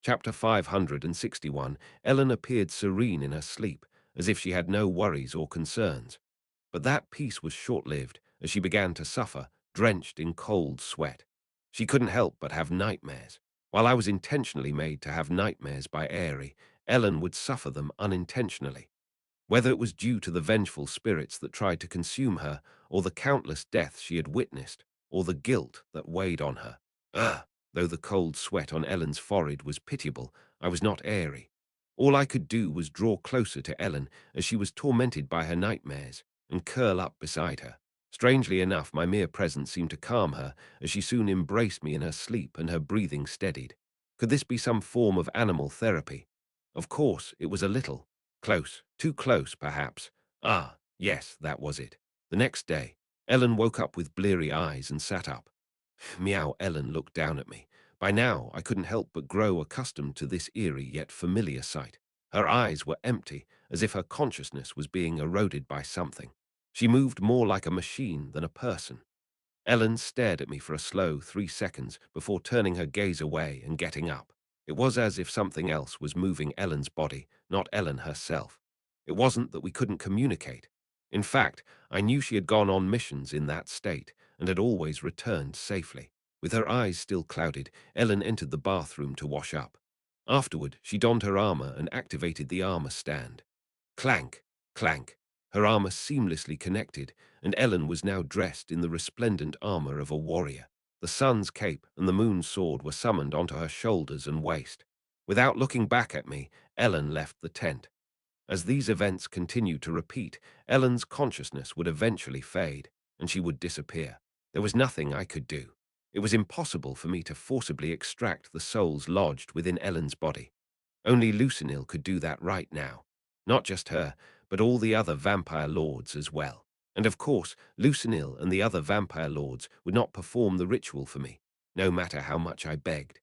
Chapter 561. Ellen appeared serene in her sleep, as if she had no worries or concerns. But that peace was short-lived, as she began to suffer, drenched in cold sweat. She couldn't help but have nightmares. While I was intentionally made to have nightmares by Airy, Ellen would suffer them unintentionally. Whether it was due to the vengeful spirits that tried to consume her, or the countless deaths she had witnessed, or the guilt that weighed on her. Ugh! Though the cold sweat on Ellen's forehead was pitiable, I was not Airy. All I could do was draw closer to Ellen as she was tormented by her nightmares, and curl up beside her. Strangely enough, my mere presence seemed to calm her, as she soon embraced me in her sleep and her breathing steadied. Could this be some form of animal therapy? Of course, it was a little. Close, too close, perhaps. Ah, yes, that was it. The next day, Ellen woke up with bleary eyes and sat up. Meow. Ellen looked down at me. By now, I couldn't help but grow accustomed to this eerie yet familiar sight. Her eyes were empty, as if her consciousness was being eroded by something. She moved more like a machine than a person. Ellen stared at me for a slow 3 seconds before turning her gaze away and getting up. It was as if something else was moving Ellen's body, not Ellen herself. It wasn't that we couldn't communicate. In fact, I knew she had gone on missions in that state and had always returned safely. With her eyes still clouded, Ellen entered the bathroom to wash up. Afterward, she donned her armor and activated the armor stand. Clank, clank. Her armor seamlessly connected, and Ellen was now dressed in the resplendent armor of a warrior. The sun's cape and the moon's sword were summoned onto her shoulders and waist. Without looking back at me, Ellen left the tent. As these events continued to repeat, Ellen's consciousness would eventually fade, and she would disappear. There was nothing I could do. It was impossible for me to forcibly extract the souls lodged within Ellen's body. Only Lucinil could do that right now. Not just her, but all the other vampire lords as well. And of course, Lucinil and the other vampire lords would not perform the ritual for me, no matter how much I begged.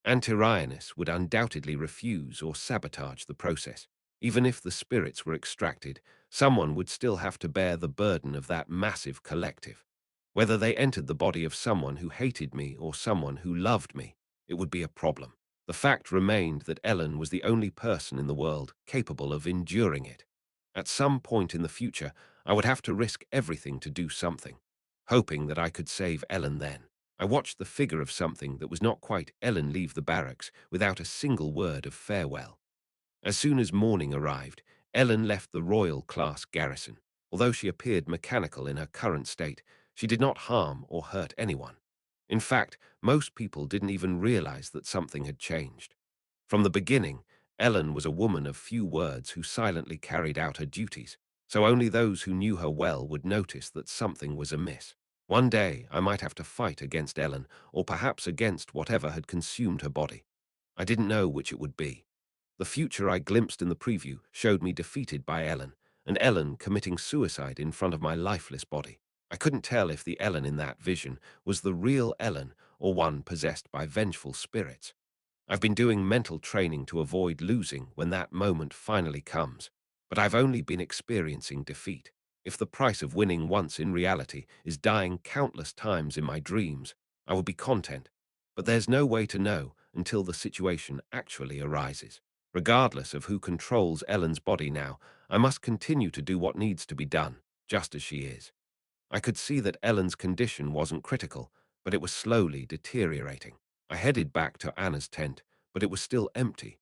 Antirianus would undoubtedly refuse or sabotage the process. Even if the spirits were extracted, someone would still have to bear the burden of that massive collective. Whether they entered the body of someone who hated me or someone who loved me, it would be a problem. The fact remained that Ellen was the only person in the world capable of enduring it. At some point in the future, I would have to risk everything to do something, hoping that I could save Ellen then. I watched the figure of something that was not quite Ellen leave the barracks without a single word of farewell. As soon as morning arrived, Ellen left the royal class garrison. Although she appeared mechanical in her current state, she did not harm or hurt anyone. In fact, most people didn't even realize that something had changed. From the beginning, Ellen was a woman of few words who silently carried out her duties, so only those who knew her well would notice that something was amiss. One day, I might have to fight against Ellen, or perhaps against whatever had consumed her body. I didn't know which it would be. The future I glimpsed in the preview showed me defeated by Ellen, and Ellen committing suicide in front of my lifeless body. I couldn't tell if the Ellen in that vision was the real Ellen or one possessed by vengeful spirits. I've been doing mental training to avoid losing when that moment finally comes, but I've only been experiencing defeat. If the price of winning once in reality is dying countless times in my dreams, I will be content. But there's no way to know until the situation actually arises. Regardless of who controls Ellen's body now, I must continue to do what needs to be done, just as she is. I could see that Ellen's condition wasn't critical, but it was slowly deteriorating. I headed back to Anna's tent, but it was still empty.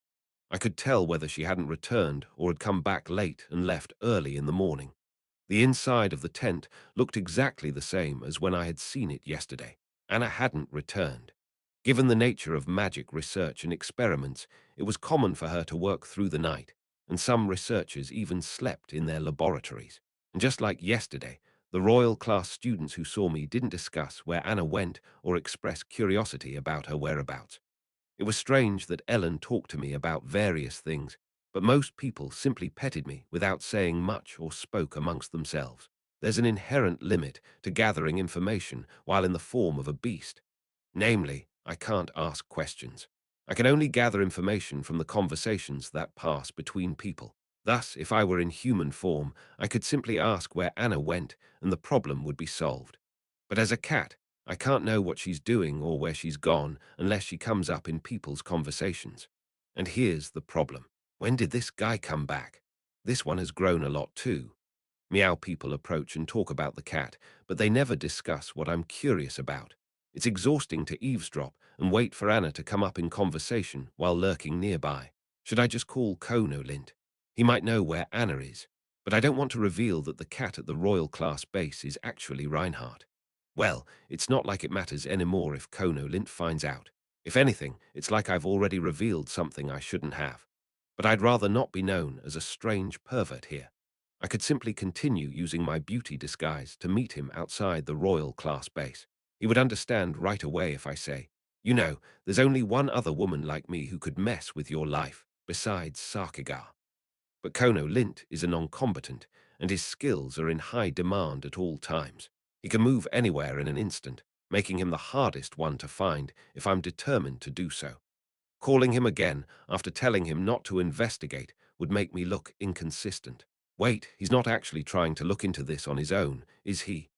I could tell whether she hadn't returned or had come back late and left early in the morning. The inside of the tent looked exactly the same as when I had seen it yesterday. Anna hadn't returned. Given the nature of magic research and experiments, it was common for her to work through the night, and some researchers even slept in their laboratories. And just like yesterday, the royal class students who saw me didn't discuss where Anna went or express curiosity about her whereabouts. It was strange that Ellen talked to me about various things, but most people simply petted me without saying much or spoke amongst themselves. There's an inherent limit to gathering information while in the form of a beast. Namely, I can't ask questions. I can only gather information from the conversations that pass between people. Thus, if I were in human form, I could simply ask where Anna went and the problem would be solved. But as a cat, I can't know what she's doing or where she's gone unless she comes up in people's conversations. And here's the problem. When did this guy come back? This one has grown a lot too. Meow people approach and talk about the cat, but they never discuss what I'm curious about. It's exhausting to eavesdrop and wait for Anna to come up in conversation while lurking nearby. Should I just call Konolint? He might know where Anna is, but I don't want to reveal that the cat at the Royal Class base is actually Reinhardt. Well, it's not like it matters anymore if Konolint finds out. If anything, it's like I've already revealed something I shouldn't have. But I'd rather not be known as a strange pervert here. I could simply continue using my beauty disguise to meet him outside the Royal Class base. He would understand right away if I say, "You know, there's only one other woman like me who could mess with your life, besides Sarkigar." But Kono Lint is a non-combatant, and his skills are in high demand at all times. He can move anywhere in an instant, making him the hardest one to find if I'm determined to do so. Calling him again after telling him not to investigate would make me look inconsistent. Wait, he's not actually trying to look into this on his own, is he?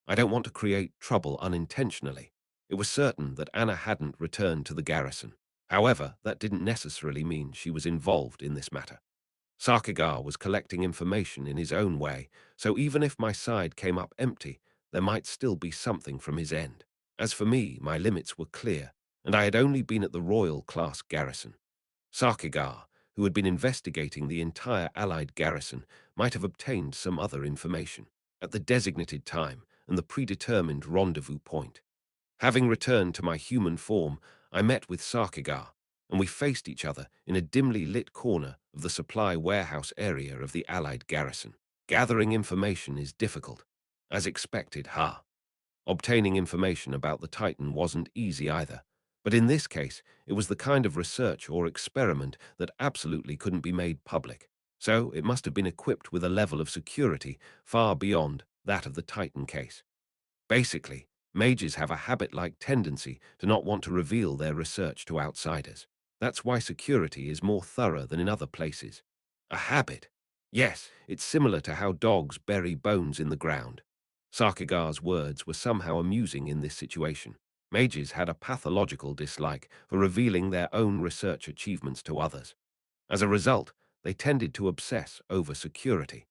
I don't want to create trouble unintentionally. It was certain that Anna hadn't returned to the garrison. However, that didn't necessarily mean she was involved in this matter. Sarkigar was collecting information in his own way, so even if my side came up empty, there might still be something from his end. As for me, my limits were clear, and I had only been at the Royal Class garrison. Sarkigar, who had been investigating the entire Allied garrison, might have obtained some other information at the designated time and the predetermined rendezvous point. Having returned to my human form, I met with Sarkigar, and we faced each other in a dimly lit corner of the supply warehouse area of the Allied garrison. Gathering information is difficult. As expected, Obtaining information about the Titan wasn't easy either. But in this case, it was the kind of research or experiment that absolutely couldn't be made public. So it must have been equipped with a level of security far beyond that of the Titan case. Basically, mages have a habit-like tendency to not want to reveal their research to outsiders. That's why security is more thorough than in other places. A habit. Yes, it's similar to how dogs bury bones in the ground. Sarkigar's words were somehow amusing in this situation. Mages had a pathological dislike for revealing their own research achievements to others. As a result, they tended to obsess over security.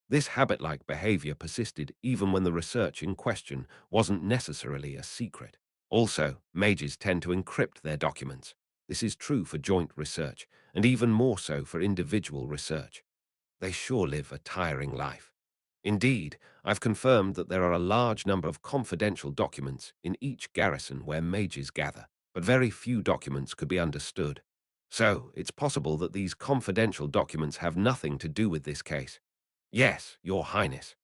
This habit-like behavior persisted even when the research in question wasn't necessarily a secret. Also, mages tend to encrypt their documents. This is true for joint research, and even more so for individual research. They sure live a tiring life. Indeed, I've confirmed that there are a large number of confidential documents in each garrison where mages gather, but very few documents could be understood. So, it's possible that these confidential documents have nothing to do with this case. Yes, Your Highness.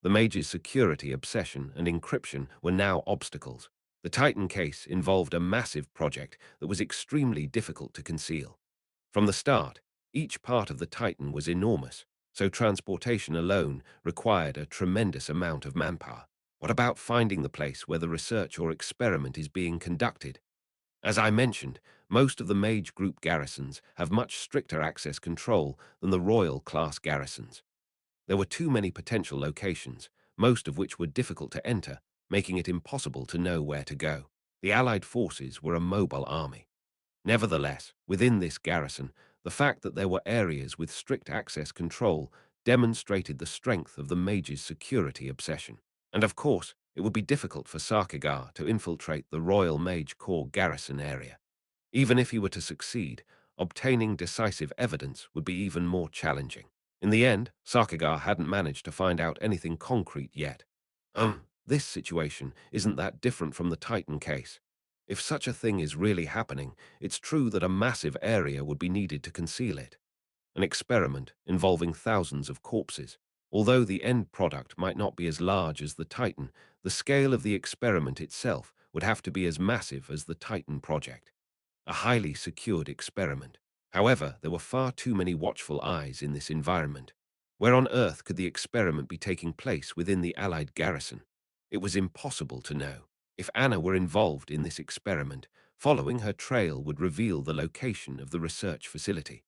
The mage's security obsession and encryption were now obstacles. The Titan case involved a massive project that was extremely difficult to conceal. From the start, each part of the Titan was enormous, so transportation alone required a tremendous amount of manpower. What about finding the place where the research or experiment is being conducted? As I mentioned, most of the mage group garrisons have much stricter access control than the royal class garrisons. There were too many potential locations, most of which were difficult to enter, making it impossible to know where to go. The Allied forces were a mobile army. Nevertheless, within this garrison, the fact that there were areas with strict access control demonstrated the strength of the mage's security obsession. And of course, it would be difficult for Sarkigar to infiltrate the Royal Mage Corps garrison area. Even if he were to succeed, obtaining decisive evidence would be even more challenging. In the end, Sarkigar hadn't managed to find out anything concrete yet. This situation isn't that different from the Titan case. If such a thing is really happening, it's true that a massive area would be needed to conceal it. An experiment involving thousands of corpses. Although the end product might not be as large as the Titan, the scale of the experiment itself would have to be as massive as the Titan project. A highly secured experiment. However, there were far too many watchful eyes in this environment. Where on earth could the experiment be taking place within the Allied garrison? It was impossible to know. If Anna were involved in this experiment, following her trail would reveal the location of the research facility.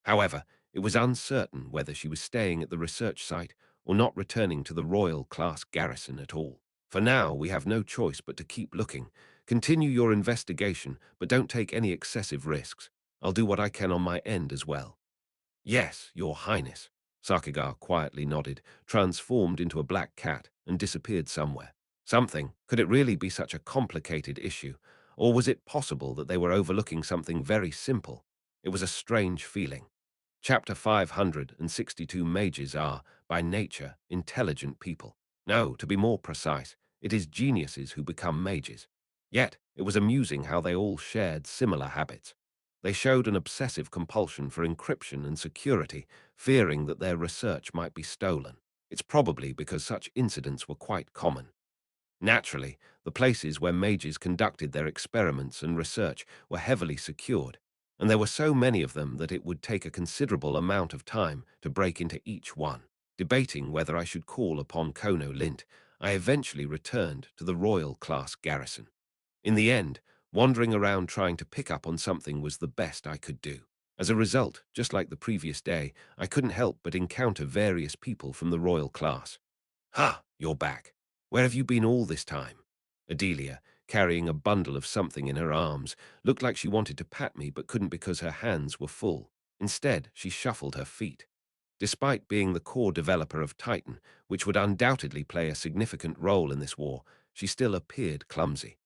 However, it was uncertain whether she was staying at the research site or not returning to the Royal Class garrison at all. For now, we have no choice but to keep looking. Continue your investigation, but don't take any excessive risks. I'll do what I can on my end as well. Yes, Your Highness. Sakigar quietly nodded, transformed into a black cat, and disappeared somewhere. Something. Could it really be such a complicated issue? Or was it possible that they were overlooking something very simple? It was a strange feeling. Chapter 562 Mages are, by nature, intelligent people. No, to be more precise, it is geniuses who become mages. Yet, it was amusing how they all shared similar habits. They showed an obsessive compulsion for encryption and security, fearing that their research might be stolen. It's probably because such incidents were quite common. Naturally, the places where mages conducted their experiments and research were heavily secured, and there were so many of them that it would take a considerable amount of time to break into each one. Debating whether I should call upon Kono Lint, I eventually returned to the Royal Class Garrison. In the end, wandering around trying to pick up on something was the best I could do. As a result, just like the previous day, I couldn't help but encounter various people from the royal class. "Ha, you're back. Where have you been all this time?" Adelia, carrying a bundle of something in her arms, looked like she wanted to pat me but couldn't because her hands were full. Instead, she shuffled her feet. Despite being the core developer of Titan, which would undoubtedly play a significant role in this war, she still appeared clumsy.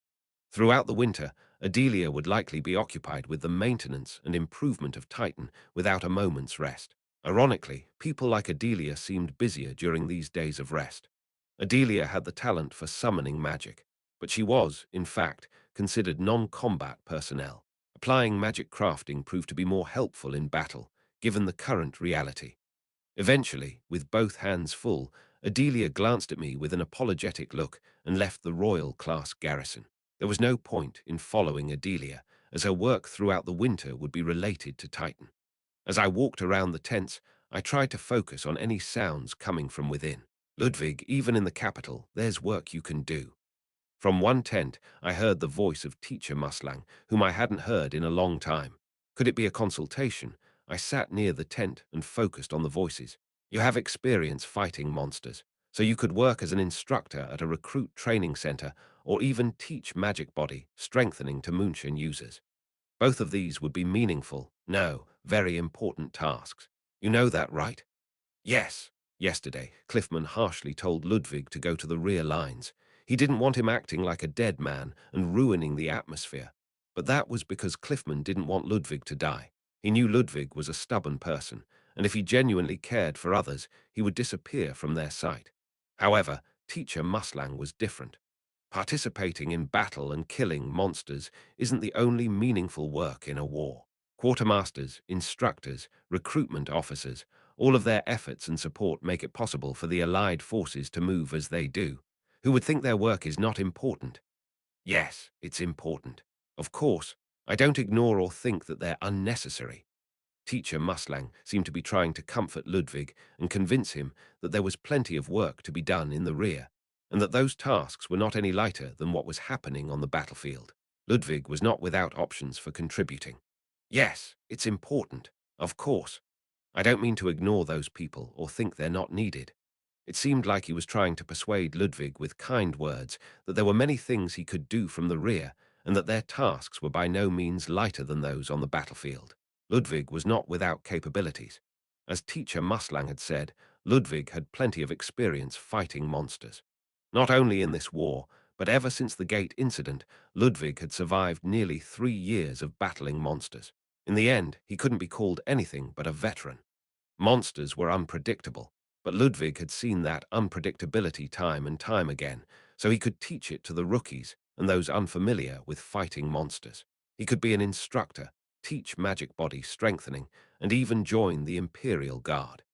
Throughout the winter, Adelia would likely be occupied with the maintenance and improvement of Titan without a moment's rest. Ironically, people like Adelia seemed busier during these days of rest. Adelia had the talent for summoning magic, but she was, in fact, considered non-combat personnel. Applying magic crafting proved to be more helpful in battle, given the current reality. Eventually, with both hands full, Adelia glanced at me with an apologetic look and left the royal class garrison. There was no point in following Adelia, as her work throughout the winter would be related to Titan. As I walked around the tents, I tried to focus on any sounds coming from within. Ludwig, even in the capital, there's work you can do. From one tent, I heard the voice of Teacher Muslang, whom I hadn't heard in a long time. Could it be a consultation? I sat near the tent and focused on the voices. "You have experience fighting monsters, so you could work as an instructor at a recruit training center or even teach magic body strengthening to Moonshine users. Both of these would be meaningful, no, very important tasks. You know that, right?" "Yes." Yesterday, Cliffman harshly told Ludwig to go to the rear lines. He didn't want him acting like a dead man and ruining the atmosphere. But that was because Cliffman didn't want Ludwig to die. He knew Ludwig was a stubborn person, and if he genuinely cared for others, he would disappear from their sight. However, Teacher Muslang was different. Participating in battle and killing monsters isn't the only meaningful work in a war. Quartermasters, instructors, recruitment officers, all of their efforts and support make it possible for the Allied forces to move as they do. Who would think their work is not important? Yes, it's important. Of course, I don't ignore or think that they're unnecessary. Teacher Muslang seemed to be trying to comfort Ludwig and convince him that there was plenty of work to be done in the rear, and that those tasks were not any lighter than what was happening on the battlefield. Ludwig was not without options for contributing. Yes, it's important, of course. I don't mean to ignore those people or think they're not needed. It seemed like he was trying to persuade Ludwig with kind words that there were many things he could do from the rear and that their tasks were by no means lighter than those on the battlefield. Ludwig was not without capabilities. As Teacher Muslang had said, Ludwig had plenty of experience fighting monsters. Not only in this war, but ever since the Gate incident, Ludwig had survived nearly 3 years of battling monsters. In the end, he couldn't be called anything but a veteran. Monsters were unpredictable, but Ludwig had seen that unpredictability time and time again, so he could teach it to the rookies and those unfamiliar with fighting monsters. He could be an instructor, teach magic body strengthening, and even join the Imperial Guard.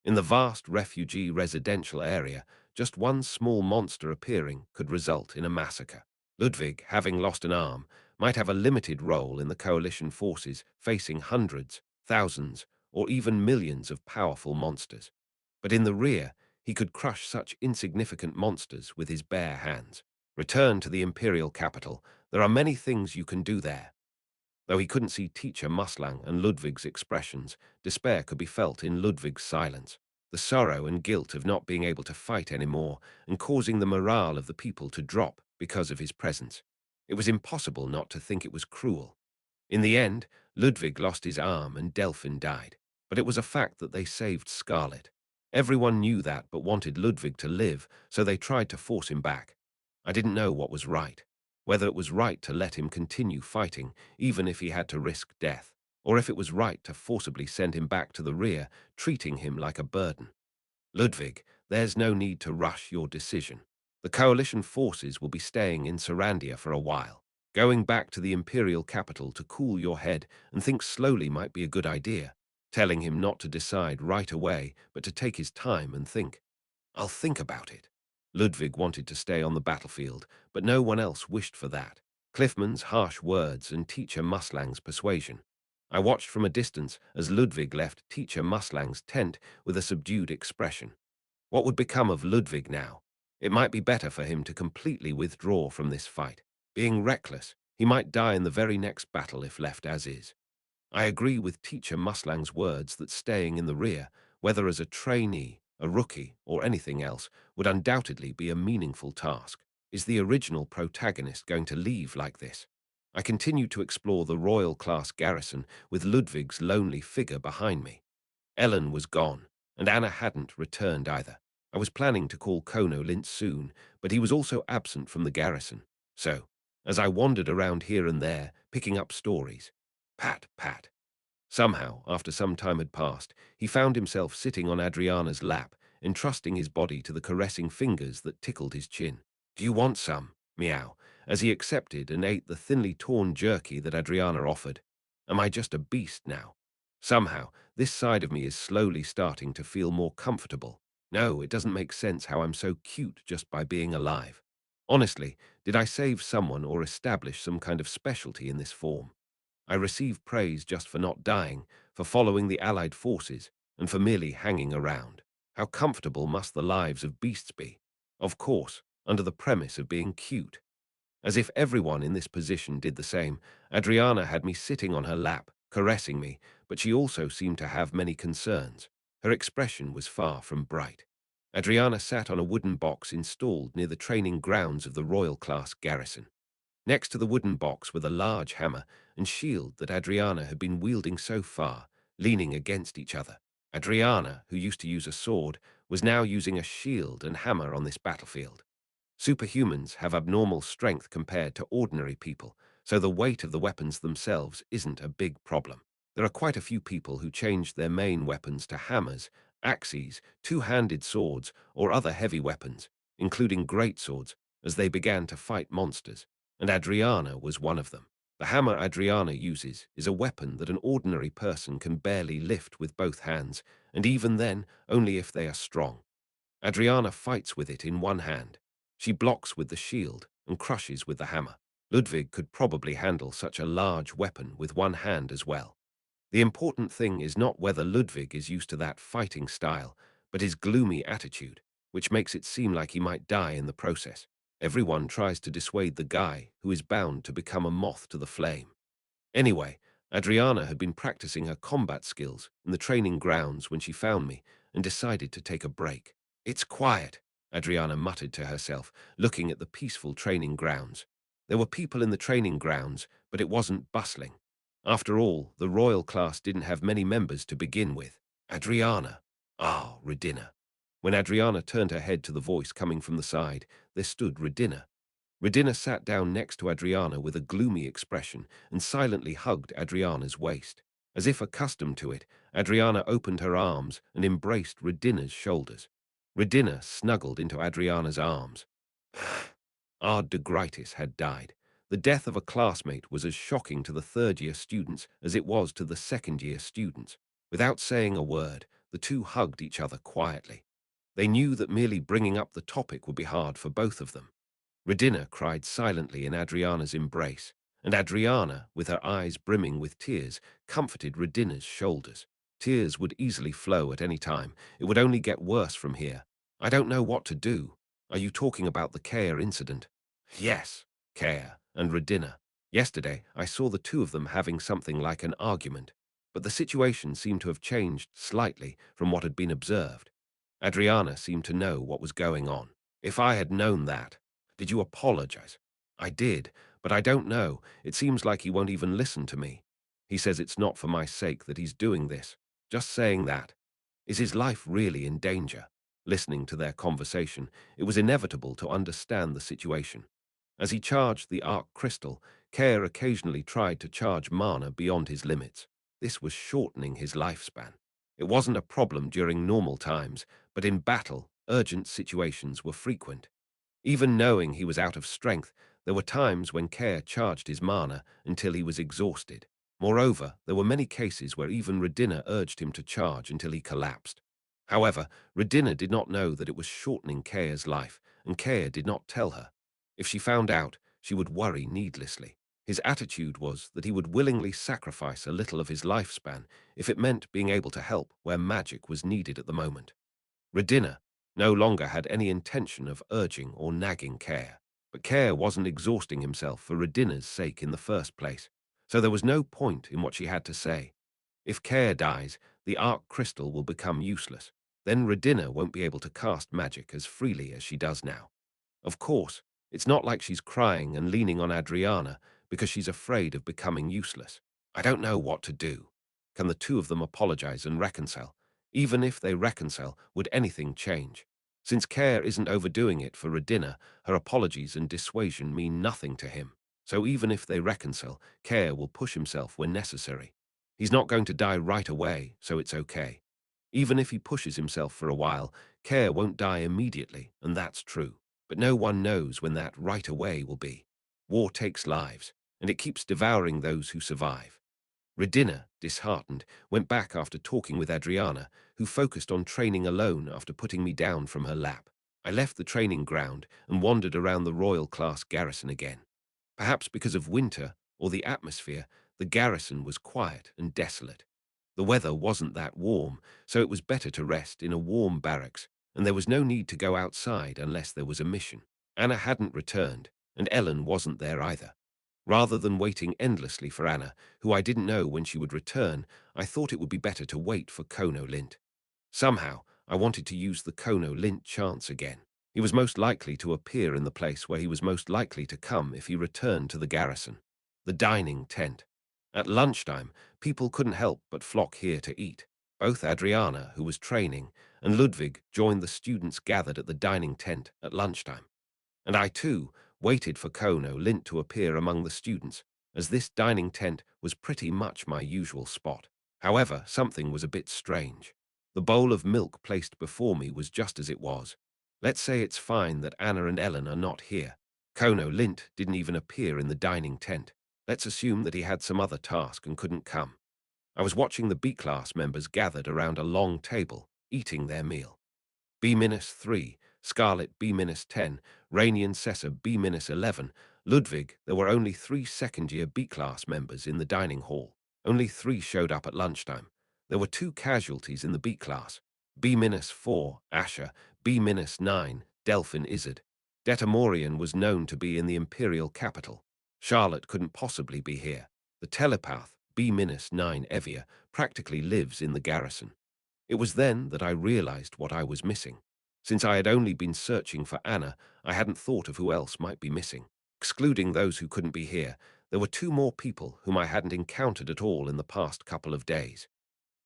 In the vast refugee residential area, just one small monster appearing could result in a massacre. Ludwig, having lost an arm, might have a limited role in the coalition forces facing hundreds, thousands, or even millions of powerful monsters. But in the rear, he could crush such insignificant monsters with his bare hands. Return to the imperial capital. There are many things you can do there. Though he couldn't see Teacher Muslang and Ludwig's expressions, despair could be felt in Ludwig's silence. The sorrow and guilt of not being able to fight anymore and causing the morale of the people to drop because of his presence. It was impossible not to think it was cruel. In the end, Ludwig lost his arm and Delphin died, but it was a fact that they saved Scarlet. Everyone knew that but wanted Ludwig to live, so they tried to force him back. I didn't know what was right, whether it was right to let him continue fighting, even if he had to risk death, or if it was right to forcibly send him back to the rear, treating him like a burden. Ludwig, there's no need to rush your decision. The coalition forces will be staying in Sarandia for a while. Going back to the imperial capital to cool your head and think slowly might be a good idea. Telling him not to decide right away, but to take his time and think. I'll think about it. Ludwig wanted to stay on the battlefield, but no one else wished for that. Cliffman's harsh words and Teacher Muslang's persuasion. I watched from a distance as Ludwig left Teacher Muslang's tent with a subdued expression. What would become of Ludwig now? It might be better for him to completely withdraw from this fight. Being reckless, he might die in the very next battle if left as is. I agree with Teacher Muslang's words that staying in the rear, whether as a trainee, a rookie, or anything else, would undoubtedly be a meaningful task. Is the original protagonist going to leave like this? I continued to explore the royal class garrison with Ludwig's lonely figure behind me. Ellen was gone, and Anna hadn't returned either. I was planning to call Kono Lint soon, but he was also absent from the garrison. So, as I wandered around here and there, picking up stories, pat, pat. Somehow, after some time had passed, he found himself sitting on Adriana's lap, entrusting his body to the caressing fingers that tickled his chin. Do you want some? Meow, as he accepted and ate the thinly torn jerky that Adriana offered. Am I just a beast now? Somehow, this side of me is slowly starting to feel more comfortable. No, it doesn't make sense how I'm so cute just by being alive. Honestly, did I save someone or establish some kind of specialty in this form? I receive praise just for not dying, for following the Allied forces, and for merely hanging around. How comfortable must the lives of beasts be? Of course, under the premise of being cute. As if everyone in this position did the same, Adriana had me sitting on her lap, caressing me, but she also seemed to have many concerns. Her expression was far from bright. Adriana sat on a wooden box installed near the training grounds of the Royal Class garrison. Next to the wooden box were the large hammer and shield that Adriana had been wielding so far, leaning against each other. Adriana, who used to use a sword, was now using a shield and hammer on this battlefield. Superhumans have abnormal strength compared to ordinary people, so the weight of the weapons themselves isn't a big problem. There are quite a few people who changed their main weapons to hammers, axes, two-handed swords, or other heavy weapons, including greatswords, as they began to fight monsters, and Adriana was one of them. The hammer Adriana uses is a weapon that an ordinary person can barely lift with both hands, and even then, only if they are strong. Adriana fights with it in one hand. She blocks with the shield and crushes with the hammer. Ludwig could probably handle such a large weapon with one hand as well. The important thing is not whether Ludwig is used to that fighting style, but his gloomy attitude, which makes it seem like he might die in the process. Everyone tries to dissuade the guy who is bound to become a moth to the flame. Anyway, Adriana had been practicing her combat skills in the training grounds when she found me and decided to take a break. It's quiet, Adriana muttered to herself, looking at the peaceful training grounds. There were people in the training grounds, but it wasn't bustling. After all, the royal class didn't have many members to begin with. Adriana. Ah, Redina. When Adriana turned her head to the voice coming from the side, there stood Redina. Redina sat down next to Adriana with a gloomy expression and silently hugged Adriana's waist. As if accustomed to it, Adriana opened her arms and embraced Redina's shoulders. Redina snuggled into Adriana's arms. Ard de Gritis had died. The death of a classmate was as shocking to the third-year students as it was to the second-year students. Without saying a word, the two hugged each other quietly. They knew that merely bringing up the topic would be hard for both of them. Redina cried silently in Adriana's embrace, and Adriana, with her eyes brimming with tears, comforted Redina's shoulders. Tears would easily flow at any time. It would only get worse from here. I don't know what to do. Are you talking about the Kea incident? Yes, Kea and Redina. Yesterday, I saw the two of them having something like an argument, but the situation seemed to have changed slightly from what had been observed. Adriana seemed to know what was going on. If I had known that, did you apologize? I did, but I don't know. It seems like he won't even listen to me. He says it's not for my sake that he's doing this. Just saying that. Is his life really in danger? Listening to their conversation, it was inevitable to understand the situation. As he charged the Arc Crystal, Care occasionally tried to charge mana beyond his limits. This was shortening his lifespan. It wasn't a problem during normal times, but in battle, urgent situations were frequent. Even knowing he was out of strength, there were times when Care charged his mana until he was exhausted. Moreover, there were many cases where even Redinna urged him to charge until he collapsed. However, Redinna did not know that it was shortening Care's life, and Care did not tell her. If she found out, she would worry needlessly. His attitude was that he would willingly sacrifice a little of his lifespan if it meant being able to help where magic was needed at the moment. Redinna no longer had any intention of urging or nagging Care, but Care wasn't exhausting himself for Redinna's sake in the first place, so there was no point in what she had to say. If Care dies, the Arc Crystal will become useless. Then Redinna won't be able to cast magic as freely as she does now. Of course, it's not like she's crying and leaning on Adriana because she's afraid of becoming useless. I don't know what to do. Can the two of them apologize and reconcile? Even if they reconcile, would anything change? Since Care isn't overdoing it for Redinna, her apologies and dissuasion mean nothing to him. So even if they reconcile, Care will push himself when necessary. He's not going to die right away, so it's okay. Even if he pushes himself for a while, Care won't die immediately, and that's true. But no one knows when that right away will be. War takes lives, and it keeps devouring those who survive. Redinna, disheartened, went back after talking with Adriana, who focused on training alone after putting me down from her lap. I left the training ground and wandered around the Royal Class garrison again. Perhaps because of winter or the atmosphere, the garrison was quiet and desolate. The weather wasn't that warm, so it was better to rest in a warm barracks, and there was no need to go outside unless there was a mission. Anna hadn't returned, and Ellen wasn't there either. Rather than waiting endlessly for Anna, who I didn't know when she would return, I thought it would be better to wait for Kono Lint. Somehow, I wanted to use the Kono Lint chance again. He was most likely to appear in the place where he was most likely to come if he returned to the garrison. The dining tent. At lunchtime, people couldn't help but flock here to eat. Both Adriana, who was training, and Ludwig joined the students gathered at the dining tent at lunchtime. And I, too, waited for Kono Lint to appear among the students, as this dining tent was pretty much my usual spot. However, something was a bit strange. The bowl of milk placed before me was just as it was. Let's say it's fine that Anna and Ellen are not here. Kono Lint didn't even appear in the dining tent. Let's assume that he had some other task and couldn't come. I was watching the B-class members gathered around a long table, eating their meal. B-3, Scarlet B-10, Rainian Cessa B-11, Ludwig. There were only 3 second-year B-class members in the dining hall. Only 3 showed up at lunchtime. There were 2 casualties in the B-class. B-4, Asher, B-9, Delphin Izzard. Detamorian was known to be in the Imperial capital. Charlotte couldn't possibly be here. The telepath, B-9 Evia, practically lives in the garrison. It was then that I realized what I was missing. Since I had only been searching for Anna, I hadn't thought of who else might be missing. Excluding those who couldn't be here, there were 2 more people whom I hadn't encountered at all in the past couple of days.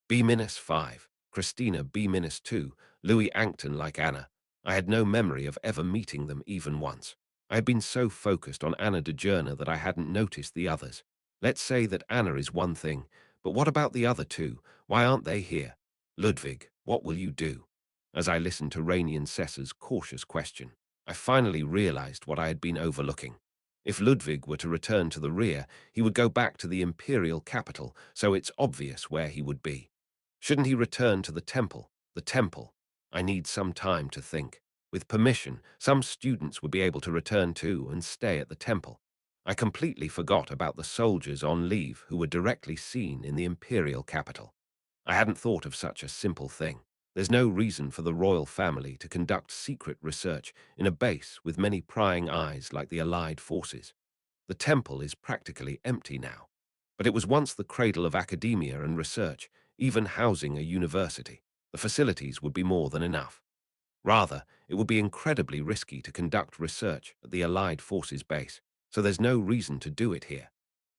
B-5, Christina B-2, Louis Ankton like Anna. I had no memory of ever meeting them even once. I had been so focused on Anna de Journa that I hadn't noticed the others. Let's say that Anna is one thing, but what about the other 2? Why aren't they here? Ludwig, what will you do? As I listened to Rainian Cessa's cautious question, I finally realized what I had been overlooking. If Ludwig were to return to the rear, he would go back to the Imperial capital, so it's obvious where he would be. Shouldn't he return to the temple? The temple. I need some time to think. With permission, some students would be able to return to and stay at the temple. I completely forgot about the soldiers on leave who were directly seen in the Imperial capital. I hadn't thought of such a simple thing. There's no reason for the royal family to conduct secret research in a base with many prying eyes like the Allied forces. The temple is practically empty now. But it was once the cradle of academia and research, even housing a university. The facilities would be more than enough. Rather, it would be incredibly risky to conduct research at the Allied forces base, so there's no reason to do it here.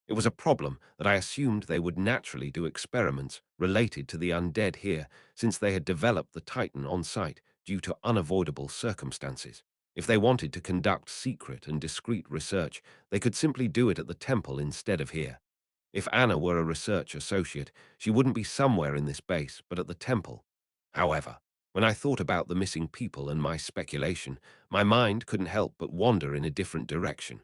It was a problem that I assumed they would naturally do experiments related to the undead here, since they had developed the Titan on site due to unavoidable circumstances. If they wanted to conduct secret and discreet research, they could simply do it at the temple instead of here. If Anna were a research associate, she wouldn't be somewhere in this base, but at the temple. However, when I thought about the missing people and my speculation, my mind couldn't help but wander in a different direction.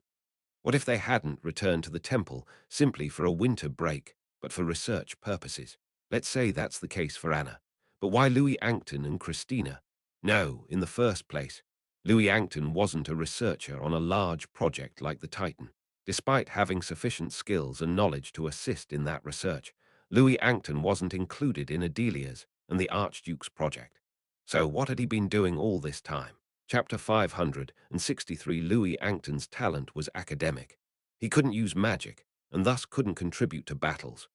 What if they hadn't returned to the temple simply for a winter break, but for research purposes? Let's say that's the case for Anna. But why Louis Ankton and Christina? No, in the first place, Louis Ankton wasn't a researcher on a large project like the Titan. Despite having sufficient skills and knowledge to assist in that research, Louis Ankton wasn't included in Adelia's and the Archduke's project. So what had he been doing all this time? Chapter 563. Louis Ankton's talent was academic. He couldn't use magic, and thus couldn't contribute to battles.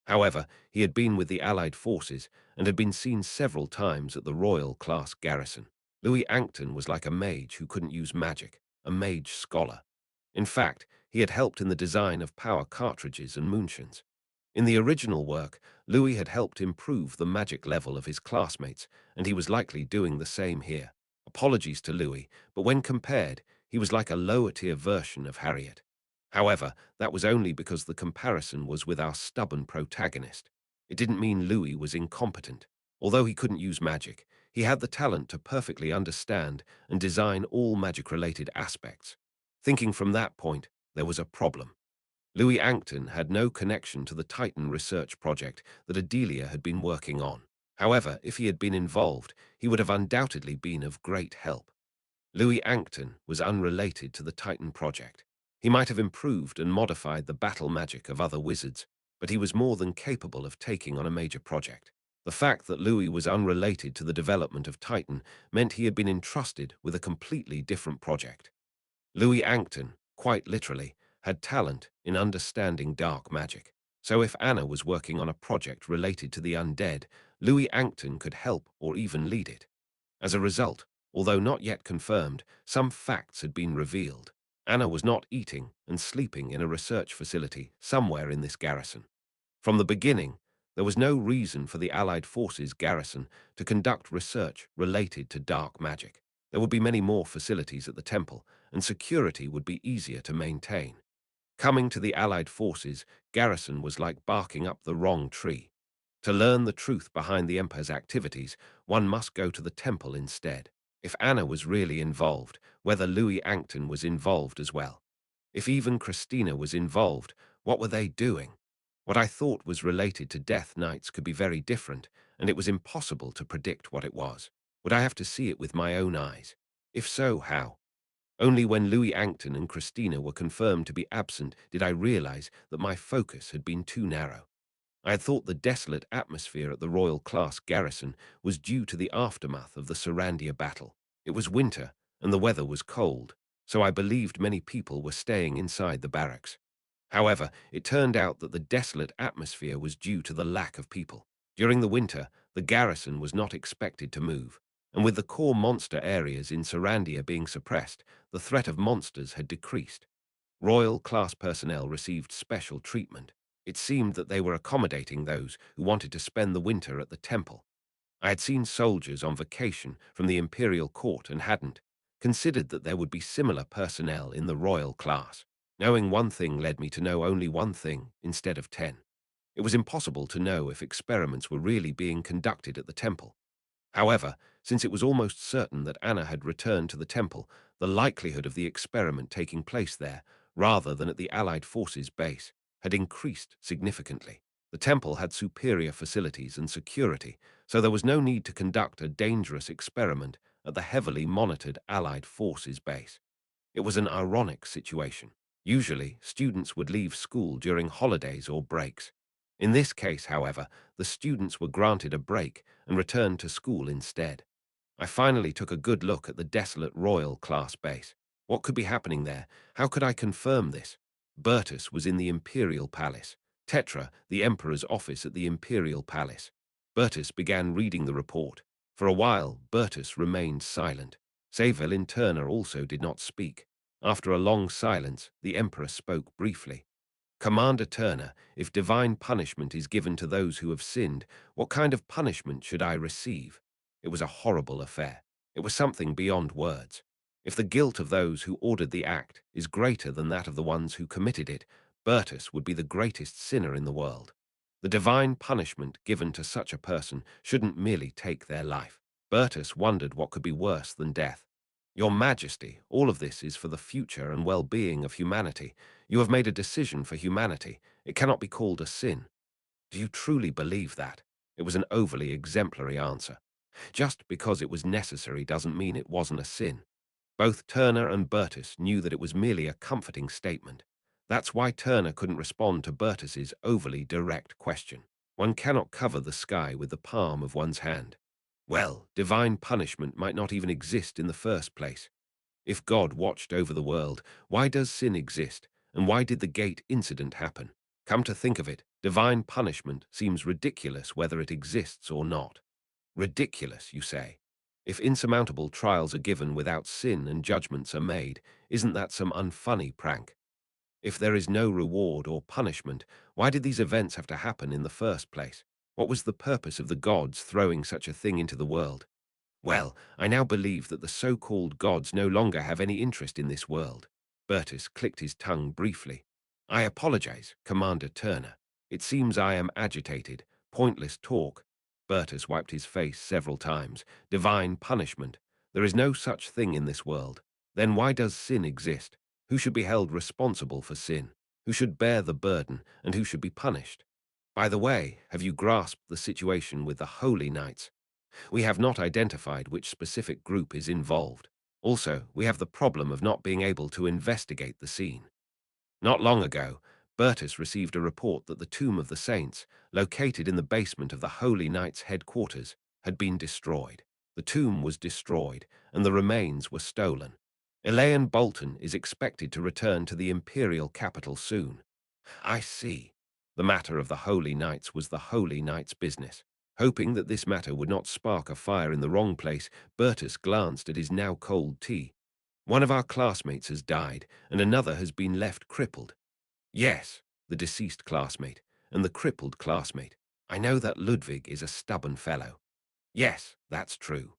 However, he had been with the Allied forces and had been seen several times at the Royal-class garrison. Louis Ankton was like a mage who couldn't use magic, a mage scholar. In fact, he had helped in the design of power cartridges and moonshins. In the original work, Louis had helped improve the magic level of his classmates, and he was likely doing the same here. Apologies to Louis, but when compared, he was like a lower-tier version of Harriet. However, that was only because the comparison was with our stubborn protagonist. It didn't mean Louis was incompetent. Although he couldn't use magic, he had the talent to perfectly understand and design all magic-related aspects. Thinking from that point, there was a problem. Louis Ankton had no connection to the Titan research project that Adelia had been working on. However, if he had been involved, he would have undoubtedly been of great help. Louis Ankton was unrelated to the Titan project. He might have improved and modified the battle magic of other wizards, but he was more than capable of taking on a major project. The fact that Louis was unrelated to the development of Titan meant he had been entrusted with a completely different project. Louis Ankton, quite literally, had talent in understanding dark magic. So if Anna was working on a project related to the undead, Louis Ankton could help or even lead it. As a result, although not yet confirmed, some facts had been revealed. Anna was not eating and sleeping in a research facility somewhere in this garrison. From the beginning, there was no reason for the Allied forces garrison to conduct research related to dark magic. There would be many more facilities at the temple, and security would be easier to maintain. Coming to the Allied forces garrison was like barking up the wrong tree. To learn the truth behind the Emperor's activities, one must go to the temple instead. If Anna was really involved, whether Louis Ankton was involved as well. If even Christina was involved, what were they doing? What I thought was related to Death Knights could be very different, and it was impossible to predict what it was. Would I have to see it with my own eyes? If so, how? Only when Louis Ankton and Christina were confirmed to be absent did I realize that my focus had been too narrow. I had thought the desolate atmosphere at the Royal Class garrison was due to the aftermath of the Sarandia battle. It was winter, and the weather was cold, so I believed many people were staying inside the barracks. However, it turned out that the desolate atmosphere was due to the lack of people. During the winter, the garrison was not expected to move, and with the core monster areas in Sarandia being suppressed, the threat of monsters had decreased. Royal class personnel received special treatment. It seemed that they were accommodating those who wanted to spend the winter at the temple. I had seen soldiers on vacation from the imperial court and hadn't considered that there would be similar personnel in the royal class. Knowing one thing led me to know only one thing instead of 10. It was impossible to know if experiments were really being conducted at the temple. However, since it was almost certain that Anna had returned to the temple, the likelihood of the experiment taking place there, rather than at the Allied forces base, had increased significantly. The temple had superior facilities and security, so there was no need to conduct a dangerous experiment at the heavily monitored Allied forces base. It was an ironic situation. Usually, students would leave school during holidays or breaks. In this case, however, the students were granted a break and returned to school instead. I finally took a good look at the desolate Royal class base. What could be happening there? How could I confirm this? Bertus was in the Imperial Palace. Tetra, the Emperor's office at the Imperial Palace. Bertus began reading the report. For a while, Bertus remained silent. Savel in Turner also did not speak. After a long silence, the Emperor spoke briefly. Commander Turner, if divine punishment is given to those who have sinned, what kind of punishment should I receive? It was a horrible affair. It was something beyond words. If the guilt of those who ordered the act is greater than that of the ones who committed it, Bertus would be the greatest sinner in the world. The divine punishment given to such a person shouldn't merely take their life. Bertus wondered what could be worse than death. Your Majesty, all of this is for the future and well-being of humanity. You have made a decision for humanity. It cannot be called a sin. Do you truly believe that? It was an overly exemplary answer. Just because it was necessary doesn't mean it wasn't a sin. Both Turner and Bertus knew that it was merely a comforting statement. That's why Turner couldn't respond to Bertus's overly direct question. One cannot cover the sky with the palm of one's hand. Well, divine punishment might not even exist in the first place. If God watched over the world, why does sin exist, and why did the gate incident happen? Come to think of it, divine punishment seems ridiculous whether it exists or not. Ridiculous, you say? If insurmountable trials are given without sin and judgments are made, isn't that some unfunny prank? If there is no reward or punishment, why did these events have to happen in the first place? What was the purpose of the gods throwing such a thing into the world? Well, I now believe that the so-called gods no longer have any interest in this world. Bertus clicked his tongue briefly. I apologize, Commander Turner. It seems I am agitated. Pointless talk. Bertus wiped his face several times. Divine punishment. There is no such thing in this world. Then why does sin exist? Who should be held responsible for sin? Who should bear the burden, and who should be punished? By the way, have you grasped the situation with the Holy Knights? We have not identified which specific group is involved. Also, we have the problem of not being able to investigate the scene. Not long ago, Bertus received a report that the Tomb of the Saints, located in the basement of the Holy Knights' headquarters, had been destroyed. The tomb was destroyed, and the remains were stolen. Elaine Bolton is expected to return to the Imperial capital soon. I see. The matter of the Holy Knights was the Holy Knights' business. Hoping that this matter would not spark a fire in the wrong place, Bertus glanced at his now cold tea. One of our classmates has died, and another has been left crippled. Yes, the deceased classmate, and the crippled classmate. I know that Ludwig is a stubborn fellow. Yes, that's true.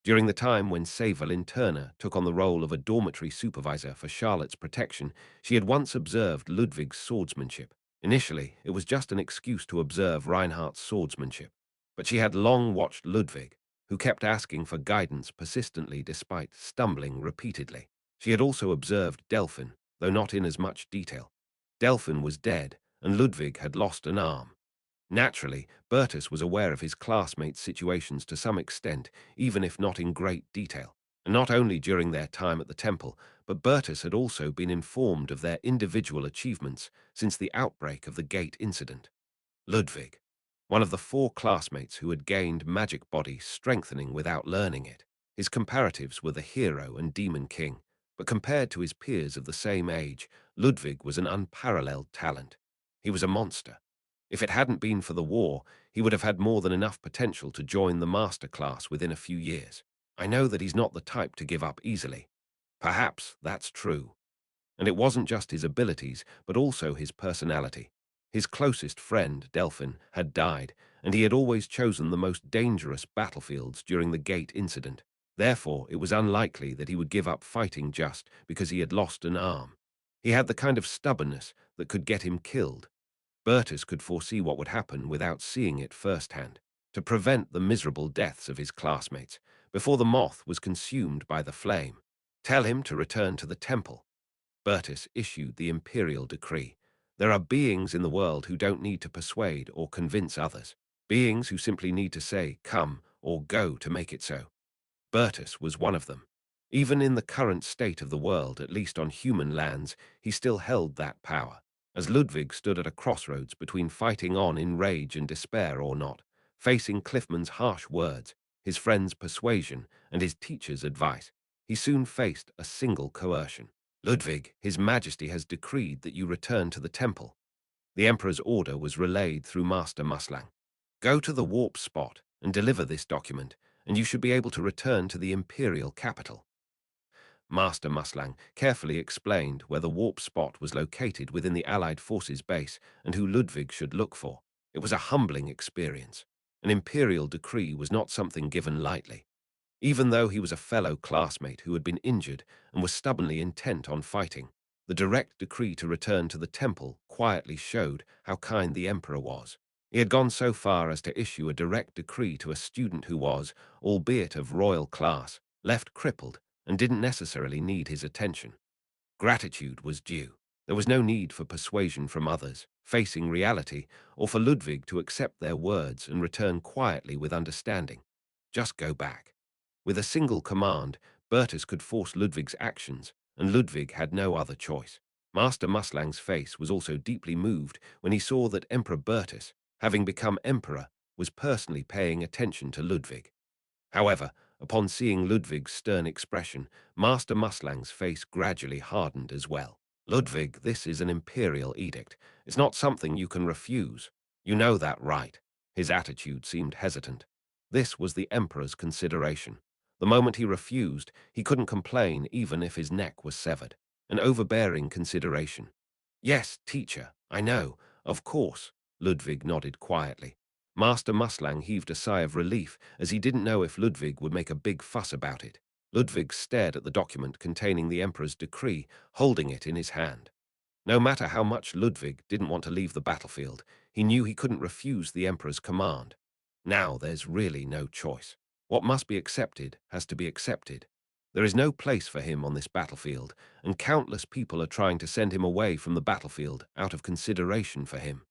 During the time when Savelyn Turner took on the role of a dormitory supervisor for Charlotte's protection, she had once observed Ludwig's swordsmanship. Initially, it was just an excuse to observe Reinhardt's swordsmanship. But she had long watched Ludwig, who kept asking for guidance persistently despite stumbling repeatedly. She had also observed Delphin, though not in as much detail. Delphin was dead, and Ludwig had lost an arm. Naturally, Bertus was aware of his classmates' situations to some extent, even if not in great detail. And not only during their time at the temple, but Bertus had also been informed of their individual achievements since the outbreak of the gate incident. Ludwig, one of the 4 classmates who had gained magic body strengthening without learning it. His comparatives were the hero and demon king, but compared to his peers of the same age, Ludwig was an unparalleled talent. He was a monster. If it hadn't been for the war, he would have had more than enough potential to join the master class within a few years. I know that he's not the type to give up easily. Perhaps that's true. And it wasn't just his abilities, but also his personality. His closest friend, Delphin, had died, and he had always chosen the most dangerous battlefields during the gate incident. Therefore, it was unlikely that he would give up fighting just because he had lost an arm. He had the kind of stubbornness that could get him killed. Bertus could foresee what would happen without seeing it firsthand, to prevent the miserable deaths of his classmates before the moth was consumed by the flame. Tell him to return to the temple. Bertus issued the imperial decree. There are beings in the world who don't need to persuade or convince others. Beings who simply need to say, come or go to make it so. Bertus was one of them. Even in the current state of the world, at least on human lands, he still held that power. As Ludwig stood at a crossroads between fighting on in rage and despair or not, facing Cliffman's harsh words, his friend's persuasion, and his teacher's advice, he soon faced a single coercion. Ludwig, His Majesty has decreed that you return to the temple. The Emperor's order was relayed through Master Muslang. Go to the warp spot and deliver this document, and you should be able to return to the imperial capital. Master Muslang carefully explained where the warp spot was located within the Allied forces base and who Ludwig should look for. It was a humbling experience. An imperial decree was not something given lightly. Even though he was a fellow classmate who had been injured and was stubbornly intent on fighting, the direct decree to return to the temple quietly showed how kind the emperor was. He had gone so far as to issue a direct decree to a student who was, albeit of royal class, left crippled and didn't necessarily need his attention. Gratitude was due. There was no need for persuasion from others, facing reality, or for Ludwig to accept their words and return quietly with understanding. Just go back. With a single command, Bertus could force Ludwig's actions, and Ludwig had no other choice. Master Muslang's face was also deeply moved when he saw that Emperor Bertus, having become emperor, was personally paying attention to Ludwig. However, upon seeing Ludwig's stern expression, Master Muslang's face gradually hardened as well. Ludwig, this is an imperial edict. It's not something you can refuse. You know that, right? His attitude seemed hesitant. This was the emperor's consideration. The moment he refused, he couldn't complain even if his neck was severed. An overbearing consideration. Yes, teacher, I know. Of course, Ludwig nodded quietly. Master Muslang heaved a sigh of relief as he didn't know if Ludwig would make a big fuss about it. Ludwig stared at the document containing the emperor's decree, holding it in his hand. No matter how much Ludwig didn't want to leave the battlefield, he knew he couldn't refuse the emperor's command. Now there's really no choice. What must be accepted has to be accepted. There is no place for him on this battlefield, and countless people are trying to send him away from the battlefield out of consideration for him.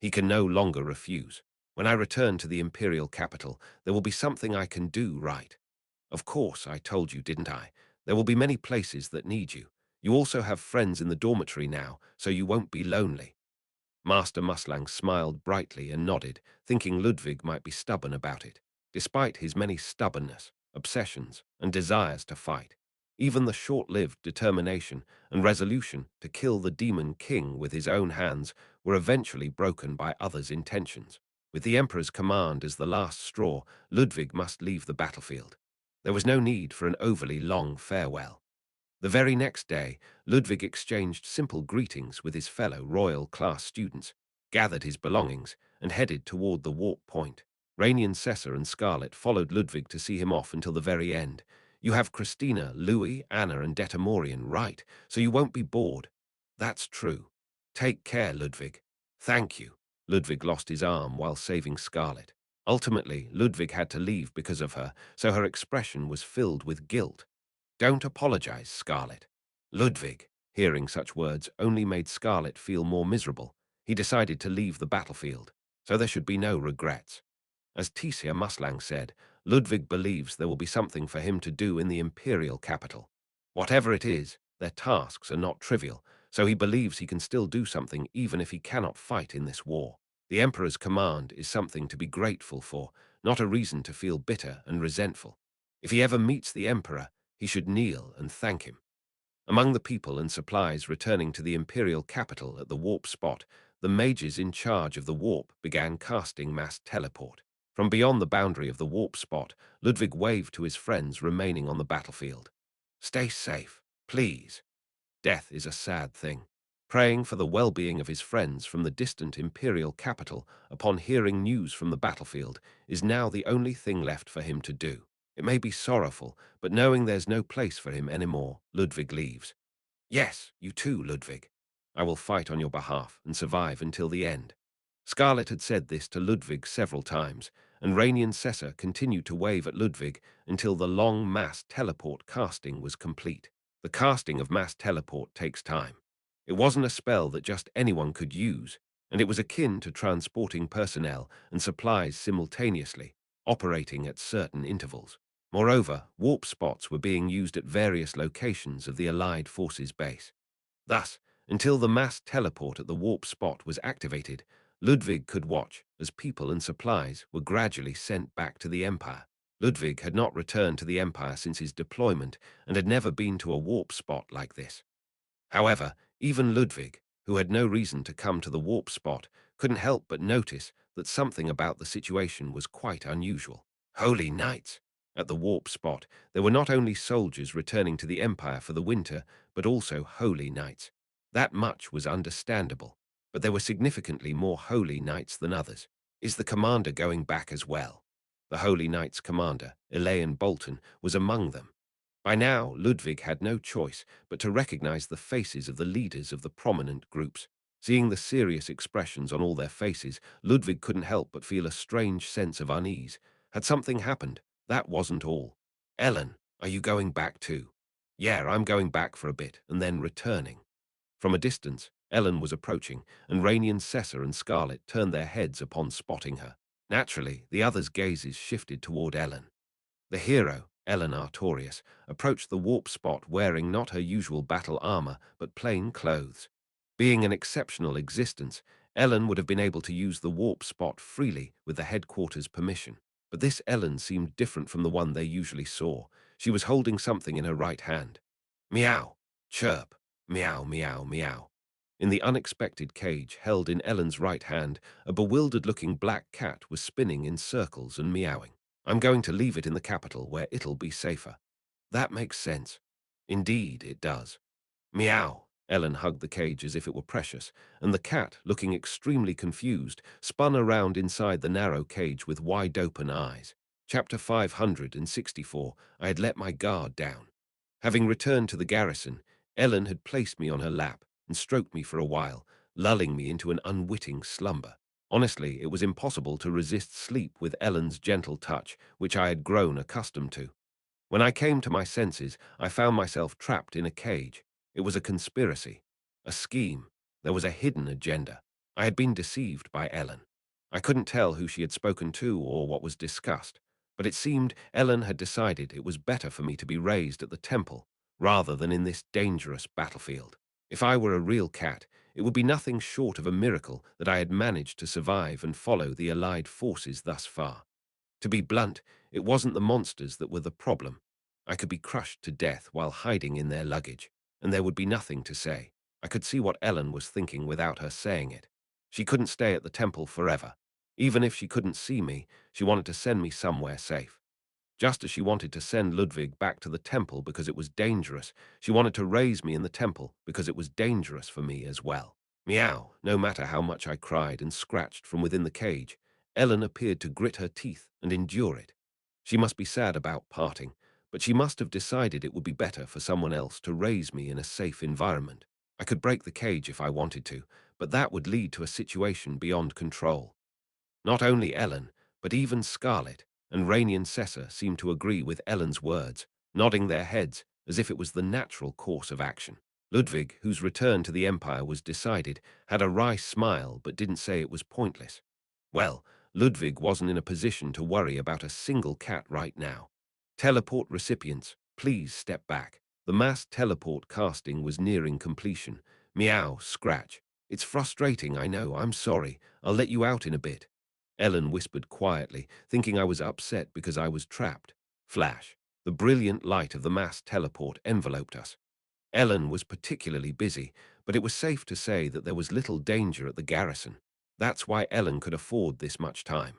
He can no longer refuse. When I return to the imperial capital, there will be something I can do, right? Of course, I told you, didn't I? There will be many places that need you. You also have friends in the dormitory now, so you won't be lonely. Master Muslang smiled brightly and nodded, thinking Ludwig might be stubborn about it, despite his many stubbornness, obsessions, and desires to fight. Even the short-lived determination and resolution to kill the demon king with his own hands were eventually broken by others' intentions. With the emperor's command as the last straw, Ludwig must leave the battlefield. There was no need for an overly long farewell. The very next day, Ludwig exchanged simple greetings with his fellow royal class students, gathered his belongings, and headed toward the warp point. Rainian Cessa and Scarlet followed Ludwig to see him off until the very end. You have Christina, Louis, Anna, and Detamorian, right, so you won't be bored. That's true. Take care, Ludwig. Thank you. Ludwig lost his arm while saving Scarlet. Ultimately, Ludwig had to leave because of her, so her expression was filled with guilt. Don't apologize, Scarlet. Ludwig, hearing such words, only made Scarlet feel more miserable. He decided to leave the battlefield, so there should be no regrets. As Tesia Muslang said, Ludwig believes there will be something for him to do in the imperial capital. Whatever it is, their tasks are not trivial, so he believes he can still do something even if he cannot fight in this war. The Emperor's command is something to be grateful for, not a reason to feel bitter and resentful. If he ever meets the Emperor, he should kneel and thank him. Among the people and supplies returning to the imperial capital at the warp spot, the mages in charge of the warp began casting mass teleport. From beyond the boundary of the warp spot, Ludwig waved to his friends remaining on the battlefield. Stay safe, please. Death is a sad thing. Praying for the well-being of his friends from the distant imperial capital upon hearing news from the battlefield is now the only thing left for him to do. It may be sorrowful, but knowing there's no place for him anymore, Ludwig leaves. Yes, you too, Ludwig. I will fight on your behalf and survive until the end. Scarlet had said this to Ludwig several times, and Rainian Cessa continued to wave at Ludwig until the long mass teleport casting was complete. The casting of mass teleport takes time. It wasn't a spell that just anyone could use, and it was akin to transporting personnel and supplies simultaneously, operating at certain intervals. Moreover, warp spots were being used at various locations of the Allied forces base. Thus, until the mass teleport at the warp spot was activated, Ludwig could watch as people and supplies were gradually sent back to the Empire. Ludwig had not returned to the Empire since his deployment and had never been to a warp spot like this. However, even Ludwig, who had no reason to come to the warp spot, couldn't help but notice that something about the situation was quite unusual. Holy Knights! At the warp spot, there were not only soldiers returning to the Empire for the winter, but also holy knights. That much was understandable, but there were significantly more holy knights than others. Is the commander going back as well? The Holy Knights commander, Elaine Bolton, was among them. By now, Ludwig had no choice but to recognize the faces of the leaders of the prominent groups. Seeing the serious expressions on all their faces, Ludwig couldn't help but feel a strange sense of unease. Had something happened? That wasn't all. Ellen, are you going back too? Yeah, I'm going back for a bit and then returning. From a distance, Ellen was approaching, and Rainey and Cessa and Scarlet turned their heads upon spotting her. Naturally, the others' gazes shifted toward Ellen. The hero, Ellen Artorius, approached the warp spot wearing not her usual battle armor, but plain clothes. Being an exceptional existence, Ellen would have been able to use the warp spot freely with the headquarters' permission. But this Ellen seemed different from the one they usually saw. She was holding something in her right hand. Meow, chirp, meow, meow, meow. In the unexpected cage held in Ellen's right hand, a bewildered-looking black cat was spinning in circles and meowing. I'm going to leave it in the capital where it'll be safer. That makes sense. Indeed, it does. Meow. Ellen hugged the cage as if it were precious, and the cat, looking extremely confused, spun around inside the narrow cage with wide-open eyes. Chapter 564. I had let my guard down. Having returned to the garrison, Ellen had placed me on her lap and stroked me for a while, lulling me into an unwitting slumber. Honestly, it was impossible to resist sleep with Ellen's gentle touch, which I had grown accustomed to. When I came to my senses, I found myself trapped in a cage. It was a conspiracy, a scheme. There was a hidden agenda. I had been deceived by Ellen. I couldn't tell who she had spoken to or what was discussed, but it seemed Ellen had decided it was better for me to be raised at the temple rather than in this dangerous battlefield. If I were a real cat, it would be nothing short of a miracle that I had managed to survive and follow the Allied forces thus far. To be blunt, it wasn't the monsters that were the problem. I could be crushed to death while hiding in their luggage, and there would be nothing to say. I could see what Ellen was thinking without her saying it. She couldn't stay at the temple forever. Even if she couldn't see me, she wanted to send me somewhere safe. Just as she wanted to send Ludwig back to the temple because it was dangerous, she wanted to raise me in the temple because it was dangerous for me as well. Meow. No matter how much I cried and scratched from within the cage, Ellen appeared to grit her teeth and endure it. She must be sad about parting, but she must have decided it would be better for someone else to raise me in a safe environment. I could break the cage if I wanted to, but that would lead to a situation beyond control. Not only Ellen, but even Scarlet and Rainey and Cessa seemed to agree with Ellen's words, nodding their heads as if it was the natural course of action. Ludwig, whose return to the Empire was decided, had a wry smile but didn't say it was pointless. Well, Ludwig wasn't in a position to worry about a single cat right now. Teleport recipients, please step back. The mass teleport casting was nearing completion. Meow, scratch. It's frustrating, I know, I'm sorry. I'll let you out in a bit. Ellen whispered quietly, thinking I was upset because I was trapped. Flash. The brilliant light of the mass teleport enveloped us. Ellen was particularly busy, but it was safe to say that there was little danger at the garrison. That's why Ellen could afford this much time.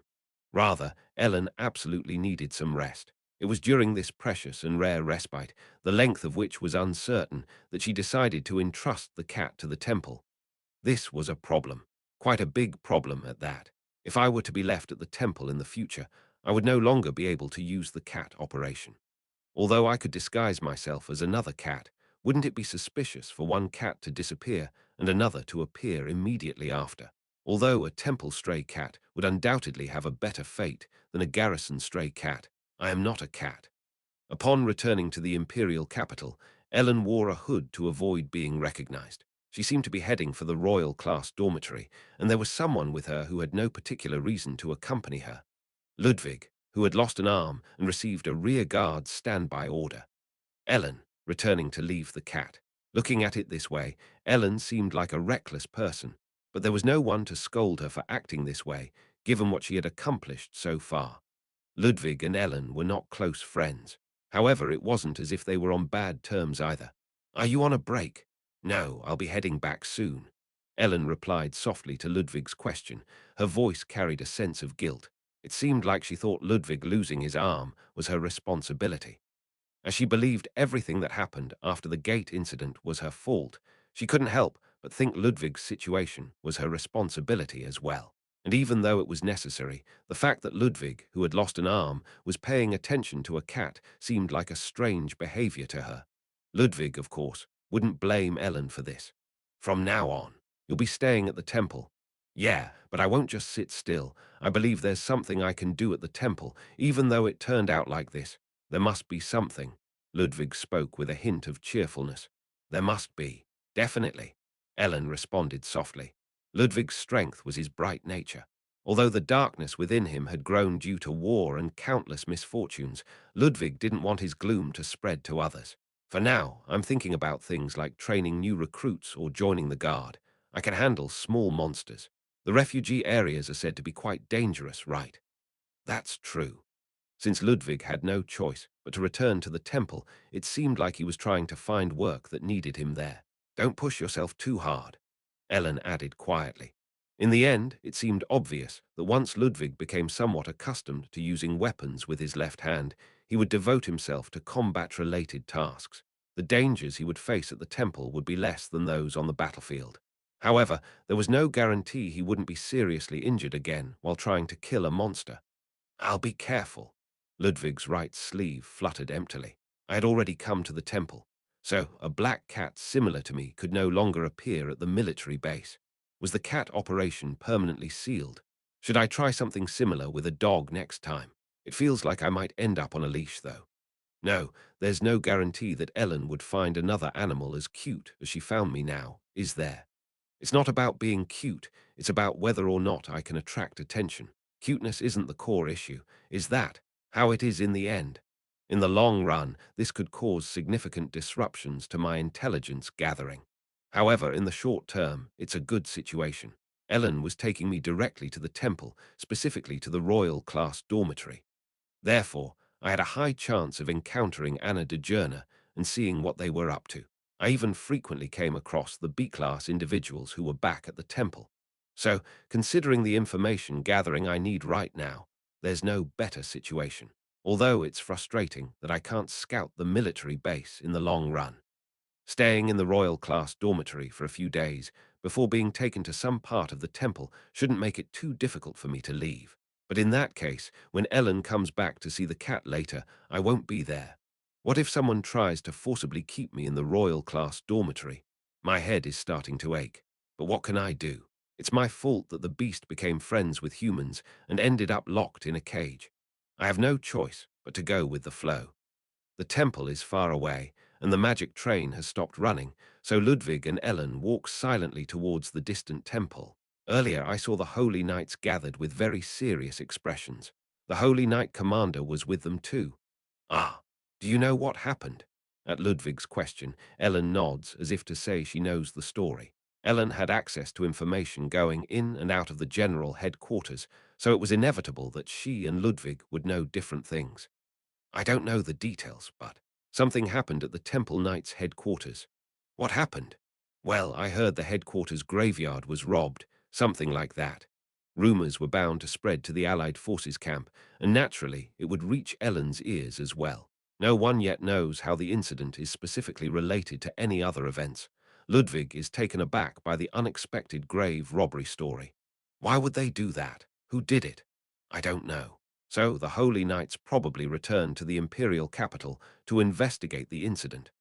Rather, Ellen absolutely needed some rest. It was during this precious and rare respite, the length of which was uncertain, that she decided to entrust the cat to the temple. This was a problem, quite a big problem at that. If I were to be left at the temple in the future, I would no longer be able to use the cat operation. Although I could disguise myself as another cat, wouldn't it be suspicious for one cat to disappear and another to appear immediately after? Although a temple stray cat would undoubtedly have a better fate than a garrison stray cat, I am not a cat. Upon returning to the imperial capital, Ellen wore a hood to avoid being recognized. She seemed to be heading for the royal class dormitory, and there was someone with her who had no particular reason to accompany her. Ludwig, who had lost an arm and received a rear-guard standby order. Ellen, returning to leave the cat. Looking at it this way, Ellen seemed like a reckless person, but there was no one to scold her for acting this way, given what she had accomplished so far. Ludwig and Ellen were not close friends. However, it wasn't as if they were on bad terms either. Are you on a break? No, I'll be heading back soon. Ellen replied softly to Ludwig's question. Her voice carried a sense of guilt. It seemed like she thought Ludwig losing his arm was her responsibility. As she believed everything that happened after the gate incident was her fault, she couldn't help but think Ludwig's situation was her responsibility as well. And even though it was necessary, the fact that Ludwig, who had lost an arm, was paying attention to a cat seemed like a strange behavior to her. Ludwig, of course, wouldn't blame Ellen for this. From now on, you'll be staying at the temple. Yeah, but I won't just sit still. I believe there's something I can do at the temple, even though it turned out like this. There must be something. Ludwig spoke with a hint of cheerfulness. There must be. Definitely. Ellen responded softly. Ludwig's strength was his bright nature. Although the darkness within him had grown due to war and countless misfortunes, Ludwig didn't want his gloom to spread to others. For now, I'm thinking about things like training new recruits or joining the guard. I can handle small monsters. The refugee areas are said to be quite dangerous, right? That's true. Since Ludwig had no choice but to return to the temple, it seemed like he was trying to find work that needed him there. Don't push yourself too hard, Ellen added quietly. In the end, it seemed obvious that once Ludwig became somewhat accustomed to using weapons with his left hand, he would devote himself to combat-related tasks. The dangers he would face at the temple would be less than those on the battlefield. However, there was no guarantee he wouldn't be seriously injured again while trying to kill a monster. I'll be careful. Ludwig's right sleeve fluttered emptily. I had already come to the temple, so a black cat similar to me could no longer appear at the military base. Was the cat operation permanently sealed? Should I try something similar with a dog next time? It feels like I might end up on a leash, though. No, there's no guarantee that Ellen would find another animal as cute as she found me now, is there? It's not about being cute, it's about whether or not I can attract attention. Cuteness isn't the core issue, is that how it is in the end? In the long run, this could cause significant disruptions to my intelligence gathering. However, in the short term, it's a good situation. Ellen was taking me directly to the temple, specifically to the royal class dormitory. Therefore, I had a high chance of encountering Anna de Journa and seeing what they were up to. I even frequently came across the B-class individuals who were back at the temple. So, considering the information gathering I need right now, there's no better situation. Although it's frustrating that I can't scout the military base in the long run. Staying in the royal class dormitory for a few days before being taken to some part of the temple shouldn't make it too difficult for me to leave. But in that case, when Ellen comes back to see the cat later, I won't be there. What if someone tries to forcibly keep me in the royal class dormitory? My head is starting to ache. But what can I do? It's my fault that the beast became friends with humans and ended up locked in a cage. I have no choice but to go with the flow. The temple is far away, and the magic train has stopped running, so Ludwig and Ellen walk silently towards the distant temple. Earlier, I saw the Holy Knights gathered with very serious expressions. The Holy Knight commander was with them too. Ah, do you know what happened? At Ludwig's question, Ellen nods as if to say she knows the story. Ellen had access to information going in and out of the general headquarters, so it was inevitable that she and Ludwig would know different things. I don't know the details, but something happened at the Temple Knights headquarters. What happened? Well, I heard the headquarters graveyard was robbed, something like that. Rumors were bound to spread to the Allied forces camp, and naturally, it would reach Ellen's ears as well. No one yet knows how the incident is specifically related to any other events. Ludwig is taken aback by the unexpected grave robbery story. Why would they do that? Who did it? I don't know. So the Holy Knights probably returned to the imperial capital to investigate the incident.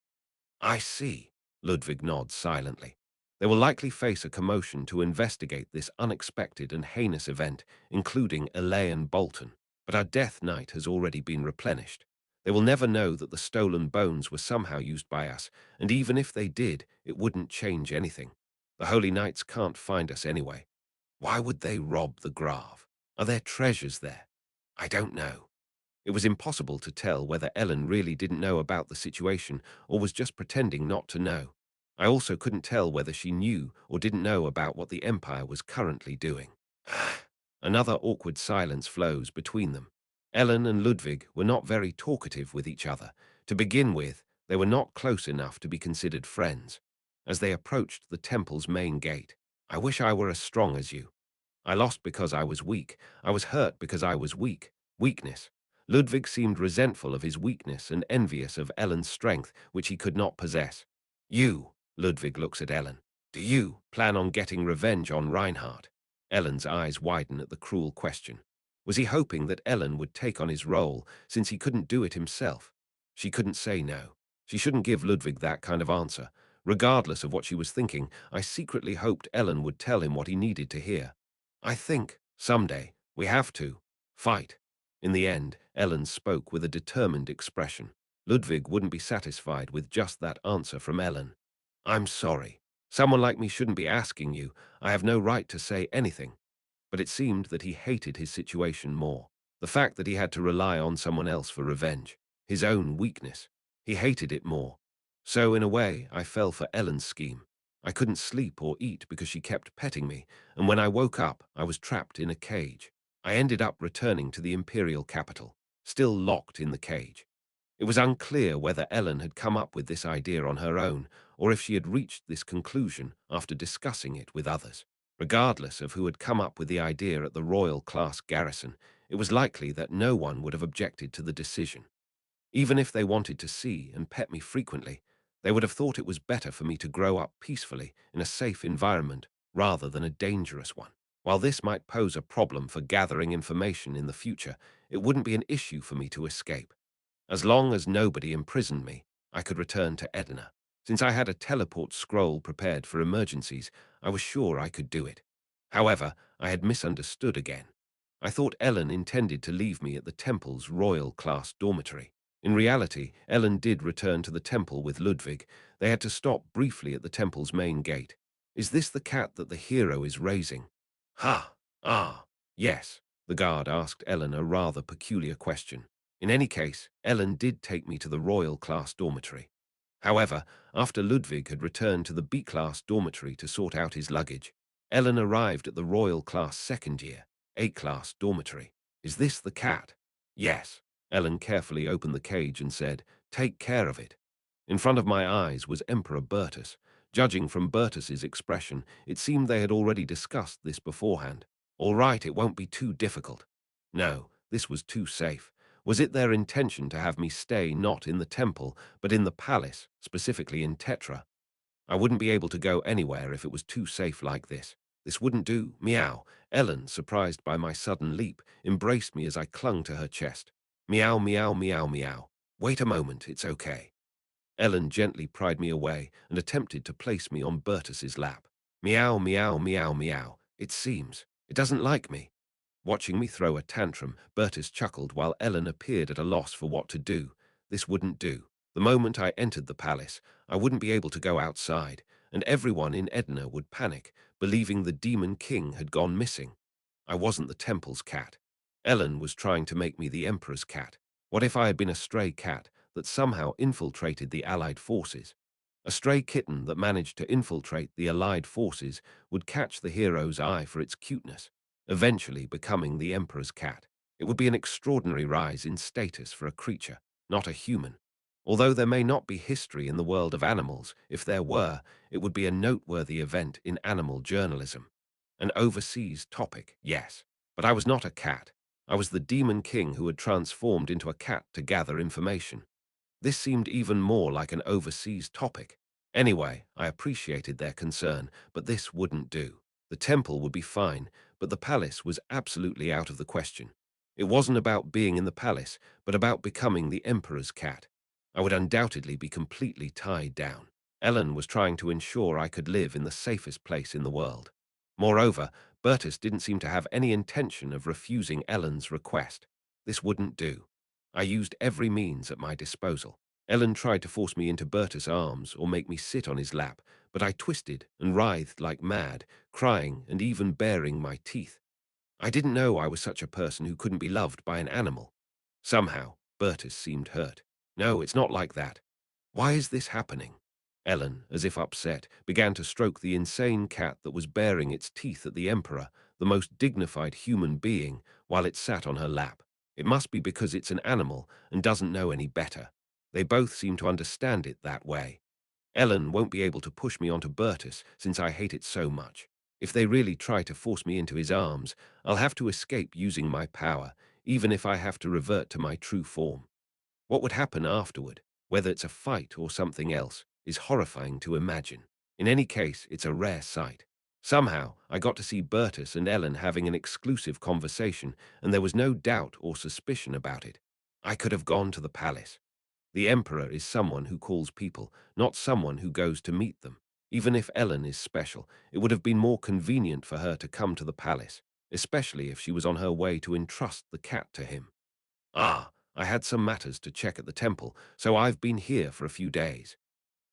I see, Ludwig nods silently. They will likely face a commotion to investigate this unexpected and heinous event, including Elaine Bolton. But our Death Knight has already been replenished. They will never know that the stolen bones were somehow used by us, and even if they did, it wouldn't change anything. The Holy Knights can't find us anyway. Why would they rob the grave? Are there treasures there? I don't know. It was impossible to tell whether Ellen really didn't know about the situation or was just pretending not to know. I also couldn't tell whether she knew or didn't know about what the Empire was currently doing. Another awkward silence flows between them. Ellen and Ludwig were not very talkative with each other. To begin with, they were not close enough to be considered friends. As they approached the temple's main gate, I wish I were as strong as you. I lost because I was weak. I was hurt because I was weak. Weakness. Ludwig seemed resentful of his weakness and envious of Ellen's strength, which he could not possess. You, Ludwig looks at Ellen. Do you plan on getting revenge on Reinhardt? Ellen's eyes widen at the cruel question. Was he hoping that Ellen would take on his role, since he couldn't do it himself? She couldn't say no. She shouldn't give Ludwig that kind of answer. Regardless of what she was thinking, I secretly hoped Ellen would tell him what he needed to hear. I think, someday, we have to fight. In the end, Ellen spoke with a determined expression. Ludwig wouldn't be satisfied with just that answer from Ellen. I'm sorry. Someone like me shouldn't be asking you. I have no right to say anything. But it seemed that he hated his situation more. The fact that he had to rely on someone else for revenge. His own weakness. He hated it more. So, in a way, I fell for Ellen's scheme. I couldn't sleep or eat because she kept petting me, and when I woke up, I was trapped in a cage. I ended up returning to the imperial capital, still locked in the cage. It was unclear whether Ellen had come up with this idea on her own, or if she had reached this conclusion after discussing it with others. Regardless of who had come up with the idea at the royal class garrison, it was likely that no one would have objected to the decision. Even if they wanted to see and pet me frequently, they would have thought it was better for me to grow up peacefully in a safe environment rather than a dangerous one. While this might pose a problem for gathering information in the future, it wouldn't be an issue for me to escape. As long as nobody imprisoned me, I could return to Edina. Since I had a teleport scroll prepared for emergencies, I was sure I could do it. However, I had misunderstood again. I thought Ellen intended to leave me at the temple's royal class dormitory. In reality, Ellen did return to the temple with Ludwig. They had to stop briefly at the temple's main gate. Is this the cat that the hero is raising? Ha! Ah! Yes, the guard asked Ellen a rather peculiar question. In any case, Ellen did take me to the royal class dormitory. However, after Ludwig had returned to the B-class dormitory to sort out his luggage, Ellen arrived at the royal class second year, A-class dormitory. Is this the cat? Yes. Ellen carefully opened the cage and said, "Take care of it." In front of my eyes was Emperor Bertus. Judging from Bertus's expression, it seemed they had already discussed this beforehand. All right, it won't be too difficult. No, this was too safe. Was it their intention to have me stay not in the temple, but in the palace, specifically in Tetra? I wouldn't be able to go anywhere if it was too safe like this. This wouldn't do. Meow. Ellen, surprised by my sudden leap, embraced me as I clung to her chest. Meow, meow, meow, meow. Wait a moment, it's okay. Ellen gently pried me away and attempted to place me on Bertus's lap. Meow, meow, meow, meow. It seems. It doesn't like me. Watching me throw a tantrum, Bertus chuckled while Ellen appeared at a loss for what to do. This wouldn't do. The moment I entered the palace, I wouldn't be able to go outside, and everyone in Edna would panic, believing the Demon King had gone missing. I wasn't the temple's cat. Ellen was trying to make me the Emperor's cat. What if I had been a stray cat that somehow infiltrated the Allied forces? A stray kitten that managed to infiltrate the Allied forces would catch the hero's eye for its cuteness, eventually becoming the Emperor's cat. It would be an extraordinary rise in status for a creature, not a human. Although there may not be history in the world of animals, if there were, it would be a noteworthy event in animal journalism. An overseas topic, yes. But I was not a cat. I was the Demon King who had transformed into a cat to gather information. This seemed even more like an overseas topic. Anyway, I appreciated their concern, but this wouldn't do. The temple would be fine, but the palace was absolutely out of the question. It wasn't about being in the palace, but about becoming the Emperor's cat. I would undoubtedly be completely tied down. Ellen was trying to ensure I could live in the safest place in the world. Moreover, Bertus didn't seem to have any intention of refusing Ellen's request. This wouldn't do. I used every means at my disposal. Ellen tried to force me into Bertus' arms or make me sit on his lap, but I twisted and writhed like mad, crying and even baring my teeth. I didn't know I was such a person who couldn't be loved by an animal. Somehow, Bertus seemed hurt. No, it's not like that. Why is this happening? Ellen, as if upset, began to stroke the insane cat that was baring its teeth at the Emperor, the most dignified human being, while it sat on her lap. It must be because it's an animal and doesn't know any better. They both seem to understand it that way. Ellen won't be able to push me onto Bertus since I hate it so much. If they really try to force me into his arms, I'll have to escape using my power, even if I have to revert to my true form. What would happen afterward, whether it's a fight or something else, is horrifying to imagine. In any case, it's a rare sight. Somehow, I got to see Bertus and Ellen having an exclusive conversation, and there was no doubt or suspicion about it. I could have gone to the palace. The emperor is someone who calls people, not someone who goes to meet them. Even if Ellen is special, it would have been more convenient for her to come to the palace, especially if she was on her way to entrust the cat to him. Ah, I had some matters to check at the temple, so I've been here for a few days.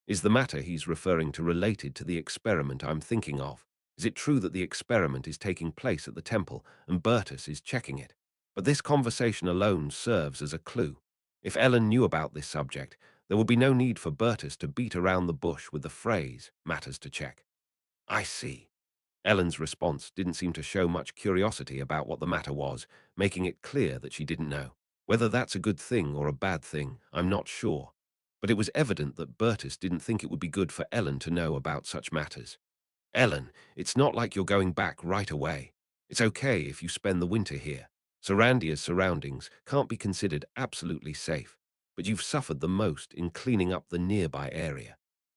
Is the matter he's referring to related to the experiment I'm thinking of? Is it true that the experiment is taking place at the temple and Bertus is checking it? But this conversation alone serves as a clue. If Ellen knew about this subject, there would be no need for Bertus to beat around the bush with the phrase, matters to check. I see. Ellen's response didn't seem to show much curiosity about what the matter was, making it clear that she didn't know. Whether that's a good thing or a bad thing, I'm not sure. But it was evident that Bertus didn't think it would be good for Ellen to know about such matters. Ellen, it's not like you're going back right away. It's okay if you spend the winter here. Sarandia's surroundings can't be considered absolutely safe, but you've suffered the most in cleaning up the nearby area.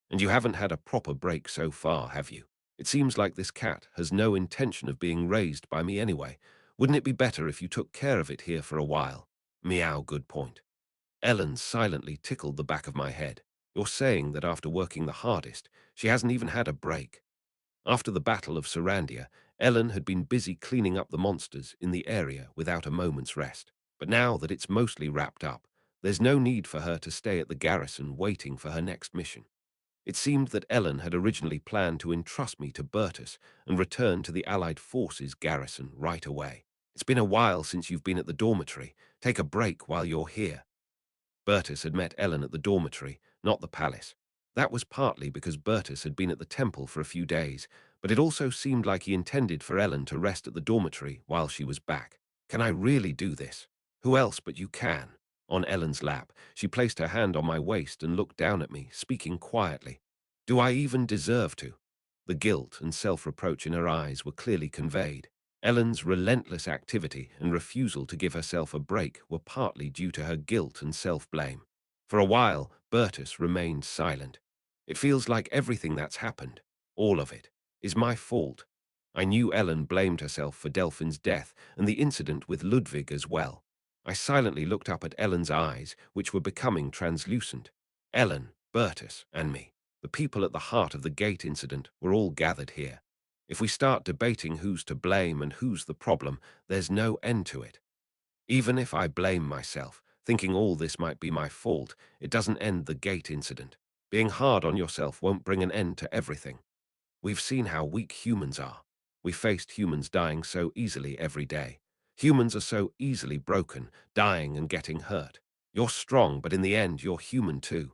And you haven't had a proper break so far, have you? It seems like this cat has no intention of being raised by me anyway. Wouldn't it be better if you took care of it here for a while? Meow, good point. Ellen silently tickled the back of my head. You're saying that after working the hardest, she hasn't even had a break. After the Battle of Sarandia, Ellen had been busy cleaning up the monsters in the area without a moment's rest. But now that it's mostly wrapped up, there's no need for her to stay at the garrison waiting for her next mission. It seemed that Ellen had originally planned to entrust me to Bertus and return to the Allied forces garrison right away. It's been a while since you've been at the dormitory. Take a break while you're here. Bertus had met Ellen at the dormitory, not the palace. That was partly because Bertus had been at the temple for a few days, but it also seemed like he intended for Ellen to rest at the dormitory while she was back. Can I really do this? Who else but you can? On Ellen's lap, she placed her hand on my waist and looked down at me, speaking quietly. Do I even deserve to? The guilt and self-reproach in her eyes were clearly conveyed. Ellen's relentless activity and refusal to give herself a break were partly due to her guilt and self-blame. For a while, Bertus remained silent. It feels like everything that's happened, all of it, is my fault. I knew Ellen blamed herself for Delphin's death and the incident with Ludwig as well. I silently looked up at Ellen's eyes, which were becoming translucent. Ellen, Bertus, and me, the people at the heart of the gate incident, were all gathered here. If we start debating who's to blame and who's the problem, there's no end to it. Even if I blame myself, thinking all this might be my fault, it doesn't end the gate incident. Being hard on yourself won't bring an end to everything. We've seen how weak humans are. We faced humans dying so easily every day. Humans are so easily broken, dying and getting hurt. You're strong, but in the end, you're human too.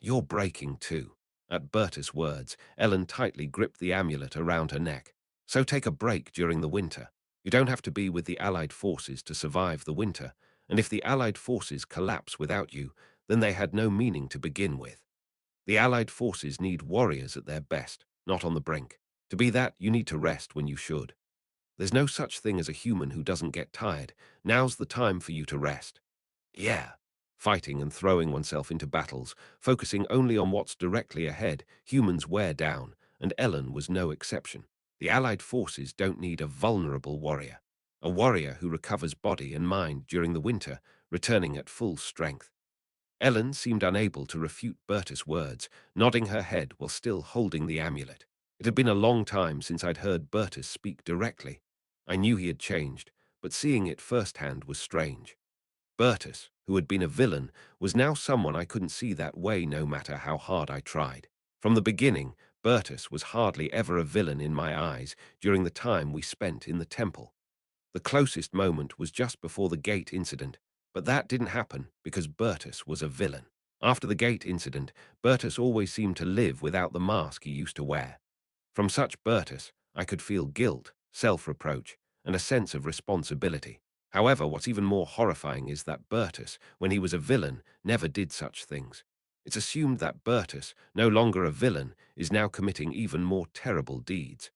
You're breaking too. At Berta's words, Ellen tightly gripped the amulet around her neck. So take a break during the winter. You don't have to be with the Allied forces to survive the winter, and if the Allied forces collapse without you, then they had no meaning to begin with. The Allied forces need warriors at their best, not on the brink. To be that, you need to rest when you should. There's no such thing as a human who doesn't get tired. Now's the time for you to rest. Yeah. Fighting and throwing oneself into battles, focusing only on what's directly ahead, humans wear down, and Ellen was no exception. The Allied forces don't need a vulnerable warrior. A warrior who recovers body and mind during the winter, returning at full strength. Ellen seemed unable to refute Berta's words, nodding her head while still holding the amulet. It had been a long time since I'd heard Bertus speak directly. I knew he had changed, but seeing it firsthand was strange. Bertus, who had been a villain, was now someone I couldn't see that way no matter how hard I tried. From the beginning, Bertus was hardly ever a villain in my eyes during the time we spent in the temple. The closest moment was just before the gate incident, but that didn't happen because Bertus was a villain. After the gate incident, Bertus always seemed to live without the mask he used to wear. From such Bertus, I could feel guilt, self-reproach, and a sense of responsibility. However, what's even more horrifying is that Bertus, when he was a villain, never did such things. It's assumed that Bertus, no longer a villain, is now committing even more terrible deeds.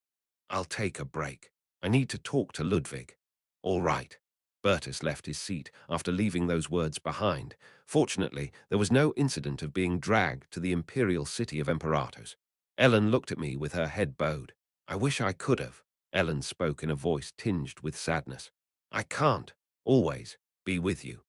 I'll take a break. I need to talk to Ludwig. All right. Bertus left his seat after leaving those words behind. Fortunately, there was no incident of being dragged to the imperial city of Imperatos. Ellen looked at me with her head bowed. I wish I could have. Ellen spoke in a voice tinged with sadness. I can't, always, be with you.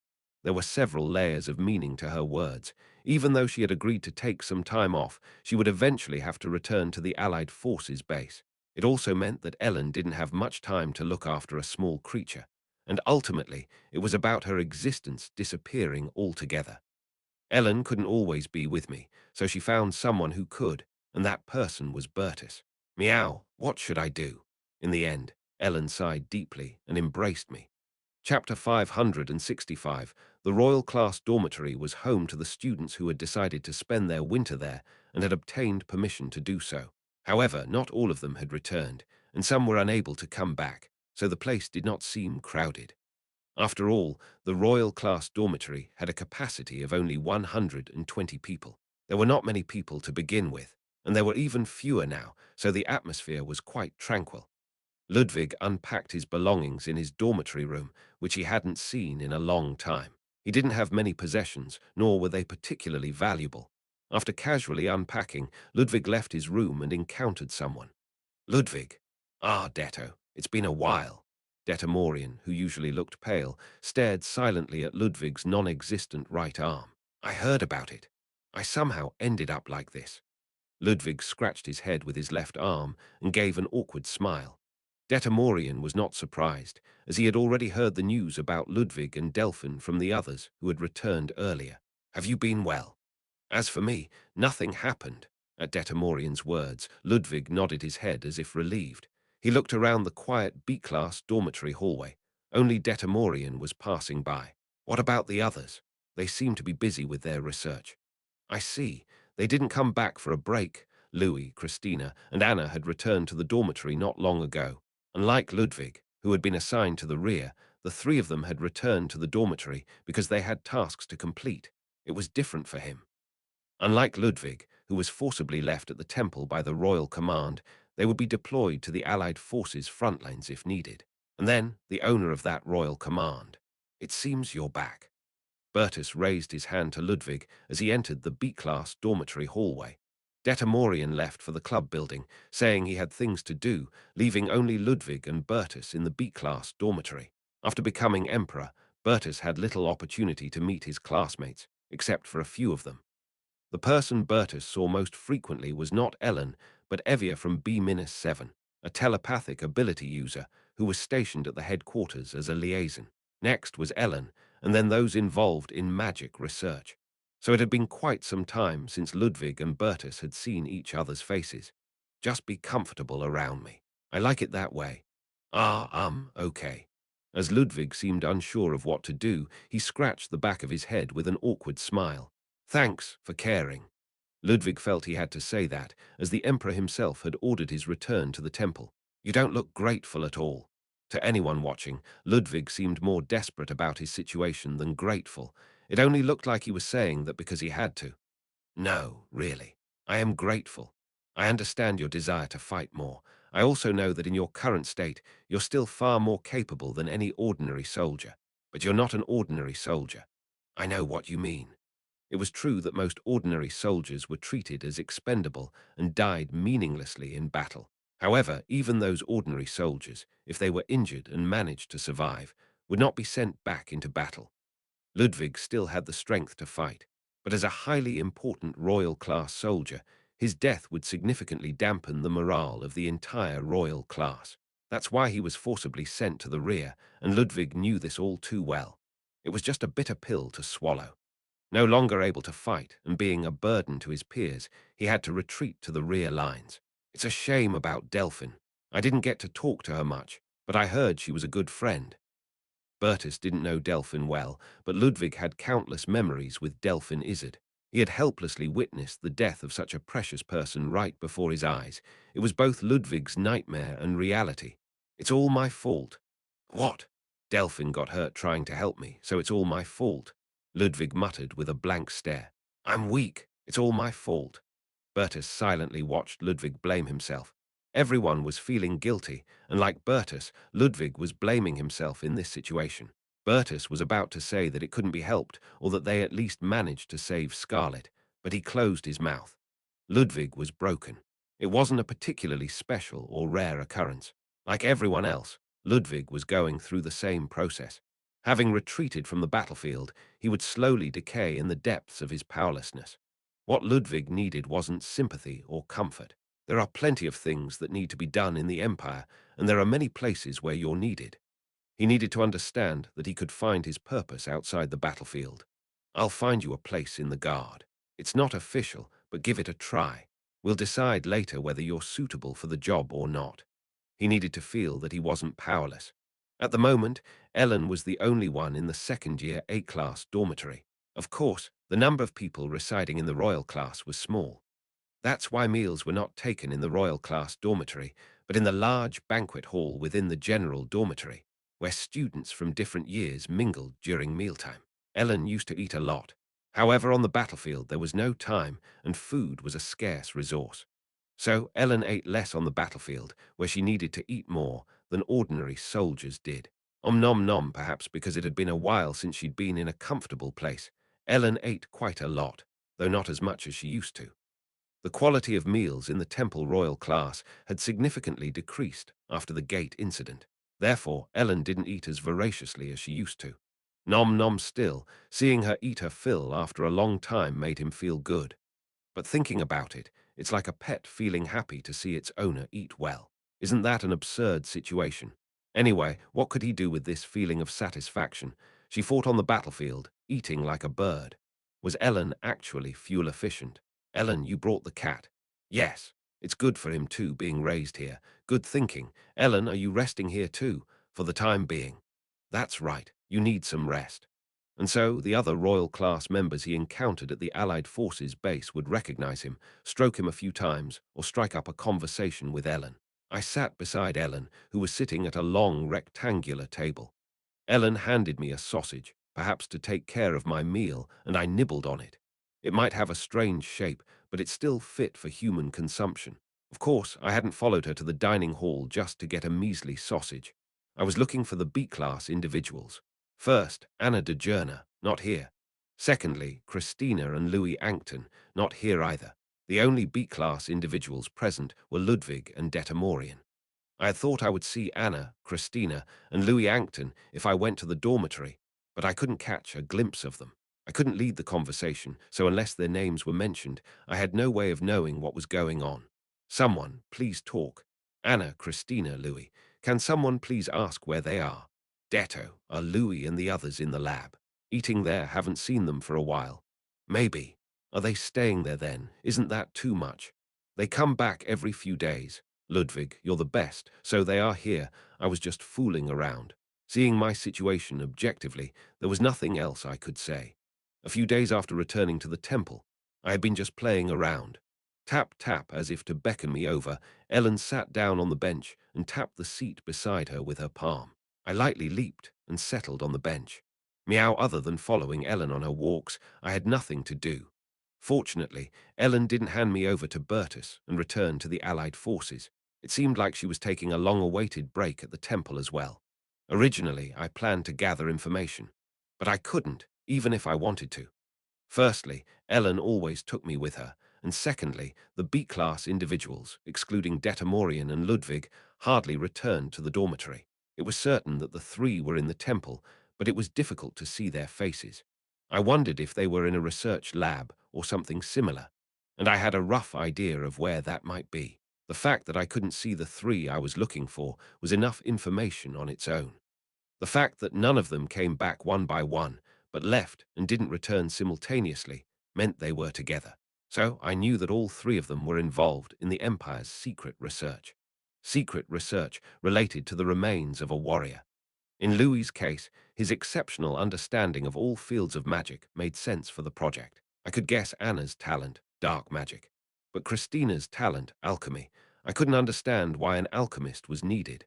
There were several layers of meaning to her words. Even though she had agreed to take some time off, she would eventually have to return to the Allied Forces base. It also meant that Ellen didn't have much time to look after a small creature, and ultimately it was about her existence disappearing altogether. Ellen couldn't always be with me, so she found someone who could, and that person was Bertus. Meow, what should I do? In the end, Ellen sighed deeply and embraced me. Chapter 565. The Royal Class Dormitory was home to the students who had decided to spend their winter there and had obtained permission to do so. However, not all of them had returned, and some were unable to come back, so the place did not seem crowded. After all, the Royal Class Dormitory had a capacity of only 120 people. There were not many people to begin with, and there were even fewer now, so the atmosphere was quite tranquil. Ludwig unpacked his belongings in his dormitory room, which he hadn't seen in a long time. He didn't have many possessions, nor were they particularly valuable. After casually unpacking, Ludwig left his room and encountered someone. Ludwig. Ah, Detto, it's been a while. Detamorian, who usually looked pale, stared silently at Ludwig's non-existent right arm. I heard about it. I somehow ended up like this. Ludwig scratched his head with his left arm and gave an awkward smile. Detamorian was not surprised, as he had already heard the news about Ludwig and Delphin from the others who had returned earlier. Have you been well? As for me, nothing happened. At Detamorian's words, Ludwig nodded his head as if relieved. He looked around the quiet B-class dormitory hallway. Only Detamorian was passing by. What about the others? They seemed to be busy with their research. I see. They didn't come back for a break. Louis, Christina, and Anna had returned to the dormitory not long ago. Unlike Ludwig, who had been assigned to the rear, the three of them had returned to the dormitory because they had tasks to complete. It was different for him. Unlike Ludwig, who was forcibly left at the temple by the royal command, they would be deployed to the Allied forces' front lines if needed. And then, the owner of that royal command. It seems you're back. Bertus raised his hand to Ludwig as he entered the B-class dormitory hallway. Detamorian left for the club building, saying he had things to do, leaving only Ludwig and Bertus in the B-class dormitory. After becoming emperor, Bertus had little opportunity to meet his classmates, except for a few of them. The person Bertus saw most frequently was not Ellen, but Evia from B-7, a telepathic ability user who was stationed at the headquarters as a liaison. Next was Ellen, and then those involved in magic research. So it had been quite some time since Ludwig and Bertus had seen each other's faces. Just be comfortable around me. I like it that way. Okay. As Ludwig seemed unsure of what to do, he scratched the back of his head with an awkward smile. Thanks for caring. Ludwig felt he had to say that, as the Emperor himself had ordered his return to the temple. You don't look grateful at all. To anyone watching, Ludwig seemed more desperate about his situation than grateful. It only looked like he was saying that because he had to. No, really. I am grateful. I understand your desire to fight more. I also know that in your current state, you're still far more capable than any ordinary soldier. But you're not an ordinary soldier. I know what you mean. It was true that most ordinary soldiers were treated as expendable and died meaninglessly in battle. However, even those ordinary soldiers, if they were injured and managed to survive, would not be sent back into battle. Ludwig still had the strength to fight, but as a highly important royal-class soldier, his death would significantly dampen the morale of the entire royal class. That's why he was forcibly sent to the rear, and Ludwig knew this all too well. It was just a bitter pill to swallow. No longer able to fight and being a burden to his peers, he had to retreat to the rear lines. It's a shame about Delphin. I didn't get to talk to her much, but I heard she was a good friend. Bertus didn't know Delphin well, but Ludwig had countless memories with Delphin Izzard. He had helplessly witnessed the death of such a precious person right before his eyes. It was both Ludwig's nightmare and reality. It's all my fault. What? Delphin got hurt trying to help me, so it's all my fault. Ludwig muttered with a blank stare. I'm weak. It's all my fault. Bertus silently watched Ludwig blame himself. Everyone was feeling guilty, and like Bertus, Ludwig was blaming himself in this situation. Bertus was about to say that it couldn't be helped, or that they at least managed to save Scarlet, but he closed his mouth. Ludwig was broken. It wasn't a particularly special or rare occurrence. Like everyone else, Ludwig was going through the same process. Having retreated from the battlefield, he would slowly decay in the depths of his powerlessness. What Ludwig needed wasn't sympathy or comfort. There are plenty of things that need to be done in the Empire, and there are many places where you're needed. He needed to understand that he could find his purpose outside the battlefield. I'll find you a place in the Guard. It's not official, but give it a try. We'll decide later whether you're suitable for the job or not. He needed to feel that he wasn't powerless. At the moment, Ellen was the only one in the second-year A-class dormitory. Of course, the number of people residing in the Royal class was small. That's why meals were not taken in the Royal class dormitory, but in the large banquet hall within the general dormitory, where students from different years mingled during mealtime. Ellen used to eat a lot. However, on the battlefield there was no time, and food was a scarce resource. So Ellen ate less on the battlefield, where she needed to eat more than ordinary soldiers did. Nom nom, perhaps because it had been a while since she'd been in a comfortable place. Ellen ate quite a lot, though not as much as she used to. The quality of meals in the Temple Royal class had significantly decreased after the gate incident. Therefore, Ellen didn't eat as voraciously as she used to. Nom nom still, seeing her eat her fill after a long time made him feel good. But thinking about it, it's like a pet feeling happy to see its owner eat well. Isn't that an absurd situation? Anyway, what could he do with this feeling of satisfaction? She fought on the battlefield, eating like a bird. Was Ellen actually fuel efficient? Ellen, you brought the cat. Yes, it's good for him too, being raised here. Good thinking. Ellen, are you resting here too, for the time being? That's right, you need some rest. And so the other royal class members he encountered at the Allied Forces base would recognize him, stroke him a few times, or strike up a conversation with Ellen. I sat beside Ellen, who was sitting at a long rectangular table. Ellen handed me a sausage, perhaps to take care of my meal, and I nibbled on it. It might have a strange shape, but it's still fit for human consumption. Of course, I hadn't followed her to the dining hall just to get a measly sausage. I was looking for the B-class individuals. First, Anna de Journa, not here. Secondly, Christina and Louis Ancton, not here either. The only B-class individuals present were Ludwig and Detamorian. I had thought I would see Anna, Christina, and Louis Ancton if I went to the dormitory, but I couldn't catch a glimpse of them. I couldn't lead the conversation, so unless their names were mentioned, I had no way of knowing what was going on. Someone, please talk. Anna, Christina, Louis. Can someone please ask where they are? Detto, are Louis and the others in the lab? Eating there, haven't seen them for a while. Maybe. Are they staying there then? Isn't that too much? They come back every few days. Ludwig, you're the best, so they are here. I was just fooling around. Seeing my situation objectively, there was nothing else I could say. A few days after returning to the temple, I had been just playing around. Tap, tap, as if to beckon me over, Ellen sat down on the bench and tapped the seat beside her with her palm. I lightly leaped and settled on the bench. Meow, other than following Ellen on her walks, I had nothing to do. Fortunately, Ellen didn't hand me over to Bertus and return to the Allied forces. It seemed like she was taking a long-awaited break at the temple as well. Originally, I planned to gather information, but I couldn't, even if I wanted to. Firstly, Ellen always took me with her, and secondly, the B-class individuals, excluding Detamorian and Ludwig, hardly returned to the dormitory. It was certain that the three were in the temple, but it was difficult to see their faces. I wondered if they were in a research lab or something similar, and I had a rough idea of where that might be. The fact that I couldn't see the three I was looking for was enough information on its own. The fact that none of them came back one by one, but left and didn't return simultaneously, meant they were together. So I knew that all three of them were involved in the Empire's secret research. Secret research related to the remains of a warrior. In Louis's case, his exceptional understanding of all fields of magic made sense for the project. I could guess Anna's talent, dark magic. But Christina's talent, alchemy, I couldn't understand why an alchemist was needed.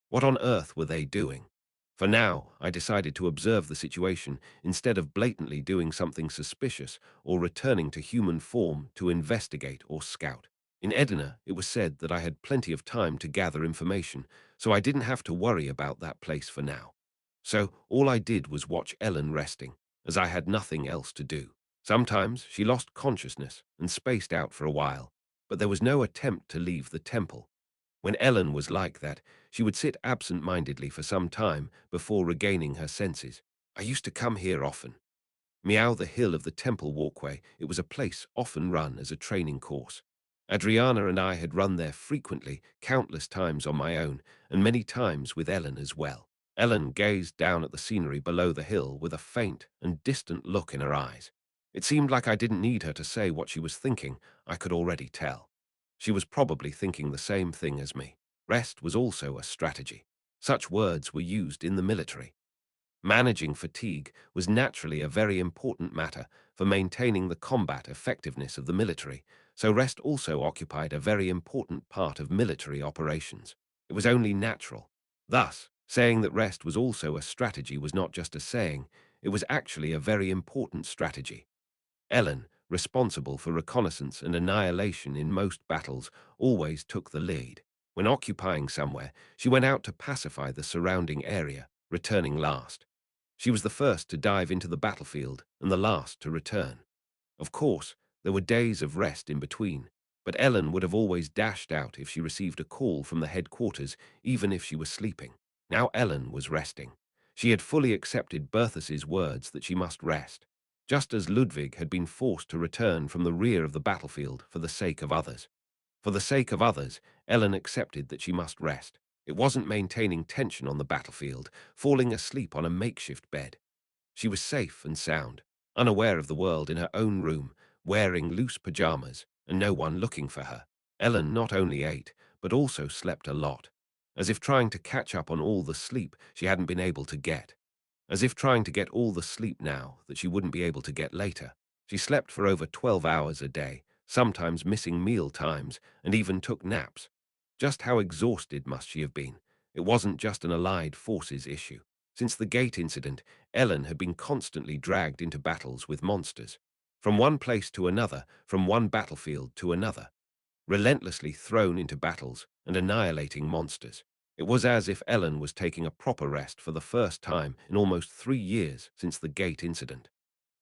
What on earth were they doing? For now, I decided to observe the situation instead of blatantly doing something suspicious or returning to human form to investigate or scout. In Edina, it was said that I had plenty of time to gather information, so I didn't have to worry about that place for now. So all I did was watch Ellen resting, as I had nothing else to do. Sometimes she lost consciousness and spaced out for a while, but there was no attempt to leave the temple. When Ellen was like that, she would sit absent-mindedly for some time before regaining her senses. I used to come here often. Meow the hill of the temple walkway, it was a place often run as a training course. Adriana and I had run there frequently, countless times on my own, and many times with Ellen as well. Ellen gazed down at the scenery below the hill with a faint and distant look in her eyes. It seemed like I didn't need her to say what she was thinking, I could already tell. She was probably thinking the same thing as me. Rest was also a strategy. Such words were used in the military. Managing fatigue was naturally a very important matter for maintaining the combat effectiveness of the military, so rest also occupied a very important part of military operations. It was only natural. Thus, saying that rest was also a strategy was not just a saying, it was actually a very important strategy. Ellen, responsible for reconnaissance and annihilation in most battles, always took the lead. When occupying somewhere, she went out to pacify the surrounding area, returning last. She was the first to dive into the battlefield and the last to return. Of course, there were days of rest in between, but Ellen would have always dashed out if she received a call from the headquarters, even if she was sleeping. Now Ellen was resting. She had fully accepted Berthus's words that she must rest, just as Ludwig had been forced to return from the rear of the battlefield for the sake of others. For the sake of others, Ellen accepted that she must rest. It wasn't maintaining tension on the battlefield, falling asleep on a makeshift bed. She was safe and sound, unaware of the world in her own room, wearing loose pajamas, and no one looking for her. Ellen not only ate, but also slept a lot, as if trying to catch up on all the sleep she hadn't been able to get. As if trying to get all the sleep now that she wouldn't be able to get later. She slept for over 12 hours a day, sometimes missing meal times, and even took naps. Just how exhausted must she have been? It wasn't just an Allied forces issue. Since the gate incident, Ellen had been constantly dragged into battles with monsters. From one place to another, from one battlefield to another. Relentlessly thrown into battles and annihilating monsters. It was as if Ellen was taking a proper rest for the first time in almost 3 years since the gate incident.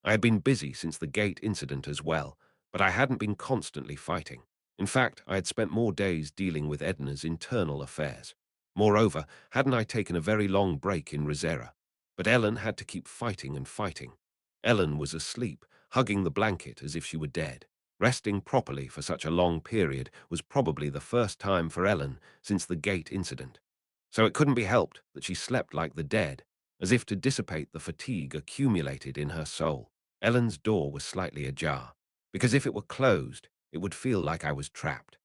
I had been busy since the gate incident as well, but I hadn't been constantly fighting. In fact, I had spent more days dealing with Edna's internal affairs. Moreover, hadn't I taken a very long break in Rizera? But Ellen had to keep fighting and fighting. Ellen was asleep, hugging the blanket as if she were dead. Resting properly for such a long period was probably the first time for Ellen since the gate incident. So it couldn't be helped that she slept like the dead, as if to dissipate the fatigue accumulated in her soul. Ellen's door was slightly ajar, because if it were closed, it would feel like I was trapped.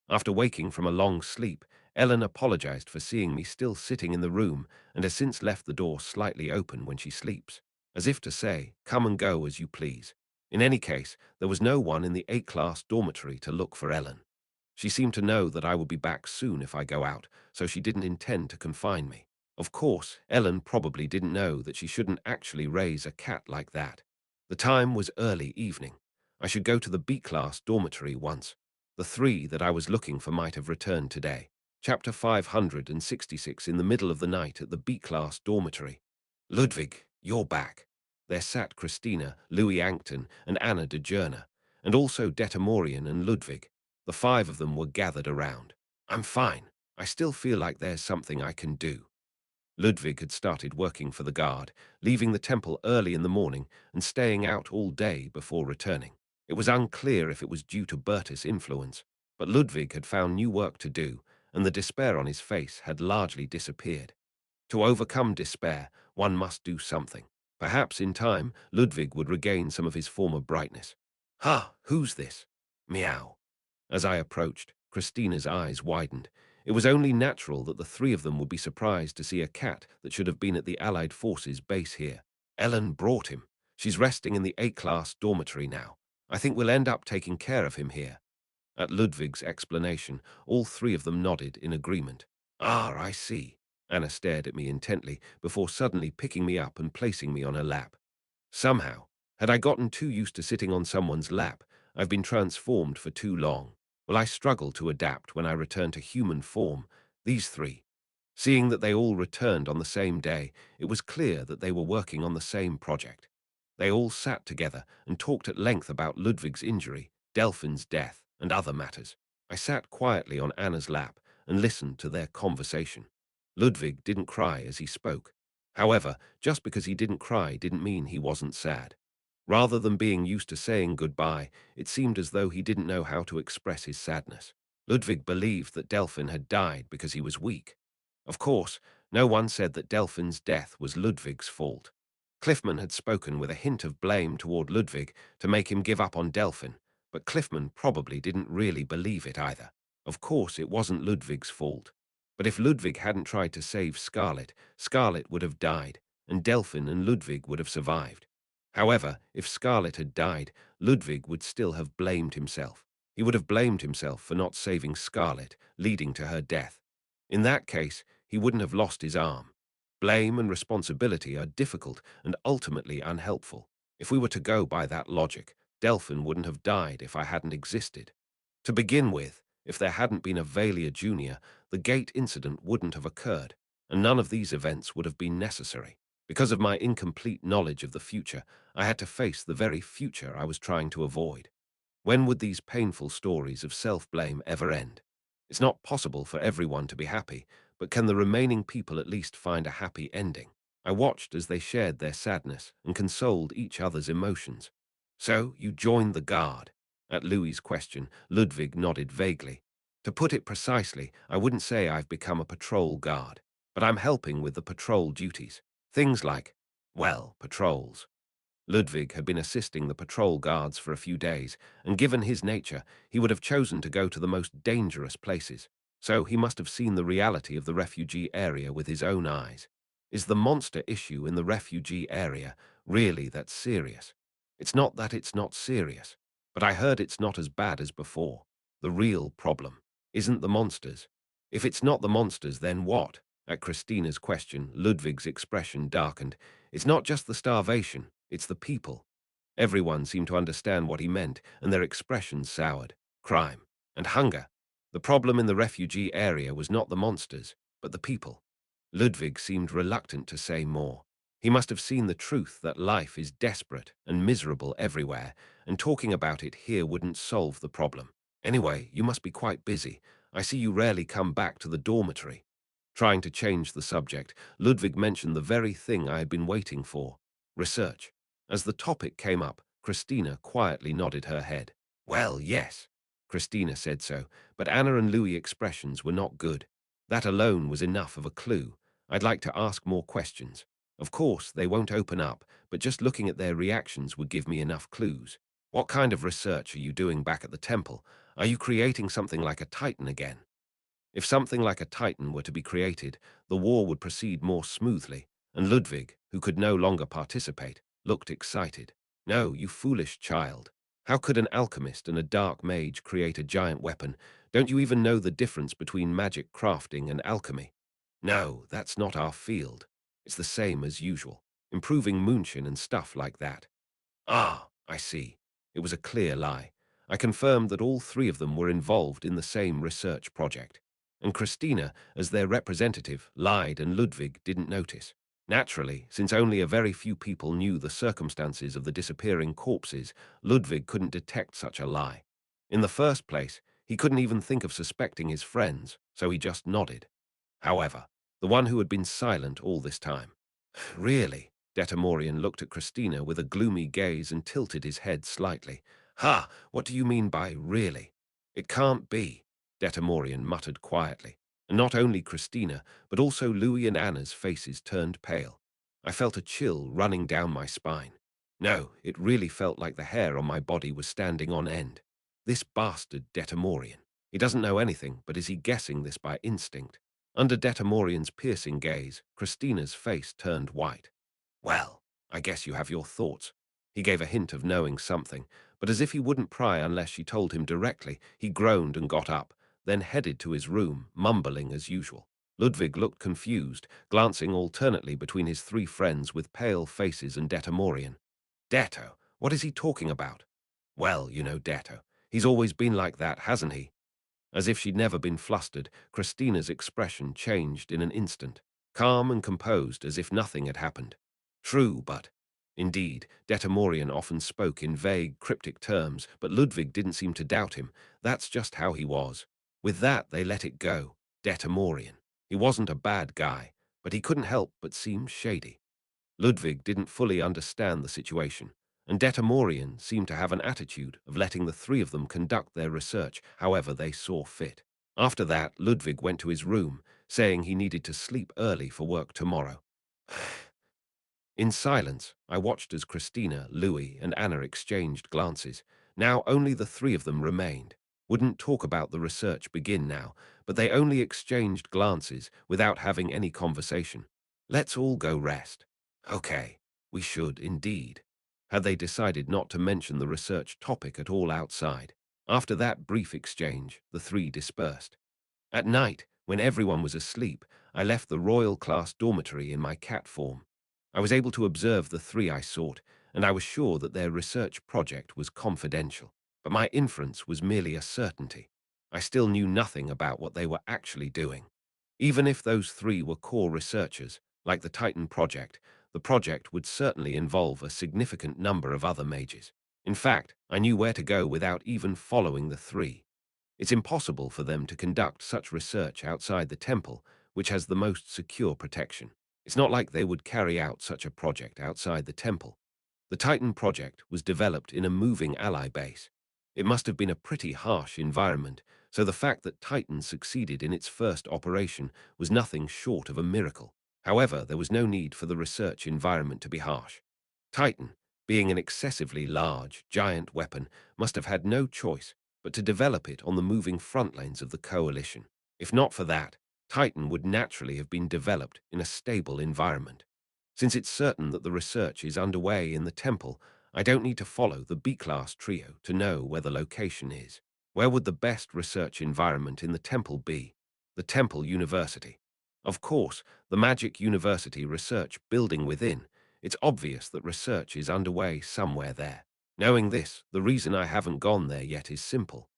After waking from a long sleep, Ellen apologized for seeing me still sitting in the room and has since left the door slightly open when she sleeps, as if to say, come and go as you please. In any case, there was no one in the A-class dormitory to look for Ellen. She seemed to know that I would be back soon if I go out, so she didn't intend to confine me. Of course, Ellen probably didn't know that she shouldn't actually raise a cat like that. The time was early evening. I should go to the B-class dormitory once. The three that I was looking for might have returned today. Chapter 566 in the middle of the night at the B-class dormitory. Ludwig, you're back. There sat Christina, Louis Ankton, and Anna de Journa, and also Detamorian and Ludwig. The five of them were gathered around. I'm fine. I still feel like there's something I can do. Ludwig had started working for the guard, leaving the temple early in the morning and staying out all day before returning. It was unclear if it was due to Bertus' influence, but Ludwig had found new work to do, and the despair on his face had largely disappeared. To overcome despair, one must do something. Perhaps in time, Ludwig would regain some of his former brightness. Ha! Who's this? Meow. As I approached, Christina's eyes widened. It was only natural that the three of them would be surprised to see a cat that should have been at the Allied Forces base here. Ellen brought him. She's resting in the A-class dormitory now. I think we'll end up taking care of him here. At Ludwig's explanation, all three of them nodded in agreement. Ah, I see. Anna stared at me intently before suddenly picking me up and placing me on her lap. Somehow, had I gotten too used to sitting on someone's lap, I've been transformed for too long. Well, I struggled to adapt when I returned to human form, these three. Seeing that they all returned on the same day, it was clear that they were working on the same project. They all sat together and talked at length about Ludwig's injury, Delphin's death, and other matters. I sat quietly on Anna's lap and listened to their conversation. Ludwig didn't cry as he spoke. However, just because he didn't cry didn't mean he wasn't sad. Rather than being used to saying goodbye, it seemed as though he didn't know how to express his sadness. Ludwig believed that Delphin had died because he was weak. Of course, no one said that Delphin's death was Ludwig's fault. Cliffman had spoken with a hint of blame toward Ludwig to make him give up on Delphin, but Cliffman probably didn't really believe it either. Of course, it wasn't Ludwig's fault. But if Ludwig hadn't tried to save Scarlet, Scarlet would have died, and Delphin and Ludwig would have survived. However, if Scarlet had died, Ludwig would still have blamed himself. He would have blamed himself for not saving Scarlet, leading to her death. In that case, he wouldn't have lost his arm. Blame and responsibility are difficult and ultimately unhelpful. If we were to go by that logic, Delphin wouldn't have died if I hadn't existed. To begin with, if there hadn't been a Valia Jr., the gate incident wouldn't have occurred, and none of these events would have been necessary. Because of my incomplete knowledge of the future, I had to face the very future I was trying to avoid. When would these painful stories of self-blame ever end? It's not possible for everyone to be happy, but can the remaining people at least find a happy ending? I watched as they shared their sadness and consoled each other's emotions. So, you joined the guard? At Louis's question, Ludwig nodded vaguely. To put it precisely, I wouldn't say I've become a patrol guard, but I'm helping with the patrol duties. Things like, well, patrols. Ludwig had been assisting the patrol guards for a few days, and given his nature, he would have chosen to go to the most dangerous places. So he must have seen the reality of the refugee area with his own eyes. Is the monster issue in the refugee area really that serious? It's not that it's not serious, but I heard it's not as bad as before. The real problem isn't the monsters. If it's not the monsters, then what? At Christina's question, Ludwig's expression darkened. It's not just the starvation, it's the people. Everyone seemed to understand what he meant, and their expressions soured. Crime and hunger. The problem in the refugee area was not the monsters, but the people. Ludwig seemed reluctant to say more. He must have seen the truth that life is desperate and miserable everywhere, and talking about it here wouldn't solve the problem. Anyway, you must be quite busy. I see you rarely come back to the dormitory. Trying to change the subject, Ludwig mentioned the very thing I had been waiting for: research. As the topic came up, Christina quietly nodded her head. Well, yes, Christina said so, but Anna and Louis' expressions were not good. That alone was enough of a clue. I'd like to ask more questions. Of course, they won't open up, but just looking at their reactions would give me enough clues. What kind of research are you doing back at the temple? Are you creating something like a Titan again? If something like a Titan were to be created, the war would proceed more smoothly, and Ludwig, who could no longer participate, looked excited. No, you foolish child. How could an alchemist and a dark mage create a giant weapon? Don't you even know the difference between magic crafting and alchemy? No, that's not our field. It's the same as usual, improving moonshine and stuff like that. Ah, I see. It was a clear lie. I confirmed that all three of them were involved in the same research project. And Christina, as their representative, lied and Ludwig didn't notice. Naturally, since only a very few people knew the circumstances of the disappearing corpses, Ludwig couldn't detect such a lie. In the first place, he couldn't even think of suspecting his friends, so he just nodded. However, the one who had been silent all this time. Really? Detamorian looked at Christina with a gloomy gaze and tilted his head slightly. Ha! What do you mean by really? It can't be, Detamorian muttered quietly. And not only Christina, but also Louis and Anna's faces turned pale. I felt a chill running down my spine. No, it really felt like the hair on my body was standing on end. This bastard Detamorian. He doesn't know anything, but is he guessing this by instinct? Under Detamorian's piercing gaze, Christina's face turned white. Well, I guess you have your thoughts. He gave a hint of knowing something, but as if he wouldn't pry unless she told him directly, he groaned and got up, then headed to his room, mumbling as usual. Ludwig looked confused, glancing alternately between his three friends with pale faces and Detamorian. Detto, what is he talking about? Well, you know Detto. He's always been like that, hasn't he? As if she'd never been flustered, Christina's expression changed in an instant, calm and composed as if nothing had happened. True, but... Indeed, Detamorian often spoke in vague, cryptic terms, but Ludwig didn't seem to doubt him. That's just how he was. With that, they let it go. Detamorian. He wasn't a bad guy, but he couldn't help but seem shady. Ludwig didn't fully understand the situation, and Detamorian seemed to have an attitude of letting the three of them conduct their research however they saw fit. After that, Ludwig went to his room, saying he needed to sleep early for work tomorrow. In silence, I watched as Christina, Louis, and Anna exchanged glances. Now only the three of them remained. Wouldn't talk about the research begin now, but they only exchanged glances without having any conversation. Let's all go rest. Okay, we should indeed. Had they decided not to mention the research topic at all outside? After that brief exchange, the three dispersed. At night, when everyone was asleep, I left the royal class dormitory in my cat form. I was able to observe the three I sought, and I was sure that their research project was confidential. But my inference was merely a certainty. I still knew nothing about what they were actually doing. Even if those three were core researchers, like the Titan project, the project would certainly involve a significant number of other mages. In fact, I knew where to go without even following the three. It's impossible for them to conduct such research outside the temple, which has the most secure protection. It's not like they would carry out such a project outside the temple. The Titan project was developed in a moving ally base. It must have been a pretty harsh environment, so the fact that Titan succeeded in its first operation was nothing short of a miracle. However, there was no need for the research environment to be harsh. Titan, being an excessively large, giant weapon, must have had no choice but to develop it on the moving front lanes of the coalition. If not for that, Titan would naturally have been developed in a stable environment. Since it's certain that the research is underway in the temple, I don't need to follow the B-class trio to know where the location is. Where would the best research environment in the temple be? The Temple University. Of course, the Magic University research building within. It's obvious that research is underway somewhere there. Knowing this, the reason I haven't gone there yet is simple.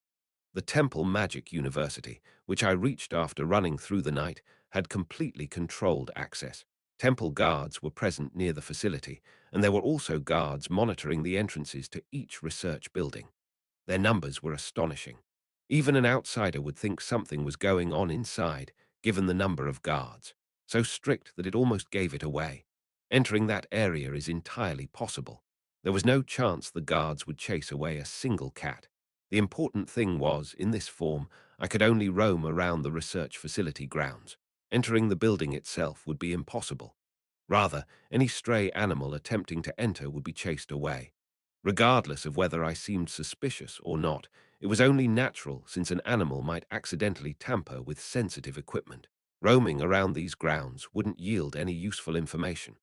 The Temple Magic University, which I reached after running through the night, had completely controlled access. Temple guards were present near the facility, and there were also guards monitoring the entrances to each research building. Their numbers were astonishing. Even an outsider would think something was going on inside, given the number of guards. So strict that it almost gave it away. Entering that area is entirely possible. There was no chance the guards would chase away a single cat. The important thing was, in this form, I could only roam around the research facility grounds. Entering the building itself would be impossible. Rather, any stray animal attempting to enter would be chased away. Regardless of whether I seemed suspicious or not, it was only natural since an animal might accidentally tamper with sensitive equipment. Roaming around these grounds wouldn't yield any useful information.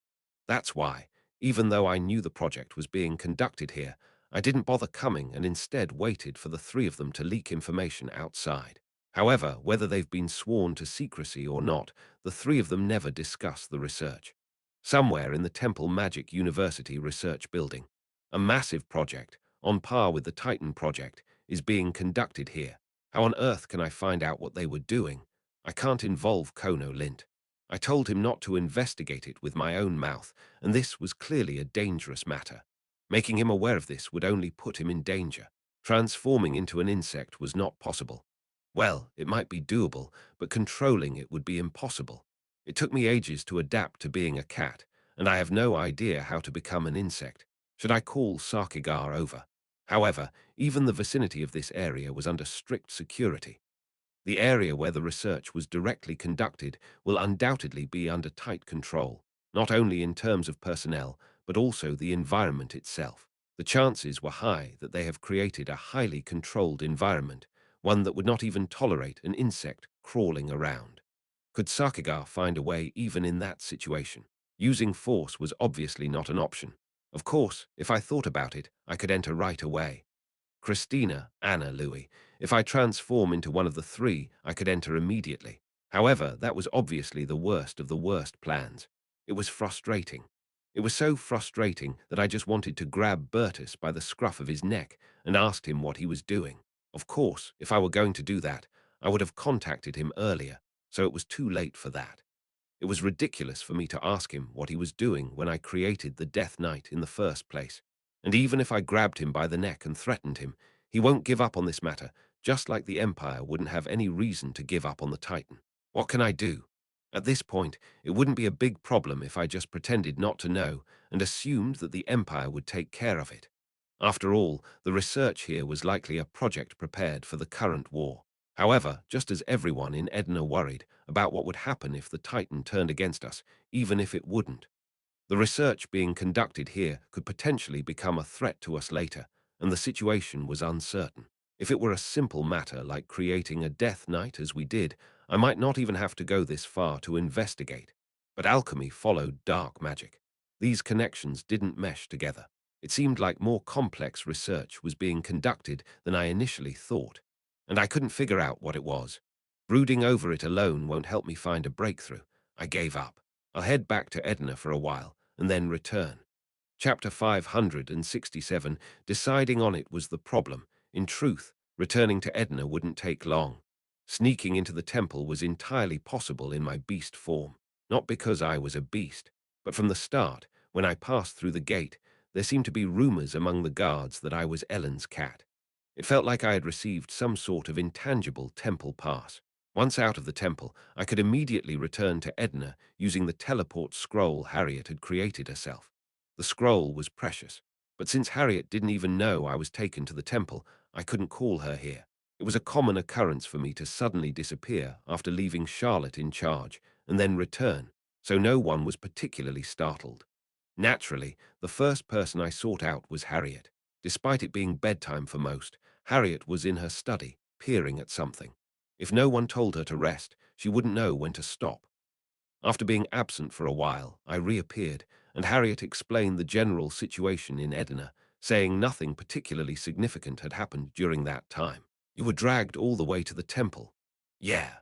That's why, even though I knew the project was being conducted here, I didn't bother coming and instead waited for the three of them to leak information outside. However, whether they've been sworn to secrecy or not, the three of them never discuss the research. Somewhere in the Temple Magic University research building, a massive project, on par with the Titan project, is being conducted here. How on earth can I find out what they were doing? I can't involve Kono Lint. I told him not to investigate it with my own mouth, and this was clearly a dangerous matter. Making him aware of this would only put him in danger. Transforming into an insect was not possible. Well, it might be doable, but controlling it would be impossible. It took me ages to adapt to being a cat, and I have no idea how to become an insect. Should I call Sarkigar over? However, even the vicinity of this area was under strict security. The area where the research was directly conducted will undoubtedly be under tight control, not only in terms of personnel, but also the environment itself. The chances were high that they have created a highly controlled environment, one that would not even tolerate an insect crawling around. Could Sakigar find a way even in that situation? Using force was obviously not an option. Of course, if I thought about it, I could enter right away. Christina, Anna, Louis. If I transform into one of the three, I could enter immediately. However, that was obviously the worst of the worst plans. It was frustrating. It was so frustrating that I just wanted to grab Bertus by the scruff of his neck and asked him what he was doing. Of course, if I were going to do that, I would have contacted him earlier, so it was too late for that. It was ridiculous for me to ask him what he was doing when I created the Death Knight in the first place. And even if I grabbed him by the neck and threatened him, he won't give up on this matter, just like the Empire wouldn't have any reason to give up on the Titan. What can I do? At this point, it wouldn't be a big problem if I just pretended not to know and assumed that the Empire would take care of it. After all, the research here was likely a project prepared for the current war. However, just as everyone in Edna worried about what would happen if the Titan turned against us, even if it wouldn't, the research being conducted here could potentially become a threat to us later, and the situation was uncertain. If it were a simple matter like creating a Death Knight as we did, I might not even have to go this far to investigate. But alchemy followed dark magic. These connections didn't mesh together. It seemed like more complex research was being conducted than I initially thought, and I couldn't figure out what it was. Brooding over it alone won't help me find a breakthrough. I gave up. I'll head back to Edna for a while and then return. Chapter 567, deciding on it was the problem. In truth, returning to Edna wouldn't take long. Sneaking into the temple was entirely possible in my beast form. Not because I was a beast, but from the start, when I passed through the gate, there seemed to be rumors among the guards that I was Ellen's cat. It felt like I had received some sort of intangible temple pass. Once out of the temple, I could immediately return to Edna using the teleport scroll Harriet had created herself. The scroll was precious, but since Harriet didn't even know I was taken to the temple, I couldn't call her here. It was a common occurrence for me to suddenly disappear after leaving Charlotte in charge and then return, so no one was particularly startled. Naturally, the first person I sought out was Harriet. Despite it being bedtime for most, Harriet was in her study, peering at something. If no one told her to rest, she wouldn't know when to stop. After being absent for a while, I reappeared, and Harriet explained the general situation in Edina, saying nothing particularly significant had happened during that time. You were dragged all the way to the temple. Yeah.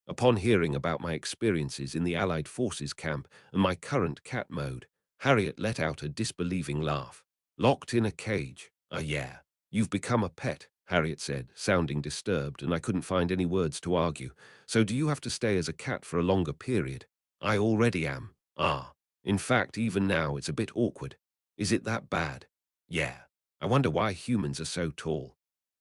Upon hearing about my experiences in the Allied Forces camp and my current cat mode, Harriet let out a disbelieving laugh. Locked in a cage. Yeah. You've become a pet, Harriet said, sounding disturbed, and I couldn't find any words to argue. So do you have to stay as a cat for a longer period? I already am. Ah. In fact, even now it's a bit awkward. Is it that bad? Yeah. I wonder why humans are so tall.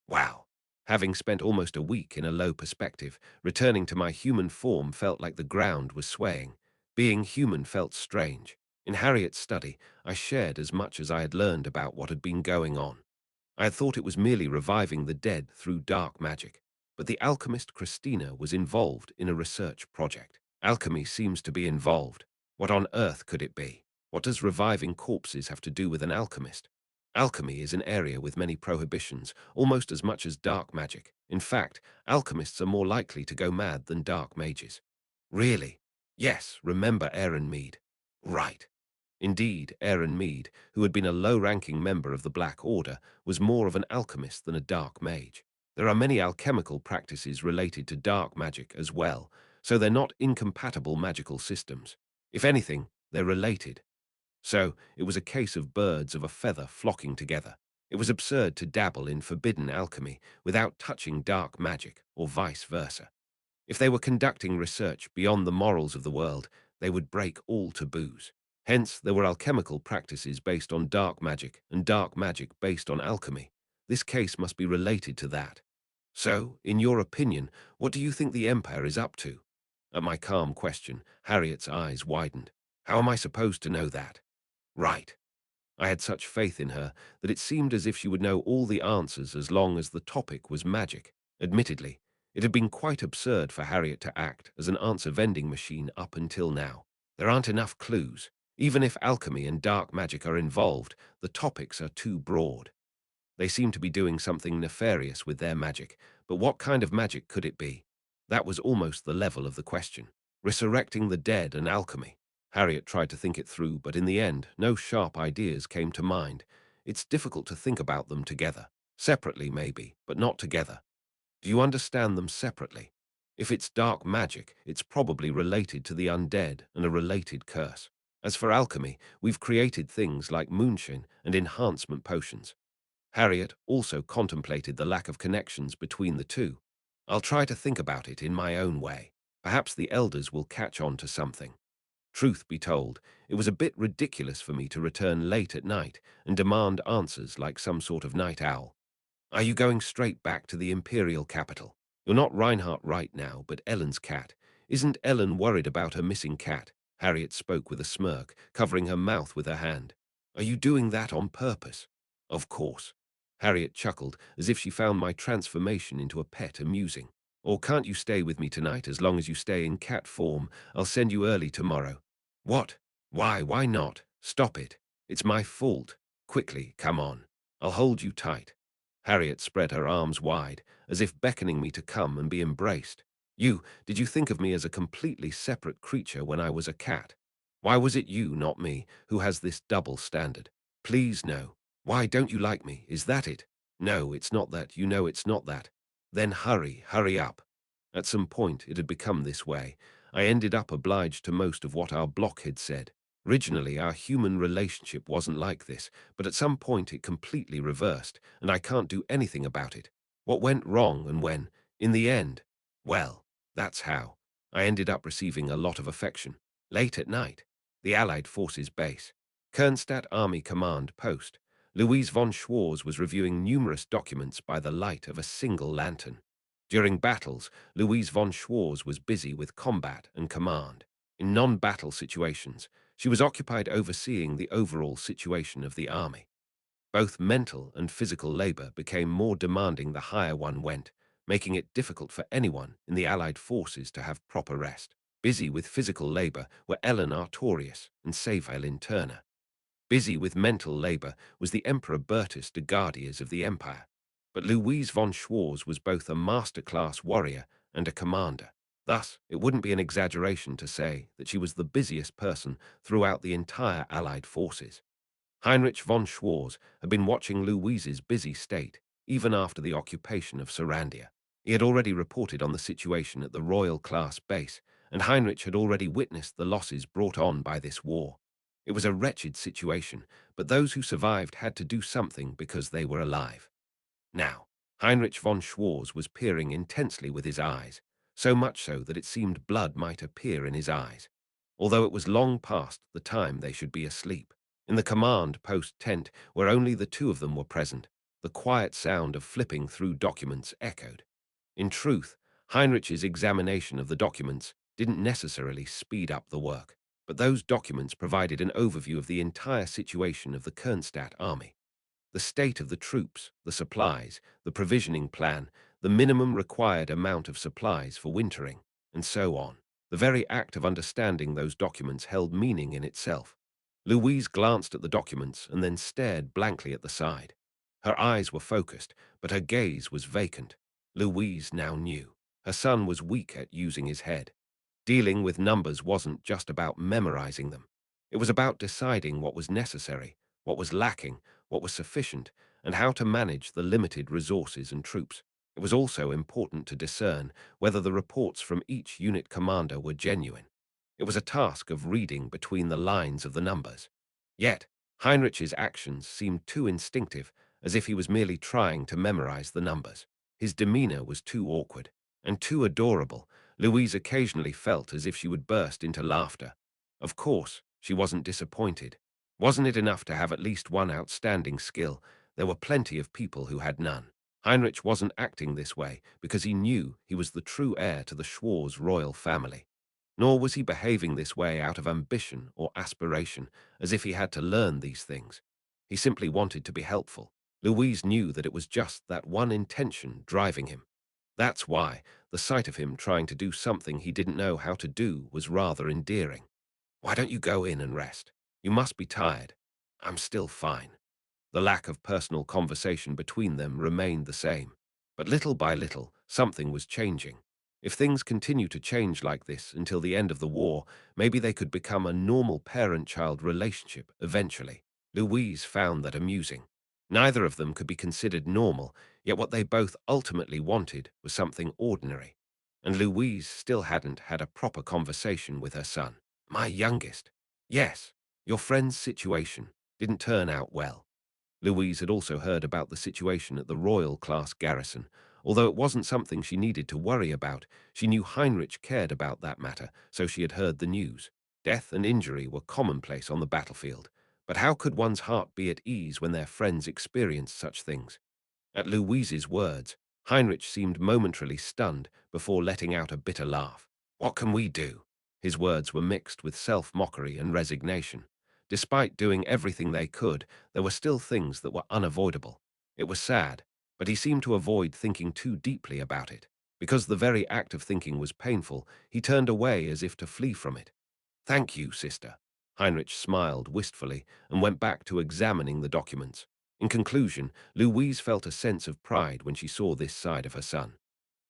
Wow. Having spent almost a week in a low perspective, returning to my human form felt like the ground was swaying. Being human felt strange. In Harriet's study, I shared as much as I had learned about what had been going on. I had thought it was merely reviving the dead through dark magic, but the alchemist Christina was involved in a research project. Alchemy seems to be involved. What on earth could it be? What does reviving corpses have to do with an alchemist? Alchemy is an area with many prohibitions, almost as much as dark magic. In fact, alchemists are more likely to go mad than dark mages. Really? Yes, remember Aaron Mead. Right. Indeed, Aaron Mead, who had been a low-ranking member of the Black Order, was more of an alchemist than a dark mage. There are many alchemical practices related to dark magic as well, so they're not incompatible magical systems. If anything, they're related. So, it was a case of birds of a feather flocking together. It was absurd to dabble in forbidden alchemy without touching dark magic, or vice versa. If they were conducting research beyond the morals of the world, they would break all taboos. Hence, there were alchemical practices based on dark magic and dark magic based on alchemy. This case must be related to that. So, in your opinion, what do you think the Empire is up to? At my calm question, Harriet's eyes widened. How am I supposed to know that? Right. I had such faith in her that it seemed as if she would know all the answers as long as the topic was magic. Admittedly, it had been quite absurd for Harriet to act as an answer vending machine up until now. There aren't enough clues. Even if alchemy and dark magic are involved, the topics are too broad. They seem to be doing something nefarious with their magic, but what kind of magic could it be? That was almost the level of the question. Resurrecting the dead and alchemy. Harriet tried to think it through, but in the end, no sharp ideas came to mind. It's difficult to think about them together. Separately, maybe, but not together. Do you understand them separately? If it's dark magic, it's probably related to the undead and a related curse. As for alchemy, we've created things like moonshine and enhancement potions. Harriet also contemplated the lack of connections between the two. I'll try to think about it in my own way. Perhaps the elders will catch on to something. Truth be told, it was a bit ridiculous for me to return late at night and demand answers like some sort of night owl. Are you going straight back to the imperial capital? You're not Reinhardt right now, but Ellen's cat. Isn't Ellen worried about her missing cat? Harriet spoke with a smirk, covering her mouth with her hand. Are you doing that on purpose? Of course. Harriet chuckled, as if she found my transformation into a pet amusing. Or can't you stay with me tonight as long as you stay in cat form? I'll send you early tomorrow. What? Why? Why not? Stop it. It's my fault. Quickly, come on. I'll hold you tight. Harriet spread her arms wide, as if beckoning me to come and be embraced. Did you think of me as a completely separate creature when I was a cat? Why was it you, not me, who has this double standard? Please, no. Why don't you like me? Is that it? No, it's not that. You know it's not that. Then hurry up. At some point, it had become this way. I ended up obliged to most of what our blockhead said. Originally, our human relationship wasn't like this, but at some point it completely reversed, and I can't do anything about it. What went wrong and when? In the end, well, that's how. I ended up receiving a lot of affection. Late at night, the Allied Forces base. Kernstadt Army Command Post. Louise von Schwarz was reviewing numerous documents by the light of a single lantern. During battles, Louise von Schwarz was busy with combat and command. In non-battle situations, she was occupied overseeing the overall situation of the army. Both mental and physical labor became more demanding the higher one went, making it difficult for anyone in the Allied forces to have proper rest. Busy with physical labor were Ellen Artorius and Seyvalin Turner. Busy with mental labor was the Emperor Bertus de Guardias of the Empire. But Louise von Schwarz was both a master-class warrior and a commander. Thus, it wouldn't be an exaggeration to say that she was the busiest person throughout the entire Allied forces. Heinrich von Schwarz had been watching Louise's busy state, even after the occupation of Sarandia. He had already reported on the situation at the Royal-class base, and Heinrich had already witnessed the losses brought on by this war. It was a wretched situation, but those who survived had to do something because they were alive. Now, Heinrich von Schwarz was peering intensely with his eyes, so much so that it seemed blood might appear in his eyes, although it was long past the time they should be asleep. In the command post tent, where only the two of them were present, the quiet sound of flipping through documents echoed. In truth, Heinrich's examination of the documents didn't necessarily speed up the work, but those documents provided an overview of the entire situation of the Kernstadt army. The state of the troops, the supplies, the provisioning plan, the minimum required amount of supplies for wintering, and so on. The very act of understanding those documents held meaning in itself. Louise glanced at the documents and then stared blankly at the side. Her eyes were focused, but her gaze was vacant. Louise now knew. Her son was weak at using his head. Dealing with numbers wasn't just about memorizing them. It was about deciding what was necessary, what was lacking, what was sufficient, and how to manage the limited resources and troops. It was also important to discern whether the reports from each unit commander were genuine. It was a task of reading between the lines of the numbers. Yet, Heinrich's actions seemed too instinctive, as if he was merely trying to memorize the numbers. His demeanor was too awkward and too adorable. Louise occasionally felt as if she would burst into laughter. Of course, she wasn't disappointed. Wasn't it enough to have at least one outstanding skill? There were plenty of people who had none. Heinrich wasn't acting this way because he knew he was the true heir to the Schwarz royal family. Nor was he behaving this way out of ambition or aspiration, as if he had to learn these things. He simply wanted to be helpful. Louise knew that it was just that one intention driving him. That's why the sight of him trying to do something he didn't know how to do was rather endearing. Why don't you go in and rest? You must be tired. I'm still fine. The lack of personal conversation between them remained the same. But little by little, something was changing. If things continue to change like this until the end of the war, maybe they could become a normal parent-child relationship eventually. Louise found that amusing. Neither of them could be considered normal, yet what they both ultimately wanted was something ordinary. And Louise still hadn't had a proper conversation with her son. My youngest. Yes, your friend's situation didn't turn out well. Louise had also heard about the situation at the Royal-class garrison. Although it wasn't something she needed to worry about, she knew Heinrich cared about that matter, so she had heard the news. Death and injury were commonplace on the battlefield, but how could one's heart be at ease when their friends experienced such things? At Louise's words, Heinrich seemed momentarily stunned before letting out a bitter laugh. What can we do? His words were mixed with self-mockery and resignation. Despite doing everything they could, there were still things that were unavoidable. It was sad, but he seemed to avoid thinking too deeply about it. Because the very act of thinking was painful, he turned away as if to flee from it. Thank you, sister. Heinrich smiled wistfully and went back to examining the documents. In conclusion, Louise felt a sense of pride when she saw this side of her son.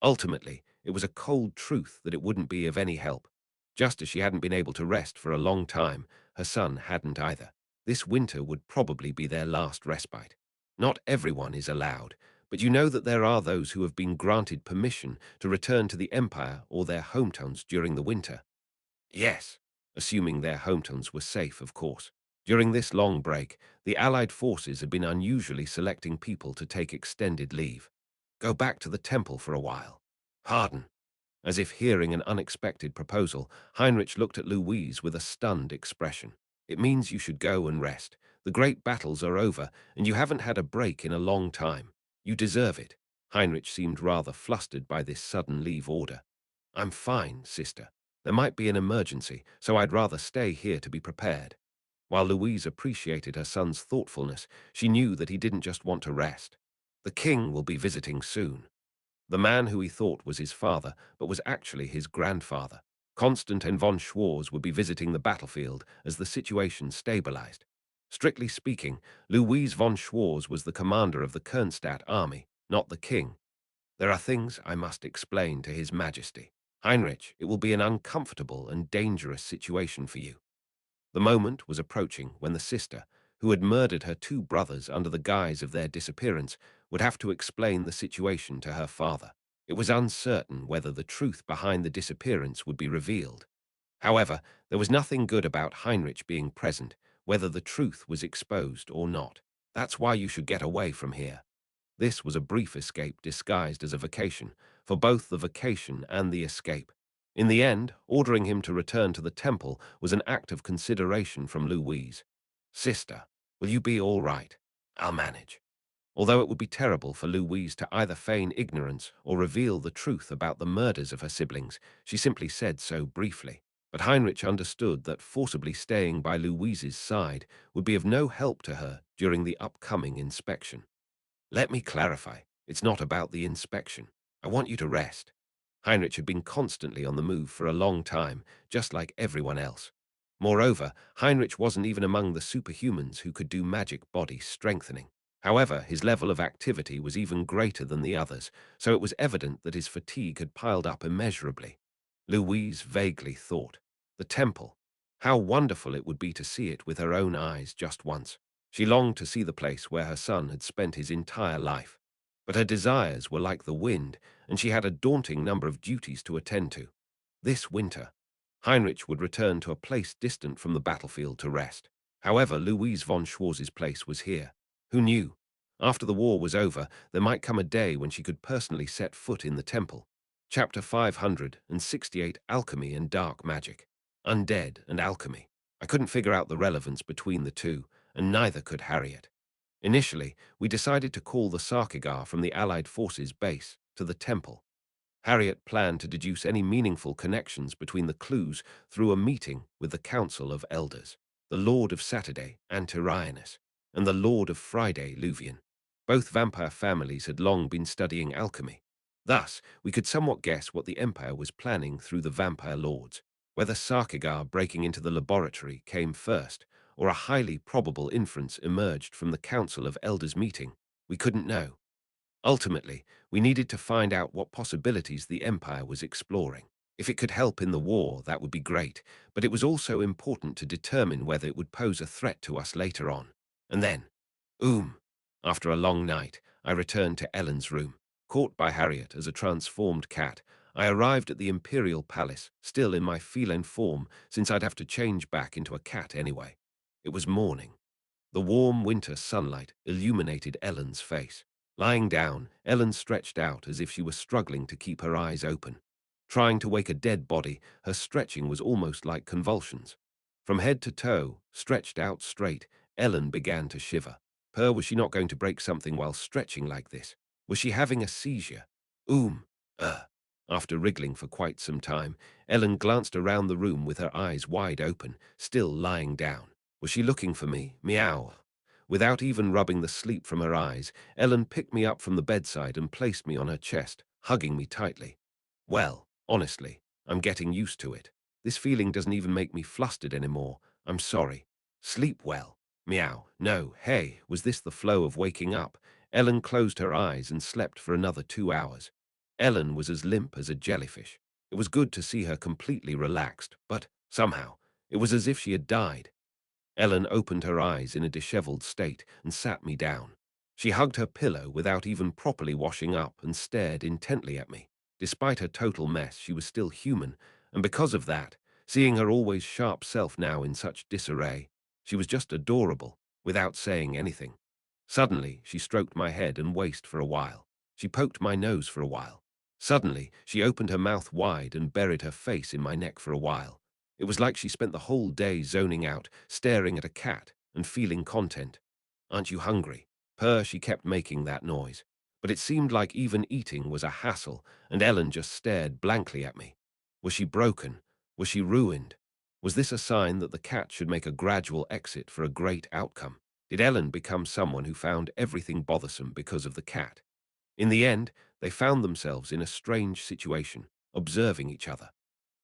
Ultimately, it was a cold truth that it wouldn't be of any help. Just as she hadn't been able to rest for a long time, her son hadn't either. This winter would probably be their last respite. Not everyone is allowed, but you know that there are those who have been granted permission to return to the Empire or their hometowns during the winter. Yes, assuming their hometowns were safe, of course. During this long break, the Allied forces had been unusually selecting people to take extended leave. Go back to the temple for a while. Pardon. As if hearing an unexpected proposal, Heinrich looked at Louise with a stunned expression. It means you should go and rest. The great battles are over, and you haven't had a break in a long time. You deserve it. Heinrich seemed rather flustered by this sudden leave order. I'm fine, sister. There might be an emergency, so I'd rather stay here to be prepared. While Louise appreciated her son's thoughtfulness, she knew that he didn't just want to rest. The king will be visiting soon. The man who he thought was his father, but was actually his grandfather. Constantin von Schwarz would be visiting the battlefield as the situation stabilized. Strictly speaking, Louise von Schwarz was the commander of the Kernstadt army, not the king. There are things I must explain to His Majesty. Heinrich, it will be an uncomfortable and dangerous situation for you. The moment was approaching when the sister, who had murdered her two brothers under the guise of their disappearance, would have to explain the situation to her father. It was uncertain whether the truth behind the disappearance would be revealed. However, there was nothing good about Heinrich being present, whether the truth was exposed or not. That's why you should get away from here. This was a brief escape disguised as a vacation, for both the vacation and the escape. In the end, ordering him to return to the temple was an act of consideration from Louise. Sister, will you be all right? I'll manage. Although it would be terrible for Louise to either feign ignorance or reveal the truth about the murders of her siblings, she simply said so briefly. But Heinrich understood that forcibly staying by Louise's side would be of no help to her during the upcoming inspection. Let me clarify, it's not about the inspection. I want you to rest. Heinrich had been constantly on the move for a long time, just like everyone else. Moreover, Heinrich wasn't even among the superhumans who could do magic body strengthening. However, his level of activity was even greater than the others, so it was evident that his fatigue had piled up immeasurably. Louise vaguely thought, the temple. How wonderful it would be to see it with her own eyes just once. She longed to see the place where her son had spent his entire life. But her desires were like the wind, and she had a daunting number of duties to attend to. This winter, Heinrich would return to a place distant from the battlefield to rest. However, Louise von Schwarz's place was here. Who knew? After the war was over, there might come a day when she could personally set foot in the temple. Chapter 568, Alchemy and Dark Magic. Undead and Alchemy. I couldn't figure out the relevance between the two, and neither could Harriet. Initially, we decided to call the Sarkigar from the Allied forces base to the temple. Harriet planned to deduce any meaningful connections between the clues through a meeting with the Council of Elders, the Lord of Saturday, Antirianus, and the Lord of Friday, Luvian. Both vampire families had long been studying alchemy. Thus, we could somewhat guess what the Empire was planning through the vampire lords, whether Sarkigar breaking into the laboratory came first, or a highly probable inference emerged from the Council of Elders meeting. We couldn't know. Ultimately, we needed to find out what possibilities the Empire was exploring. If it could help in the war, that would be great, but it was also important to determine whether it would pose a threat to us later on. And then, after a long night, I returned to Ellen's room. Caught by Harriet as a transformed cat, I arrived at the Imperial Palace, still in my feline form, since I'd have to change back into a cat anyway. It was morning. The warm winter sunlight illuminated Ellen's face. Lying down, Ellen stretched out as if she were struggling to keep her eyes open. Trying to wake a dead body, her stretching was almost like convulsions. From head to toe, stretched out straight, Ellen began to shiver. Was she not going to break something while stretching like this? Was she having a seizure? Oom, uh. After wriggling for quite some time, Ellen glanced around the room with her eyes wide open, still lying down. Was she looking for me? Meow. Without even rubbing the sleep from her eyes, Ellen picked me up from the bedside and placed me on her chest, hugging me tightly. Well, honestly, I'm getting used to it. This feeling doesn't even make me flustered anymore. I'm sorry. Sleep well. Meow. No, hey, was this the flow of waking up? Ellen closed her eyes and slept for another 2 hours. Ellen was as limp as a jellyfish. It was good to see her completely relaxed, but somehow, it was as if she had died. Ellen opened her eyes in a disheveled state and sat me down. She hugged her pillow without even properly washing up and stared intently at me. Despite her total mess, she was still human, and because of that, seeing her always sharp self now in such disarray, she was just adorable, without saying anything. Suddenly, she stroked my head and waist for a while. She poked my nose for a while. Suddenly, she opened her mouth wide and buried her face in my neck for a while. It was like she spent the whole day zoning out, staring at a cat, and feeling content. Aren't you hungry? She kept making that noise. But it seemed like even eating was a hassle, and Ellen just stared blankly at me. Was she broken? Was she ruined? Was this a sign that the cat should make a gradual exit for a great outcome? Did Ellen become someone who found everything bothersome because of the cat? In the end, they found themselves in a strange situation, observing each other.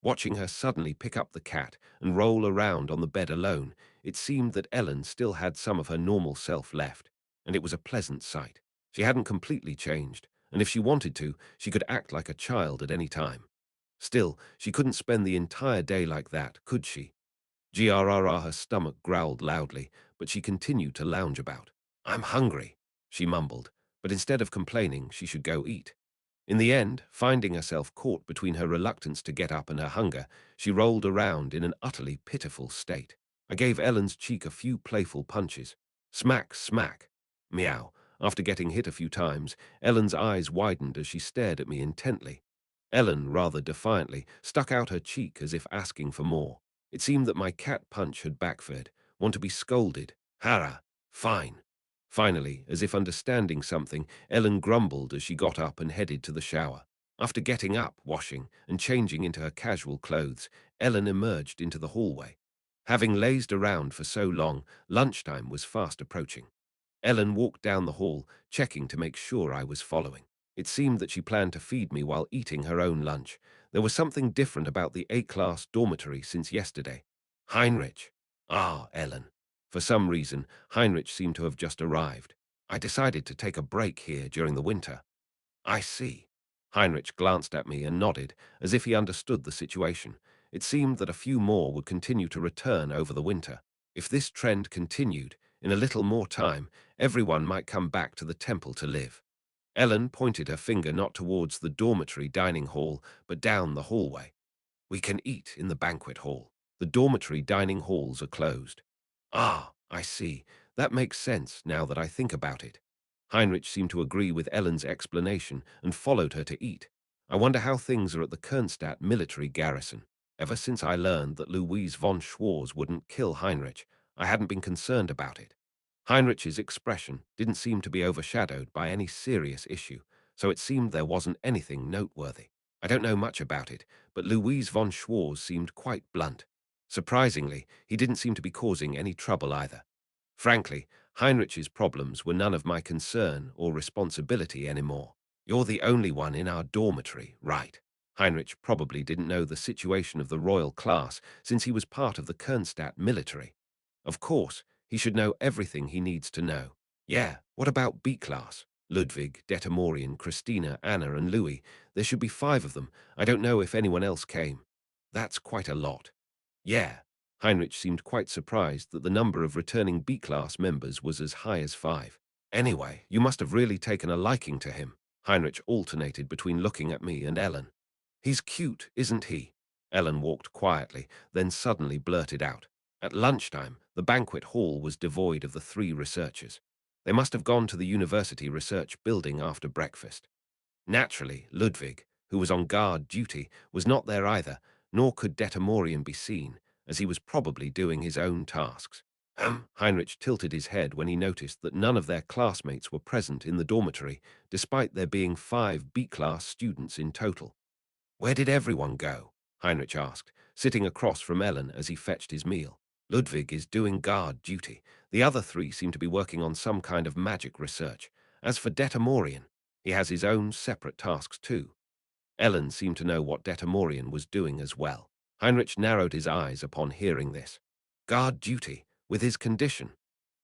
Watching her suddenly pick up the cat and roll around on the bed alone, it seemed that Ellen still had some of her normal self left, and it was a pleasant sight. She hadn't completely changed, and if she wanted to, she could act like a child at any time. Still, she couldn't spend the entire day like that, could she? Grrr, her stomach growled loudly, but she continued to lounge about. I'm hungry, she mumbled, but instead of complaining, she should go eat. In the end, finding herself caught between her reluctance to get up and her hunger, she rolled around in an utterly pitiful state. I gave Ellen's cheek a few playful punches. Smack, smack. Meow. After getting hit a few times, Ellen's eyes widened as she stared at me intently. Ellen, rather defiantly, stuck out her cheek as if asking for more. It seemed that my cat punch had backfired. Want to be scolded? Hara. Fine. Finally, as if understanding something, Ellen grumbled as she got up and headed to the shower. After getting up, washing, and changing into her casual clothes, Ellen emerged into the hallway. Having lazed around for so long, lunchtime was fast approaching. Ellen walked down the hall, checking to make sure I was following. It seemed that she planned to feed me while eating her own lunch. There was something different about the A-class dormitory since yesterday. Heinrich. Ah, Ellen. For some reason, Heinrich seemed to have just arrived. I decided to take a break here during the winter. I see. Heinrich glanced at me and nodded, as if he understood the situation. It seemed that a few more would continue to return over the winter. If this trend continued, in a little more time, everyone might come back to the temple to live. Ellen pointed her finger not towards the dormitory dining hall, but down the hallway. We can eat in the banquet hall. The dormitory dining halls are closed. Ah, I see. That makes sense now that I think about it. Heinrich seemed to agree with Ellen's explanation and followed her to eat. I wonder how things are at the Kernstadt military garrison. Ever since I learned that Louise von Schwarz wouldn't kill Heinrich, I hadn't been concerned about it. Heinrich's expression didn't seem to be overshadowed by any serious issue, so it seemed there wasn't anything noteworthy. I don't know much about it, but Louise von Schwarz seemed quite blunt. Surprisingly, he didn't seem to be causing any trouble either. Frankly, Heinrich's problems were none of my concern or responsibility anymore. You're the only one in our dormitory, right? Heinrich probably didn't know the situation of the royal class since he was part of the Kernstadt military. Of course, he should know everything he needs to know. Yeah, what about B-class? Ludwig, Detamorian, Christina, Anna, and Louis. There should be 5 of them. I don't know if anyone else came. That's quite a lot. Yeah. Heinrich seemed quite surprised that the number of returning B-class members was as high as 5. Anyway, you must have really taken a liking to him. Heinrich alternated between looking at me and Ellen. He's cute, isn't he? Ellen walked quietly, then suddenly blurted out. At lunchtime, the banquet hall was devoid of the 3 researchers. They must have gone to the university research building after breakfast. Naturally, Ludwig, who was on guard duty, was not there either, nor could Detamorian be seen, as he was probably doing his own tasks. Heinrich tilted his head when he noticed that none of their classmates were present in the dormitory, despite there being 5 B-class students in total. Where did everyone go? Heinrich asked, sitting across from Ellen as he fetched his meal. Ludwig is doing guard duty. The other 3 seem to be working on some kind of magic research. As for Detamorian, he has his own separate tasks too. Ellen seemed to know what Detamorian was doing as well. Heinrich narrowed his eyes upon hearing this. Guard duty, with his condition?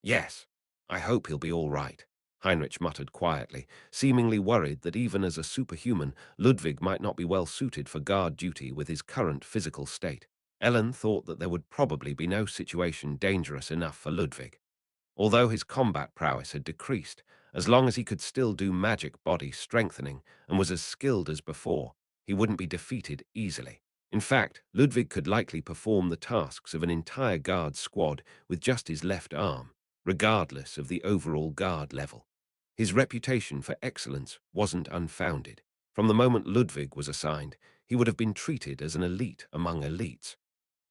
Yes. I hope he'll be all right, Heinrich muttered quietly, seemingly worried that even as a superhuman, Ludwig might not be well suited for guard duty with his current physical state. Ellen thought that there would probably be no situation dangerous enough for Ludwig. Although his combat prowess had decreased, as long as he could still do magic body strengthening and was as skilled as before, he wouldn't be defeated easily. In fact, Ludwig could likely perform the tasks of an entire guard squad with just his left arm, regardless of the overall guard level. His reputation for excellence wasn't unfounded. From the moment Ludwig was assigned, he would have been treated as an elite among elites.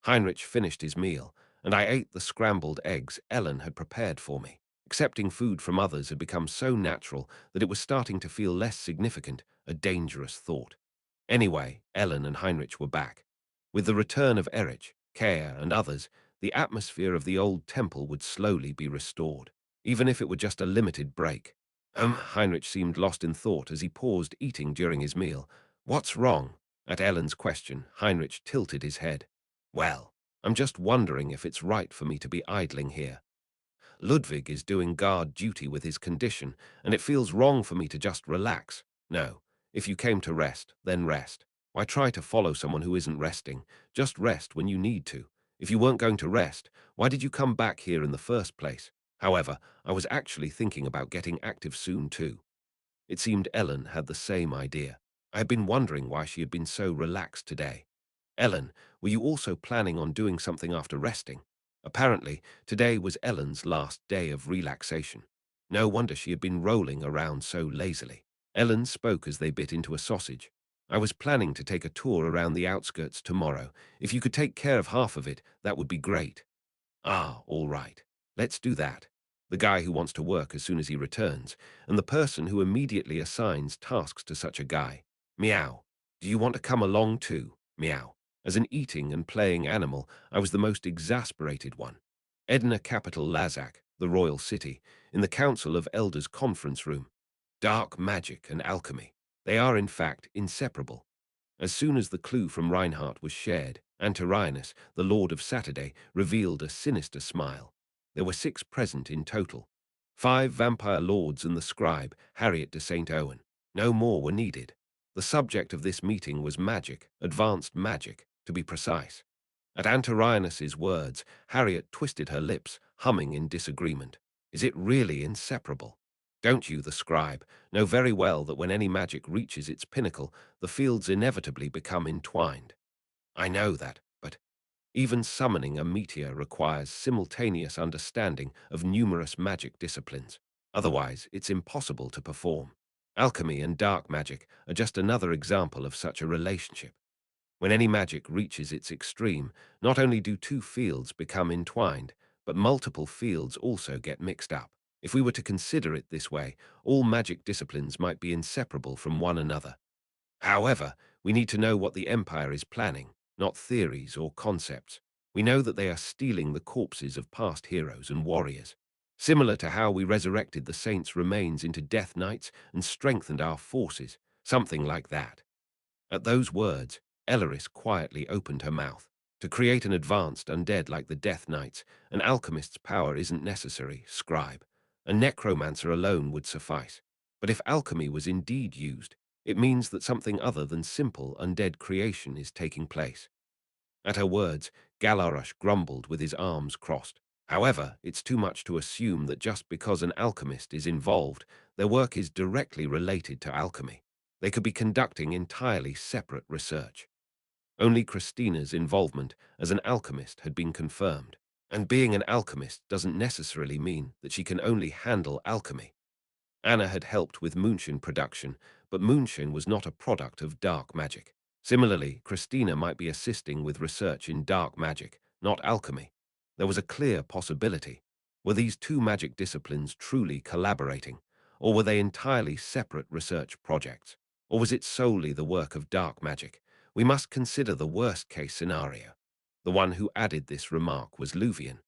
Heinrich finished his meal, and I ate the scrambled eggs Ellen had prepared for me. Accepting food from others had become so natural that it was starting to feel less significant, a dangerous thought. Anyway, Ellen and Heinrich were back. With the return of Erich, Kea, and others, the atmosphere of the old temple would slowly be restored, even if it were just a limited break. Heinrich seemed lost in thought as he paused eating during his meal. What's wrong? At Ellen's question, Heinrich tilted his head. Well, I'm just wondering if it's right for me to be idling here. Ludwig is doing guard duty with his condition, and it feels wrong for me to just relax. No, if you came to rest, then rest. Why try to follow someone who isn't resting? Just rest when you need to. If you weren't going to rest, why did you come back here in the first place? However, I was actually thinking about getting active soon too. It seemed Ellen had the same idea. I had been wondering why she had been so relaxed today. Ellen, were you also planning on doing something after resting? Apparently, today was Ellen's last day of relaxation. No wonder she had been rolling around so lazily. Ellen spoke as they bit into a sausage. I was planning to take a tour around the outskirts tomorrow. If you could take care of half of it, that would be great. Ah, all right. Let's do that. The guy who wants to work as soon as he returns, and the person who immediately assigns tasks to such a guy. Meow. Do you want to come along too? Meow. As an eating and playing animal, I was the most exasperated one. Edna Capital Lazak, the royal city, in the Council of Elders conference room. Dark magic and alchemy. They are, in fact, inseparable. As soon as the clue from Reinhardt was shared, Antirianus, the Lord of Saturday, revealed a sinister smile. There were 6 present in total. 5 vampire lords and the scribe, Harriet de St. Owen. No more were needed. The subject of this meeting was magic, advanced magic, to be precise. At Antirianus's words, Harriet twisted her lips, humming in disagreement. Is it really inseparable? Don't you, the scribe, know very well that when any magic reaches its pinnacle, the fields inevitably become entwined? I know that, but even summoning a meteor requires simultaneous understanding of numerous magic disciplines. Otherwise, it's impossible to perform. Alchemy and dark magic are just another example of such a relationship. When any magic reaches its extreme, not only do 2 fields become entwined, but multiple fields also get mixed up. If we were to consider it this way, all magic disciplines might be inseparable from one another. However, we need to know what the Empire is planning, not theories or concepts. We know that they are stealing the corpses of past heroes and warriors. Similar to how we resurrected the saints' remains into Death Knights and strengthened our forces, something like that. At those words, Elleris quietly opened her mouth. To create an advanced undead like the Death Knights, an alchemist's power isn't necessary, scribe. A necromancer alone would suffice. But if alchemy was indeed used, it means that something other than simple undead creation is taking place. At her words, Galarush grumbled with his arms crossed. However, it's too much to assume that just because an alchemist is involved, their work is directly related to alchemy. They could be conducting entirely separate research. Only Christina's involvement as an alchemist had been confirmed. And being an alchemist doesn't necessarily mean that she can only handle alchemy. Anna had helped with moonshine production, but moonshine was not a product of dark magic. Similarly, Christina might be assisting with research in dark magic, not alchemy. There was a clear possibility. Were these two magic disciplines truly collaborating, or were they entirely separate research projects? Or was it solely the work of dark magic? We must consider the worst-case scenario. The one who added this remark was Luvian.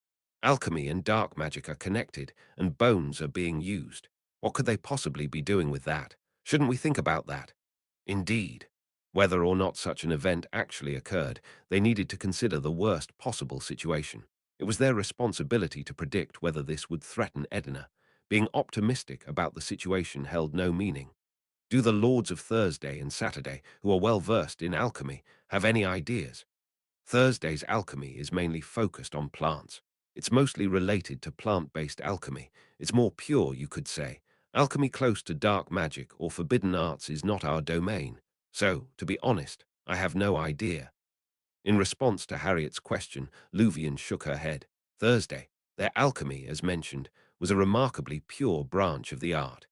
Alchemy and dark magic are connected, and bones are being used. What could they possibly be doing with that? Shouldn't we think about that? Indeed. Whether or not such an event actually occurred, they needed to consider the worst possible situation. It was their responsibility to predict whether this would threaten Edina. Being optimistic about the situation held no meaning. Do the Lords of Thursday and Saturday, who are well versed in alchemy, have any ideas? Thursday's alchemy is mainly focused on plants. It's mostly related to plant-based alchemy. It's more pure, you could say. Alchemy close to dark magic or forbidden arts is not our domain. So, to be honest, I have no idea. In response to Harriet's question, Luvian shook her head. Thursday, their alchemy, as mentioned, was a remarkably pure branch of the art.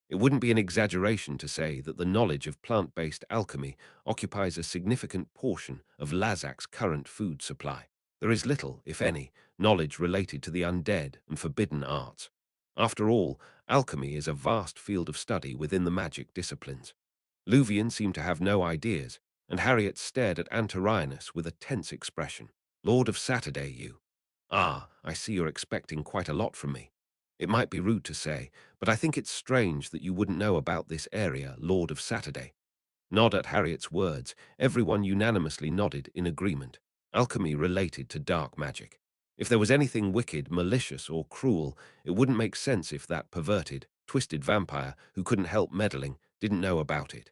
It wouldn't be an exaggeration to say that the knowledge of plant-based alchemy occupies a significant portion of Lazak's current food supply. There is little, if any, knowledge related to the undead and forbidden arts. After all, alchemy is a vast field of study within the magic disciplines. Luvian seemed to have no ideas, and Harriet stared at Antarianus with a tense expression. Lord of Saturday, you. Ah, I see you're expecting quite a lot from me. It might be rude to say, but I think it's strange that you wouldn't know about this area, Lord of Saturday. Nod at Harriet's words. Everyone unanimously nodded in agreement. Alchemy related to dark magic. If there was anything wicked, malicious, or cruel, it wouldn't make sense if that perverted, twisted vampire who couldn't help meddling didn't know about it.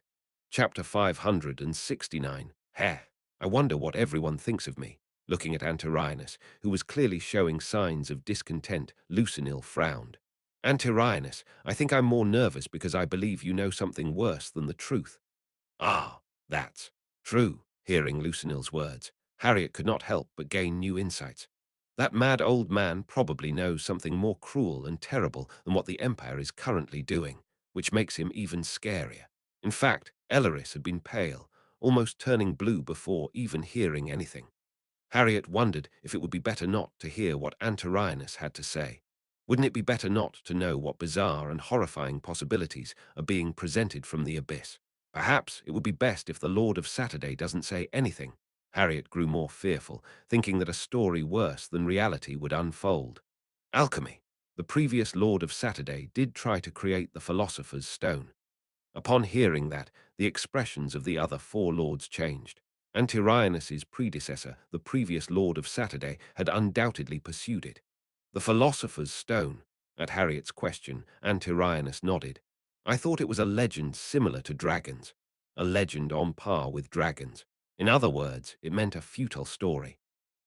Chapter 569. Heh. I wonder what everyone thinks of me. Looking at Antarianus, who was clearly showing signs of discontent, Lucinil frowned. Antarianus, I think I'm more nervous because I believe you know something worse than the truth. Ah, that's true. Hearing Lucinil's words, Harriet could not help but gain new insights. That mad old man probably knows something more cruel and terrible than what the Empire is currently doing, which makes him even scarier. In fact, Elleris had been pale, almost turning blue before even hearing anything. Harriet wondered if it would be better not to hear what Antarianus had to say. Wouldn't it be better not to know what bizarre and horrifying possibilities are being presented from the abyss? Perhaps it would be best if the Lord of Saturday doesn't say anything. Harriet grew more fearful, thinking that a story worse than reality would unfold. Alchemy. The previous Lord of Saturday did try to create the Philosopher's Stone. Upon hearing that, the expressions of the other four lords changed. Antarianus's predecessor, the previous Lord of Saturday, had undoubtedly pursued it. The Philosopher's Stone. At Harriet's question, Antarianus nodded. I thought it was a legend similar to dragons. A legend on par with dragons. In other words, it meant a futile story.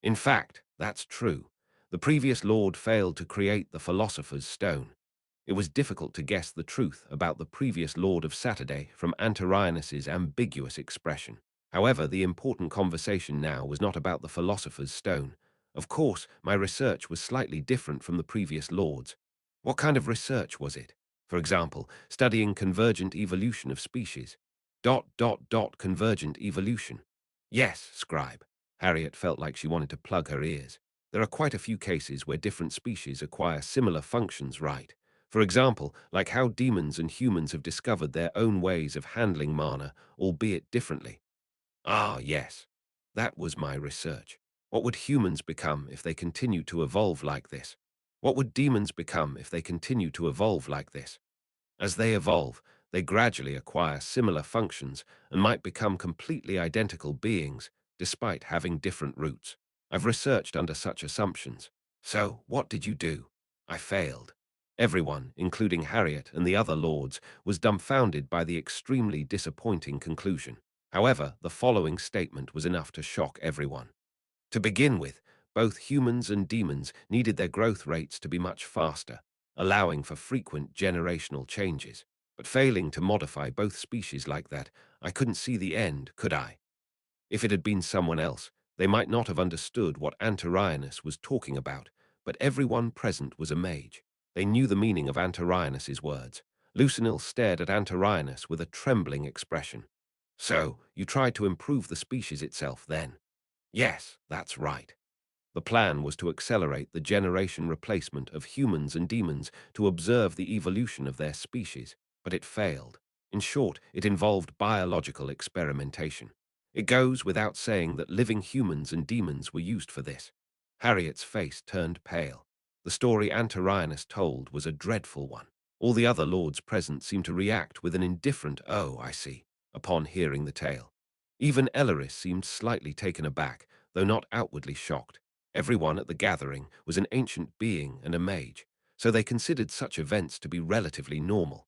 In fact, that's true. The previous lord failed to create the Philosopher's Stone. It was difficult to guess the truth about the previous Lord of Saturday from Antarianus's ambiguous expression. However, the important conversation now was not about the Philosopher's Stone. Of course, my research was slightly different from the previous Lord's. What kind of research was it? For example, studying convergent evolution of species. Convergent evolution. Yes, scribe. Harriet felt like she wanted to plug her ears. There are quite a few cases where different species acquire similar functions, right? For example, like how demons and humans have discovered their own ways of handling mana, albeit differently. Ah, yes. That was my research. What would humans become if they continue to evolve like this? What would demons become if they continue to evolve like this? As they evolve, they gradually acquire similar functions and might become completely identical beings, despite having different roots. I've researched under such assumptions. So, what did you do? I failed. Everyone, including Harriet and the other lords, was dumbfounded by the extremely disappointing conclusion. However, the following statement was enough to shock everyone. To begin with, both humans and demons needed their growth rates to be much faster, allowing for frequent generational changes. But failing to modify both species like that, I couldn't see the end, could I? If it had been someone else, They might not have understood what Antarianus was talking about, but everyone present was a mage. They knew the meaning of Antarianus's words. Lucinil stared at Antarianus with a trembling expression. So, you tried to improve the species itself then? Yes, that's right. The plan was to accelerate the generation replacement of humans and demons to observe the evolution of their species, but it failed. In short, it involved biological experimentation. It goes without saying that living humans and demons were used for this. Harriet's face turned pale. The story Antarianus told was a dreadful one. All the other lords present seemed to react with an indifferent "oh, I see," upon hearing the tale. Even Elleris seemed slightly taken aback, though not outwardly shocked. Everyone at the gathering was an ancient being and a mage, so they considered such events to be relatively normal.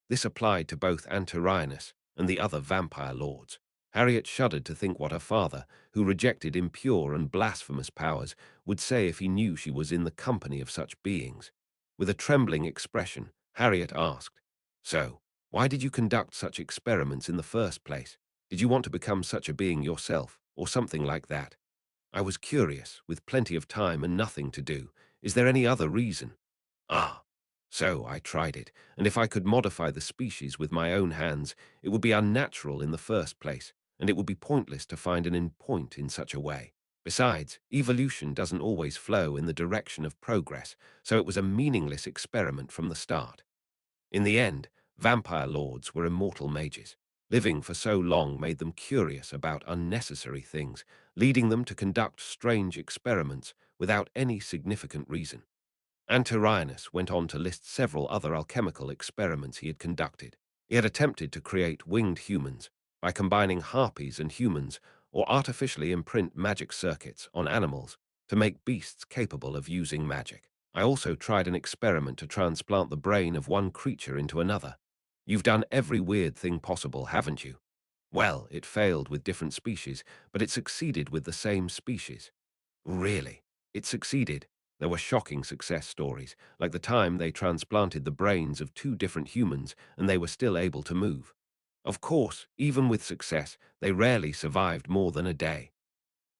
This applied to both Antarianus and the other vampire lords. Harriet shuddered to think what her father, who rejected impure and blasphemous powers, would say if he knew she was in the company of such beings. With a trembling expression, Harriet asked, "So, why did you conduct such experiments in the first place? Did you want to become such a being yourself, or something like that?" "I was curious, with plenty of time and nothing to do. Is there any other reason?" "Ah, so I tried it, and if I could modify the species with my own hands, it would be unnatural in the first place, and it would be pointless to find an end point in such a way. Besides, evolution doesn't always flow in the direction of progress, so it was a meaningless experiment from the start." In the end, vampire lords were immortal mages. Living for so long made them curious about unnecessary things, leading them to conduct strange experiments without any significant reason. Antarianus went on to list several other alchemical experiments he had conducted. He had attempted to create winged humans by combining harpies and humans or artificially imprint magic circuits on animals to make beasts capable of using magic. I also tried an experiment to transplant the brain of one creature into another. You've done every weird thing possible, haven't you? Well, it failed with different species, but it succeeded with the same species. Really? It succeeded. There were shocking success stories, like the time they transplanted the brains of two different humans and they were still able to move. Of course, even with success, they rarely survived more than a day.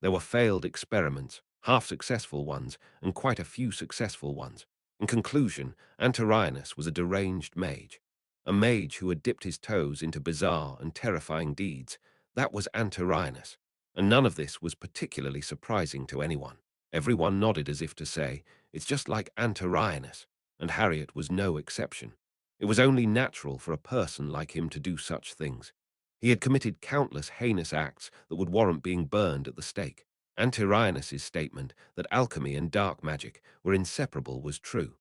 There were failed experiments, half-successful ones, and quite a few successful ones. In conclusion, Antarianus was a deranged mage. A mage who had dipped his toes into bizarre and terrifying deeds. That was Antarianus, and none of this was particularly surprising to anyone. Everyone nodded as if to say, "It's just like Antarianus," and Harriet was no exception. It was only natural for a person like him to do such things. He had committed countless heinous acts that would warrant being burned at the stake. Antarianus's statement that alchemy and dark magic were inseparable was true.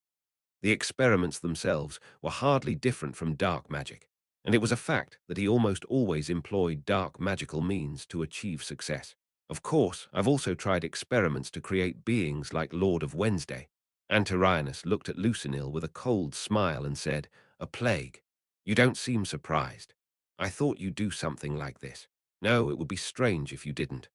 The experiments themselves were hardly different from dark magic, and it was a fact that he almost always employed dark magical means to achieve success. Of course, I've also tried experiments to create beings like Lord of Wednesday. Antarianus looked at Lucinil with a cold smile and said, "A plague. You don't seem surprised. I thought you'd do something like this. No, it would be strange if you didn't.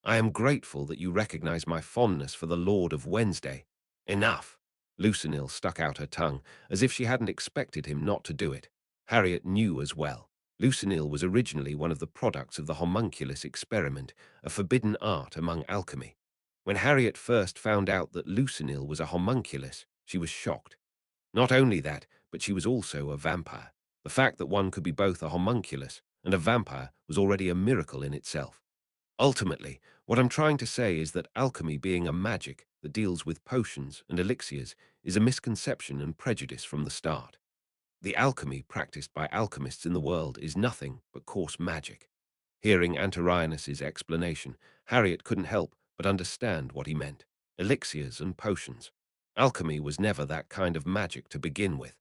I am grateful that you recognize my fondness for the Lord of Wednesday." "Enough." Lucinil stuck out her tongue, as if she hadn't expected him not to do it. Harriet knew as well. Lucinil was originally one of the products of the homunculus experiment, a forbidden art among alchemy. When Harriet first found out that Lucinil was a homunculus, she was shocked. Not only that, but she was also a vampire. The fact that one could be both a homunculus and a vampire was already a miracle in itself. Ultimately, what I'm trying to say is that alchemy being a magic that deals with potions and elixirs is a misconception and prejudice from the start. The alchemy practiced by alchemists in the world is nothing but coarse magic. Hearing Antarianus's explanation, Harriet couldn't help but understand what he meant. Elixirs and potions. Alchemy was never that kind of magic to begin with.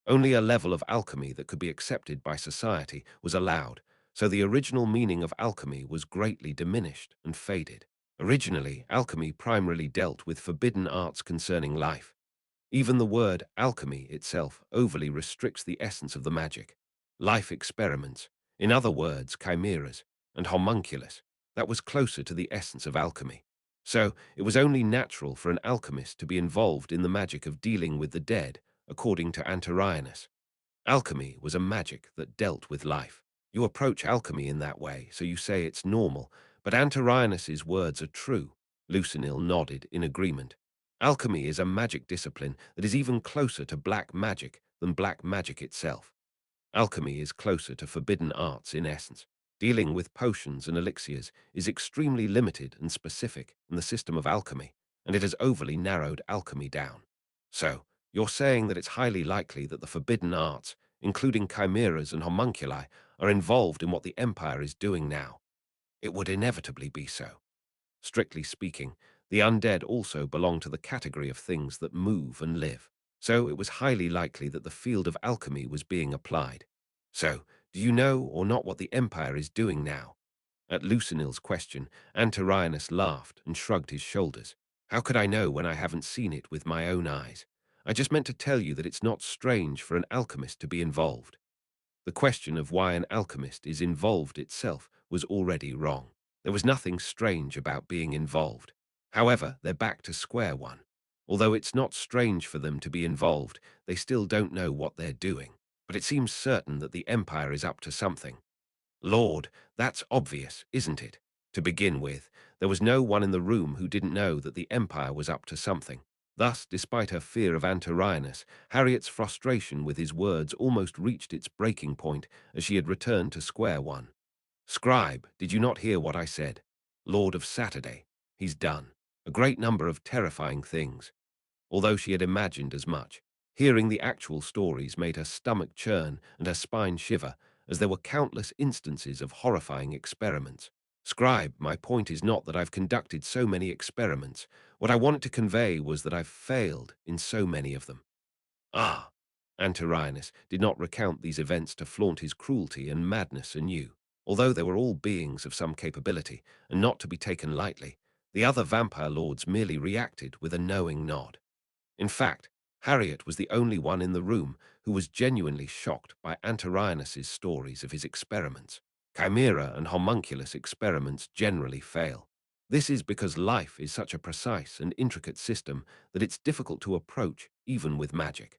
Only a level of alchemy that could be accepted by society was allowed, so the original meaning of alchemy was greatly diminished and faded. Originally, alchemy primarily dealt with forbidden arts concerning life. Even the word alchemy itself overly restricts the essence of the magic. Life experiments, in other words, chimeras, and homunculus, that was closer to the essence of alchemy. So, it was only natural for an alchemist to be involved in the magic of dealing with the dead, according to Antarianus. Alchemy was a magic that dealt with life. You approach alchemy in that way, so you say it's normal, But Antarianus's words are true. Lucinil nodded in agreement. Alchemy is a magic discipline that is even closer to black magic than black magic itself. Alchemy is closer to forbidden arts in essence. Dealing with potions and elixirs is extremely limited and specific in the system of alchemy, and it has overly narrowed alchemy down. So, you're saying that it's highly likely that the forbidden arts, including chimeras and homunculi, are involved in what the Empire is doing now. It would inevitably be so. Strictly speaking, the undead also belong to the category of things that move and live. So it was highly likely that the field of alchemy was being applied. So, do you know or not what the Empire is doing now? At Lucinil's question, Antarianus laughed and shrugged his shoulders. How could I know when I haven't seen it with my own eyes? I just meant to tell you that it's not strange for an alchemist to be involved. The question of why an alchemist is involved itself was already wrong. There was nothing strange about being involved. However, they're back to square one. Although it's not strange for them to be involved, they still don't know what they're doing. But it seems certain that the Empire is up to something. Lord, that's obvious, isn't it? To begin with, there was no one in the room who didn't know that the Empire was up to something. Thus, despite her fear of Antarianus, Harriet's frustration with his words almost reached its breaking point as she had returned to square one. Scribe, did you not hear what I said? Lord of Saturday. He's done. A great number of terrifying things. Although she had imagined as much, hearing the actual stories made her stomach churn and her spine shiver, as there were countless instances of horrifying experiments. Scribe, my point is not that I've conducted so many experiments. What I wanted to convey was that I've failed in so many of them. Ah! Antarianus did not recount these events to flaunt his cruelty and madness anew. Although they were all beings of some capability, and not to be taken lightly, the other vampire lords merely reacted with a knowing nod. In fact, Harriet was the only one in the room who was genuinely shocked by Antarianus's stories of his experiments. Chimera and homunculus experiments generally fail. This is because life is such a precise and intricate system that it's difficult to approach even with magic.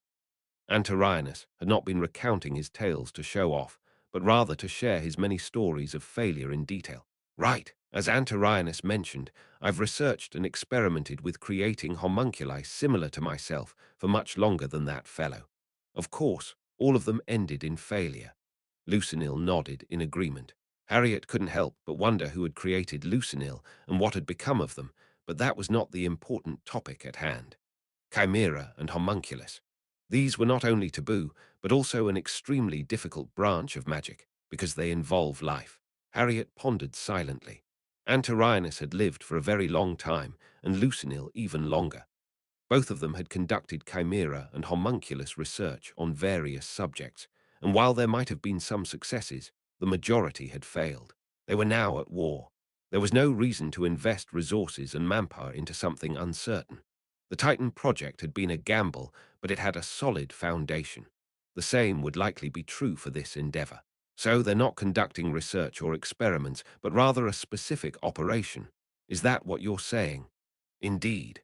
Antarianus had not been recounting his tales to show off, but rather to share his many stories of failure in detail. Right, as Antarianus mentioned, I've researched and experimented with creating homunculi similar to myself for much longer than that fellow. Of course, all of them ended in failure. Lucinil nodded in agreement. Harriet couldn't help but wonder who had created Lucinil and what had become of them, but that was not the important topic at hand. Chimera and homunculus. These were not only taboo, but also an extremely difficult branch of magic, because they involve life. Harriet pondered silently. Antarianus had lived for a very long time, and Lucinil even longer. Both of them had conducted chimera and homunculus research on various subjects, and while there might have been some successes, the majority had failed. They were now at war. There was no reason to invest resources and manpower into something uncertain. The Titan project had been a gamble, but it had a solid foundation. The same would likely be true for this endeavor. So they're not conducting research or experiments, but rather a specific operation. Is that what you're saying? Indeed.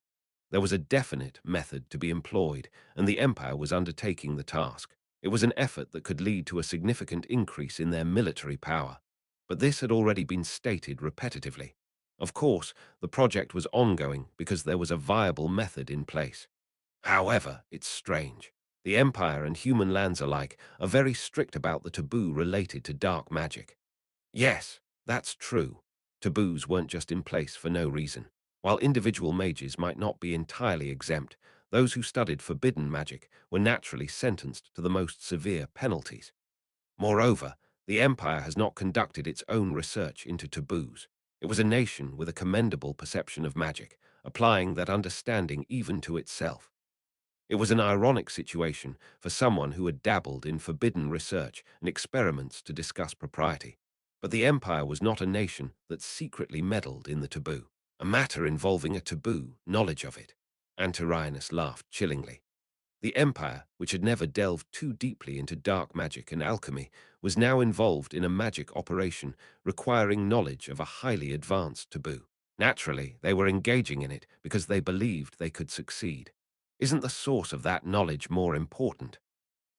There was a definite method to be employed, and the Empire was undertaking the task. It was an effort that could lead to a significant increase in their military power. But this had already been stated repetitively. Of course, the project was ongoing because there was a viable method in place. However, it's strange. The Empire and human lands alike are very strict about the taboo related to dark magic. Yes, that's true. Taboos weren't just in place for no reason. While individual mages might not be entirely exempt, those who studied forbidden magic were naturally sentenced to the most severe penalties. Moreover, the Empire has not conducted its own research into taboos. It was a nation with a commendable perception of magic, applying that understanding even to itself. It was an ironic situation for someone who had dabbled in forbidden research and experiments to discuss propriety. But the Empire was not a nation that secretly meddled in the taboo. A matter involving a taboo, knowledge of it. Antarianus laughed chillingly. The Empire, which had never delved too deeply into dark magic and alchemy, was now involved in a magic operation requiring knowledge of a highly advanced taboo. Naturally, they were engaging in it because they believed they could succeed. Isn't the source of that knowledge more important?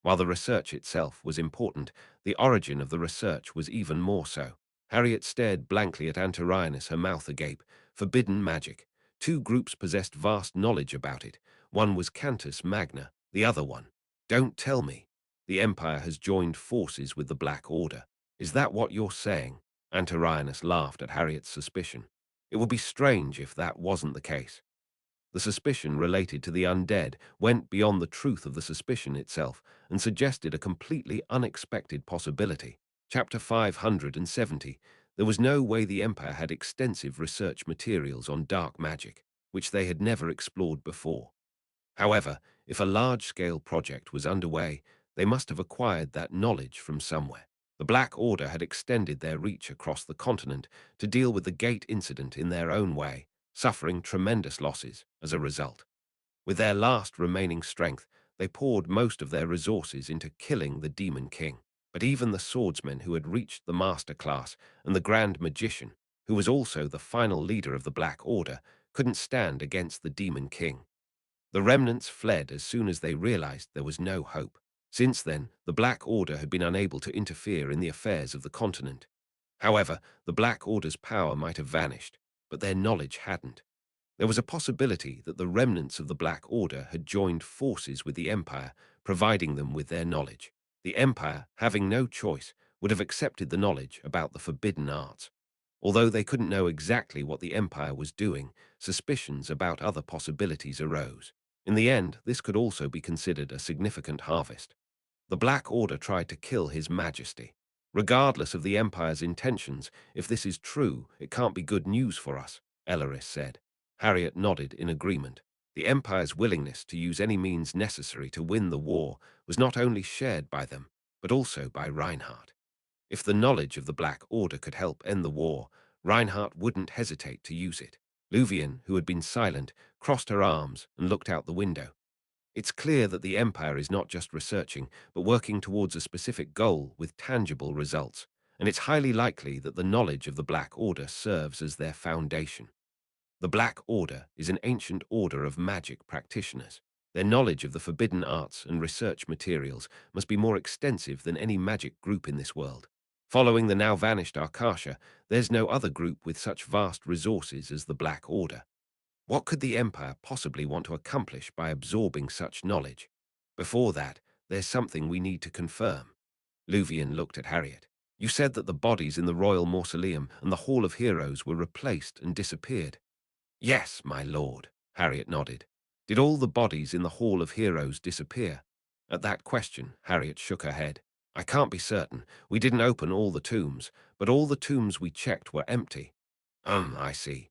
While the research itself was important, the origin of the research was even more so. Harriet stared blankly at Antirionis, her mouth agape. Forbidden magic. Two groups possessed vast knowledge about it. One was Cantus Magna, the other one. Don't tell me. The Empire has joined forces with the Black Order. Is that what you're saying? Antirionis laughed at Harriet's suspicion. It would be strange if that wasn't the case. The suspicion related to the undead went beyond the truth of the suspicion itself and suggested a completely unexpected possibility. Chapter 570. There was no way the Empire had extensive research materials on dark magic, which they had never explored before. However, if a large-scale project was underway, they must have acquired that knowledge from somewhere. The Black Order had extended their reach across the continent to deal with the Gate incident in their own way, suffering tremendous losses as a result. With their last remaining strength, they poured most of their resources into killing the Demon King. But even the swordsmen who had reached the Master Class and the Grand Magician, who was also the final leader of the Black Order, couldn't stand against the Demon King. The remnants fled as soon as they realized there was no hope. Since then, the Black Order had been unable to interfere in the affairs of the continent. However, the Black Order's power might have vanished, but their knowledge hadn't. There was a possibility that the remnants of the Black Order had joined forces with the Empire, providing them with their knowledge. The Empire, having no choice, would have accepted the knowledge about the forbidden arts. Although they couldn't know exactly what the Empire was doing, suspicions about other possibilities arose. In the end, this could also be considered a significant harvest. The Black Order tried to kill His Majesty. Regardless of the Empire's intentions, if this is true, it can't be good news for us, Elleris said. Harriet nodded in agreement. The Empire's willingness to use any means necessary to win the war was not only shared by them, but also by Reinhardt. If the knowledge of the Black Order could help end the war, Reinhardt wouldn't hesitate to use it. Luvian, who had been silent, crossed her arms and looked out the window. It's clear that the Empire is not just researching, but working towards a specific goal with tangible results, and it's highly likely that the knowledge of the Black Order serves as their foundation. The Black Order is an ancient order of magic practitioners. Their knowledge of the forbidden arts and research materials must be more extensive than any magic group in this world. Following the now vanished Arkasha, there's no other group with such vast resources as the Black Order. What could the Empire possibly want to accomplish by absorbing such knowledge? Before that, there's something we need to confirm. Luvian looked at Harriet. You said that the bodies in the Royal Mausoleum and the Hall of Heroes were replaced and disappeared. Yes, my lord, Harriet nodded. Did all the bodies in the Hall of Heroes disappear? At that question, Harriet shook her head. I can't be certain. We didn't open all the tombs, but all the tombs we checked were empty. I see.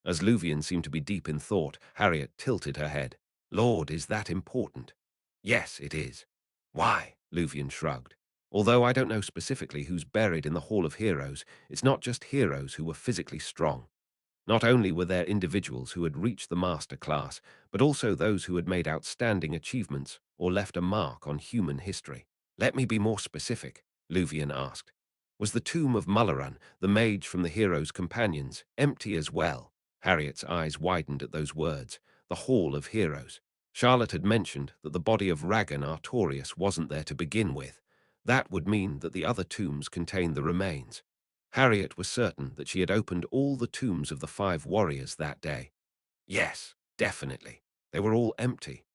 As Luvian seemed to be deep in thought, Harriet tilted her head. Lord, is that important? Yes, it is. Why? Luvian shrugged. Although I don't know specifically who's buried in the Hall of Heroes, it's not just heroes who were physically strong. Not only were there individuals who had reached the master class, but also those who had made outstanding achievements or left a mark on human history. Let me be more specific, Luvian asked. Was the tomb of Mulleran, the mage from the hero's companions, empty as well? Harriet's eyes widened at those words. The Hall of Heroes. Charlotte had mentioned that the body of Raggan Artorius wasn't there to begin with. That would mean that the other tombs contained the remains. Harriet was certain that she had opened all the tombs of the 5 warriors that day. Yes, definitely. They were all empty.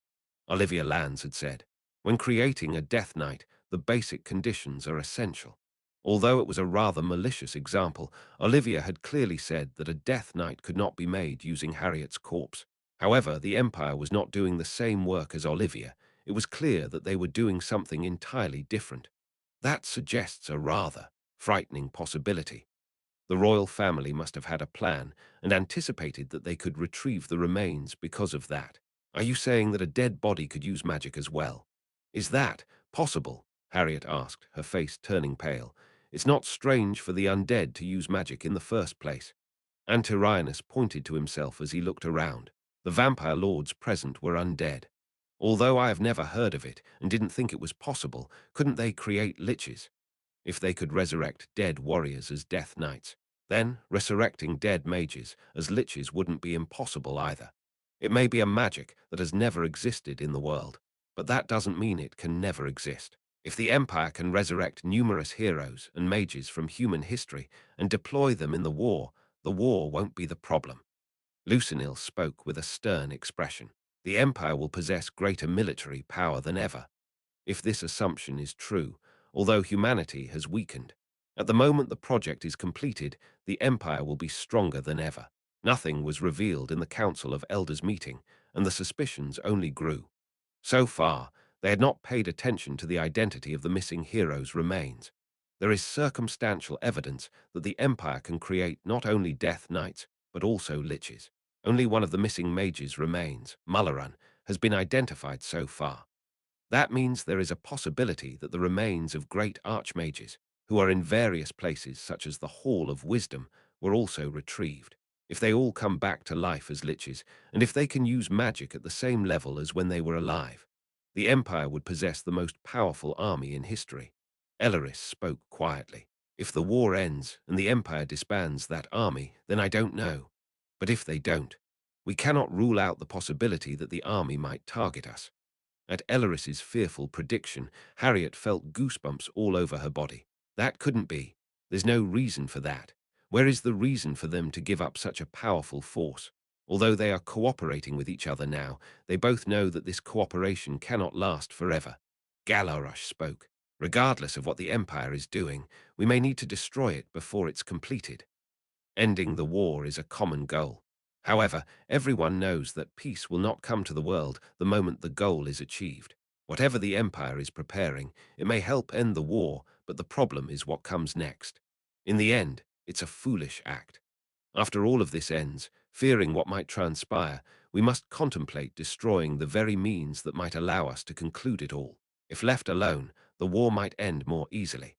Olivia Lands had said, when creating a Death Knight, the basic conditions are essential. Although it was a rather malicious example, Olivia had clearly said that a Death Knight could not be made using Harriet's corpse. However, the Empire was not doing the same work as Olivia. It was clear that they were doing something entirely different. That suggests a rather frightening possibility. The royal family must have had a plan and anticipated that they could retrieve the remains because of that. Are you saying that a dead body could use magic as well? Is that possible? Harriet asked, her face turning pale. It's not strange for the undead to use magic in the first place. Antirionis pointed to himself as he looked around. The vampire lords present were undead. Although I have never heard of it and didn't think it was possible, couldn't they create liches? If they could resurrect dead warriors as Death Knights, then resurrecting dead mages as liches wouldn't be impossible either. It may be a magic that has never existed in the world, but that doesn't mean it can never exist. If the Empire can resurrect numerous heroes and mages from human history and deploy them in the war won't be the problem. Lucinil spoke with a stern expression. The Empire will possess greater military power than ever. If this assumption is true, although humanity has weakened, at the moment the project is completed, the Empire will be stronger than ever. Nothing was revealed in the Council of Elders meeting, and the suspicions only grew. So far, they had not paid attention to the identity of the missing hero's remains. There is circumstantial evidence that the Empire can create not only Death Knights, but also Liches. Only one of the missing mages remains, Mulleran, has been identified so far. That means there is a possibility that the remains of great archmages, who are in various places such as the Hall of Wisdom, were also retrieved. If they all come back to life as liches, and if they can use magic at the same level as when they were alive, the Empire would possess the most powerful army in history. Elleris spoke quietly. If the war ends and the Empire disbands that army, then I don't know. But if they don't, we cannot rule out the possibility that the army might target us. At Elleris's fearful prediction, Harriet felt goosebumps all over her body. That couldn't be. There's no reason for that. Where is the reason for them to give up such a powerful force? Although they are cooperating with each other now, they both know that this cooperation cannot last forever. Galarush spoke. Regardless of what the Empire is doing, we may need to destroy it before it's completed. Ending the war is a common goal. However, everyone knows that peace will not come to the world the moment the goal is achieved. Whatever the Empire is preparing, it may help end the war, but the problem is what comes next. In the end, it's a foolish act. After all of this ends, fearing what might transpire, we must contemplate destroying the very means that might allow us to conclude it all. If left alone, the war might end more easily.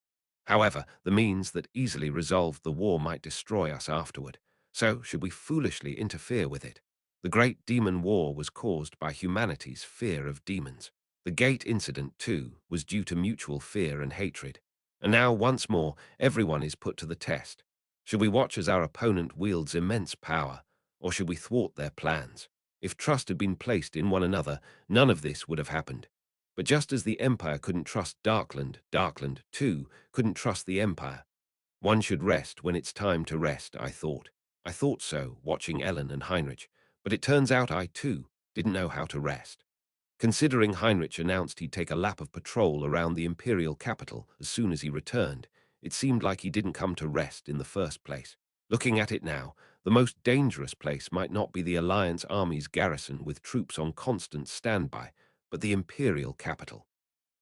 However, the means that easily resolved the war might destroy us afterward. So, should we foolishly interfere with it? The Great Demon War was caused by humanity's fear of demons. The Gate incident, too, was due to mutual fear and hatred. And now, once more, everyone is put to the test. Should we watch as our opponent wields immense power, or should we thwart their plans? If trust had been placed in one another, none of this would have happened. But just as the Empire couldn't trust Darkland, Darkland, too, couldn't trust the Empire. One should rest when it's time to rest, I thought. I thought so, watching Ellen and Heinrich, but it turns out I, too, didn't know how to rest. Considering Heinrich announced he'd take a lap of patrol around the imperial capital as soon as he returned, it seemed like he didn't come to rest in the first place. Looking at it now, the most dangerous place might not be the Alliance Army's garrison with troops on constant standby, but the imperial capital.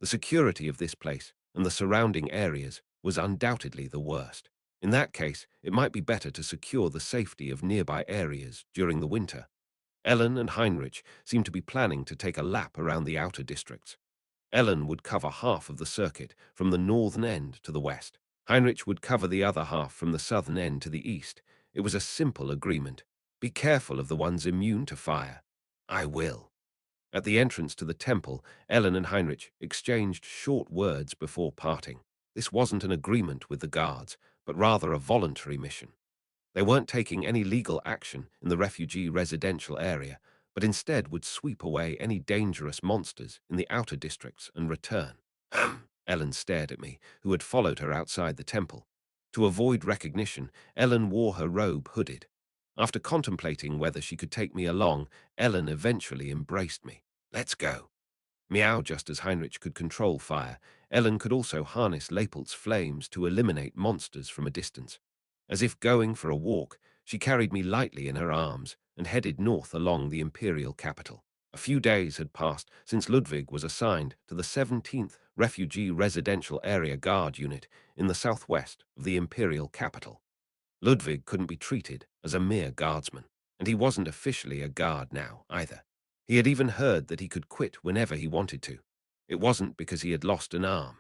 The security of this place and the surrounding areas was undoubtedly the worst. In that case, it might be better to secure the safety of nearby areas during the winter. Ellen and Heinrich seemed to be planning to take a lap around the outer districts. Ellen would cover half of the circuit from the northern end to the west. Heinrich would cover the other half from the southern end to the east. It was a simple agreement. Be careful of the ones immune to fire. I will. At the entrance to the temple, Ellen and Heinrich exchanged short words before parting. This wasn't an agreement with the guards, but rather a voluntary mission. They weren't taking any legal action in the refugee residential area, but instead would sweep away any dangerous monsters in the outer districts and return. Ellen stared at me, who had followed her outside the temple. To avoid recognition, Ellen wore her robe hooded. After contemplating whether she could take me along, Ellen eventually embraced me. Let's go. Meow. Just as Heinrich could control fire, Ellen could also harness Lapelt's flames to eliminate monsters from a distance. As if going for a walk, she carried me lightly in her arms and headed north along the imperial capital. A few days had passed since Ludwig was assigned to the 17th Refugee Residential Area Guard Unit in the southwest of the imperial capital. Ludwig couldn't be treated as a mere guardsman, and he wasn't officially a guard now, either. He had even heard that he could quit whenever he wanted to. It wasn't because he had lost an arm.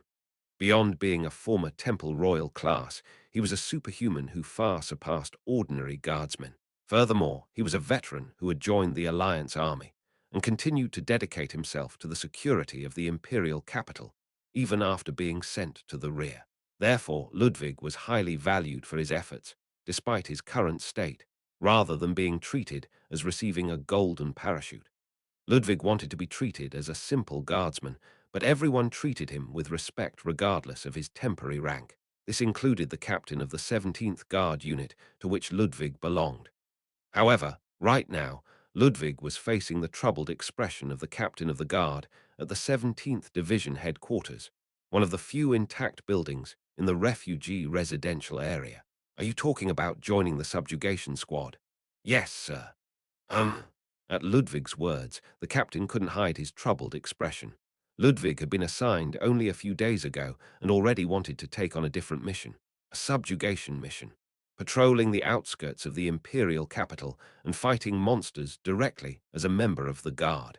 Beyond being a former Temple Royal class, he was a superhuman who far surpassed ordinary guardsmen. Furthermore, he was a veteran who had joined the Alliance Army and continued to dedicate himself to the security of the imperial capital, even after being sent to the rear. Therefore, Ludwig was highly valued for his efforts, despite his current state, rather than being treated as receiving a golden parachute. Ludwig wanted to be treated as a simple guardsman, but everyone treated him with respect regardless of his temporary rank. This included the captain of the 17th Guard unit to which Ludwig belonged. However, right now, Ludwig was facing the troubled expression of the captain of the guard at the 17th Division headquarters, one of the few intact buildings in the refugee residential area. Are you talking about joining the subjugation squad? Yes, sir. Um. At Ludwig's words, the captain couldn't hide his troubled expression. Ludwig had been assigned only a few days ago and already wanted to take on a different mission, a subjugation mission, patrolling the outskirts of the imperial capital and fighting monsters directly as a member of the guard.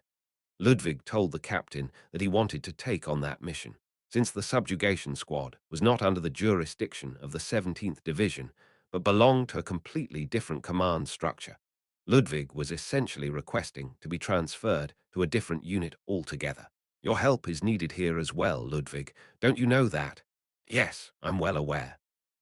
Ludwig told the captain that he wanted to take on that mission, since the subjugation squad was not under the jurisdiction of the 17th Division, but belonged to a completely different command structure. Ludwig was essentially requesting to be transferred to a different unit altogether. Your help is needed here as well, Ludwig. Don't you know that? Yes, I'm well aware.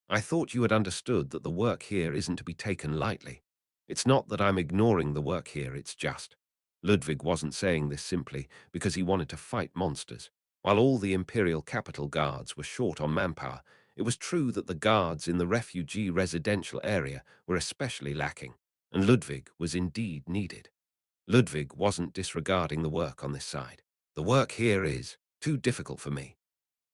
I thought you had understood that the work here isn't to be taken lightly. It's not that I'm ignoring the work here, it's just. Ludwig wasn't saying this simply because he wanted to fight monsters. While all the Imperial Capital guards were short on manpower, it was true that the guards in the refugee residential area were especially lacking, and Ludwig was indeed needed. Ludwig wasn't disregarding the work on this side. The work here is too difficult for me.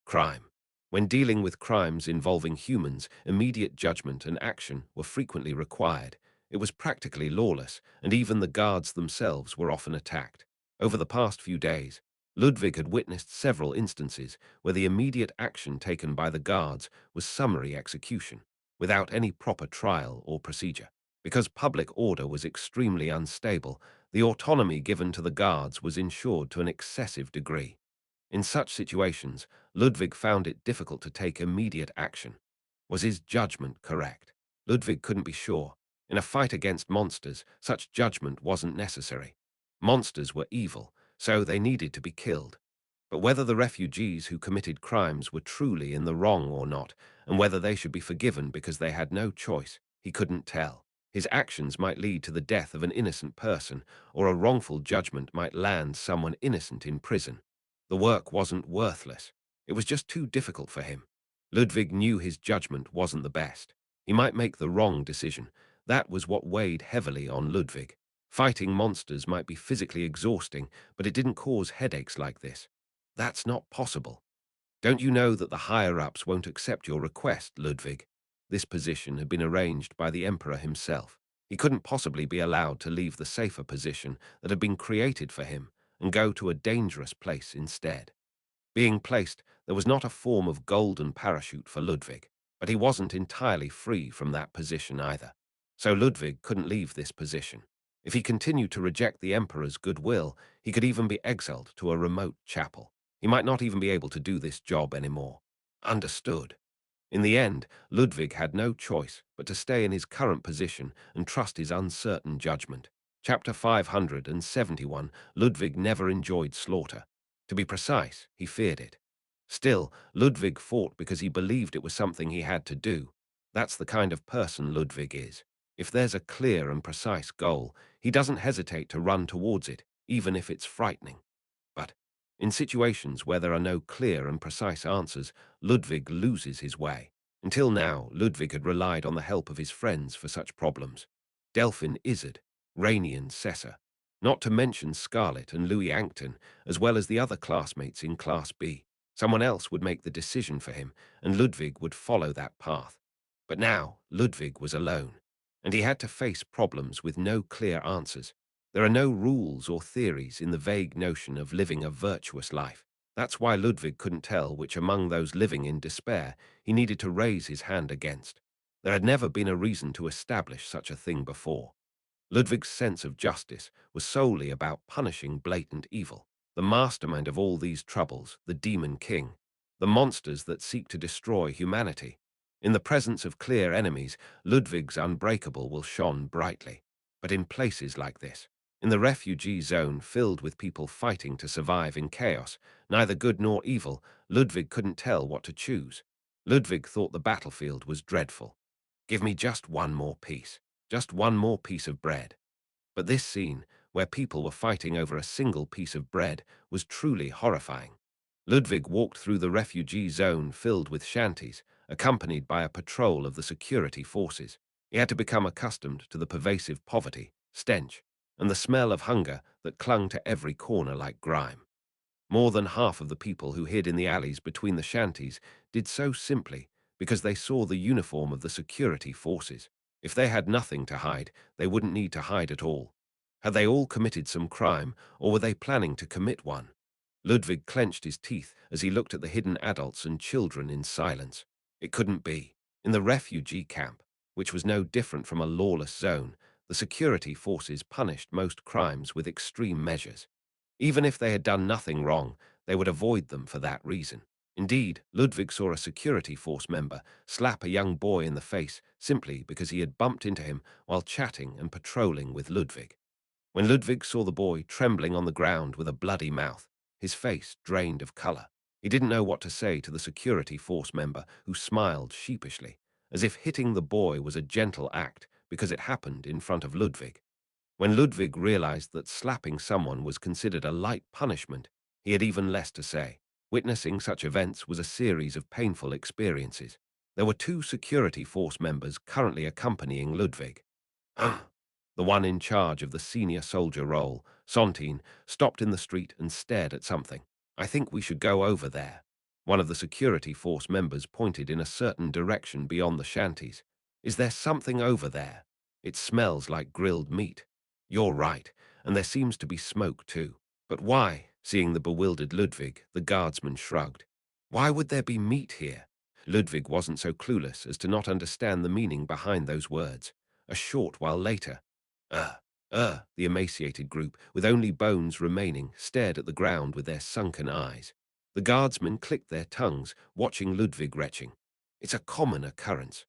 Crime. When dealing with crimes involving humans, immediate judgment and action were frequently required. It was practically lawless, and even the guards themselves were often attacked. Over the past few days, Ludwig had witnessed several instances where the immediate action taken by the guards was summary execution, without any proper trial or procedure. Because public order was extremely unstable, the autonomy given to the guards was ensured to an excessive degree. In such situations, Ludwig found it difficult to take immediate action. Was his judgment correct? Ludwig couldn't be sure. In a fight against monsters, such judgment wasn't necessary. Monsters were evil, so they needed to be killed. But whether the refugees who committed crimes were truly in the wrong or not, and whether they should be forgiven because they had no choice, he couldn't tell. His actions might lead to the death of an innocent person, or a wrongful judgment might land someone innocent in prison. The work wasn't worthless. It was just too difficult for him. Ludwig knew his judgment wasn't the best. He might make the wrong decision. That was what weighed heavily on Ludwig. Fighting monsters might be physically exhausting, but it didn't cause headaches like this. That's not possible. Don't you know that the higher-ups won't accept your request, Ludwig? This position had been arranged by the Emperor himself. He couldn't possibly be allowed to leave the safer position that had been created for him and go to a dangerous place instead. Being placed, there was not a form of golden parachute for Ludwig, but he wasn't entirely free from that position either. So Ludwig couldn't leave this position. If he continued to reject the Emperor's goodwill, he could even be exiled to a remote chapel. He might not even be able to do this job anymore. Understood. In the end, Ludwig had no choice but to stay in his current position and trust his uncertain judgment. Chapter 571. Ludwig never enjoyed slaughter. To be precise, he feared it. Still, Ludwig fought because he believed it was something he had to do. That's the kind of person Ludwig is. If there's a clear and precise goal, he doesn't hesitate to run towards it, even if it's frightening. But in situations where there are no clear and precise answers, Ludwig loses his way. Until now, Ludwig had relied on the help of his friends for such problems. Delphin Izzard, Rainian Cessa, not to mention Scarlet and Louis Ancton, as well as the other classmates in Class B. Someone else would make the decision for him, and Ludwig would follow that path. But now, Ludwig was alone, and he had to face problems with no clear answers. There are no rules or theories in the vague notion of living a virtuous life. That's why Ludwig couldn't tell which among those living in despair he needed to raise his hand against. There had never been a reason to establish such a thing before. Ludwig's sense of justice was solely about punishing blatant evil. The mastermind of all these troubles, the Demon King, the monsters that seek to destroy humanity. In the presence of clear enemies, Ludwig's unbreakable will shone brightly. But in places like this, in the refugee zone filled with people fighting to survive in chaos, neither good nor evil, Ludwig couldn't tell what to choose. Ludwig thought the battlefield was dreadful. Give me just one more piece. Just one more piece of bread. But this scene, where people were fighting over a single piece of bread, was truly horrifying. Ludwig walked through the refugee zone filled with shanties, accompanied by a patrol of the security forces. He had to become accustomed to the pervasive poverty, stench, and the smell of hunger that clung to every corner like grime. More than half of the people who hid in the alleys between the shanties did so simply because they saw the uniform of the security forces. If they had nothing to hide, they wouldn't need to hide at all. Had they all committed some crime, or were they planning to commit one? Ludwig clenched his teeth as he looked at the hidden adults and children in silence. It couldn't be. In the refugee camp, which was no different from a lawless zone, the security forces punished most crimes with extreme measures. Even if they had done nothing wrong, they would avoid them for that reason. Indeed, Ludwig saw a security force member slap a young boy in the face simply because he had bumped into him while chatting and patrolling with Ludwig. When Ludwig saw the boy trembling on the ground with a bloody mouth, his face drained of color, he didn't know what to say to the security force member who smiled sheepishly, as if hitting the boy was a gentle act because it happened in front of Ludwig. When Ludwig realized that slapping someone was considered a light punishment, he had even less to say. Witnessing such events was a series of painful experiences. There were two security force members currently accompanying Ludwig. The one in charge of the senior soldier role, Sontine, stopped in the street and stared at something. "I think we should go over there." One of the security force members pointed in a certain direction beyond the shanties. "Is there something over there? It smells like grilled meat." "You're right, and there seems to be smoke too." "But why?" Seeing the bewildered Ludwig, the guardsman shrugged. "Why would there be meat here?" Ludwig wasn't so clueless as to not understand the meaning behind those words. A short while later, the emaciated group, with only bones remaining, stared at the ground with their sunken eyes. The guardsmen clicked their tongues, watching Ludwig retching. It's a common occurrence.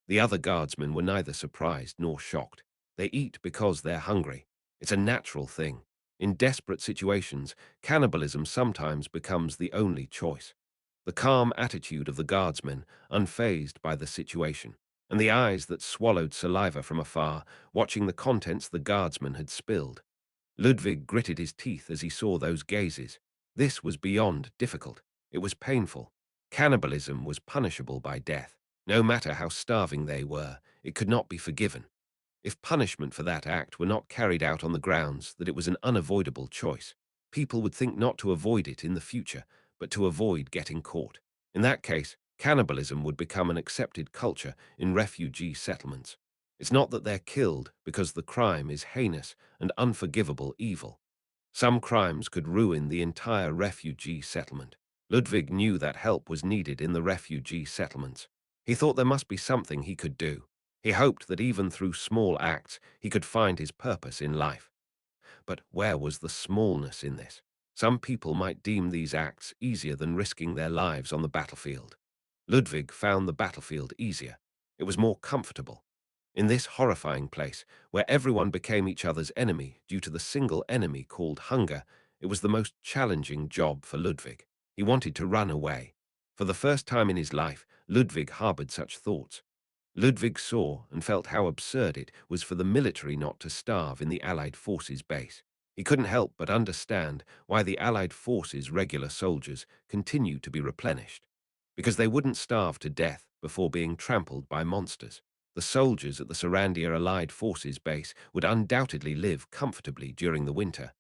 The other guardsmen were neither surprised nor shocked. They eat because they're hungry. It's a natural thing. In desperate situations, cannibalism sometimes becomes the only choice. The calm attitude of the guardsmen, unfazed by the situation, and the eyes that swallowed saliva from afar, watching the contents the guardsman had spilled. Ludwig gritted his teeth as he saw those gazes. This was beyond difficult. It was painful. Cannibalism was punishable by death. No matter how starving they were, it could not be forgiven. If punishment for that act were not carried out on the grounds that it was an unavoidable choice, people would think not to avoid it in the future, but to avoid getting caught. In that case, cannibalism would become an accepted culture in refugee settlements. It's not that they're killed because the crime is heinous and unforgivable evil. Some crimes could ruin the entire refugee settlement. Ludwig knew that help was needed in the refugee settlements. He thought there must be something he could do. He hoped that even through small acts, he could find his purpose in life. But where was the smallness in this? Some people might deem these acts easier than risking their lives on the battlefield. Ludwig found the battlefield easier. It was more comfortable. In this horrifying place, where everyone became each other's enemy due to the single enemy called hunger, it was the most challenging job for Ludwig. He wanted to run away. For the first time in his life, Ludwig harbored such thoughts. Ludwig saw and felt how absurd it was for the military not to starve in the Allied forces base. He couldn't help but understand why the Allied forces' regular soldiers continued to be replenished. Because they wouldn't starve to death before being trampled by monsters. The soldiers at the Sarandia Allied forces base would undoubtedly live comfortably during the winter.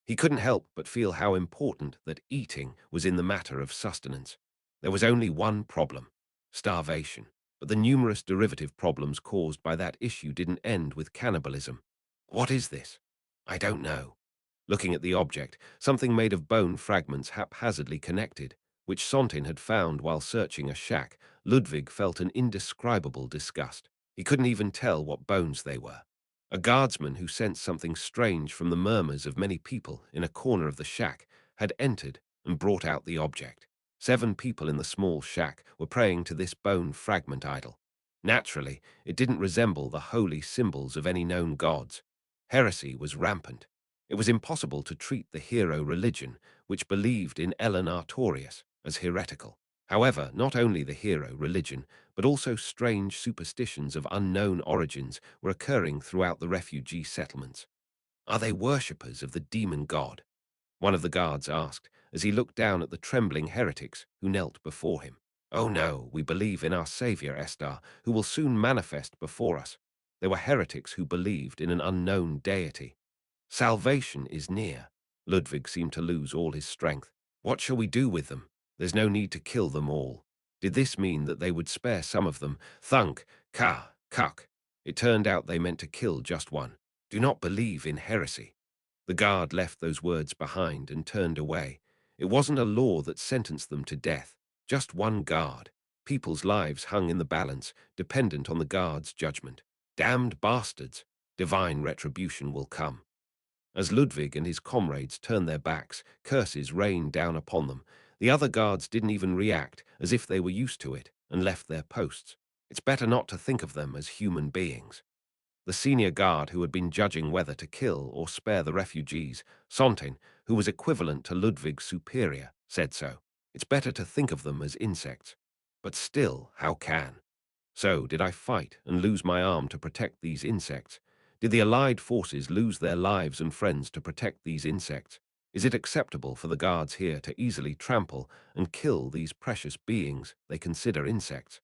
He couldn't help but feel how important that eating was in the matter of sustenance. There was only one problem: starvation. But the numerous derivative problems caused by that issue didn't end with cannibalism. What is this? I don't know. Looking at the object, something made of bone fragments haphazardly connected, which Sontin had found while searching a shack, Ludwig felt an indescribable disgust. He couldn't even tell what bones they were. A guardsman who sensed something strange from the murmurs of many people in a corner of the shack had entered and brought out the object. 7 people in the small shack were praying to this bone fragment idol. Naturally, it didn't resemble the holy symbols of any known gods. Heresy was rampant. It was impossible to treat the hero religion, which believed in Ellen Artorius, as heretical. However, not only the hero religion, but also strange superstitions of unknown origins were occurring throughout the refugee settlements. Are they worshippers of the demon god? One of the guards asked, as he looked down at the trembling heretics who knelt before him. "Oh no, we believe in our Saviour, Estar, who will soon manifest before us." They were heretics who believed in an unknown deity. "Salvation is near." Ludwig seemed to lose all his strength. "What shall we do with them? There's no need to kill them all." Did this mean that they would spare some of them? Thunk, ka, kuk. It turned out they meant to kill just one. "Do not believe in heresy." The guard left those words behind and turned away. It wasn't a law that sentenced them to death, just one guard. People's lives hung in the balance, dependent on the guard's judgment. Damned bastards! Divine retribution will come. As Ludwig and his comrades turned their backs, curses rained down upon them. The other guards didn't even react, as if they were used to it, and left their posts. It's better not to think of them as human beings. The senior guard who had been judging whether to kill or spare the refugees, Sontin, who was equivalent to Ludwig's superior, said so. It's better to think of them as insects. But still, how can? So, did I fight and lose my arm to protect these insects? Did the Allied forces lose their lives and friends to protect these insects? Is it acceptable for the guards here to easily trample and kill these precious beings they consider insects?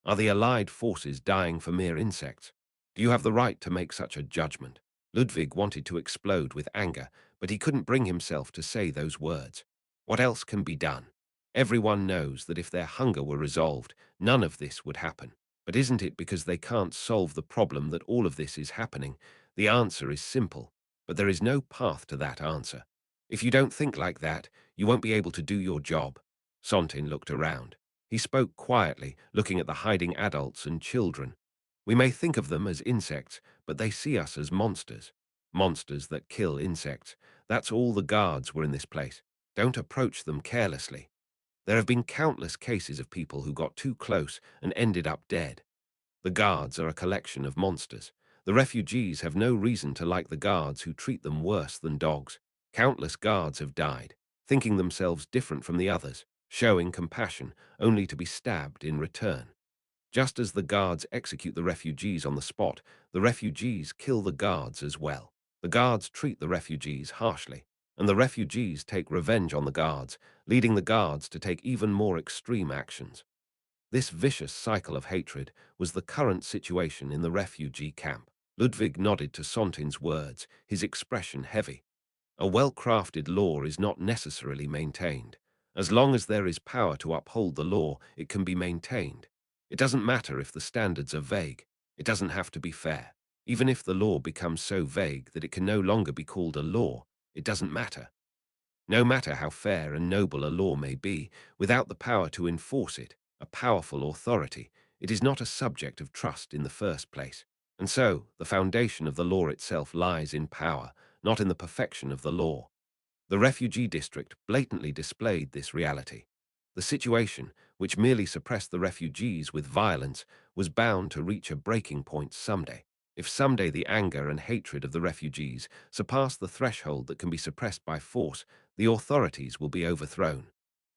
Are the Allied forces dying for mere insects? Do you have the right to make such a judgment? Ludwig wanted to explode with anger, but he couldn't bring himself to say those words. What else can be done? Everyone knows that if their hunger were resolved, none of this would happen. But isn't it because they can't solve the problem that all of this is happening? The answer is simple, but there is no path to that answer. If you don't think like that, you won't be able to do your job. Sontin looked around. He spoke quietly, looking at the hiding adults and children. "We may think of them as insects, but they see us as monsters. Monsters that kill insects. That's all the guards were in this place. Don't approach them carelessly. There have been countless cases of people who got too close and ended up dead. The guards are a collection of monsters. The refugees have no reason to like the guards who treat them worse than dogs. Countless guards have died, thinking themselves different from the others, showing compassion, only to be stabbed in return. Just as the guards execute the refugees on the spot, the refugees kill the guards as well. The guards treat the refugees harshly, and the refugees take revenge on the guards, leading the guards to take even more extreme actions. This vicious cycle of hatred was the current situation in the refugee camp. Ludwig nodded to Sontin's words, his expression heavy. A well-crafted law is not necessarily maintained. As long as there is power to uphold the law, it can be maintained. It doesn't matter if the standards are vague. It doesn't have to be fair. Even if the law becomes so vague that it can no longer be called a law, it doesn't matter. No matter how fair and noble a law may be, without the power to enforce it, a powerful authority, it is not a subject of trust in the first place. And so, the foundation of the law itself lies in power, not in the perfection of the law. The refugee district blatantly displayed this reality. The situation, which merely suppressed the refugees with violence, was bound to reach a breaking point someday. If someday the anger and hatred of the refugees surpass the threshold that can be suppressed by force, the authorities will be overthrown.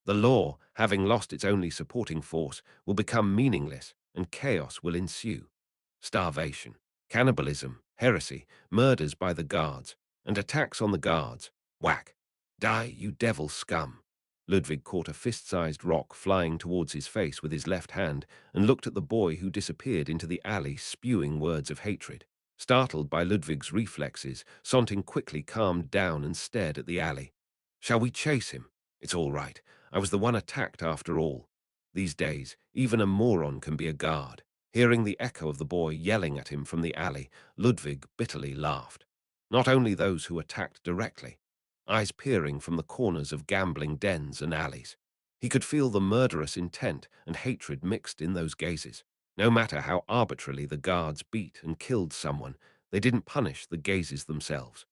The law, having lost its only supporting force, will become meaningless, and chaos will ensue. Starvation, cannibalism, heresy, murders by the guards, and attacks on the guards. Whack! Die, you devil scum! Ludwig caught a fist-sized rock flying towards his face with his left hand and looked at the boy who disappeared into the alley, spewing words of hatred. Startled by Ludwig's reflexes, Sontin quickly calmed down and stared at the alley. "Shall we chase him? It's all right. I was the one attacked after all." These days, even a moron can be a guard. Hearing the echo of the boy yelling at him from the alley, Ludwig bitterly laughed. Not only those who attacked directly, eyes peering from the corners of gambling dens and alleys. He could feel the murderous intent and hatred mixed in those gazes. No matter how arbitrarily the guards beat and killed someone, they didn't punish the gazes themselves.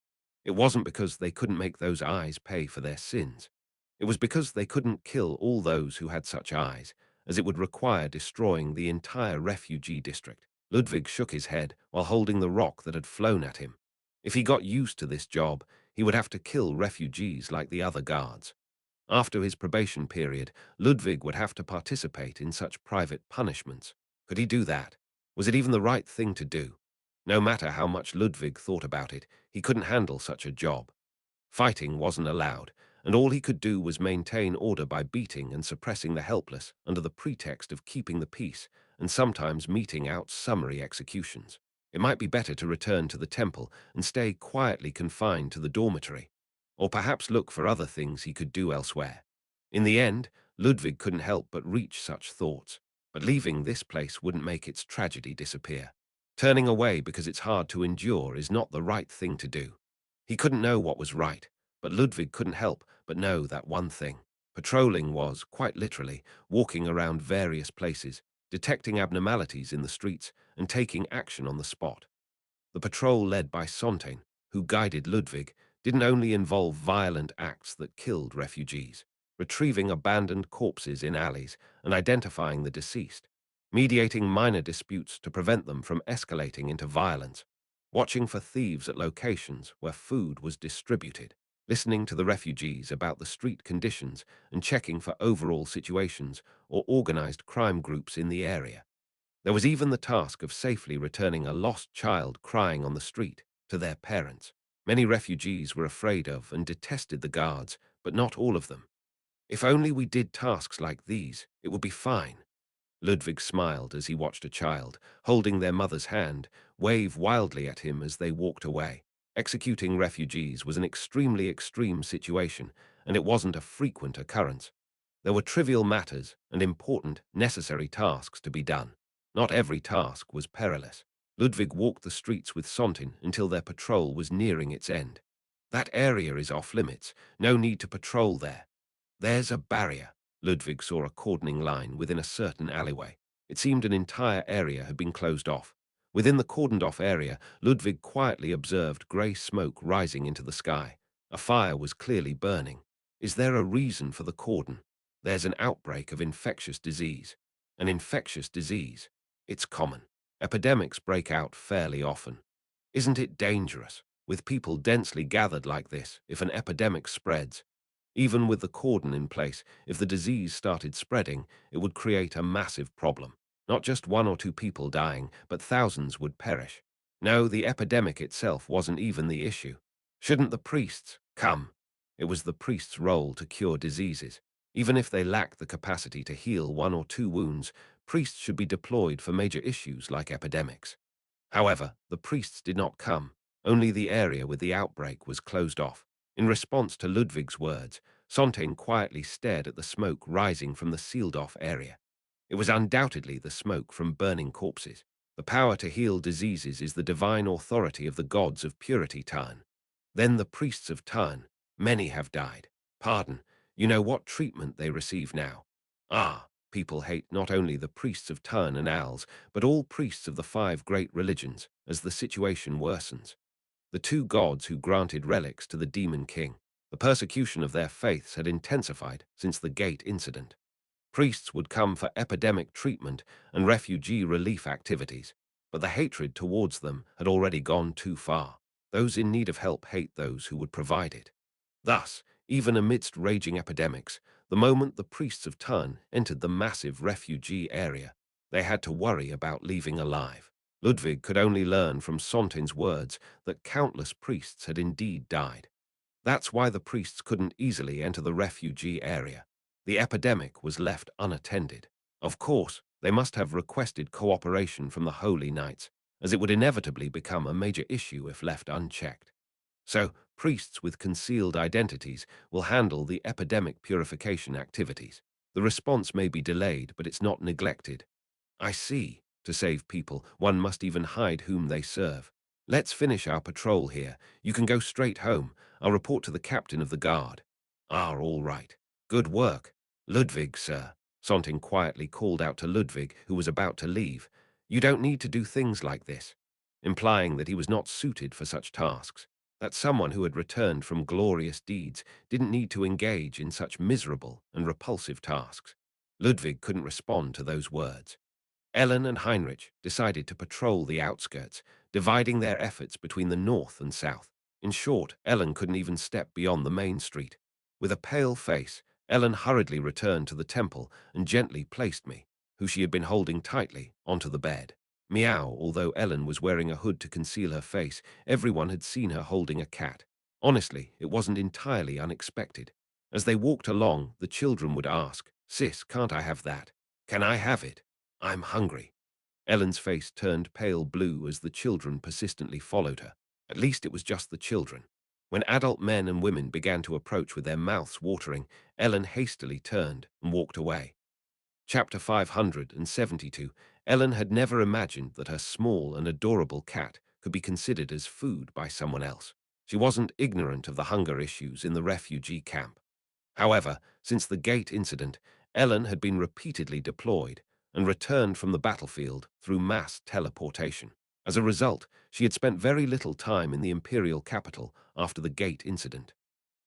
It wasn't because they couldn't make those eyes pay for their sins. It was because they couldn't kill all those who had such eyes, as it would require destroying the entire refugee district. Ludwig shook his head while holding the rock that had flown at him. If he got used to this job, he would have to kill refugees like the other guards. After his probation period, Ludwig would have to participate in such private punishments. Could he do that? Was it even the right thing to do? No matter how much Ludwig thought about it, he couldn't handle such a job. Fighting wasn't allowed, and all he could do was maintain order by beating and suppressing the helpless under the pretext of keeping the peace and sometimes meting out summary executions. It might be better to return to the temple and stay quietly confined to the dormitory, or perhaps look for other things he could do elsewhere. In the end, Ludwig couldn't help but reach such thoughts, but leaving this place wouldn't make its tragedy disappear. Turning away because it's hard to endure is not the right thing to do. He couldn't know what was right, but Ludwig couldn't help but know that one thing. Patrolling was, quite literally, walking around various places, detecting abnormalities in the streets, and taking action on the spot. The patrol led by Sontain, who guided Ludwig, didn't only involve violent acts that killed refugees, retrieving abandoned corpses in alleys and identifying the deceased, mediating minor disputes to prevent them from escalating into violence, watching for thieves at locations where food was distributed, listening to the refugees about the street conditions and checking for overall situations or organized crime groups in the area. There was even the task of safely returning a lost child crying on the street to their parents. Many refugees were afraid of and detested the guards, but not all of them. If only we did tasks like these, it would be fine. Ludwig smiled as he watched a child, holding their mother's hand, wave wildly at him as they walked away. Executing refugees was an extremely extreme situation, and it wasn't a frequent occurrence. There were trivial matters and important, necessary tasks to be done. Not every task was perilous. Ludwig walked the streets with Sontin until their patrol was nearing its end. That area is off limits. No need to patrol there. There's a barrier. Ludwig saw a cordoning line within a certain alleyway. It seemed an entire area had been closed off. Within the cordoned-off area, Ludwig quietly observed grey smoke rising into the sky. A fire was clearly burning. Is there a reason for the cordon? There's an outbreak of infectious disease. An infectious disease. It's common. Epidemics break out fairly often. Isn't it dangerous, with people densely gathered like this, if an epidemic spreads? Even with the cordon in place, if the disease started spreading, it would create a massive problem. Not just one or two people dying, but thousands would perish. No, the epidemic itself wasn't even the issue. Shouldn't the priests come? It was the priests' role to cure diseases. Even if they lacked the capacity to heal one or two wounds, priests should be deployed for major issues like epidemics. However, the priests did not come. Only the area with the outbreak was closed off. In response to Ludwig's words, Sontain quietly stared at the smoke rising from the sealed-off area. It was undoubtedly the smoke from burning corpses. The power to heal diseases is the divine authority of the gods of purity, Tarn. Then the priests of Tarn, many have died. Pardon, you know what treatment they receive now. Ah, people hate not only the priests of Tarn and Als, but all priests of the five great religions, as the situation worsens. The two gods who granted relics to the demon king. The persecution of their faiths had intensified since the gate incident. Priests would come for epidemic treatment and refugee relief activities, but the hatred towards them had already gone too far. Those in need of help hate those who would provide it. Thus, even amidst raging epidemics, the moment the priests of Tarn entered the massive refugee area, they had to worry about leaving alive. Ludwig could only learn from Sontain's words that countless priests had indeed died. That's why the priests couldn't easily enter the refugee area. The epidemic was left unattended. Of course, they must have requested cooperation from the Holy Knights, as it would inevitably become a major issue if left unchecked. So, priests with concealed identities will handle the epidemic purification activities. The response may be delayed, but it's not neglected. I see. To save people, one must even hide whom they serve. Let's finish our patrol here. You can go straight home. I'll report to the captain of the guard. Ah, all right. Good work. Ludwig, sir. Sonting quietly called out to Ludwig, who was about to leave. You don't need to do things like this, implying that he was not suited for such tasks, that someone who had returned from glorious deeds didn't need to engage in such miserable and repulsive tasks. Ludwig couldn't respond to those words. Ellen and Heinrich decided to patrol the outskirts, dividing their efforts between the north and south. In short, Ellen couldn't even step beyond the main street. With a pale face, Ellen hurriedly returned to the temple and gently placed me, who she had been holding tightly, onto the bed. Meow, although Ellen was wearing a hood to conceal her face, everyone had seen her holding a cat. Honestly, it wasn't entirely unexpected. As they walked along, the children would ask, "Sis, can't I have that? Can I have it? I'm hungry." Ellen's face turned pale blue as the children persistently followed her. At least it was just the children. When adult men and women began to approach with their mouths watering, Ellen hastily turned and walked away. Chapter 572. Ellen had never imagined that her small and adorable cat could be considered as food by someone else. She wasn't ignorant of the hunger issues in the refugee camp. However, since the gate incident, Ellen had been repeatedly deployed and returned from the battlefield through mass teleportation. As a result, she had spent very little time in the imperial capital after the gate incident.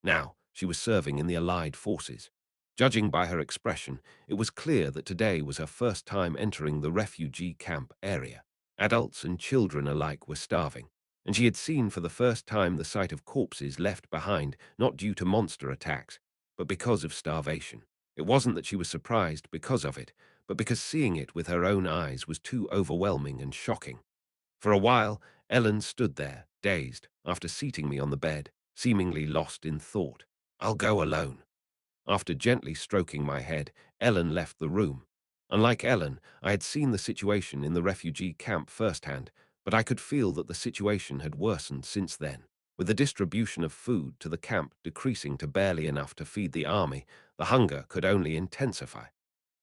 Now, she was serving in the Allied forces. Judging by her expression, it was clear that today was her first time entering the refugee camp area. Adults and children alike were starving, and she had seen for the first time the sight of corpses left behind not due to monster attacks, but because of starvation. It wasn't that she was surprised because of it, but because seeing it with her own eyes was too overwhelming and shocking. For a while, Ellen stood there, dazed, after seating me on the bed, seemingly lost in thought. "I'll go alone." After gently stroking my head, Ellen left the room. Unlike Ellen, I had seen the situation in the refugee camp firsthand, but I could feel that the situation had worsened since then. With the distribution of food to the camp decreasing to barely enough to feed the army, the hunger could only intensify.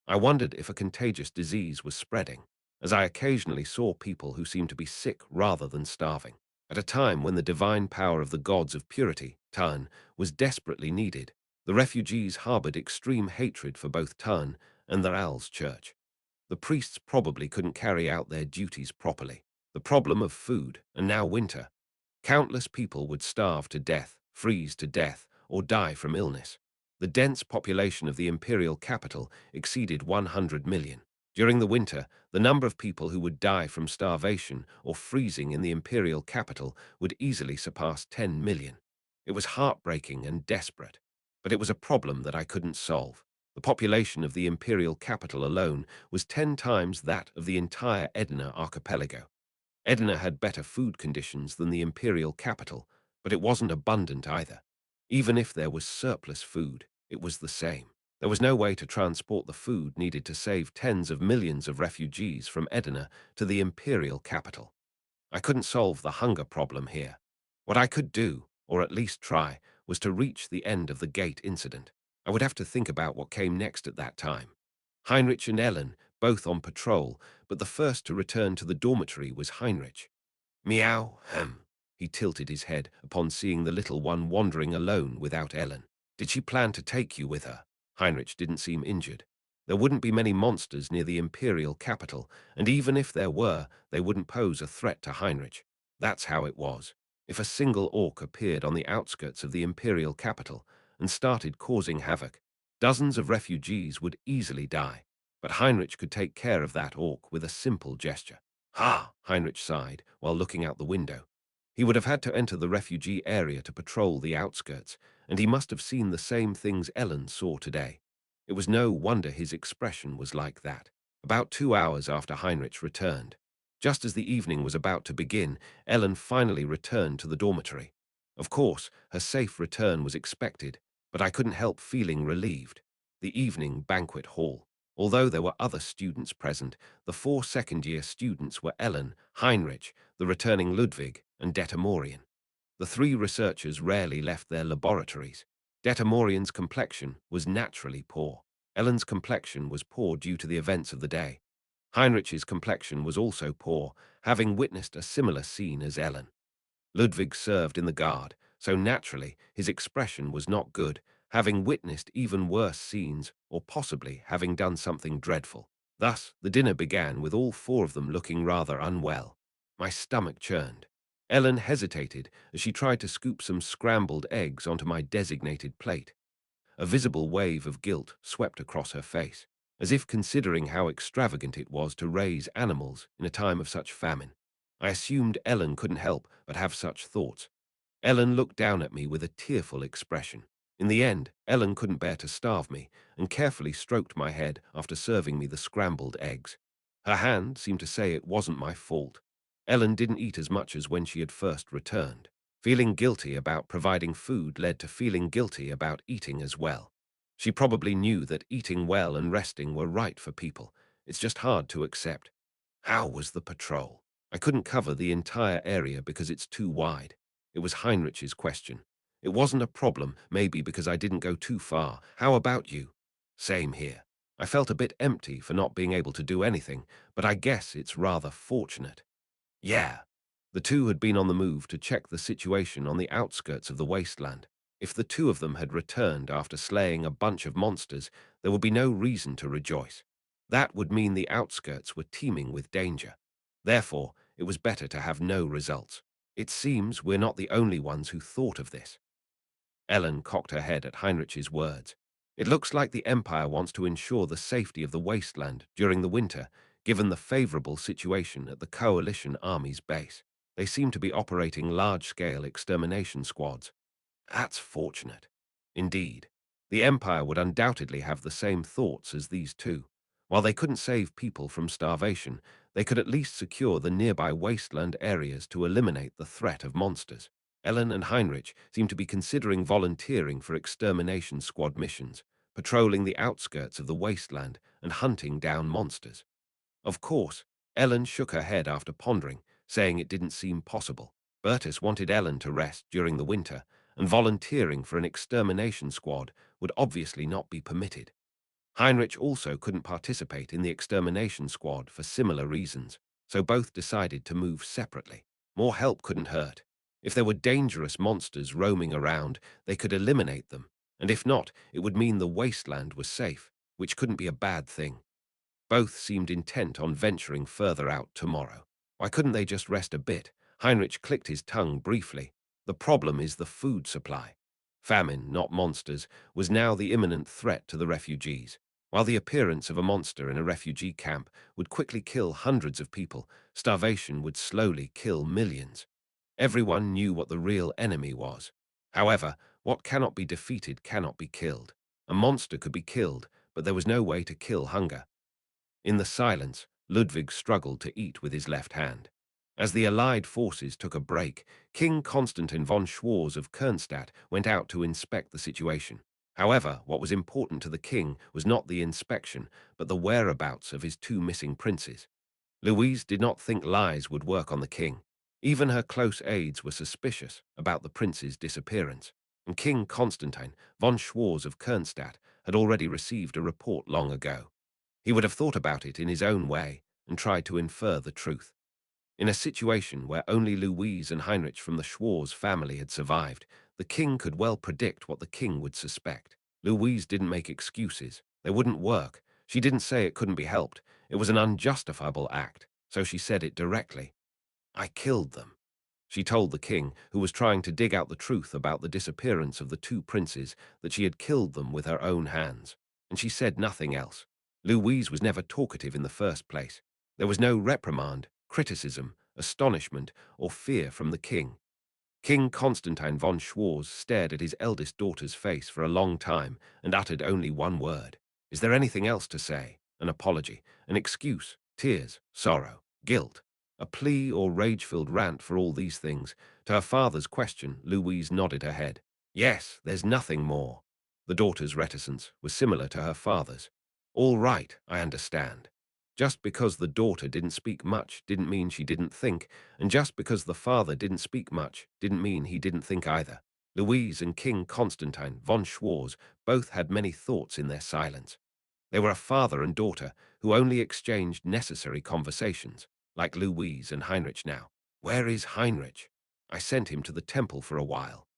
I wondered if a contagious disease was spreading, as I occasionally saw people who seemed to be sick rather than starving. At a time when the divine power of the gods of purity, Tun, was desperately needed, the refugees harbored extreme hatred for both Tun and the Al's church. The priests probably couldn't carry out their duties properly. The problem of food, and now winter. Countless people would starve to death, freeze to death, or die from illness. The dense population of the imperial capital exceeded 100 million. During the winter, the number of people who would die from starvation or freezing in the imperial capital would easily surpass 10 million. It was heartbreaking and desperate, but it was a problem that I couldn't solve. The population of the imperial capital alone was 10 times that of the entire Edina archipelago. Edina had better food conditions than the imperial capital, but it wasn't abundant either. Even if there was surplus food, it was the same. There was no way to transport the food needed to save tens of millions of refugees from Edina to the imperial capital. I couldn't solve the hunger problem here. What I could do, or at least try, was to reach the end of the gate incident. I would have to think about what came next at that time. Heinrich and Ellen, both on patrol, but the first to return to the dormitory was Heinrich. "Meow, hem." He tilted his head upon seeing the little one wandering alone without Ellen. "Did she plan to take you with her?" Heinrich didn't seem injured. There wouldn't be many monsters near the imperial capital, and even if there were, they wouldn't pose a threat to Heinrich. That's how it was. If a single orc appeared on the outskirts of the imperial capital and started causing havoc, dozens of refugees would easily die. But Heinrich could take care of that orc with a simple gesture. "Ha!" Heinrich sighed while looking out the window. He would have had to enter the refugee area to patrol the outskirts, and he must have seen the same things Ellen saw today. It was no wonder his expression was like that. About 2 hours after Heinrich returned, just as the evening was about to begin, Ellen finally returned to the dormitory. Of course, her safe return was expected, but I couldn't help feeling relieved. The evening banquet hall. Although there were other students present, the 4 second-year students were Ellen, Heinrich, the returning Ludwig, and Detamorian. The 3 researchers rarely left their laboratories. Detamorian's complexion was naturally poor. Ellen's complexion was poor due to the events of the day. Heinrich's complexion was also poor, having witnessed a similar scene as Ellen. Ludwig served in the guard, so naturally his expression was not good, having witnessed even worse scenes or possibly having done something dreadful. Thus, the dinner began with all 4 of them looking rather unwell. My stomach churned. Ellen hesitated as she tried to scoop some scrambled eggs onto my designated plate. A visible wave of guilt swept across her face, as if considering how extravagant it was to raise animals in a time of such famine. I assumed Ellen couldn't help but have such thoughts. Ellen looked down at me with a tearful expression. In the end, Ellen couldn't bear to starve me and carefully stroked my head after serving me the scrambled eggs. Her hand seemed to say it wasn't my fault. Ellen didn't eat as much as when she had first returned. Feeling guilty about providing food led to feeling guilty about eating as well. She probably knew that eating well and resting were right for people. It's just hard to accept. How was the patrol? I couldn't cover the entire area because it's too wide. It was Heinrich's question. It wasn't a problem, maybe because I didn't go too far. How about you? Same here. I felt a bit empty for not being able to do anything, but I guess it's rather fortunate. Yeah. The two had been on the move to check the situation on the outskirts of the wasteland. If the two of them had returned after slaying a bunch of monsters, there would be no reason to rejoice. That would mean the outskirts were teeming with danger. Therefore, it was better to have no results. It seems we're not the only ones who thought of this. Ellen cocked her head at Heinrich's words. It looks like the Empire wants to ensure the safety of the wasteland during the winter, given the favorable situation at the Coalition Army's base. They seem to be operating large-scale extermination squads. That's fortunate. Indeed, the Empire would undoubtedly have the same thoughts as these two. While they couldn't save people from starvation, they could at least secure the nearby wasteland areas to eliminate the threat of monsters. Ellen and Heinrich seemed to be considering volunteering for extermination squad missions, patrolling the outskirts of the wasteland and hunting down monsters. Of course, Ellen shook her head after pondering, saying it didn't seem possible. Bertus wanted Ellen to rest during the winter, and volunteering for an extermination squad would obviously not be permitted. Heinrich also couldn't participate in the extermination squad for similar reasons, so both decided to move separately. More help couldn't hurt. If there were dangerous monsters roaming around, they could eliminate them, and if not, it would mean the wasteland was safe, which couldn't be a bad thing. Both seemed intent on venturing further out tomorrow. Why couldn't they just rest a bit? Heinrich clicked his tongue briefly. The problem is the food supply. Famine, not monsters, was now the imminent threat to the refugees. While the appearance of a monster in a refugee camp would quickly kill hundreds of people, starvation would slowly kill millions. Everyone knew what the real enemy was. However, what cannot be defeated cannot be killed. A monster could be killed, but there was no way to kill hunger. In the silence, Ludwig struggled to eat with his left hand. As the Allied forces took a break, King Constantine von Schwarz of Kernstadt went out to inspect the situation. However, what was important to the king was not the inspection, but the whereabouts of his two missing princes. Louise did not think lies would work on the king. Even her close aides were suspicious about the prince's disappearance, and King Constantine von Schwarz of Kernstadt had already received a report long ago. He would have thought about it in his own way and tried to infer the truth. In a situation where only Louise and Heinrich from the Schwarz family had survived, the king could well predict what the king would suspect. Louise didn't make excuses. They wouldn't work. She didn't say it couldn't be helped. It was an unjustifiable act, so she said it directly. I killed them. She told the king, who was trying to dig out the truth about the disappearance of the two princes, that she had killed them with her own hands. And she said nothing else. Louise was never talkative in the first place. There was no reprimand, criticism, astonishment, or fear from the king. King Constantine von Schwarz stared at his eldest daughter's face for a long time and uttered only one word. Is there anything else to say? An apology, an excuse, tears, sorrow, guilt, a plea or rage-filled rant for all these things? To her father's question, Louise nodded her head. Yes, there's nothing more. The daughter's reticence was similar to her father's. All right, I understand. Just because the daughter didn't speak much didn't mean she didn't think, and just because the father didn't speak much didn't mean he didn't think either. Louise and King Constantine von Schwarz both had many thoughts in their silence. They were a father and daughter who only exchanged necessary conversations, like Louise and Heinrich now. Where is Heinrich? I sent him to the temple for a while.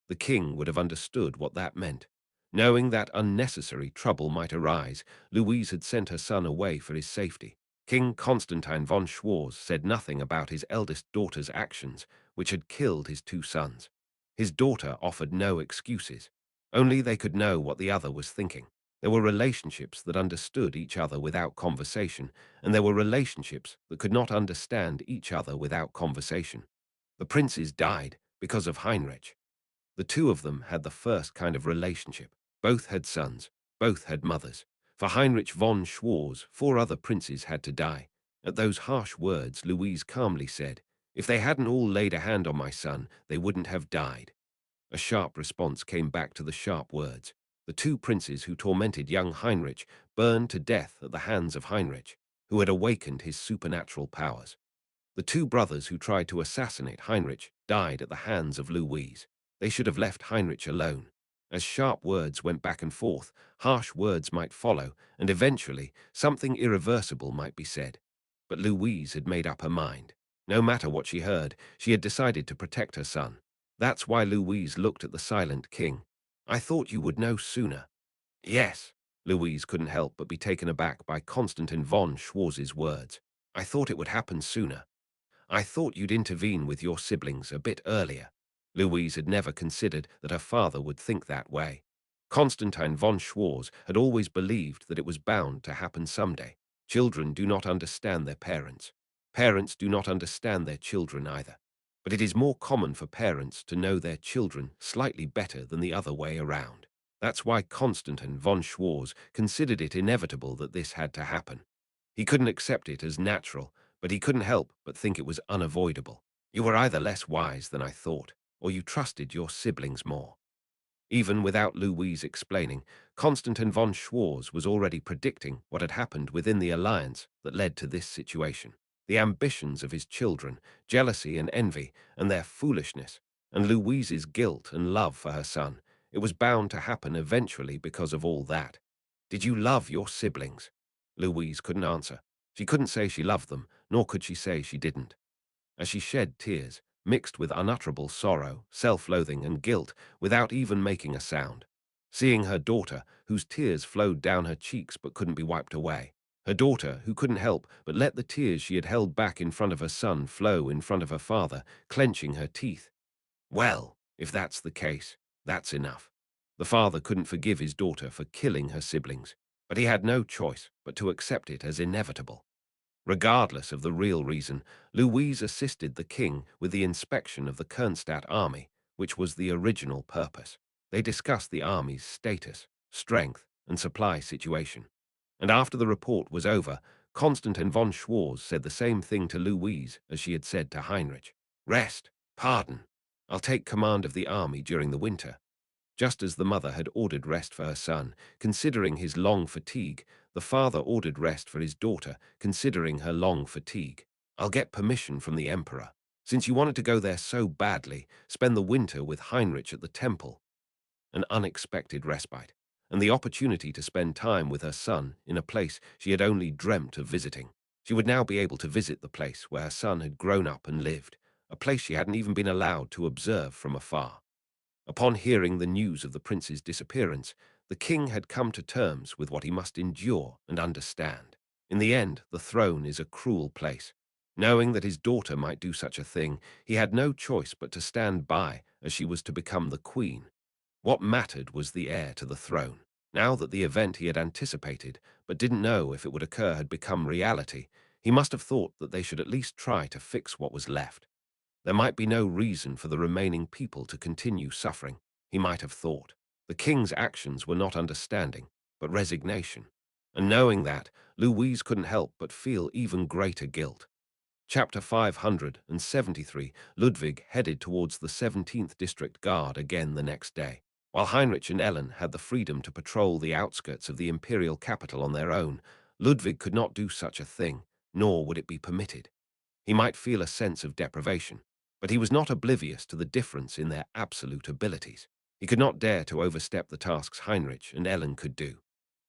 The king would have understood what that meant. Knowing that unnecessary trouble might arise, Louise had sent her son away for his safety. King Constantine von Schwarz said nothing about his eldest daughter's actions, which had killed his two sons. His daughter offered no excuses. Only they could know what the other was thinking. There were relationships that understood each other without conversation, and there were relationships that could not understand each other without conversation. The princes died because of Heinrich. The two of them had the first kind of relationship. Both had sons, both had mothers. For Heinrich von Schwarz, 4 other princes had to die. At those harsh words, Louise calmly said, If they hadn't all laid a hand on my son, they wouldn't have died. A sharp response came back to the sharp words. The two princes who tormented young Heinrich burned to death at the hands of Heinrich, who had awakened his supernatural powers. The two brothers who tried to assassinate Heinrich died at the hands of Louise. They should have left Heinrich alone. As sharp words went back and forth, harsh words might follow, and eventually something irreversible might be said. But Louise had made up her mind. No matter what she heard, she had decided to protect her son. That's why Louise looked at the silent king. I thought you would know sooner. Yes, Louise couldn't help but be taken aback by Constantin von Schwarz's words. I thought it would happen sooner. I thought you'd intervene with your siblings a bit earlier. Louise had never considered that her father would think that way. Constantine von Schwarz had always believed that it was bound to happen someday. Children do not understand their parents. Parents do not understand their children either. But it is more common for parents to know their children slightly better than the other way around. That's why Constantine von Schwarz considered it inevitable that this had to happen. He couldn't accept it as natural, but he couldn't help but think it was unavoidable. You were either less wise than I thought, or you trusted your siblings more. Even without Louise explaining, Constantin von Schwarz was already predicting what had happened within the alliance that led to this situation. The ambitions of his children, jealousy and envy, and their foolishness, and Louise's guilt and love for her son. It was bound to happen eventually because of all that. Did you love your siblings? Louise couldn't answer. She couldn't say she loved them, nor could she say she didn't. As she shed tears, mixed with unutterable sorrow, self-loathing, and guilt, without even making a sound. Seeing her daughter, whose tears flowed down her cheeks but couldn't be wiped away. Her daughter, who couldn't help but let the tears she had held back in front of her son flow in front of her father, clenching her teeth. Well, if that's the case, that's enough. The father couldn't forgive his daughter for killing her siblings, but he had no choice but to accept it as inevitable. Regardless of the real reason, Louise assisted the king with the inspection of the Kernstadt army, which was the original purpose. They discussed the army's status, strength, and supply situation. And after the report was over, Constantin von Schwarz said the same thing to Louise as she had said to Heinrich. Rest, pardon. I'll take command of the army during the winter. Just as the mother had ordered rest for her son, considering his long fatigue, the father ordered rest for his daughter, considering her long fatigue. I'll get permission from the emperor. Since you wanted to go there so badly, spend the winter with Heinrich at the temple. An unexpected respite, and the opportunity to spend time with her son in a place she had only dreamt of visiting. She would now be able to visit the place where her son had grown up and lived, a place she hadn't even been allowed to observe from afar. Upon hearing the news of the prince's disappearance, the king had come to terms with what he must endure and understand. In the end, the throne is a cruel place. Knowing that his daughter might do such a thing, he had no choice but to stand by as she was to become the queen. What mattered was the heir to the throne. Now that the event he had anticipated, but didn't know if it would occur, had become reality, he must have thought that they should at least try to fix what was left. There might be no reason for the remaining people to continue suffering, he might have thought. The king's actions were not understanding, but resignation. And knowing that, Louise couldn't help but feel even greater guilt. Chapter 573. Ludwig headed towards the 17th District Guard again the next day. While Heinrich and Ellen had the freedom to patrol the outskirts of the imperial capital on their own, Ludwig could not do such a thing, nor would it be permitted. He might feel a sense of deprivation, but he was not oblivious to the difference in their absolute abilities. He could not dare to overstep the tasks Heinrich and Ellen could do.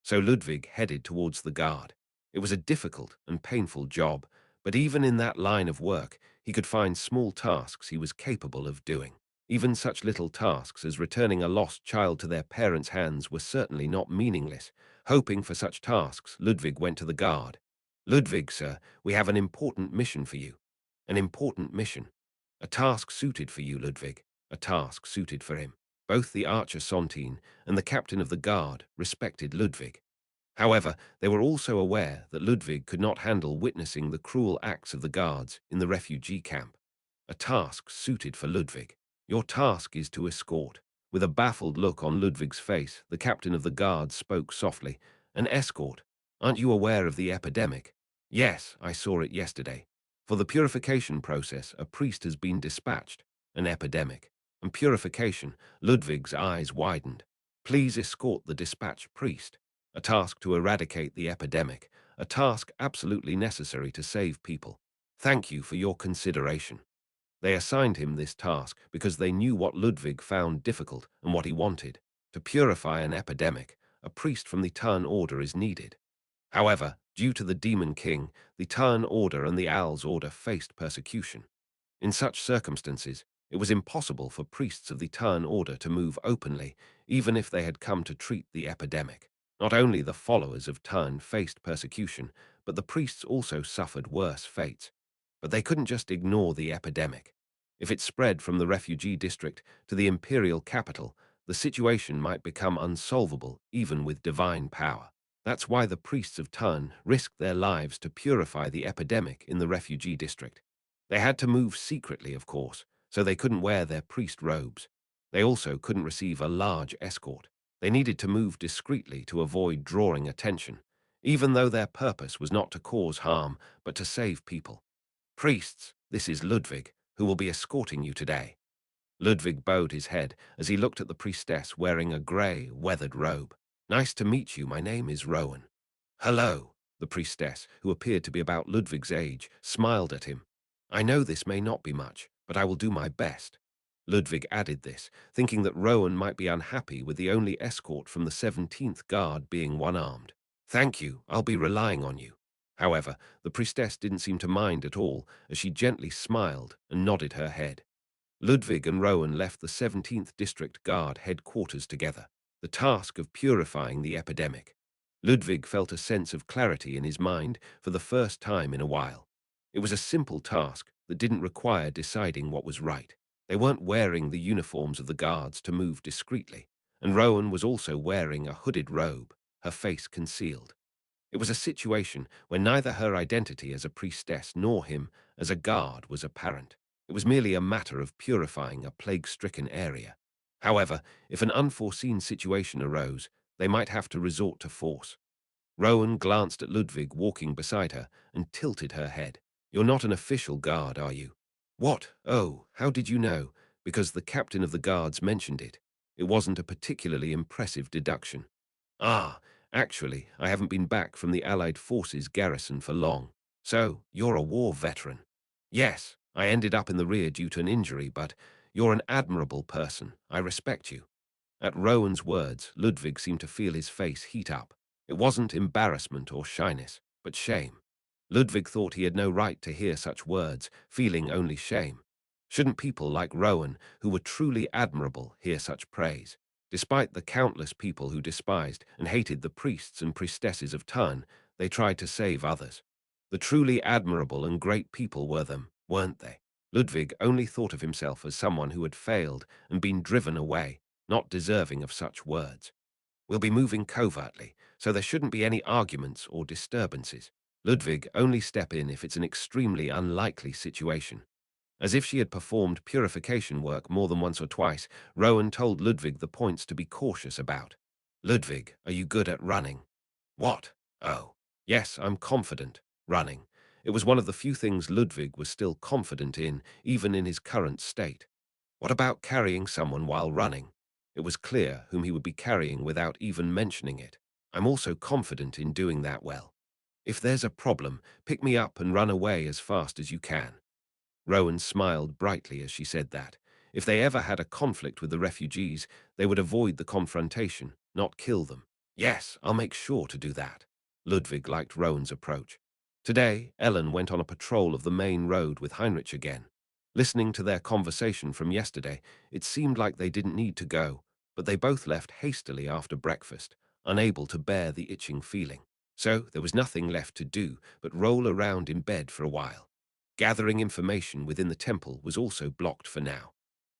So Ludwig headed towards the guard. It was a difficult and painful job, but even in that line of work, he could find small tasks he was capable of doing. Even such little tasks as returning a lost child to their parents' hands were certainly not meaningless. Hoping for such tasks, Ludwig went to the guard. Ludwig, sir, we have an important mission for you. An important mission. A task suited for you, Ludwig. A task suited for him. Both the archer Sontine and the captain of the guard respected Ludwig. However, they were also aware that Ludwig could not handle witnessing the cruel acts of the guards in the refugee camp. A task suited for Ludwig. Your task is to escort. With a baffled look on Ludwig's face, the captain of the guard spoke softly. An escort? Aren't you aware of the epidemic? Yes, I saw it yesterday. For the purification process, a priest has been dispatched, an epidemic. And purification, Ludwig's eyes widened. Please escort the dispatched priest. A task to eradicate the epidemic, a task absolutely necessary to save people. Thank you for your consideration. They assigned him this task because they knew what Ludwig found difficult and what he wanted. To purify an epidemic, a priest from the Turn Order is needed. However, due to the Demon King, the Turn Order and the Owl's Order faced persecution. In such circumstances, it was impossible for priests of the Turn Order to move openly, even if they had come to treat the epidemic. Not only the followers of Turn faced persecution, but the priests also suffered worse fates. But they couldn't just ignore the epidemic. If it spread from the refugee district to the imperial capital, the situation might become unsolvable even with divine power. That's why the priests of Turn risked their lives to purify the epidemic in the refugee district. They had to move secretly, of course, so they couldn't wear their priest robes. They also couldn't receive a large escort. They needed to move discreetly to avoid drawing attention, even though their purpose was not to cause harm, but to save people. Priests, this is Ludwig, who will be escorting you today. Ludwig bowed his head as he looked at the priestess wearing a grey, weathered robe. Nice to meet you, my name is Rowan. Hello, the priestess, who appeared to be about Ludwig's age, smiled at him. I know this may not be much, but I will do my best. Ludwig added this, thinking that Rowan might be unhappy with the only escort from the 17th Guard being one-armed. Thank you, I'll be relying on you. However, the priestess didn't seem to mind at all, as she gently smiled and nodded her head. Ludwig and Rowan left the 17th District Guard headquarters together, the task of purifying the epidemic. Ludwig felt a sense of clarity in his mind for the first time in a while. It was a simple task that didn't require deciding what was right. They weren't wearing the uniforms of the guards to move discreetly, and Rowan was also wearing a hooded robe, her face concealed. It was a situation where neither her identity as a priestess nor him as a guard was apparent. It was merely a matter of purifying a plague-stricken area. However, if an unforeseen situation arose, they might have to resort to force. Rowan glanced at Ludwig walking beside her and tilted her head. You're not an official guard, are you? What? Oh, how did you know? Because the captain of the guards mentioned it. It wasn't a particularly impressive deduction. Ah, actually, I haven't been back from the Allied Forces garrison for long. So, you're a war veteran. Yes, I ended up in the rear due to an injury, but you're an admirable person. I respect you. At Rowan's words, Ludwig seemed to feel his face heat up. It wasn't embarrassment or shyness, but shame. Ludwig thought he had no right to hear such words, feeling only shame. Shouldn't people like Rowan, who were truly admirable, hear such praise? Despite the countless people who despised and hated the priests and priestesses of Turn, they tried to save others. The truly admirable and great people were them, weren't they? Ludwig only thought of himself as someone who had failed and been driven away, not deserving of such words. We'll be moving covertly, so there shouldn't be any arguments or disturbances. Ludwig, only step in if it's an extremely unlikely situation. As if she had performed purification work more than once or twice, Rowan told Ludwig the points to be cautious about. Ludwig, are you good at running? What? Oh, yes, I'm confident. Running. It was one of the few things Ludwig was still confident in, even in his current state. What about carrying someone while running? It was clear whom he would be carrying without even mentioning it. I'm also confident in doing that well. If there's a problem, pick me up and run away as fast as you can. Rowan smiled brightly as she said that. If they ever had a conflict with the refugees, they would avoid the confrontation, not kill them. Yes, I'll make sure to do that. Ludwig liked Rowan's approach. Today, Ellen went on a patrol of the main road with Heinrich again. Listening to their conversation from yesterday, it seemed like they didn't need to go, but they both left hastily after breakfast, unable to bear the itching feeling. So there was nothing left to do but roll around in bed for a while. Gathering information within the temple was also blocked for now.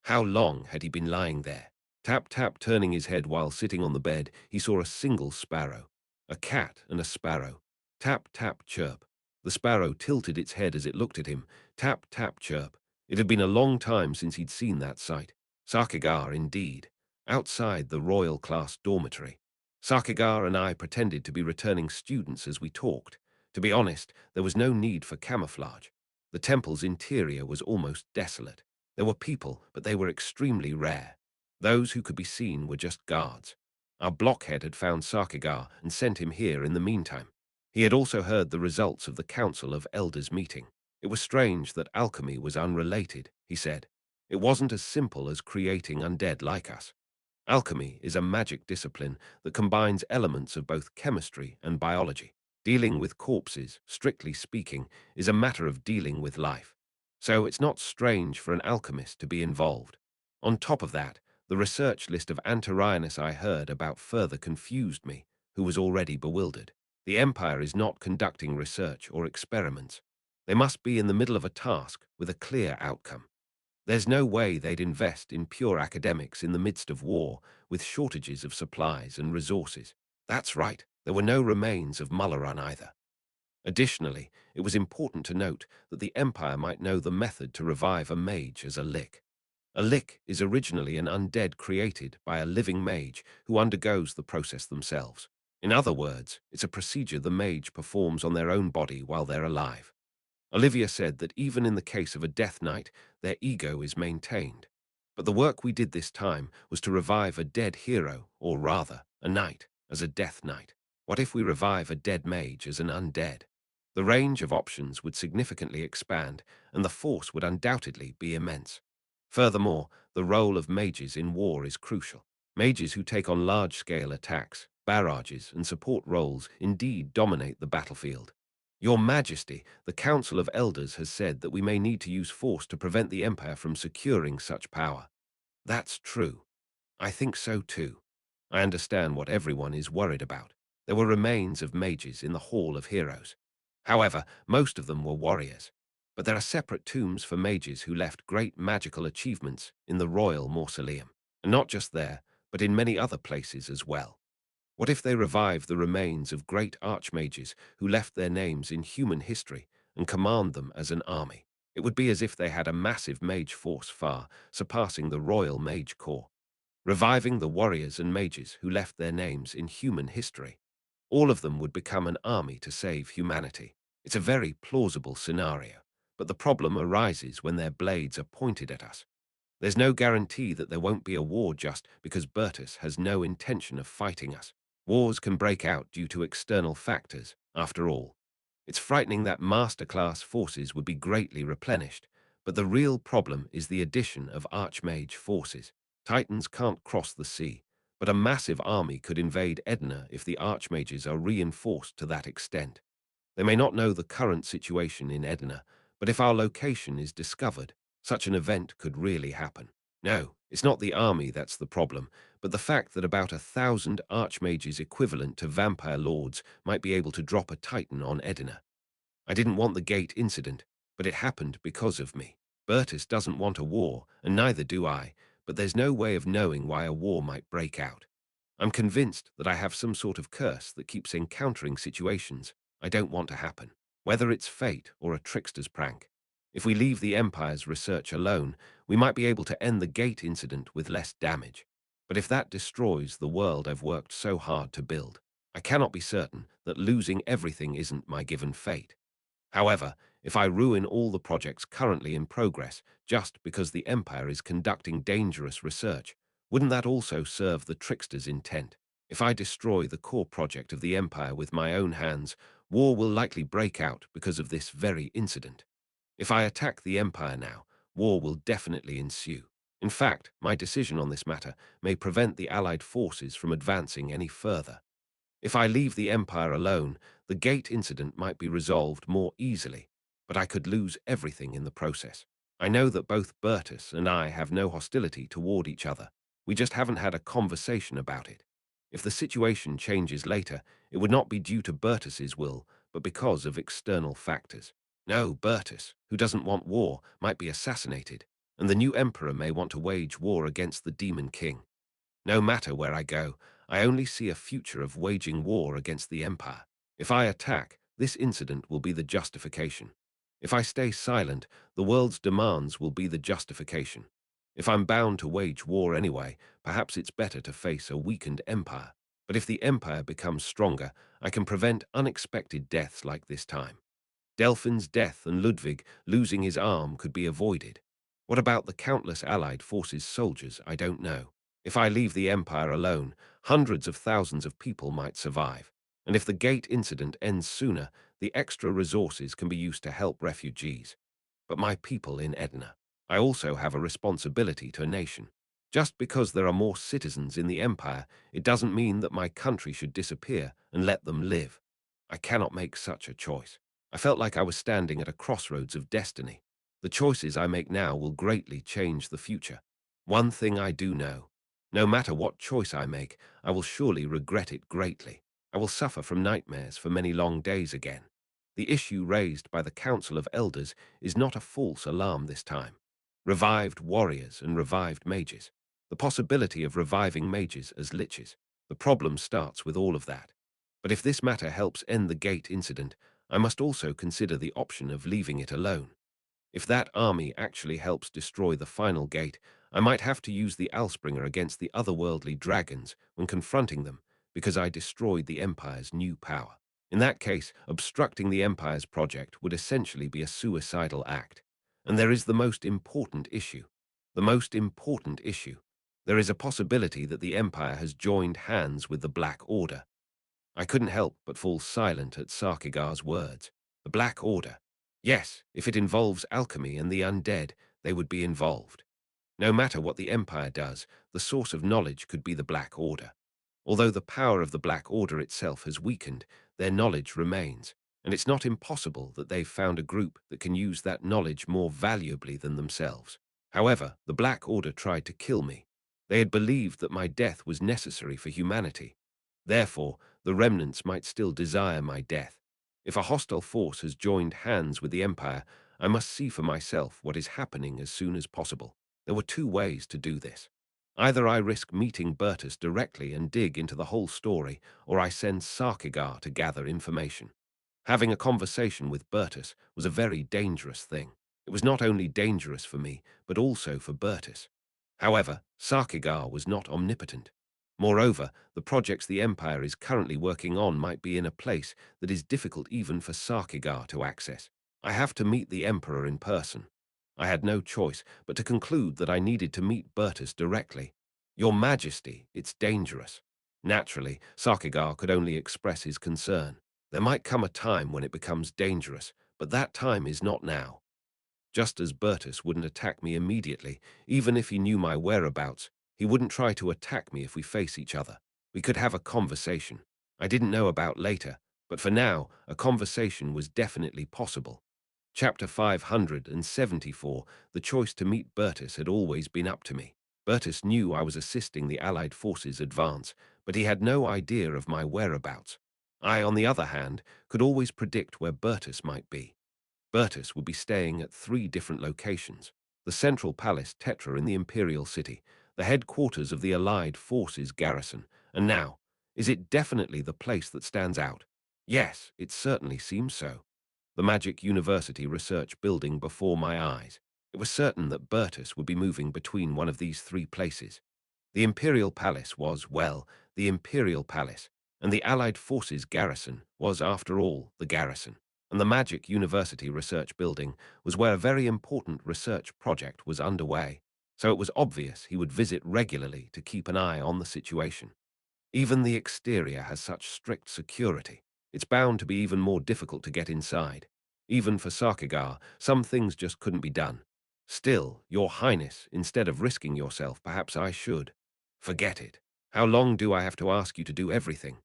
How long had he been lying there? Tap, tap, turning his head while sitting on the bed, he saw a single sparrow. A cat and a sparrow. Tap, tap, chirp. The sparrow tilted its head as it looked at him. Tap, tap, chirp. It had been a long time since he'd seen that sight. Sarkigar, indeed. Outside the royal class dormitory. Sarkigar and I pretended to be returning students as we talked. To be honest, there was no need for camouflage. The temple's interior was almost desolate. There were people, but they were extremely rare. Those who could be seen were just guards. Our blockhead had found Sarkigar and sent him here in the meantime. He had also heard the results of the Council of Elders meeting. It was strange that alchemy was unrelated, he said. It wasn't as simple as creating undead like us. Alchemy is a magic discipline that combines elements of both chemistry and biology. Dealing with corpses, strictly speaking, is a matter of dealing with life. So it's not strange for an alchemist to be involved. On top of that, the research list of Antarianus I heard about further confused me, who was already bewildered. The Empire is not conducting research or experiments. They must be in the middle of a task with a clear outcome. There's no way they'd invest in pure academics in the midst of war, with shortages of supplies and resources. That's right, there were no remains of Mulleran either. Additionally, it was important to note that the Empire might know the method to revive a mage as a lick. A lick is originally an undead created by a living mage who undergoes the process themselves. In other words, it's a procedure the mage performs on their own body while they're alive. Olivia said that even in the case of a death knight, their ego is maintained. But the work we did this time was to revive a dead hero, or rather, a knight, as a death knight. What if we revive a dead mage as an undead? The range of options would significantly expand, and the force would undoubtedly be immense. Furthermore, the role of mages in war is crucial. Mages who take on large-scale attacks, barrages, and support roles indeed dominate the battlefield. Your Majesty, the Council of Elders has said that we may need to use force to prevent the Empire from securing such power. That's true. I think so too. I understand what everyone is worried about. There were remains of mages in the Hall of Heroes. However, most of them were warriors. But there are separate tombs for mages who left great magical achievements in the Royal Mausoleum. And not just there, but in many other places as well. What if they revive the remains of great archmages who left their names in human history and command them as an army? It would be as if they had a massive mage force far surpassing the Royal Mage Corps, reviving the warriors and mages who left their names in human history. All of them would become an army to save humanity. It's a very plausible scenario, but the problem arises when their blades are pointed at us. There's no guarantee that there won't be a war just because Bertus has no intention of fighting us. Wars can break out due to external factors, after all. It's frightening that master-class forces would be greatly replenished, but the real problem is the addition of Archmage forces. Titans can't cross the sea, but a massive army could invade Edna if the Archmages are reinforced to that extent. They may not know the current situation in Edna, but if our location is discovered, such an event could really happen. No, it's not the army that's the problem, but the fact that about 1,000 archmages equivalent to vampire lords might be able to drop a titan on Edina. I didn't want the gate incident, but it happened because of me. Bertus doesn't want a war, and neither do I, but there's no way of knowing why a war might break out. I'm convinced that I have some sort of curse that keeps encountering situations I don't want to happen, whether it's fate or a trickster's prank. If we leave the Empire's research alone, we might be able to end the gate incident with less damage. But if that destroys the world I've worked so hard to build, I cannot be certain that losing everything isn't my given fate. However, if I ruin all the projects currently in progress just because the Empire is conducting dangerous research, wouldn't that also serve the trickster's intent? If I destroy the core project of the Empire with my own hands, war will likely break out because of this very incident. If I attack the Empire now, war will definitely ensue. In fact, my decision on this matter may prevent the Allied forces from advancing any further. If I leave the Empire alone, the gate incident might be resolved more easily, but I could lose everything in the process. I know that both Bertus and I have no hostility toward each other. We just haven't had a conversation about it. If the situation changes later, it would not be due to Bertus's will, but because of external factors. No, Bertus, who doesn't want war, might be assassinated, and the new emperor may want to wage war against the Demon King. No matter where I go, I only see a future of waging war against the Empire. If I attack, this incident will be the justification. If I stay silent, the world's demands will be the justification. If I'm bound to wage war anyway, perhaps it's better to face a weakened empire. But if the empire becomes stronger, I can prevent unexpected deaths like this time. Delphin's death and Ludwig losing his arm could be avoided. What about the countless Allied forces' soldiers? I don't know. If I leave the Empire alone, hundreds of thousands of people might survive. And if the gate incident ends sooner, the extra resources can be used to help refugees. But my people in Edna, I also have a responsibility to a nation. Just because there are more citizens in the Empire, it doesn't mean that my country should disappear and let them live. I cannot make such a choice. I felt like I was standing at a crossroads of destiny. The choices I make now will greatly change the future. One thing I do know. No matter what choice I make, I will surely regret it greatly. I will suffer from nightmares for many long days again. The issue raised by the Council of Elders is not a false alarm this time. Revived warriors and revived mages. The possibility of reviving mages as liches. The problem starts with all of that. But if this matter helps end the gate incident, I must also consider the option of leaving it alone. If that army actually helps destroy the final gate, I might have to use the Allspringer against the otherworldly dragons when confronting them, because I destroyed the Empire's new power. In that case, obstructing the Empire's project would essentially be a suicidal act. And there is the most important issue. The most important issue. There is a possibility that the Empire has joined hands with the Black Order. I couldn't help but fall silent at Sarkigar's words. The Black Order. Yes, if it involves alchemy and the undead, they would be involved. No matter what the Empire does, the source of knowledge could be the Black Order. Although the power of the Black Order itself has weakened, their knowledge remains, and it's not impossible that they've found a group that can use that knowledge more valuably than themselves. However, the Black Order tried to kill me. They had believed that my death was necessary for humanity. Therefore, the remnants might still desire my death. If a hostile force has joined hands with the Empire, I must see for myself what is happening as soon as possible. There were two ways to do this. Either I risk meeting Bertus directly and dig into the whole story, or I send Sarkigar to gather information. Having a conversation with Bertus was a very dangerous thing. It was not only dangerous for me, but also for Bertus. However, Sarkigar was not omnipotent. Moreover, the projects the Empire is currently working on might be in a place that is difficult even for Sarkigar to access. I have to meet the Emperor in person. I had no choice but to conclude that I needed to meet Bertus directly. Your Majesty, it's dangerous. Naturally, Sarkigar could only express his concern. There might come a time when it becomes dangerous, but that time is not now. Just as Bertus wouldn't attack me immediately, even if he knew my whereabouts, he wouldn't try to attack me if we face each other. We could have a conversation. I didn't know about later, but for now, a conversation was definitely possible. Chapter 574, the choice to meet Bertus had always been up to me. Bertus knew I was assisting the Allied forces advance, but he had no idea of my whereabouts. I, on the other hand, could always predict where Bertus might be. Bertus would be staying at 3 different locations: the Central Palace Tetra in the Imperial City, the headquarters of the Allied Forces garrison, and now, is it definitely the place that stands out? Yes, it certainly seems so. The Magic University research building before my eyes. It was certain that Bertus would be moving between one of these 3 places. The Imperial Palace was, well, the Imperial Palace, and the Allied Forces garrison was, after all, the garrison. And the Magic University Research Building was where a very important research project was underway, so it was obvious he would visit regularly to keep an eye on the situation. Even the exterior has such strict security. It's bound to be even more difficult to get inside. Even for Sarkigar, some things just couldn't be done. Still, Your Highness, instead of risking yourself, perhaps I should. Forget it. How long do I have to ask you to do everything?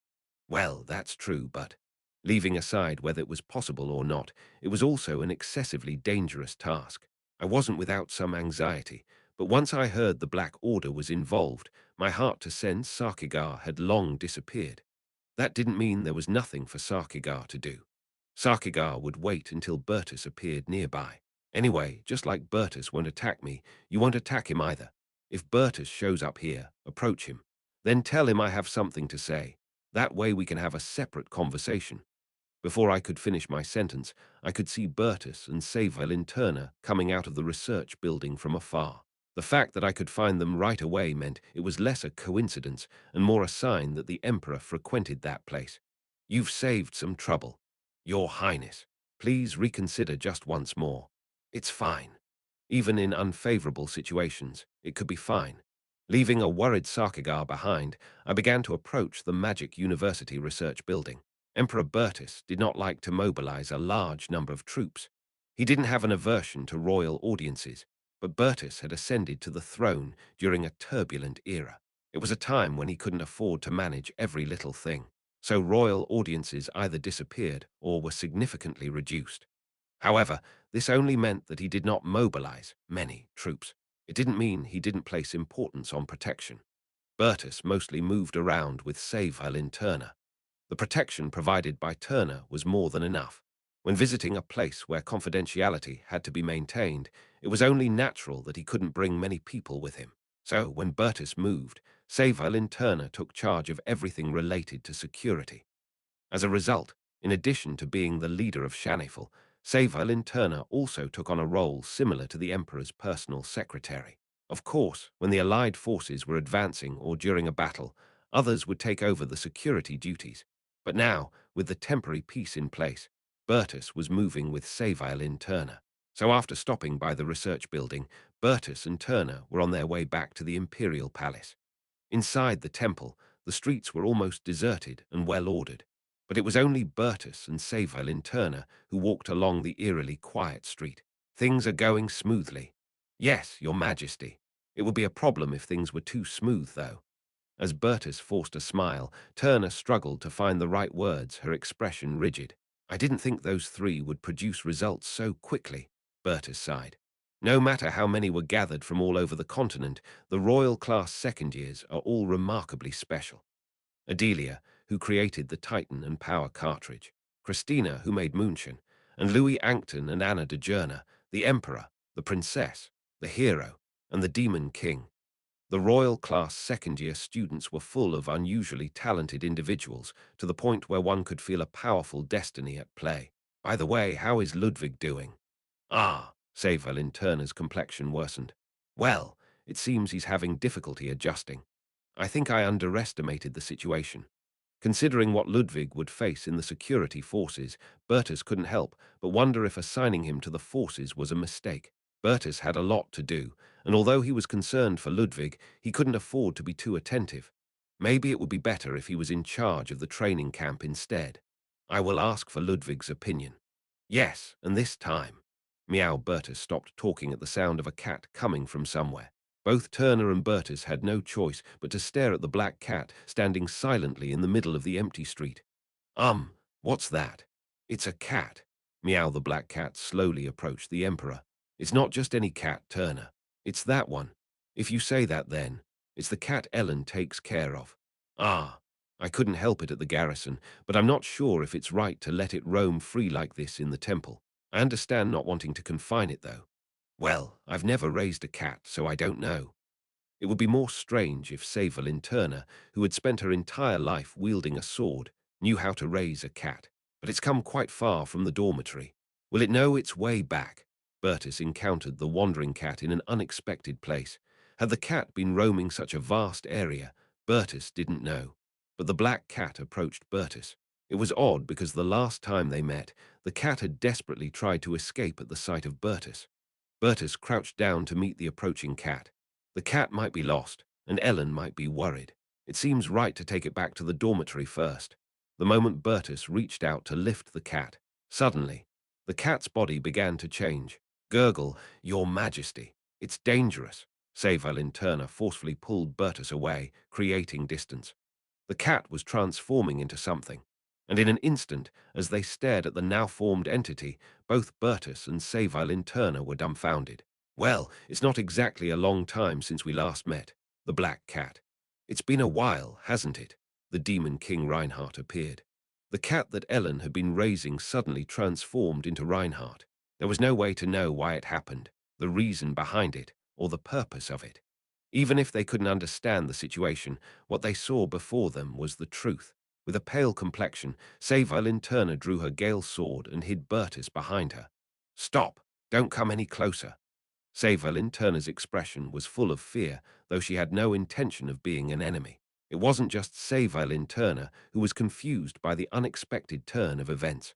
Well, that's true, but leaving aside whether it was possible or not, it was also an excessively dangerous task. I wasn't without some anxiety, but once I heard the Black Order was involved, my heart to send Sarkigar had long disappeared. That didn't mean there was nothing for Sarkigar to do. Sarkigar would wait until Bertus appeared nearby. Anyway, just like Bertus won't attack me, you won't attack him either. If Bertus shows up here, approach him. Then tell him I have something to say. That way we can have a separate conversation. Before I could finish my sentence, I could see Bertus and Sava Linterna coming out of the research building from afar. The fact that I could find them right away meant it was less a coincidence and more a sign that the Emperor frequented that place. You've saved some trouble, Your Highness. Please reconsider just once more. It's fine. Even in unfavorable situations, it could be fine. Leaving a worried Sarkigar behind, I began to approach the Magic University research building. Emperor Bertus did not like to mobilize a large number of troops. He didn't have an aversion to royal audiences, but Bertus had ascended to the throne during a turbulent era. It was a time when he couldn't afford to manage every little thing, so royal audiences either disappeared or were significantly reduced. However, this only meant that he did not mobilize many troops. It didn't mean he didn't place importance on protection. Bertus mostly moved around with Save Turner. The protection provided by Turner was more than enough. When visiting a place where confidentiality had to be maintained, it was only natural that he couldn't bring many people with him. So, when Bertus moved, Save Turner took charge of everything related to security. As a result, in addition to being the leader of Shanafel, Save Turner also took on a role similar to the Emperor's personal secretary. Of course, when the Allied forces were advancing or during a battle, others would take over the security duties. But now, with the temporary peace in place, Bertus was moving with Save Turner. So after stopping by the research building, Bertus and Turner were on their way back to the Imperial Palace. Inside the temple, the streets were almost deserted and well ordered. But it was only Bertus and Save Turner who walked along the eerily quiet street. Things are going smoothly. Yes, Your Majesty. It would be a problem if things were too smooth, though. As Bertus forced a smile, Turner struggled to find the right words, her expression rigid. I didn't think those three would produce results so quickly, Bertus sighed. No matter how many were gathered from all over the continent, the royal class second years are all remarkably special. Adelia, who created the Titan and Power cartridge, Christina, who made Moonshine, and Louis Ancton and Anna de Journa, the Emperor, the Princess, the Hero, and the Demon King. The royal class second-year students were full of unusually talented individuals, to the point where one could feel a powerful destiny at play. By the way, how is Ludwig doing? Ah, Save Turner's complexion worsened. Well, it seems he's having difficulty adjusting. I think I underestimated the situation. Considering what Ludwig would face in the security forces, Bertus couldn't help but wonder if assigning him to the forces was a mistake. Bertus had a lot to do, and although he was concerned for Ludwig, he couldn't afford to be too attentive. Maybe it would be better if he was in charge of the training camp instead. I will ask for Ludwig's opinion. Yes, and this time. Meow. Bertus stopped talking at the sound of a cat coming from somewhere. Both Turner and Bertus had no choice but to stare at the black cat standing silently in the middle of the empty street. What's that? It's a cat. Meow. The black cat slowly approached the Emperor. It's not just any cat, Turner. It's that one. If you say that, then it's the cat Ellen takes care of. Ah, I couldn't help it at the garrison, but I'm not sure if it's right to let it roam free like this in the temple. I understand not wanting to confine it, though. Well, I've never raised a cat, so I don't know. It would be more strange if Savelyn Turner, who had spent her entire life wielding a sword, knew how to raise a cat. But it's come quite far from the dormitory. Will it know its way back? Bertus encountered the wandering cat in an unexpected place. Had the cat been roaming such a vast area, Bertus didn't know. But the black cat approached Bertus. It was odd because the last time they met, the cat had desperately tried to escape at the sight of Bertus. Bertus crouched down to meet the approaching cat. The cat might be lost, and Ellen might be worried. It seems right to take it back to the dormitory first. The moment Bertus reached out to lift the cat, suddenly, the cat's body began to change. Gurgle, Your Majesty, it's dangerous. Savelyn Turner forcefully pulled Bertus away, creating distance. The cat was transforming into something, and in an instant, as they stared at the now-formed entity, both Bertus and Savelyn Turner were dumbfounded. Well, it's not exactly a long time since we last met, the black cat. It's been a while, hasn't it? The Demon King Reinhardt appeared. The cat that Ellen had been raising suddenly transformed into Reinhardt. There was no way to know why it happened, the reason behind it, or the purpose of it. Even if they couldn't understand the situation, what they saw before them was the truth. With a pale complexion, Savelyn Turner drew her Gale sword and hid Bertus behind her. Stop! Don't come any closer. Savelyn Turner's expression was full of fear, though she had no intention of being an enemy. It wasn't just Savelyn Turner who was confused by the unexpected turn of events.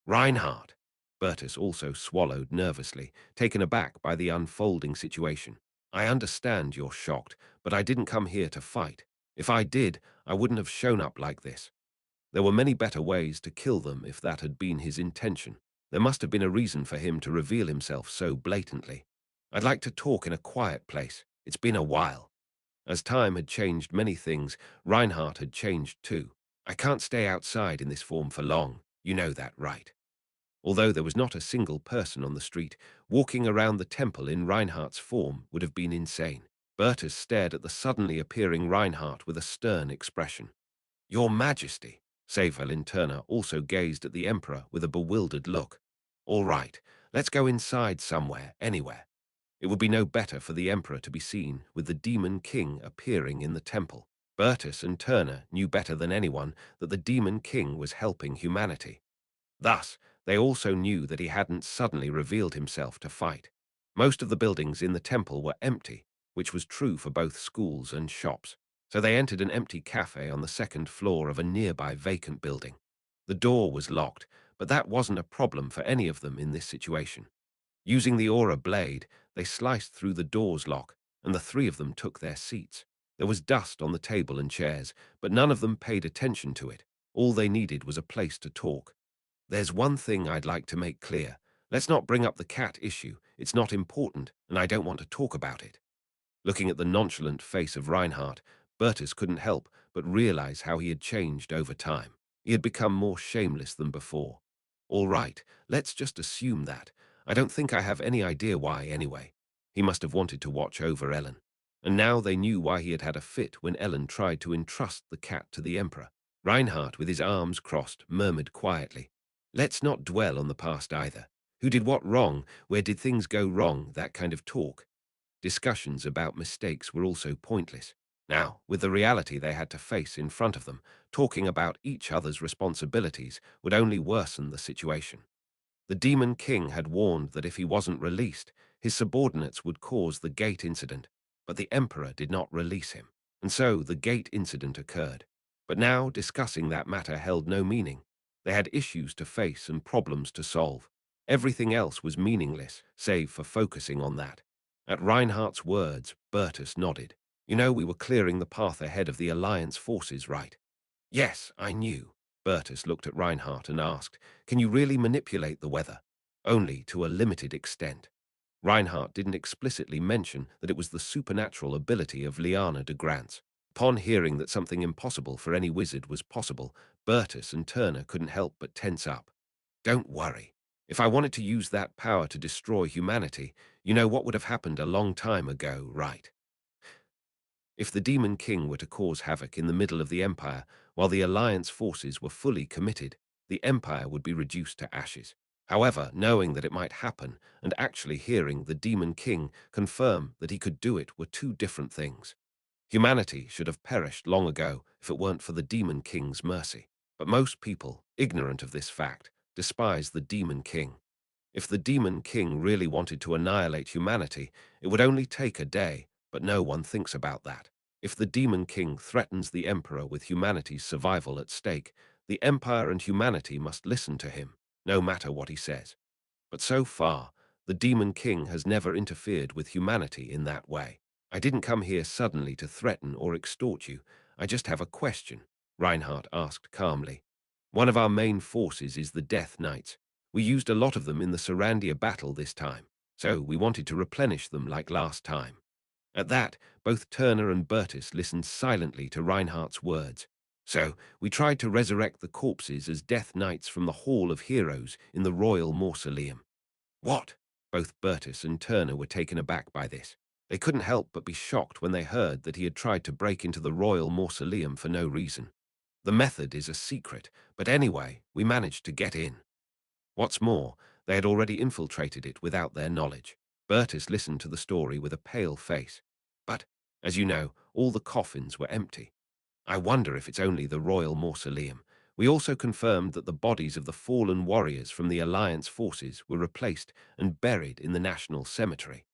Reinhardt! Bertus also swallowed nervously, taken aback by the unfolding situation. I understand you're shocked, but I didn't come here to fight. If I did, I wouldn't have shown up like this. There were many better ways to kill them if that had been his intention. There must have been a reason for him to reveal himself so blatantly. I'd like to talk in a quiet place. It's been a while. As time had changed many things, Reinhardt had changed too. I can't stay outside in this form for long. You know that, right? Although there was not a single person on the street, walking around the temple in Reinhardt's form would have been insane. Bertus stared at the suddenly appearing Reinhardt with a stern expression. Your Majesty, Savelin Turner also gazed at the Emperor with a bewildered look. All right, let's go inside somewhere, anywhere. It would be no better for the Emperor to be seen with the Demon King appearing in the temple. Bertus and Turner knew better than anyone that the Demon King was helping humanity. Thus, they also knew that he hadn't suddenly revealed himself to fight. Most of the buildings in the temple were empty, which was true for both schools and shops. So they entered an empty cafe on the second floor of a nearby vacant building. The door was locked, but that wasn't a problem for any of them in this situation. Using the aura blade, they sliced through the door's lock, and the three of them took their seats. There was dust on the table and chairs, but none of them paid attention to it. All they needed was a place to talk. There's one thing I'd like to make clear. Let's not bring up the cat issue. It's not important, and I don't want to talk about it. Looking at the nonchalant face of Reinhardt, Bertus couldn't help but realize how he had changed over time. He had become more shameless than before. All right, let's just assume that. I don't think I have any idea why anyway. He must have wanted to watch over Ellen. And now they knew why he had had a fit when Ellen tried to entrust the cat to the Emperor. Reinhardt, with his arms crossed, murmured quietly, let's not dwell on the past either. Who did what wrong? Where did things go wrong? That kind of talk. Discussions about mistakes were also pointless. Now, with the reality they had to face in front of them, talking about each other's responsibilities would only worsen the situation. The Demon King had warned that if he wasn't released, his subordinates would cause the gate incident, but the Emperor did not release him, and so the gate incident occurred. But now discussing that matter held no meaning. They had issues to face and problems to solve. Everything else was meaningless, save for focusing on that. At Reinhardt's words, Bertus nodded. You know, we were clearing the path ahead of the Alliance forces, right? Yes, I knew. Bertus looked at Reinhardt and asked, can you really manipulate the weather? Only to a limited extent. Reinhardt didn't explicitly mention that it was the supernatural ability of Liana de Grantz. Upon hearing that something impossible for any wizard was possible, Bertus and Turner couldn't help but tense up. Don't worry. If I wanted to use that power to destroy humanity, you know what would have happened a long time ago, right? If the Demon King were to cause havoc in the middle of the Empire, while the Alliance forces were fully committed, the Empire would be reduced to ashes. However, knowing that it might happen and actually hearing the Demon King confirm that he could do it were two different things. Humanity should have perished long ago if it weren't for the Demon King's mercy. But most people, ignorant of this fact, despise the Demon King. If the Demon King really wanted to annihilate humanity, it would only take a day, but no one thinks about that. If the Demon King threatens the Emperor with humanity's survival at stake, the Empire and humanity must listen to him, no matter what he says. But so far, the Demon King has never interfered with humanity in that way. I didn't come here suddenly to threaten or extort you. I just have a question, Reinhardt asked calmly. One of our main forces is the Death Knights. We used a lot of them in the Sarandia battle this time, so we wanted to replenish them like last time. At that, both Turner and Bertus listened silently to Reinhardt's words. So, we tried to resurrect the corpses as Death Knights from the Hall of Heroes in the Royal Mausoleum. What? Both Bertus and Turner were taken aback by this. They couldn't help but be shocked when they heard that he had tried to break into the Royal Mausoleum for no reason. The method is a secret, but anyway, we managed to get in. What's more, they had already infiltrated it without their knowledge. Bertus listened to the story with a pale face. But, as you know, all the coffins were empty. I wonder if it's only the Royal Mausoleum. We also confirmed that the bodies of the fallen warriors from the Alliance forces were replaced and buried in the National Cemetery.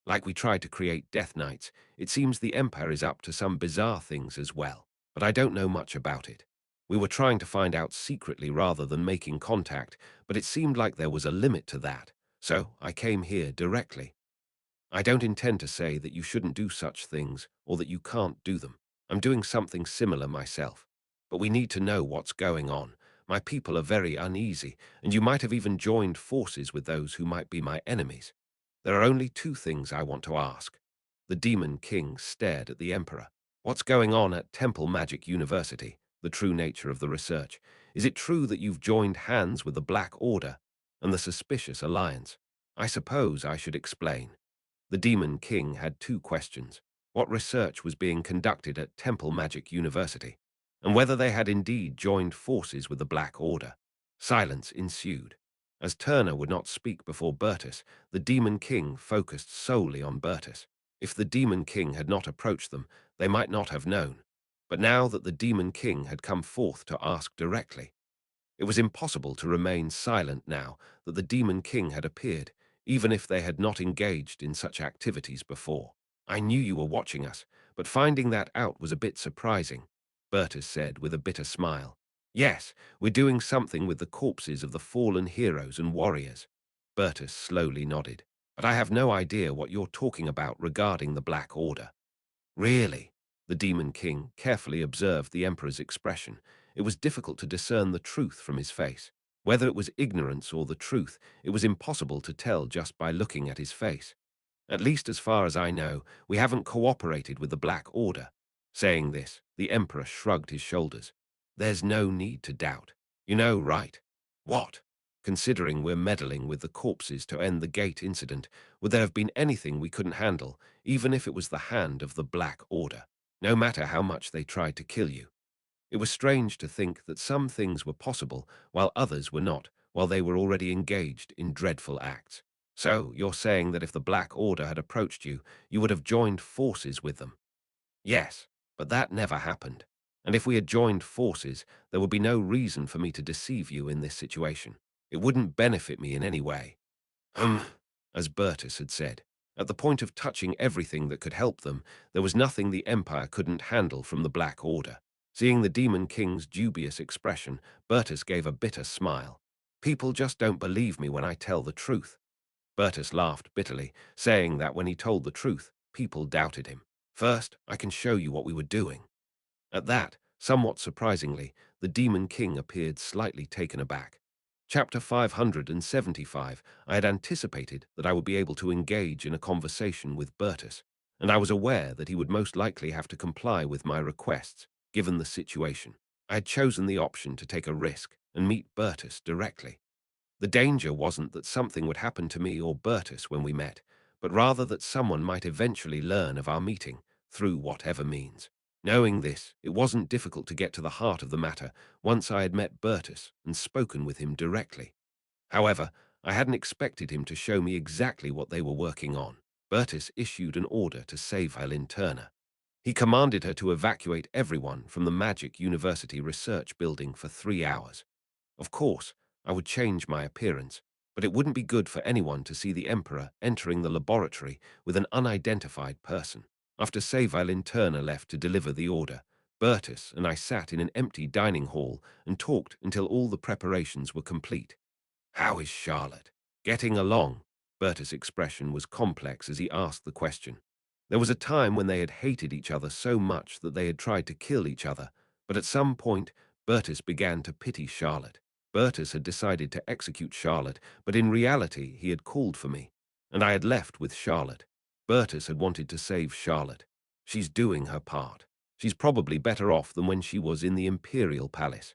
Like we tried to create Death Knights, it seems the Empire is up to some bizarre things as well, but I don't know much about it. We were trying to find out secretly rather than making contact, but it seemed like there was a limit to that. So I came here directly. I don't intend to say that you shouldn't do such things or that you can't do them. I'm doing something similar myself. But we need to know what's going on. My people are very uneasy, and you might have even joined forces with those who might be my enemies. There are only two things I want to ask. The Demon King stared at the Emperor. What's going on at Temple Magic University? The true nature of the research. Is it true that you've joined hands with the Black Order and the Suspicious Alliance? I suppose I should explain. The Demon King had two questions: what research was being conducted at Temple Magic University, and whether they had indeed joined forces with the Black Order. Silence ensued. As Turner would not speak before Bertus, the Demon King focused solely on Bertus. If the Demon King had not approached them, they might not have known. But now that the Demon King had come forth to ask directly, it was impossible to remain silent now that the Demon King had appeared, even if they had not engaged in such activities before. I knew you were watching us, but finding that out was a bit surprising, Bertus said with a bitter smile. Yes, we're doing something with the corpses of the fallen heroes and warriors. Bertus slowly nodded. But I have no idea what you're talking about regarding the Black Order. Really? The Demon King carefully observed the Emperor's expression. It was difficult to discern the truth from his face. Whether it was ignorance or the truth, it was impossible to tell just by looking at his face. At least as far as I know, we haven't cooperated with the Black Order. Saying this, the Emperor shrugged his shoulders. There's no need to doubt. You know, right? What? Considering we're meddling with the corpses to end the gate incident, would there have been anything we couldn't handle, even if it was the hand of the Black Order, no matter how much they tried to kill you? It was strange to think that some things were possible while others were not, while they were already engaged in dreadful acts. So, you're saying that if the Black Order had approached you, you would have joined forces with them? Yes, but that never happened. And if we had joined forces, there would be no reason for me to deceive you in this situation. It wouldn't benefit me in any way. Um, as Bertus had said, at the point of touching everything that could help them, there was nothing the Empire couldn't handle from the Black Order. Seeing the Demon King's dubious expression, Bertus gave a bitter smile. People just don't believe me when I tell the truth. Bertus laughed bitterly, saying that when he told the truth, people doubted him. First, I can show you what we were doing. At that, somewhat surprisingly, the Demon King appeared slightly taken aback. Chapter 575, I had anticipated that I would be able to engage in a conversation with Bertus, and I was aware that he would most likely have to comply with my requests, given the situation. I had chosen the option to take a risk and meet Bertus directly. The danger wasn't that something would happen to me or Bertus when we met, but rather that someone might eventually learn of our meeting, through whatever means. Knowing this, it wasn't difficult to get to the heart of the matter once I had met Bertus and spoken with him directly. However, I hadn't expected him to show me exactly what they were working on. Bertus issued an order to save Helen Turner. He commanded her to evacuate everyone from the Magic University Research Building for 3 hours. Of course, I would change my appearance, but it wouldn't be good for anyone to see the Emperor entering the laboratory with an unidentified person. After Savalin Turner left to deliver the order, Bertus and I sat in an empty dining hall and talked until all the preparations were complete. How is Charlotte? Getting along? Bertus' expression was complex as he asked the question. There was a time when they had hated each other so much that they had tried to kill each other, but at some point, Bertus began to pity Charlotte. Bertus had decided to execute Charlotte, but in reality he had called for me, and I had left with Charlotte. Bertus had wanted to save Charlotte. She's doing her part. She's probably better off than when she was in the Imperial Palace.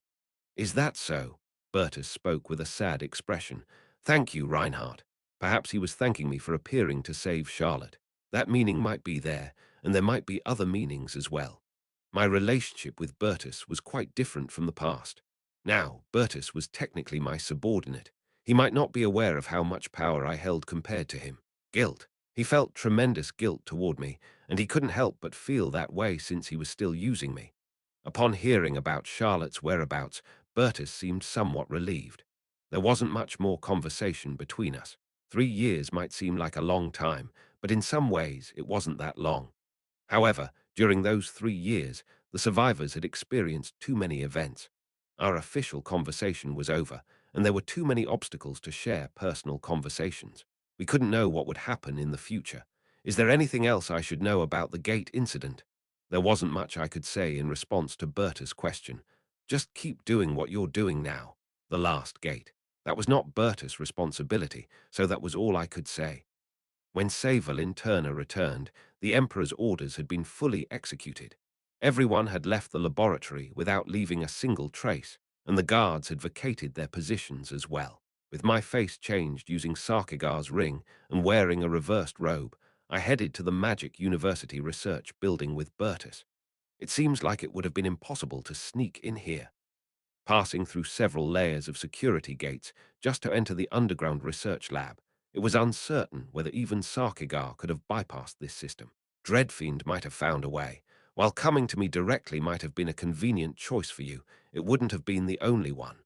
Is that so? Bertus spoke with a sad expression. Thank you, Reinhardt. Perhaps he was thanking me for appearing to save Charlotte. That meaning might be there, and there might be other meanings as well. My relationship with Bertus was quite different from the past. Now, Bertus was technically my subordinate. He might not be aware of how much power I held compared to him. Guilt. He felt tremendous guilt toward me, and he couldn't help but feel that way since he was still using me. Upon hearing about Charlotte's whereabouts, Bertus seemed somewhat relieved. There wasn't much more conversation between us. 3 years might seem like a long time, but in some ways it wasn't that long. However, during those 3 years, the survivors had experienced too many events. Our official conversation was over, and there were too many obstacles to share personal conversations. We couldn't know what would happen in the future. Is there anything else I should know about the gate incident? There wasn't much I could say in response to Berta's question. Just keep doing what you're doing now. The last gate. That was not Berta's responsibility, so that was all I could say. When Savelin Turner returned, the Emperor's orders had been fully executed. Everyone had left the laboratory without leaving a single trace, and the guards had vacated their positions as well. With my face changed using Sarkigar's ring and wearing a reversed robe, I headed to the Magic University Research Building with Bertus. It seems like it would have been impossible to sneak in here, passing through several layers of security gates just to enter the underground research lab. It was uncertain whether even Sarkigar could have bypassed this system. Dreadfiend might have found a way. While coming to me directly might have been a convenient choice for you, it wouldn't have been the only one.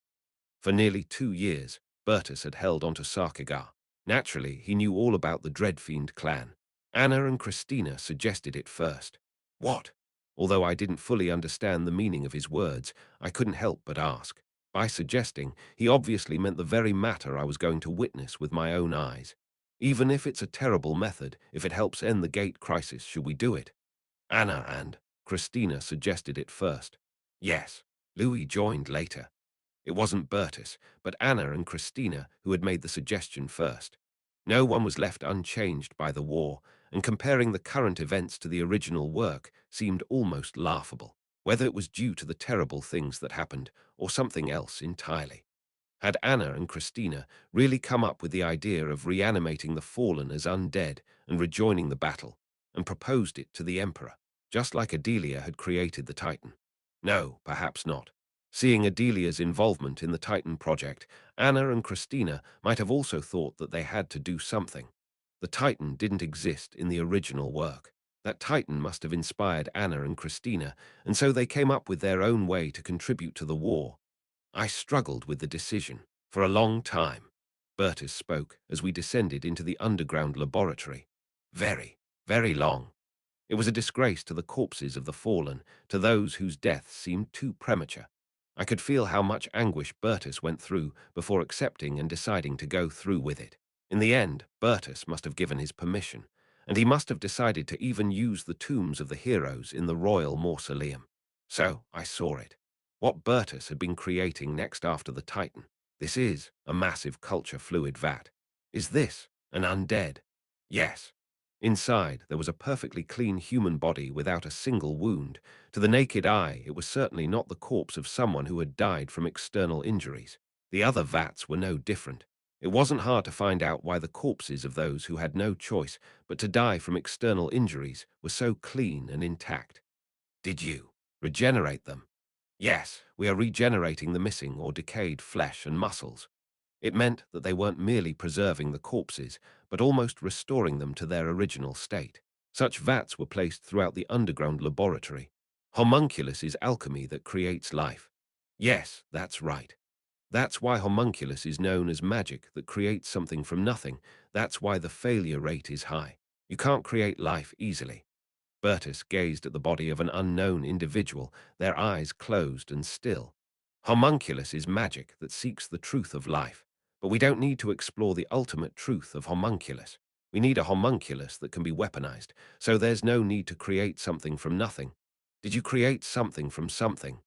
For nearly 2 years, Bertus had held onto Sarkigar. Naturally, he knew all about the Dreadfiend clan. Anna and Christina suggested it first. What? Although I didn't fully understand the meaning of his words, I couldn't help but ask. By suggesting, he obviously meant the very matter I was going to witness with my own eyes. Even if it's a terrible method, if it helps end the gate crisis, should we do it? Anna and Christina suggested it first. Yes, Louis joined later. It wasn't Bertus, but Anna and Christina who had made the suggestion first. No one was left unchanged by the war, and comparing the current events to the original work seemed almost laughable, whether it was due to the terrible things that happened or something else entirely. Had Anna and Christina really come up with the idea of reanimating the fallen as undead and rejoining the battle, and proposed it to the Emperor, just like Adelia had created the Titan? No, perhaps not. Seeing Adelia's involvement in the Titan project, Anna and Christina might have also thought that they had to do something. The Titan didn't exist in the original work. That Titan must have inspired Anna and Christina, and so they came up with their own way to contribute to the war. I struggled with the decision for a long time. Bertus spoke as we descended into the underground laboratory. Very, very long. It was a disgrace to the corpses of the fallen, to those whose deaths seemed too premature. I could feel how much anguish Bertus went through before accepting and deciding to go through with it. In the end, Bertus must have given his permission, and he must have decided to even use the tombs of the heroes in the royal mausoleum. So I saw it. What Bertus had been creating next after the Titan. This is a massive culture fluid vat. Is this an undead? Yes. Inside, there was a perfectly clean human body without a single wound. To the naked eye, it was certainly not the corpse of someone who had died from external injuries. The other vats were no different. It wasn't hard to find out why the corpses of those who had no choice but to die from external injuries were so clean and intact. Did you regenerate them? Yes, we are regenerating the missing or decayed flesh and muscles. It meant that they weren't merely preserving the corpses, but almost restoring them to their original state. Such vats were placed throughout the underground laboratory. Homunculus is alchemy that creates life. Yes, that's right. That's why homunculus is known as magic that creates something from nothing. That's why the failure rate is high. You can't create life easily. Bertus gazed at the body of an unknown individual, their eyes closed and still. Homunculus is magic that seeks the truth of life, but we don't need to explore the ultimate truth of homunculus. We need a homunculus that can be weaponized, so there's no need to create something from nothing. Did you create something from something?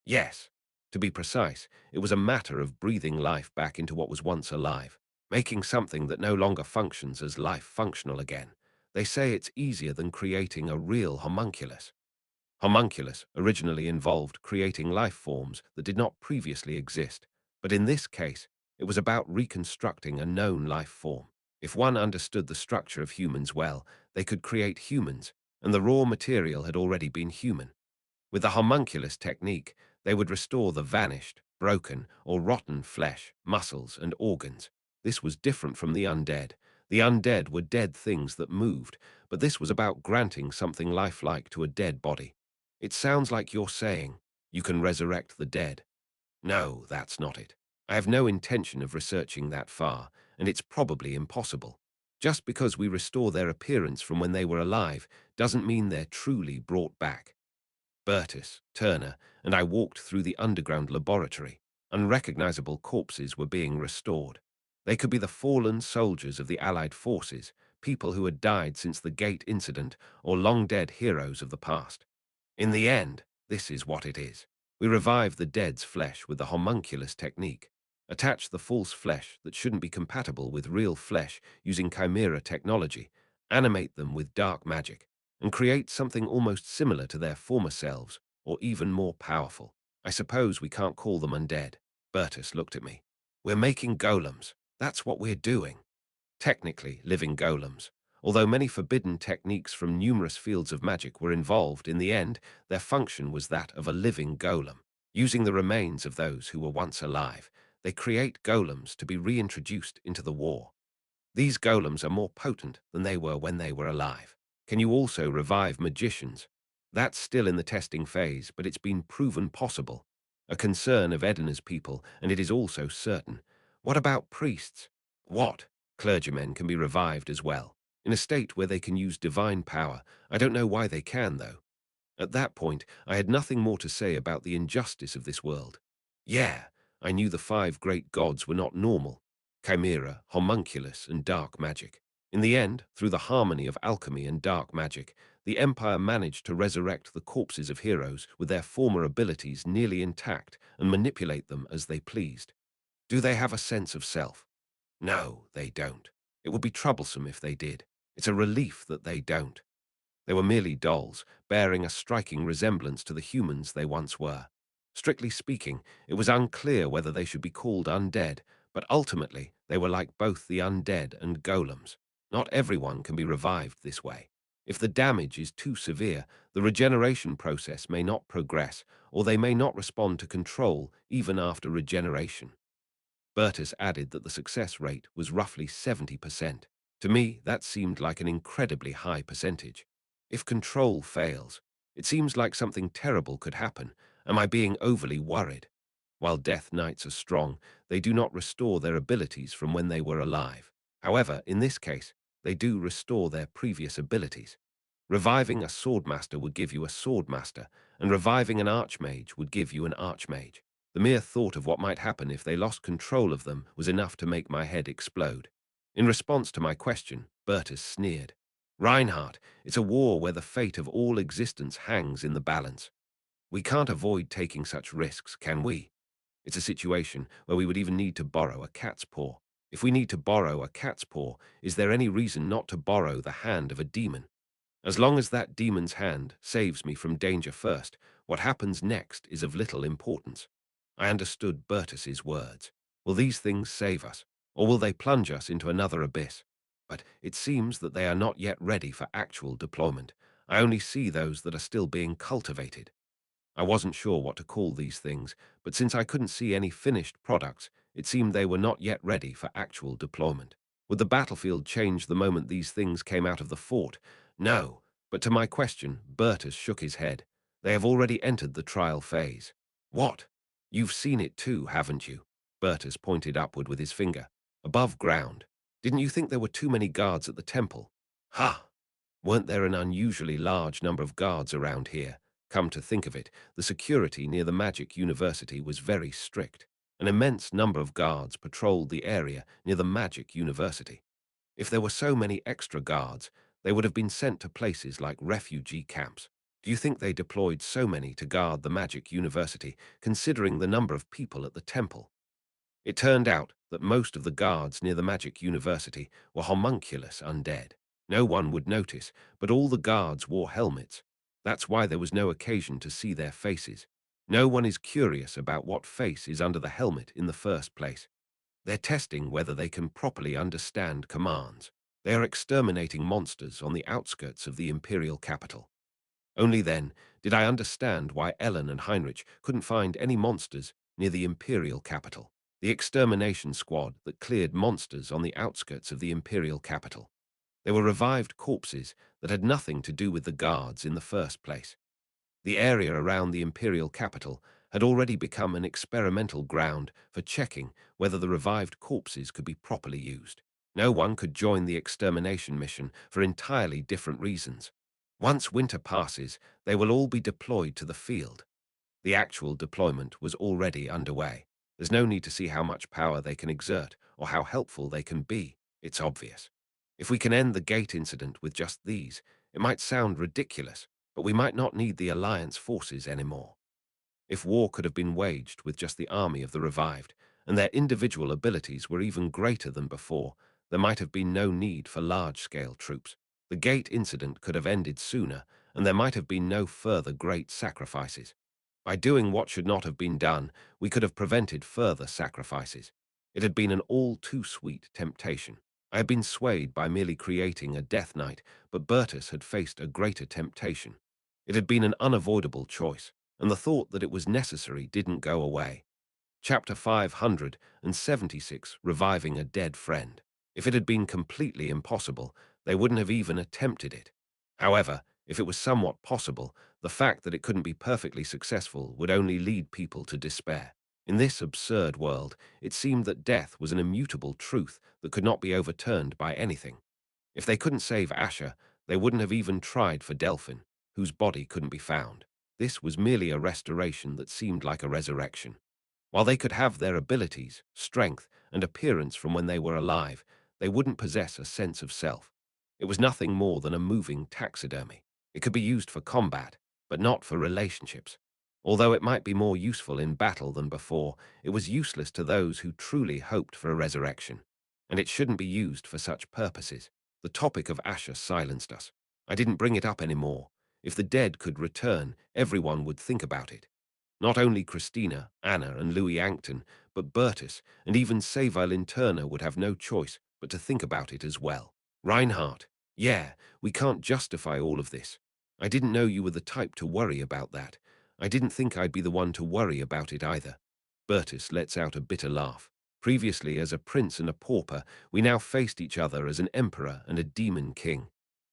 Yes. To be precise, it was a matter of breathing life back into what was once alive, making something that no longer functions as life functional again. They say it's easier than creating a real homunculus. Homunculus originally involved creating life forms that did not previously exist, but in this case, it was about reconstructing a known life form. If one understood the structure of humans well, they could create humans, and the raw material had already been human. With the homunculus technique, they would restore the vanished, broken, or rotten flesh, muscles, and organs. This was different from the undead. The undead were dead things that moved, but this was about granting something lifelike to a dead body. It sounds like you're saying, you can resurrect the dead. No, that's not it. I have no intention of researching that far, and it's probably impossible. Just because we restore their appearance from when they were alive doesn't mean they're truly brought back. Bertus, Turner, and I walked through the underground laboratory. Unrecognizable corpses were being restored. They could be the fallen soldiers of the Allied forces, people who had died since the Gate incident, or long-dead heroes of the past. In the end, this is what it is. We revive the dead's flesh with the homunculus technique, attach the false flesh that shouldn't be compatible with real flesh using chimera technology, animate them with dark magic, and create something almost similar to their former selves, or even more powerful. I suppose we can't call them undead. Bertus looked at me. We're making golems. That's what we're doing. Technically, living golems. Although many forbidden techniques from numerous fields of magic were involved, in the end, their function was that of a living golem. Using the remains of those who were once alive, they create golems to be reintroduced into the war. These golems are more potent than they were when they were alive. Can you also revive magicians? That's still in the testing phase, but it's been proven possible. A concern of Edna's people, and it is also certain. What about priests? What? Clergymen can be revived as well. In a state where they can use divine power. I don't know why they can, though. At that point, I had nothing more to say about the injustice of this world. Yeah, I knew the five great gods were not normal. Chimera, homunculus, and dark magic. In the end, through the harmony of alchemy and dark magic, the Empire managed to resurrect the corpses of heroes with their former abilities nearly intact and manipulate them as they pleased. Do they have a sense of self? No, they don't. It would be troublesome if they did. It's a relief that they don't. They were merely dolls, bearing a striking resemblance to the humans they once were. Strictly speaking, it was unclear whether they should be called undead, but ultimately they were like both the undead and golems. Not everyone can be revived this way. If the damage is too severe, the regeneration process may not progress, or they may not respond to control even after regeneration. Bertus added that the success rate was roughly 70%. To me, that seemed like an incredibly high percentage. If control fails, it seems like something terrible could happen. Am I being overly worried? While Death Knights are strong, they do not restore their abilities from when they were alive. However, in this case, they do restore their previous abilities. Reviving a Swordmaster would give you a Swordmaster, and reviving an Archmage would give you an Archmage. The mere thought of what might happen if they lost control of them was enough to make my head explode. In response to my question, Bertus sneered. Reinhardt, it's a war where the fate of all existence hangs in the balance. We can't avoid taking such risks, can we? It's a situation where we would even need to borrow a cat's paw. If we need to borrow a cat's paw, is there any reason not to borrow the hand of a demon? As long as that demon's hand saves me from danger first, what happens next is of little importance. I understood Bertus's words. Will these things save us, or will they plunge us into another abyss? But it seems that they are not yet ready for actual deployment. I only see those that are still being cultivated. I wasn't sure what to call these things, but since I couldn't see any finished products, it seemed they were not yet ready for actual deployment. Would the battlefield change the moment these things came out of the fort? No, but to my question, Bertus shook his head. They have already entered the trial phase. What? You've seen it too, haven't you? Bertus pointed upward with his finger. Above ground. Didn't you think there were too many guards at the temple? Ha! Weren't there an unusually large number of guards around here? Come to think of it, the security near the Magic University was very strict. An immense number of guards patrolled the area near the Magic University. If there were so many extra guards, they would have been sent to places like refugee camps. Do you think they deployed so many to guard the Magic University, considering the number of people at the temple? It turned out that most of the guards near the Magic University were homunculus undead. No one would notice, but all the guards wore helmets. That's why there was no occasion to see their faces. No one is curious about what face is under the helmet in the first place. They're testing whether they can properly understand commands. They are exterminating monsters on the outskirts of the imperial capital. Only then did I understand why Ellen and Heinrich couldn't find any monsters near the imperial capital. The extermination squad that cleared monsters on the outskirts of the imperial capital. They were revived corpses that had nothing to do with the guards in the first place. The area around the imperial capital had already become an experimental ground for checking whether the revived corpses could be properly used. No one could join the extermination mission for entirely different reasons. Once winter passes, they will all be deployed to the field. The actual deployment was already underway. There's no need to see how much power they can exert or how helpful they can be. It's obvious. If we can end the gate incident with just these, it might sound ridiculous, but we might not need the Alliance forces anymore. If war could have been waged with just the army of the revived, and their individual abilities were even greater than before, there might have been no need for large-scale troops. The gate incident could have ended sooner, and there might have been no further great sacrifices. By doing what should not have been done, we could have prevented further sacrifices. It had been an all-too-sweet temptation. I had been swayed by merely creating a death knight, but Bertus had faced a greater temptation. It had been an unavoidable choice, and the thought that it was necessary didn't go away. Chapter 576, Reviving a Dead Friend. If it had been completely impossible, they wouldn't have even attempted it. However, if it was somewhat possible, the fact that it couldn't be perfectly successful would only lead people to despair. In this absurd world, it seemed that death was an immutable truth that could not be overturned by anything. If they couldn't save Asher, they wouldn't have even tried for Delphin, whose body couldn't be found. This was merely a restoration that seemed like a resurrection. While they could have their abilities, strength, and appearance from when they were alive, they wouldn't possess a sense of self. It was nothing more than a moving taxidermy. It could be used for combat, but not for relationships. Although it might be more useful in battle than before, it was useless to those who truly hoped for a resurrection. And it shouldn't be used for such purposes. The topic of Asher silenced us. I didn't bring it up anymore. If the dead could return, everyone would think about it. Not only Christina, Anna, and Louis Ancton, but Bertus and even Save Turner would have no choice but to think about it as well. Reinhardt, yeah, we can't justify all of this. I didn't know you were the type to worry about that. I didn't think I'd be the one to worry about it either. Bertus lets out a bitter laugh. Previously, as a prince and a pauper, we now faced each other as an emperor and a demon king.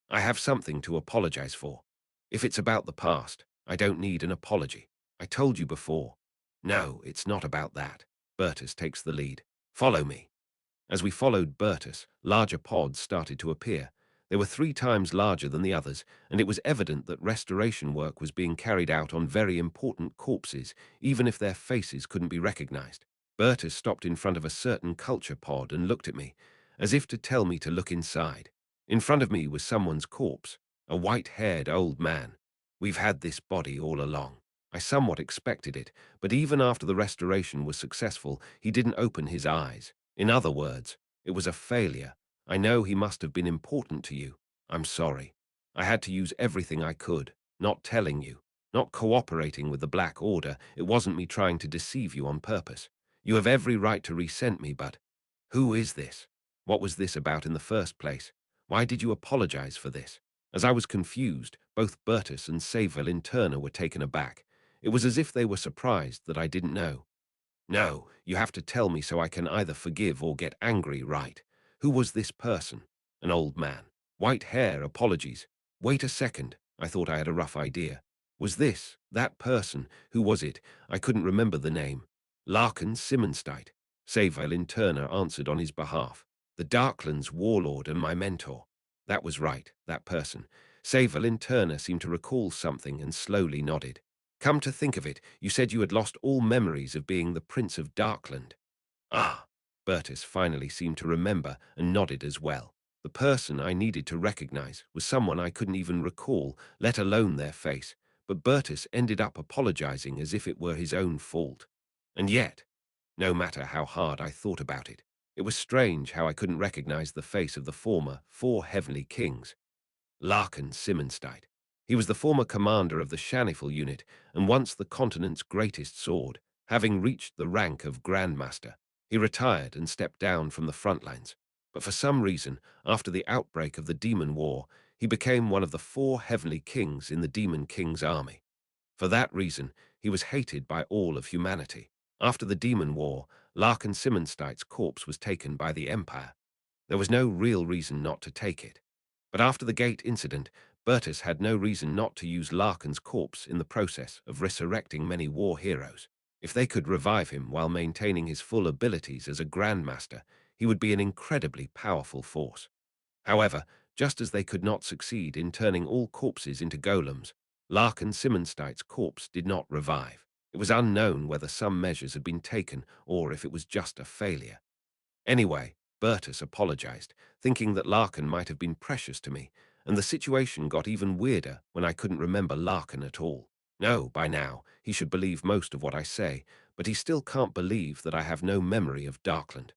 I have something to apologize for. If it's about the past, I don't need an apology. I told you before. No, it's not about that. Bertus takes the lead. Follow me. As we followed Bertus, larger pods started to appear. They were 3 times larger than the others, and it was evident that restoration work was being carried out on very important corpses, even if their faces couldn't be recognized. Bertus stopped in front of a certain culture pod and looked at me, as if to tell me to look inside. In front of me was someone's corpse, a white-haired old man. We've had this body all along. I somewhat expected it, but even after the restoration was successful, he didn't open his eyes. In other words, it was a failure. I know he must have been important to you. I'm sorry. I had to use everything I could, not telling you, not cooperating with the Black Order. It wasn't me trying to deceive you on purpose. You have every right to resent me, but who is this? What was this about in the first place? Why did you apologize for this? As I was confused, both Bertus and Savelin Turner were taken aback. It was as if they were surprised that I didn't know. No, you have to tell me so I can either forgive or get angry, right? Who was this person? An old man. White hair, apologies. Wait a second. I thought I had a rough idea. Was this, that person? Who was it? I couldn't remember the name. Larkin Simonstite. Savelin Turner answered on his behalf. The Darklands warlord and my mentor. That was right, that person. Savelin Turner seemed to recall something and slowly nodded. Come to think of it, you said you had lost all memories of being the Prince of Darkland. Ah, Bertus finally seemed to remember and nodded as well. The person I needed to recognize was someone I couldn't even recall, let alone their face, but Bertus ended up apologizing as if it were his own fault. And yet, no matter how hard I thought about it, it was strange how I couldn't recognize the face of the former 4 heavenly kings. Larkin Simonstite. He was the former commander of the Shanifel unit and once the continent's greatest sword, having reached the rank of Grandmaster. He retired and stepped down from the front lines. But for some reason, after the outbreak of the Demon War, he became one of the 4 heavenly kings in the Demon King's army. For that reason, he was hated by all of humanity. After the Demon War, Larkin Simonstite's corpse was taken by the Empire. There was no real reason not to take it. But after the gate incident, Bertus had no reason not to use Larkin's corpse in the process of resurrecting many war heroes. If they could revive him while maintaining his full abilities as a Grandmaster, he would be an incredibly powerful force. However, Just as they could not succeed in turning all corpses into golems, Larkin Simonstite's corpse did not revive. It was unknown whether some measures had been taken or if it was just a failure. Anyway, Bertus apologized, thinking that Larkin might have been precious to me, and the situation got even weirder when I couldn't remember Larkin at all. No, by now, he should believe most of what I say, but he still can't believe that I have no memory of Darkland.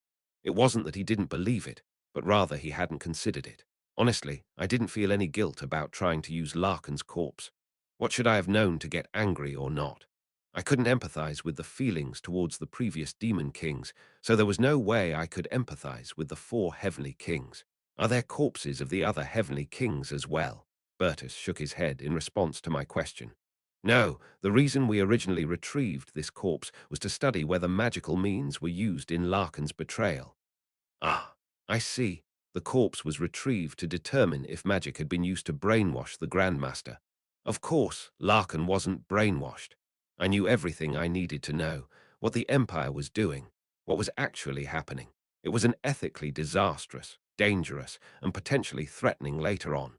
It wasn't that he didn't believe it, but rather he hadn't considered it. Honestly, I didn't feel any guilt about trying to use Larkin's corpse. What should I have known to get angry or not? I couldn't empathize with the feelings towards the previous demon kings, so there was no way I could empathize with the 4 heavenly kings. Are there corpses of the other heavenly kings as well? Bertus shook his head in response to my question. No, the reason we originally retrieved this corpse was to study whether magical means were used in Larkin's betrayal. Ah, I see. The corpse was retrieved to determine if magic had been used to brainwash the Grandmaster. Of course, Larkin wasn't brainwashed. I knew everything I needed to know, what the Empire was doing, what was actually happening. It was an ethically disastrous, dangerous, and potentially threatening later on.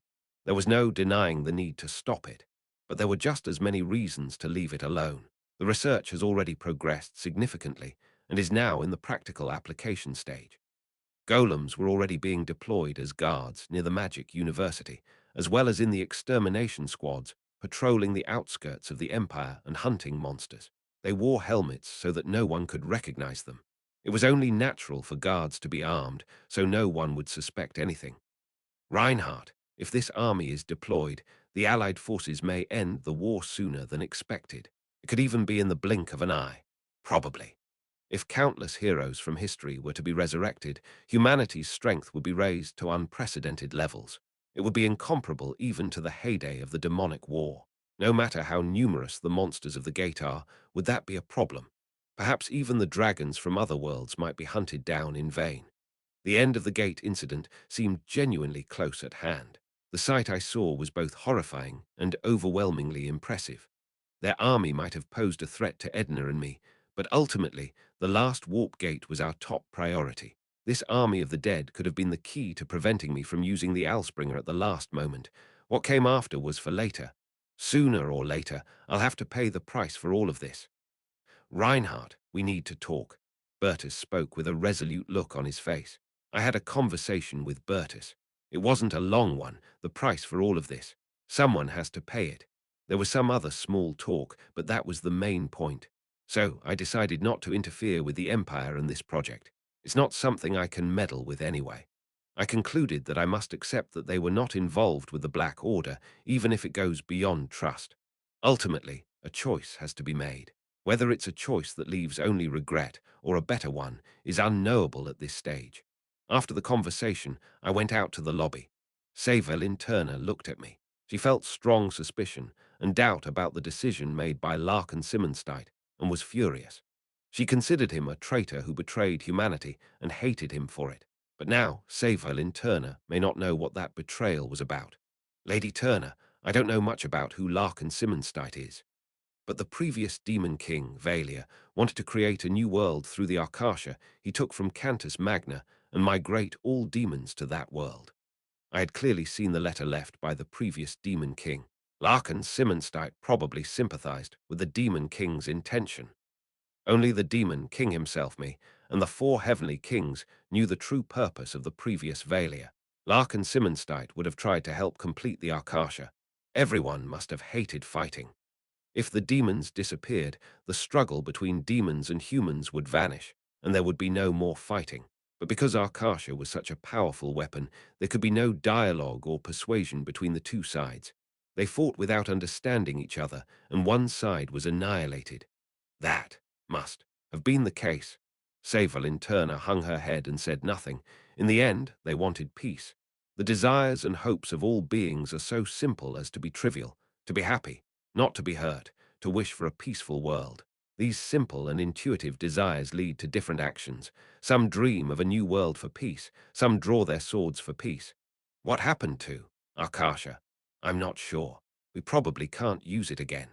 There was no denying the need to stop it, but there were just as many reasons to leave it alone. The research has already progressed significantly and is now in the practical application stage. Golems were already being deployed as guards near the Magic University, as well as in the extermination squads patrolling the outskirts of the Empire and hunting monsters. They wore helmets so that no one could recognize them. It was only natural for guards to be armed, so no one would suspect anything. Reinhardt, if this army is deployed, the Allied forces may end the war sooner than expected. It could even be in the blink of an eye. Probably. If countless heroes from history were to be resurrected, humanity's strength would be raised to unprecedented levels. It would be incomparable even to the heyday of the demonic war. No matter how numerous the monsters of the gate are, would that be a problem? Perhaps even the dragons from other worlds might be hunted down in vain. The end of the gate incident seemed genuinely close at hand. The sight I saw was both horrifying and overwhelmingly impressive. Their army might have posed a threat to Edna and me, but ultimately, the last warp gate was our top priority. This army of the dead could have been the key to preventing me from using the Allspringer at the last moment. What came after was for later. Sooner or later, I'll have to pay the price for all of this. Reinhardt, we need to talk. Bertus spoke with a resolute look on his face. I had a conversation with Bertus. It wasn't a long one, the price for all of this. Someone has to pay it. There was some other small talk, but that was the main point. So I decided not to interfere with the Empire and this project. It's not something I can meddle with anyway. I concluded that I must accept that they were not involved with the Black Order, even if it goes beyond trust. Ultimately, a choice has to be made. Whether it's a choice that leaves only regret or a better one is unknowable at this stage. After the conversation, I went out to the lobby. Savelin Turner looked at me. She felt strong suspicion and doubt about the decision made by Larkin Simonstite and was furious. She considered him a traitor who betrayed humanity and hated him for it. But now, Savelin Turner may not know what that betrayal was about. Lady Turner, I don't know much about who Larkin Simonstite is. But the previous demon king, Valia, wanted to create a new world through the Arcacia he took from Cantus Magna and migrate all demons to that world. I had clearly seen the letter left by the previous demon king. Larkin Simonstite probably sympathized with the demon king's intention. Only the demon king himself, me, and the 4 heavenly kings knew the true purpose of the previous Valia. Larkin Simonstite would have tried to help complete the Arcacia. Everyone must have hated fighting. If the demons disappeared, the struggle between demons and humans would vanish, and there would be no more fighting. But because Arcacia was such a powerful weapon, there could be no dialogue or persuasion between the two sides. They fought without understanding each other, and one side was annihilated. That must have been the case. Savelin Turner hung her head and said nothing. In the end, they wanted peace. The desires and hopes of all beings are so simple as to be trivial, to be happy, not to be hurt, to wish for a peaceful world. These simple and intuitive desires lead to different actions. Some dream of a new world for peace, some draw their swords for peace. What happened to Arcacia? I'm not sure. We probably can't use it again.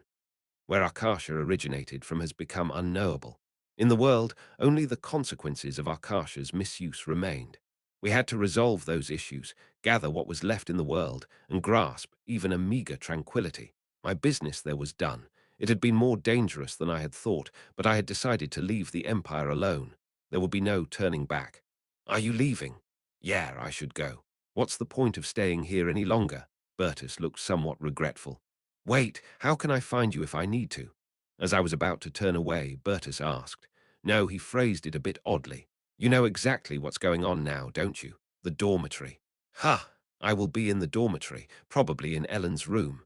Where Arcacia originated from has become unknowable. In the world, only the consequences of Arcacia's misuse remained. We had to resolve those issues, gather what was left in the world, and grasp even a meager tranquility. My business there was done. It had been more dangerous than I had thought, but I had decided to leave the Empire alone. There would be no turning back. Are you leaving? Yeah, I should go. What's the point of staying here any longer? Bertus looked somewhat regretful. Wait, how can I find you if I need to? As I was about to turn away, Bertus asked. No, he phrased it a bit oddly. You know exactly what's going on now, don't you? The dormitory. Ha! I will be in the dormitory, probably in Ellen's room.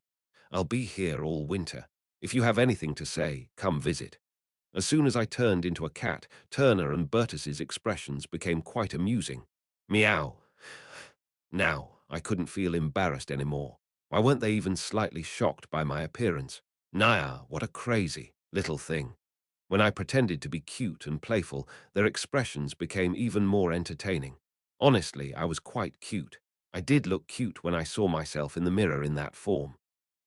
I'll be here all winter. If you have anything to say, come visit. As soon as I turned into a cat, Turner and Bertus's expressions became quite amusing. Meow. Now, I couldn't feel embarrassed anymore. Why weren't they even slightly shocked by my appearance? Naya, what a crazy little thing. When I pretended to be cute and playful, their expressions became even more entertaining. Honestly, I was quite cute. I did look cute when I saw myself in the mirror in that form.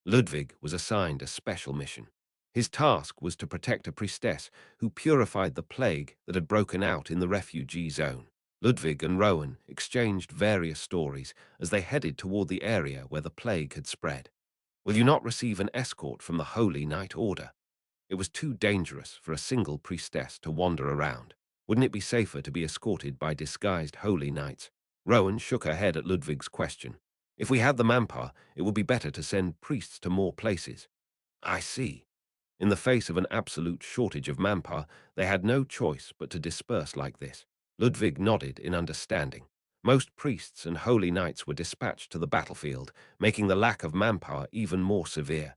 Ludwig was assigned a special mission. His task was to protect a priestess who purified the plague that had broken out in the refugee zone. Ludwig and Rowan exchanged various stories as they headed toward the area where the plague had spread. Will you not receive an escort from the Holy Knight Order? It was too dangerous for a single priestess to wander around. Wouldn't it be safer to be escorted by disguised holy knights? Rowan shook her head at Ludwig's question. If we had the manpower, it would be better to send priests to more places. I see. In the face of an absolute shortage of manpower, they had no choice but to disperse like this. Ludwig nodded in understanding. Most priests and holy knights were dispatched to the battlefield, making the lack of manpower even more severe.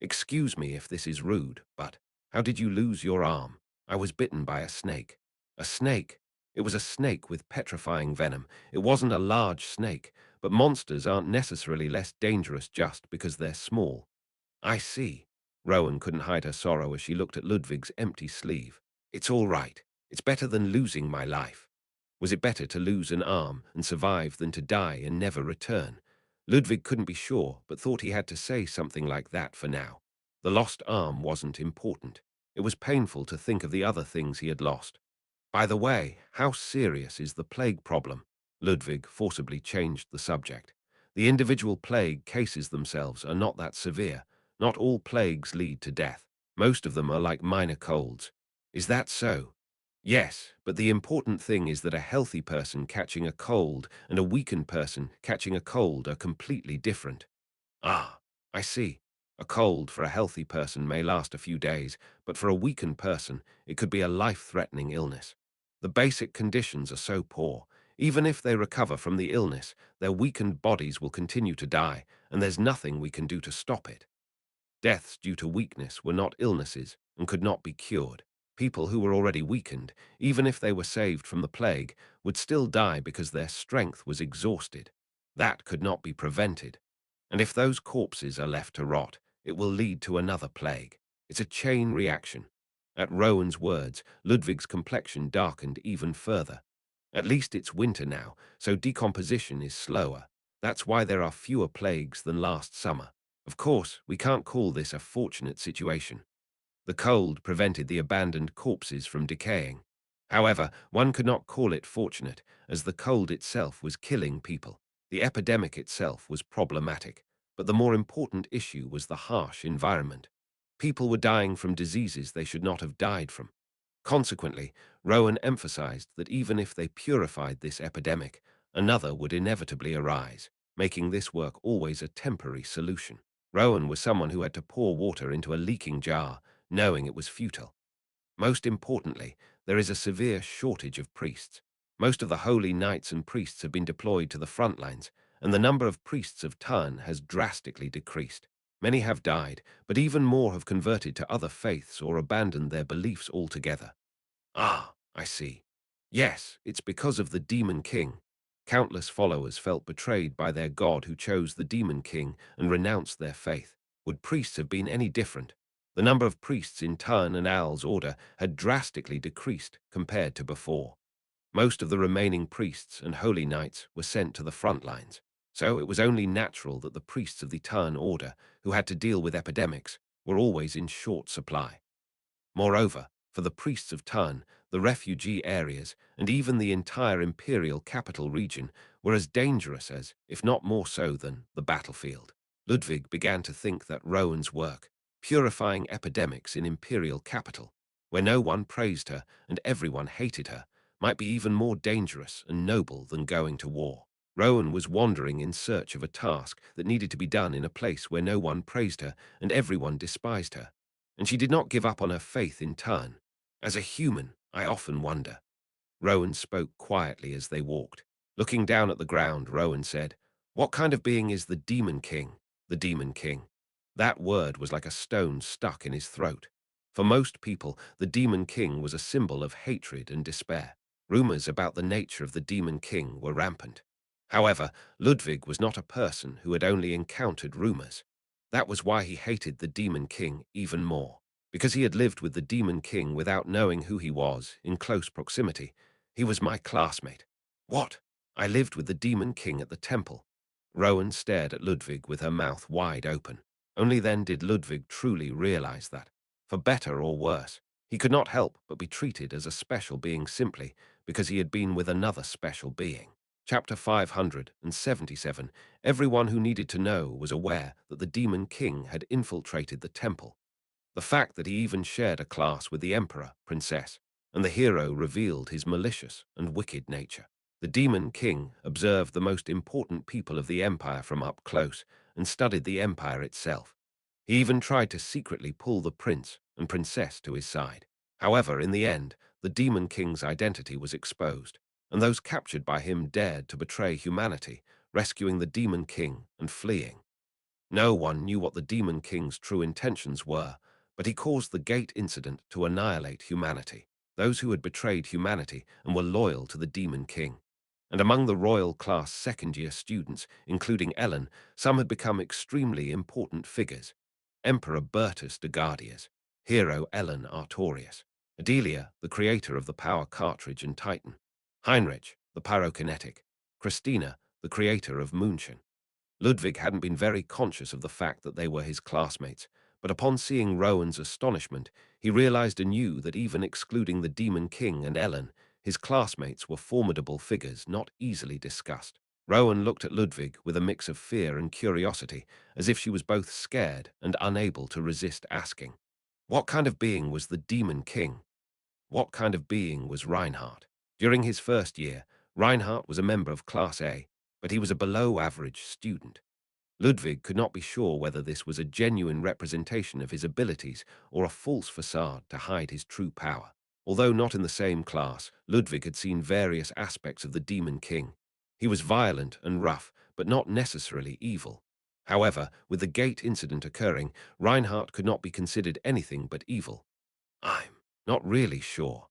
Excuse me if this is rude, but how did you lose your arm? I was bitten by a snake. A snake? It was a snake with petrifying venom. It wasn't a large snake, but monsters aren't necessarily less dangerous just because they're small. I see. Rowan couldn't hide her sorrow as she looked at Ludwig's empty sleeve. It's all right. It's better than losing my life. Was it better to lose an arm and survive than to die and never return? Ludwig couldn't be sure, but thought he had to say something like that for now. The lost arm wasn't important. It was painful to think of the other things he had lost. By the way, how serious is the plague problem? Ludwig forcibly changed the subject. The individual plague cases themselves are not that severe. Not all plagues lead to death. Most of them are like minor colds. Is that so? Yes, but the important thing is that a healthy person catching a cold and a weakened person catching a cold are completely different. Ah, I see. A cold for a healthy person may last a few days, but for a weakened person, it could be a life-threatening illness. The basic conditions are so poor. Even if they recover from the illness, their weakened bodies will continue to die, and there's nothing we can do to stop it. Deaths due to weakness were not illnesses and could not be cured. People who were already weakened, even if they were saved from the plague, would still die because their strength was exhausted. That could not be prevented. And if those corpses are left to rot, it will lead to another plague. It's a chain reaction. At Rowan's words, Ludwig's complexion darkened even further. At least it's winter now, so decomposition is slower. That's why there are fewer plagues than last summer. Of course, we can't call this a fortunate situation. The cold prevented the abandoned corpses from decaying. However, one could not call it fortunate, as the cold itself was killing people. The epidemic itself was problematic, but the more important issue was the harsh environment. People were dying from diseases they should not have died from. Consequently, Rowan emphasized that even if they purified this epidemic, another would inevitably arise, making this work always a temporary solution. Rowan was someone who had to pour water into a leaking jar, knowing it was futile. Most importantly, there is a severe shortage of priests. Most of the holy knights and priests have been deployed to the front lines, and the number of priests of Tarn has drastically decreased. Many have died, but even more have converted to other faiths or abandoned their beliefs altogether. Ah, I see. Yes, it's because of the Demon King. Countless followers felt betrayed by their god who chose the Demon King and renounced their faith. Would priests have been any different? The number of priests in Tarn and Al's order had drastically decreased compared to before. Most of the remaining priests and holy knights were sent to the front lines, so it was only natural that the priests of the Tarn order, who had to deal with epidemics, were always in short supply. Moreover, for the priests of Tun, the refugee areas, and even the entire imperial capital region were as dangerous as, if not more so than, the battlefield. Ludwig began to think that Rowan's work, purifying epidemics in imperial capital, where no one praised her and everyone hated her, might be even more dangerous and noble than going to war. Rowan was wandering in search of a task that needed to be done in a place where no one praised her and everyone despised her, and she did not give up on her faith in turn. As a human, I often wonder. Rowan spoke quietly as they walked. Looking down at the ground, Rowan said, "What kind of being is the Demon King?" The Demon King. That word was like a stone stuck in his throat. For most people, the Demon King was a symbol of hatred and despair. Rumors about the nature of the Demon King were rampant. However, Ludwig was not a person who had only encountered rumors. That was why he hated the Demon King even more. Because he had lived with the Demon King without knowing who he was, in close proximity. He was my classmate. What? I lived with the Demon King at the temple. Rowan stared at Ludwig with her mouth wide open. Only then did Ludwig truly realize that, for better or worse, he could not help but be treated as a special being simply because he had been with another special being. Chapter 577. Everyone who needed to know was aware that the Demon King had infiltrated the temple. The fact that he even shared a class with the Emperor, Princess, and the hero revealed his malicious and wicked nature. The Demon King observed the most important people of the Empire from up close and studied the Empire itself. He even tried to secretly pull the Prince and Princess to his side. However, in the end, the Demon King's identity was exposed, and those captured by him dared to betray humanity, rescuing the Demon King and fleeing. No one knew what the Demon King's true intentions were, but he caused the Gate incident to annihilate humanity, those who had betrayed humanity and were loyal to the Demon King. And among the royal class second-year students, including Ellen, some had become extremely important figures. Emperor Bertus de Guardias, hero Ellen Artorius, Adelia, the creator of the power cartridge and Titan, Heinrich, the pyrokinetic, Christina, the creator of Moonshine. Ludwig hadn't been very conscious of the fact that they were his classmates, but upon seeing Rowan's astonishment, he realized anew that even excluding the Demon King and Ellen, his classmates were formidable figures not easily discussed. Rowan looked at Ludwig with a mix of fear and curiosity, as if she was both scared and unable to resist asking. What kind of being was the Demon King? What kind of being was Reinhardt? During his first year, Reinhardt was a member of Class A, but he was a below-average student. Ludwig could not be sure whether this was a genuine representation of his abilities or a false facade to hide his true power. Although not in the same class, Ludwig had seen various aspects of the Demon King. He was violent and rough, but not necessarily evil. However, with the Gate incident occurring, Reinhardt could not be considered anything but evil. I'm not really sure.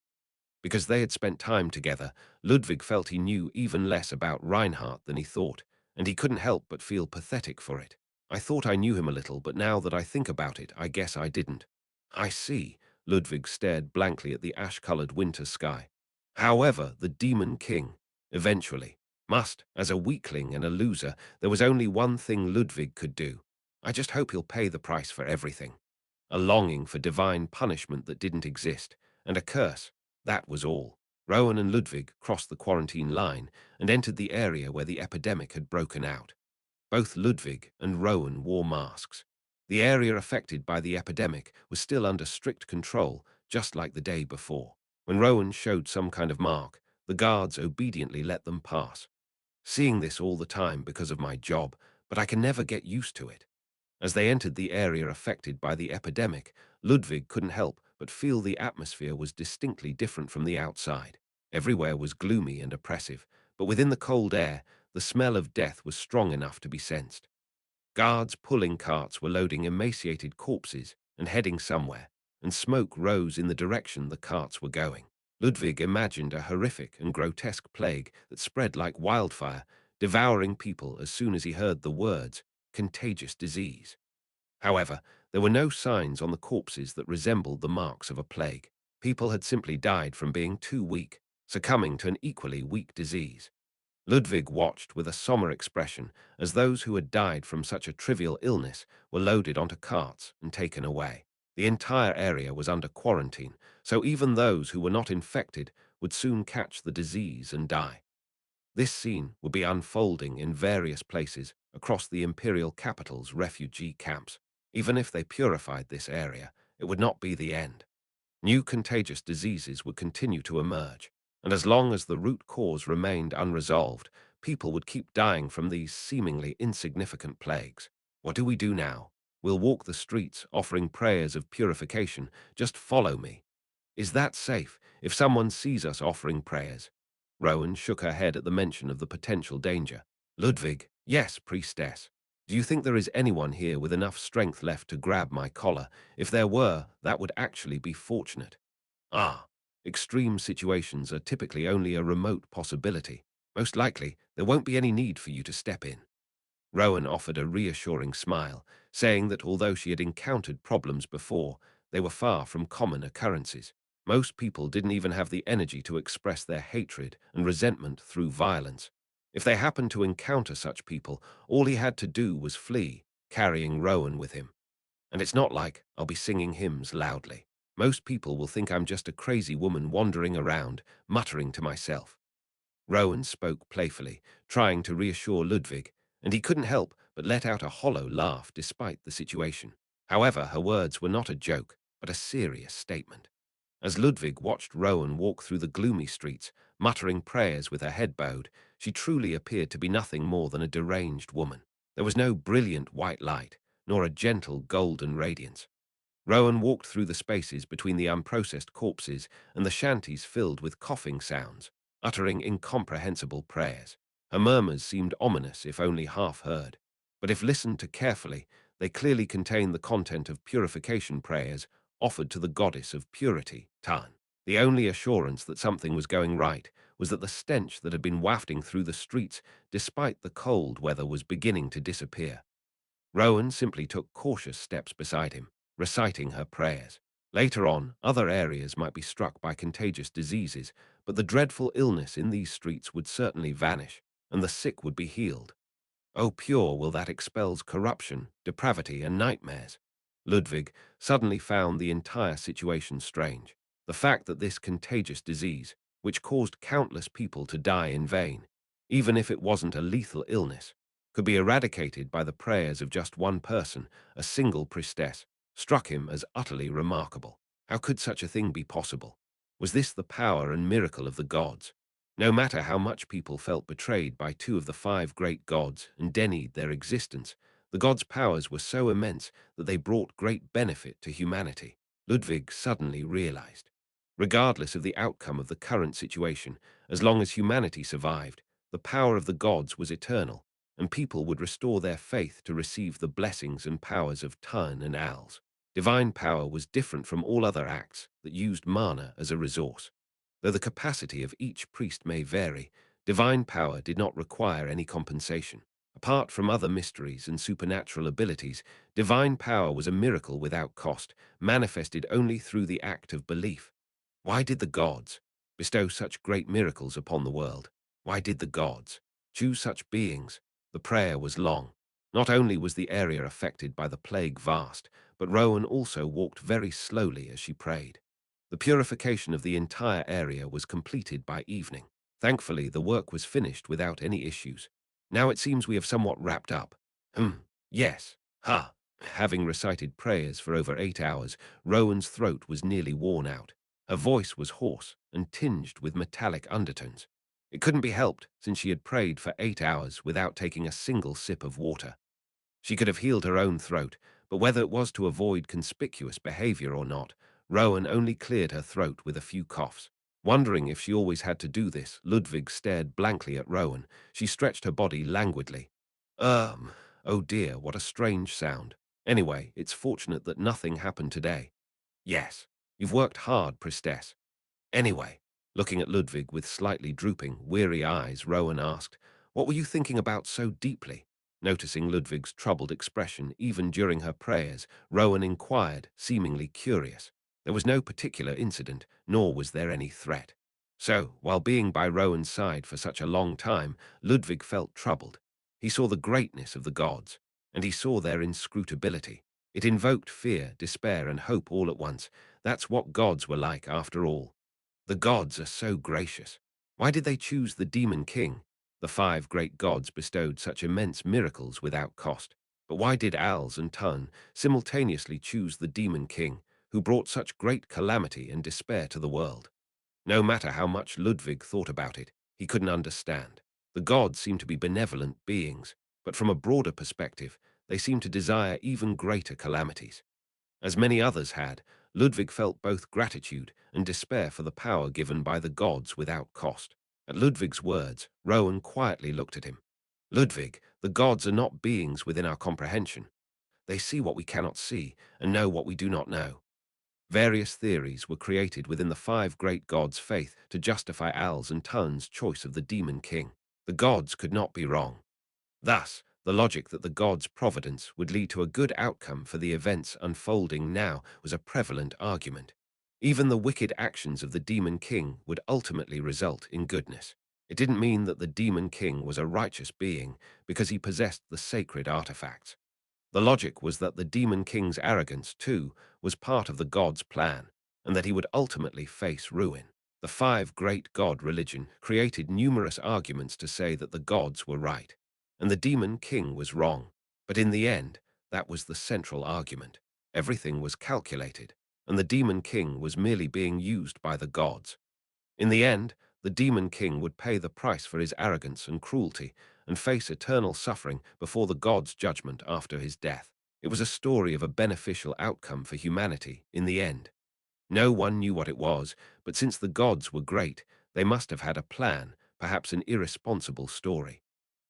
Because they had spent time together, Ludwig felt he knew even less about Reinhardt than he thought, and he couldn't help but feel pathetic for it. I thought I knew him a little, but now that I think about it, I guess I didn't. I see. Ludwig stared blankly at the ash-colored winter sky. However, the Demon King, eventually, must, as a weakling and a loser, there was only one thing Ludwig could do. I just hope he'll pay the price for everything. A longing for divine punishment that didn't exist, and a curse. That was all. Rowan and Ludwig crossed the quarantine line and entered the area where the epidemic had broken out. Both Ludwig and Rowan wore masks. The area affected by the epidemic was still under strict control, just like the day before. When Rowan showed some kind of mark, the guards obediently let them pass. Seeing this all the time because of my job, but I can never get used to it. As they entered the area affected by the epidemic, Ludwig couldn't help but feel the atmosphere was distinctly different from the outside. Everywhere was gloomy and oppressive, but within the cold air, the smell of death was strong enough to be sensed. Guards pulling carts were loading emaciated corpses and heading somewhere, and smoke rose in the direction the carts were going. Ludwig imagined a horrific and grotesque plague that spread like wildfire, devouring people as soon as he heard the words, contagious disease. However, there were no signs on the corpses that resembled the marks of a plague. People had simply died from being too weak, succumbing to an equally weak disease. Ludwig watched with a somber expression as those who had died from such a trivial illness were loaded onto carts and taken away. The entire area was under quarantine, so even those who were not infected would soon catch the disease and die. This scene would be unfolding in various places across the imperial capital's refugee camps. Even if they purified this area, it would not be the end. New contagious diseases would continue to emerge, and as long as the root cause remained unresolved, people would keep dying from these seemingly insignificant plagues. What do we do now? We'll walk the streets offering prayers of purification. Just follow me. Is that safe if someone sees us offering prayers? Rowan shook her head at the mention of the potential danger. Ludwig, yes, priestess. Do you think there is anyone here with enough strength left to grab my collar? If there were, that would actually be fortunate. Ah, extreme situations are typically only a remote possibility. Most likely, there won't be any need for you to step in. Rowan offered a reassuring smile, saying that although she had encountered problems before, they were far from common occurrences. Most people didn't even have the energy to express their hatred and resentment through violence. If they happened to encounter such people, all he had to do was flee, carrying Rowan with him. And it's not like I'll be singing hymns loudly. Most people will think I'm just a crazy woman wandering around, muttering to myself. Rowan spoke playfully, trying to reassure Ludwig, and he couldn't help but let out a hollow laugh despite the situation. However, her words were not a joke, but a serious statement. As Ludwig watched Rowan walk through the gloomy streets, muttering prayers with her head bowed, she truly appeared to be nothing more than a deranged woman. There was no brilliant white light, nor a gentle golden radiance. Rowan walked through the spaces between the unprocessed corpses and the shanties filled with coughing sounds, uttering incomprehensible prayers. Her murmurs seemed ominous if only half heard, but if listened to carefully, they clearly contained the content of purification prayers offered to the goddess of purity, Tan. The only assurance that something was going right was that the stench that had been wafting through the streets despite the cold weather was beginning to disappear. Rowan simply took cautious steps beside him, reciting her prayers. Later on, other areas might be struck by contagious diseases, but the dreadful illness in these streets would certainly vanish, and the sick would be healed. Oh, pure will that expels corruption, depravity, and nightmares. Ludwig suddenly found the entire situation strange. The fact that this contagious disease, which caused countless people to die in vain, even if it wasn't a lethal illness, could be eradicated by the prayers of just one person, a single priestess, struck him as utterly remarkable. How could such a thing be possible? Was this the power and miracle of the gods? No matter how much people felt betrayed by two of the five great gods and denied their existence, the gods' powers were so immense that they brought great benefit to humanity. Ludwig suddenly realized. Regardless of the outcome of the current situation, as long as humanity survived, the power of the gods was eternal, and people would restore their faith to receive the blessings and powers of Tun and Als. Divine power was different from all other acts that used mana as a resource. Though the capacity of each priest may vary, divine power did not require any compensation. Apart from other mysteries and supernatural abilities, divine power was a miracle without cost, manifested only through the act of belief. Why did the gods bestow such great miracles upon the world? Why did the gods choose such beings? The prayer was long. Not only was the area affected by the plague vast, but Rowan also walked very slowly as she prayed. The purification of the entire area was completed by evening. Thankfully, the work was finished without any issues. Now it seems we have somewhat wrapped up. Yes. Ha. Having recited prayers for over 8 hours, Rowan's throat was nearly worn out. Her voice was hoarse and tinged with metallic undertones. It couldn't be helped, since she had prayed for 8 hours without taking a single sip of water. She could have healed her own throat, but whether it was to avoid conspicuous behavior or not, Rowan only cleared her throat with a few coughs. Wondering if she always had to do this, Ludwig stared blankly at Rowan. She stretched her body languidly. Oh dear, what a strange sound. Anyway, it's fortunate that nothing happened today. Yes, you've worked hard, priestess. Anyway, looking at Ludwig with slightly drooping, weary eyes, Rowan asked, "What were you thinking about so deeply?" Noticing Ludwig's troubled expression even during her prayers, Rowan inquired, seemingly curious. There was no particular incident, nor was there any threat. So, while being by Rowan's side for such a long time, Ludwig felt troubled. He saw the greatness of the gods, and he saw their inscrutability. It invoked fear, despair, and hope all at once. That's what gods were like, after all. The gods are so gracious. Why did they choose the demon king? The five great gods bestowed such immense miracles without cost. But why did Als and Tun simultaneously choose the demon king, who brought such great calamity and despair to the world? No matter how much Ludwig thought about it, he couldn't understand. The gods seemed to be benevolent beings, but from a broader perspective, they seemed to desire even greater calamities. As many others had, Ludwig felt both gratitude and despair for the power given by the gods without cost. At Ludwig's words, Rowan quietly looked at him. Ludwig, the gods are not beings within our comprehension. They see what we cannot see and know what we do not know. Various theories were created within the five great gods' faith to justify Al's and Tun's choice of the demon king. The gods could not be wrong. Thus, the logic that the gods' providence would lead to a good outcome for the events unfolding now was a prevalent argument. Even the wicked actions of the demon king would ultimately result in goodness. It didn't mean that the demon king was a righteous being because he possessed the sacred artifacts. The logic was that the demon king's arrogance, too, was part of the god's plan, and that he would ultimately face ruin. The five great god religion created numerous arguments to say that the gods were right, and the demon king was wrong. But in the end, that was the central argument. Everything was calculated, and the demon king was merely being used by the gods. In the end, the demon king would pay the price for his arrogance and cruelty and face eternal suffering before the gods' judgment after his death. It was a story of a beneficial outcome for humanity in the end. No one knew what it was, but since the gods were great, they must have had a plan, perhaps an irresponsible story.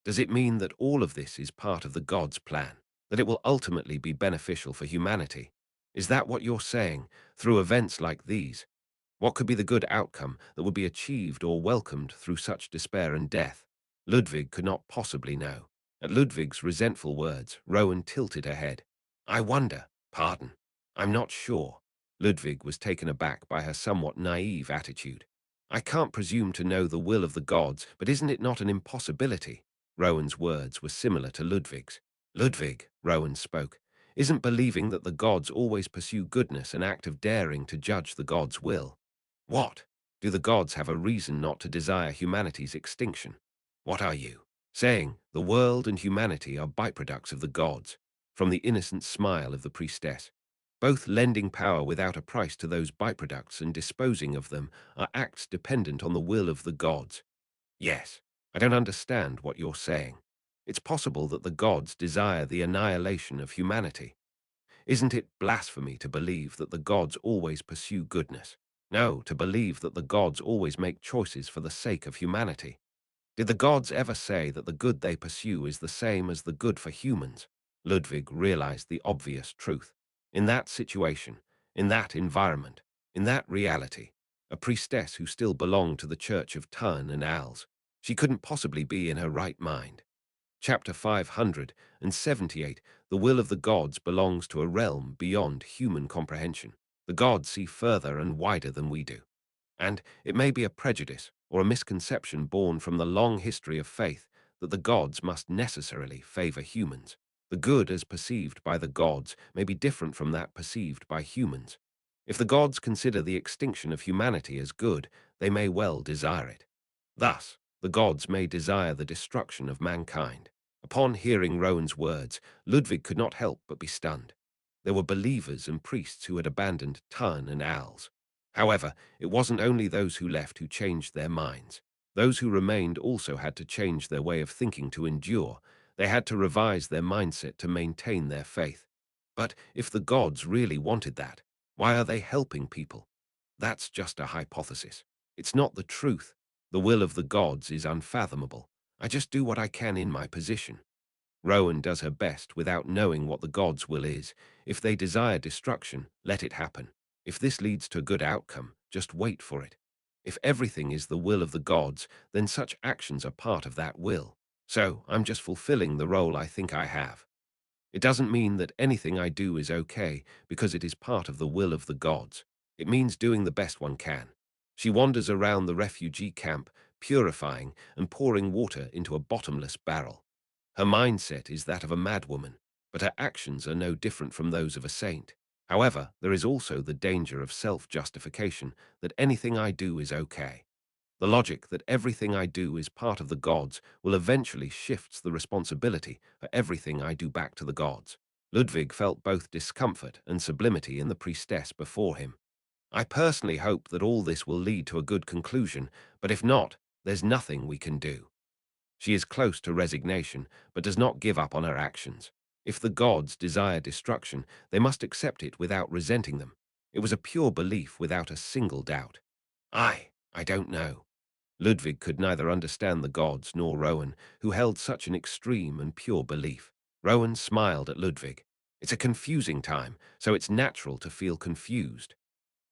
Does it mean that all of this is part of the gods' plan? That it will ultimately be beneficial for humanity? Is that what you're saying, through events like these? What could be the good outcome that would be achieved or welcomed through such despair and death? Ludwig could not possibly know. At Ludwig's resentful words, Rowan tilted her head. I wonder. Pardon. I'm not sure. Ludwig was taken aback by her somewhat naive attitude. I can't presume to know the will of the gods, but isn't it not an impossibility? Rowan's words were similar to Ludwig's. Ludwig, Rowan spoke, isn't believing that the gods always pursue goodness an act of daring to judge the gods' will? What? Do the gods have a reason not to desire humanity's extinction? What are you saying? The world and humanity are byproducts of the gods, from the innocent smile of the priestess. Both lending power without a price to those byproducts and disposing of them are acts dependent on the will of the gods. Yes, I don't understand what you're saying. It's possible that the gods desire the annihilation of humanity. Isn't it blasphemy to believe that the gods always pursue goodness? No, to believe that the gods always make choices for the sake of humanity. Did the gods ever say that the good they pursue is the same as the good for humans? Ludwig realized the obvious truth. In that situation, in that environment, in that reality, a priestess who still belonged to the Church of Turn and Als, she couldn't possibly be in her right mind. Chapter 578, The will of the gods belongs to a realm beyond human comprehension. The gods see further and wider than we do. And it may be a prejudice or a misconception born from the long history of faith that the gods must necessarily favor humans. The good as perceived by the gods may be different from that perceived by humans. If the gods consider the extinction of humanity as good, they may well desire it. Thus, the gods may desire the destruction of mankind. Upon hearing Rowan's words, Ludwig could not help but be stunned. There were believers and priests who had abandoned Tun and Als. However, it wasn't only those who left who changed their minds. Those who remained also had to change their way of thinking to endure. They had to revise their mindset to maintain their faith. But if the gods really wanted that, why are they helping people? That's just a hypothesis. It's not the truth. The will of the gods is unfathomable. I just do what I can in my position. Rowan does her best without knowing what the gods' will is. If they desire destruction, let it happen. If this leads to a good outcome, just wait for it. If everything is the will of the gods, then such actions are part of that will. So, I'm just fulfilling the role I think I have. It doesn't mean that anything I do is okay, because it is part of the will of the gods. It means doing the best one can. She wanders around the refugee camp, purifying and pouring water into a bottomless barrel. Her mindset is that of a madwoman. but her actions are no different from those of a saint. However, there is also the danger of self-justification, that anything I do is okay. The logic that everything I do is part of the gods will eventually shifts the responsibility for everything I do back to the gods. Ludwig felt both discomfort and sublimity in the priestess before him. I personally hope that all this will lead to a good conclusion, but if not, there's nothing we can do. She is close to resignation, but does not give up on her actions. If the gods desire destruction, they must accept it without resenting them. It was a pure belief without a single doubt. I don't know. Ludwig could neither understand the gods nor Rowan, who held such an extreme and pure belief. Rowan smiled at Ludwig. It's a confusing time, so it's natural to feel confused.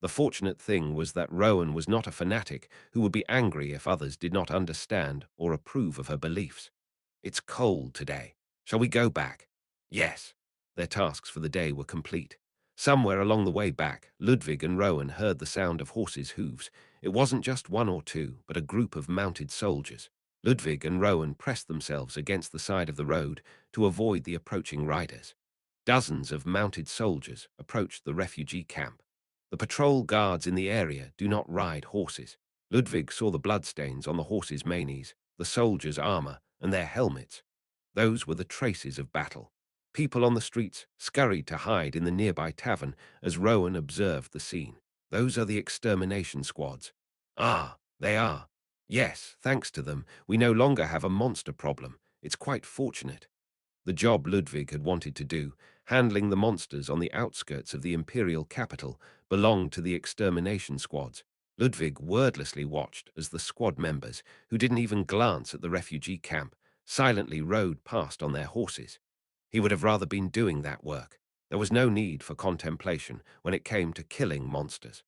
The fortunate thing was that Rowan was not a fanatic who would be angry if others did not understand or approve of her beliefs. It's cold today. Shall we go back? Yes. Their tasks for the day were complete. Somewhere along the way back, Ludwig and Rowan heard the sound of horses' hooves. It wasn't just one or two, but a group of mounted soldiers. Ludwig and Rowan pressed themselves against the side of the road to avoid the approaching riders. Dozens of mounted soldiers approached the refugee camp. The patrol guards in the area do not ride horses. Ludwig saw the bloodstains on the horses' manes, the soldiers' armor, and their helmets. Those were the traces of battle. People on the streets scurried to hide in the nearby tavern as Rowan observed the scene. Those are the extermination squads. Ah, they are. Yes, thanks to them, we no longer have a monster problem. It's quite fortunate. The job Ludwig had wanted to do, handling the monsters on the outskirts of the imperial capital, belonged to the extermination squads. Ludwig wordlessly watched as the squad members, who didn't even glance at the refugee camp, silently rode past on their horses. He would have rather been doing that work. There was no need for contemplation when it came to killing monsters.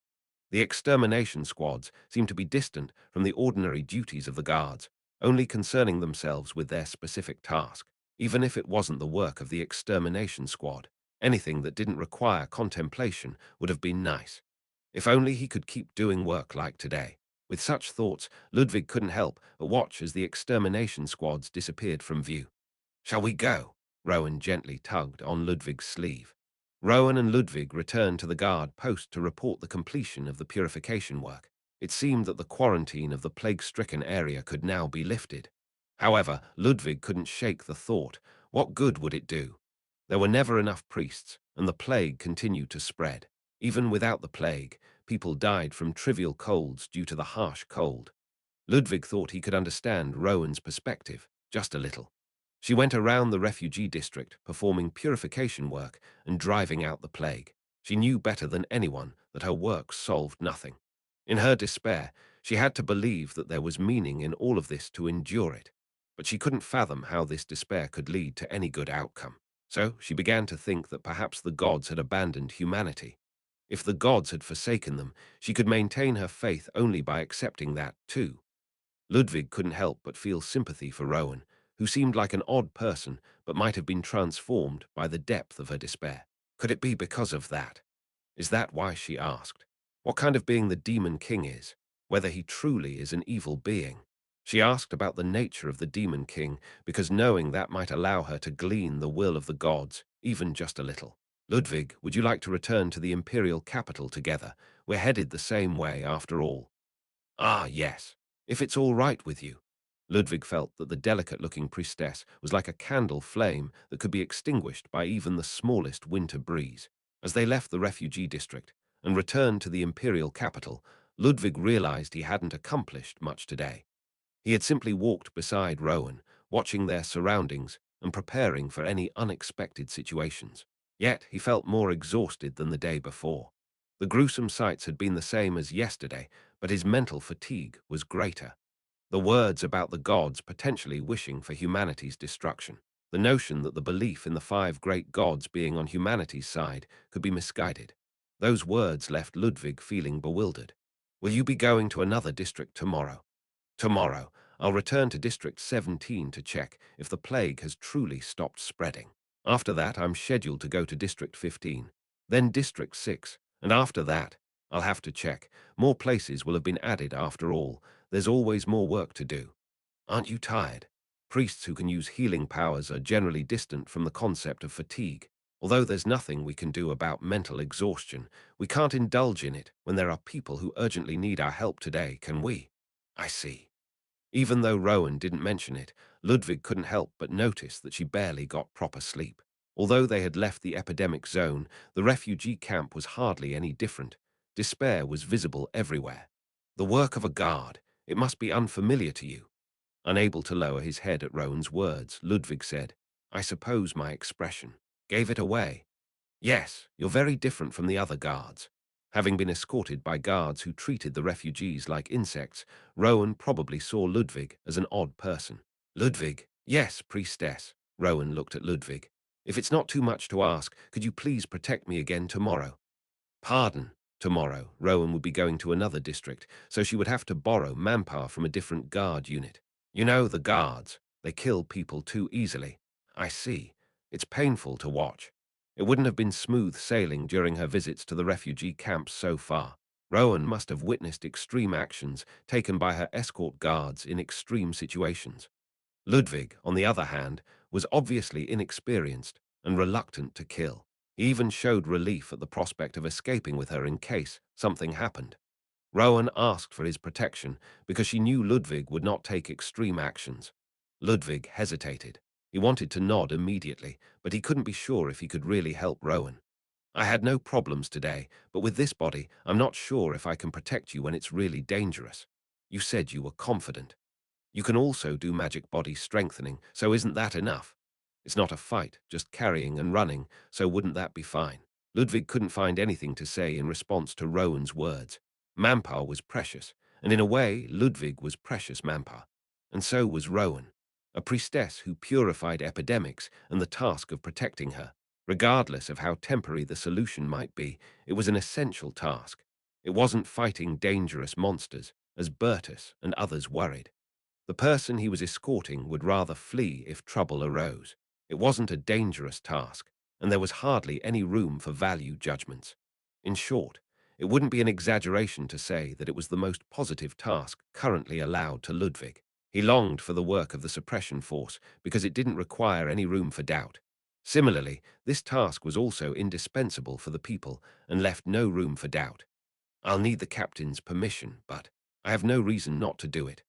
The extermination squads seemed to be distant from the ordinary duties of the guards, only concerning themselves with their specific task. Even if it wasn't the work of the extermination squad, anything that didn't require contemplation would have been nice. If only he could keep doing work like today. With such thoughts, Ludwig couldn't help but watch as the extermination squads disappeared from view. Shall we go? Rowan gently tugged on Ludwig's sleeve. Rowan and Ludwig returned to the guard post to report the completion of the purification work. It seemed that the quarantine of the plague-stricken area could now be lifted. However, Ludwig couldn't shake the thought, what good would it do? There were never enough priests, and the plague continued to spread. Even without the plague, people died from trivial colds due to the harsh cold. Ludwig thought he could understand Rowan's perspective, just a little. She went around the refugee district, performing purification work and driving out the plague. She knew better than anyone that her work solved nothing. In her despair, she had to believe that there was meaning in all of this to endure it. But she couldn't fathom how this despair could lead to any good outcome. So she began to think that perhaps the gods had abandoned humanity. If the gods had forsaken them, she could maintain her faith only by accepting that, too. Ludwig couldn't help but feel sympathy for Rowan, who seemed like an odd person but might have been transformed by the depth of her despair. Could it be because of that? Is that why she asked? What kind of being the Demon King is? Whether he truly is an evil being? She asked about the nature of the Demon King because knowing that might allow her to glean the will of the gods, even just a little. Ludwig, would you like to return to the imperial capital together? We're headed the same way after all. Ah, yes, if it's all right with you. Ludwig felt that the delicate-looking priestess was like a candle flame that could be extinguished by even the smallest winter breeze. As they left the refugee district and returned to the imperial capital, Ludwig realized he hadn't accomplished much today. He had simply walked beside Rowan, watching their surroundings and preparing for any unexpected situations. Yet he felt more exhausted than the day before. The gruesome sights had been the same as yesterday, but his mental fatigue was greater. The words about the gods potentially wishing for humanity's destruction. The notion that the belief in the five great gods being on humanity's side could be misguided. Those words left Ludwig feeling bewildered. Will you be going to another district tomorrow? Tomorrow, I'll return to District 17 to check if the plague has truly stopped spreading. After that, I'm scheduled to go to District 15, then District 6, and after that, I'll have to check. More places will have been added after all. There's always more work to do. Aren't you tired? Priests who can use healing powers are generally distant from the concept of fatigue. Although there's nothing we can do about mental exhaustion, we can't indulge in it when there are people who urgently need our help today, can we? I see. Even though Rowan didn't mention it, Ludwig couldn't help but notice that she barely got proper sleep. Although they had left the epidemic zone, the refugee camp was hardly any different. Despair was visible everywhere. The work of a guard. It must be unfamiliar to you. Unable to lower his head at Rowan's words, Ludwig said, I suppose my expression gave it away. Yes, you're very different from the other guards. Having been escorted by guards who treated the refugees like insects, Rowan probably saw Ludwig as an odd person. Ludwig? Yes, priestess. Rowan looked at Ludwig. If it's not too much to ask, could you please protect me again tomorrow? Pardon. Tomorrow, Rowan would be going to another district, so she would have to borrow manpower from a different guard unit. You know, the guards. They kill people too easily. I see. It's painful to watch. It wouldn't have been smooth sailing during her visits to the refugee camps so far. Rowan must have witnessed extreme actions taken by her escort guards in extreme situations. Ludwig, on the other hand, was obviously inexperienced and reluctant to kill. He even showed relief at the prospect of escaping with her in case something happened. Rowan asked for his protection because she knew Ludwig would not take extreme actions. Ludwig hesitated. He wanted to nod immediately, but he couldn't be sure if he could really help Rowan. I had no problems today, but with this body, I'm not sure if I can protect you when it's really dangerous. You said you were confident. You can also do magic body strengthening, so isn't that enough? It's not a fight, just carrying and running, so wouldn't that be fine? Ludwig couldn't find anything to say in response to Rowan's words. Manpower was precious, and in a way, Ludwig was precious manpower. And so was Rowan, a priestess who purified epidemics and the task of protecting her. Regardless of how temporary the solution might be, it was an essential task. It wasn't fighting dangerous monsters, as Bertus and others worried. The person he was escorting would rather flee if trouble arose. It wasn't a dangerous task, and there was hardly any room for value judgments. In short, it wouldn't be an exaggeration to say that it was the most positive task currently allowed to Ludwig. He longed for the work of the suppression force because it didn't require any room for doubt. Similarly, this task was also indispensable for the people and left no room for doubt. I'll need the captain's permission, but I have no reason not to do it.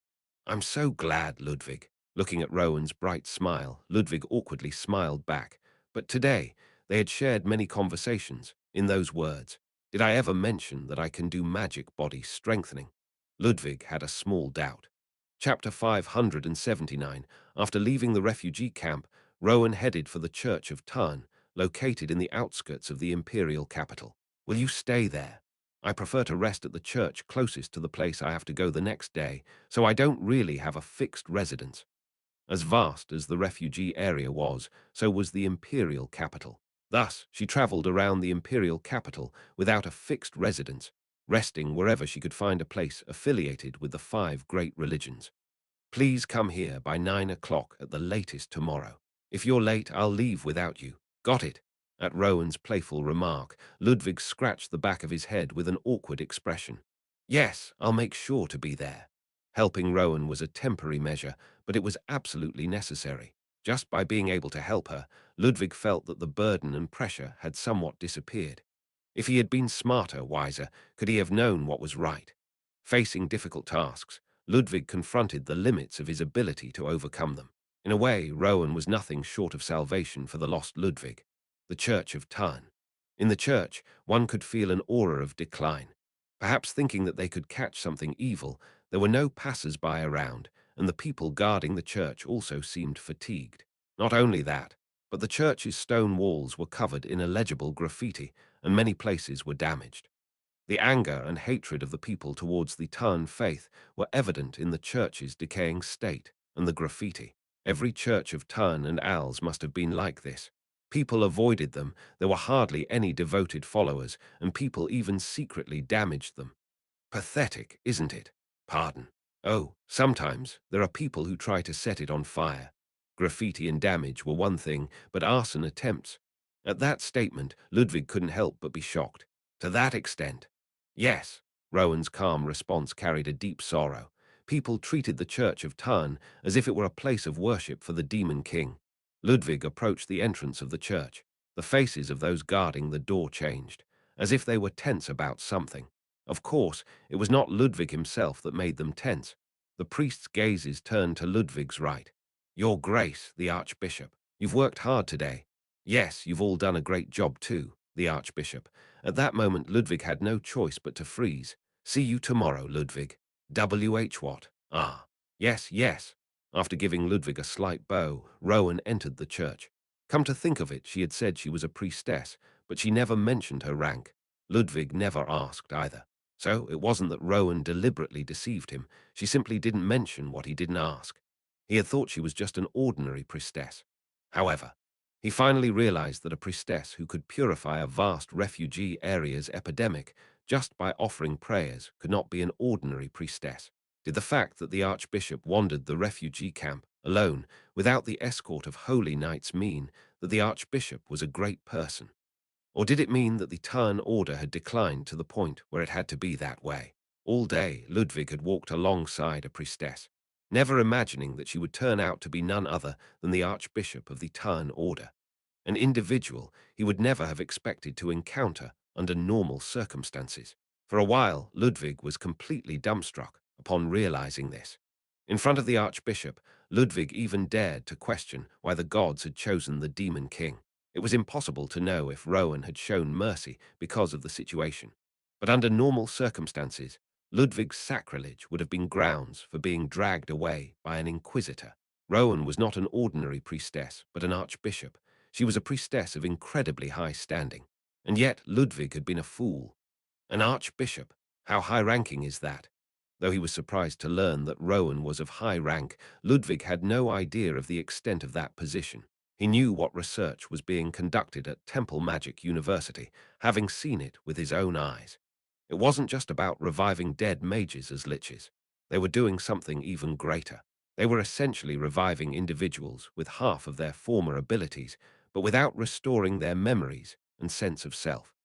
I'm so glad, Ludwig. Looking at Rowan's bright smile, Ludwig awkwardly smiled back. But today, they had shared many conversations. In those words, did I ever mention that I can do magic body strengthening? Ludwig had a small doubt. Chapter 579. After leaving the refugee camp, Rowan headed for the Church of Tarn, located in the outskirts of the imperial capital. Will you stay there? I prefer to rest at the church closest to the place I have to go the next day, so I don't really have a fixed residence. As vast as the refugee area was, so was the imperial capital. Thus, she traveled around the imperial capital without a fixed residence, resting wherever she could find a place affiliated with the 5 great religions. Please come here by 9 o'clock at the latest tomorrow. If you're late, I'll leave without you. Got it? At Rowan's playful remark, Ludwig scratched the back of his head with an awkward expression. Yes, I'll make sure to be there. Helping Rowan was a temporary measure, but it was absolutely necessary. Just by being able to help her, Ludwig felt that the burden and pressure had somewhat disappeared. If he had been smarter, wiser, could he have known what was right? Facing difficult tasks, Ludwig confronted the limits of his ability to overcome them. In a way, Rowan was nothing short of salvation for the lost Ludwig. The Church of Tarn. In the church, one could feel an aura of decline. Perhaps thinking that they could catch something evil, there were no passers-by around, and the people guarding the church also seemed fatigued. Not only that, but the church's stone walls were covered in illegible graffiti, and many places were damaged. The anger and hatred of the people towards the Tarn faith were evident in the church's decaying state and the graffiti. Every church of Tarn and Al's must have been like this. People avoided them, there were hardly any devoted followers, and people even secretly damaged them. Pathetic, isn't it? Pardon. Oh, sometimes there are people who try to set it on fire. Graffiti and damage were one thing, but arson attempts. At that statement, Ludwig couldn't help but be shocked. To that extent. Yes, Rowan's calm response carried a deep sorrow. People treated the church of Tarn as if it were a place of worship for the demon king. Ludwig approached the entrance of the church. The faces of those guarding the door changed, as if they were tense about something. Of course, it was not Ludwig himself that made them tense. The priest's gazes turned to Ludwig's right. "Your Grace, the Archbishop, you've worked hard today." "Yes, you've all done a great job too," the Archbishop. At that moment, Ludwig had no choice but to freeze. "See you tomorrow, Ludwig." "WH what?" "Ah, yes, yes." After giving Ludwig a slight bow, Rowan entered the church. Come to think of it, she had said she was a priestess, but she never mentioned her rank. Ludwig never asked either. So it wasn't that Rowan deliberately deceived him. She simply didn't mention what he didn't ask. He had thought she was just an ordinary priestess. However, he finally realized that a priestess who could purify a vast refugee area's epidemic just by offering prayers could not be an ordinary priestess. Did the fact that the Archbishop wandered the refugee camp alone, without the escort of holy knights, mean that the Archbishop was a great person? Or did it mean that the Tarn order had declined to the point where it had to be that way? All day, Ludwig had walked alongside a priestess, never imagining that she would turn out to be none other than the Archbishop of the Tarn order, an individual he would never have expected to encounter under normal circumstances. For a while, Ludwig was completely dumbstruck upon realizing this. In front of the Archbishop, Ludwig even dared to question why the gods had chosen the Demon King. It was impossible to know if Rowan had shown mercy because of the situation. But under normal circumstances, Ludwig's sacrilege would have been grounds for being dragged away by an inquisitor. Rowan was not an ordinary priestess, but an archbishop. She was a priestess of incredibly high standing. And yet Ludwig had been a fool. An archbishop? How high-ranking is that? Though he was surprised to learn that Rowan was of high rank, Ludwig had no idea of the extent of that position. He knew what research was being conducted at Temple Magic University, having seen it with his own eyes. It wasn't just about reviving dead mages as liches. They were doing something even greater. They were essentially reviving individuals with half of their former abilities, but without restoring their memories and sense of self.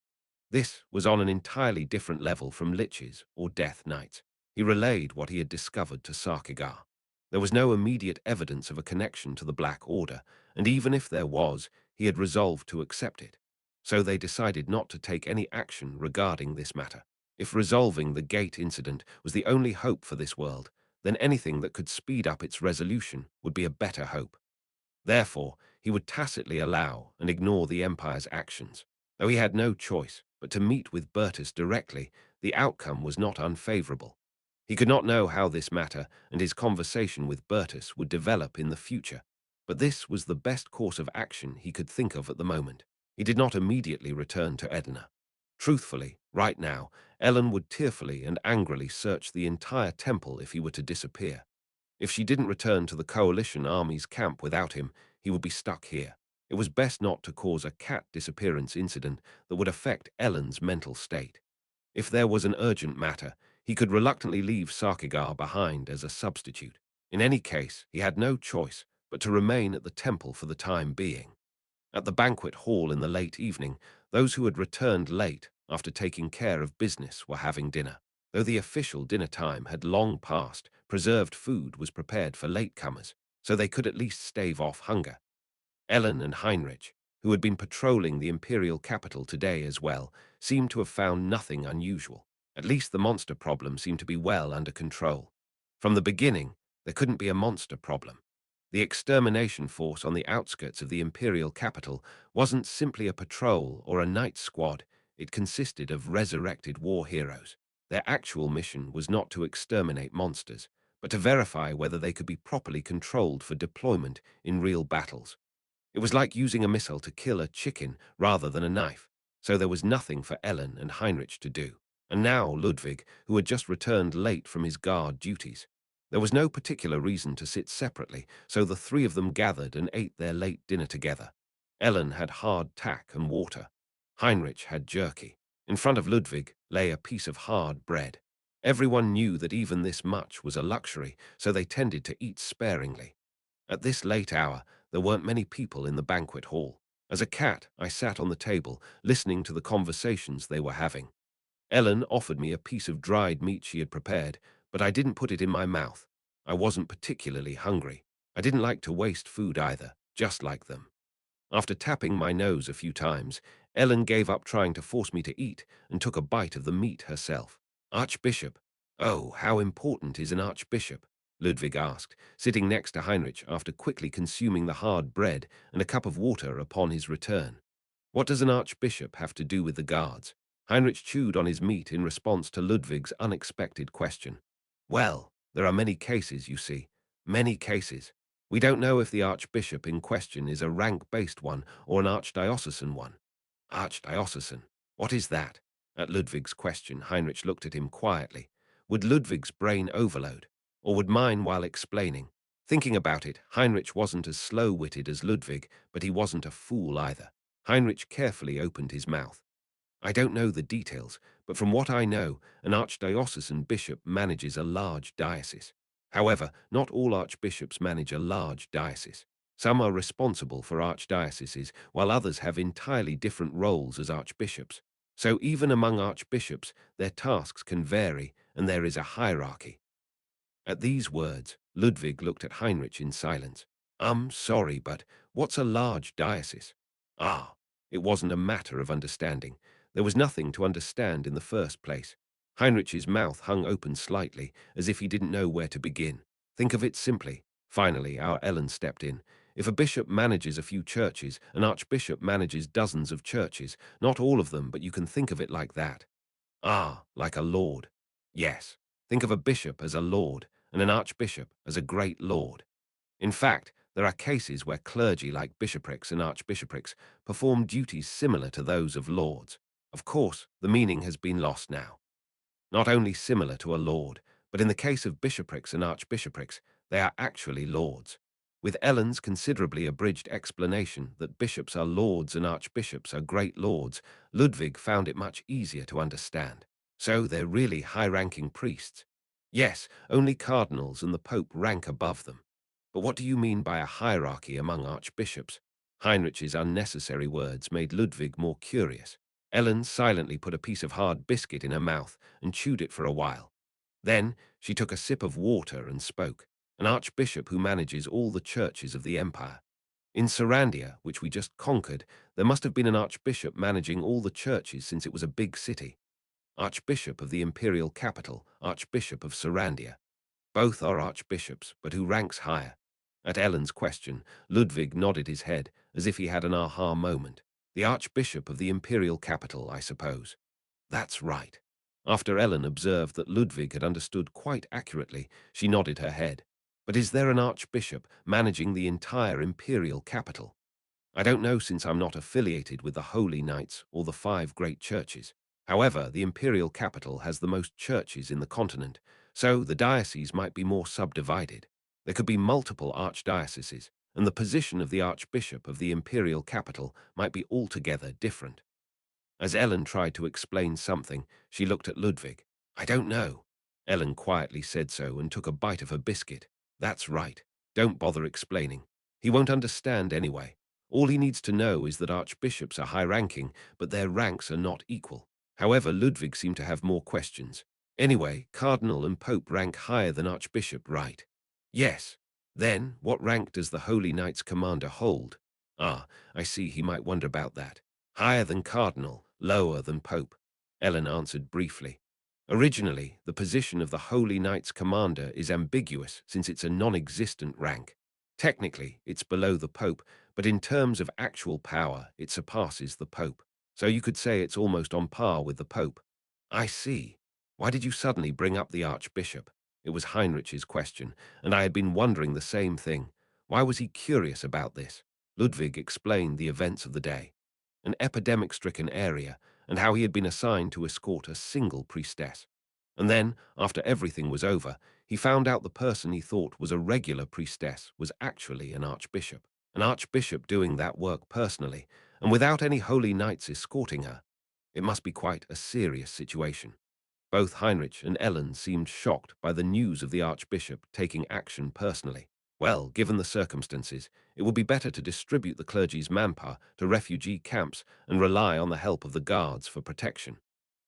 This was on an entirely different level from liches or death knights. He relayed what he had discovered to Sarkigar. There was no immediate evidence of a connection to the Black Order, and even if there was, he had resolved to accept it. So they decided not to take any action regarding this matter. If resolving the gate incident was the only hope for this world, then anything that could speed up its resolution would be a better hope. Therefore, he would tacitly allow and ignore the Empire's actions. Though he had no choice but to meet with Bertus directly, the outcome was not unfavorable. He could not know how this matter and his conversation with Bertus would develop in the future, but this was the best course of action he could think of at the moment. He did not immediately return to Edina. Truthfully, right now, Ellen would tearfully and angrily search the entire temple if he were to disappear. If she didn't return to the Coalition Army's camp without him, he would be stuck here. It was best not to cause a cat disappearance incident that would affect Ellen's mental state. If there was an urgent matter, he could reluctantly leave Sarkigar behind as a substitute. In any case, he had no choice but to remain at the temple for the time being. At the banquet hall in the late evening, those who had returned late after taking care of business were having dinner. Though the official dinner time had long passed, preserved food was prepared for latecomers, so they could at least stave off hunger. Ellen and Heinrich, who had been patrolling the imperial capital today as well, seemed to have found nothing unusual. At least the monster problem seemed to be well under control. From the beginning, there couldn't be a monster problem. The extermination force on the outskirts of the imperial capital wasn't simply a patrol or a night squad. It consisted of resurrected war heroes. Their actual mission was not to exterminate monsters, but to verify whether they could be properly controlled for deployment in real battles. It was like using a missile to kill a chicken rather than a knife, so there was nothing for Ellen and Heinrich to do. And now Ludwig, who had just returned late from his guard duties. There was no particular reason to sit separately, so the three of them gathered and ate their late dinner together. Ellen had hard tack and water. Heinrich had jerky. In front of Ludwig lay a piece of hard bread. Everyone knew that even this much was a luxury, so they tended to eat sparingly. At this late hour, there weren't many people in the banquet hall. As a cat, I sat on the table, listening to the conversations they were having. Ellen offered me a piece of dried meat she had prepared, but I didn't put it in my mouth. I wasn't particularly hungry. I didn't like to waste food either, just like them. After tapping my nose a few times, Ellen gave up trying to force me to eat and took a bite of the meat herself. Archbishop. Oh, how important is an archbishop? Ludwig asked, sitting next to Heinrich after quickly consuming the hard bread and a cup of water upon his return. What does an archbishop have to do with the guards? Heinrich chewed on his meat in response to Ludwig's unexpected question. Well, there are many cases, you see. Many cases. We don't know if the archbishop in question is a rank-based one or an archdiocesan one. Archdiocesan? What is that? At Ludwig's question, Heinrich looked at him quietly. Would Ludwig's brain overload? Or would mine while explaining? Thinking about it, Heinrich wasn't as slow-witted as Ludwig, but he wasn't a fool either. Heinrich carefully opened his mouth. I don't know the details, but from what I know, an archdiocesan bishop manages a large diocese. However, not all archbishops manage a large diocese. Some are responsible for archdioceses, while others have entirely different roles as archbishops. So even among archbishops, their tasks can vary, and there is a hierarchy. At these words, Ludwig looked at Heinrich in silence. Sorry, but what's a large diocese? Ah, it wasn't a matter of understanding. There was nothing to understand in the first place. Heinrich's mouth hung open slightly, as if he didn't know where to begin. Think of it simply. Finally, our Ellen stepped in. If a bishop manages a few churches, an archbishop manages dozens of churches. Not all of them, but you can think of it like that. Ah, like a lord. Yes. Think of a bishop as a lord, and an archbishop as a great lord. In fact, there are cases where clergy like bishoprics and archbishoprics perform duties similar to those of lords. Of course, the meaning has been lost now. Not only similar to a lord, but in the case of bishoprics and archbishoprics, they are actually lords. With Ellen's considerably abridged explanation that bishops are lords and archbishops are great lords, Ludwig found it much easier to understand. So they're really high-ranking priests. Yes, only cardinals and the pope rank above them. But what do you mean by a hierarchy among archbishops? Heinrich's unnecessary words made Ludwig more curious. Ellen silently put a piece of hard biscuit in her mouth and chewed it for a while. Then she took a sip of water and spoke. An archbishop who manages all the churches of the empire. In Sarandia, which we just conquered, there must have been an archbishop managing all the churches since it was a big city. Archbishop of the imperial capital, Archbishop of Sarandia. Both are archbishops, but who ranks higher? At Ellen's question, Ludwig nodded his head, as if he had an aha moment. The archbishop of the imperial capital, I suppose. That's right. After Ellen observed that Ludwig had understood quite accurately, she nodded her head. But is there an archbishop managing the entire imperial capital? I don't know, since I'm not affiliated with the Holy Knights or the 5 great churches. However, the imperial capital has the most churches in the continent, so the diocese might be more subdivided. There could be multiple archdioceses, and the position of the archbishop of the imperial capital might be altogether different. As Ellen tried to explain something, she looked at Ludwig. I don't know. Ellen quietly said so and took a bite of her biscuit. That's right. Don't bother explaining. He won't understand anyway. All he needs to know is that archbishops are high-ranking, but their ranks are not equal. However, Ludwig seemed to have more questions. Anyway, cardinal and pope rank higher than archbishop, right? Yes. Then, what rank does the Holy Knights commander hold? Ah, I see, he might wonder about that. Higher than cardinal, lower than pope, Ellen answered briefly. Originally, the position of the Holy Knights commander is ambiguous since it's a non-existent rank. Technically, it's below the pope, but in terms of actual power, it surpasses the pope. So you could say it's almost on par with the pope. I see. Why did you suddenly bring up the archbishop? It was Heinrich's question, and I had been wondering the same thing. Why was he curious about this? Ludwig explained the events of the day. An epidemic-stricken area, and how he had been assigned to escort a single priestess. And then, after everything was over, he found out the person he thought was a regular priestess was actually an archbishop. An archbishop doing that work personally, and without any holy knights escorting her. It must be quite a serious situation. Both Heinrich and Ellen seemed shocked by the news of the archbishop taking action personally. Well, given the circumstances, it would be better to distribute the clergy's manpower to refugee camps and rely on the help of the guards for protection.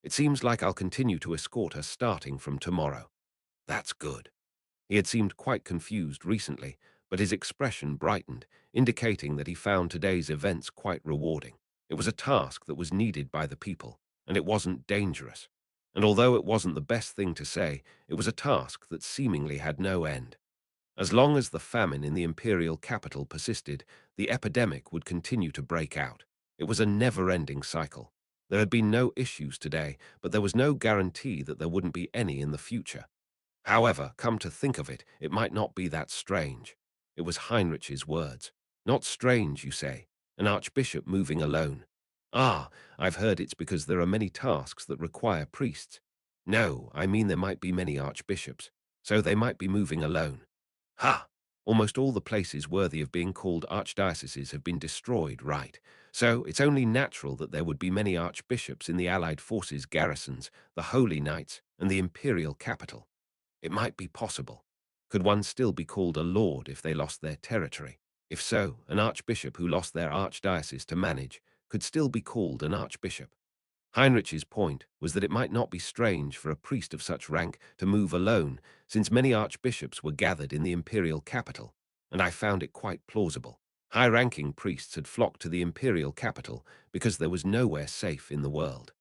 It seems like I'll continue to escort her starting from tomorrow. That's good. He had seemed quite confused recently, but his expression brightened, indicating that he found today's events quite rewarding. It was a task that was needed by the people, and it wasn't dangerous. And although it wasn't the best thing to say, it was a task that seemingly had no end. As long as the famine in the imperial capital persisted, the epidemic would continue to break out. It was a never-ending cycle. There had been no issues today, but there was no guarantee that there wouldn't be any in the future. However, come to think of it, it might not be that strange. It was Heinrich's words. Not strange, you say. An archbishop moving alone. Ah, I've heard it's because there are many tasks that require priests. No, I mean there might be many archbishops, so they might be moving alone. Ha! Almost all the places worthy of being called archdioceses have been destroyed, right? So it's only natural that there would be many archbishops in the Allied forces garrisons, the Holy Knights, and the imperial capital. It might be possible. Could one still be called a lord if they lost their territory? If so, an archbishop who lost their archdiocese to manage could still be called an archbishop. Heinrich's point was that it might not be strange for a priest of such rank to move alone, since many archbishops were gathered in the imperial capital, and I found it quite plausible. High-ranking priests had flocked to the imperial capital because there was nowhere safe in the world.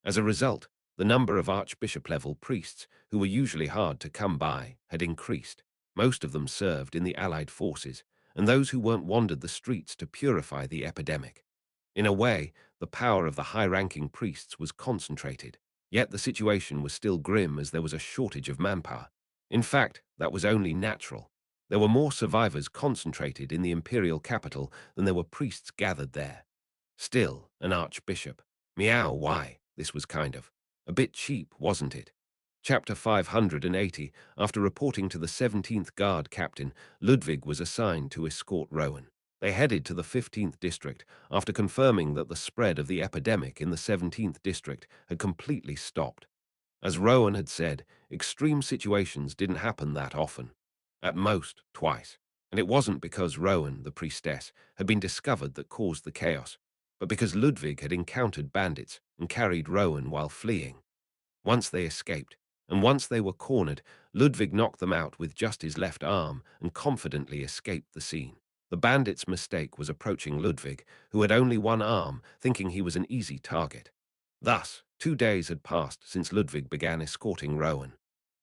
As a result, the number of archbishop-level priests, who were usually hard to come by, had increased. Most of them served in the Allied forces, and those who weren't wandered the streets to purify the epidemic. In a way, the power of the high-ranking priests was concentrated, yet the situation was still grim as there was a shortage of manpower. In fact, that was only natural. There were more survivors concentrated in the imperial capital than there were priests gathered there. Still, an archbishop. Meow, why? This was kind of a bit cheap, wasn't it? Chapter 580. After reporting to the 17th Guard captain, Ludwig was assigned to escort Rowan. They headed to the 15th district after confirming that the spread of the epidemic in the 17th district had completely stopped. As Rowan had said, extreme situations didn't happen that often. At most, twice. And it wasn't because Rowan, the priestess, had been discovered that caused the chaos, but because Ludwig had encountered bandits and carried Rowan while fleeing. Once they escaped, and once they were cornered, Ludwig knocked them out with just his left arm and confidently escaped the scene. The bandit's mistake was approaching Ludwig, who had only one arm, thinking he was an easy target. Thus, 2 days had passed since Ludwig began escorting Rowan.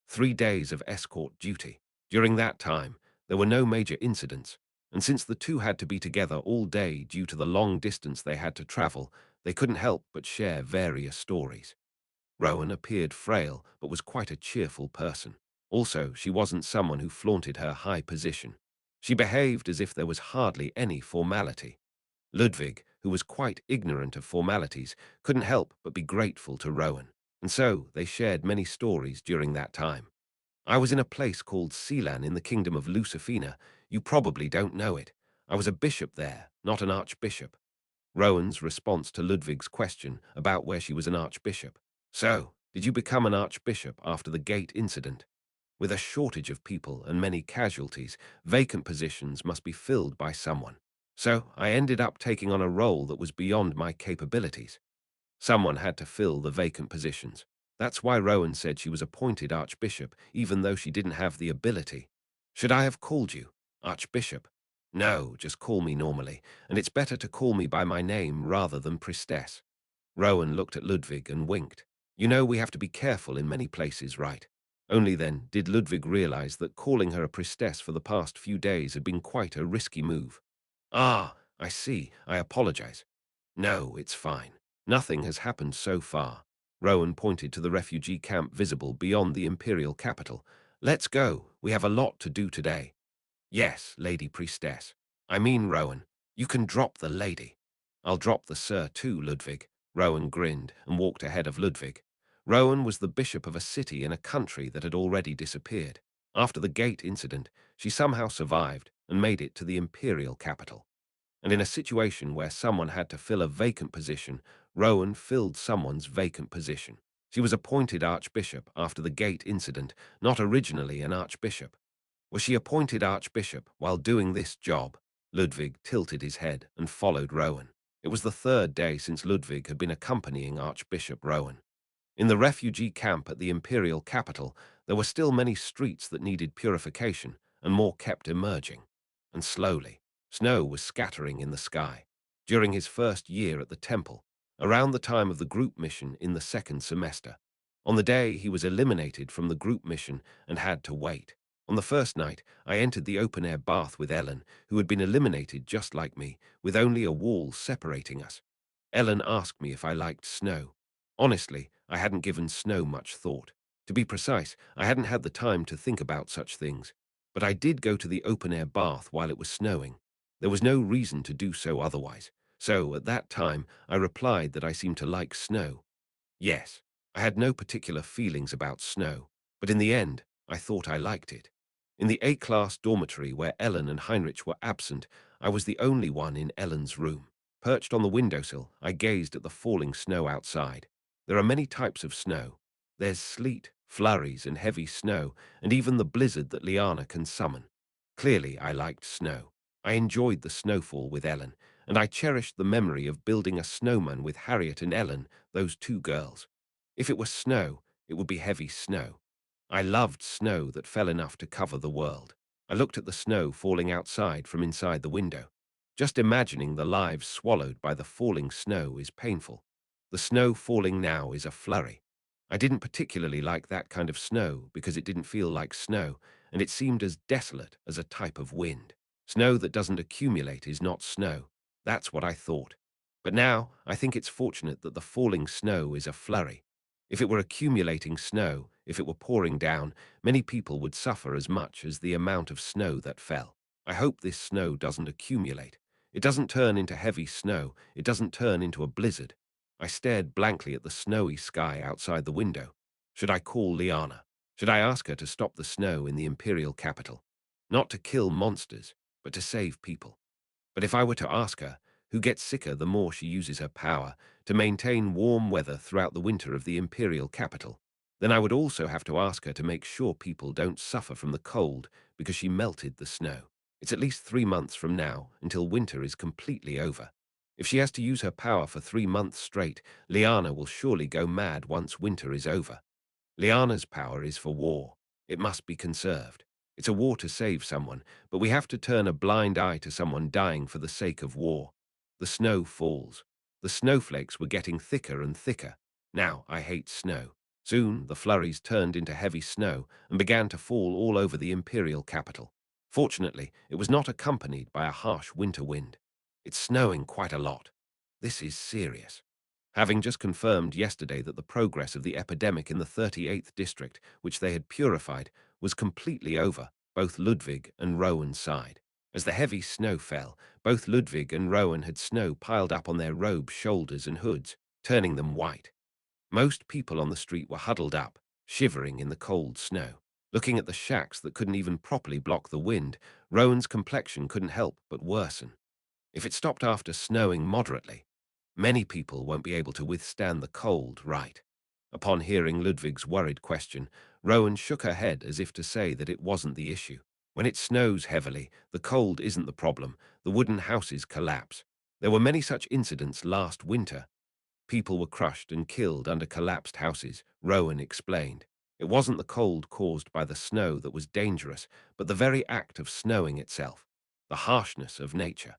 3 days of escort duty. During that time, there were no major incidents, and since the two had to be together all day due to the long distance they had to travel, they couldn't help but share various stories. Rowan appeared frail, but was quite a cheerful person. Also, she wasn't someone who flaunted her high position. She behaved as if there was hardly any formality. Ludwig, who was quite ignorant of formalities, couldn't help but be grateful to Rowan, and so they shared many stories during that time. I was in a place called Selan in the kingdom of Lucifina. You probably don't know it. I was a bishop there, not an archbishop. Rowan's response to Ludwig's question about where she was an archbishop. So, did you become an archbishop after the gate incident? With a shortage of people and many casualties, vacant positions must be filled by someone. So, I ended up taking on a role that was beyond my capabilities. Someone had to fill the vacant positions. That's why Rowan said she was appointed archbishop, even though she didn't have the ability. Should I have called you archbishop? No, just call me normally, and it's better to call me by my name rather than priestess. Rowan looked at Ludwig and winked. You know we have to be careful in many places, right? Only then did Ludwig realize that calling her a priestess for the past few days had been quite a risky move. Ah, I see. I apologize. No, it's fine. Nothing has happened so far. Rowan pointed to the refugee camp visible beyond the imperial capital. Let's go. We have a lot to do today. Yes, Lady Priestess. I mean, Rowan, you can drop the lady. I'll drop the sir too, Ludwig. Rowan grinned and walked ahead of Ludwig. Rowan was the bishop of a city in a country that had already disappeared. After the gate incident, she somehow survived and made it to the imperial capital. And in a situation where someone had to fill a vacant position, Rowan filled someone's vacant position. She was appointed archbishop after the gate incident, not originally an archbishop. Was she appointed archbishop while doing this job? Ludwig tilted his head and followed Rowan. It was the 3rd day since Ludwig had been accompanying Archbishop Rowan. In the refugee camp at the imperial capital, there were still many streets that needed purification, and more kept emerging. And slowly, snow was scattering in the sky. During his first year at the temple, around the time of the group mission in the second semester, on the day he was eliminated from the group mission and had to wait. On the first night, I entered the open-air bath with Ellen, who had been eliminated just like me, with only a wall separating us. Ellen asked me if I liked snow. Honestly, I hadn't given snow much thought. To be precise, I hadn't had the time to think about such things. But I did go to the open-air bath while it was snowing. There was no reason to do so otherwise. So, at that time, I replied that I seemed to like snow. Yes, I had no particular feelings about snow, but in the end, I thought I liked it. In the A-class dormitory where Ellen and Heinrich were absent, I was the only one in Ellen's room. Perched on the windowsill, I gazed at the falling snow outside. There are many types of snow. There's sleet, flurries, and heavy snow, and even the blizzard that Liana can summon. Clearly, I liked snow. I enjoyed the snowfall with Ellen, and I cherished the memory of building a snowman with Harriet and Ellen, those two girls. If it was snow, it would be heavy snow. I loved snow that fell enough to cover the world. I looked at the snow falling outside from inside the window. Just imagining the lives swallowed by the falling snow is painful. The snow falling now is a flurry. I didn't particularly like that kind of snow because it didn't feel like snow, and it seemed as desolate as a type of wind. Snow that doesn't accumulate is not snow. That's what I thought. But now, I think it's fortunate that the falling snow is a flurry. If it were accumulating snow, if it were pouring down, many people would suffer as much as the amount of snow that fell. I hope this snow doesn't accumulate. It doesn't turn into heavy snow. It doesn't turn into a blizzard. I stared blankly at the snowy sky outside the window. Should I call Liana? Should I ask her to stop the snow in the imperial capital? Not to kill monsters, but to save people. But if I were to ask her, who gets sicker the more she uses her power to maintain warm weather throughout the winter of the imperial capital, then I would also have to ask her to make sure people don't suffer from the cold because she melted the snow. It's at least 3 months from now until winter is completely over. If she has to use her power for 3 months straight, Liana will surely go mad once winter is over. Liana's power is for war. It must be conserved. It's a war to save someone, but we have to turn a blind eye to someone dying for the sake of war. The snow falls. The snowflakes were getting thicker and thicker. Now I hate snow. Soon the flurries turned into heavy snow and began to fall all over the imperial capital. Fortunately, it was not accompanied by a harsh winter wind. It's snowing quite a lot. This is serious. Having just confirmed yesterday that the progress of the epidemic in the 38th district, which they had purified, was completely over, both Ludwig and Rowan sighed. As the heavy snow fell, both Ludwig and Rowan had snow piled up on their robes, shoulders, and hoods, turning them white. Most people on the street were huddled up, shivering in the cold snow. Looking at the shacks that couldn't even properly block the wind, Rowan's complexion couldn't help but worsen. If it stopped after snowing moderately, many people won't be able to withstand the cold, right? Upon hearing Ludwig's worried question, Rowan shook her head as if to say that it wasn't the issue. When it snows heavily, the cold isn't the problem. The wooden houses collapse. There were many such incidents last winter. People were crushed and killed under collapsed houses, Rowan explained. It wasn't the cold caused by the snow that was dangerous, but the very act of snowing itself, the harshness of nature.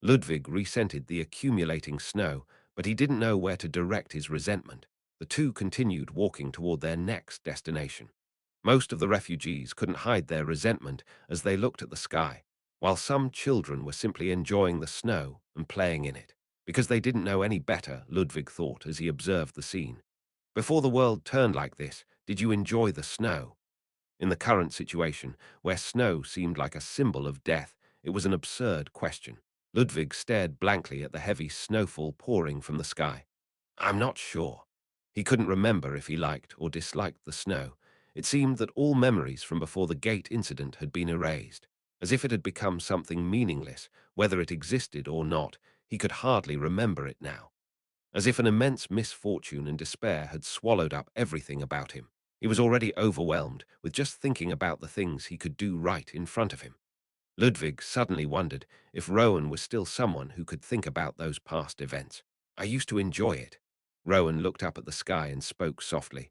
Ludwig resented the accumulating snow, but he didn't know where to direct his resentment. The two continued walking toward their next destination. Most of the refugees couldn't hide their resentment as they looked at the sky, while some children were simply enjoying the snow and playing in it. Because they didn't know any better, Ludwig thought as he observed the scene. Before the world turned like this, did you enjoy the snow? In the current situation, where snow seemed like a symbol of death, it was an absurd question. Ludwig stared blankly at the heavy snowfall pouring from the sky. I'm not sure. He couldn't remember if he liked or disliked the snow. It seemed that all memories from before the gate incident had been erased. As if it had become something meaningless, whether it existed or not, he could hardly remember it now. As if an immense misfortune and despair had swallowed up everything about him. He was already overwhelmed with just thinking about the things he could do right in front of him. Ludwig suddenly wondered if Rowan was still someone who could think about those past events. I used to enjoy it. Rowan looked up at the sky and spoke softly.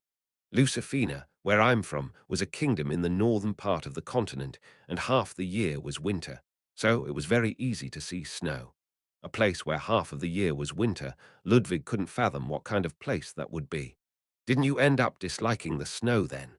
Lucifina, where I'm from, was a kingdom in the northern part of the continent, and half the year was winter, so it was very easy to see snow. A place where half of the year was winter, Ludwig couldn't fathom what kind of place that would be. Didn't you end up disliking the snow then?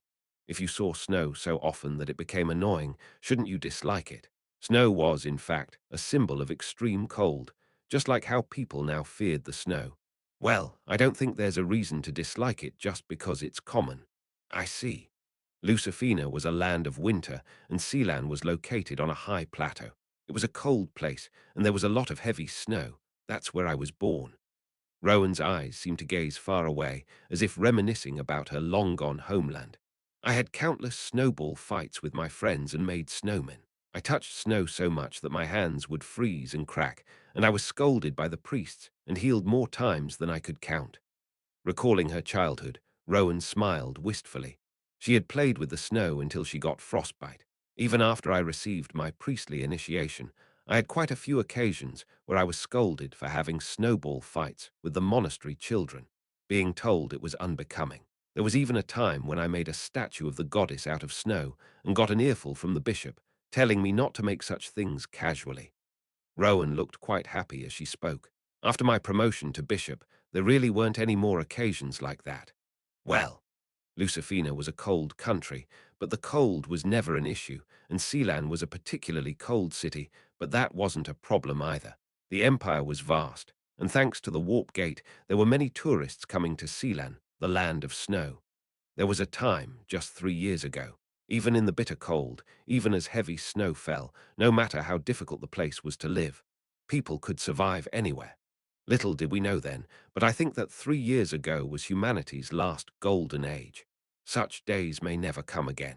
If you saw snow so often that it became annoying, shouldn't you dislike it? Snow was, in fact, a symbol of extreme cold, just like how people now feared the snow. Well, I don't think there's a reason to dislike it just because it's common. I see. Lucifina was a land of winter, and Sealand was located on a high plateau. It was a cold place, and there was a lot of heavy snow. That's where I was born. Rowan's eyes seemed to gaze far away, as if reminiscing about her long-gone homeland. I had countless snowball fights with my friends and made snowmen. I touched snow so much that my hands would freeze and crack, and I was scolded by the priests and healed more times than I could count. Recalling her childhood, Rowan smiled wistfully. She had played with the snow until she got frostbite. Even after I received my priestly initiation, I had quite a few occasions where I was scolded for having snowball fights with the monastery children, being told it was unbecoming. There was even a time when I made a statue of the goddess out of snow and got an earful from the bishop, telling me not to make such things casually. Rowan looked quite happy as she spoke. After my promotion to bishop, there really weren't any more occasions like that. Well, Lucifina was a cold country, but the cold was never an issue, and Sealand was a particularly cold city, but that wasn't a problem either. The empire was vast, and thanks to the Warp Gate, there were many tourists coming to Sealand, the land of snow. There was a time, just 3 years ago, even in the bitter cold, even as heavy snow fell, no matter how difficult the place was to live, people could survive anywhere. Little did we know then, but I think that 3 years ago was humanity's last golden age. Such days may never come again.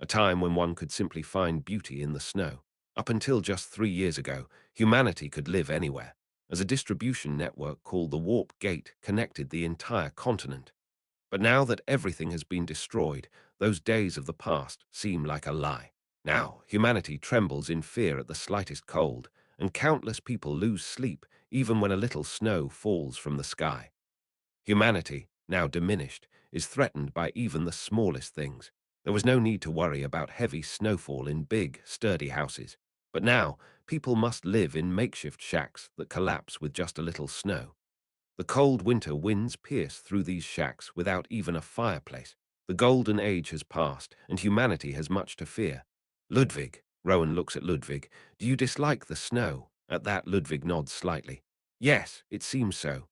A time when one could simply find beauty in the snow. Up until just 3 years ago, humanity could live anywhere, as a distribution network called the Warp Gate connected the entire continent. But now that everything has been destroyed, those days of the past seem like a lie. Now, humanity trembles in fear at the slightest cold, and countless people lose sleep even when a little snow falls from the sky. Humanity, now diminished, is threatened by even the smallest things. There was no need to worry about heavy snowfall in big, sturdy houses. But now, people must live in makeshift shacks that collapse with just a little snow. The cold winter winds pierce through these shacks without even a fireplace. The golden age has passed, and humanity has much to fear. Ludwig, Rowan looks at Ludwig. Do you dislike the snow? At that, Ludwig nods slightly. Yes, it seems so.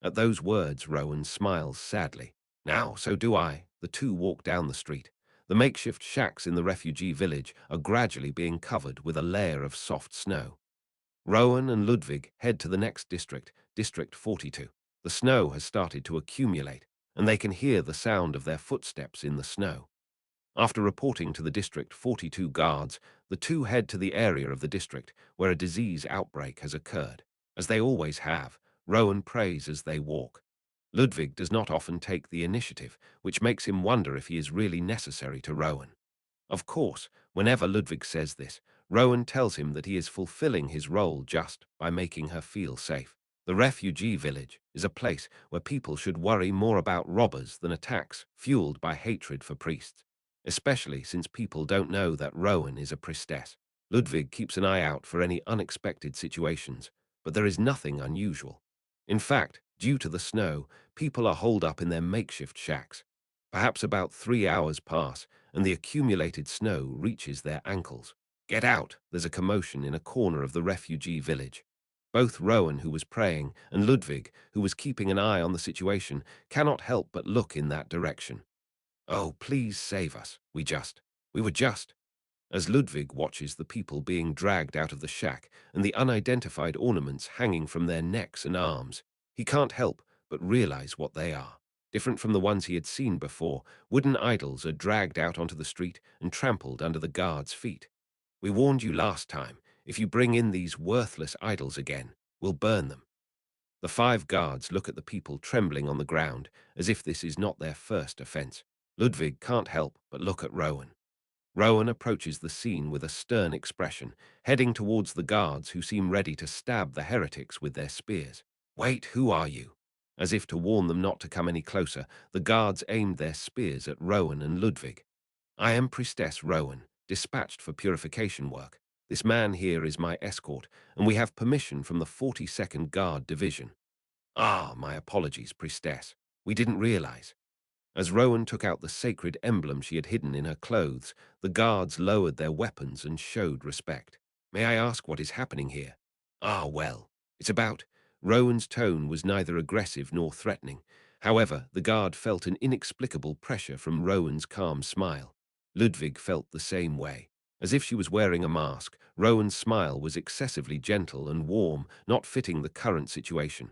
At those words, Rowan smiles sadly. Now, so do I. The two walk down the street. The makeshift shacks in the refugee village are gradually being covered with a layer of soft snow. Rowan and Ludwig head to the next district, District 42. The snow has started to accumulate, and they can hear the sound of their footsteps in the snow. After reporting to the District 42 guards, the two head to the area of the district where a disease outbreak has occurred. As they always have, Rowan prays as they walk. Ludwig does not often take the initiative, which makes him wonder if he is really necessary to Rowan. Of course, whenever Ludwig says this, Rowan tells him that he is fulfilling his role just by making her feel safe. The refugee village is a place where people should worry more about robbers than attacks fueled by hatred for priests, especially since people don't know that Rowan is a priestess. Ludwig keeps an eye out for any unexpected situations, but there is nothing unusual. In fact, due to the snow, people are holed up in their makeshift shacks. Perhaps about 3 hours pass, and the accumulated snow reaches their ankles. Get out! There's a commotion in a corner of the refugee village. Both Rowan, who was praying, and Ludwig, who was keeping an eye on the situation, cannot help but look in that direction. Oh, please save us. We were just. As Ludwig watches the people being dragged out of the shack and the unidentified ornaments hanging from their necks and arms, he can't help but realize what they are. Different from the ones he had seen before, wooden idols are dragged out onto the street and trampled under the guards' feet. We warned you last time. If you bring in these worthless idols again, we'll burn them. The 5 guards look at the people trembling on the ground as if this is not their first offense. Ludwig can't help but look at Rowan. Rowan approaches the scene with a stern expression, heading towards the guards who seem ready to stab the heretics with their spears. Wait, who are you? As if to warn them not to come any closer, the guards aimed their spears at Rowan and Ludwig. "I am Priestess Rowan, dispatched for purification work. This man here is my escort, and we have permission from the 42nd Guard Division." "Ah, my apologies, Priestess. We didn't realize." As Rowan took out the sacred emblem she had hidden in her clothes, the guards lowered their weapons and showed respect. "May I ask what is happening here?" "Ah, well, it's about—" Rowan's tone was neither aggressive nor threatening. However, the guard felt an inexplicable pressure from Rowan's calm smile. Ludwig felt the same way. As if she was wearing a mask, Rowan's smile was excessively gentle and warm, not fitting the current situation.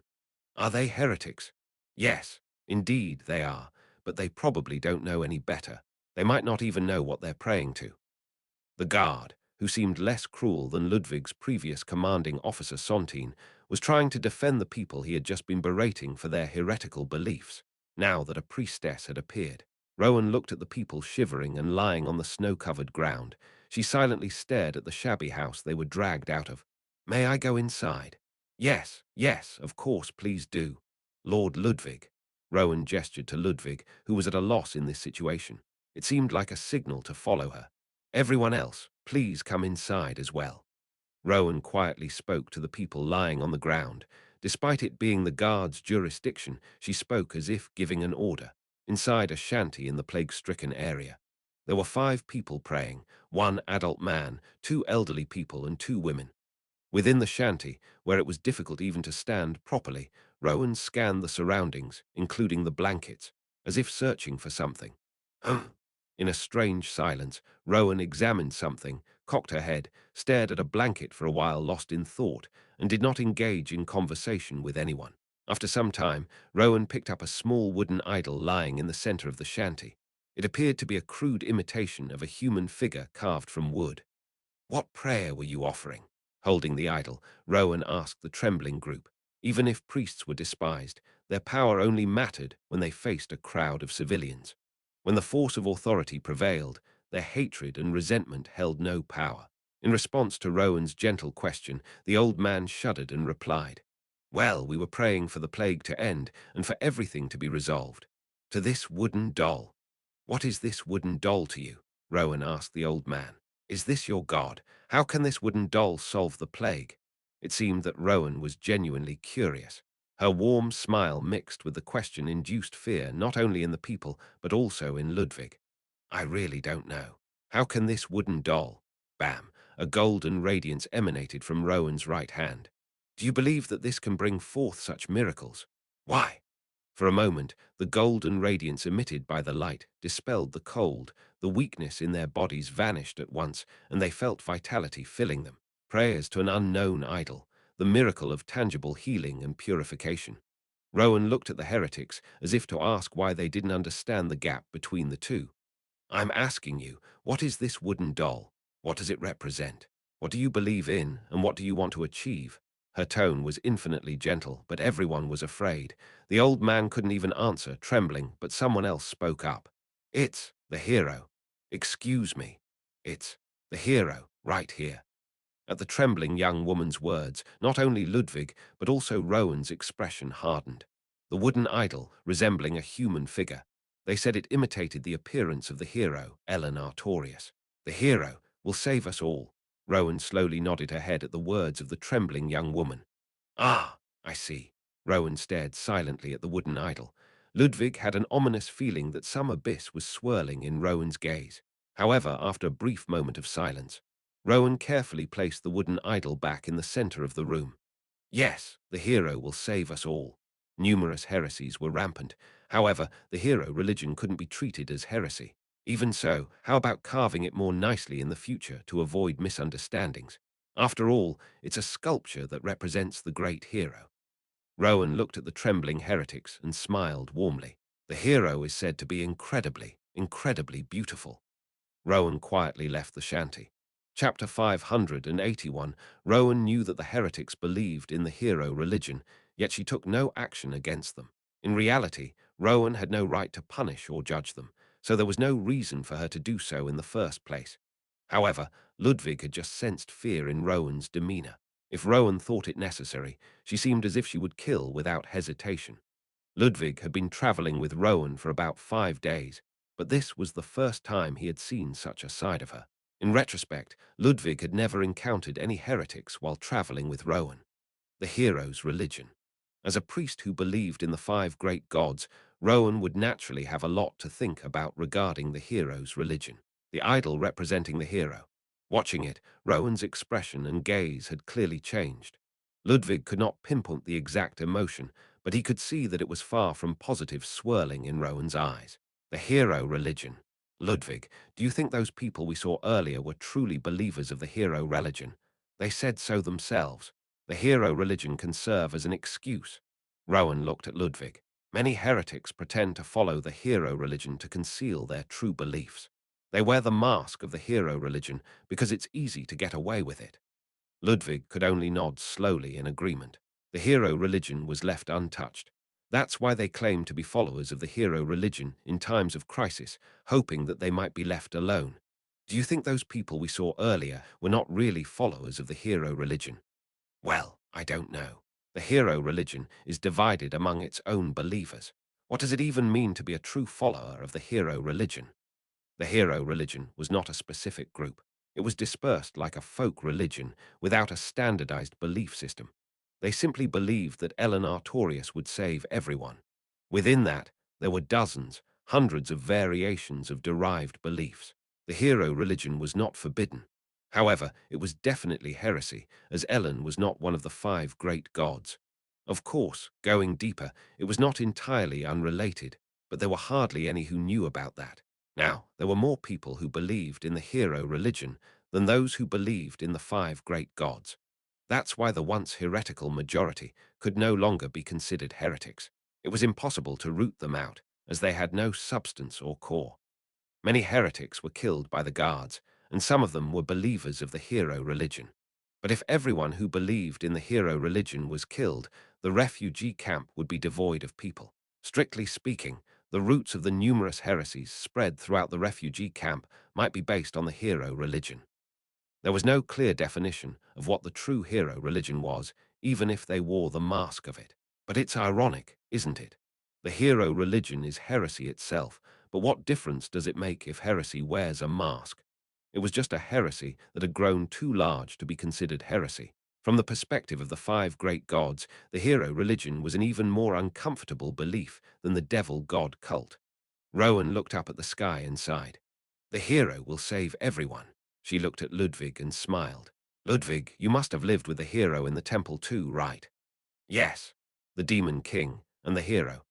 "Are they heretics?" "Yes, indeed they are, but they probably don't know any better. They might not even know what they're praying to." The guard, who seemed less cruel than Ludwig's previous commanding officer Sontine, was trying to defend the people he had just been berating for their heretical beliefs. Now that a priestess had appeared, Rowan looked at the people shivering and lying on the snow-covered ground. She silently stared at the shabby house they were dragged out of. "May I go inside?" "Yes, yes, of course, please do." "Lord Ludwig." Rowan gestured to Ludwig, who was at a loss in this situation. It seemed like a signal to follow her. "Everyone else, please come inside as well." Rowan quietly spoke to the people lying on the ground. Despite it being the guard's jurisdiction, she spoke as if giving an order. Inside a shanty in the plague-stricken area, there were 5 people praying, 1 adult man, 2 elderly people, and 2 women. Within the shanty, where it was difficult even to stand properly, Rowan scanned the surroundings, including the blankets, as if searching for something. In a strange silence, Rowan examined something, cocked her head, stared at a blanket for a while, lost in thought, and did not engage in conversation with anyone. After some time, Rowan picked up a small wooden idol lying in the center of the shanty. It appeared to be a crude imitation of a human figure carved from wood. "What prayer were you offering?" Holding the idol, Rowan asked the trembling group. Even if priests were despised, their power only mattered when they faced a crowd of civilians. When the force of authority prevailed, their hatred and resentment held no power. In response to Rowan's gentle question, the old man shuddered and replied, "Well, we were praying for the plague to end and for everything to be resolved." "To this wooden doll." "What is this wooden doll to you?" Rowan asked the old man. "Is this your god? How can this wooden doll solve the plague?" It seemed that Rowan was genuinely curious. Her warm smile mixed with the question induced fear not only in the people but also in Ludwig. "I really don't know. How can this wooden doll—" Bam! A golden radiance emanated from Rowan's right hand. "Do you believe that this can bring forth such miracles?" "Why?" For a moment, the golden radiance emitted by the light dispelled the cold. The weakness in their bodies vanished at once, and they felt vitality filling them. Prayers to an unknown idol, the miracle of tangible healing and purification. Rowan looked at the heretics as if to ask why they didn't understand the gap between the two. "I'm asking you, what is this wooden doll? What does it represent? What do you believe in, and what do you want to achieve?" Her tone was infinitely gentle, but everyone was afraid. The old man couldn't even answer, trembling, but someone else spoke up. "It's the hero." "Excuse me." "It's the hero, right here." At the trembling young woman's words, not only Ludwig, but also Rowan's expression hardened. The wooden idol, resembling a human figure. They said it imitated the appearance of the hero, Ellen Artorius. "The hero will save us all." Rowan slowly nodded her head at the words of the trembling young woman. "Ah, I see." Rowan stared silently at the wooden idol. Ludwig had an ominous feeling that some abyss was swirling in Rowan's gaze. However, after a brief moment of silence, Rowan carefully placed the wooden idol back in the center of the room. "Yes, the hero will save us all." Numerous heresies were rampant. However, the hero religion couldn't be treated as heresy. Even so, how about carving it more nicely in the future to avoid misunderstandings? After all, it's a sculpture that represents the great hero. Rowan looked at the trembling heretics and smiled warmly. "The hero is said to be incredibly, incredibly beautiful." Rowan quietly left the shanty. Chapter 581. Rowan knew that the heretics believed in the hero religion, yet she took no action against them. In reality, Rowan had no right to punish or judge them, so there was no reason for her to do so in the first place. However, Ludwig had just sensed fear in Rowan's demeanor. If Rowan thought it necessary, she seemed as if she would kill without hesitation. Ludwig had been traveling with Rowan for about 5 days, but this was the first time he had seen such a side of her. In retrospect, Ludwig had never encountered any heretics while traveling with Rowan. The hero's religion. As a priest who believed in the five great gods, Rowan would naturally have a lot to think about regarding the hero's religion, the idol representing the hero. Watching it, Rowan's expression and gaze had clearly changed. Ludwig could not pinpoint the exact emotion, but he could see that it was far from positive swirling in Rowan's eyes. The hero religion. Ludwig, do you think those people we saw earlier were truly believers of the hero religion? They said so themselves. The hero religion can serve as an excuse. Rowan looked at Ludwig. Many heretics pretend to follow the hero religion to conceal their true beliefs. They wear the mask of the hero religion because it's easy to get away with it. Ludwig could only nod slowly in agreement. The hero religion was left untouched. That's why they claim to be followers of the hero religion in times of crisis, hoping that they might be left alone. Do you think those people we saw earlier were not really followers of the hero religion? Well, I don't know. The hero religion is divided among its own believers. What does it even mean to be a true follower of the hero religion? The hero religion was not a specific group. It was dispersed like a folk religion without a standardized belief system. They simply believed that Ellen Artorius would save everyone. Within that, there were dozens, hundreds of variations of derived beliefs. The hero religion was not forbidden. However, it was definitely heresy, as Ellen was not one of the five great gods. Of course, going deeper, it was not entirely unrelated, but there were hardly any who knew about that. Now, there were more people who believed in the hero religion than those who believed in the five great gods. That's why the once heretical majority could no longer be considered heretics. It was impossible to root them out, as they had no substance or core. Many heretics were killed by the guards, and some of them were believers of the hero religion. But if everyone who believed in the hero religion was killed, the refugee camp would be devoid of people. Strictly speaking, the roots of the numerous heresies spread throughout the refugee camp might be based on the hero religion. There was no clear definition of what the true hero religion was, even if they wore the mask of it. But it's ironic, isn't it? The hero religion is heresy itself, but what difference does it make if heresy wears a mask? It was just a heresy that had grown too large to be considered heresy. From the perspective of the five great gods, the hero religion was an even more uncomfortable belief than the devil god cult. Rowan looked up at the sky and sighed. The hero will save everyone. She looked at Ludwig and smiled. Ludwig, you must have lived with the hero in the temple too, right? Yes, the demon king and the hero.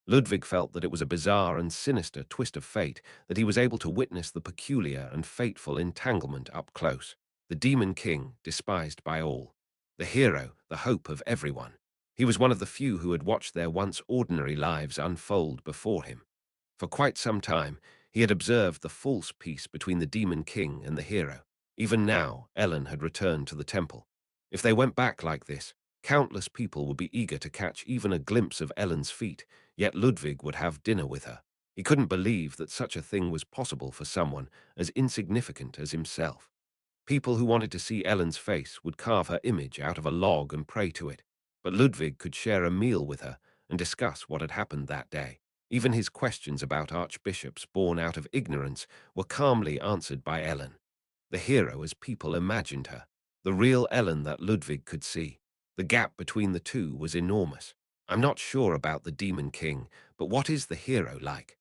Ludwig felt that it was a bizarre and sinister twist of fate that he was able to witness the peculiar and fateful entanglement up close. The demon king, despised by all. The hero, the hope of everyone. He was one of the few who had watched their once ordinary lives unfold before him. For quite some time, he had observed the false peace between the demon king and the hero. Even now, Ellen had returned to the temple. If they went back like this, countless people would be eager to catch even a glimpse of Ellen's feet, yet Ludwig would have dinner with her. He couldn't believe that such a thing was possible for someone as insignificant as himself. People who wanted to see Ellen's face would carve her image out of a log and pray to it, but Ludwig could share a meal with her and discuss what had happened that day. Even his questions about archbishops born out of ignorance were calmly answered by Ellen, the hero as people imagined her, the real Ellen that Ludwig could see. The gap between the two was enormous. I'm not sure about the Demon King, but what is the hero like?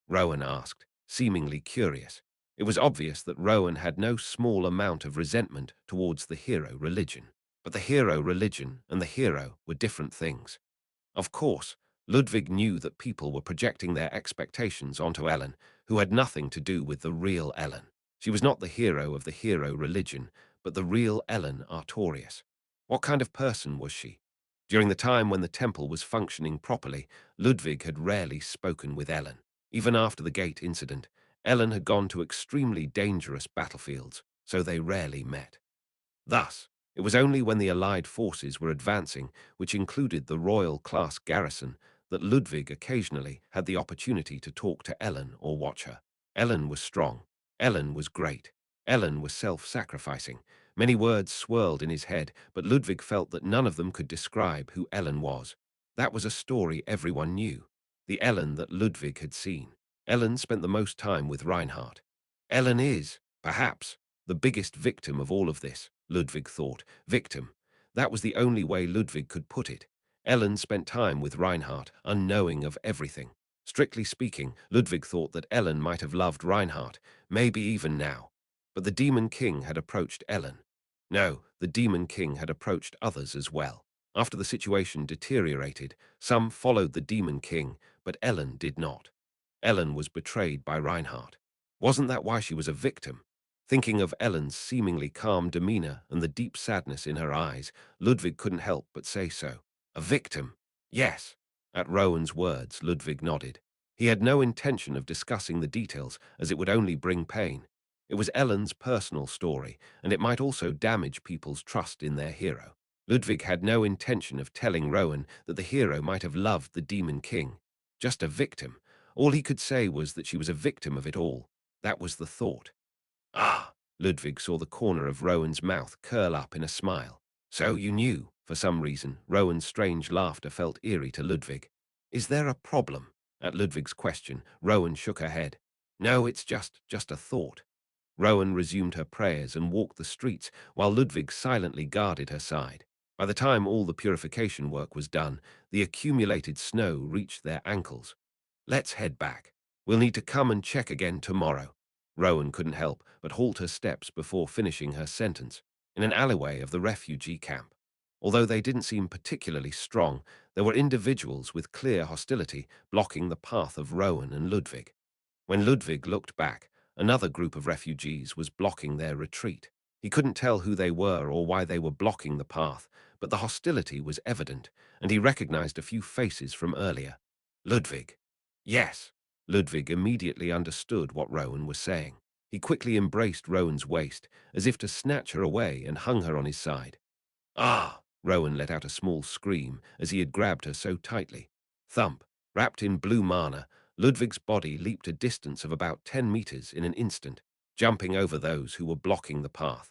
Rowan asked, seemingly curious. It was obvious that Rowan had no small amount of resentment towards the hero religion. But the hero religion and the hero were different things. Of course, Ludwig knew that people were projecting their expectations onto Ellen, who had nothing to do with the real Ellen. She was not the hero of the hero religion, but the real Ellen Artorius. What kind of person was she? During the time when the temple was functioning properly, Ludwig had rarely spoken with Ellen. Even after the gate incident, Ellen had gone to extremely dangerous battlefields, so they rarely met. Thus, it was only when the Allied forces were advancing, which included the royal-class garrison, that Ludwig occasionally had the opportunity to talk to Ellen or watch her. Ellen was strong. Ellen was great. Ellen was self-sacrificing. Many words swirled in his head, but Ludwig felt that none of them could describe who Ellen was. That was a story everyone knew. The Ellen that Ludwig had seen. Ellen spent the most time with Reinhardt. Ellen is, perhaps, the biggest victim of all of this, Ludwig thought. Victim. That was the only way Ludwig could put it. Ellen spent time with Reinhardt, unknowing of everything. Strictly speaking, Ludwig thought that Ellen might have loved Reinhardt, maybe even now. But the Demon King had approached Ellen. No, the Demon King had approached others as well. After the situation deteriorated, some followed the Demon King, but Ellen did not. Ellen was betrayed by Reinhardt. Wasn't that why she was a victim? Thinking of Ellen's seemingly calm demeanor and the deep sadness in her eyes, Ludwig couldn't help but say so. A victim? Yes. At Rowan's words, Ludwig nodded. He had no intention of discussing the details, as it would only bring pain. It was Ellen's personal story, and it might also damage people's trust in their hero. Ludwig had no intention of telling Rowan that the hero might have loved the Demon King. Just a victim. All he could say was that she was a victim of it all. That was the thought. Ah! Ludwig saw the corner of Rowan's mouth curl up in a smile. So you knew. For some reason, Rowan's strange laughter felt eerie to Ludwig. Is there a problem? At Ludwig's question, Rowan shook her head. No, it's just a thought. Rowan resumed her prayers and walked the streets while Ludwig silently guarded her side. By the time all the purification work was done, the accumulated snow reached their ankles. Let's head back. We'll need to come and check again tomorrow. Rowan couldn't help but halt her steps before finishing her sentence, in an alleyway of the refugee camp. Although they didn't seem particularly strong, there were individuals with clear hostility blocking the path of Rowan and Ludwig. When Ludwig looked back, another group of refugees was blocking their retreat. He couldn't tell who they were or why they were blocking the path, but the hostility was evident, and he recognized a few faces from earlier. Ludwig. Yes. Ludwig immediately understood what Rowan was saying. He quickly embraced Rowan's waist, as if to snatch her away, and hung her on his side. Ah! Rowan let out a small scream as he had grabbed her so tightly. Thump. Wrapped in blue mana, Ludwig's body leaped a distance of about 10 meters in an instant, jumping over those who were blocking the path.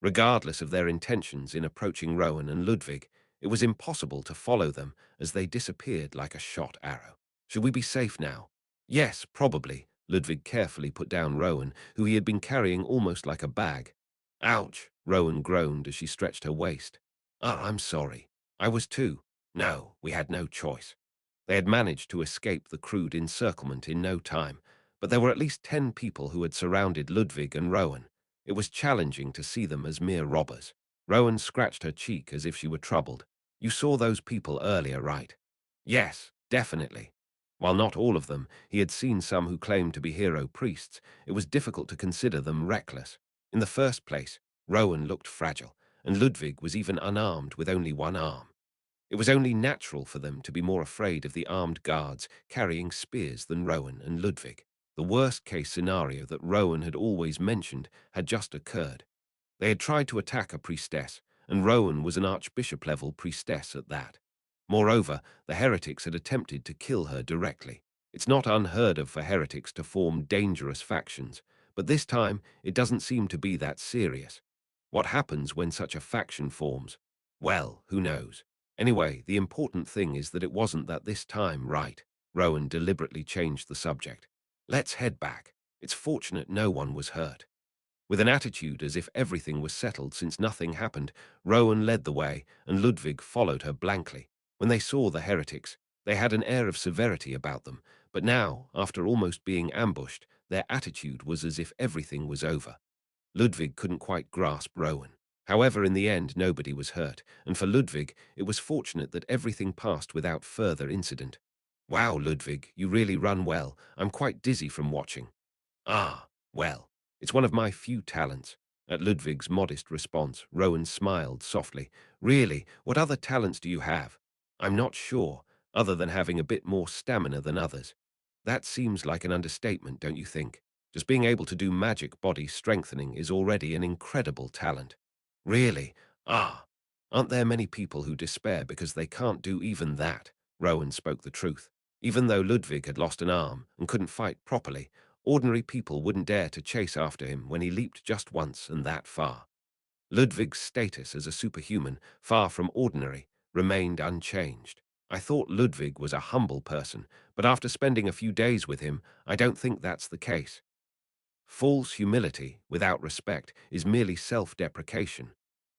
Regardless of their intentions in approaching Rowan and Ludwig, it was impossible to follow them as they disappeared like a shot arrow. Should we be safe now? Yes, probably. Ludwig carefully put down Rowan, who he had been carrying almost like a bag. Ouch! Rowan groaned as she stretched her waist. Ah, I'm sorry. I was too. No, we had no choice. They had managed to escape the crude encirclement in no time, but there were at least 10 people who had surrounded Ludwig and Rowan. It was challenging to see them as mere robbers. Rowan scratched her cheek as if she were troubled. You saw those people earlier, right? Yes, definitely. While not all of them, he had seen some who claimed to be hero priests. It was difficult to consider them reckless. In the first place, Rowan looked fragile, and Ludwig was even unarmed with only one arm. It was only natural for them to be more afraid of the armed guards carrying spears than Rowan and Ludwig. The worst-case scenario that Rowan had always mentioned had just occurred. They had tried to attack a priestess, and Rowan was an archbishop-level priestess at that. Moreover, the heretics had attempted to kill her directly. It's not unheard of for heretics to form dangerous factions, but this time it doesn't seem to be that serious. What happens when such a faction forms? Well, who knows? Anyway, the important thing is that it wasn't that this time, right? Rowan deliberately changed the subject. Let's head back. It's fortunate no one was hurt. With an attitude as if everything was settled since nothing happened, Rowan led the way, and Ludwig followed her blankly. When they saw the heretics, they had an air of severity about them, but now, after almost being ambushed, their attitude was as if everything was over. Ludwig couldn't quite grasp Rowan. However, in the end, nobody was hurt, and for Ludwig, it was fortunate that everything passed without further incident. Wow, Ludwig, you really run well. I'm quite dizzy from watching. Ah, well, it's one of my few talents. At Ludwig's modest response, Rowan smiled softly. Really, what other talents do you have? I'm not sure, other than having a bit more stamina than others. That seems like an understatement, don't you think? Just being able to do magic body strengthening is already an incredible talent. Really? Ah, aren't there many people who despair because they can't do even that? Rowan spoke the truth. Even though Ludwig had lost an arm and couldn't fight properly, ordinary people wouldn't dare to chase after him when he leaped just once and that far. Ludwig's status as a superhuman, far from ordinary, remained unchanged. I thought Ludwig was a humble person, but after spending a few days with him, I don't think that's the case. False humility, without respect, is merely self-deprecation.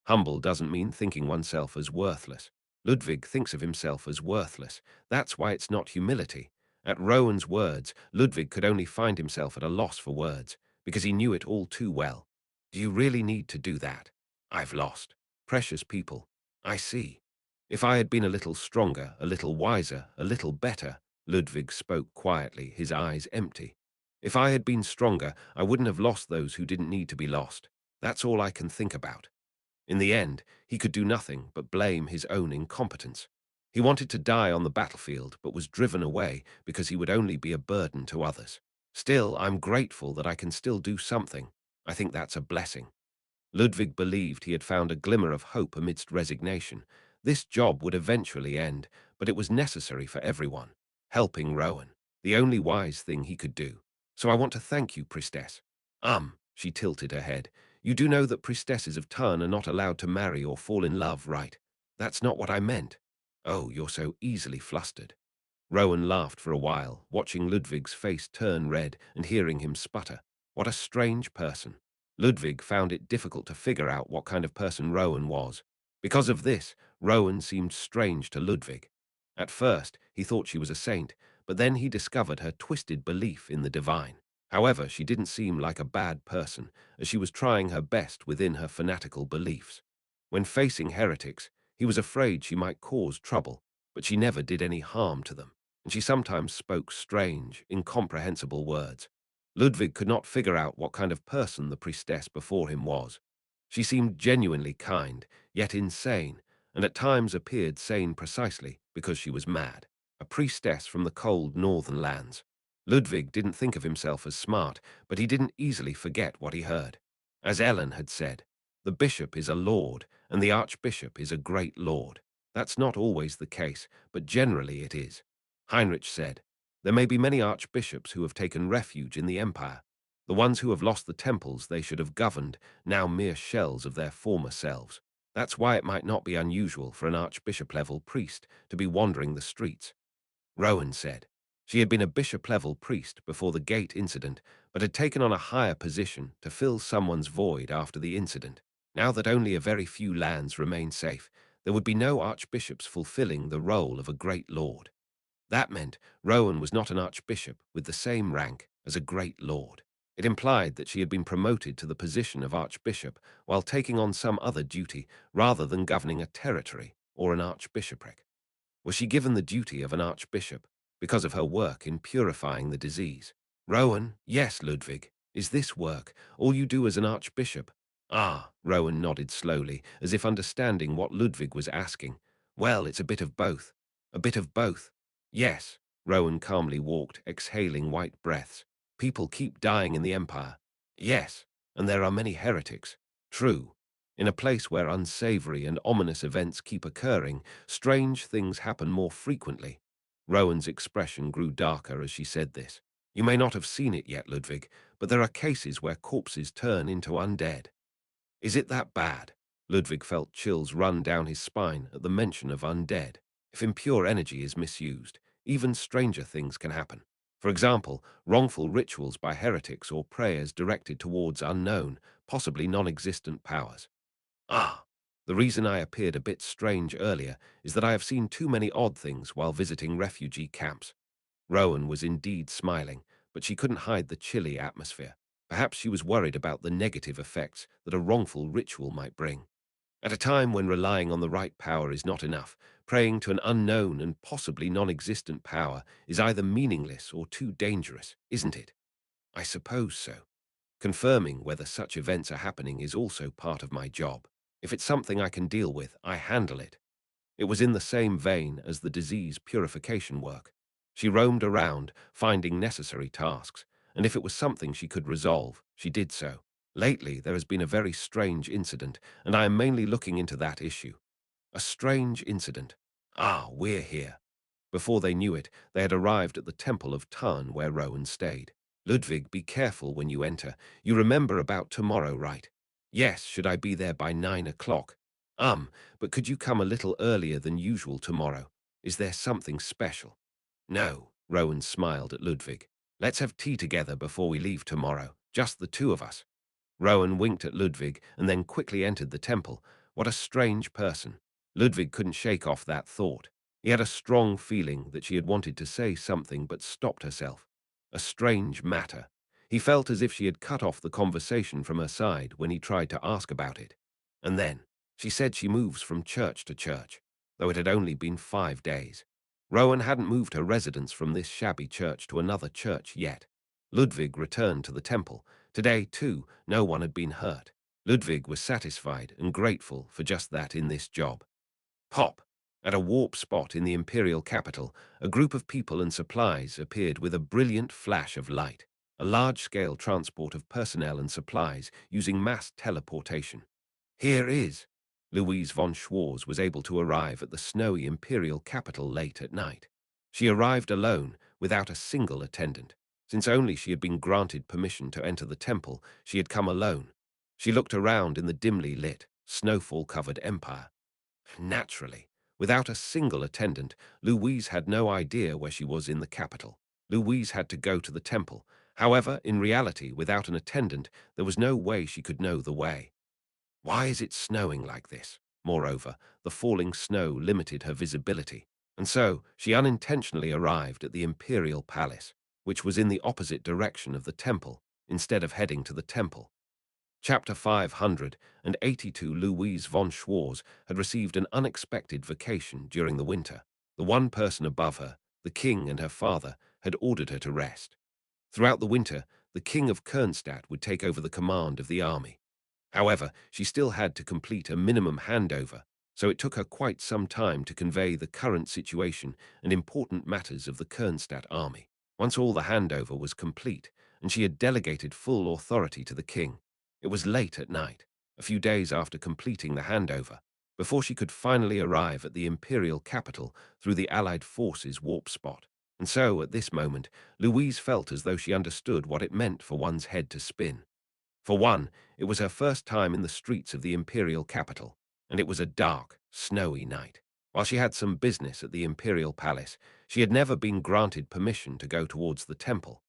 Humble doesn't mean thinking oneself as worthless. Ludwig thinks of himself as worthless. That's why it's not humility. At Rowan's words, Ludwig could only find himself at a loss for words, because he knew it all too well. Do you really need to do that? I've lost. Precious people. I see. If I had been a little stronger, a little wiser, a little better, Ludwig spoke quietly, his eyes empty. If I had been stronger, I wouldn't have lost those who didn't need to be lost. That's all I can think about. In the end, he could do nothing but blame his own incompetence. He wanted to die on the battlefield, but was driven away because he would only be a burden to others. Still, I'm grateful that I can still do something. I think that's a blessing. Ludwig believed he had found a glimmer of hope amidst resignation. This job would eventually end, but it was necessary for everyone. Helping Rowan, the only wise thing he could do. So I want to thank you, priestess. She tilted her head. You do know that priestesses of Tarn are not allowed to marry or fall in love, right? That's not what I meant. Oh, you're so easily flustered. Rowan laughed for a while, watching Ludwig's face turn red and hearing him sputter. What a strange person. Ludwig found it difficult to figure out what kind of person Rowan was. Because of this, Rowan seemed strange to Ludwig. At first, he thought she was a saint, but then he discovered her twisted belief in the divine. However, she didn't seem like a bad person, as she was trying her best within her fanatical beliefs. When facing heretics, he was afraid she might cause trouble, but she never did any harm to them, and she sometimes spoke strange, incomprehensible words. Ludwig could not figure out what kind of person the priestess before him was. She seemed genuinely kind, yet insane, and at times appeared sane precisely because she was mad. A priestess from the cold northern lands. Ludwig didn't think of himself as smart, but he didn't easily forget what he heard. As Ellen had said, the bishop is a lord, and the archbishop is a great lord. That's not always the case, but generally it is. Heinrich said, there may be many archbishops who have taken refuge in the empire. The ones who have lost the temples they should have governed, now mere shells of their former selves. That's why it might not be unusual for an archbishop-level priest to be wandering the streets. Rowan said. She had been a bishop-level priest before the gate incident, but had taken on a higher position to fill someone's void after the incident. Now that only a very few lands remain safe, there would be no archbishops fulfilling the role of a great lord. That meant Rowan was not an archbishop with the same rank as a great lord. It implied that she had been promoted to the position of archbishop while taking on some other duty rather than governing a territory or an archbishopric. Was she given the duty of an archbishop because of her work in purifying the disease? Rowan, yes, Ludwig. Is this work all you do as an archbishop? Ah, Rowan nodded slowly, as if understanding what Ludwig was asking. Well, it's a bit of both. A bit of both. Yes, Rowan calmly walked, exhaling white breaths. People keep dying in the Empire. Yes, and there are many heretics. True. In a place where unsavory and ominous events keep occurring, strange things happen more frequently. Rowan's expression grew darker as she said this. You may not have seen it yet, Ludwig, but there are cases where corpses turn into undead. Is it that bad? Ludwig felt chills run down his spine at the mention of undead. If impure energy is misused, even stranger things can happen. For example, wrongful rituals by heretics or prayers directed towards unknown, possibly non-existent powers. Ah, the reason I appeared a bit strange earlier is that I have seen too many odd things while visiting refugee camps. Rowan was indeed smiling, but she couldn't hide the chilly atmosphere. Perhaps she was worried about the negative effects that a wrongful ritual might bring. At a time when relying on the right power is not enough, praying to an unknown and possibly non-existent power is either meaningless or too dangerous, isn't it? I suppose so. Confirming whether such events are happening is also part of my job. If it's something I can deal with, I handle it. It was in the same vein as the disease purification work. She roamed around, finding necessary tasks, and if it was something she could resolve, she did so. Lately, there has been a very strange incident, and I am mainly looking into that issue. A strange incident. Ah, we're here. Before they knew it, they had arrived at the Temple of Tarn where Rowan stayed. Ludwig, be careful when you enter. You remember about tomorrow, right? Yes, should I be there by 9 o'clock? But could you come a little earlier than usual tomorrow? Is there something special? No, Rowan smiled at Ludwig. Let's have tea together before we leave tomorrow, just the two of us. Rowan winked at Ludwig and then quickly entered the temple. What a strange person. Ludwig couldn't shake off that thought. He had a strong feeling that she had wanted to say something but stopped herself. A strange matter. He felt as if she had cut off the conversation from her side when he tried to ask about it. And then, she said she moves from church to church, though it had only been 5 days. Rowan hadn't moved her residence from this shabby church to another church yet. Ludwig returned to the temple. Today, too, no one had been hurt. Ludwig was satisfied and grateful for just that in this job. Pop! At a warp spot in the imperial capital, a group of people and supplies appeared with a brilliant flash of light, a large-scale transport of personnel and supplies using mass teleportation. Here is. Louise von Schwarz was able to arrive at the snowy imperial capital late at night. She arrived alone, without a single attendant. Since only she had been granted permission to enter the temple, she had come alone. She looked around in the dimly lit, snowfall-covered empire. Naturally, without a single attendant, Louise had no idea where she was in the capital. Louise had to go to the temple. However, in reality, without an attendant, there was no way she could know the way. Why is it snowing like this? Moreover, the falling snow limited her visibility, and so she unintentionally arrived at the imperial palace, which was in the opposite direction of the temple, instead of heading to the temple. Chapter 582. Louise von Schwarz had received an unexpected vacation during the winter. The one person above her, the king and her father, had ordered her to rest. Throughout the winter, the king of Kernstadt would take over the command of the army. However, she still had to complete a minimum handover, so it took her quite some time to convey the current situation and important matters of the Kernstadt army. Once all the handover was complete, and she had delegated full authority to the king, it was late at night, a few days after completing the handover, before she could finally arrive at the imperial capital through the Allied forces' warp spot. And so, at this moment, Louise felt as though she understood what it meant for one's head to spin. For one, it was her first time in the streets of the imperial capital, and it was a dark, snowy night. While she had some business at the imperial palace, she had never been granted permission to go towards the temple.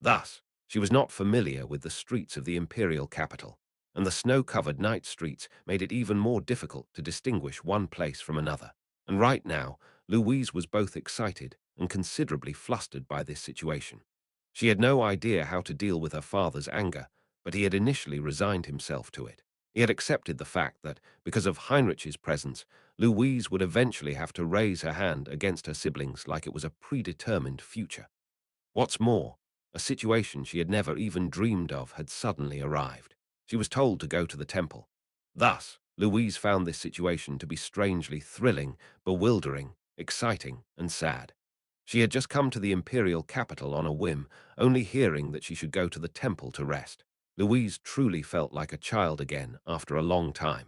Thus, she was not familiar with the streets of the imperial capital, and the snow-covered night streets made it even more difficult to distinguish one place from another. And right now, Louise was both excited and considerably flustered by this situation. She had no idea how to deal with her father's anger, but he had initially resigned himself to it. He had accepted the fact that, because of Heinrich's presence, Louise would eventually have to raise her hand against her siblings like it was a predetermined future. What's more, a situation she had never even dreamed of had suddenly arrived. She was told to go to the temple. Thus, Louise found this situation to be strangely thrilling, bewildering, exciting, and sad. She had just come to the imperial capital on a whim, only hearing that she should go to the temple to rest. Louise truly felt like a child again after a long time.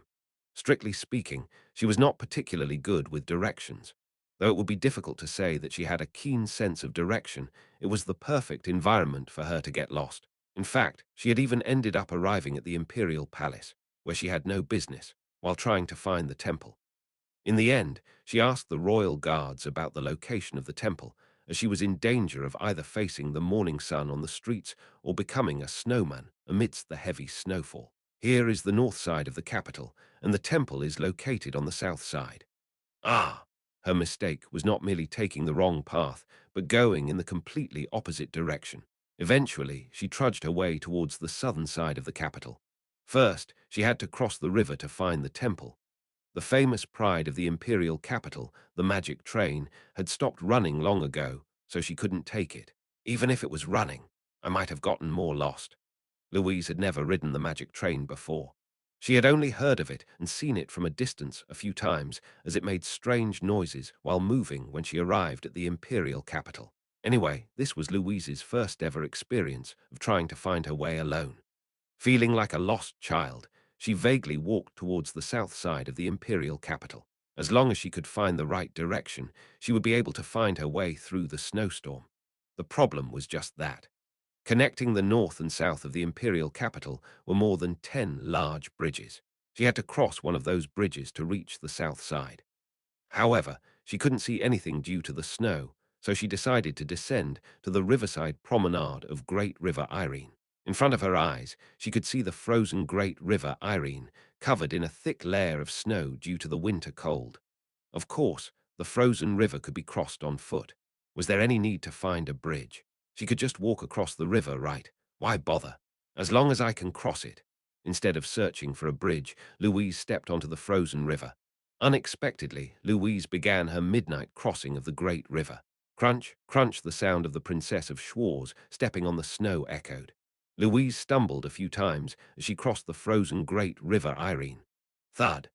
Strictly speaking, she was not particularly good with directions. Though it would be difficult to say that she had a keen sense of direction, it was the perfect environment for her to get lost. In fact, she had even ended up arriving at the imperial palace, where she had no business, while trying to find the temple. In the end, she asked the royal guards about the location of the temple, as she was in danger of either facing the morning sun on the streets or becoming a snowman amidst the heavy snowfall. Here is the north side of the capital, and the temple is located on the south side. Ah! Her mistake was not merely taking the wrong path, but going in the completely opposite direction. Eventually, she trudged her way towards the southern side of the capital. First, she had to cross the river to find the temple. The famous pride of the imperial capital, the magic train, had stopped running long ago, so she couldn't take it. Even if it was running, I might have gotten more lost. Louise had never ridden the magic train before. She had only heard of it and seen it from a distance a few times as it made strange noises while moving when she arrived at the imperial capital. Anyway, this was Louise's first ever experience of trying to find her way alone. Feeling like a lost child, she vaguely walked towards the south side of the imperial capital. As long as she could find the right direction, she would be able to find her way through the snowstorm. The problem was just that. Connecting the north and south of the imperial capital were more than 10 large bridges. She had to cross one of those bridges to reach the south side. However, She couldn't see anything due to the snow, so she decided to descend to the riverside promenade of Great River Irene. In front of her eyes, she could see the frozen Great River Irene, covered in a thick layer of snow due to the winter cold. Of course, the frozen river could be crossed on foot. Was there any need to find a bridge? She could just walk across the river, right? Why bother? As long as I can cross it. Instead of searching for a bridge, Louise stepped onto the frozen river. Unexpectedly, Louise began her midnight crossing of the great river. Crunch, crunch, the sound of the Princess of Schwarz stepping on the snow echoed. Louise stumbled a few times as she crossed the frozen great river Irene. Thud!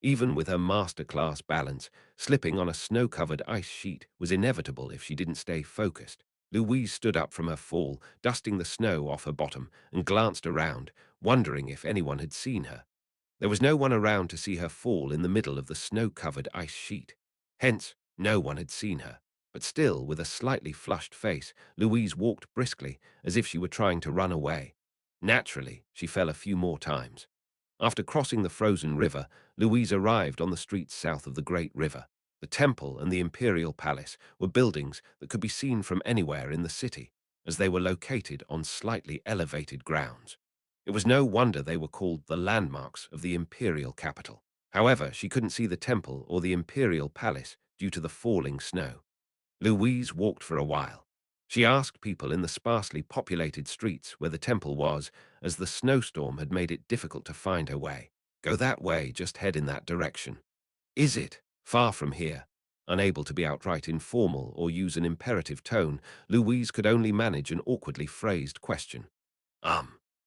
Even with her masterclass balance, slipping on a snow-covered ice sheet was inevitable if she didn't stay focused. Louise stood up from her fall, dusting the snow off her bottom, and glanced around, wondering if anyone had seen her. There was no one around to see her fall in the middle of the snow-covered ice sheet. Hence, no one had seen her. But still, with a slightly flushed face, Louise walked briskly, as if she were trying to run away. Naturally, she fell a few more times. After crossing the frozen river, Louise arrived on the streets south of the great river. The temple and the imperial palace were buildings that could be seen from anywhere in the city, as they were located on slightly elevated grounds. It was no wonder they were called the landmarks of the imperial capital. However, she couldn't see the temple or the imperial palace due to the falling snow. Louise walked for a while. She asked people in the sparsely populated streets where the temple was, as the snowstorm had made it difficult to find her way. Go that way, just head in that direction. Is it? Far from here. Unable to be outright informal or use an imperative tone, Louise could only manage an awkwardly phrased question.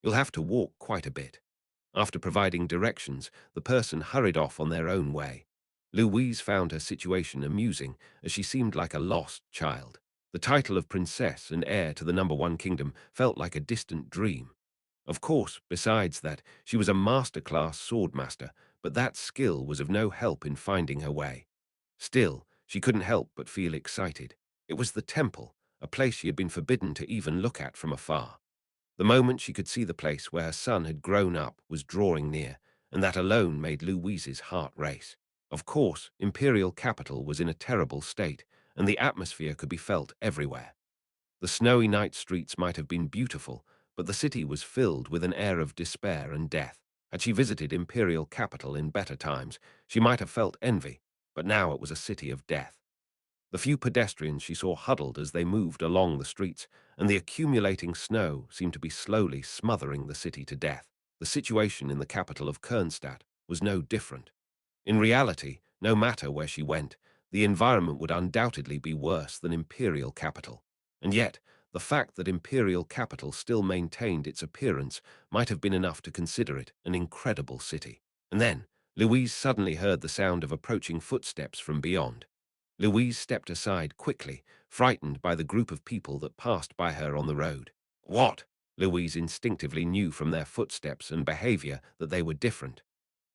You'll have to walk quite a bit. After providing directions, the person hurried off on their own way. Louise found her situation amusing, as she seemed like a lost child. The title of princess and heir to the #1 kingdom felt like a distant dream. Of course, besides that, she was a master-class swordmaster, but that skill was of no help in finding her way. Still, she couldn't help but feel excited. It was the temple, a place she had been forbidden to even look at from afar. The moment she could see the place where her son had grown up was drawing near, and that alone made Louise's heart race. Of course, imperial capital was in a terrible state, and the atmosphere could be felt everywhere. The snowy night streets might have been beautiful, but the city was filled with an air of despair and death. Had she visited imperial capital in better times, she might have felt envy, but now it was a city of death. The few pedestrians she saw huddled as they moved along the streets, and the accumulating snow seemed to be slowly smothering the city to death. The situation in the capital of Kernstadt was no different. In reality, no matter where she went, the environment would undoubtedly be worse than imperial capital. And yet, the fact that imperial capital still maintained its appearance might have been enough to consider it an incredible city. And then, Louise suddenly heard the sound of approaching footsteps from beyond. Louise stepped aside quickly, frightened by the group of people that passed by her on the road. What? Louise instinctively knew from their footsteps and behavior that they were different.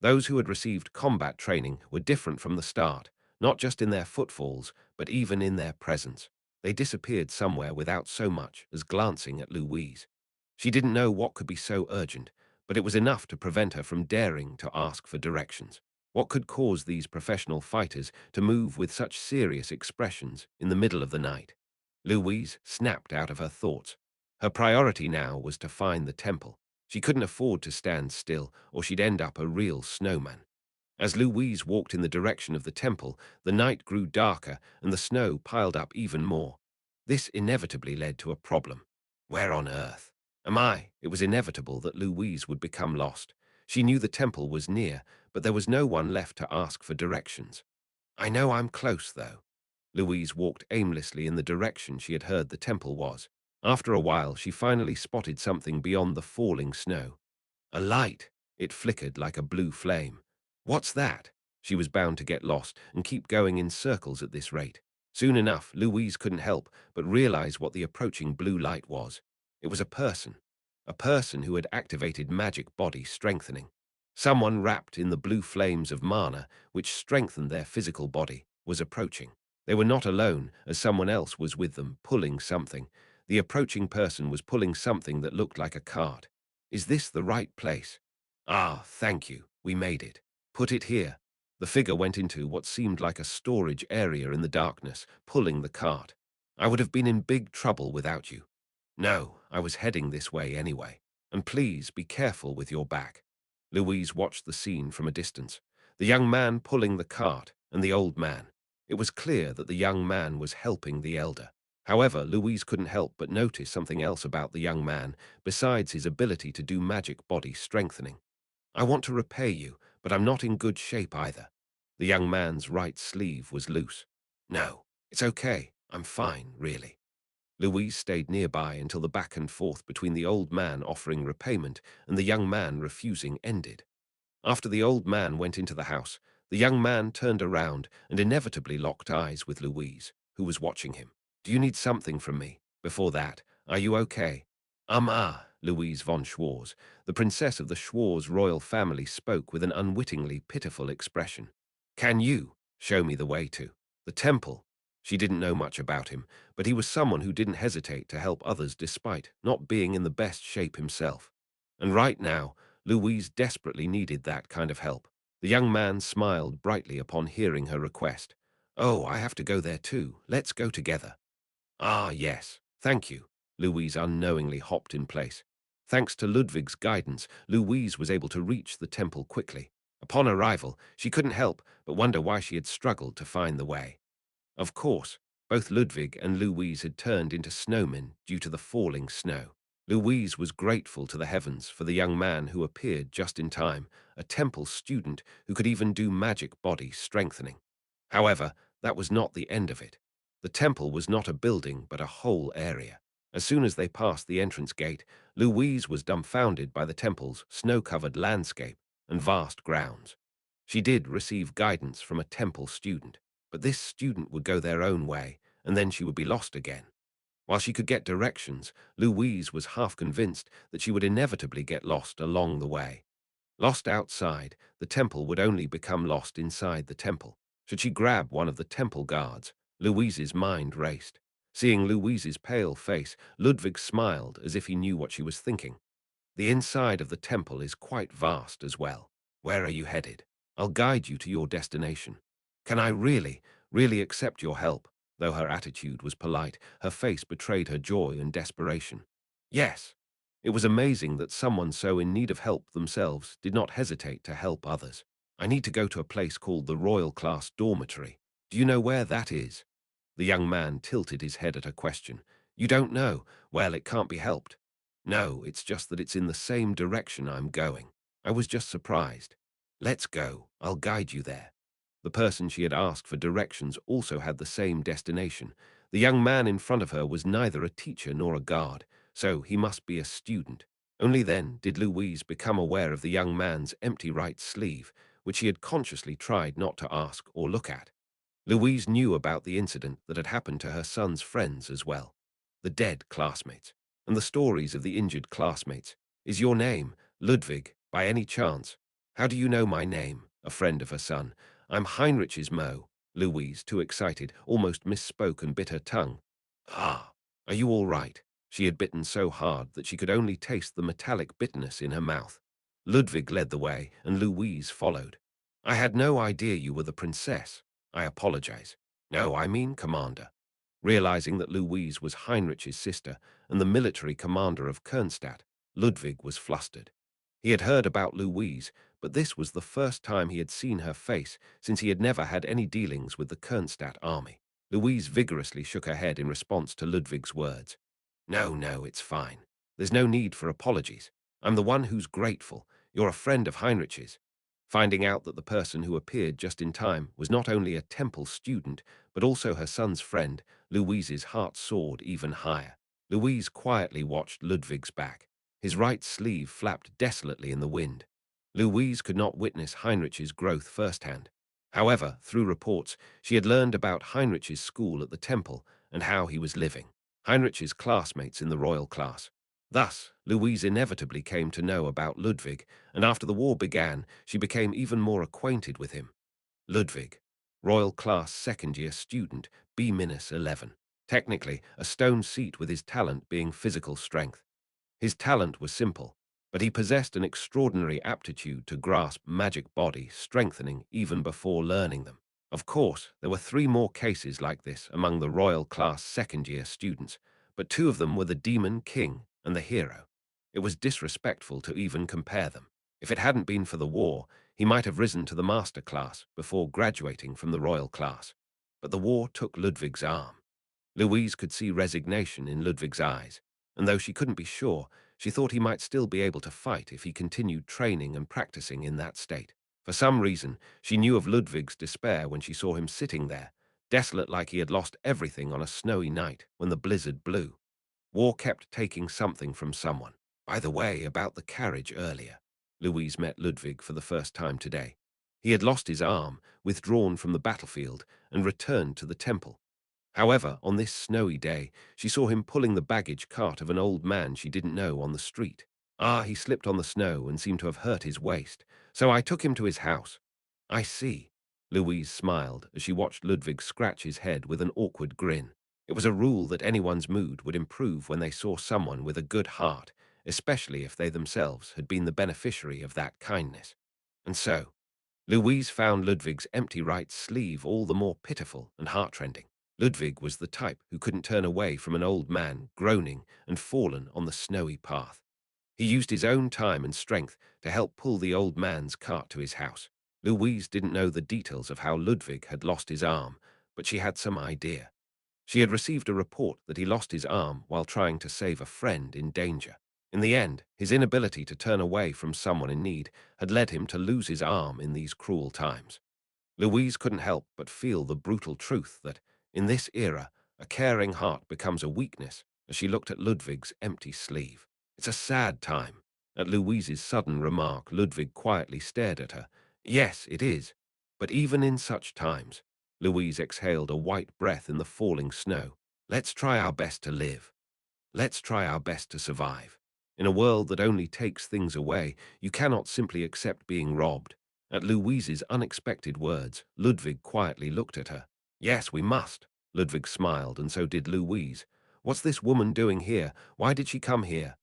Those who had received combat training were different from the start, not just in their footfalls, but even in their presence. They disappeared somewhere without so much as glancing at Louise. She didn't know what could be so urgent, but it was enough to prevent her from daring to ask for directions. What could cause these professional fighters to move with such serious expressions in the middle of the night? Louise snapped out of her thoughts. Her priority now was to find the temple. She couldn't afford to stand still, or she'd end up a real snowman. As Louise walked in the direction of the temple, the night grew darker and the snow piled up even more. This inevitably led to a problem. Where on earth am I? It was inevitable that Louise would become lost. She knew the temple was near, but there was no one left to ask for directions. I know I'm close, though. Louise walked aimlessly in the direction she had heard the temple was. After a while, she finally spotted something beyond the falling snow. A light. It flickered like a blue flame. What's that? She was bound to get lost and keep going in circles at this rate. Soon enough, Louise couldn't help but realize what the approaching blue light was. It was a person. A person who had activated magic body strengthening. Someone wrapped in the blue flames of mana, which strengthened their physical body, was approaching. They were not alone, as someone else was with them, pulling something. The approaching person was pulling something that looked like a cart. Is this the right place? Ah, thank you. We made it. Put it here. The figure went into what seemed like a storage area in the darkness, pulling the cart. I would have been in big trouble without you. No, I was heading this way anyway. And please be careful with your back. Louise watched the scene from a distance. The young man pulling the cart and the old man. It was clear that the young man was helping the elder. However, Louise couldn't help but notice something else about the young man, besides his ability to do magic body strengthening. I want to repay you, but I'm not in good shape either. The young man's right sleeve was loose. No, it's okay. I'm fine, really. Louise stayed nearby until the back and forth between the old man offering repayment and the young man refusing ended. After the old man went into the house, the young man turned around and inevitably locked eyes with Louise, who was watching him. Do you need something from me? Before that, are you okay? Louise von Schwarz, the princess of the Schwarz royal family, spoke with an unwittingly pitiful expression. Can you show me the way to the temple? She didn't know much about him, but he was someone who didn't hesitate to help others despite not being in the best shape himself. And right now, Louise desperately needed that kind of help. The young man smiled brightly upon hearing her request. Oh, I have to go there too. Let's go together. Ah, yes. Thank you. Louise unknowingly hopped in place. Thanks to Ludwig's guidance, Louise was able to reach the temple quickly. Upon arrival, she couldn't help but wonder why she had struggled to find the way. Of course, both Ludwig and Louise had turned into snowmen due to the falling snow. Louise was grateful to the heavens for the young man who appeared just in time, a temple student who could even do magic body strengthening. However, that was not the end of it. The temple was not a building but a whole area. As soon as they passed the entrance gate, Louise was dumbfounded by the temple's snow-covered landscape and vast grounds. She did receive guidance from a temple student, but this student would go their own way, and then she would be lost again. While she could get directions, Louise was half convinced that she would inevitably get lost along the way. Lost outside, the temple would only become lost inside the temple. Should she grab one of the temple guards? Louise's mind raced. Seeing Louise's pale face, Ludwig smiled as if he knew what she was thinking. The inside of the temple is quite vast as well. Where are you headed? I'll guide you to your destination. Can I really accept your help? Though her attitude was polite, her face betrayed her joy and desperation. Yes. It was amazing that someone so in need of help themselves did not hesitate to help others. I need to go to a place called the Royal Class Dormitory. Do you know where that is? The young man tilted his head at her question. You don't know? Well, it can't be helped. No, it's just that it's in the same direction I'm going. I was just surprised. Let's go. I'll guide you there. The person she had asked for directions also had the same destination. The young man in front of her was neither a teacher nor a guard, so he must be a student. Only then did Louise become aware of the young man's empty right sleeve, which she had consciously tried not to ask or look at. Louise knew about the incident that had happened to her son's friends as well. The dead classmates, and the stories of the injured classmates. Is your name Ludwig, by any chance? How do you know my name? A friend of her son. I'm Heinrich's Mo. Louise, too excited, almost misspoke and bit her tongue. Ah, are you all right? She had bitten so hard that she could only taste the metallic bitterness in her mouth. Ludwig led the way, and Louise followed. I had no idea you were the princess. I apologize. No, I mean commander. Realizing that Louise was Heinrich's sister and the military commander of Kernstadt, Ludwig was flustered. He had heard about Louise, but this was the first time he had seen her face since he had never had any dealings with the Kernstadt army. Louise vigorously shook her head in response to Ludwig's words. No, it's fine. There's no need for apologies. I'm the one who's grateful. You're a friend of Heinrich's. Finding out that the person who appeared just in time was not only a temple student, but also her son's friend, Louise's heart soared even higher. Louise quietly watched Ludwig's back. His right sleeve flapped desolately in the wind. Louise could not witness Heinrich's growth firsthand. However, through reports, she had learned about Heinrich's school at the temple and how he was living. Heinrich's classmates in the royal class. Thus, Louise inevitably came to know about Ludwig, and after the war began, she became even more acquainted with him. Ludwig, Royal Class second-year student, B-11. Technically, a stone seat with his talent being physical strength. His talent was simple. but he possessed an extraordinary aptitude to grasp magic body strengthening even before learning them. Of course, there were 3 more cases like this among the royal class second-year students, but 2 of them were the demon king and the hero. It was disrespectful to even compare them. If it hadn't been for the war, he might have risen to the master class before graduating from the royal class. But the war took Ludwig's arm. Louise could see resignation in Ludwig's eyes, and though she couldn't be sure, she thought he might still be able to fight if he continued training and practicing in that state. For some reason, she knew of Ludwig's despair when she saw him sitting there, desolate like he had lost everything on a snowy night when the blizzard blew. War kept taking something from someone. By the way, about the carriage earlier. Louise met Ludwig for the first time today. He had lost his arm, withdrawn from the battlefield, and returned to the temple. However, on this snowy day, she saw him pulling the baggage cart of an old man she didn't know on the street. Ah, he slipped on the snow and seemed to have hurt his waist, so I took him to his house. I see. Louise smiled as she watched Ludwig scratch his head with an awkward grin. It was a rule that anyone's mood would improve when they saw someone with a good heart, especially if they themselves had been the beneficiary of that kindness. And so, Louise found Ludwig's empty right sleeve all the more pitiful and heartrending. Ludwig was the type who couldn't turn away from an old man groaning and fallen on the snowy path. He used his own time and strength to help pull the old man's cart to his house. Louise didn't know the details of how Ludwig had lost his arm, but she had some idea. She had received a report that he lost his arm while trying to save a friend in danger. In the end, his inability to turn away from someone in need had led him to lose his arm in these cruel times. Louise couldn't help but feel the brutal truth that, in this era, a caring heart becomes a weakness as she looked at Ludwig's empty sleeve. It's a sad time. At Louise's sudden remark, Ludwig quietly stared at her. Yes, it is. But even in such times, Louise exhaled a white breath in the falling snow. Let's try our best to live. Let's try our best to survive. In a world that only takes things away, you cannot simply accept being robbed. At Louise's unexpected words, Ludwig quietly looked at her. Yes, we must. Ludwig smiled, and so did Louise. What's this woman doing here? Why did she come here?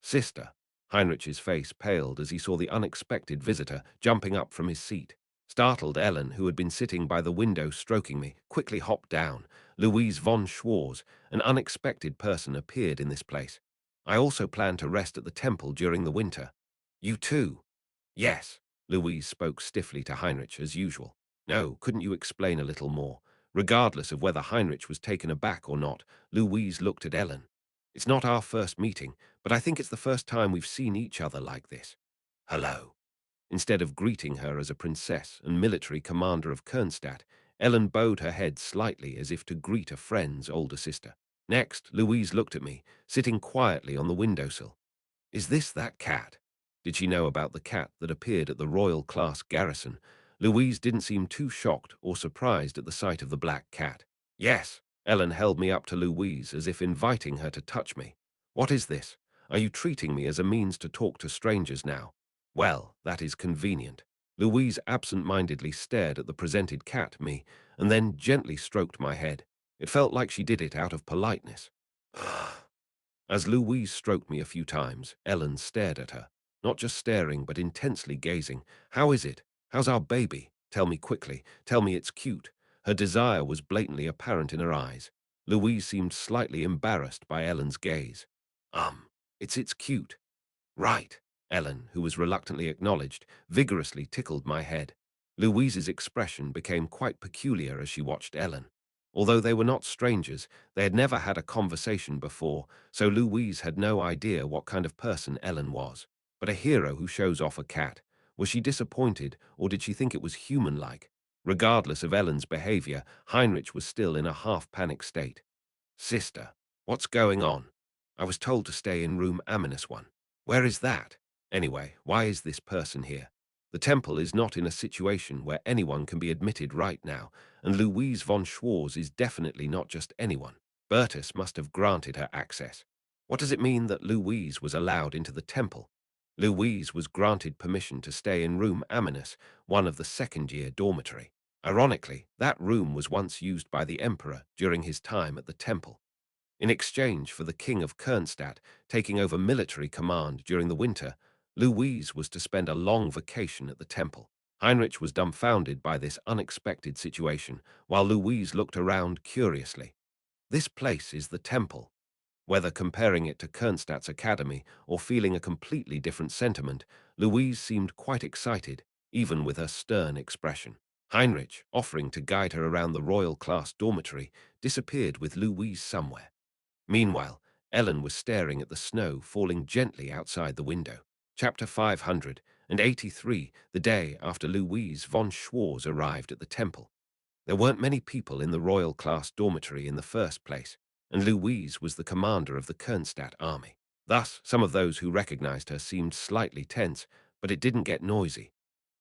Sister. Heinrich's face paled as he saw the unexpected visitor jumping up from his seat. Startled, Ellen, who had been sitting by the window stroking me, quickly hopped down. Louise von Schwarz, an unexpected person, appeared in this place. I also plan to rest at the temple during the winter. You too? Yes. Louise spoke stiffly to Heinrich as usual. No, couldn't you explain a little more? Regardless of whether Heinrich was taken aback or not, Louise looked at Ellen. It's not our first meeting, but I think it's the first time we've seen each other like this. Hello. Instead of greeting her as a princess and military commander of Kernstadt, Ellen bowed her head slightly as if to greet a friend's older sister. Next, Louise looked at me, sitting quietly on the windowsill. Is this that cat? Did she know about the cat that appeared at the royal class garrison? Louise didn't seem too shocked or surprised at the sight of the black cat. Yes. Ellen held me up to Louise as if inviting her to touch me. What is this? Are you treating me as a means to talk to strangers now? Well, that is convenient. Louise absent-mindedly stared at the presented cat, me, and then gently stroked my head. It felt like she did it out of politeness. As Louise stroked me a few times, Ellen stared at her. Not just staring, but intensely gazing. How is it? How's our baby? Tell me quickly. Tell me it's cute. Her desire was blatantly apparent in her eyes. Louise seemed slightly embarrassed by Ellen's gaze. It's cute. Right. Ellen, who was reluctantly acknowledged, vigorously tickled my head. Louise's expression became quite peculiar as she watched Ellen. Although they were not strangers, they had never had a conversation before, so Louise had no idea what kind of person Ellen was. But a hero who shows off a cat. Was she disappointed, or did she think it was human-like? Regardless of Ellen's behavior, Heinrich was still in a half-panic state. Sister, what's going on? I was told to stay in room -1. Where is that? Anyway, why is this person here? The temple is not in a situation where anyone can be admitted right now, and Louise von Schwarz is definitely not just anyone. Bertus must have granted her access. What does it mean that Louise was allowed into the temple? Louise was granted permission to stay in room Aminus, one of the second-year dormitory. Ironically, that room was once used by the emperor during his time at the temple. In exchange for the King of Kernstadt taking over military command during the winter, Louise was to spend a long vacation at the temple. Heinrich was dumbfounded by this unexpected situation, while Louise looked around curiously. This place is the temple. Whether comparing it to Kernstadt's academy or feeling a completely different sentiment, Louise seemed quite excited, even with her stern expression. Heinrich, offering to guide her around the royal class dormitory, disappeared with Louise somewhere. Meanwhile, Ellen was staring at the snow falling gently outside the window. Chapter 583, the day after Louise von Schwarz arrived at the temple. There weren't many people in the royal class dormitory in the first place, and Louise was the commander of the Kernstadt army. Thus, some of those who recognized her seemed slightly tense, but it didn't get noisy.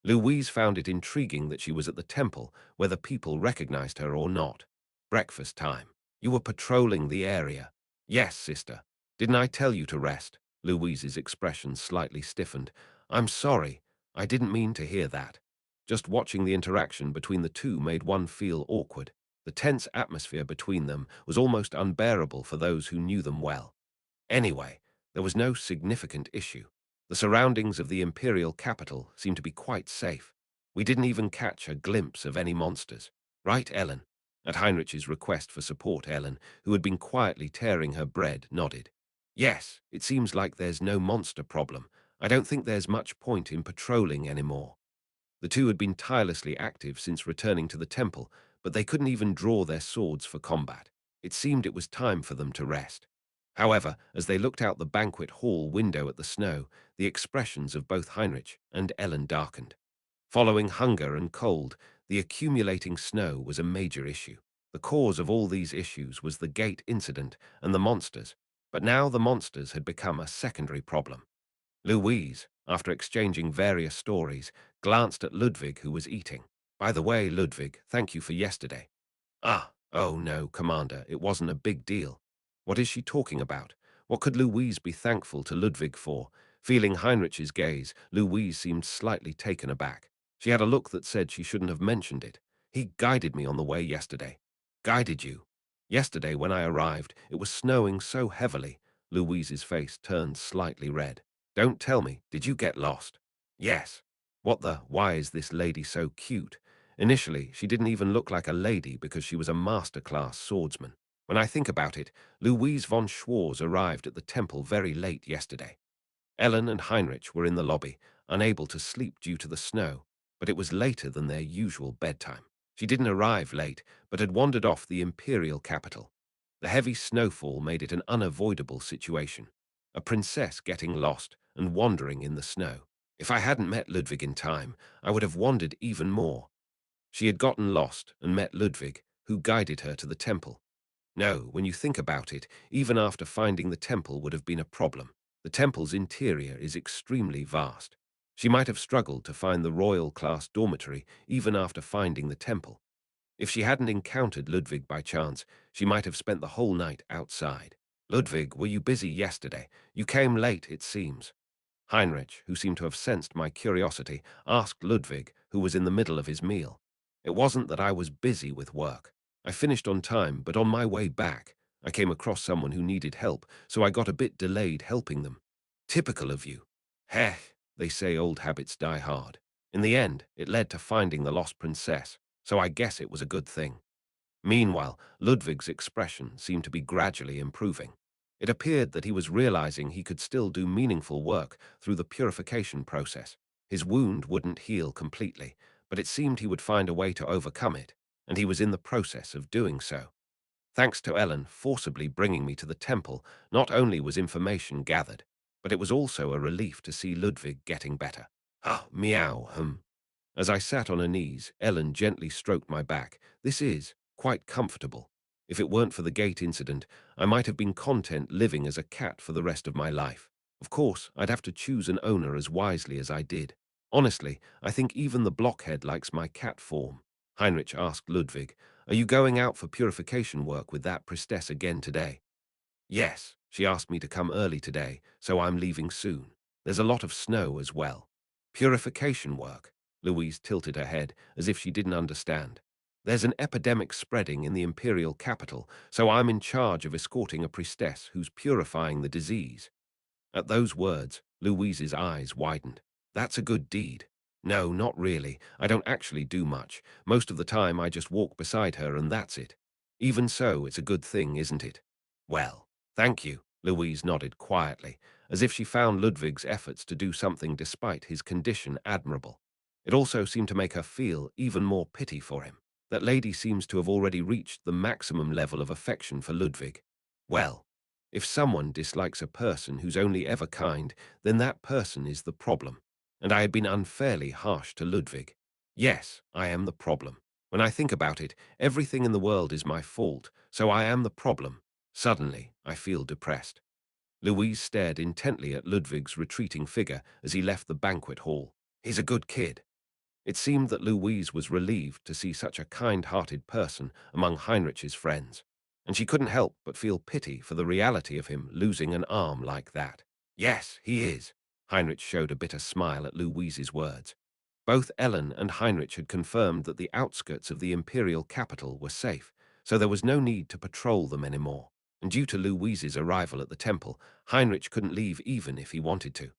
Louise found it intriguing that she was at the temple, whether people recognized her or not. Breakfast time. You were patrolling the area. Yes, sister. Didn't I tell you to rest? Louise's expression slightly stiffened. I'm sorry. I didn't mean to hear that. Just watching the interaction between the two made one feel awkward. The tense atmosphere between them was almost unbearable for those who knew them well. Anyway, there was no significant issue. The surroundings of the imperial capital seemed to be quite safe. We didn't even catch a glimpse of any monsters. Right, Ellen? At Heinrich's request for support, Ellen, who had been quietly tearing her bread, nodded. Yes, it seems like there's no monster problem. I don't think there's much point in patrolling anymore. The two had been tirelessly active since returning to the temple, but they couldn't even draw their swords for combat. It seemed it was time for them to rest. However, as they looked out the banquet hall window at the snow, the expressions of both Heinrich and Ellen darkened. Following hunger and cold, the accumulating snow was a major issue. The cause of all these issues was the gate incident and the monsters, but now the monsters had become a secondary problem. Louise, after exchanging various stories, glanced at Ludwig, who was eating. By the way, Ludwig, thank you for yesterday. Ah, oh no, Commander, it wasn't a big deal. What is she talking about? What could Louise be thankful to Ludwig for? Feeling Heinrich's gaze, Louise seemed slightly taken aback. She had a look that said she shouldn't have mentioned it. He guided me on the way yesterday. Guided you? Yesterday, when I arrived, it was snowing so heavily. Louise's face turned slightly red. Don't tell me, did you get lost? Yes. Why is this lady so cute? Initially, she didn't even look like a lady because she was a master-class swordsman. When I think about it, Louise von Schwarz arrived at the temple very late yesterday. Ellen and Heinrich were in the lobby, unable to sleep due to the snow, but it was later than their usual bedtime. She didn't arrive late, but had wandered off the imperial capital. The heavy snowfall made it an unavoidable situation. A princess getting lost and wandering in the snow. If I hadn't met Ludwig in time, I would have wandered even more. She had gotten lost and met Ludwig, who guided her to the temple. No, when you think about it, even after finding the temple would have been a problem. The temple's interior is extremely vast. She might have struggled to find the royal class dormitory even after finding the temple. If she hadn't encountered Ludwig by chance, she might have spent the whole night outside. Ludwig, were you busy yesterday? You came late, it seems. Heinrich, who seemed to have sensed my curiosity, asked Ludwig, who was in the middle of his meal. It wasn't that I was busy with work. I finished on time, but on my way back, I came across someone who needed help, so I got a bit delayed helping them. Typical of you. Heh, they say old habits die hard. In the end, it led to finding the lost princess, so I guess it was a good thing. Meanwhile, Ludwig's expression seemed to be gradually improving. It appeared that he was realizing he could still do meaningful work through the purification process. His wound wouldn't heal completely, but it seemed he would find a way to overcome it, and he was in the process of doing so. Thanks to Ellen forcibly bringing me to the temple, not only was information gathered, but it was also a relief to see Ludwig getting better. Ah, meow, As I sat on her knees, Ellen gently stroked my back. This is quite comfortable. If it weren't for the gate incident, I might have been content living as a cat for the rest of my life. Of course, I'd have to choose an owner as wisely as I did. Honestly, I think even the blockhead likes my cat form. Heinrich asked Ludwig, are you going out for purification work with that priestess again today? Yes, she asked me to come early today, so I'm leaving soon. There's a lot of snow as well. Purification work. Louise tilted her head as if she didn't understand. There's an epidemic spreading in the imperial capital, so I'm in charge of escorting a priestess who's purifying the disease." At those words, Louise's eyes widened. "That's a good deed." "No, not really. I don't actually do much. Most of the time I just walk beside her and that's it." "Even so, it's a good thing, isn't it?" "Well, thank you." Louise nodded quietly, as if she found Ludwig's efforts to do something despite his condition admirable. It also seemed to make her feel even more pity for him. That lady seems to have already reached the maximum level of affection for Ludwig. Well, if someone dislikes a person who's only ever kind, then that person is the problem. And I had been unfairly harsh to Ludwig. Yes, I am the problem. When I think about it, everything in the world is my fault, so I am the problem. Suddenly, I feel depressed. Louise stared intently at Ludwig's retreating figure as he left the banquet hall. He's a good kid. It seemed that Louise was relieved to see such a kind-hearted person among Heinrich's friends, and she couldn't help but feel pity for the reality of him losing an arm like that. "Yes, he is." Heinrich showed a bitter smile at Louise's words. Both Ellen and Heinrich had confirmed that the outskirts of the imperial capital were safe, so there was no need to patrol them anymore. And due to Louise's arrival at the temple, Heinrich couldn't leave even if he wanted to.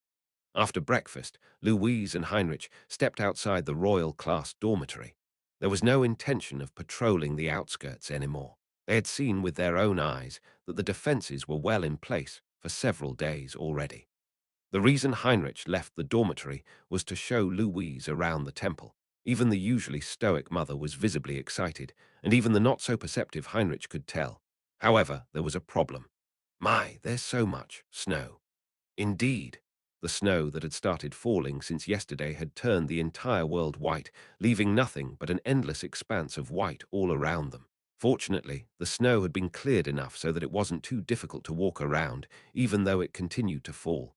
After breakfast, Louise and Heinrich stepped outside the royal class dormitory. There was no intention of patrolling the outskirts anymore. They had seen with their own eyes that the defenses were well in place for several days already. The reason Heinrich left the dormitory was to show Louise around the temple. Even the usually stoic mother was visibly excited, and even the not-so-perceptive Heinrich could tell. However, there was a problem. "My, there's so much snow." Indeed, the snow that had started falling since yesterday had turned the entire world white, leaving nothing but an endless expanse of white all around them. Fortunately, the snow had been cleared enough so that it wasn't too difficult to walk around, even though it continued to fall.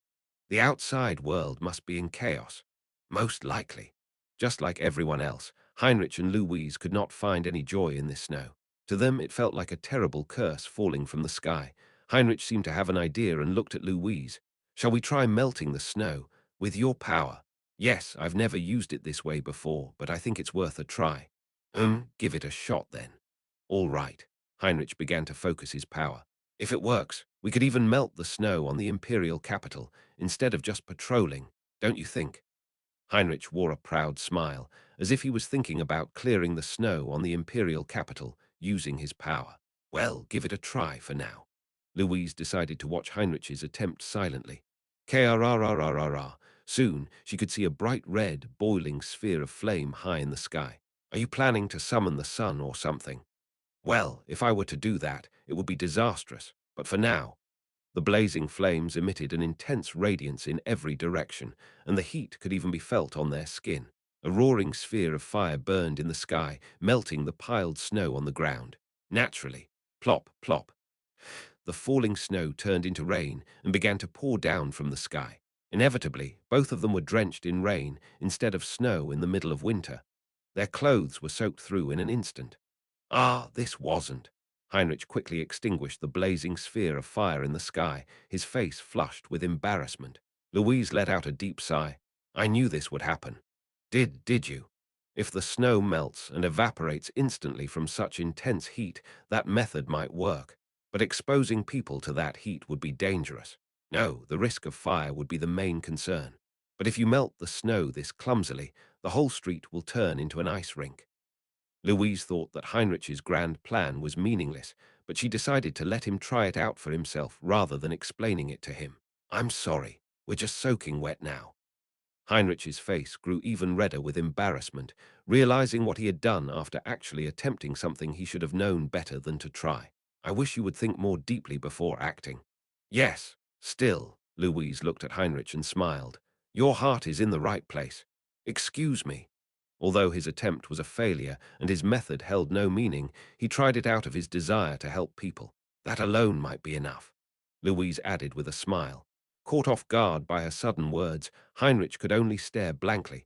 The outside world must be in chaos. Most likely. Just like everyone else, Heinrich and Louise could not find any joy in this snow. To them, it felt like a terrible curse falling from the sky. Heinrich seemed to have an idea and looked at Louise. "Shall we try melting the snow? With your power?" "Yes, I've never used it this way before, but I think it's worth a try." Give it a shot then." "All right." Heinrich began to focus his power. "If it works, we could even melt the snow on the imperial capital instead of just patrolling, don't you think?" Heinrich wore a proud smile, as if he was thinking about clearing the snow on the imperial capital using his power. "Well, give it a try for now." Louise decided to watch Heinrich's attempt silently. Krrrrrrrrrr. Soon, she could see a bright red, boiling sphere of flame high in the sky. "Are you planning to summon the sun or something?" "Well, if I were to do that, it would be disastrous. But for now." The blazing flames emitted an intense radiance in every direction, and the heat could even be felt on their skin. A roaring sphere of fire burned in the sky, melting the piled snow on the ground. Naturally, plop, plop, the falling snow turned into rain and began to pour down from the sky. Inevitably, both of them were drenched in rain instead of snow in the middle of winter. Their clothes were soaked through in an instant. Ah, this wasn't. Heinrich quickly extinguished the blazing sphere of fire in the sky, his face flushed with embarrassment. Louise let out a deep sigh. "I knew this would happen." Did you?" "If the snow melts and evaporates instantly from such intense heat, that method might work. But exposing people to that heat would be dangerous. No, the risk of fire would be the main concern. But if you melt the snow this clumsily, the whole street will turn into an ice rink." Louise thought that Heinrich's grand plan was meaningless, but she decided to let him try it out for himself rather than explaining it to him. "I'm sorry, we're just soaking wet now." Heinrich's face grew even redder with embarrassment, realizing what he had done after actually attempting something he should have known better than to try. "I wish you would think more deeply before acting." "Yes, still," Louise looked at Heinrich and smiled. "Your heart is in the right place." "Excuse me." Although his attempt was a failure and his method held no meaning, he tried it out of his desire to help people. "That alone might be enough," Louise added with a smile. Caught off guard by her sudden words, Heinrich could only stare blankly.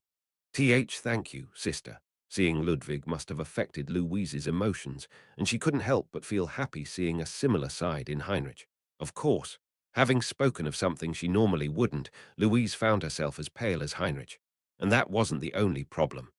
Thank you, sister." Seeing Ludwig must have affected Louise's emotions, and she couldn't help but feel happy seeing a similar side in Heinrich. Of course, having spoken of something she normally wouldn't, Louise found herself as pale as Heinrich. And that wasn't the only problem.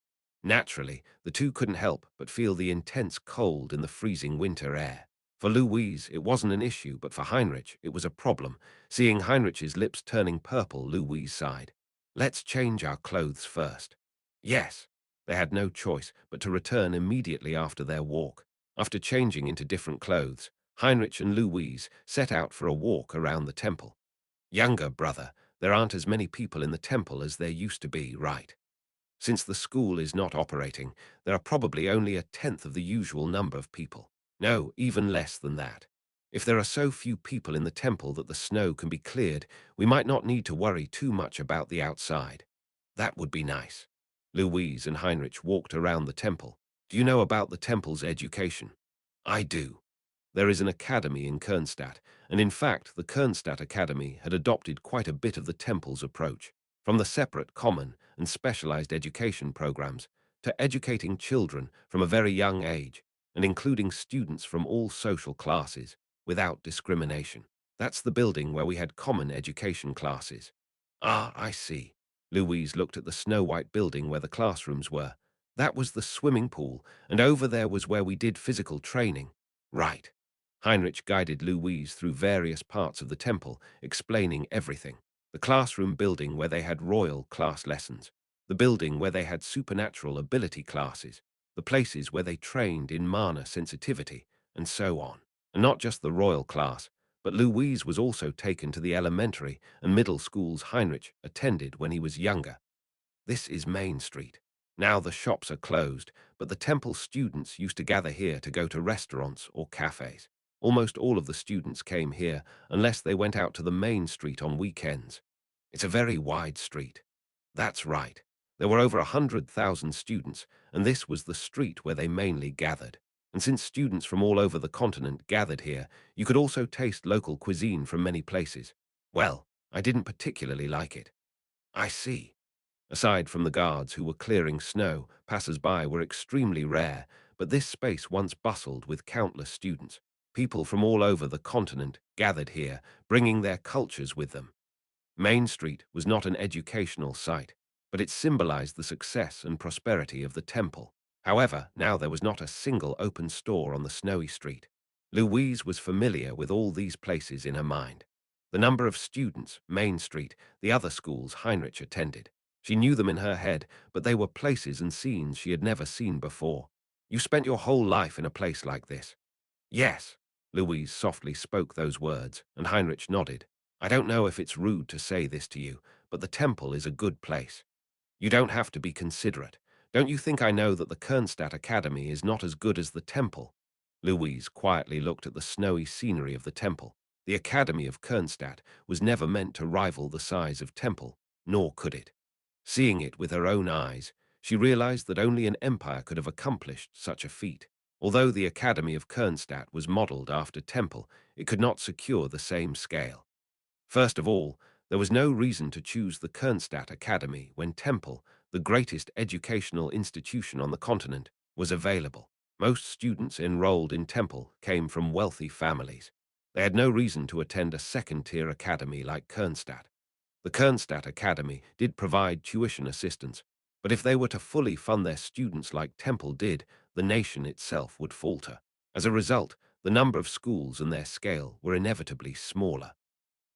Naturally, the two couldn't help but feel the intense cold in the freezing winter air. For Louise, it wasn't an issue, but for Heinrich, it was a problem. Seeing Heinrich's lips turning purple, Louise sighed. Let's change our clothes first. Yes. They had no choice but to return immediately after their walk. After changing into different clothes, Heinrich and Louise set out for a walk around the temple. Younger brother, there aren't as many people in the temple as there used to be, right? Since the school is not operating, there are probably only a tenth of the usual number of people. No, even less than that. If there are so few people in the temple that the snow can be cleared, we might not need to worry too much about the outside. That would be nice. Louise and Heinrich walked around the temple. Do you know about the temple's education? I do. There is an academy in Kernstadt, and in fact the Kernstadt Academy had adopted quite a bit of the temple's approach, from the separate common and specialized education programs to educating children from a very young age and including students from all social classes without discrimination. That's the building where we had common education classes. Ah, I see. Louise looked at the snow-white building where the classrooms were. That was the swimming pool, and over there was where we did physical training. Right. Heinrich guided Louise through various parts of the temple, explaining everything. The classroom building where they had royal class lessons, the building where they had supernatural ability classes, the places where they trained in mana sensitivity, and so on. And not just the royal class, but Louise was also taken to the elementary and middle schools Heinrich attended when he was younger. This is Main Street. Now the shops are closed, but the temple students used to gather here to go to restaurants or cafes. Almost all of the students came here unless they went out to the main street on weekends. It's a very wide street. That's right. There were over 100,000 students, and this was the street where they mainly gathered. And since students from all over the continent gathered here, you could also taste local cuisine from many places. Well, I didn't particularly like it. I see. Aside from the guards who were clearing snow, passers-by were extremely rare, but this space once bustled with countless students. People from all over the continent gathered here, bringing their cultures with them. Main Street was not an educational site, but it symbolized the success and prosperity of the temple. However, now there was not a single open store on the snowy street. Louise was familiar with all these places in her mind. The number of students, Main Street, the other schools Heinrich attended. She knew them in her head, but they were places and scenes she had never seen before. You spent your whole life in a place like this. Yes, Louise softly spoke those words, and Heinrich nodded. I don't know if it's rude to say this to you, but the temple is a good place. You don't have to be considerate. Don't you think I know that the Kernstadt Academy is not as good as the temple? Louise quietly looked at the snowy scenery of the temple. The Academy of Kernstadt was never meant to rival the size of temple, nor could it. Seeing it with her own eyes, she realized that only an empire could have accomplished such a feat. Although the Academy of Kernstadt was modeled after temple, it could not secure the same scale. First of all, there was no reason to choose the Kernstadt Academy when Temple, the greatest educational institution on the continent, was available. Most students enrolled in Temple came from wealthy families. They had no reason to attend a second-tier academy like Kernstadt. The Kernstadt Academy did provide tuition assistance, but if they were to fully fund their students like Temple did, the nation itself would falter. As a result, the number of schools and their scale were inevitably smaller.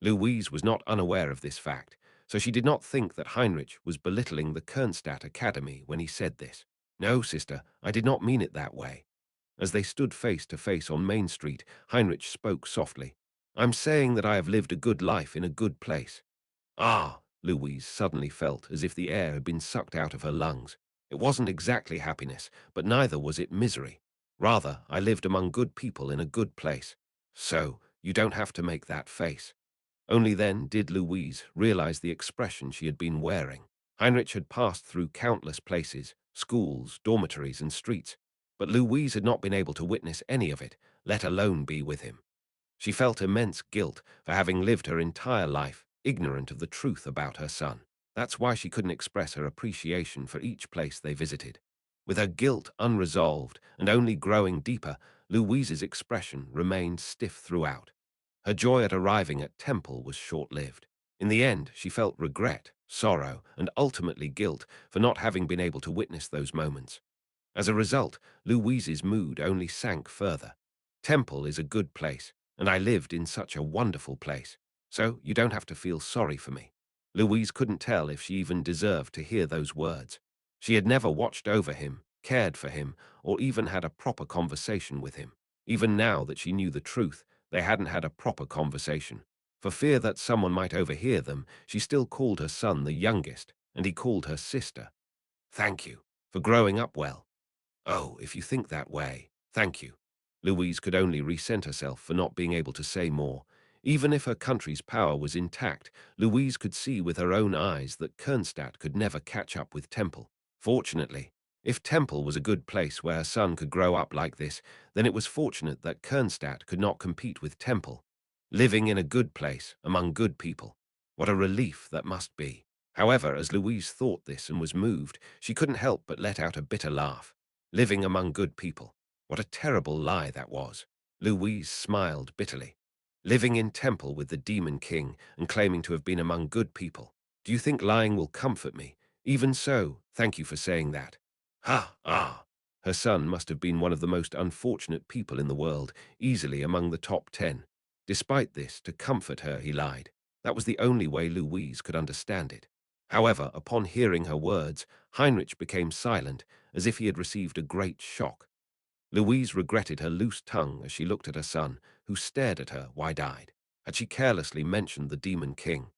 Louise was not unaware of this fact, so she did not think that Heinrich was belittling the Kernstadt Academy when he said this. No, sister, I did not mean it that way. As they stood face to face on Main Street, Heinrich spoke softly. I'm saying that I have lived a good life in a good place. Ah, Louise suddenly felt as if the air had been sucked out of her lungs. It wasn't exactly happiness, but neither was it misery. Rather, I lived among good people in a good place. So, you don't have to make that face. Only then did Louise realize the expression she had been wearing. Heinrich had passed through countless places, schools, dormitories, and streets, but Louise had not been able to witness any of it, let alone be with him. She felt immense guilt for having lived her entire life ignorant of the truth about her son. That's why she couldn't express her appreciation for each place they visited. With her guilt unresolved and only growing deeper, Louise's expression remained stiff throughout. Her joy at arriving at Temple was short-lived. In the end, she felt regret, sorrow, and ultimately guilt for not having been able to witness those moments. As a result, Louise's mood only sank further. Temple is a good place, and I lived in such a wonderful place, so you don't have to feel sorry for me. Louise couldn't tell if she even deserved to hear those words. She had never watched over him, cared for him, or even had a proper conversation with him. Even now that she knew the truth, they hadn't had a proper conversation. For fear that someone might overhear them, she still called her son the youngest, and he called her sister. Thank you for growing up well. Oh, if you think that way, thank you. Louise could only resent herself for not being able to say more. Even if her country's power was intact, Louise could see with her own eyes that Kernstadt could never catch up with Temple. Fortunately, if Temple was a good place where her son could grow up like this, then it was fortunate that Kernstadt could not compete with Temple. Living in a good place, among good people. What a relief that must be. However, as Louise thought this and was moved, she couldn't help but let out a bitter laugh. Living among good people. What a terrible lie that was. Louise smiled bitterly. Living in temple with the demon king and claiming to have been among good people. Do you think lying will comfort me? Even so, thank you for saying that. Ha, ah. Her son must have been one of the most unfortunate people in the world, easily among the top 10. Despite this, to comfort her, he lied. That was the only way Louise could understand it. However, upon hearing her words, Heinrich became silent, as if he had received a great shock. Louise regretted her loose tongue as she looked at her son, who stared at her wide-eyed. Had she carelessly mentioned the Demon King?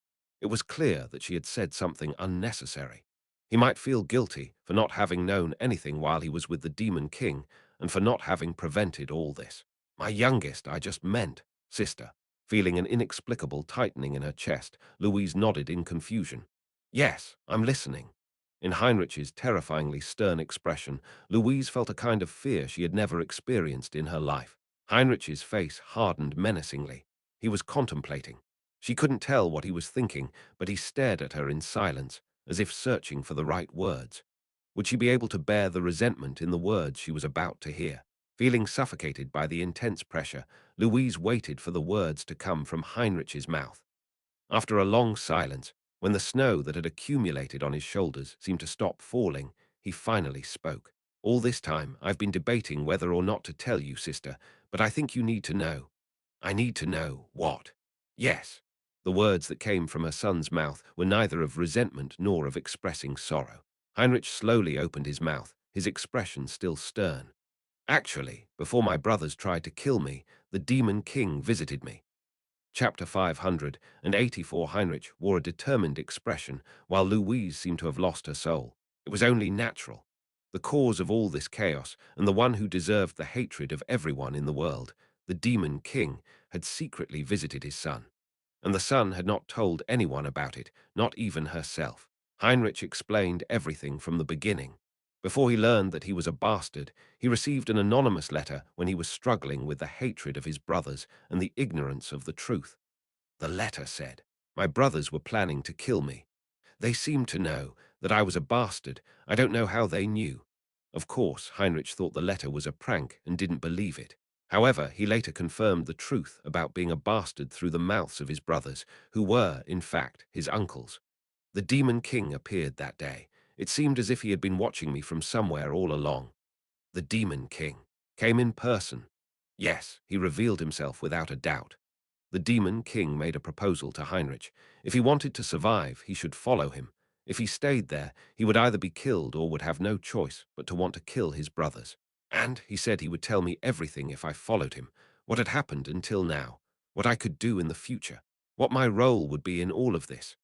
It was clear that she had said something unnecessary. He might feel guilty for not having known anything while he was with the Demon King and for not having prevented all this. My youngest, I just meant, sister. Feeling an inexplicable tightening in her chest, Louise nodded in confusion. Yes, I'm listening. In Heinrich's terrifyingly stern expression, Louise felt a kind of fear she had never experienced in her life. Heinrich's face hardened menacingly. He was contemplating. She couldn't tell what he was thinking, but he stared at her in silence, as if searching for the right words. Would she be able to bear the resentment in the words she was about to hear? Feeling suffocated by the intense pressure, Louise waited for the words to come from Heinrich's mouth. After a long silence, when the snow that had accumulated on his shoulders seemed to stop falling, he finally spoke. All this time, I've been debating whether or not to tell you, sister, but I think you need to know. I need to know what? Yes. The words that came from her son's mouth were neither of resentment nor of expressing sorrow. Heinrich slowly opened his mouth, his expression still stern. Actually, before my brothers tried to kill me, the Demon King visited me. Chapter 584. Heinrich wore a determined expression, while Louise seemed to have lost her soul. It was only natural. The cause of all this chaos, and the one who deserved the hatred of everyone in the world, the Demon King, had secretly visited his son. And the son had not told anyone about it, not even herself. Heinrich explained everything from the beginning. Before he learned that he was a bastard, he received an anonymous letter when he was struggling with the hatred of his brothers and the ignorance of the truth. The letter said, "My brothers were planning to kill me. They seemed to know that I was a bastard. I don't know how they knew." Of course, Heinrich thought the letter was a prank and didn't believe it. However, he later confirmed the truth about being a bastard through the mouths of his brothers, who were, in fact, his uncles. The Demon King appeared that day. It seemed as if he had been watching me from somewhere all along. The Demon King came in person. Yes, he revealed himself without a doubt. The Demon King made a proposal to Heinrich. If he wanted to survive, he should follow him. If he stayed there, he would either be killed or would have no choice but to want to kill his brothers. And he said he would tell me everything if I followed him, what had happened until now, what I could do in the future, what my role would be in all of this.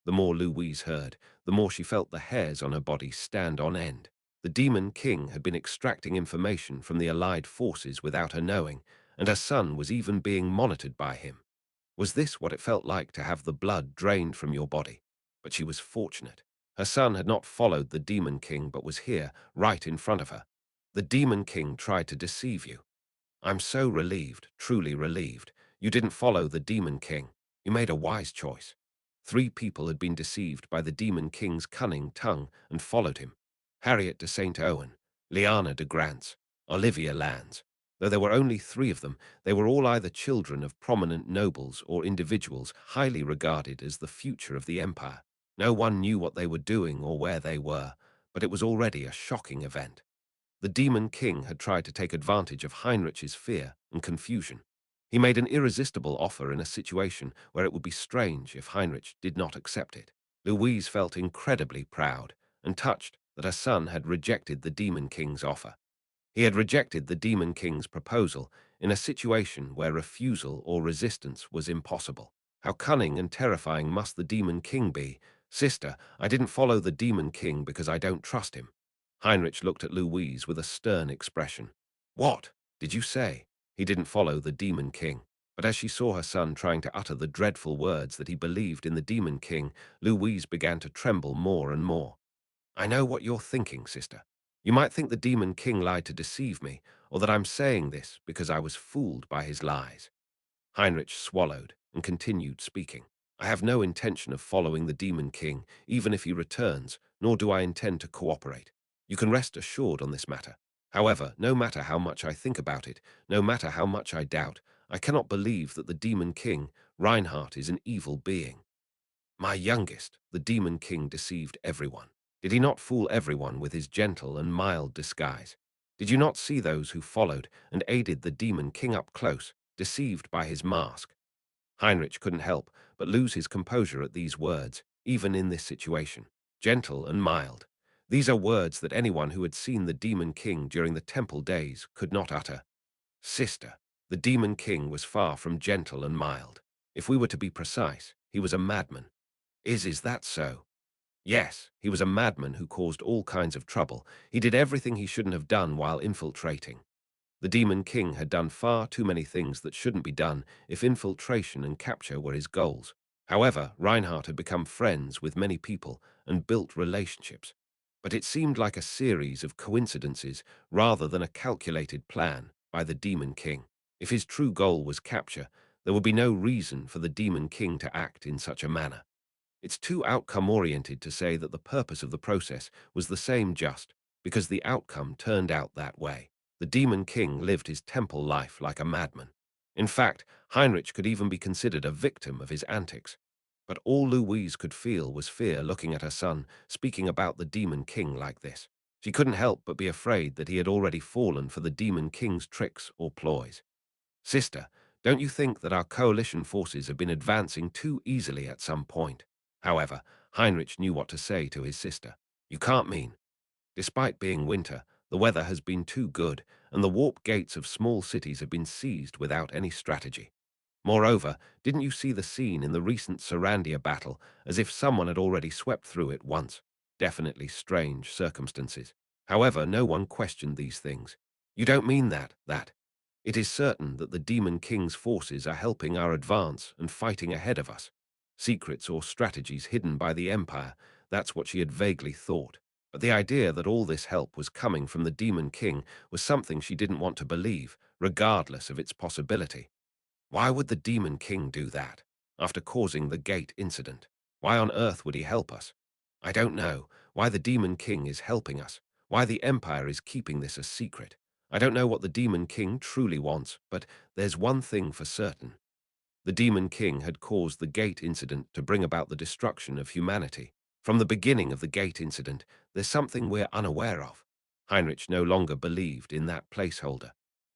The more Louise heard, the more she felt the hairs on her body stand on end. The Demon King had been extracting information from the Allied forces without her knowing, and her son was even being monitored by him. Was this what it felt like to have the blood drained from your body? But she was fortunate. Her son had not followed the Demon King but was here, right in front of her. The Demon King tried to deceive you. I'm so relieved, truly relieved. You didn't follow the Demon King. You made a wise choice. 3 people had been deceived by the Demon King's cunning tongue and followed him. Harriet de St. Owen, Liana de Grants, Olivia Lands. Though there were only 3 of them, they were all either children of prominent nobles or individuals highly regarded as the future of the empire. No one knew what they were doing or where they were, but it was already a shocking event. The Demon King had tried to take advantage of Heinrich's fear and confusion. He made an irresistible offer in a situation where it would be strange if Heinrich did not accept it. Louise felt incredibly proud and touched that her son had rejected the Demon King's offer. He had rejected the Demon King's proposal in a situation where refusal or resistance was impossible. How cunning and terrifying must the Demon King be? Sister, I didn't follow the Demon King because I don't trust him. Heinrich looked at Louise with a stern expression. What did you say? He didn't follow the Demon King. But as she saw her son trying to utter the dreadful words that he believed in the Demon King, Louise began to tremble more and more. I know what you're thinking, sister. You might think the Demon King lied to deceive me, or that I'm saying this because I was fooled by his lies. Heinrich swallowed and continued speaking. I have no intention of following the Demon King, even if he returns, nor do I intend to cooperate. You can rest assured on this matter. However, no matter how much I think about it, no matter how much I doubt, I cannot believe that the Demon King, Reinhardt, is an evil being. My youngest, the Demon King, deceived everyone. Did he not fool everyone with his gentle and mild disguise? Did you not see those who followed and aided the Demon King up close, deceived by his mask? Heinrich couldn't help but lose his composure at these words, even in this situation. Gentle and mild. These are words that anyone who had seen the Demon King during the temple days could not utter. Sister, the Demon King was far from gentle and mild. If we were to be precise, he was a madman. Is that so? Yes, he was a madman who caused all kinds of trouble. He did everything he shouldn't have done while infiltrating. The Demon King had done far too many things that shouldn't be done if infiltration and capture were his goals. However, Reinhardt had become friends with many people and built relationships. But it seemed like a series of coincidences rather than a calculated plan by the Demon King. If his true goal was capture, there would be no reason for the Demon King to act in such a manner. It's too outcome-oriented to say that the purpose of the process was the same just because the outcome turned out that way. The Demon King lived his temple life like a madman. In fact, Heinrich could even be considered a victim of his antics. But all Louise could feel was fear looking at her son, speaking about the Demon King like this. She couldn't help but be afraid that he had already fallen for the Demon King's tricks or ploys. Sister, don't you think that our coalition forces have been advancing too easily at some point? However, Heinrich knew what to say to his sister. You can't mean. Despite being winter, the weather has been too good, and the warp gates of small cities have been seized without any strategy. Moreover, didn't you see the scene in the recent Sarandia battle, as if someone had already swept through it once? Definitely strange circumstances. However, no one questioned these things. You don't mean that. It is certain that the Demon King's forces are helping our advance and fighting ahead of us. Secrets or strategies hidden by the Empire, that's what she had vaguely thought. But the idea that all this help was coming from the Demon King was something she didn't want to believe, regardless of its possibility. Why would the Demon King do that, after causing the gate incident? Why on earth would he help us? I don't know why the Demon King is helping us, why the Empire is keeping this a secret. I don't know what the Demon King truly wants, but there's one thing for certain. The Demon King had caused the gate incident to bring about the destruction of humanity. From the beginning of the gate incident, there's something we're unaware of. Heinrich no longer believed in that placeholder.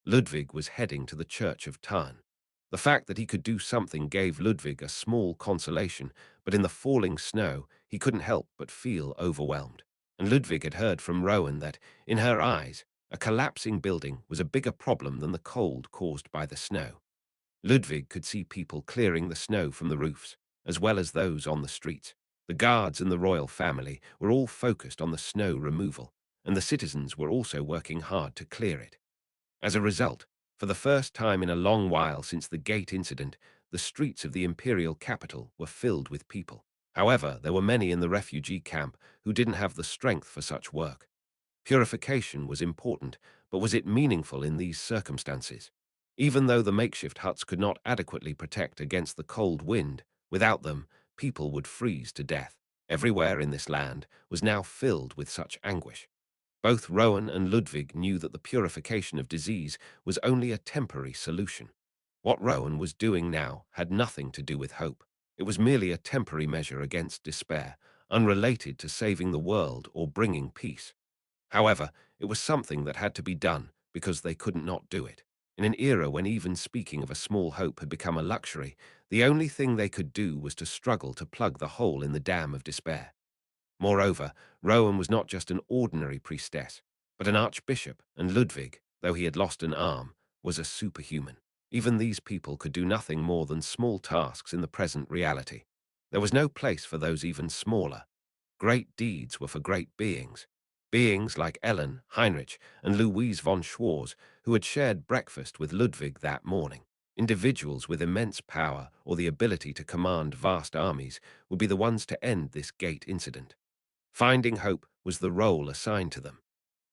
Ludwig was heading to the Church of Tarn. The fact that he could do something gave Ludwig a small consolation, but in the falling snow, he couldn't help but feel overwhelmed. And Ludwig had heard from Rowan that, in her eyes, a collapsing building was a bigger problem than the cold caused by the snow. Ludwig could see people clearing the snow from the roofs, as well as those on the streets. The guards and the royal family were all focused on the snow removal, and the citizens were also working hard to clear it. As a result, for the first time in a long while since the gate incident, the streets of the imperial capital were filled with people. However, there were many in the refugee camp who didn't have the strength for such work. Purification was important, but was it meaningful in these circumstances? Even though the makeshift huts could not adequately protect against the cold wind, without them, people would freeze to death. Everywhere in this land was now filled with such anguish. Both Rowan and Ludwig knew that the purification of disease was only a temporary solution. What Rowan was doing now had nothing to do with hope. It was merely a temporary measure against despair, unrelated to saving the world or bringing peace. However, it was something that had to be done because they couldn't not do it. In an era when even speaking of a small hope had become a luxury, the only thing they could do was to struggle to plug the hole in the dam of despair. Moreover, Rowan was not just an ordinary priestess, but an archbishop, and Ludwig, though he had lost an arm, was a superhuman. Even these people could do nothing more than small tasks in the present reality. There was no place for those even smaller. Great deeds were for great beings. Beings like Ellen, Heinrich, and Louise von Schwarz, who had shared breakfast with Ludwig that morning. Individuals with immense power or the ability to command vast armies would be the ones to end this gate incident. Finding hope was the role assigned to them.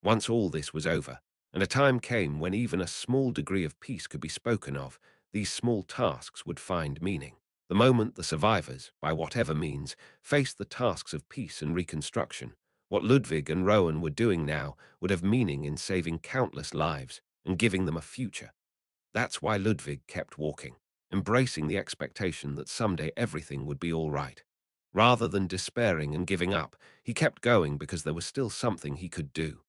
Once all this was over, and a time came when even a small degree of peace could be spoken of, these small tasks would find meaning. The moment the survivors, by whatever means, faced the tasks of peace and reconstruction, what Ludwig and Rowan were doing now would have meaning in saving countless lives and giving them a future. That's why Ludwig kept walking, embracing the expectation that someday everything would be all right. Rather than despairing and giving up, he kept going because there was still something he could do.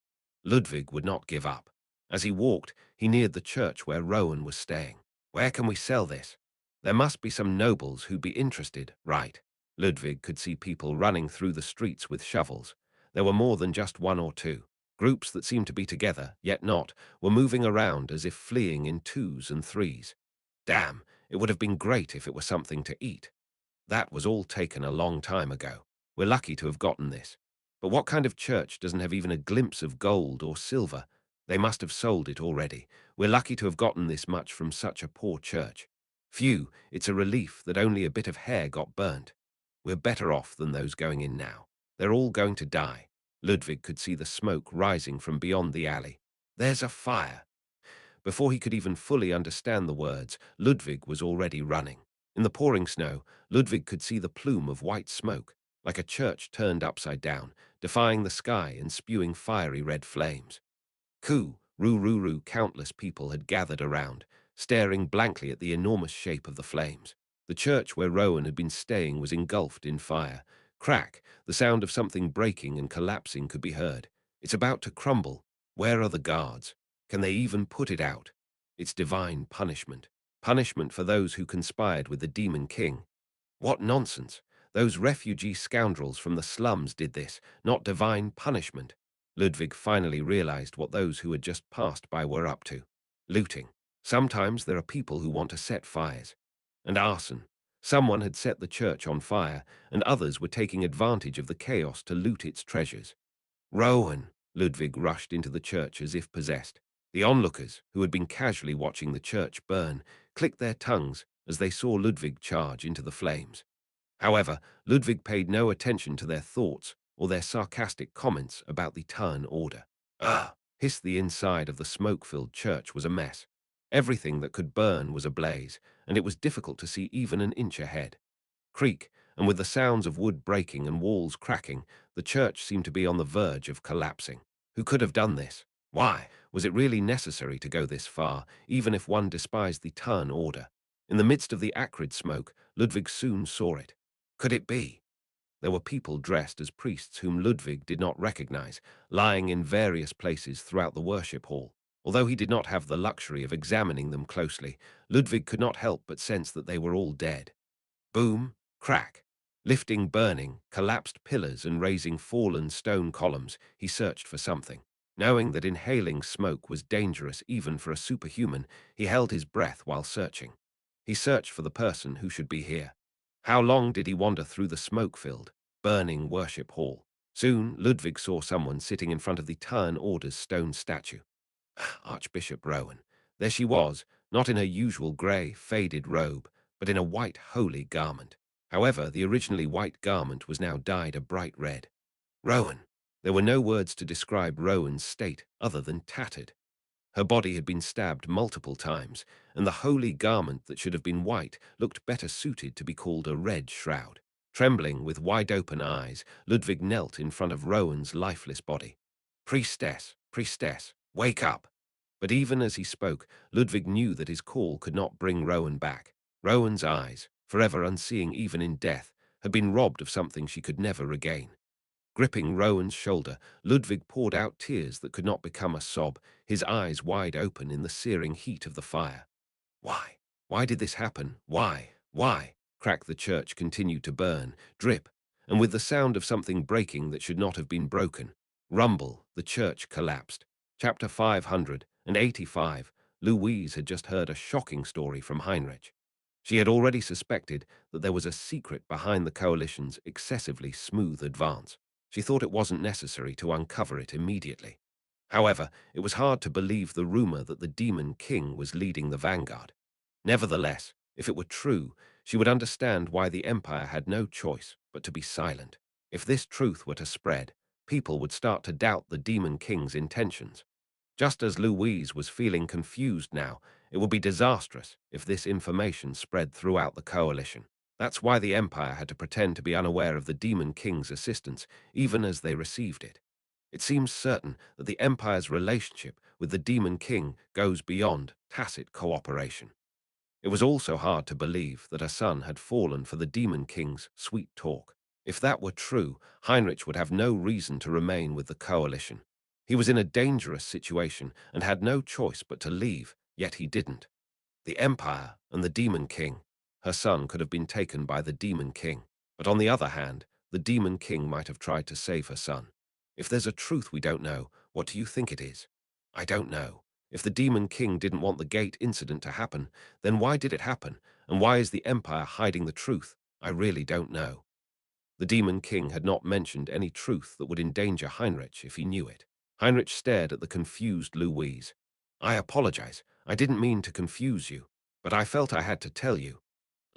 Ludwig would not give up. As he walked, he neared the church where Rowan was staying. Where can we sell this? There must be some nobles who'd be interested, right? Ludwig could see people running through the streets with shovels. There were more than just one or two. Groups that seemed to be together, yet not, were moving around as if fleeing in twos and threes. Damn, it would have been great if it were something to eat. That was all taken a long time ago. We're lucky to have gotten this. But what kind of church doesn't have even a glimpse of gold or silver? They must have sold it already. We're lucky to have gotten this much from such a poor church. Phew, it's a relief that only a bit of hair got burnt. We're better off than those going in now. They're all going to die. Ludwig could see the smoke rising from beyond the alley. There's a fire. Before he could even fully understand the words, Ludwig was already running. In the pouring snow, Ludwig could see the plume of white smoke, like a church turned upside down, defying the sky and spewing fiery red flames. Coo, roo roo roo, countless people had gathered around, staring blankly at the enormous shape of the flames. The church where Rowan had been staying was engulfed in fire. Crack, the sound of something breaking and collapsing could be heard. It's about to crumble. Where are the guards? Can they even put it out? It's divine punishment. Punishment for those who conspired with the Demon King. What nonsense! Those refugee scoundrels from the slums did this, not divine punishment. Ludwig finally realized what those who had just passed by were up to. Looting. Sometimes there are people who want to set fires. And arson. Someone had set the church on fire, and others were taking advantage of the chaos to loot its treasures. Rowan! Ludwig rushed into the church as if possessed. The onlookers, who had been casually watching the church burn, clicked their tongues as they saw Ludwig charge into the flames. However, Ludwig paid no attention to their thoughts or their sarcastic comments about the Turn Order. Ugh! Hissed. The inside of the smoke-filled church was a mess. Everything that could burn was ablaze, and it was difficult to see even an inch ahead. Creak, and with the sounds of wood breaking and walls cracking, the church seemed to be on the verge of collapsing. Who could have done this? Why? Was it really necessary to go this far, even if one despised the Turn Order? In the midst of the acrid smoke, Ludwig soon saw it. Could it be? There were people dressed as priests whom Ludwig did not recognize, lying in various places throughout the worship hall. Although he did not have the luxury of examining them closely, Ludwig could not help but sense that they were all dead. Boom, crack. Lifting burning, collapsed pillars and raising fallen stone columns, he searched for something. Knowing that inhaling smoke was dangerous even for a superhuman, he held his breath while searching. He searched for the person who should be here. How long did he wander through the smoke-filled, burning worship hall? Soon, Ludwig saw someone sitting in front of the Turn Order's stone statue. Archbishop Rowan. There she was, not in her usual grey, faded robe, but in a white holy garment. However, the originally white garment was now dyed a bright red. Rowan. There were no words to describe Rowan's state other than tattered. Her body had been stabbed multiple times, and the holy garment that should have been white looked better suited to be called a red shroud. Trembling with wide-open eyes, Ludwig knelt in front of Rowan's lifeless body. Priestess, priestess, wake up! But even as he spoke, Ludwig knew that his call could not bring Rowan back. Rowan's eyes, forever unseeing even in death, had been robbed of something she could never regain. Gripping Rowan's shoulder, Ludwig poured out tears that could not become a sob, his eyes wide open in the searing heat of the fire. Why? Why did this happen? Why? Why? Crack the church continued to burn, drip, and with the sound of something breaking that should not have been broken. Rumble, the church collapsed. Chapter 585. Louise had just heard a shocking story from Heinrich. She had already suspected that there was a secret behind the coalition's excessively smooth advance. She thought it wasn't necessary to uncover it immediately. However, it was hard to believe the rumor that the Demon King was leading the vanguard. Nevertheless, if it were true, she would understand why the Empire had no choice but to be silent. If this truth were to spread, people would start to doubt the Demon King's intentions. Just as Louise was feeling confused now, it would be disastrous if this information spread throughout the coalition. That's why the Empire had to pretend to be unaware of the Demon King's assistance, even as they received it. It seems certain that the Empire's relationship with the Demon King goes beyond tacit cooperation. It was also hard to believe that her son had fallen for the Demon King's sweet talk. If that were true, Heinrich would have no reason to remain with the coalition. He was in a dangerous situation and had no choice but to leave, yet he didn't. The Empire and the Demon King. Her son could have been taken by the Demon King. But on the other hand, the Demon King might have tried to save her son. If there's a truth we don't know, what do you think it is? I don't know. If the Demon King didn't want the gate incident to happen, then why did it happen? And why is the Empire hiding the truth? I really don't know. The Demon King had not mentioned any truth that would endanger Heinrich if he knew it. Heinrich stared at the confused Louise. I apologize. I didn't mean to confuse you, but I felt I had to tell you.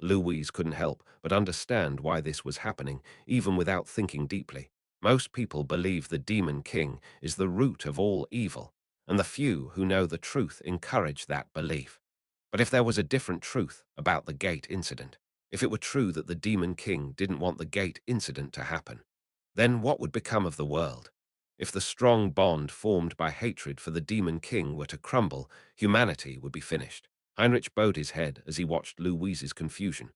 Louise couldn't help but understand why this was happening, even without thinking deeply. Most people believe the Demon King is the root of all evil, and the few who know the truth encourage that belief. But if there was a different truth about the gate incident, if it were true that the Demon King didn't want the gate incident to happen, then what would become of the world? If the strong bond formed by hatred for the Demon King were to crumble, humanity would be finished. Heinrich bowed his head as he watched Louise's confusion.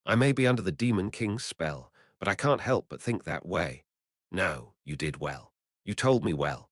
I may be under the Demon King's spell, but I can't help but think that way. No, you did well. You told me well.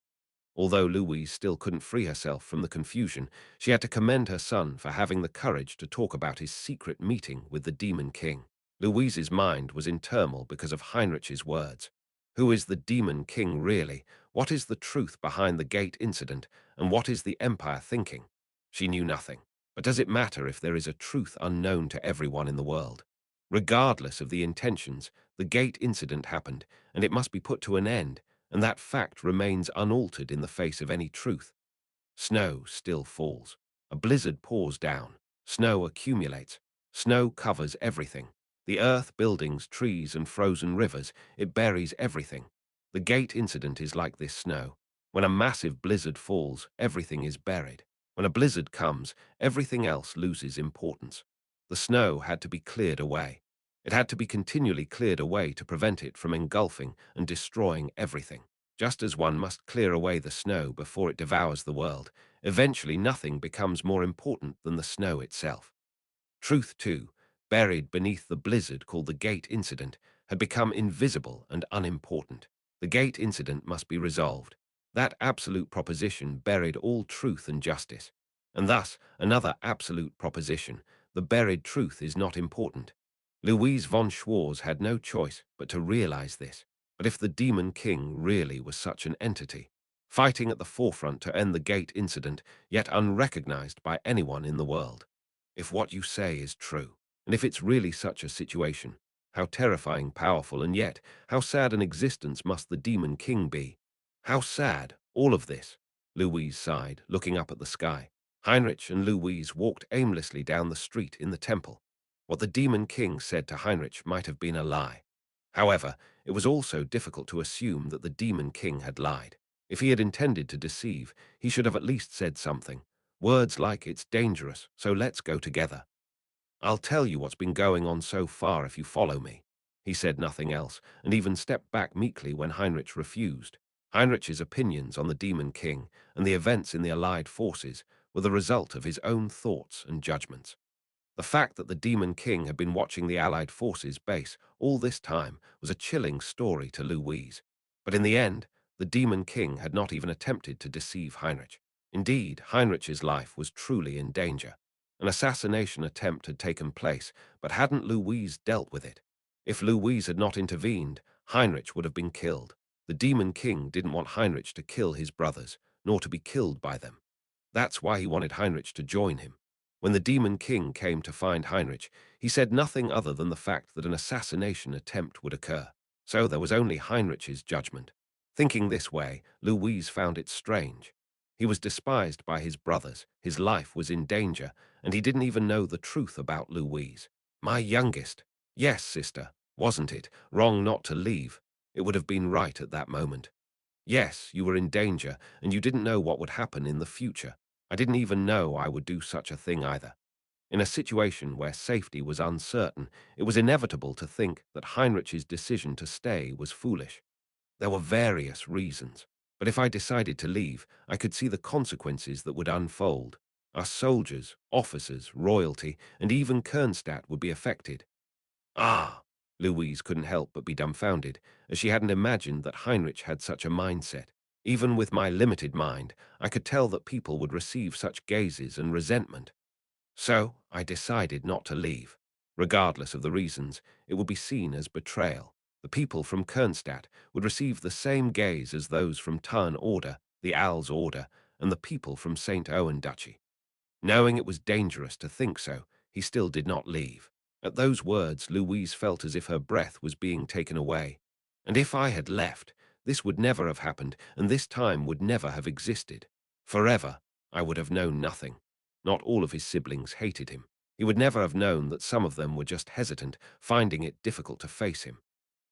Although Louise still couldn't free herself from the confusion, she had to commend her son for having the courage to talk about his secret meeting with the Demon King. Louise's mind was in turmoil because of Heinrich's words. Who is the Demon King really? What is the truth behind the gate incident? And what is the Empire thinking? She knew nothing. But does it matter if there is a truth unknown to everyone in the world? Regardless of the intentions, the gate incident happened, and it must be put to an end, and that fact remains unaltered in the face of any truth. Snow still falls. A blizzard pours down. Snow accumulates. Snow covers everything. The earth, buildings, trees, and frozen rivers, it buries everything. The gate incident is like this snow. When a massive blizzard falls, everything is buried. When a blizzard comes, everything else loses importance. The snow had to be cleared away. It had to be continually cleared away to prevent it from engulfing and destroying everything. Just as one must clear away the snow before it devours the world, eventually nothing becomes more important than the snow itself. Truth, too, buried beneath the blizzard called the gate incident, had become invisible and unimportant. The gate incident must be resolved. That absolute proposition buried all truth and justice. And thus, another absolute proposition, the buried truth is not important. Louise von Schwarz had no choice but to realize this. But if the Demon King really was such an entity, fighting at the forefront to end the gate incident, yet unrecognized by anyone in the world, if what you say is true, and if it's really such a situation, how terrifying, powerful, and yet how sad an existence must the Demon King be. How sad, all of this, Louise sighed, looking up at the sky. Heinrich and Louise walked aimlessly down the street in the temple. What the Demon King said to Heinrich might have been a lie. However, it was also difficult to assume that the Demon King had lied. If he had intended to deceive, he should have at least said something. Words like, it's dangerous, so let's go together. I'll tell you what's been going on so far if you follow me. He said nothing else, and even stepped back meekly when Heinrich refused. Heinrich's opinions on the Demon King and the events in the Allied forces were the result of his own thoughts and judgments. The fact that the Demon King had been watching the Allied forces base all this time was a chilling story to Louise. But in the end, the Demon King had not even attempted to deceive Heinrich. Indeed, Heinrich's life was truly in danger. An assassination attempt had taken place, but hadn't Louise dealt with it? If Louise had not intervened, Heinrich would have been killed. The Demon King didn't want Heinrich to kill his brothers, nor to be killed by them. That's why he wanted Heinrich to join him. When the Demon King came to find Heinrich, he said nothing other than the fact that an assassination attempt would occur. So there was only Heinrich's judgment. Thinking this way, Louise found it strange. He was despised by his brothers, his life was in danger, and he didn't even know the truth about Louise. My youngest. Yes, sister, wasn't it wrong not to leave? It would have been right at that moment. Yes, you were in danger, and you didn't know what would happen in the future. I didn't even know I would do such a thing either. In a situation where safety was uncertain, it was inevitable to think that Heinrich's decision to stay was foolish. There were various reasons, but if I decided to leave, I could see the consequences that would unfold. Our soldiers, officers, royalty, and even Kernstadt would be affected. Ah! Louise couldn't help but be dumbfounded, as she hadn't imagined that Heinrich had such a mindset. Even with my limited mind, I could tell that people would receive such gazes and resentment. So I decided not to leave. Regardless of the reasons, it would be seen as betrayal. The people from Kernstadt would receive the same gaze as those from Tarn Order, the Al's Order, and the people from St. Owen Duchy. Knowing it was dangerous to think so, he still did not leave. At those words, Louise felt as if her breath was being taken away. And if I had left, this would never have happened, and this time would never have existed. Forever, I would have known nothing. Not all of his siblings hated him. He would never have known that some of them were just hesitant, finding it difficult to face him.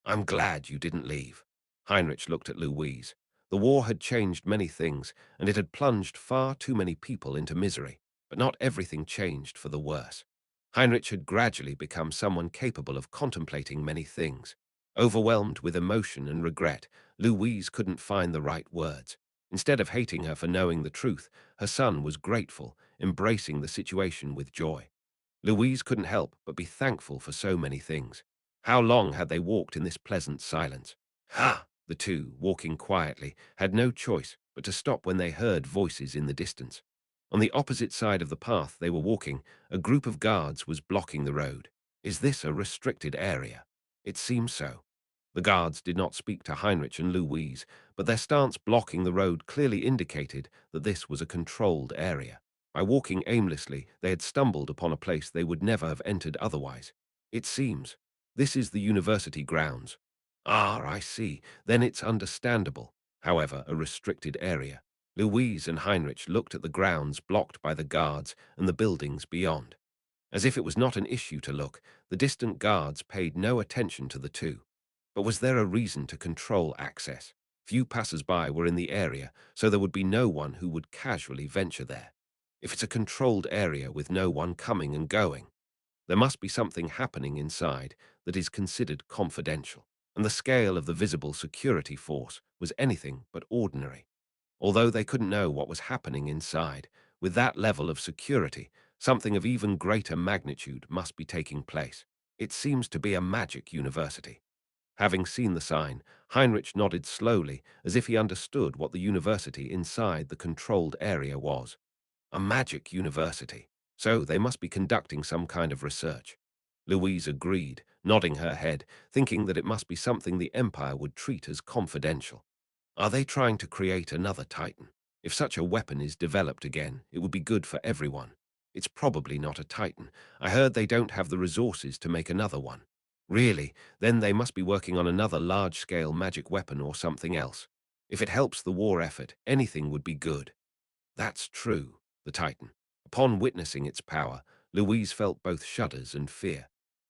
I'm glad you didn't leave. Heinrich looked at Louise. The war had changed many things, and it had plunged far too many people into misery. But not everything changed for the worse. Heinrich had gradually become someone capable of contemplating many things. Overwhelmed with emotion and regret, Louise couldn't find the right words. Instead of hating her for knowing the truth, her son was grateful, embracing the situation with joy. Louise couldn't help but be thankful for so many things. How long had they walked in this pleasant silence? Ha! The two, walking quietly, had no choice but to stop when they heard voices in the distance. On the opposite side of the path they were walking, a group of guards was blocking the road. Is this a restricted area? It seems so. The guards did not speak to Heinrich and Louise, but their stance blocking the road clearly indicated that this was a controlled area. By walking aimlessly, they had stumbled upon a place they would never have entered otherwise. It seems. This is the university grounds. Ah, I see. Then it's understandable. However, a restricted area. Louise and Heinrich looked at the grounds blocked by the guards and the buildings beyond. As if it was not an issue to look, the distant guards paid no attention to the two. But was there a reason to control access? Few passers-by were in the area, so there would be no one who would casually venture there. If it's a controlled area with no one coming and going, there must be something happening inside that is considered confidential, and the scale of the visible security force was anything but ordinary. Although they couldn't know what was happening inside, with that level of security, something of even greater magnitude must be taking place. It seems to be a magic university. Having seen the sign, Heinrich nodded slowly, as if he understood what the university inside the controlled area was. A magic university. So they must be conducting some kind of research. Louise agreed, nodding her head, thinking that it must be something the Empire would treat as confidential. Are they trying to create another Titan? If such a weapon is developed again, it would be good for everyone. It's probably not a Titan. I heard they don't have the resources to make another one. Really? Then they must be working on another large-scale magic weapon or something else. If it helps the war effort, anything would be good. That's true, the Titan. Upon witnessing its power, Louise felt both shudders and fear.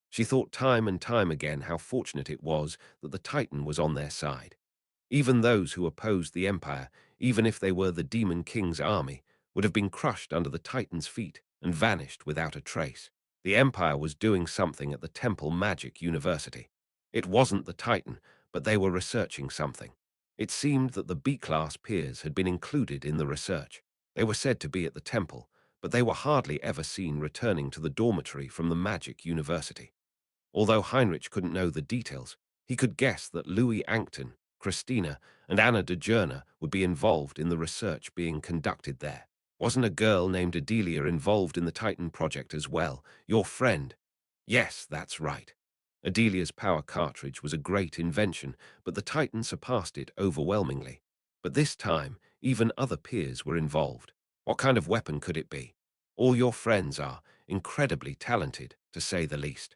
She thought time and time again how fortunate it was that the Titan was on their side. Even those who opposed the Empire, even if they were the Demon King's army, would have been crushed under the Titan's feet and vanished without a trace. The Empire was doing something at the Temple Magic University. It wasn't the Titan, but they were researching something. It seemed that the B-class peers had been included in the research. They were said to be at the temple, but they were hardly ever seen returning to the dormitory from the Magic University. Although Heinrich couldn't know the details, he could guess that Louis Ancton, Christina, and Anna de Journa would be involved in the research being conducted there. Wasn't a girl named Adelia involved in the Titan project as well? Your friend? Yes, that's right. Adelia's power cartridge was a great invention, but the Titan surpassed it overwhelmingly. But this time, even other peers were involved. What kind of weapon could it be? All your friends are incredibly talented, to say the least.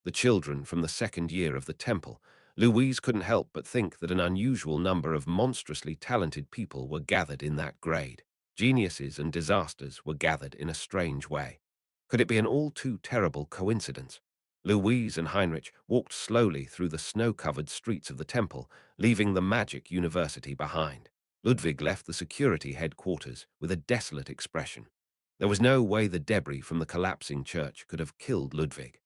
The children from the second year of the temple, Louise couldn't help but think that an unusual number of monstrously talented people were gathered in that grade. Geniuses and disasters were gathered in a strange way. Could it be an all too terrible coincidence? Louise and Heinrich walked slowly through the snow-covered streets of the temple, leaving the Magic University behind. Ludwig left the security headquarters with a desolate expression. There was no way the debris from the collapsing church could have killed Ludwig.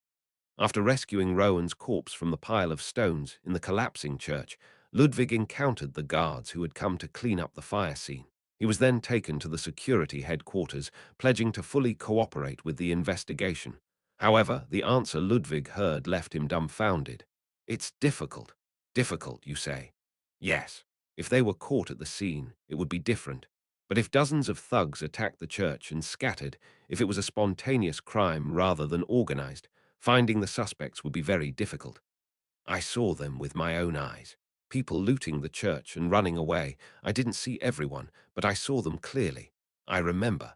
After rescuing Rowan's corpse from the pile of stones in the collapsing church, Ludwig encountered the guards who had come to clean up the fire scene. He was then taken to the security headquarters, pledging to fully cooperate with the investigation. However, the answer Ludwig heard left him dumbfounded. It's difficult. Difficult, you say? Yes. If they were caught at the scene, it would be different. But if dozens of thugs attacked the church and scattered, if it was a spontaneous crime rather than organized, finding the suspects would be very difficult. I saw them with my own eyes. People looting the church and running away. I didn't see everyone, but I saw them clearly. I remember.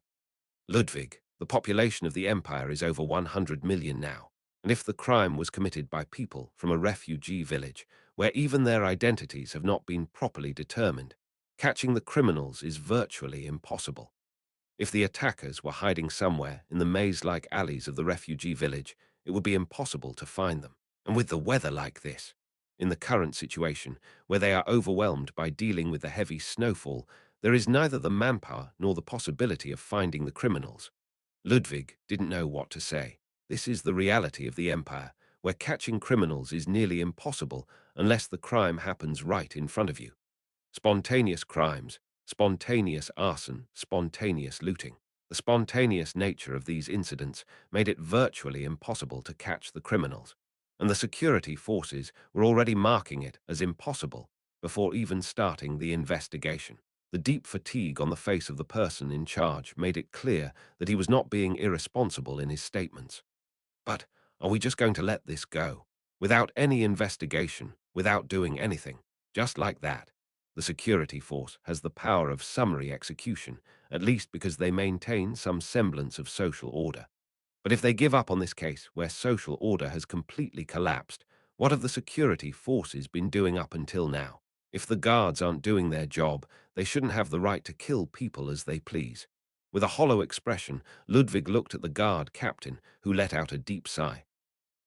Ludwig, the population of the empire is over 100 million now. And if the crime was committed by people from a refugee village, where even their identities have not been properly determined, catching the criminals is virtually impossible. If the attackers were hiding somewhere in the maze-like alleys of the refugee village, it would be impossible to find them. And with the weather like this, in the current situation, where they are overwhelmed by dealing with the heavy snowfall, there is neither the manpower nor the possibility of finding the criminals. Ludwig didn't know what to say. This is the reality of the empire, where catching criminals is nearly impossible unless the crime happens right in front of you. Spontaneous crimes, spontaneous arson, spontaneous looting. The spontaneous nature of these incidents made it virtually impossible to catch the criminals, and the security forces were already marking it as impossible before even starting the investigation. The deep fatigue on the face of the person in charge made it clear that he was not being irresponsible in his statements. But are we just going to let this go? Without any investigation, without doing anything, just like that? The security force has the power of summary execution, at least because they maintain some semblance of social order. But if they give up on this case where social order has completely collapsed, what have the security forces been doing up until now? If the guards aren't doing their job, they shouldn't have the right to kill people as they please. With a hollow expression, Ludwig looked at the guard captain, who let out a deep sigh.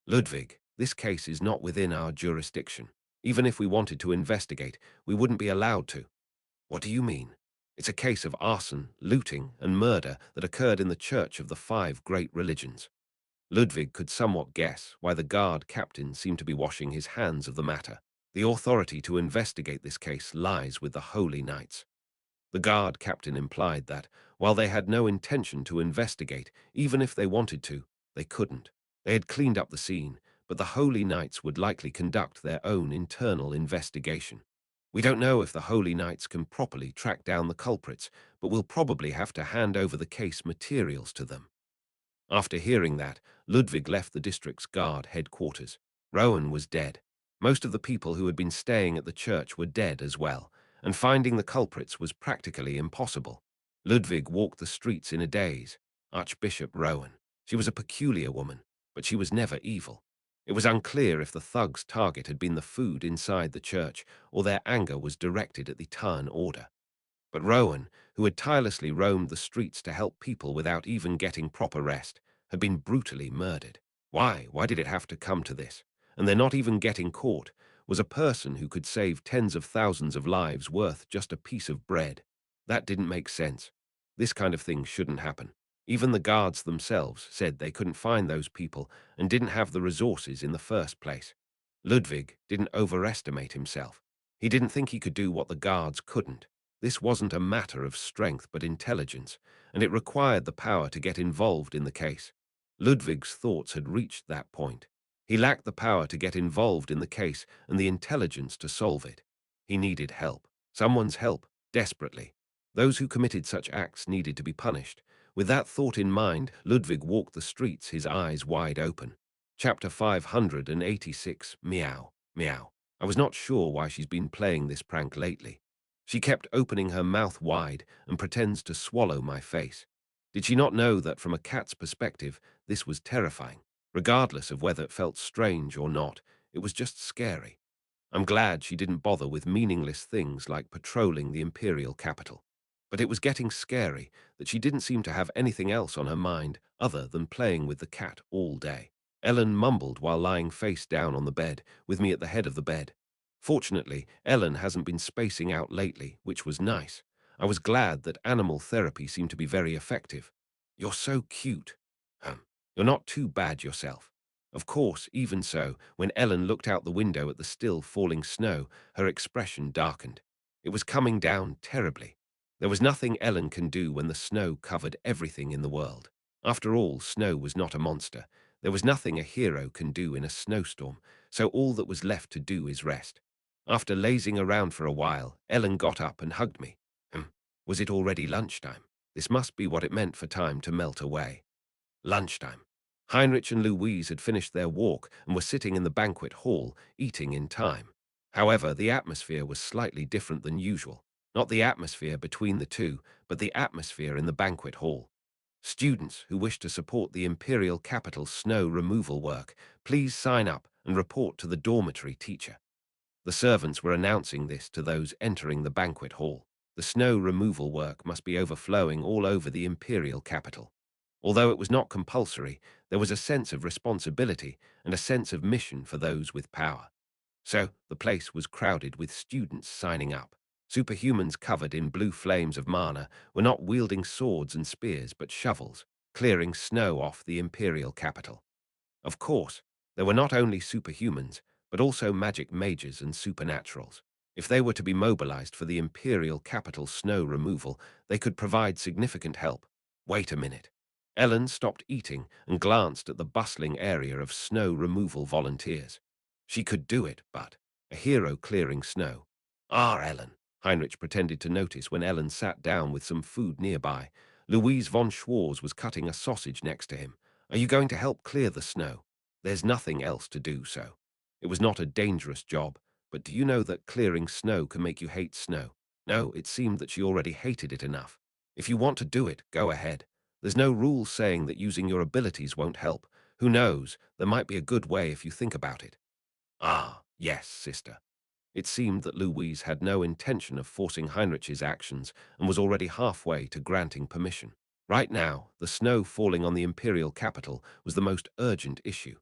Ludwig, this case is not within our jurisdiction. Even if we wanted to investigate, we wouldn't be allowed to. What do you mean? It's a case of arson, looting, and murder that occurred in the Church of the Five Great Religions. Ludwig could somewhat guess why the guard captain seemed to be washing his hands of the matter. The authority to investigate this case lies with the Holy Knights. The guard captain implied that, while they had no intention to investigate, even if they wanted to, they couldn't. They had cleaned up the scene, but the Holy Knights would likely conduct their own internal investigation. We don't know if the Holy Knights can properly track down the culprits, but we'll probably have to hand over the case materials to them. After hearing that, Ludwig left the district's guard headquarters. Rowan was dead. Most of the people who had been staying at the church were dead as well, and finding the culprits was practically impossible. Ludwig walked the streets in a daze. Archbishop Rowan. She was a peculiar woman, but she was never evil. It was unclear if the thugs' target had been the food inside the church or their anger was directed at the Tarn order. But Rowan, who had tirelessly roamed the streets to help people without even getting proper rest, had been brutally murdered. Why? Why did it have to come to this? And they're not even getting caught. Was a person who could save tens of thousands of lives worth just a piece of bread? That didn't make sense. This kind of thing shouldn't happen. Even the guards themselves said they couldn't find those people and didn't have the resources in the first place. Ludwig didn't overestimate himself. He didn't think he could do what the guards couldn't. This wasn't a matter of strength but intelligence, and it required the power to get involved in the case. Ludwig's thoughts had reached that point. He lacked the power to get involved in the case and the intelligence to solve it. He needed help. Someone's help, desperately. Those who committed such acts needed to be punished. With that thought in mind, Ludwig walked the streets, his eyes wide open. Chapter 586, Meow, Meow. I was not sure why she's been playing this prank lately. She kept opening her mouth wide and pretends to swallow my face. Did she not know that from a cat's perspective, this was terrifying? Regardless of whether it felt strange or not, it was just scary. I'm glad she didn't bother with meaningless things like patrolling the imperial capital. But it was getting scary that she didn't seem to have anything else on her mind other than playing with the cat all day. Ellen mumbled while lying face down on the bed, with me at the head of the bed. Fortunately, Ellen hasn't been spacing out lately, which was nice. I was glad that animal therapy seemed to be very effective. You're so cute. You're not too bad yourself. Of course, even so, when Ellen looked out the window at the still falling snow, her expression darkened. It was coming down terribly. There was nothing Ellen can do when the snow covered everything in the world. After all, snow was not a monster. There was nothing a hero can do in a snowstorm, so all that was left to do is rest. After lazing around for a while, Ellen got up and hugged me. Was it already lunchtime? This must be what it meant for time to melt away. Lunchtime. Heinrich and Louise had finished their walk and were sitting in the banquet hall, eating in time. However, the atmosphere was slightly different than usual. Not the atmosphere between the two, but the atmosphere in the banquet hall. Students who wish to support the Imperial Capital snow removal work, please sign up and report to the dormitory teacher. The servants were announcing this to those entering the banquet hall. The snow removal work must be overflowing all over the Imperial Capital. Although it was not compulsory, there was a sense of responsibility and a sense of mission for those with power. So the place was crowded with students signing up. Superhumans covered in blue flames of mana were not wielding swords and spears but shovels, clearing snow off the Imperial Capital. Of course, there were not only superhumans, but also magic mages and supernaturals. If they were to be mobilized for the Imperial Capital snow removal, they could provide significant help. Wait a minute. Ellen stopped eating and glanced at the bustling area of snow removal volunteers. She could do it, but a hero clearing snow. Ah, Ellen. Heinrich pretended to notice when Ellen sat down with some food nearby. Louise von Schwarz was cutting a sausage next to him. Are you going to help clear the snow? There's nothing else to do so. It was not a dangerous job, but do you know that clearing snow can make you hate snow? No, it seemed that she already hated it enough. If you want to do it, go ahead. There's no rule saying that using your abilities won't help. Who knows, there might be a good way if you think about it. Ah, yes, sister. It seemed that Louise had no intention of forcing Heinrich's actions and was already halfway to granting permission. Right now, the snow falling on the imperial capital was the most urgent issue.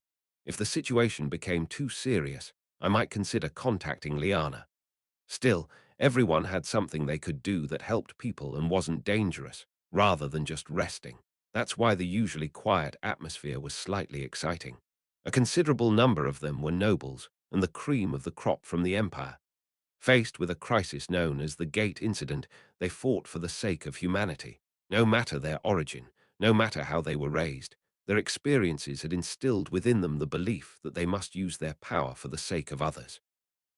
If the situation became too serious, I might consider contacting Liana. Still, everyone had something they could do that helped people and wasn't dangerous, rather than just resting. That's why the usually quiet atmosphere was slightly exciting. A considerable number of them were nobles and the cream of the crop from the empire. Faced with a crisis known as the Gate Incident, they fought for the sake of humanity. No matter their origin, no matter how they were raised, their experiences had instilled within them the belief that they must use their power for the sake of others.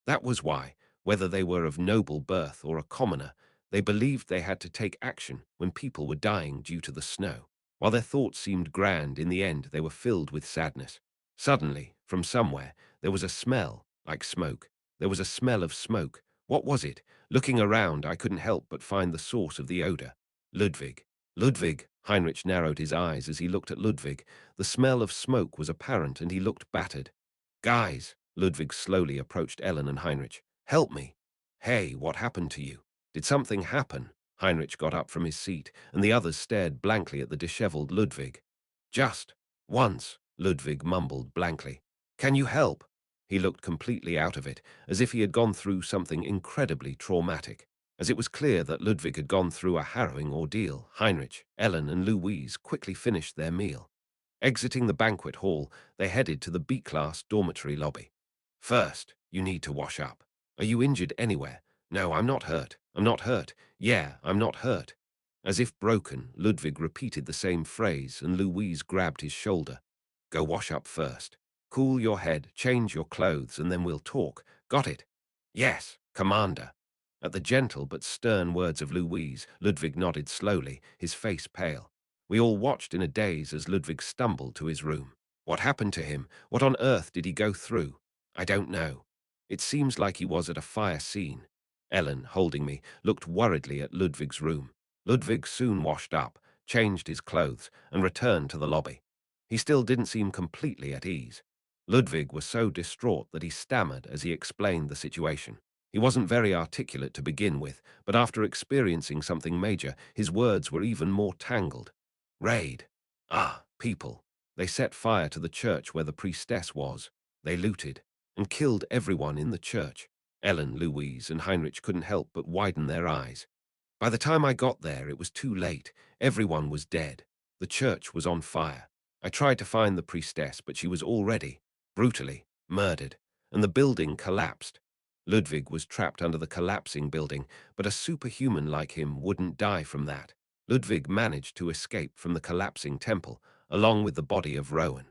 That was why, whether they were of noble birth or a commoner, they believed they had to take action when people were dying due to the snow. While their thoughts seemed grand, in the end they were filled with sadness. Suddenly, from somewhere, there was a smell, like smoke. There was a smell of smoke. What was it? Looking around, I couldn't help but find the source of the odor. Ludwig. Ludwig. Heinrich narrowed his eyes as he looked at Ludwig. The smell of smoke was apparent and he looked battered. Guys, Ludwig slowly approached Ellen and Heinrich. Help me. Hey, what happened to you? Did something happen? Heinrich got up from his seat, and the others stared blankly at the disheveled Ludwig. Just once, Ludwig mumbled blankly. Can you help? He looked completely out of it, as if he had gone through something incredibly traumatic. As it was clear that Ludwig had gone through a harrowing ordeal, Heinrich, Ellen, and Louise quickly finished their meal. Exiting the banquet hall, they headed to the B-class dormitory lobby. First, you need to wash up. Are you injured anywhere? No, I'm not hurt. I'm not hurt. Yeah, I'm not hurt. As if broken, Ludwig repeated the same phrase, and Louise grabbed his shoulder. Go wash up first. Cool your head, change your clothes, and then we'll talk. Got it? Yes, Commander. At the gentle but stern words of Louise, Ludwig nodded slowly, his face pale. We all watched in a daze as Ludwig stumbled to his room. What happened to him? What on earth did he go through? I don't know. It seems like he was at a fire scene. Ellen, holding me, looked worriedly at Ludwig's room. Ludwig soon washed up, changed his clothes, and returned to the lobby. He still didn't seem completely at ease. Ludwig was so distraught that he stammered as he explained the situation. He wasn't very articulate to begin with, but after experiencing something major, his words were even more tangled. Raid. Ah, people. They set fire to the church where the priestess was. They looted and killed everyone in the church. Ellen, Louise, and Heinrich couldn't help but widen their eyes. By the time I got there, it was too late. Everyone was dead. The church was on fire. I tried to find the priestess, but she was already, brutally, murdered, and the building collapsed. Ludwig was trapped under the collapsing building, but a superhuman like him wouldn't die from that. Ludwig managed to escape from the collapsing temple, along with the body of Rowan.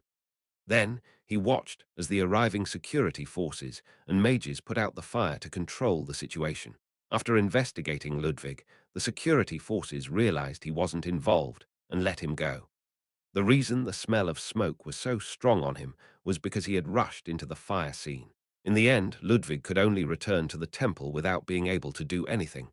Then he watched as the arriving security forces and mages put out the fire to control the situation. After investigating Ludwig, the security forces realized he wasn't involved and let him go. The reason the smell of smoke was so strong on him was because he had rushed into the fire scene. In the end, Ludwig could only return to the temple without being able to do anything.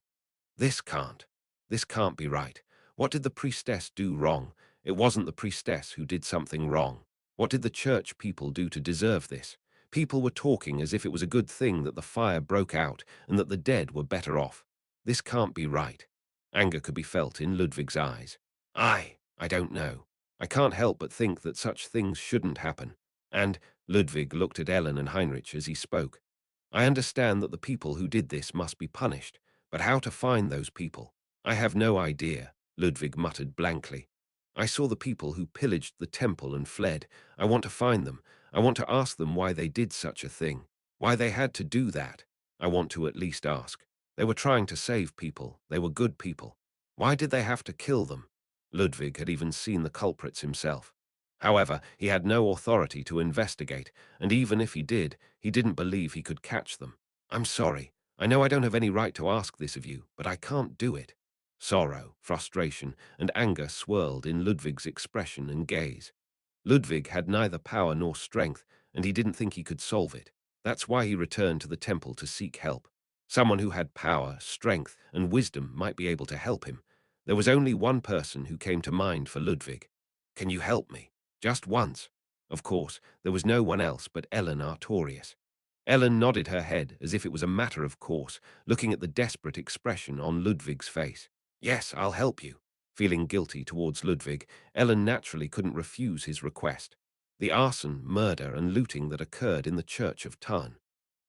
This can't. This can't be right. What did the priestess do wrong? It wasn't the priestess who did something wrong. What did the church people do to deserve this? People were talking as if it was a good thing that the fire broke out and that the dead were better off. This can't be right. Anger could be felt in Ludwig's eyes. I don't know. I can't help but think that such things shouldn't happen. And Ludwig looked at Ellen and Heinrich as he spoke. I understand that the people who did this must be punished, but how to find those people? I have no idea, Ludwig muttered blankly. I saw the people who pillaged the temple and fled. I want to find them. I want to ask them why they did such a thing, why they had to do that. I want to at least ask. They were trying to save people. They were good people. Why did they have to kill them? Ludwig had even seen the culprits himself. However, he had no authority to investigate, and even if he did, he didn't believe he could catch them. I'm sorry. I know I don't have any right to ask this of you, but I can't do it. Sorrow, frustration, and anger swirled in Ludwig's expression and gaze. Ludwig had neither power nor strength, and he didn't think he could solve it. That's why he returned to the temple to seek help. Someone who had power, strength, and wisdom might be able to help him. There was only one person who came to mind for Ludwig. Can you help me? Just once. Of course, there was no one else but Ellen Artorius. Ellen nodded her head as if it was a matter of course, looking at the desperate expression on Ludwig's face. Yes, I'll help you. Feeling guilty towards Ludwig, Ellen naturally couldn't refuse his request. The arson, murder, and looting that occurred in the church of Tarn.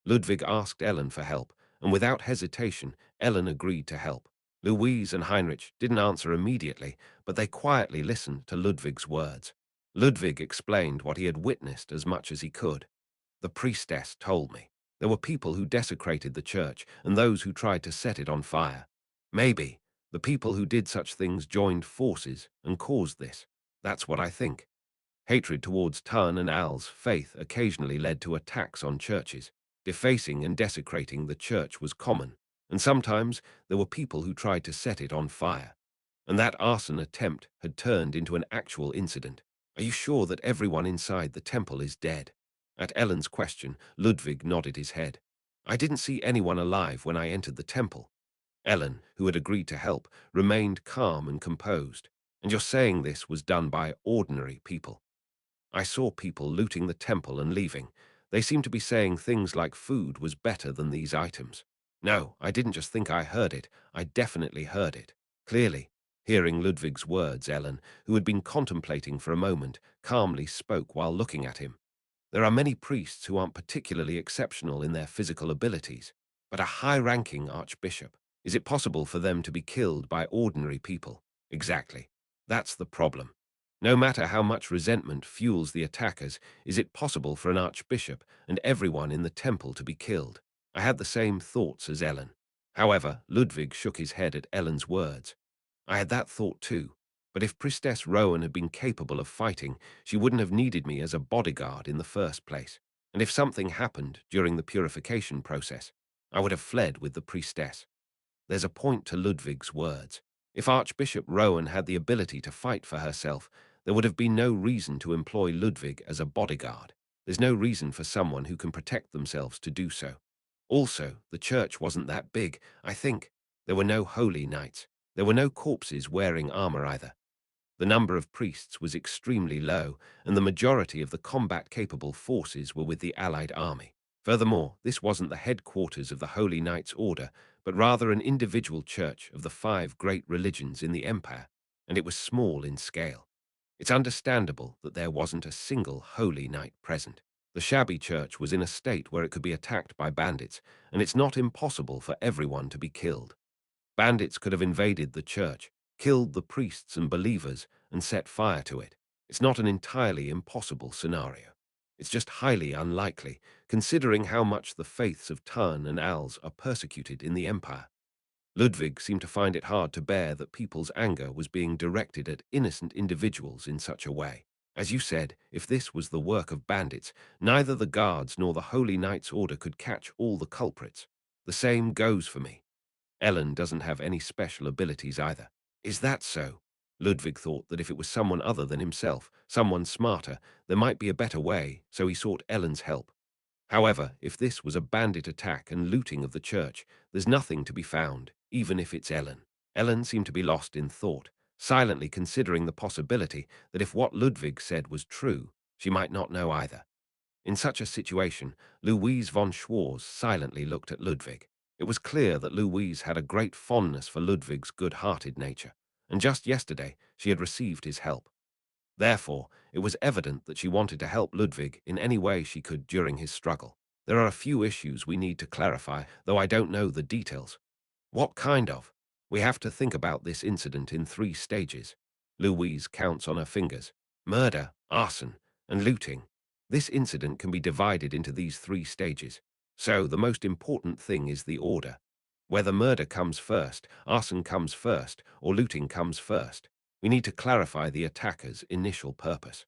Ludwig asked Ellen for help, and without hesitation, Ellen agreed to help. Louise and Heinrich didn't answer immediately, but they quietly listened to Ludwig's words. Ludwig explained what he had witnessed as much as he could. The priestess told me. There were people who desecrated the church and those who tried to set it on fire. Maybe the people who did such things joined forces and caused this. That's what I think. Hatred towards Tun and Al's faith occasionally led to attacks on churches. Defacing and desecrating the church was common, and sometimes there were people who tried to set it on fire. And that arson attempt had turned into an actual incident. Are you sure that everyone inside the temple is dead? At Ellen's question, Ludwig nodded his head. I didn't see anyone alive when I entered the temple. Ellen, who had agreed to help, remained calm and composed. And you're saying this was done by ordinary people? I saw people looting the temple and leaving. They seemed to be saying things like food was better than these items. No, I didn't just think I heard it. I definitely heard it. Clearly. Hearing Ludwig's words, Ellen, who had been contemplating for a moment, calmly spoke while looking at him. There are many priests who aren't particularly exceptional in their physical abilities, but a high-ranking archbishop. Is it possible for them to be killed by ordinary people? Exactly. That's the problem. No matter how much resentment fuels the attackers, is it possible for an archbishop and everyone in the temple to be killed? I had the same thoughts as Ellen. However, Ludwig shook his head at Ellen's words. I had that thought too, but if Priestess Rowan had been capable of fighting, she wouldn't have needed me as a bodyguard in the first place. And if something happened during the purification process, I would have fled with the priestess. There's a point to Ludwig's words. If Archbishop Rowan had the ability to fight for herself, there would have been no reason to employ Ludwig as a bodyguard. There's no reason for someone who can protect themselves to do so. Also, the church wasn't that big, I think. There were no holy knights. There were no corpses wearing armor either. The number of priests was extremely low, and the majority of the combat-capable forces were with the Allied army. Furthermore, this wasn't the headquarters of the Holy Knights Order, but rather an individual church of the 5 great religions in the empire, and it was small in scale. It's understandable that there wasn't a single Holy Knight present. The shabby church was in a state where it could be attacked by bandits, and it's not impossible for everyone to be killed. Bandits could have invaded the church, killed the priests and believers, and set fire to it. It's not an entirely impossible scenario. It's just highly unlikely, considering how much the faiths of Tarn and Als are persecuted in the Empire. Ludwig seemed to find it hard to bear that people's anger was being directed at innocent individuals in such a way. As you said, if this was the work of bandits, neither the guards nor the Holy Knights Order could catch all the culprits. The same goes for me. Ellen doesn't have any special abilities either. Is that so? Ludwig thought that if it was someone other than himself, someone smarter, there might be a better way, so he sought Ellen's help. However, if this was a bandit attack and looting of the church, there's nothing to be found, even if it's Ellen. Ellen seemed to be lost in thought, silently considering the possibility that if what Ludwig said was true, she might not know either. In such a situation, Louise von Schwarz silently looked at Ludwig. It was clear that Louise had a great fondness for Ludwig's good-hearted nature, and just yesterday she had received his help. Therefore, it was evident that she wanted to help Ludwig in any way she could during his struggle. There are a few issues we need to clarify, though I don't know the details. What kind of? We have to think about this incident in 3 stages. Louise counts on her fingers. Murder, arson, and looting. This incident can be divided into these 3 stages. So the most important thing is the order. Whether murder comes first, arson comes first, or looting comes first. We need to clarify the attacker's initial purpose.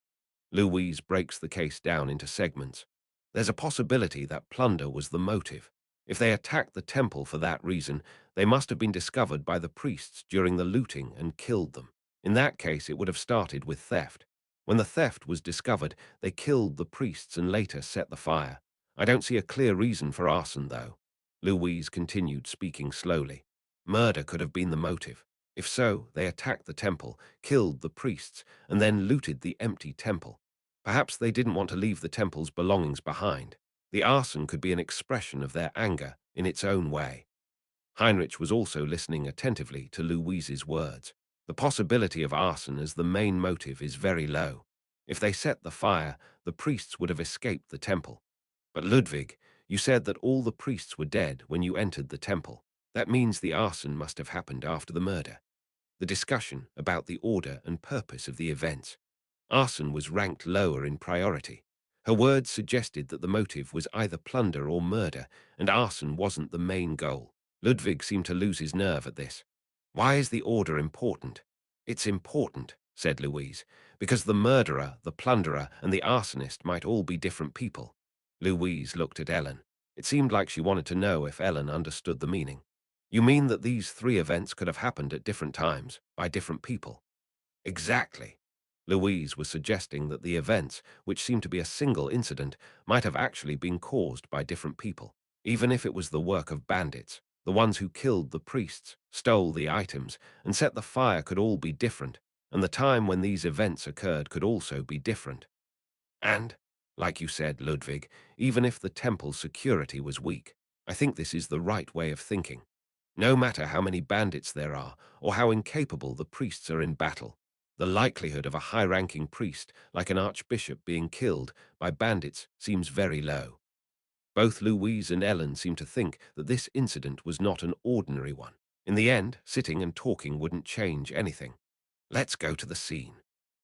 Louise breaks the case down into segments. There's a possibility that plunder was the motive. If they attacked the temple for that reason, they must have been discovered by the priests during the looting and killed them. In that case, it would have started with theft. When the theft was discovered, they killed the priests and later set the fire. I don't see a clear reason for arson, though. Louise continued, speaking slowly. Murder could have been the motive. If so, they attacked the temple, killed the priests, and then looted the empty temple. Perhaps they didn't want to leave the temple's belongings behind. The arson could be an expression of their anger in its own way. Heinrich was also listening attentively to Louise's words. The possibility of arson as the main motive is very low. If they set the fire, the priests would have escaped the temple. But Ludwig, you said that all the priests were dead when you entered the temple. That means the arson must have happened after the murder. The discussion about the order and purpose of the events. Arson was ranked lower in priority. Her words suggested that the motive was either plunder or murder, and arson wasn't the main goal. Ludwig seemed to lose his nerve at this. Why is the order important? It's important, said Louise, because the murderer, the plunderer, and the arsonist might all be different people. Louise looked at Ellen. It seemed like she wanted to know if Ellen understood the meaning. You mean that these 3 events could have happened at different times, by different people? Exactly. Louise was suggesting that the events, which seemed to be a single incident, might have actually been caused by different people. Even if it was the work of bandits, the ones who killed the priests, stole the items, and set the fire could all be different, and the time when these events occurred could also be different. And, like you said, Ludwig, even if the temple's security was weak, I think this is the right way of thinking. No matter how many bandits there are, or how incapable the priests are in battle, the likelihood of a high-ranking priest, like an archbishop, being killed by bandits seems very low. Both Louise and Ellen seem to think that this incident was not an ordinary one. In the end, sitting and talking wouldn't change anything. Let's go to the scene.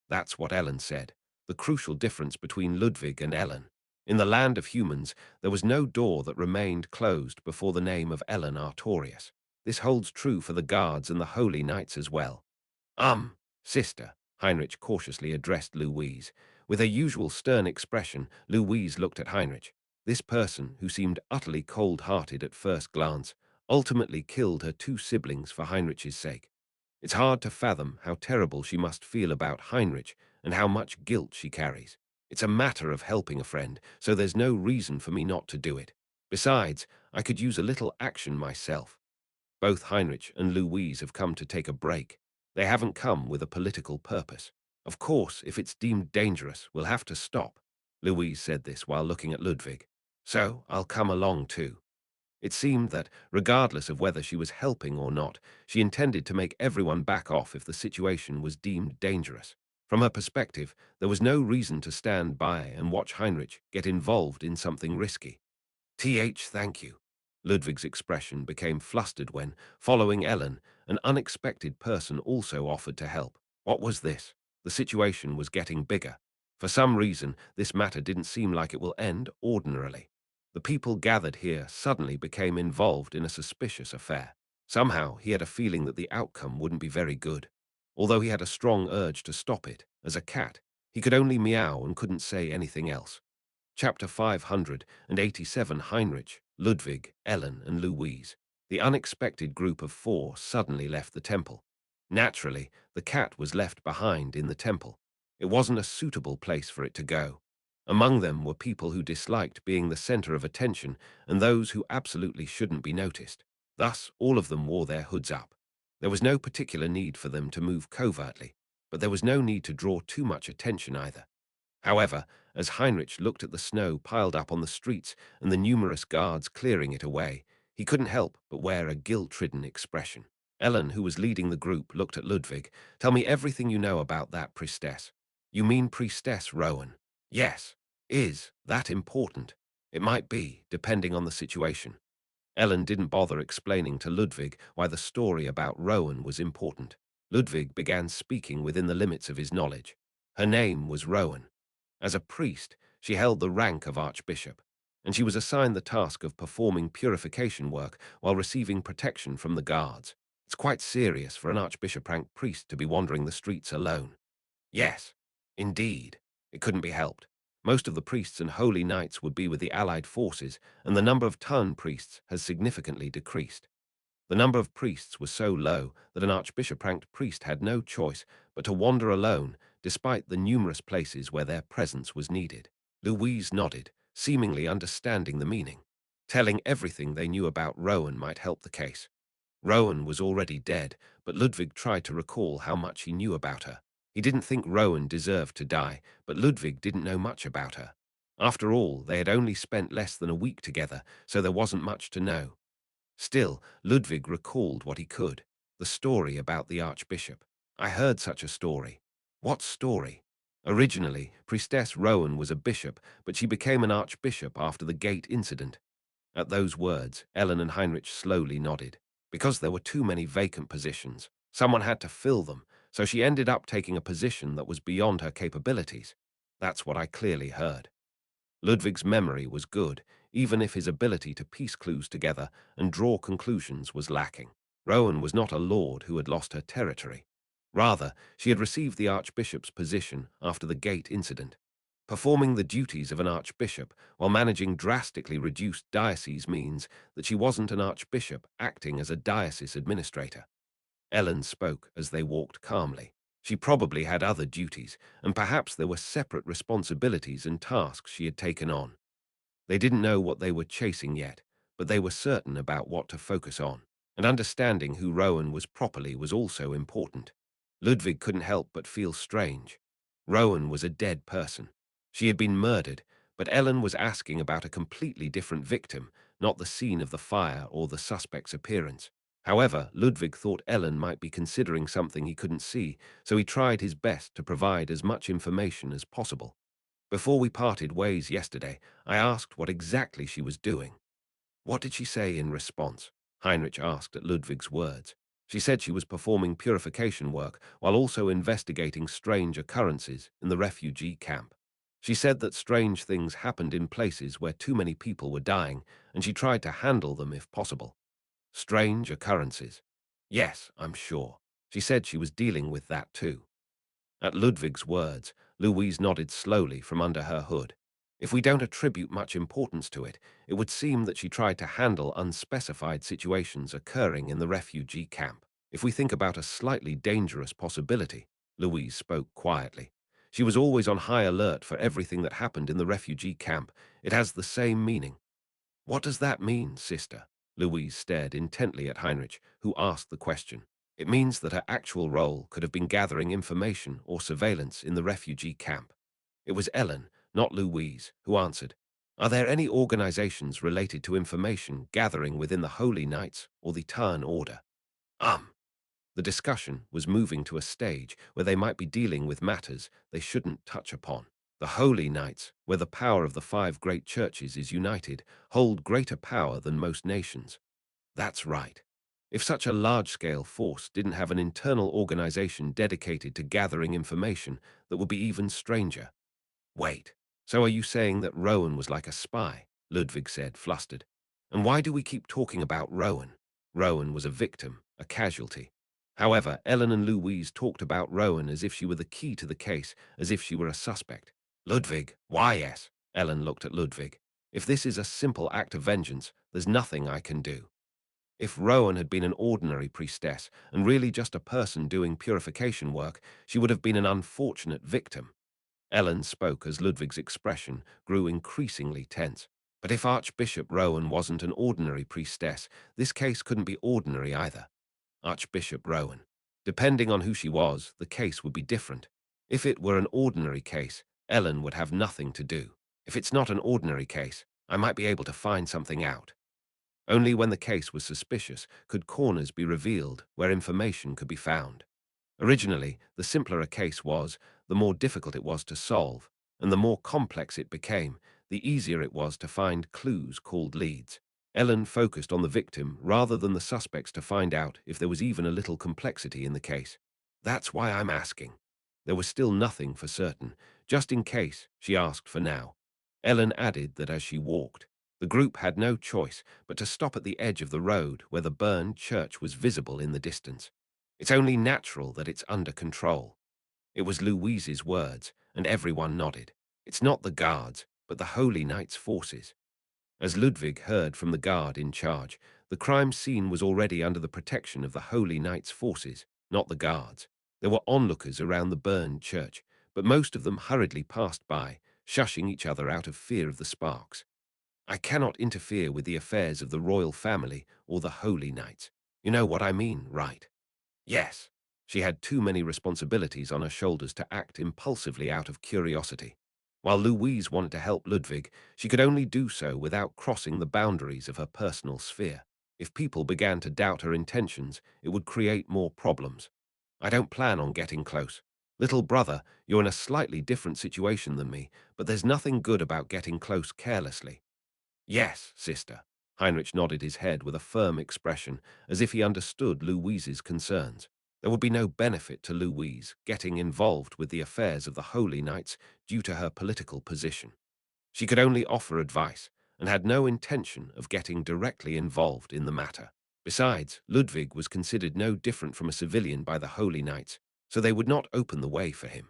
That's what Ellen said, the crucial difference between Ludwig and Ellen. In the land of humans, there was no door that remained closed before the name of Ellen Artorius. This holds true for the guards and the holy knights as well. Sister, Heinrich cautiously addressed Louise. With her usual stern expression, Louise looked at Heinrich. This person, who seemed utterly cold-hearted at first glance, ultimately killed her two siblings for Heinrich's sake. It's hard to fathom how terrible she must feel about Heinrich and how much guilt she carries. It's a matter of helping a friend, so there's no reason for me not to do it. Besides, I could use a little action myself. Both Heinrich and Louise have come to take a break. They haven't come with a political purpose. Of course, if it's deemed dangerous, we'll have to stop. Louise said this while looking at Ludwig. So, I'll come along too. It seemed that, regardless of whether she was helping or not, she intended to make everyone back off if the situation was deemed dangerous. From her perspective, there was no reason to stand by and watch Heinrich get involved in something risky. Thank you. Ludwig's expression became flustered when, following Ellen, an unexpected person also offered to help. What was this? The situation was getting bigger. For some reason, this matter didn't seem like it will end ordinarily. The people gathered here suddenly became involved in a suspicious affair. Somehow, he had a feeling that the outcome wouldn't be very good. Although he had a strong urge to stop it, as a cat, he could only meow and couldn't say anything else. Chapter 587. Heinrich, Ludwig, Ellen, and Louise. The unexpected group of four suddenly left the temple. Naturally, the cat was left behind in the temple. It wasn't a suitable place for it to go. Among them were people who disliked being the center of attention and those who absolutely shouldn't be noticed. Thus, all of them wore their hoods up. There was no particular need for them to move covertly, but there was no need to draw too much attention either. However, as Heinrich looked at the snow piled up on the streets and the numerous guards clearing it away, he couldn't help but wear a guilt-ridden expression. Ellen, who was leading the group, looked at Ludwig. Tell me everything you know about that priestess. You mean Priestess Rowan? Yes. Is that important? It might be, depending on the situation. Ellen didn't bother explaining to Ludwig why the story about Rowan was important. Ludwig began speaking within the limits of his knowledge. Her name was Rowan. As a priest, she held the rank of archbishop, and she was assigned the task of performing purification work while receiving protection from the guards. It's quite serious for an archbishop-rank priest to be wandering the streets alone. Yes, indeed. It couldn't be helped. Most of the priests and holy knights would be with the allied forces, and the number of turn priests has significantly decreased. The number of priests was so low that an archbishop-ranked priest had no choice but to wander alone, despite the numerous places where their presence was needed. Louise nodded, seemingly understanding the meaning. Telling everything they knew about Rowan might help the case. Rowan was already dead, but Ludwig tried to recall how much he knew about her. He didn't think Rowan deserved to die, but Ludwig didn't know much about her. After all, they had only spent less than a week together, so there wasn't much to know. Still, Ludwig recalled what he could. The story about the archbishop. I heard such a story. What story? Originally, Priestess Rowan was a bishop, but she became an archbishop after the gate incident. At those words, Ellen and Heinrich slowly nodded. Because there were too many vacant positions, someone had to fill them, so she ended up taking a position that was beyond her capabilities. That's what I clearly heard. Ludwig's memory was good, even if his ability to piece clues together and draw conclusions was lacking. Rowan was not a lord who had lost her territory. Rather, she had received the archbishop's position after the gate incident. Performing the duties of an archbishop while managing drastically reduced dioceses means that she wasn't an archbishop acting as a diocese administrator. Ellen spoke as they walked calmly. She probably had other duties, and perhaps there were separate responsibilities and tasks she had taken on. They didn't know what they were chasing yet, but they were certain about what to focus on, and understanding who Rowan was properly was also important. Ludwig couldn't help but feel strange. Rowan was a dead person. She had been murdered, but Ellen was asking about a completely different victim, not the scene of the fire or the suspect's appearance. However, Ludwig thought Ellen might be considering something he couldn't see, so he tried his best to provide as much information as possible. Before we parted ways yesterday, I asked what exactly she was doing. What did she say in response? Heinrich asked at Ludwig's words. She said she was performing purification work while also investigating strange occurrences in the refugee camp. She said that strange things happened in places where too many people were dying, and she tried to handle them if possible. Strange occurrences. Yes, I'm sure. She said she was dealing with that too. At Ludwig's words, Louise nodded slowly from under her hood. If we don't attribute much importance to it, it would seem that she tried to handle unspecified situations occurring in the refugee camp. If we think about a slightly dangerous possibility, Louise spoke quietly. She was always on high alert for everything that happened in the refugee camp. It has the same meaning. What does that mean, sister? Louise stared intently at Heinrich, who asked the question. It means that her actual role could have been gathering information or surveillance in the refugee camp. It was Ellen, not Louise, who answered. Are there any organizations related to information gathering within the Holy Knights or the Tarn Order? The discussion was moving to a stage where they might be dealing with matters they shouldn't touch upon. The Holy Knights, where the power of the five great churches is united, hold greater power than most nations. That's right. If such a large-scale force didn't have an internal organization dedicated to gathering information, that would be even stranger. Wait, so are you saying that Rowan was like a spy? Ludwig said, flustered. And why do we keep talking about Rowan? Rowan was a victim, a casualty. However, Ellen and Louise talked about Rowan as if she were the key to the case, as if she were a suspect. Ludwig, why yes? Ellen looked at Ludwig. If this is a simple act of vengeance, there's nothing I can do. If Rowan had been an ordinary priestess and really just a person doing purification work, she would have been an unfortunate victim. Ellen spoke as Ludwig's expression grew increasingly tense. But if Archbishop Rowan wasn't an ordinary priestess, this case couldn't be ordinary either. Archbishop Rowan. Depending on who she was, the case would be different. If it were an ordinary case, Ellen would have nothing to do. If it's not an ordinary case, I might be able to find something out. Only when the case was suspicious could corners be revealed where information could be found. Originally, the simpler a case was, the more difficult it was to solve, and the more complex it became, the easier it was to find clues called leads. Ellen focused on the victim rather than the suspects to find out if there was even a little complexity in the case. That's why I'm asking. There was still nothing for certain, just in case, she asked for now. Ellen added that as she walked, the group had no choice but to stop at the edge of the road where the burned church was visible in the distance. It's only natural that it's under control. It was Louise's words, and everyone nodded. It's not the guards, but the Holy Knights' forces. As Ludwig heard from the guard in charge, the crime scene was already under the protection of the Holy Knights' forces, not the guards. There were onlookers around the burned church, but most of them hurriedly passed by, shushing each other out of fear of the sparks. I cannot interfere with the affairs of the royal family or the Holy Knights. You know what I mean, right? Yes, she had too many responsibilities on her shoulders to act impulsively out of curiosity. While Louise wanted to help Ludwig, she could only do so without crossing the boundaries of her personal sphere. If people began to doubt her intentions, it would create more problems. I don't plan on getting close. Little brother, you're in a slightly different situation than me, but there's nothing good about getting close carelessly. Yes, sister. Heinrich nodded his head with a firm expression, as if he understood Louise's concerns. There would be no benefit to Louise getting involved with the affairs of the Holy Knights due to her political position. She could only offer advice and had no intention of getting directly involved in the matter. Besides, Ludwig was considered no different from a civilian by the Holy Knights, so they would not open the way for him.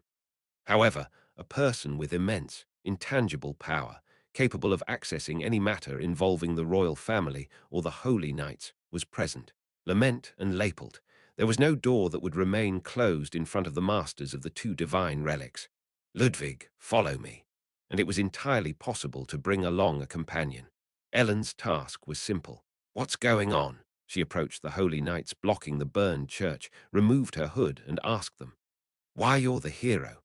However, a person with immense, intangible power, capable of accessing any matter involving the royal family or the Holy Knights, was present. Lament and Lapelt, there was no door that would remain closed in front of the masters of the two divine relics. Ludwig, follow me. And it was entirely possible to bring along a companion. Ellen's task was simple. What's going on? She approached the Holy Knights blocking the burned church, removed her hood, and asked them, why you're the hero?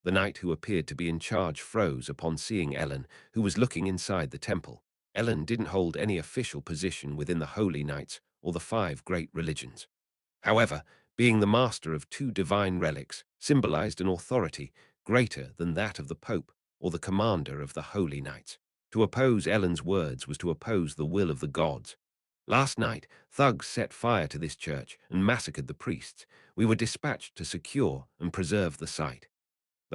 The knight who appeared to be in charge froze upon seeing Ellen, who was looking inside the temple. Ellen didn't hold any official position within the Holy Knights or the five great religions. However, being the master of two divine relics symbolized an authority greater than that of the Pope or the commander of the Holy Knights. To oppose Ellen's words was to oppose the will of the gods. Last night, thugs set fire to this church and massacred the priests. We were dispatched to secure and preserve the site.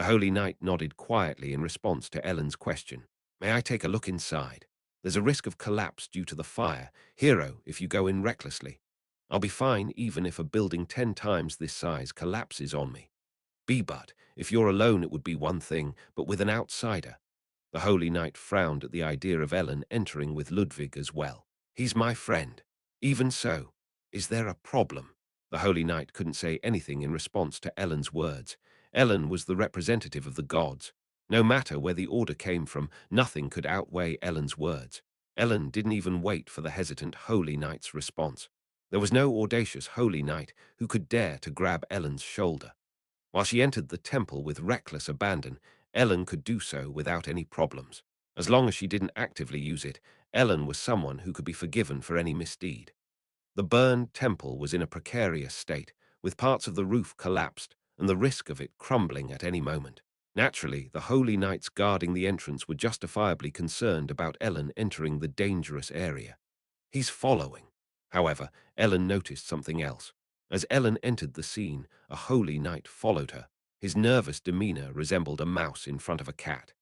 The Holy Knight nodded quietly in response to Ellen's question. May I take a look inside? There's a risk of collapse due to the fire. Hero, if you go in recklessly. I'll be fine even if a building 10 times this size collapses on me. But if you're alone it would be one thing, but with an outsider. The Holy Knight frowned at the idea of Ellen entering with Ludwig as well. He's my friend. Even so, is there a problem? The Holy Knight couldn't say anything in response to Ellen's words. Ellen was the representative of the gods. No matter where the order came from, nothing could outweigh Ellen's words. Ellen didn't even wait for the hesitant Holy Knight's response. There was no audacious Holy Knight who could dare to grab Ellen's shoulder. While she entered the temple with reckless abandon, Ellen could do so without any problems. As long as she didn't actively use it, Ellen was someone who could be forgiven for any misdeed. The burned temple was in a precarious state, with parts of the roof collapsed and the risk of it crumbling at any moment. Naturally, the holy knights guarding the entrance were justifiably concerned about Ellen entering the dangerous area. He's following. However, Ellen noticed something else. As Ellen entered the scene, a holy knight followed her. His nervous demeanor resembled a mouse in front of a cat.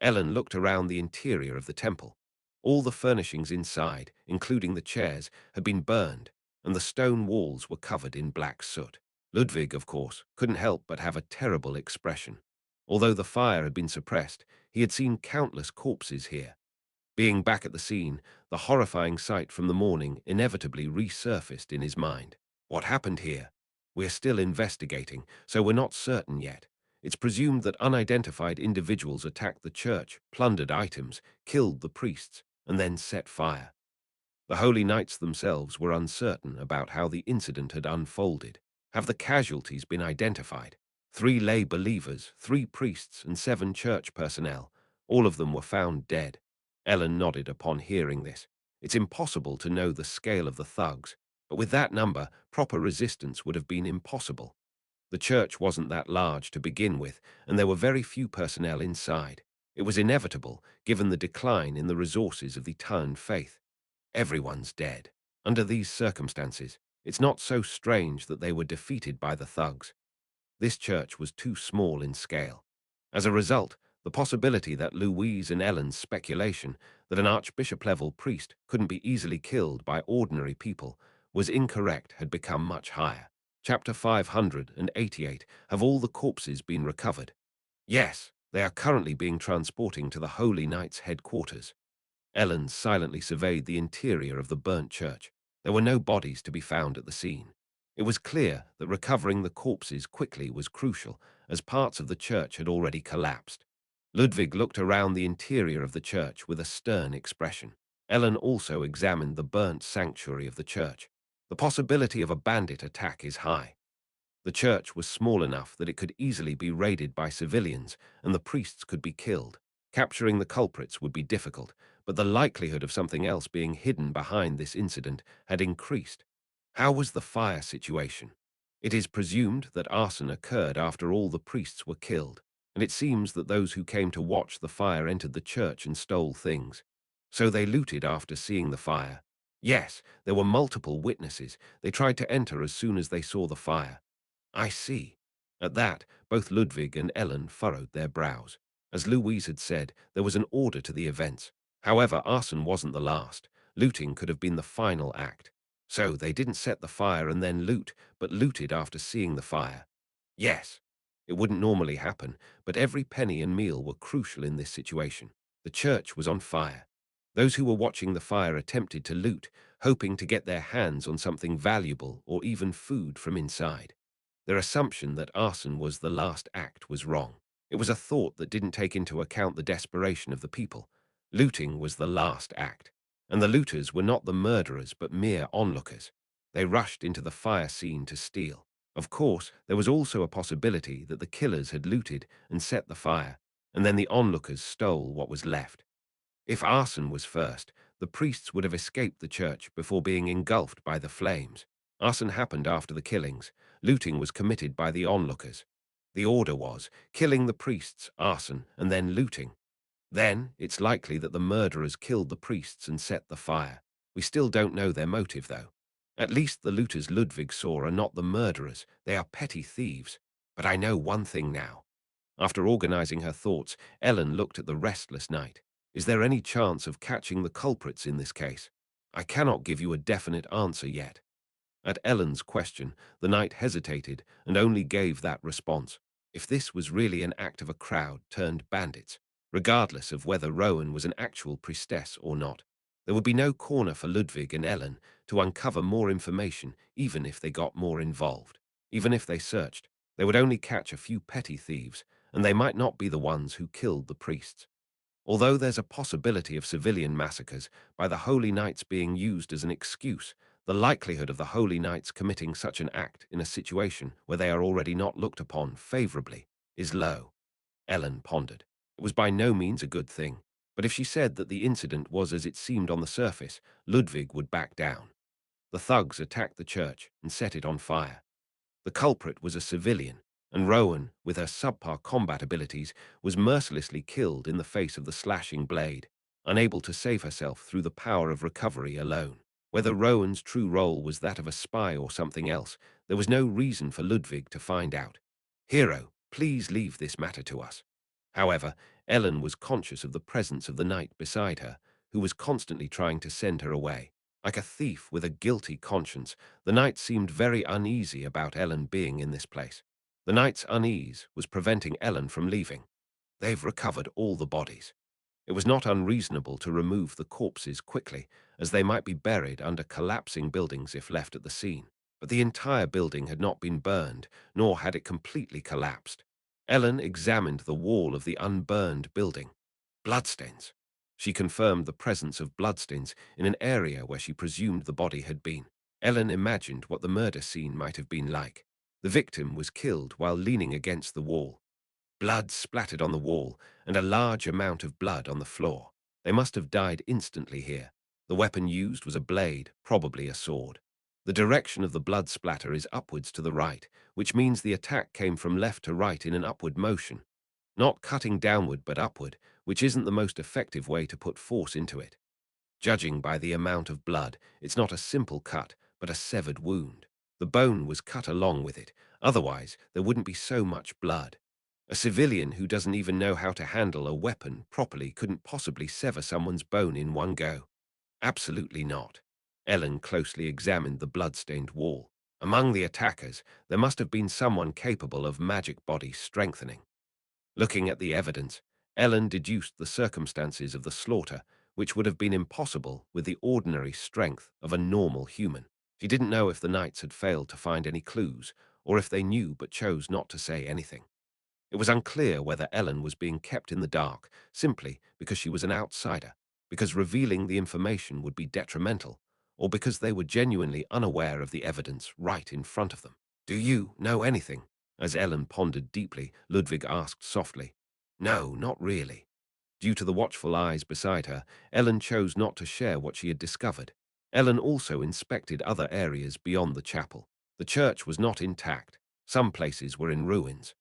Ellen looked around the interior of the temple. All the furnishings inside, including the chairs, had been burned, and the stone walls were covered in black soot. Ludwig, of course, couldn't help but have a terrible expression. Although the fire had been suppressed, he had seen countless corpses here. Being back at the scene, the horrifying sight from the morning inevitably resurfaced in his mind. What happened here? We're still investigating, so we're not certain yet. It's presumed that unidentified individuals attacked the church, plundered items, killed the priests, and then set fire. The Holy Knights themselves were uncertain about how the incident had unfolded. Have the casualties been identified? 3 lay believers, 3 priests, and 7 church personnel. All of them were found dead. Ellen nodded upon hearing this. It's impossible to know the scale of the thugs, but with that number, proper resistance would have been impossible. The church wasn't that large to begin with, and there were very few personnel inside. It was inevitable, given the decline in the resources of the Tun faith. Everyone's dead. Under these circumstances, it's not so strange that they were defeated by the thugs. This church was too small in scale. As a result, the possibility that Louise and Ellen's speculation that an archbishop-level priest couldn't be easily killed by ordinary people was incorrect had become much higher. Chapter 588. Have all the corpses been recovered? Yes, they are currently being transported to the Holy Knights' headquarters. Ellen silently surveyed the interior of the burnt church. There were no bodies to be found at the scene. It was clear that recovering the corpses quickly was crucial, as parts of the church had already collapsed. Ludwig looked around the interior of the church with a stern expression. Ellen also examined the burnt sanctuary of the church. The possibility of a bandit attack is high. The church was small enough that it could easily be raided by civilians, and the priests could be killed. Capturing the culprits would be difficult, but the likelihood of something else being hidden behind this incident had increased. How was the fire situation? It is presumed that arson occurred after all the priests were killed, and it seems that those who came to watch the fire entered the church and stole things. So they looted after seeing the fire. Yes, there were multiple witnesses. They tried to enter as soon as they saw the fire. I see. At that, both Ludwig and Ellen furrowed their brows. As Louise had said, there was an order to the events. However, arson wasn't the last. Looting could have been the final act. So they didn't set the fire and then loot, but looted after seeing the fire. Yes, it wouldn't normally happen, but every penny and meal were crucial in this situation. The church was on fire. Those who were watching the fire attempted to loot, hoping to get their hands on something valuable or even food from inside. Their assumption that arson was the last act was wrong. It was a thought that didn't take into account the desperation of the people. Looting was the last act, and the looters were not the murderers but mere onlookers. They rushed into the fire scene to steal. Of course, there was also a possibility that the killers had looted and set the fire, and then the onlookers stole what was left. If arson was first, the priests would have escaped the church before being engulfed by the flames. Arson happened after the killings. Looting was committed by the onlookers. The order was killing the priests, arson, and then looting. Then it's likely that the murderers killed the priests and set the fire. We still don't know their motive, though. At least the looters Ludwig saw are not the murderers. They are petty thieves. But I know one thing now. After organizing her thoughts, Ellen looked at the restless knight. Is there any chance of catching the culprits in this case? I cannot give you a definite answer yet. At Ellen's question, the knight hesitated and only gave that response. If this was really an act of a crowd turned bandits, regardless of whether Rowan was an actual priestess or not, there would be no corner for Ludwig and Ellen to uncover more information even if they got more involved. Even if they searched, they would only catch a few petty thieves, and they might not be the ones who killed the priests. Although there's a possibility of civilian massacres by the Holy Knights being used as an excuse, the likelihood of the Holy Knights committing such an act in a situation where they are already not looked upon favorably is low. Ellen pondered. It was by no means a good thing, but if she said that the incident was as it seemed on the surface, Ludwig would back down. The thugs attacked the church and set it on fire. The culprit was a civilian, and Rowan, with her subpar combat abilities, was mercilessly killed in the face of the slashing blade, unable to save herself through the power of recovery alone. Whether Rowan's true role was that of a spy or something else, there was no reason for Ludwig to find out. Hero, please leave this matter to us. However, Ellen was conscious of the presence of the knight beside her, who was constantly trying to send her away. Like a thief with a guilty conscience, the knight seemed very uneasy about Ellen being in this place. The knight's unease was preventing Ellen from leaving. They've recovered all the bodies. It was not unreasonable to remove the corpses quickly, as they might be buried under collapsing buildings if left at the scene. But the entire building had not been burned, nor had it completely collapsed. Ellen examined the wall of the unburned building. Bloodstains. She confirmed the presence of bloodstains in an area where she presumed the body had been. Ellen imagined what the murder scene might have been like. The victim was killed while leaning against the wall. Blood splattered on the wall, and a large amount of blood on the floor. They must have died instantly here. The weapon used was a blade, probably a sword. The direction of the blood splatter is upwards to the right, which means the attack came from left to right in an upward motion. Not cutting downward but upward, which isn't the most effective way to put force into it. Judging by the amount of blood, it's not a simple cut, but a severed wound. The bone was cut along with it, otherwise there wouldn't be so much blood. A civilian who doesn't even know how to handle a weapon properly couldn't possibly sever someone's bone in one go. Absolutely not. Ellen closely examined the blood-stained wall. Among the attackers, there must have been someone capable of magic body strengthening. Looking at the evidence, Ellen deduced the circumstances of the slaughter, which would have been impossible with the ordinary strength of a normal human. She didn't know if the knights had failed to find any clues, or if they knew but chose not to say anything. It was unclear whether Ellen was being kept in the dark simply because she was an outsider, because revealing the information would be detrimental, or because they were genuinely unaware of the evidence right in front of them. Do you know anything? As Ellen pondered deeply, Ludwig asked softly. No, not really. Due to the watchful eyes beside her, Ellen chose not to share what she had discovered. Ellen also inspected other areas beyond the chapel. The church was not intact. Some places were in ruins.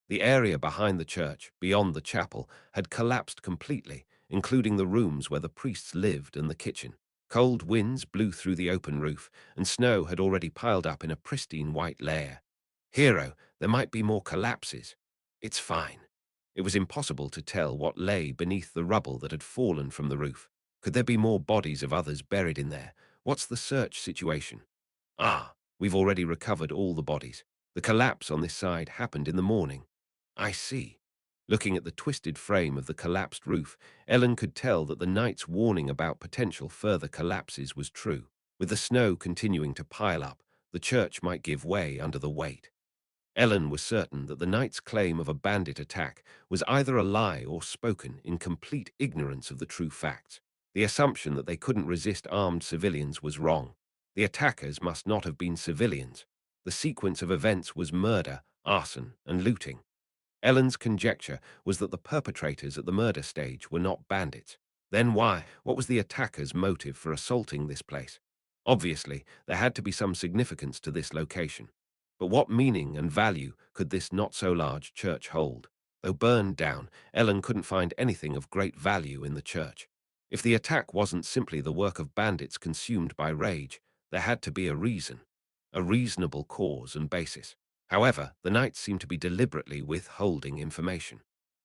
The area behind the church, beyond the chapel, had collapsed completely, including the rooms where the priests lived and the kitchen. Cold winds blew through the open roof, and snow had already piled up in a pristine white layer. Hero, there might be more collapses. It's fine. It was impossible to tell what lay beneath the rubble that had fallen from the roof. Could there be more bodies of others buried in there? What's the search situation? Ah, we've already recovered all the bodies. The collapse on this side happened in the morning. I see. Looking at the twisted frame of the collapsed roof, Ellen could tell that the knight's warning about potential further collapses was true. With the snow continuing to pile up, the church might give way under the weight. Ellen was certain that the knight's claim of a bandit attack was either a lie or spoken in complete ignorance of the true facts. The assumption that they couldn't resist armed civilians was wrong. The attackers must not have been civilians. The sequence of events was murder, arson, and looting. Ellen's conjecture was that the perpetrators at the murder stage were not bandits. Then why? What was the attacker's motive for assaulting this place? Obviously, there had to be some significance to this location. But what meaning and value could this not-so-large church hold? Though burned down, Ellen couldn't find anything of great value in the church. If the attack wasn't simply the work of bandits consumed by rage, there had to be a reason, a reasonable cause and basis. However, the knights seemed to be deliberately withholding information.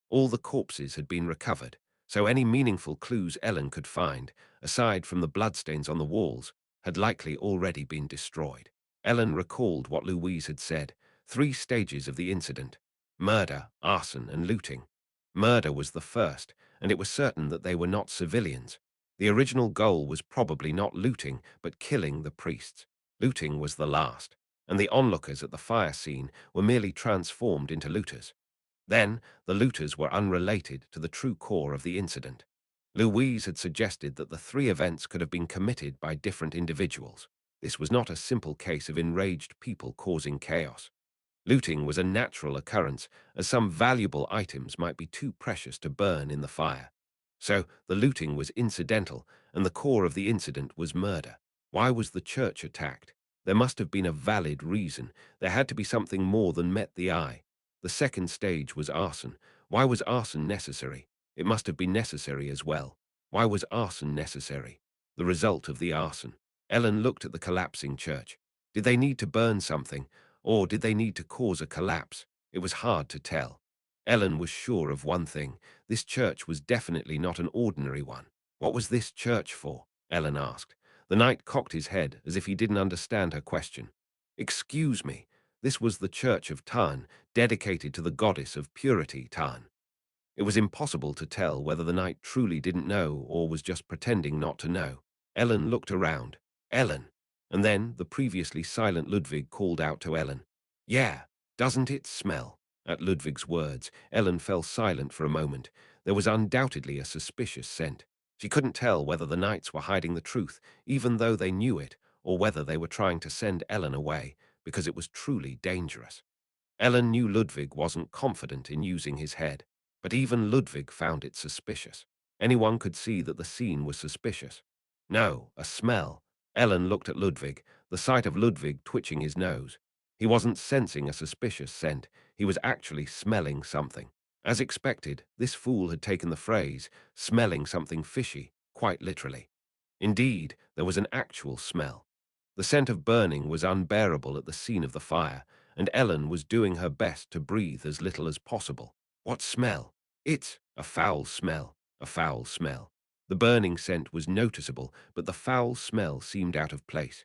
All the corpses had been recovered, so any meaningful clues Ellen could find, aside from the bloodstains on the walls, had likely already been destroyed. Ellen recalled what Louise had said: 3 stages of the incident: murder, arson, and looting. Murder was the first, and it was certain that they were not civilians. The original goal was probably not looting, but killing the priests. Looting was the last, and the onlookers at the fire scene were merely transformed into looters. Then, the looters were unrelated to the true core of the incident. Louise had suggested that the 3 events could have been committed by different individuals. This was not a simple case of enraged people causing chaos. Looting was a natural occurrence, as some valuable items might be too precious to burn in the fire. So, the looting was incidental, and the core of the incident was murder. Why was the church attacked? There must have been a valid reason. There had to be something more than met the eye. The 2nd stage was arson. Why was arson necessary? It must have been necessary as well. Why was arson necessary? The result of the arson. Ellen looked at the collapsing church. Did they need to burn something? Or did they need to cause a collapse? It was hard to tell. Ellen was sure of one thing: this church was definitely not an ordinary one. What was this church for? Ellen asked. The knight cocked his head as if he didn't understand her question. Excuse me, this was the church of Tarn, dedicated to the goddess of purity, Tarn. It was impossible to tell whether the knight truly didn't know or was just pretending not to know. Ellen looked around. Ellen. And then the previously silent Ludwig called out to Ellen. Yeah, doesn't it smell? At Ludwig's words, Ellen fell silent for a moment. There was undoubtedly a suspicious scent. She couldn't tell whether the knights were hiding the truth, even though they knew it, or whether they were trying to send Ellen away, because it was truly dangerous. Ellen knew Ludwig wasn't confident in using his head, but even Ludwig found it suspicious. Anyone could see that the scene was suspicious. No, a smell. Ellen looked at Ludwig, the sight of Ludwig twitching his nose. He wasn't sensing a suspicious scent, he was actually smelling something. As expected, this fool had taken the phrase, smelling something fishy, quite literally. Indeed, there was an actual smell. The scent of burning was unbearable at the scene of the fire, and Ellen was doing her best to breathe as little as possible. What smell? It's a foul smell, a foul smell. The burning scent was noticeable, but the foul smell seemed out of place.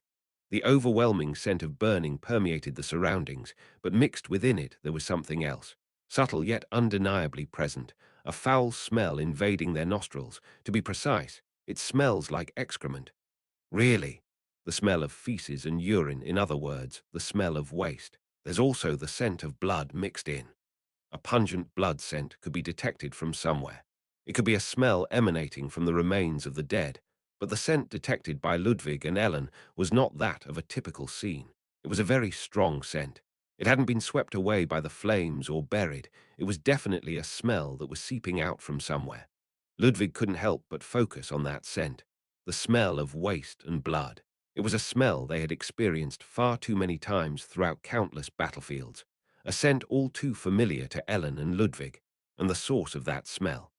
The overwhelming scent of burning permeated the surroundings, but mixed within it there was something else, subtle yet undeniably present, a foul smell invading their nostrils. To be precise, it smells like excrement. Really? The smell of feces and urine, in other words, the smell of waste. There's also the scent of blood mixed in. A pungent blood scent could be detected from somewhere. It could be a smell emanating from the remains of the dead, but the scent detected by Ludwig and Ellen was not that of a typical scene. It was a very strong scent. It hadn't been swept away by the flames or buried. It was definitely a smell that was seeping out from somewhere. Ludwig couldn't help but focus on that scent, the smell of waste and blood. It was a smell they had experienced far too many times throughout countless battlefields, a scent all too familiar to Ellen and Ludwig, and the source of that smell.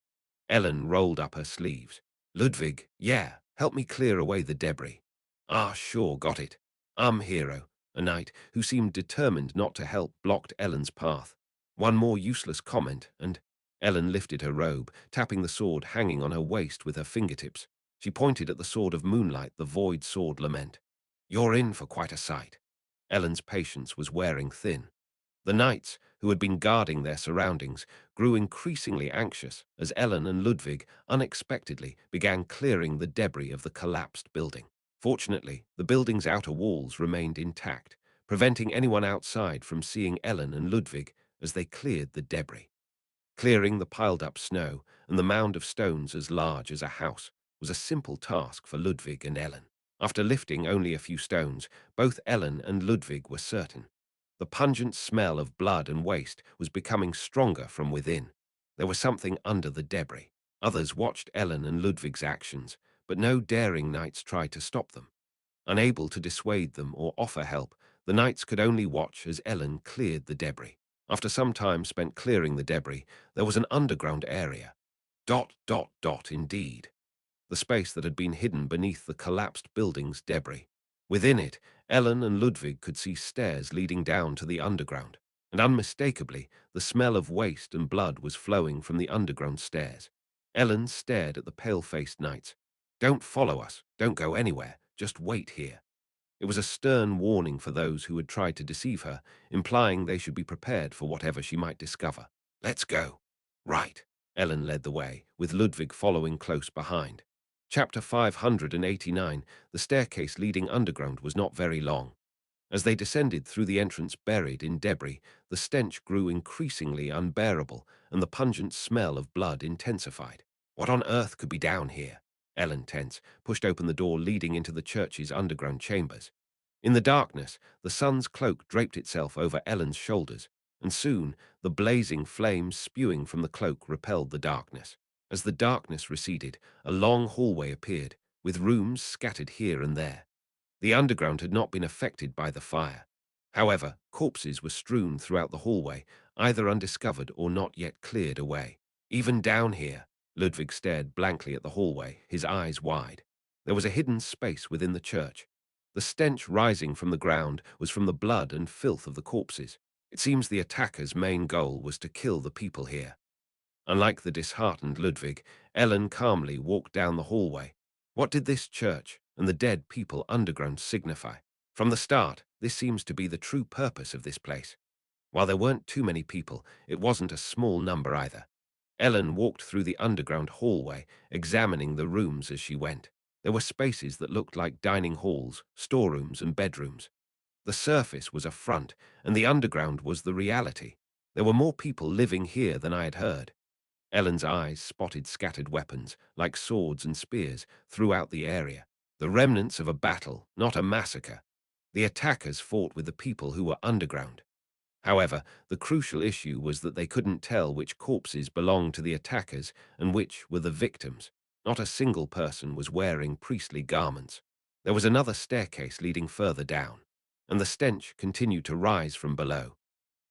Ellen rolled up her sleeves. Ludwig, yeah, help me clear away the debris. Ah, sure, got it. Hero. A knight, who seemed determined not to help, blocked Ellen's path. One more useless comment, and Ellen lifted her robe, tapping the sword hanging on her waist with her fingertips. She pointed at the sword of moonlight, the void sword lament. You're in for quite a sight. Ellen's patience was wearing thin. The knights, who had been guarding their surroundings, grew increasingly anxious as Ellen and Ludwig unexpectedly began clearing the debris of the collapsed building. Fortunately, the building's outer walls remained intact, preventing anyone outside from seeing Ellen and Ludwig as they cleared the debris. Clearing the piled-up snow and the mound of stones as large as a house was a simple task for Ludwig and Ellen. After lifting only a few stones, both Ellen and Ludwig were certain. The pungent smell of blood and waste was becoming stronger from within. There was something under the debris. Others watched Ellen and Ludwig's actions, but no daring knights tried to stop them. Unable to dissuade them or offer help, the knights could only watch as Ellen cleared the debris. After some time spent clearing the debris, there was an underground area. Indeed. The space that had been hidden beneath the collapsed building's debris. Within it, Ellen and Ludwig could see stairs leading down to the underground, and unmistakably, the smell of waste and blood was flowing from the underground stairs. Ellen stared at the pale-faced knights. "Don't follow us. Don't go anywhere. Just wait here." It was a stern warning for those who had tried to deceive her, implying they should be prepared for whatever she might discover. "Let's go." "Right." Ellen led the way, with Ludwig following close behind. Chapter 589, the staircase leading underground was not very long. As they descended through the entrance buried in debris, the stench grew increasingly unbearable, and the pungent smell of blood intensified. What on earth could be down here? Ellen, tense, pushed open the door leading into the church's underground chambers. In the darkness, the sun's cloak draped itself over Ellen's shoulders, and soon the blazing flames spewing from the cloak repelled the darkness. As the darkness receded, a long hallway appeared, with rooms scattered here and there. The underground had not been affected by the fire. However, corpses were strewn throughout the hallway, either undiscovered or not yet cleared away. Even down here, Ludwig stared blankly at the hallway, his eyes wide. There was a hidden space within the church. The stench rising from the ground was from the blood and filth of the corpses. It seems the attackers' main goal was to kill the people here. Unlike the disheartened Ludwig, Ellen calmly walked down the hallway. What did this church and the dead people underground signify? From the start, this seems to be the true purpose of this place. While there weren't too many people, it wasn't a small number either. Ellen walked through the underground hallway, examining the rooms as she went. There were spaces that looked like dining halls, storerooms, and bedrooms. The surface was a front, and the underground was the reality. There were more people living here than I had heard. Ellen's eyes spotted scattered weapons, like swords and spears, throughout the area. The remnants of a battle, not a massacre. The attackers fought with the people who were underground. However, the crucial issue was that they couldn't tell which corpses belonged to the attackers and which were the victims. Not a single person was wearing priestly garments. There was another staircase leading further down, and the stench continued to rise from below.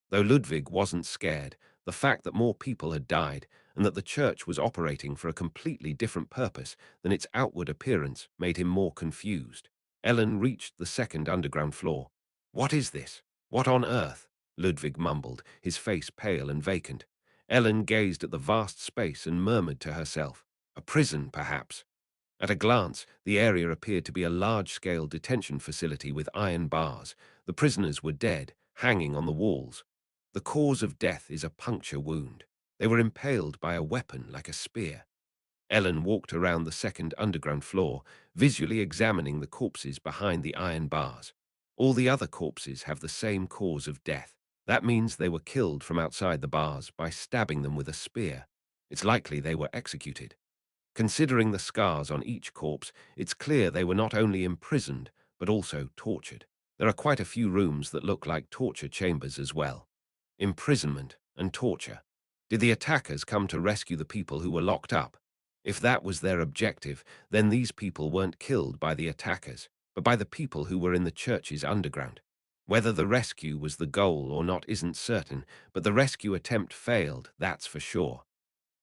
Though Ludwig wasn't scared, the fact that more people had died and that the church was operating for a completely different purpose than its outward appearance made him more confused. Ellen reached the second underground floor. "What is this? What on earth?" Ludwig mumbled, his face pale and vacant. Ellen gazed at the vast space and murmured to herself, "A prison, perhaps." At a glance, the area appeared to be a large-scale detention facility with iron bars. The prisoners were dead, hanging on the walls. The cause of death is a puncture wound. They were impaled by a weapon like a spear. Ellen walked around the second underground floor, visually examining the corpses behind the iron bars. All the other corpses have the same cause of death. That means they were killed from outside the bars by stabbing them with a spear. It's likely they were executed. Considering the scars on each corpse, it's clear they were not only imprisoned, but also tortured. There are quite a few rooms that look like torture chambers as well. Imprisonment and torture. Did the attackers come to rescue the people who were locked up? If that was their objective, then these people weren't killed by the attackers, but by the people who were in the church's underground. Whether the rescue was the goal or not isn't certain, but the rescue attempt failed, that's for sure.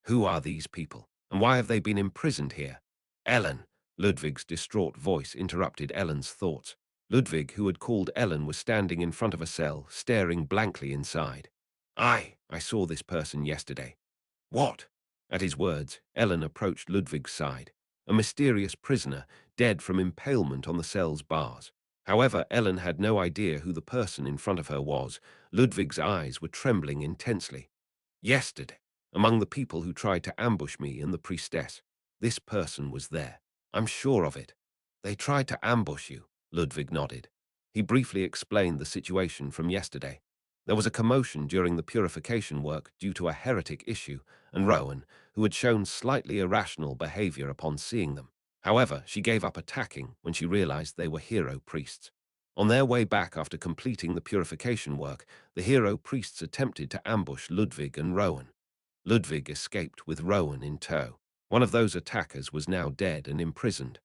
Who are these people, and why have they been imprisoned here? Ellen! Ludwig's distraught voice interrupted Ellen's thoughts. Ludwig, who had called Ellen, was standing in front of a cell, staring blankly inside. I saw this person yesterday." "What?" At his words, Ellen approached Ludwig's side. A mysterious prisoner, dead from impalement on the cell's bars. However, Ellen had no idea who the person in front of her was. Ludwig's eyes were trembling intensely. "Yesterday, among the people who tried to ambush me and the priestess, this person was there. I'm sure of it." "They tried to ambush you," Ludwig nodded. He briefly explained the situation from yesterday. There was a commotion during the purification work due to a heretic issue, and Rowan, who had shown slightly irrational behavior upon seeing them. However, she gave up attacking when she realized they were hero priests. On their way back after completing the purification work, the hero priests attempted to ambush Ludwig and Rowan. Ludwig escaped with Rowan in tow. One of those attackers was now dead and imprisoned.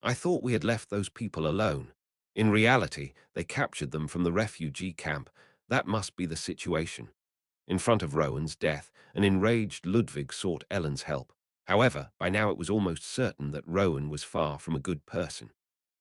I thought we had left those people alone. In reality, they captured them from the refugee camp. That must be the situation. In front of Rowan's death, an enraged Ludwig sought Ellen's help. However, by now it was almost certain that Rowan was far from a good person.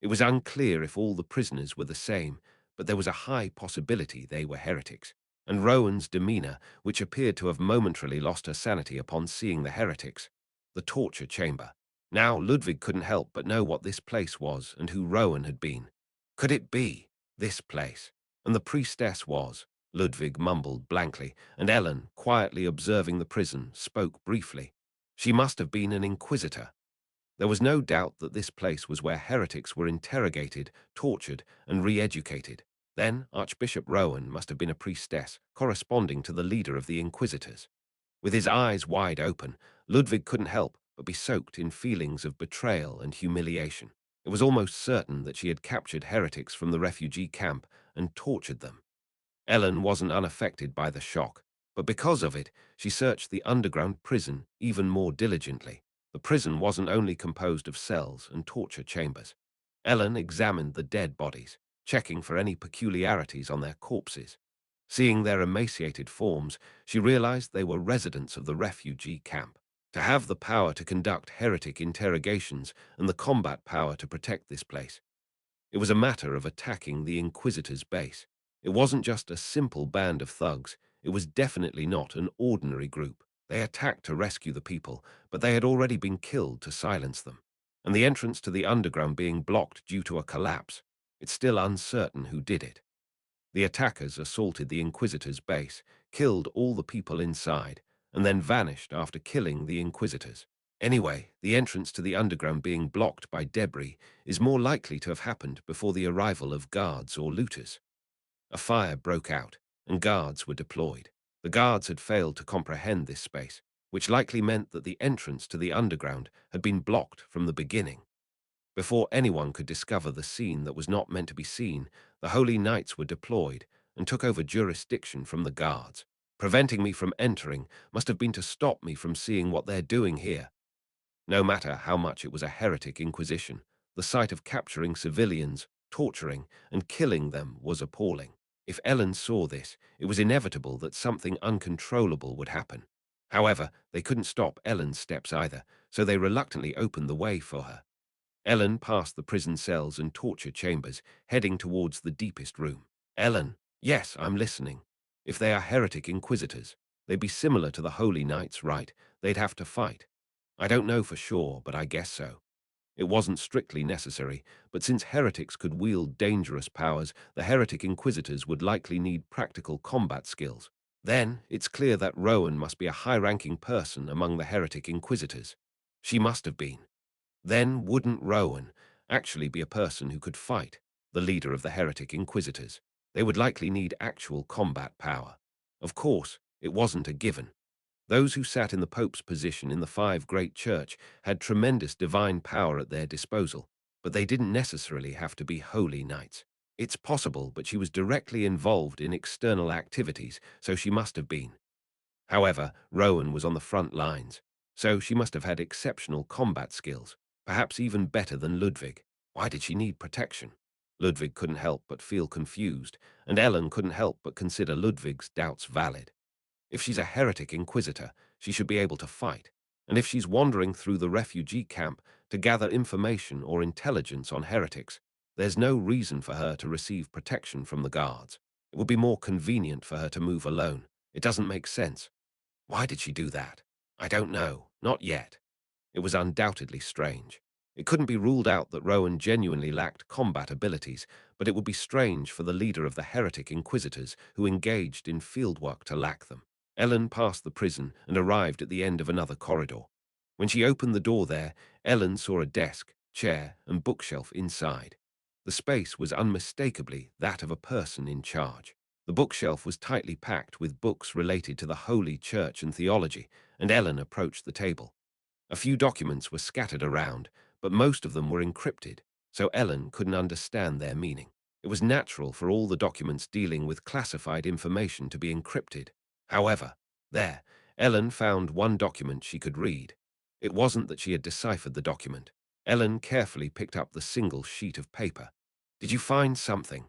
It was unclear if all the prisoners were the same, but there was a high possibility they were heretics. And Rowan's demeanor, which appeared to have momentarily lost her sanity upon seeing the heretics. The torture chamber. Now Ludwig couldn't help but know what this place was and who Rowan had been. Could it be this place? And the priestess was? Ludwig mumbled blankly, and Ellen, quietly observing the prison, spoke briefly. She must have been an inquisitor. There was no doubt that this place was where heretics were interrogated, tortured, and re-educated. Then Archbishop Rowan must have been a priestess, corresponding to the leader of the inquisitors. With his eyes wide open, Ludwig couldn't help but be soaked in feelings of betrayal and humiliation. It was almost certain that she had captured heretics from the refugee camp and tortured them. Ellen wasn't unaffected by the shock, but because of it, she searched the underground prison even more diligently. The prison wasn't only composed of cells and torture chambers. Ellen examined the dead bodies, checking for any peculiarities on their corpses. Seeing their emaciated forms, she realized they were residents of the refugee camp. To have the power to conduct heretic interrogations and the combat power to protect this place, it was a matter of attacking the Inquisitor's base. It wasn't just a simple band of thugs. It was definitely not an ordinary group. They attacked to rescue the people, but they had already been killed to silence them. And the entrance to the underground being blocked due to a collapse, it's still uncertain who did it. The attackers assaulted the Inquisitor's base, killed all the people inside, and then vanished after killing the Inquisitors. Anyway, the entrance to the underground being blocked by debris is more likely to have happened before the arrival of guards or looters. A fire broke out, and guards were deployed. The guards had failed to comprehend this space, which likely meant that the entrance to the underground had been blocked from the beginning. Before anyone could discover the scene that was not meant to be seen, the Holy Knights were deployed and took over jurisdiction from the guards. Preventing me from entering must have been to stop me from seeing what they're doing here. No matter how much it was a heretic inquisition, the sight of capturing civilians, torturing, and killing them was appalling. If Ellen saw this, it was inevitable that something uncontrollable would happen. However, they couldn't stop Ellen's steps either, so they reluctantly opened the way for her. Ellen passed the prison cells and torture chambers, heading towards the deepest room. Ellen, yes, I'm listening. If they are heretic inquisitors, they'd be similar to the Holy Knights, right? They'd have to fight. I don't know for sure, but I guess so. It wasn't strictly necessary, but since heretics could wield dangerous powers, the heretic inquisitors would likely need practical combat skills. Then, it's clear that Rowan must be a high-ranking person among the heretic inquisitors. She must have been. Then wouldn't Rowan actually be a person who could fight, the leader of the heretic inquisitors? They would likely need actual combat power. Of course, it wasn't a given. Those who sat in the Pope's position in the Five Great Church had tremendous divine power at their disposal, but they didn't necessarily have to be holy knights. It's possible, but she was directly involved in external activities, so she must have been. However, Rowan was on the front lines, so she must have had exceptional combat skills, perhaps even better than Ludwig. Why did she need protection? Ludwig couldn't help but feel confused, and Ellen couldn't help but consider Ludwig's doubts valid. If she's a heretic inquisitor, she should be able to fight. And if she's wandering through the refugee camp to gather information or intelligence on heretics, there's no reason for her to receive protection from the guards. It would be more convenient for her to move alone. It doesn't make sense. Why did she do that? I don't know. Not yet. It was undoubtedly strange. It couldn't be ruled out that Rowan genuinely lacked combat abilities, but it would be strange for the leader of the heretic inquisitors who engaged in fieldwork to lack them. Ellen passed the prison and arrived at the end of another corridor. When she opened the door there, Ellen saw a desk, chair, and bookshelf inside. The space was unmistakably that of a person in charge. The bookshelf was tightly packed with books related to the Holy Church and theology, and Ellen approached the table. A few documents were scattered around, but most of them were encrypted, so Ellen couldn't understand their meaning. It was natural for all the documents dealing with classified information to be encrypted. However, there, Ellen found one document she could read. It wasn't that she had deciphered the document. Ellen carefully picked up the single sheet of paper. Did you find something?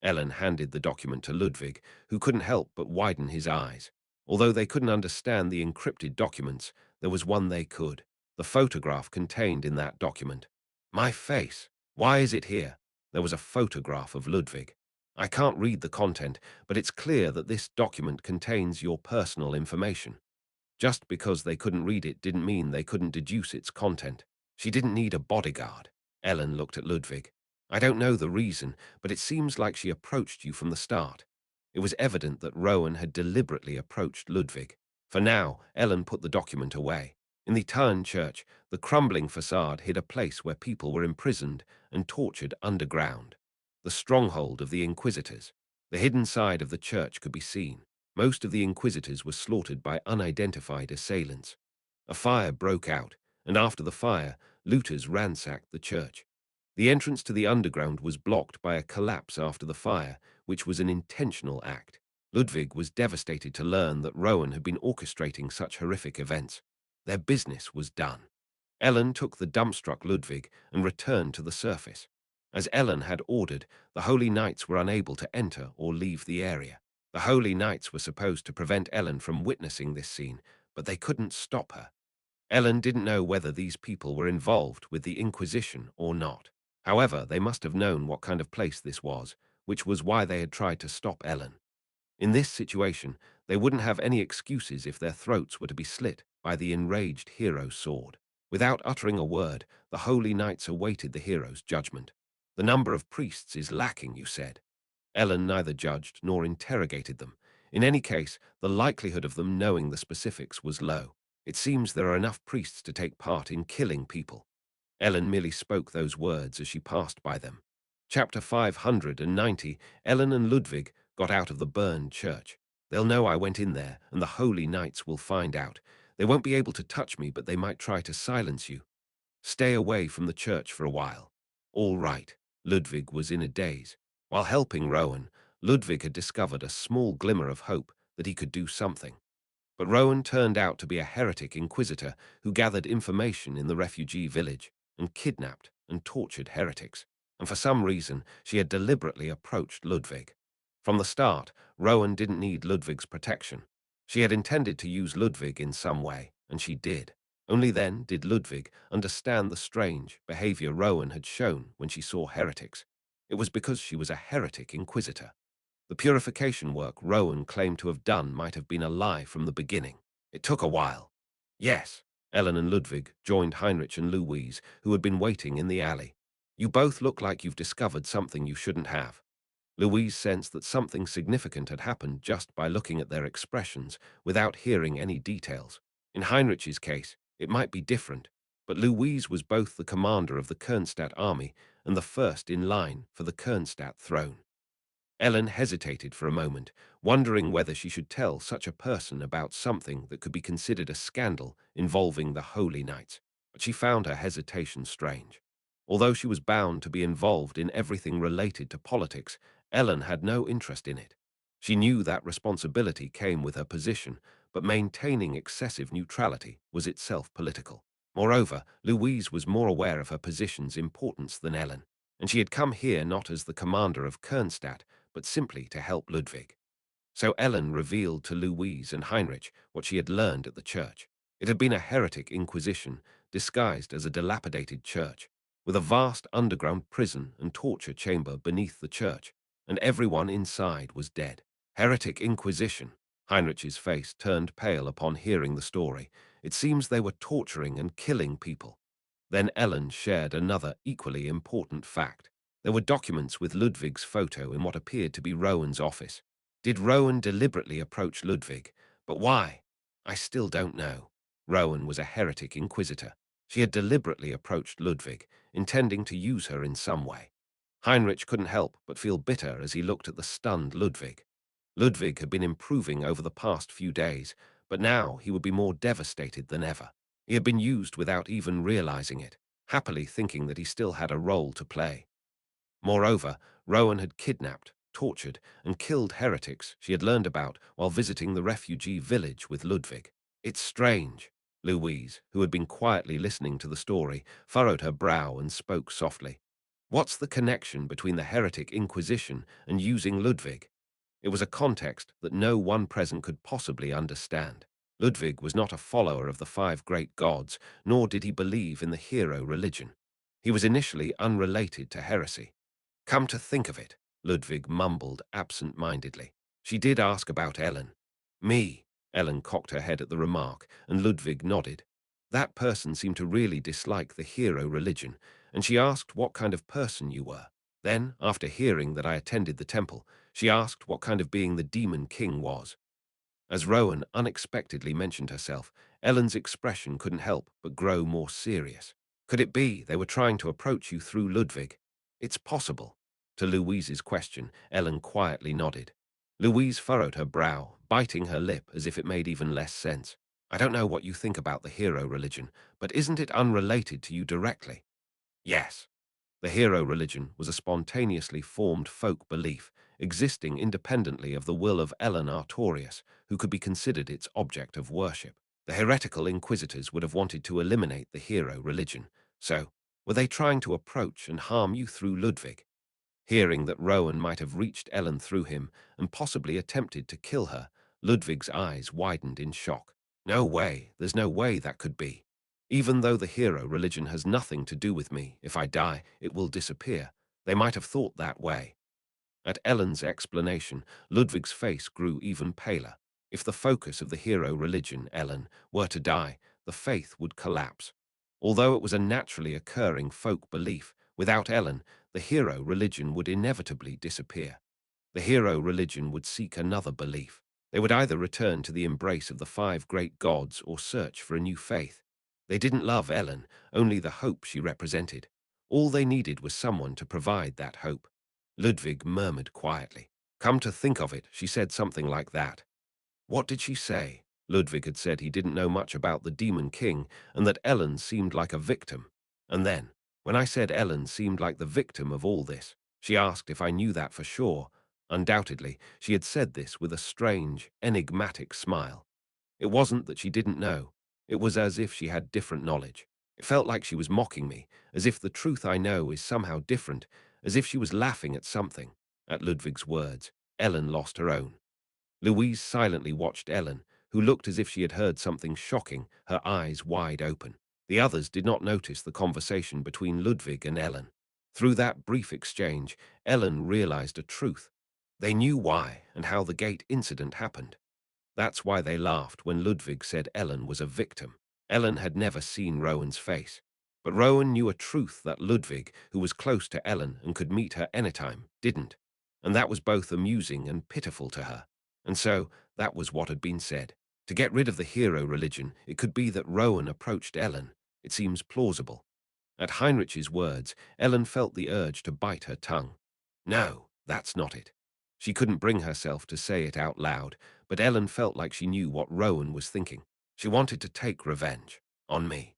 Ellen handed the document to Ludwig, who couldn't help but widen his eyes. Although they couldn't understand the encrypted documents, there was one they could. The photograph contained in that document. My face. Why is it here? There was a photograph of Ludwig. I can't read the content, but it's clear that this document contains your personal information. Just because they couldn't read it didn't mean they couldn't deduce its content. She didn't need a bodyguard. Ellen looked at Ludwig. I don't know the reason, but it seems like she approached you from the start. It was evident that Rowan had deliberately approached Ludwig. For now, Ellen put the document away. In the Turn church, the crumbling facade hid a place where people were imprisoned and tortured underground. The stronghold of the Inquisitors. The hidden side of the church could be seen. Most of the Inquisitors were slaughtered by unidentified assailants. A fire broke out, and after the fire, looters ransacked the church. The entrance to the underground was blocked by a collapse after the fire, which was an intentional act. Ludwig was devastated to learn that Rowan had been orchestrating such horrific events. Their business was done. Ellen took the dumbstruck Ludwig and returned to the surface. As Ellen had ordered, the Holy Knights were unable to enter or leave the area. The Holy Knights were supposed to prevent Ellen from witnessing this scene, but they couldn't stop her. Ellen didn't know whether these people were involved with the Inquisition or not. However, they must have known what kind of place this was, which was why they had tried to stop Ellen. In this situation, they wouldn't have any excuses if their throats were to be slit by the enraged hero's sword. Without uttering a word, the Holy Knights awaited the hero's judgment. The number of priests is lacking, you said. Ellen neither judged nor interrogated them. In any case, the likelihood of them knowing the specifics was low. It seems there are enough priests to take part in killing people. Ellen merely spoke those words as she passed by them. Chapter 590, Ellen and Ludwig got out of the burned church. They'll know I went in there, and the Holy Knights will find out. They won't be able to touch me, but they might try to silence you. Stay away from the church for a while. All right. Ludwig was in a daze. While helping Rowan, Ludwig had discovered a small glimmer of hope that he could do something. But Rowan turned out to be a heretic inquisitor who gathered information in the refugee village and kidnapped and tortured heretics. And for some reason, she had deliberately approached Ludwig. From the start, Rowan didn't need Ludwig's protection. She had intended to use Ludwig in some way, and she did. Only then did Ludwig understand the strange behavior Rowan had shown when she saw heretics. It was because she was a heretic inquisitor. The purification work Rowan claimed to have done might have been a lie from the beginning. It took a while. Yes, Ellen and Ludwig joined Heinrich and Louise, who had been waiting in the alley. You both look like you've discovered something you shouldn't have. Louise sensed that something significant had happened just by looking at their expressions without hearing any details. In Heinrich's case, it might be different, but Louise was both the commander of the Kernstadt army and the first in line for the Kernstadt throne. Ellen hesitated for a moment, wondering whether she should tell such a person about something that could be considered a scandal involving the Holy Knights, but she found her hesitation strange. Although she was bound to be involved in everything related to politics, Ellen had no interest in it. She knew that responsibility came with her position, but maintaining excessive neutrality was itself political. Moreover, Louise was more aware of her position's importance than Ellen, and she had come here not as the commander of Kernstadt, but simply to help Ludwig. So Ellen revealed to Louise and Heinrich what she had learned at the church. It had been a heretic inquisition disguised as a dilapidated church, with a vast underground prison and torture chamber beneath the church, and everyone inside was dead. Heretic inquisition. Heinrich's face turned pale upon hearing the story. It seems they were torturing and killing people. Then Ellen shared another equally important fact. There were documents with Ludwig's photo in what appeared to be Rowan's office. Did Rowan deliberately approach Ludwig? But why? I still don't know. Rowan was a heretic inquisitor. She had deliberately approached Ludwig, intending to use her in some way. Heinrich couldn't help but feel bitter as he looked at the stunned Ludwig. Ludwig had been improving over the past few days, but now he would be more devastated than ever. He had been used without even realizing it, happily thinking that he still had a role to play. Moreover, Rowan had kidnapped, tortured, and killed heretics she had learned about while visiting the refugee village with Ludwig. It's strange. Louise, who had been quietly listening to the story, furrowed her brow and spoke softly. What's the connection between the heretic inquisition and using Ludwig? It was a context that no one present could possibly understand. Ludwig was not a follower of the five great gods, nor did he believe in the hero religion. He was initially unrelated to heresy. Come to think of it, Ludwig mumbled absent-mindedly. She did ask about Ellen. Me? Ellen cocked her head at the remark, and Ludwig nodded. That person seemed to really dislike the hero religion, and she asked what kind of person you were. Then, after hearing that I attended the temple, she asked what kind of being the Demon King was. As Rowan unexpectedly mentioned herself, Ellen's expression couldn't help but grow more serious. Could it be they were trying to approach you through Ludwig? It's possible. To Louise's question, Ellen quietly nodded. Louise furrowed her brow, biting her lip as if it made even less sense. I don't know what you think about the hero religion, but isn't it unrelated to you directly? Yes. The hero religion was a spontaneously formed folk belief, existing independently of the will of Ellen Artorius, who could be considered its object of worship. The heretical inquisitors would have wanted to eliminate the hero religion, so were they trying to approach and harm you through Ludwig? Hearing that Rowan might have reached Ellen through him and possibly attempted to kill her, Ludwig's eyes widened in shock. No way, there's no way that could be. Even though the hero religion has nothing to do with me, if I die, it will disappear. They might have thought that way. At Ellen's explanation, Ludwig's face grew even paler. If the focus of the hero religion, Ellen, were to die, the faith would collapse. Although it was a naturally occurring folk belief, without Ellen, the hero religion would inevitably disappear. The hero religion would seek another belief. They would either return to the embrace of the five great gods or search for a new faith. They didn't love Ellen, only the hope she represented. All they needed was someone to provide that hope. Ludwig murmured quietly. Come to think of it, she said something like that. What did she say? Ludwig had said he didn't know much about the Demon King and that Ellen seemed like a victim. And then, when I said Ellen seemed like the victim of all this, she asked if I knew that for sure. Undoubtedly, she had said this with a strange, enigmatic smile. It wasn't that she didn't know. It was as if she had different knowledge. It felt like she was mocking me, as if the truth I know is somehow different, as if she was laughing at something. At Ludwig's words, Ellen lost her own. Louise silently watched Ellen, who looked as if she had heard something shocking, her eyes wide open. The others did not notice the conversation between Ludwig and Ellen. Through that brief exchange, Ellen realized a truth. They knew why and how the gate incident happened. That's why they laughed when Ludwig said Ellen was a victim. Ellen had never seen Rowan's face. But Rowan knew a truth that Ludwig, who was close to Ellen and could meet her anytime, didn't. And that was both amusing and pitiful to her. And so, that was what had been said. To get rid of the hero religion, it could be that Rowan approached Ellen. It seems plausible. At Heinrich's words, Ellen felt the urge to bite her tongue. No, that's not it. She couldn't bring herself to say it out loud, but Ellen felt like she knew what Rowan was thinking. She wanted to take revenge on me.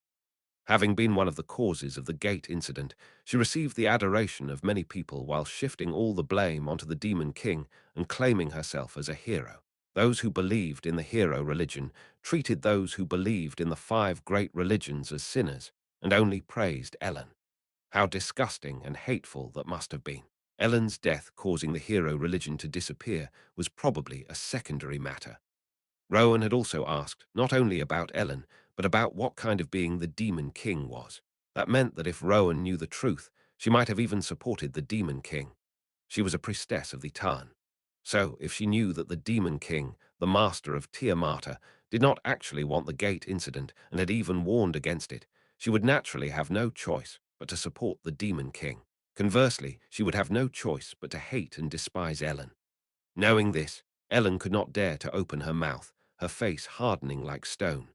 Having been one of the causes of the gate incident, she received the adoration of many people while shifting all the blame onto the Demon King and claiming herself as a hero. Those who believed in the hero religion treated those who believed in the five great religions as sinners and only praised Ellen. How disgusting and hateful that must have been. Ellen's death causing the hero religion to disappear was probably a secondary matter. Rowan had also asked not only about Ellen, but about what kind of being the Demon King was. That meant that if Rowan knew the truth, she might have even supported the Demon King. She was a priestess of the Tarn. So, if she knew that the Demon King, the master of Tiamata, did not actually want the gate incident and had even warned against it, she would naturally have no choice but to support the Demon King. Conversely, she would have no choice but to hate and despise Ellen. Knowing this, Ellen could not dare to open her mouth, her face hardening like stone.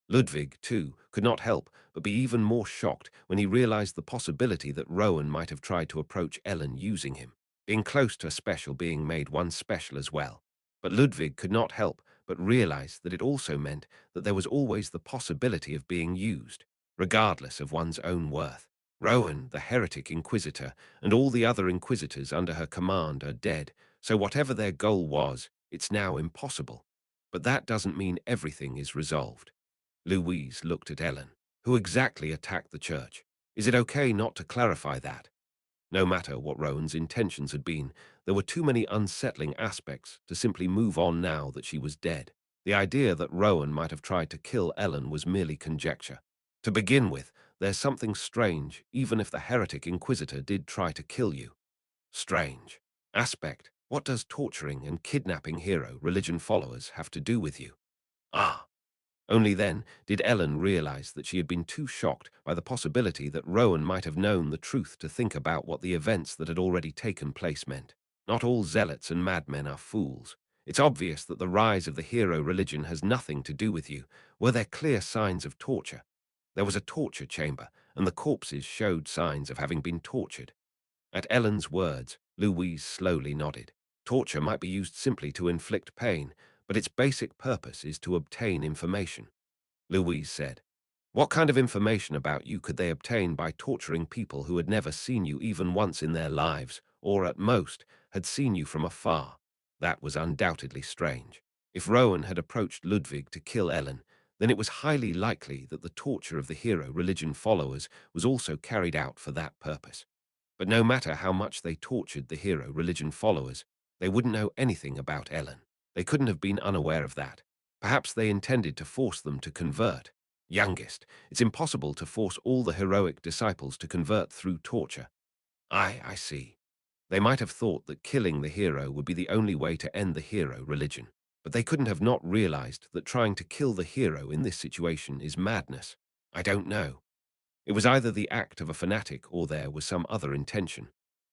Ludwig, too, could not help but be even more shocked when he realized the possibility that Rowan might have tried to approach Ellen using him. Being close to a special being made one special as well. But Ludwig could not help but realize that it also meant that there was always the possibility of being used, regardless of one's own worth. Rowan, the heretic inquisitor, and all the other inquisitors under her command are dead, so whatever their goal was, it's now impossible. But that doesn't mean everything is resolved. Louise looked at Ellen. Who exactly attacked the church? Is it okay not to clarify that? No matter what Rowan's intentions had been, there were too many unsettling aspects to simply move on now that she was dead. The idea that Rowan might have tried to kill Ellen was merely conjecture. To begin with, there's something strange, even if the heretic inquisitor did try to kill you. Strange. Aspect. What does torturing and kidnapping hero religion followers have to do with you? Ah. Only then did Ellen realize that she had been too shocked by the possibility that Rowan might have known the truth to think about what the events that had already taken place meant. Not all zealots and madmen are fools. It's obvious that the rise of the hero religion has nothing to do with you. Were there clear signs of torture? There was a torture chamber, and the corpses showed signs of having been tortured. At Ellen's words, Louise slowly nodded. Torture might be used simply to inflict pain, but its basic purpose is to obtain information. Louise said, "What kind of information about you could they obtain by torturing people who had never seen you even once in their lives, or at most, had seen you from afar?" That was undoubtedly strange. If Rowan had approached Ludwig to kill Ellen, then it was highly likely that the torture of the hero religion followers was also carried out for that purpose. But no matter how much they tortured the hero religion followers, they wouldn't know anything about Ellen. They couldn't have been unaware of that. Perhaps they intended to force them to convert. Youngest, it's impossible to force all the heroic disciples to convert through torture. I see. They might have thought that killing the hero would be the only way to end the hero religion. But they couldn't have not realized that trying to kill the hero in this situation is madness. I don't know. It was either the act of a fanatic or there was some other intention.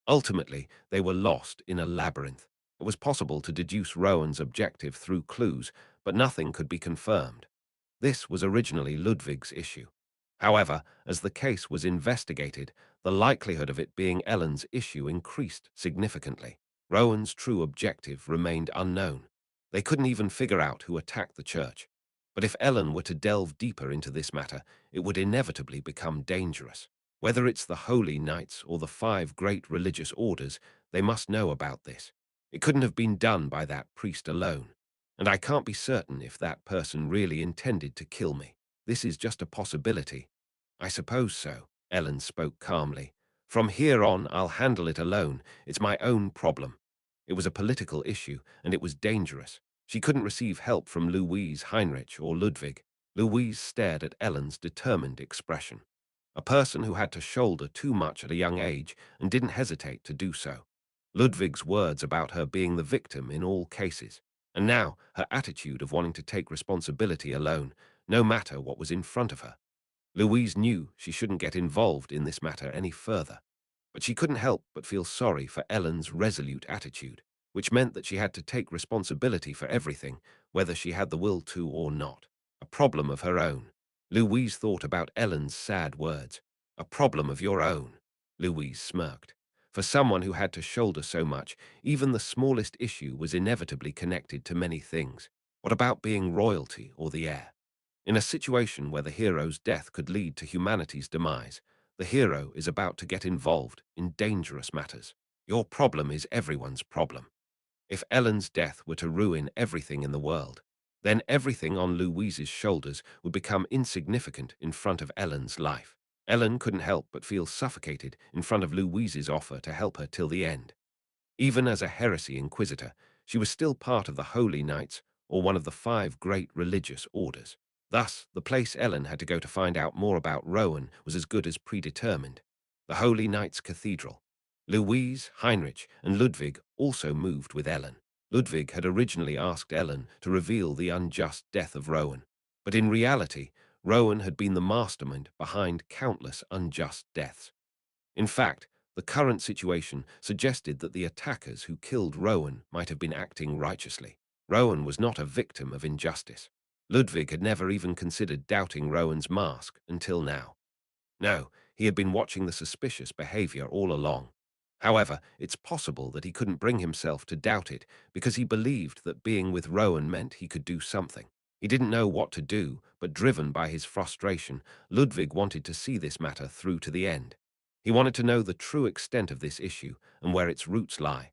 Ultimately, they were lost in a labyrinth. It was possible to deduce Rowan's objective through clues, but nothing could be confirmed. This was originally Ludwig's issue. However, as the case was investigated, the likelihood of it being Ellen's issue increased significantly. Rowan's true objective remained unknown. They couldn't even figure out who attacked the church. But if Ellen were to delve deeper into this matter, it would inevitably become dangerous. Whether it's the Holy Knights or the 5 great religious orders, they must know about this. It couldn't have been done by that priest alone. And I can't be certain if that person really intended to kill me. This is just a possibility. I suppose so, Ellen spoke calmly. From here on, I'll handle it alone. It's my own problem. It was a political issue, and it was dangerous. She couldn't receive help from Louise, Heinrich, or Ludwig. Louise stared at Ellen's determined expression. A person who had to shoulder too much at a young age and didn't hesitate to do so. Ludwig's words about her being the victim in all cases. And now, her attitude of wanting to take responsibility alone, no matter what was in front of her. Louise knew she shouldn't get involved in this matter any further. But she couldn't help but feel sorry for Ellen's resolute attitude, which meant that she had to take responsibility for everything, whether she had the will to or not. A problem of her own. Louise thought about Ellen's sad words. A problem of your own. Louise smirked. For someone who had to shoulder so much, even the smallest issue was inevitably connected to many things. What about being royalty or the heir? In a situation where the hero's death could lead to humanity's demise, the hero is about to get involved in dangerous matters. Your problem is everyone's problem. If Ellen's death were to ruin everything in the world, then everything on Louise's shoulders would become insignificant in front of Ellen's life. Ellen couldn't help but feel suffocated in front of Louise's offer to help her till the end. Even as a heresy inquisitor, she was still part of the Holy Knights or one of the 5 great religious orders. Thus, the place Ellen had to go to find out more about Rowan was as good as predetermined. The Holy Knights Cathedral. Louise, Heinrich, and Ludwig also moved with Ellen. Ludwig had originally asked Ellen to reveal the unjust death of Rowan, but in reality, Rowan had been the mastermind behind countless unjust deaths. In fact, the current situation suggested that the attackers who killed Rowan might have been acting righteously. Rowan was not a victim of injustice. Ludwig had never even considered doubting Rowan's mask until now. No, he had been watching the suspicious behavior all along. However, it's possible that he couldn't bring himself to doubt it because he believed that being with Rowan meant he could do something. He didn't know what to do, but driven by his frustration, Ludwig wanted to see this matter through to the end. He wanted to know the true extent of this issue and where its roots lie.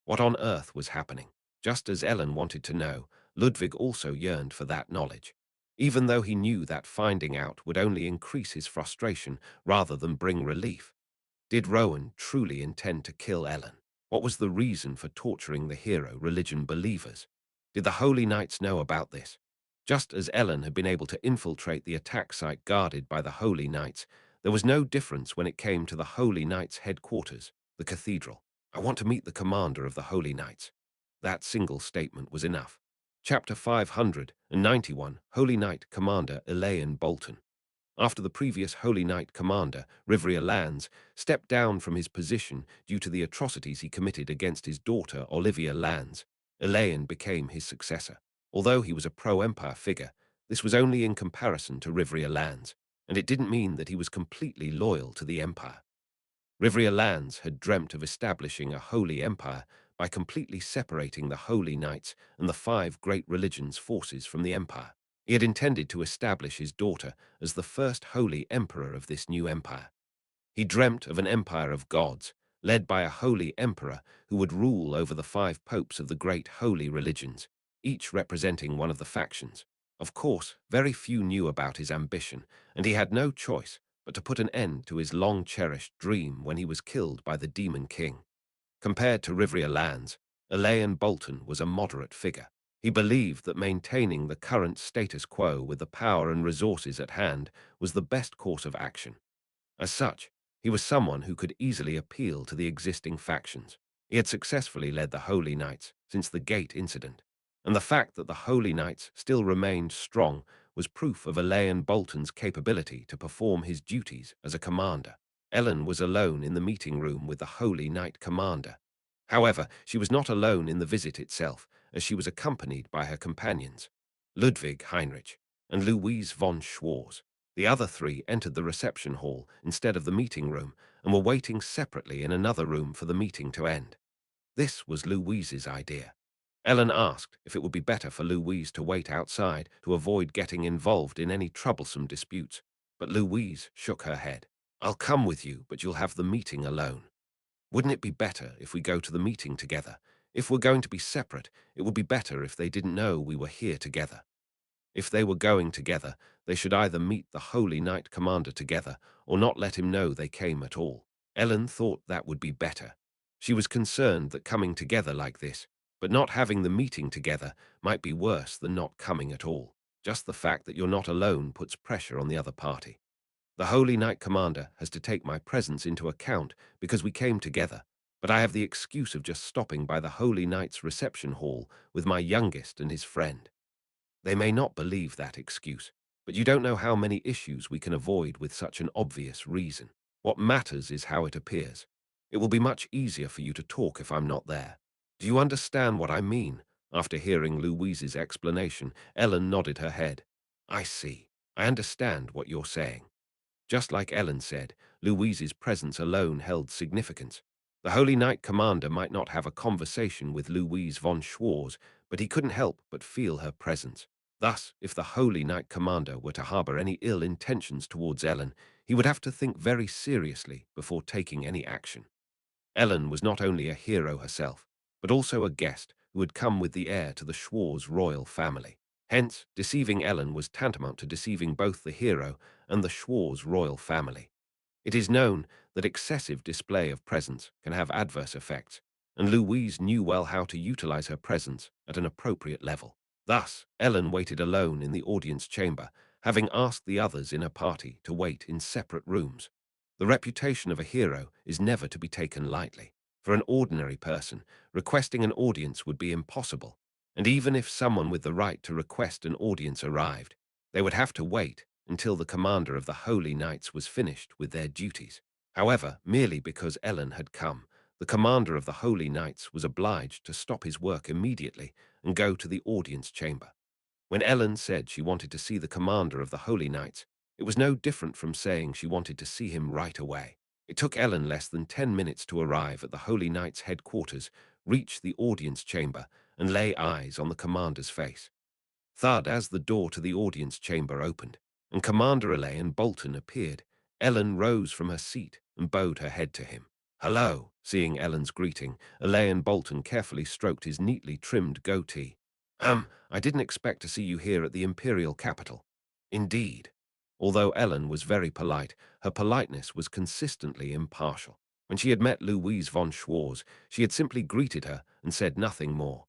What on earth was happening? Just as Ellen wanted to know, Ludwig also yearned for that knowledge. Even though he knew that finding out would only increase his frustration rather than bring relief. Did Rowan truly intend to kill Ellen? What was the reason for torturing the hero religion believers? Did the Holy Knights know about this? Just as Ellen had been able to infiltrate the attack site guarded by the Holy Knights, There was no difference when it came to the Holy Knights' headquarters, the cathedral. "I want to meet the commander of the Holy Knights." That single statement was enough. Chapter 591, Holy Knight Commander Elaine Bolton. After the previous Holy Knight commander, Rivria Lands, stepped down from his position due to the atrocities he committed against his daughter Olivia Lands, Elaine became his successor. Although he was a pro-Empire figure, this was only in comparison to Rivria Lands, and it didn't mean that he was completely loyal to the Empire. Rivria Lands had dreamt of establishing a holy empire by completely separating the Holy Knights and the five great religions' forces from the Empire. He had intended to establish his daughter as the first holy emperor of this new empire. He dreamt of an empire of gods, led by a holy emperor who would rule over the five popes of the great holy religions, each representing one of the factions. Of course, very few knew about his ambition, and he had no choice but to put an end to his long-cherished dream when he was killed by the Demon King. Compared to Rivria Lands, Elaine Bolton was a moderate figure. He believed that maintaining the current status quo with the power and resources at hand was the best course of action. As such, he was someone who could easily appeal to the existing factions. He had successfully led the Holy Knights since the Gate incident, and the fact that the Holy Knights still remained strong was proof of Elaine Bolton's capability to perform his duties as a commander. Ellen was alone in the meeting room with the Holy Knight commander. However, she was not alone in the visit itself, as she was accompanied by her companions, Ludwig Heinrich and Louise von Schwarz. The other three entered the reception hall instead of the meeting room and were waiting separately in another room for the meeting to end. This was Louise's idea. Ellen asked if it would be better for Louise to wait outside to avoid getting involved in any troublesome disputes, but Louise shook her head. "I'll come with you, but you'll have the meeting alone. Wouldn't it be better if we go to the meeting together? If we're going to be separate, it would be better if they didn't know we were here together." If they were going together, they should either meet the Holy Knight Commander together or not let him know they came at all. Ellen thought that would be better. She was concerned that coming together like this, but not having the meeting together, might be worse than not coming at all. Just the fact that you're not alone puts pressure on the other party. "The Holy Knight Commander has to take my presence into account because we came together, but I have the excuse of just stopping by the Holy Knight's reception hall with my youngest and his friend." They may not believe that excuse, but you don't know how many issues we can avoid with such an obvious reason. What matters is how it appears. It will be much easier for you to talk if I'm not there. Do you understand what I mean? After hearing Louise's explanation, Ellen nodded her head. "I see. I understand what you're saying." Just like Ellen said, Louise's presence alone held significance. The Holy Knight Commander might not have a conversation with Louise von Schwarz, but he couldn't help but feel her presence. Thus, if the Holy Knight Commander were to harbor any ill intentions towards Ellen, he would have to think very seriously before taking any action. Ellen was not only a hero herself, but also a guest who had come with the heir to the Schwarz royal family. Hence, deceiving Ellen was tantamount to deceiving both the hero and the Schwarz royal family. It is known that excessive display of presence can have adverse effects, and Louise knew well how to utilize her presence at an appropriate level. Thus, Ellen waited alone in the audience chamber, having asked the others in her party to wait in separate rooms. The reputation of a hero is never to be taken lightly. For an ordinary person, requesting an audience would be impossible, and even if someone with the right to request an audience arrived, they would have to wait until the commander of the Holy Knights was finished with their duties. However, merely because Ellen had come, the commander of the Holy Knights was obliged to stop his work immediately and go to the audience chamber. When Ellen said she wanted to see the commander of the Holy Knights, it was no different from saying she wanted to see him right away. It took Ellen less than 10 minutes to arrive at the Holy Knights' headquarters, reach the audience chamber, and lay eyes on the commander's face. Thud, as the door to the audience chamber opened, and Commander Elaine Bolton appeared, Ellen rose from her seat and bowed her head to him. "Hello." Seeing Ellen's greeting, Elaine Bolton carefully stroked his neatly trimmed goatee. I didn't expect to see you here at the imperial capital." "Indeed." Although Ellen was very polite, her politeness was consistently impartial. When she had met Louise von Schwarz, she had simply greeted her and said nothing more.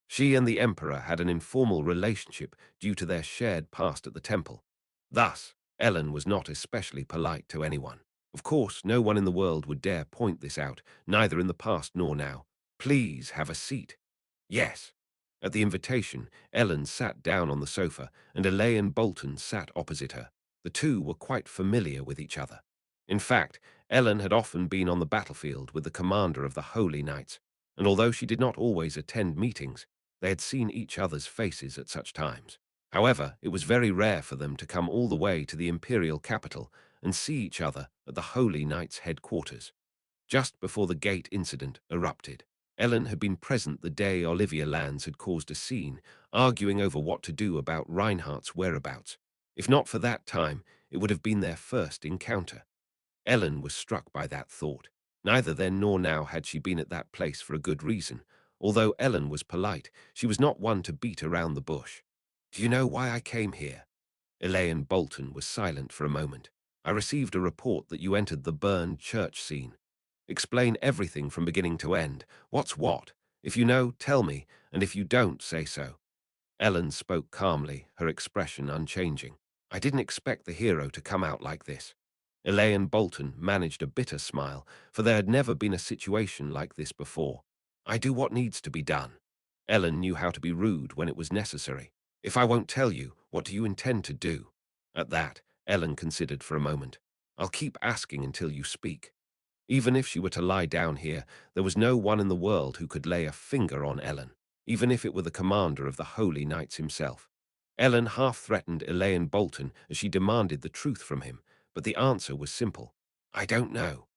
She and the Emperor had an informal relationship due to their shared past at the temple. Thus, Ellen was not especially polite to anyone. Of course, no one in the world would dare point this out, neither in the past nor now. Please have a seat. Yes. At the invitation, Ellen sat down on the sofa, and Elaine Bolton sat opposite her. The two were quite familiar with each other. In fact, Ellen had often been on the battlefield with the commander of the Holy Knights, and although she did not always attend meetings, they had seen each other's faces at such times. However, it was very rare for them to come all the way to the imperial capital and see each other at the Holy Knights' headquarters. Just before the gate incident erupted, Ellen had been present the day Olivia Lands had caused a scene, arguing over what to do about Reinhardt's whereabouts. If not for that time, it would have been their first encounter. Ellen was struck by that thought. Neither then nor now had she been at that place for a good reason. Although Ellen was polite, she was not one to beat around the bush. "Do you know why I came here?" Elaine Bolton was silent for a moment. "I received a report that you entered the burned church scene. Explain everything from beginning to end. What's what? If you know, tell me, and if you don't, say so." Ellen spoke calmly, her expression unchanging. "I didn't expect the hero to come out like this." Elaine Bolton managed a bitter smile, for there had never been a situation like this before. "I do what needs to be done." Ellen knew how to be rude when it was necessary. "If I won't tell you, what do you intend to do?" At that, Ellen considered for a moment. "I'll keep asking until you speak." Even if she were to lie down here, there was no one in the world who could lay a finger on Ellen, even if it were the commander of the Holy Knights himself. Ellen half-threatened Elaine Bolton as she demanded the truth from him, but the answer was simple. "I don't know."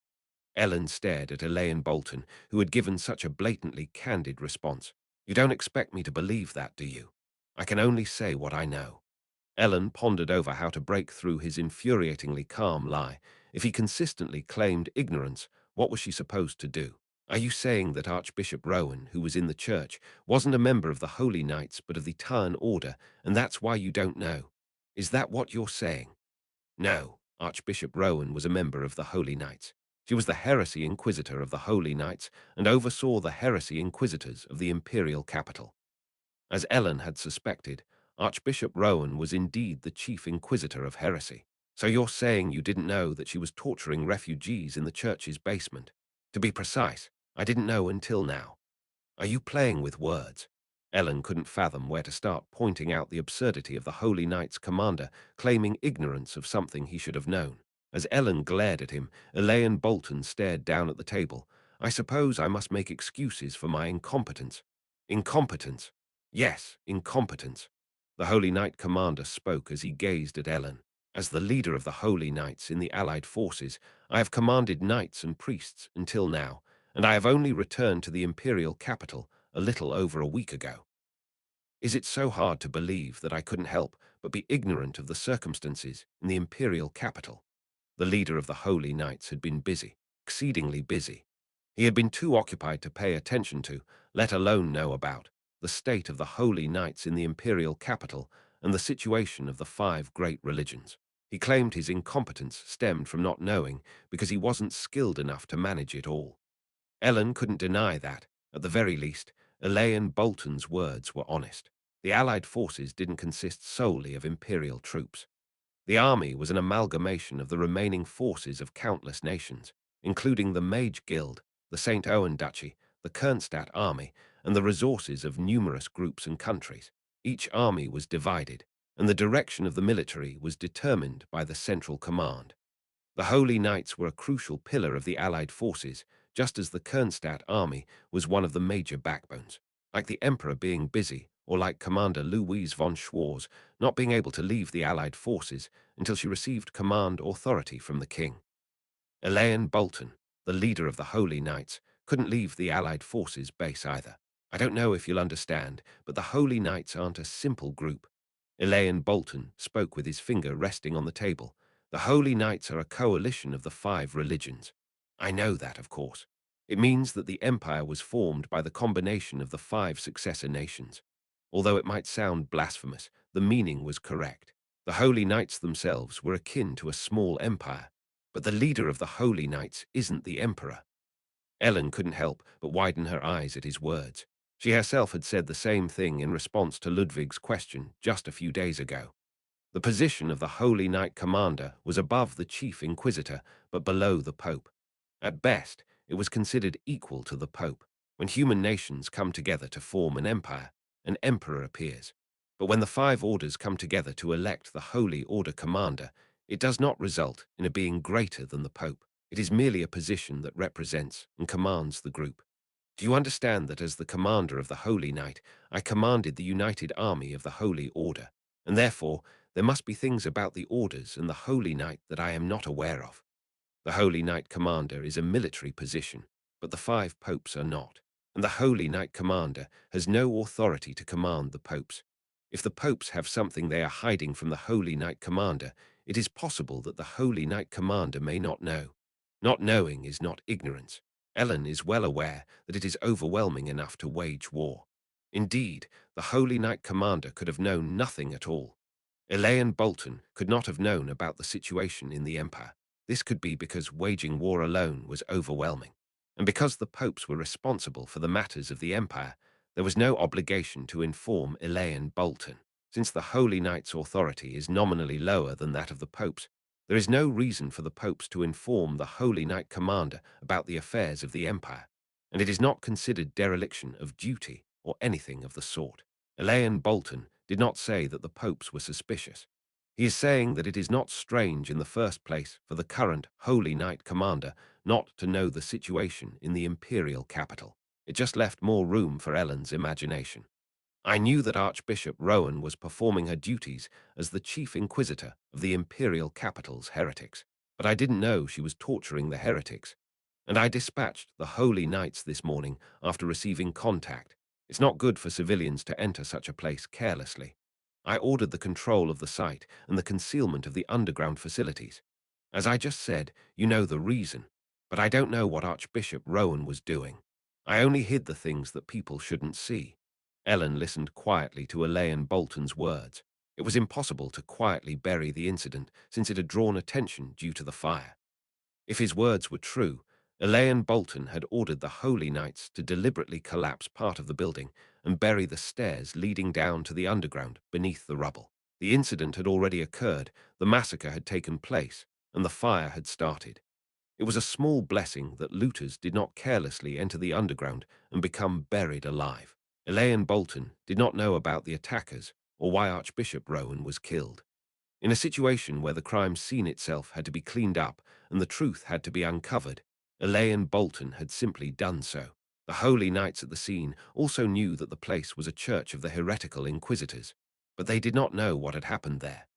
Ellen stared at Elaine Bolton, who had given such a blatantly candid response. "You don't expect me to believe that, do you? I can only say what I know." Ellen pondered over how to break through his infuriatingly calm lie. If he consistently claimed ignorance, what was she supposed to do? "Are you saying that Archbishop Rowan, who was in the church, wasn't a member of the Holy Knights but of the Tarn Order, and that's why you don't know? Is that what you're saying?" "No, Archbishop Rowan was a member of the Holy Knights. She was the heresy inquisitor of the Holy Knights and oversaw the heresy inquisitors of the imperial capital." As Ellen had suspected, Archbishop Rowan was indeed the chief inquisitor of heresy. "So you're saying you didn't know that she was torturing refugees in the church's basement? To be precise, I didn't know until now. Are you playing with words?" Ellen couldn't fathom where to start pointing out the absurdity of the Holy Knights commander claiming ignorance of something he should have known. As Ellen glared at him, Elaine Bolton stared down at the table. "I suppose I must make excuses for my incompetence." "Incompetence?" "Yes, incompetence." The Holy Knight commander spoke as he gazed at Ellen. "As the leader of the Holy Knights in the Allied forces, I have commanded knights and priests until now, and I have only returned to the imperial capital a little over a week ago. Is it so hard to believe that I couldn't help but be ignorant of the circumstances in the imperial capital?" The leader of the Holy Knights had been busy, exceedingly busy. He had been too occupied to pay attention to, let alone know about, the state of the Holy Knights in the imperial capital and the situation of the five great religions. He claimed his incompetence stemmed from not knowing because he wasn't skilled enough to manage it all. Ellen couldn't deny that, at the very least, Elaine Bolton's words were honest. The Allied forces didn't consist solely of imperial troops. The army was an amalgamation of the remaining forces of countless nations, including the Mage Guild, the St. Owen Duchy, the Kernstadt army, and the resources of numerous groups and countries. Each army was divided, and the direction of the military was determined by the central command. The Holy Knights were a crucial pillar of the Allied forces, just as the Kernstadt army was one of the major backbones. Like the Emperor being busy, or like Commander Louise von Schwarz not being able to leave the Allied forces until she received command authority from the king. Elaine Bolton, the leader of the Holy Knights, couldn't leave the Allied forces base either. "I don't know if you'll understand, but the Holy Knights aren't a simple group." Elaine Bolton spoke with his finger resting on the table. "The Holy Knights are a coalition of the five religions." "I know that, of course. It means that the empire was formed by the combination of the five successor nations. Although it might sound blasphemous, the meaning was correct. The Holy Knights themselves were akin to a small empire, but the leader of the Holy Knights isn't the emperor." Ellen couldn't help but widen her eyes at his words. She herself had said the same thing in response to Ludwig's question just a few days ago. The position of the Holy Knight Commander was above the Chief Inquisitor, but below the Pope. At best, it was considered equal to the Pope. When human nations come together to form an empire, an emperor appears. But when the five orders come together to elect the Holy Order Commander, it does not result in a being greater than the Pope. It is merely a position that represents and commands the group. Do you understand that as the commander of the Holy Knight, I commanded the united army of the Holy Order, and therefore there must be things about the orders and the Holy Knight that I am not aware of? The Holy Knight Commander is a military position, but the five popes are not, and the Holy Knight Commander has no authority to command the popes. If the popes have something they are hiding from the Holy Knight Commander, it is possible that the Holy Knight Commander may not know. Not knowing is not ignorance. Ellen is well aware that it is overwhelming enough to wage war. Indeed, the Holy Knight Commander could have known nothing at all. Elaine Bolton could not have known about the situation in the Empire. This could be because waging war alone was overwhelming. And because the popes were responsible for the matters of the Empire, there was no obligation to inform Elaine Bolton. Since the Holy Knight's authority is nominally lower than that of the popes, there is no reason for the popes to inform the Holy Knight Commander about the affairs of the Empire, and it is not considered dereliction of duty or anything of the sort. Elaine Bolton did not say that the popes were suspicious. He is saying that it is not strange in the first place for the current Holy Knight Commander not to know the situation in the imperial capital. It just left more room for Ellen's imagination. I knew that Archbishop Rowan was performing her duties as the chief inquisitor of the imperial capital's heretics, but I didn't know she was torturing the heretics. And I dispatched the Holy Knights this morning after receiving contact. It's not good for civilians to enter such a place carelessly. I ordered the control of the site and the concealment of the underground facilities. As I just said, you know the reason, but I don't know what Archbishop Rowan was doing. I only hid the things that people shouldn't see. Ellen listened quietly to Elaine Bolton's words. It was impossible to quietly bury the incident since it had drawn attention due to the fire. If his words were true, Elaine Bolton had ordered the Holy Knights to deliberately collapse part of the building and bury the stairs leading down to the underground beneath the rubble. The incident had already occurred, the massacre had taken place, and the fire had started. It was a small blessing that looters did not carelessly enter the underground and become buried alive. Elaine Bolton did not know about the attackers or why Archbishop Rowan was killed. In a situation where the crime scene itself had to be cleaned up and the truth had to be uncovered, Elaine Bolton had simply done so. The Holy Knights at the scene also knew that the place was a church of the heretical inquisitors, but they did not know what had happened there.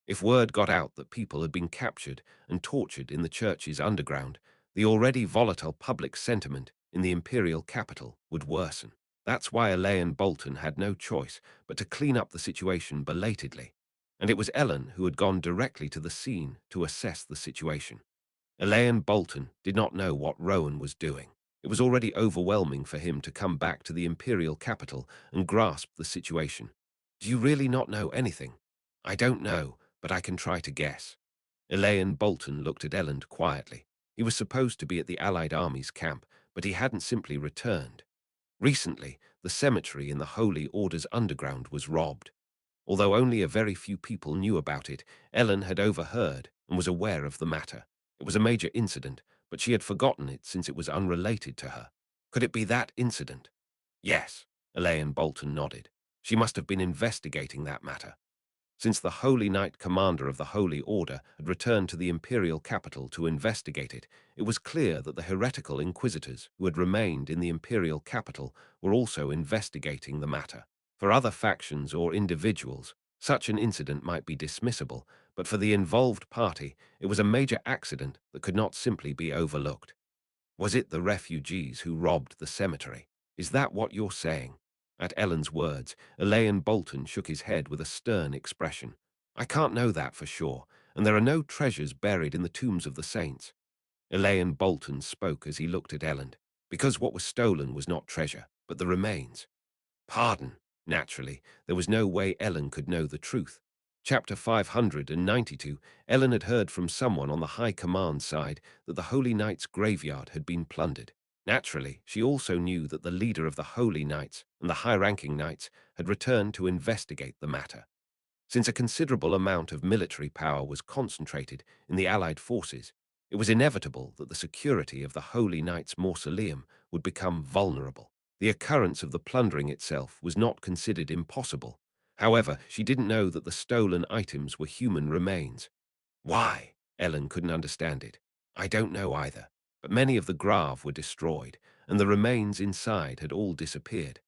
If word got out that people had been captured and tortured in the church's underground, the already volatile public sentiment in the imperial capital would worsen. That's why Elaine Bolton had no choice but to clean up the situation belatedly, and it was Ellen who had gone directly to the scene to assess the situation. Elaine Bolton did not know what Rowan was doing. It was already overwhelming for him to come back to the imperial capital and grasp the situation. Do you really not know anything? I don't know, but I can try to guess. Elaine Bolton looked at Ellen quietly. He was supposed to be at the Allied Army's camp, but he hadn't simply returned. Recently, the cemetery in the Holy Order's underground was robbed. Although only a very few people knew about it, Ellen had overheard and was aware of the matter. It was a major incident, but she had forgotten it since it was unrelated to her. Could it be that incident? Yes, Elaine Bolton nodded. She must have been investigating that matter. Since the Holy Knight Commander of the Holy Order had returned to the imperial capital to investigate it, it was clear that the heretical inquisitors who had remained in the imperial capital were also investigating the matter. For other factions or individuals, such an incident might be dismissible, but for the involved party, it was a major accident that could not simply be overlooked. Was it the refugees who robbed the cemetery? Is that what you're saying? At Ellen's words, Elaine Bolton shook his head with a stern expression. I can't know that for sure, and there are no treasures buried in the tombs of the saints. Elaine Bolton spoke as he looked at Ellen, because what was stolen was not treasure, but the remains. Pardon. Naturally, there was no way Ellen could know the truth. Chapter 592, Ellen had heard from someone on the High Command side that the Holy Knight's graveyard had been plundered. Naturally, she also knew that the leader of the Holy Knights and the high-ranking knights had returned to investigate the matter. Since a considerable amount of military power was concentrated in the Allied forces, it was inevitable that the security of the Holy Knight's mausoleum would become vulnerable. The occurrence of the plundering itself was not considered impossible. However, she didn't know that the stolen items were human remains. Why? Ellen couldn't understand it. I don't know either, but many of the Grave were destroyed, and the remains inside had all disappeared.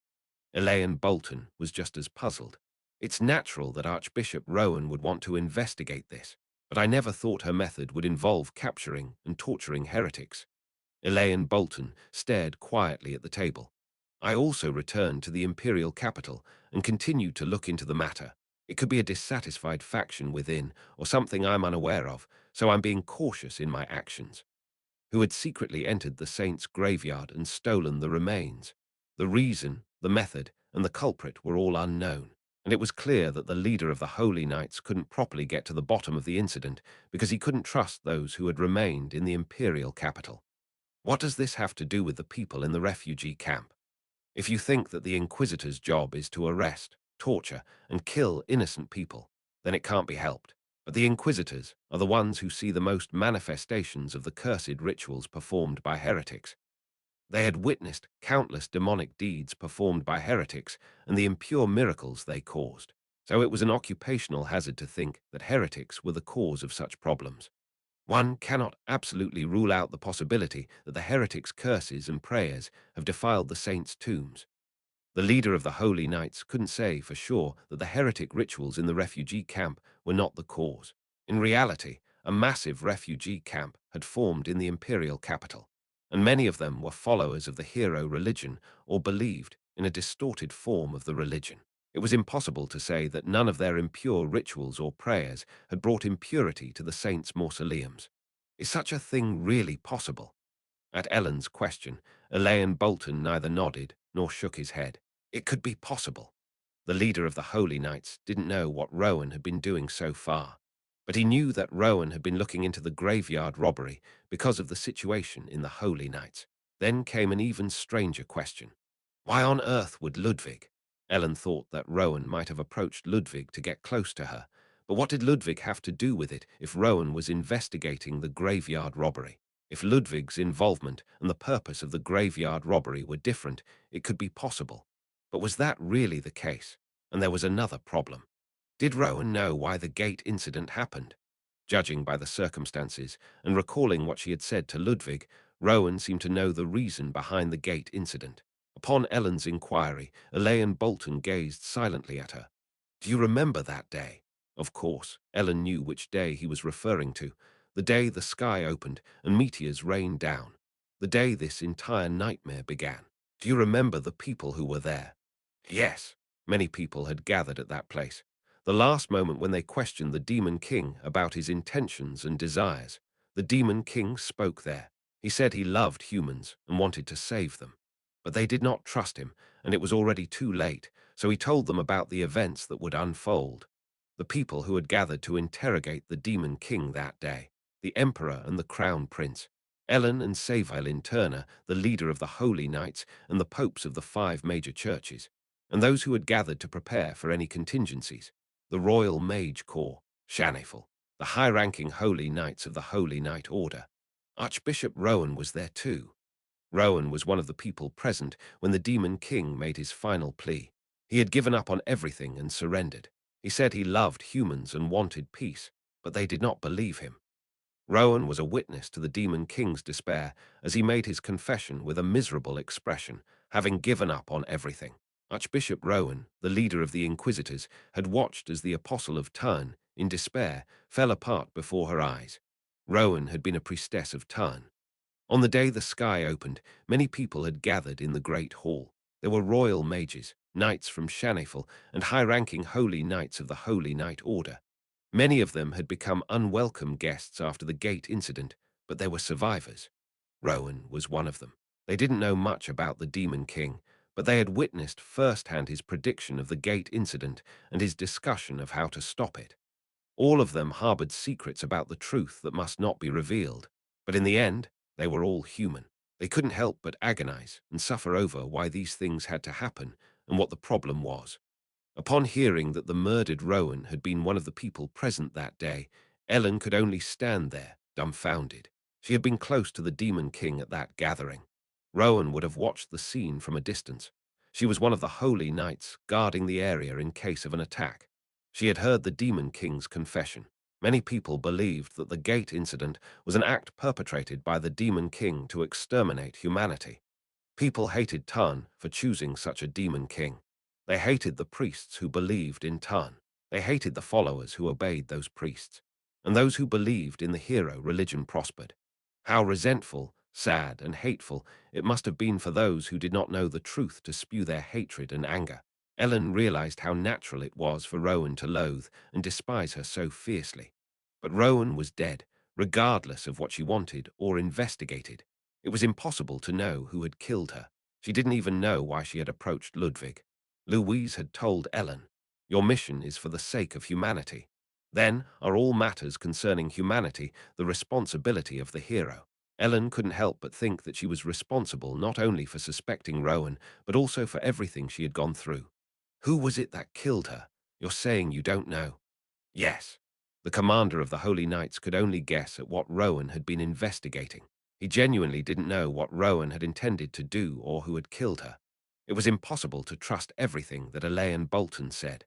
Elaine Bolton was just as puzzled. It's natural that Archbishop Rowan would want to investigate this, but I never thought her method would involve capturing and torturing heretics. Elaine Bolton stared quietly at the table. I also returned to the imperial capital and continued to look into the matter. It could be a dissatisfied faction within, or something I'm unaware of, so I'm being cautious in my actions. Who had secretly entered the saint's graveyard and stolen the remains? The reason, the method, and the culprit were all unknown, and it was clear that the leader of the Holy Knights couldn't properly get to the bottom of the incident because he couldn't trust those who had remained in the imperial capital. What does this have to do with the people in the refugee camp? If you think that the Inquisitor's job is to arrest, torture, and kill innocent people, then it can't be helped. But the Inquisitors are the ones who see the most manifestations of the cursed rituals performed by heretics. They had witnessed countless demonic deeds performed by heretics and the impure miracles they caused. So it was an occupational hazard to think that heretics were the cause of such problems. One cannot absolutely rule out the possibility that the heretics' curses and prayers have defiled the saints' tombs. The leader of the Holy Knights couldn't say for sure that the heretic rituals in the refugee camp were not the cause. In reality, a massive refugee camp had formed in the imperial capital, and many of them were followers of the hero religion or believed in a distorted form of the religion. It was impossible to say that none of their impure rituals or prayers had brought impurity to the saints' mausoleums. Is such a thing really possible? At Ellen's question, Elaine Bolton neither nodded nor shook his head. It could be possible. The leader of the Holy Knights didn't know what Rowan had been doing so far, but he knew that Rowan had been looking into the graveyard robbery because of the situation in the Holy Knights. Then came an even stranger question. Why on earth would Ludwig? Ellen thought that Rowan might have approached Ludwig to get close to her, but what did Ludwig have to do with it if Rowan was investigating the graveyard robbery? If Ludwig's involvement and the purpose of the graveyard robbery were different, it could be possible. But was that really the case? And there was another problem. Did Rowan know why the gate incident happened? Judging by the circumstances and recalling what she had said to Ludwig, Rowan seemed to know the reason behind the gate incident. Upon Ellen's inquiry, Elaine Bolton gazed silently at her. Do you remember that day? Of course, Ellen knew which day he was referring to. The day the sky opened and meteors rained down. The day this entire nightmare began. Do you remember the people who were there? Yes, many people had gathered at that place. The last moment when they questioned the Demon King about his intentions and desires. The Demon King spoke there. He said he loved humans and wanted to save them. But they did not trust him, and it was already too late, so he told them about the events that would unfold. The people who had gathered to interrogate the Demon King that day, the Emperor and the Crown Prince, Ellen and Savelin Turner, the leader of the Holy Knights and the popes of the 5 major churches, and those who had gathered to prepare for any contingencies, the Royal Mage Corps, Shanafel, the high-ranking Holy Knights of the Holy Knight Order. Archbishop Rowan was there too. Rowan was one of the people present when the Demon King made his final plea. He had given up on everything and surrendered. He said he loved humans and wanted peace, but they did not believe him. Rowan was a witness to the Demon King's despair as he made his confession with a miserable expression, having given up on everything. Archbishop Rowan, the leader of the Inquisitors, had watched as the Apostle of Turn, in despair, fell apart before her eyes. Rowan had been a priestess of Turn. On the day the sky opened, many people had gathered in the great hall. There were royal mages, knights from Shanafel, and high-ranking holy knights of the Holy Knight Order. Many of them had become unwelcome guests after the gate incident, but there were survivors. Rowan was one of them. They didn't know much about the Demon King, but they had witnessed firsthand his prediction of the gate incident and his discussion of how to stop it. All of them harbored secrets about the truth that must not be revealed, but in the end, they were all human. They couldn't help but agonize and suffer over why these things had to happen and what the problem was. Upon hearing that the murdered Rowan had been one of the people present that day, Ellen could only stand there, dumbfounded. She had been close to the Demon King at that gathering. Rowan would have watched the scene from a distance. She was one of the holy knights guarding the area in case of an attack. She had heard the Demon King's confession. Many people believed that the gate incident was an act perpetrated by the Demon King to exterminate humanity. People hated Tan for choosing such a demon king. They hated the priests who believed in Tan. They hated the followers who obeyed those priests. And those who believed in the hero religion prospered. How resentful, sad, and hateful it must have been for those who did not know the truth to spew their hatred and anger. Ellen realized how natural it was for Rowan to loathe and despise her so fiercely. But Rowan was dead, regardless of what she wanted or investigated. It was impossible to know who had killed her. She didn't even know why she had approached Ludwig. Louise had told Ellen, "Your mission is for the sake of humanity." Then, are all matters concerning humanity the responsibility of the hero? Ellen couldn't help but think that she was responsible not only for suspecting Rowan, but also for everything she had gone through. Who was it that killed her? You're saying you don't know? Yes. The commander of the Holy Knights could only guess at what Rowan had been investigating. He genuinely didn't know what Rowan had intended to do or who had killed her. It was impossible to trust everything that Elaine Bolton said.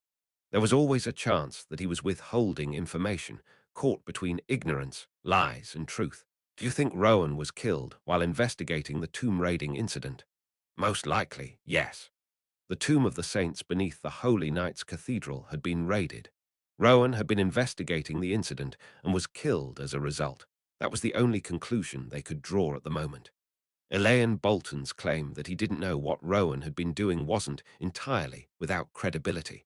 There was always a chance that he was withholding information, caught between ignorance, lies, and truth. Do you think Rowan was killed while investigating the tomb raiding incident? Most likely, yes. The tomb of the saints beneath the Holy Knights Cathedral had been raided. Rowan had been investigating the incident and was killed as a result. That was the only conclusion they could draw at the moment. Elaine Bolton's claim that he didn't know what Rowan had been doing wasn't entirely without credibility.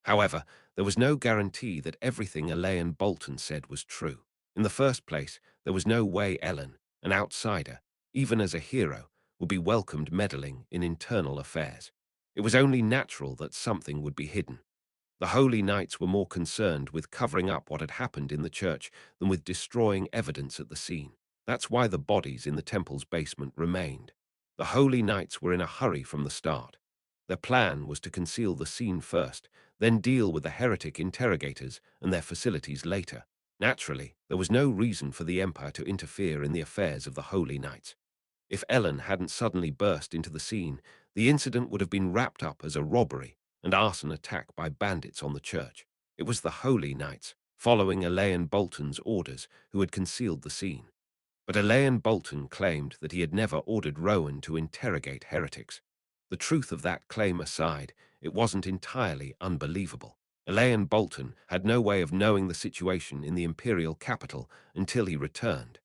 However, there was no guarantee that everything Elaine Bolton said was true. In the first place, there was no way Ellen, an outsider, even as a hero, would be welcomed meddling in internal affairs. It was only natural that something would be hidden. The Holy Knights were more concerned with covering up what had happened in the church than with destroying evidence at the scene. That's why the bodies in the temple's basement remained. The Holy Knights were in a hurry from the start. Their plan was to conceal the scene first, then deal with the heretic interrogators and their facilities later. Naturally, there was no reason for the Empire to interfere in the affairs of the Holy Knights. If Ellen hadn't suddenly burst into the scene, the incident would have been wrapped up as a robbery and arson attack by bandits on the church. It was the Holy Knights, following Elaine Bolton's orders, who had concealed the scene. But Elaine Bolton claimed that he had never ordered Rowan to interrogate heretics. The truth of that claim aside, it wasn't entirely unbelievable. Elaine Bolton had no way of knowing the situation in the imperial capital until he returned.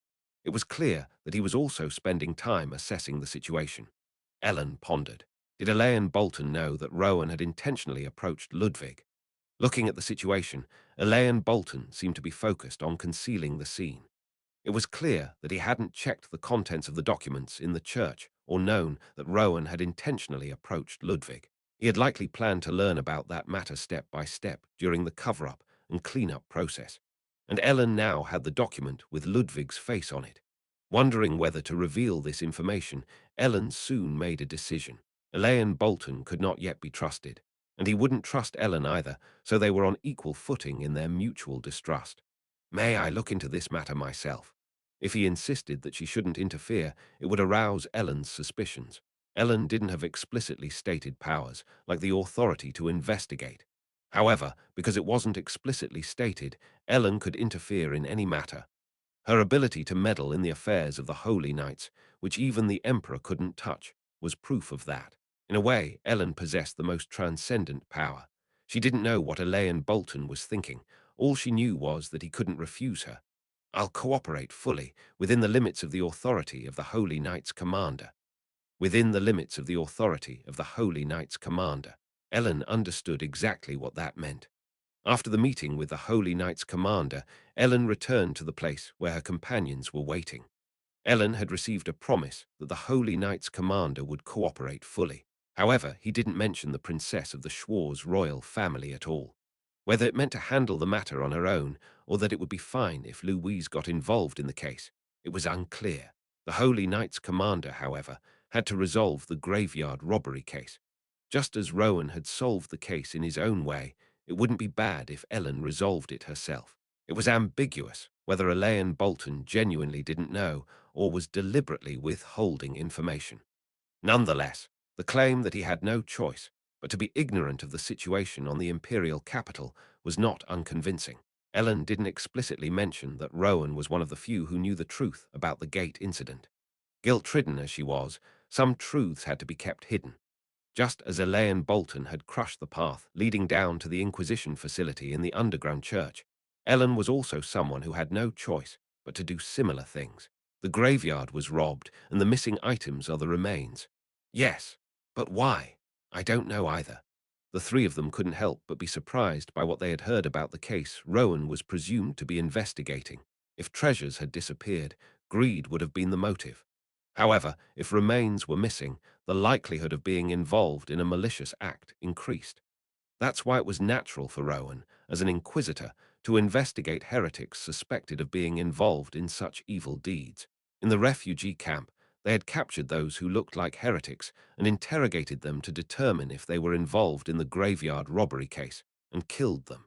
It was clear that he was also spending time assessing the situation. Ellen pondered. Did Elaine Bolton know that Rowan had intentionally approached Ludwig? Looking at the situation, Elaine Bolton seemed to be focused on concealing the scene. It was clear that he hadn't checked the contents of the documents in the church or known that Rowan had intentionally approached Ludwig. He had likely planned to learn about that matter step by step during the cover-up and clean-up process. And Ellen now had the document with Ludwig's face on it. Wondering whether to reveal this information, Ellen soon made a decision. Elaine Bolton could not yet be trusted, and he wouldn't trust Ellen either, so they were on equal footing in their mutual distrust. May I look into this matter myself? If he insisted that she shouldn't interfere, it would arouse Ellen's suspicions. Ellen didn't have explicitly stated powers, like the authority to investigate. However, because it wasn't explicitly stated, Ellen could interfere in any matter. Her ability to meddle in the affairs of the Holy Knights, which even the Emperor couldn't touch, was proof of that. In a way, Ellen possessed the most transcendent power. She didn't know what Elaine Bolton was thinking. All she knew was that he couldn't refuse her. I'll cooperate fully, within the limits of the authority of the Holy Knights Commander. Within the limits of the authority of the Holy Knights Commander. Ellen understood exactly what that meant. After the meeting with the Holy Knights Commander, Ellen returned to the place where her companions were waiting. Ellen had received a promise that the Holy Knights Commander would cooperate fully. However, he didn't mention the princess of the Schwarz royal family at all. Whether it meant to handle the matter on her own, or that it would be fine if Louise got involved in the case, it was unclear. The Holy Knights Commander, however, had to resolve the graveyard robbery case. Just as Rowan had solved the case in his own way, it wouldn't be bad if Ellen resolved it herself. It was ambiguous whether Elaine Bolton genuinely didn't know or was deliberately withholding information. Nonetheless, the claim that he had no choice but to be ignorant of the situation on the imperial capital was not unconvincing. Ellen didn't explicitly mention that Rowan was one of the few who knew the truth about the gate incident. Guilt-ridden as she was, some truths had to be kept hidden. Just as Elaine Bolton had crushed the path leading down to the Inquisition facility in the underground church, Ellen was also someone who had no choice but to do similar things. The graveyard was robbed, and the missing items are the remains. Yes, but why? I don't know either. The three of them couldn't help but be surprised by what they had heard about the case Rowan was presumed to be investigating. If treasures had disappeared, greed would have been the motive. However, if remains were missing, the likelihood of being involved in a malicious act increased. That's why it was natural for Rowan, as an inquisitor, to investigate heretics suspected of being involved in such evil deeds. In the refugee camp, they had captured those who looked like heretics and interrogated them to determine if they were involved in the graveyard robbery case, and killed them.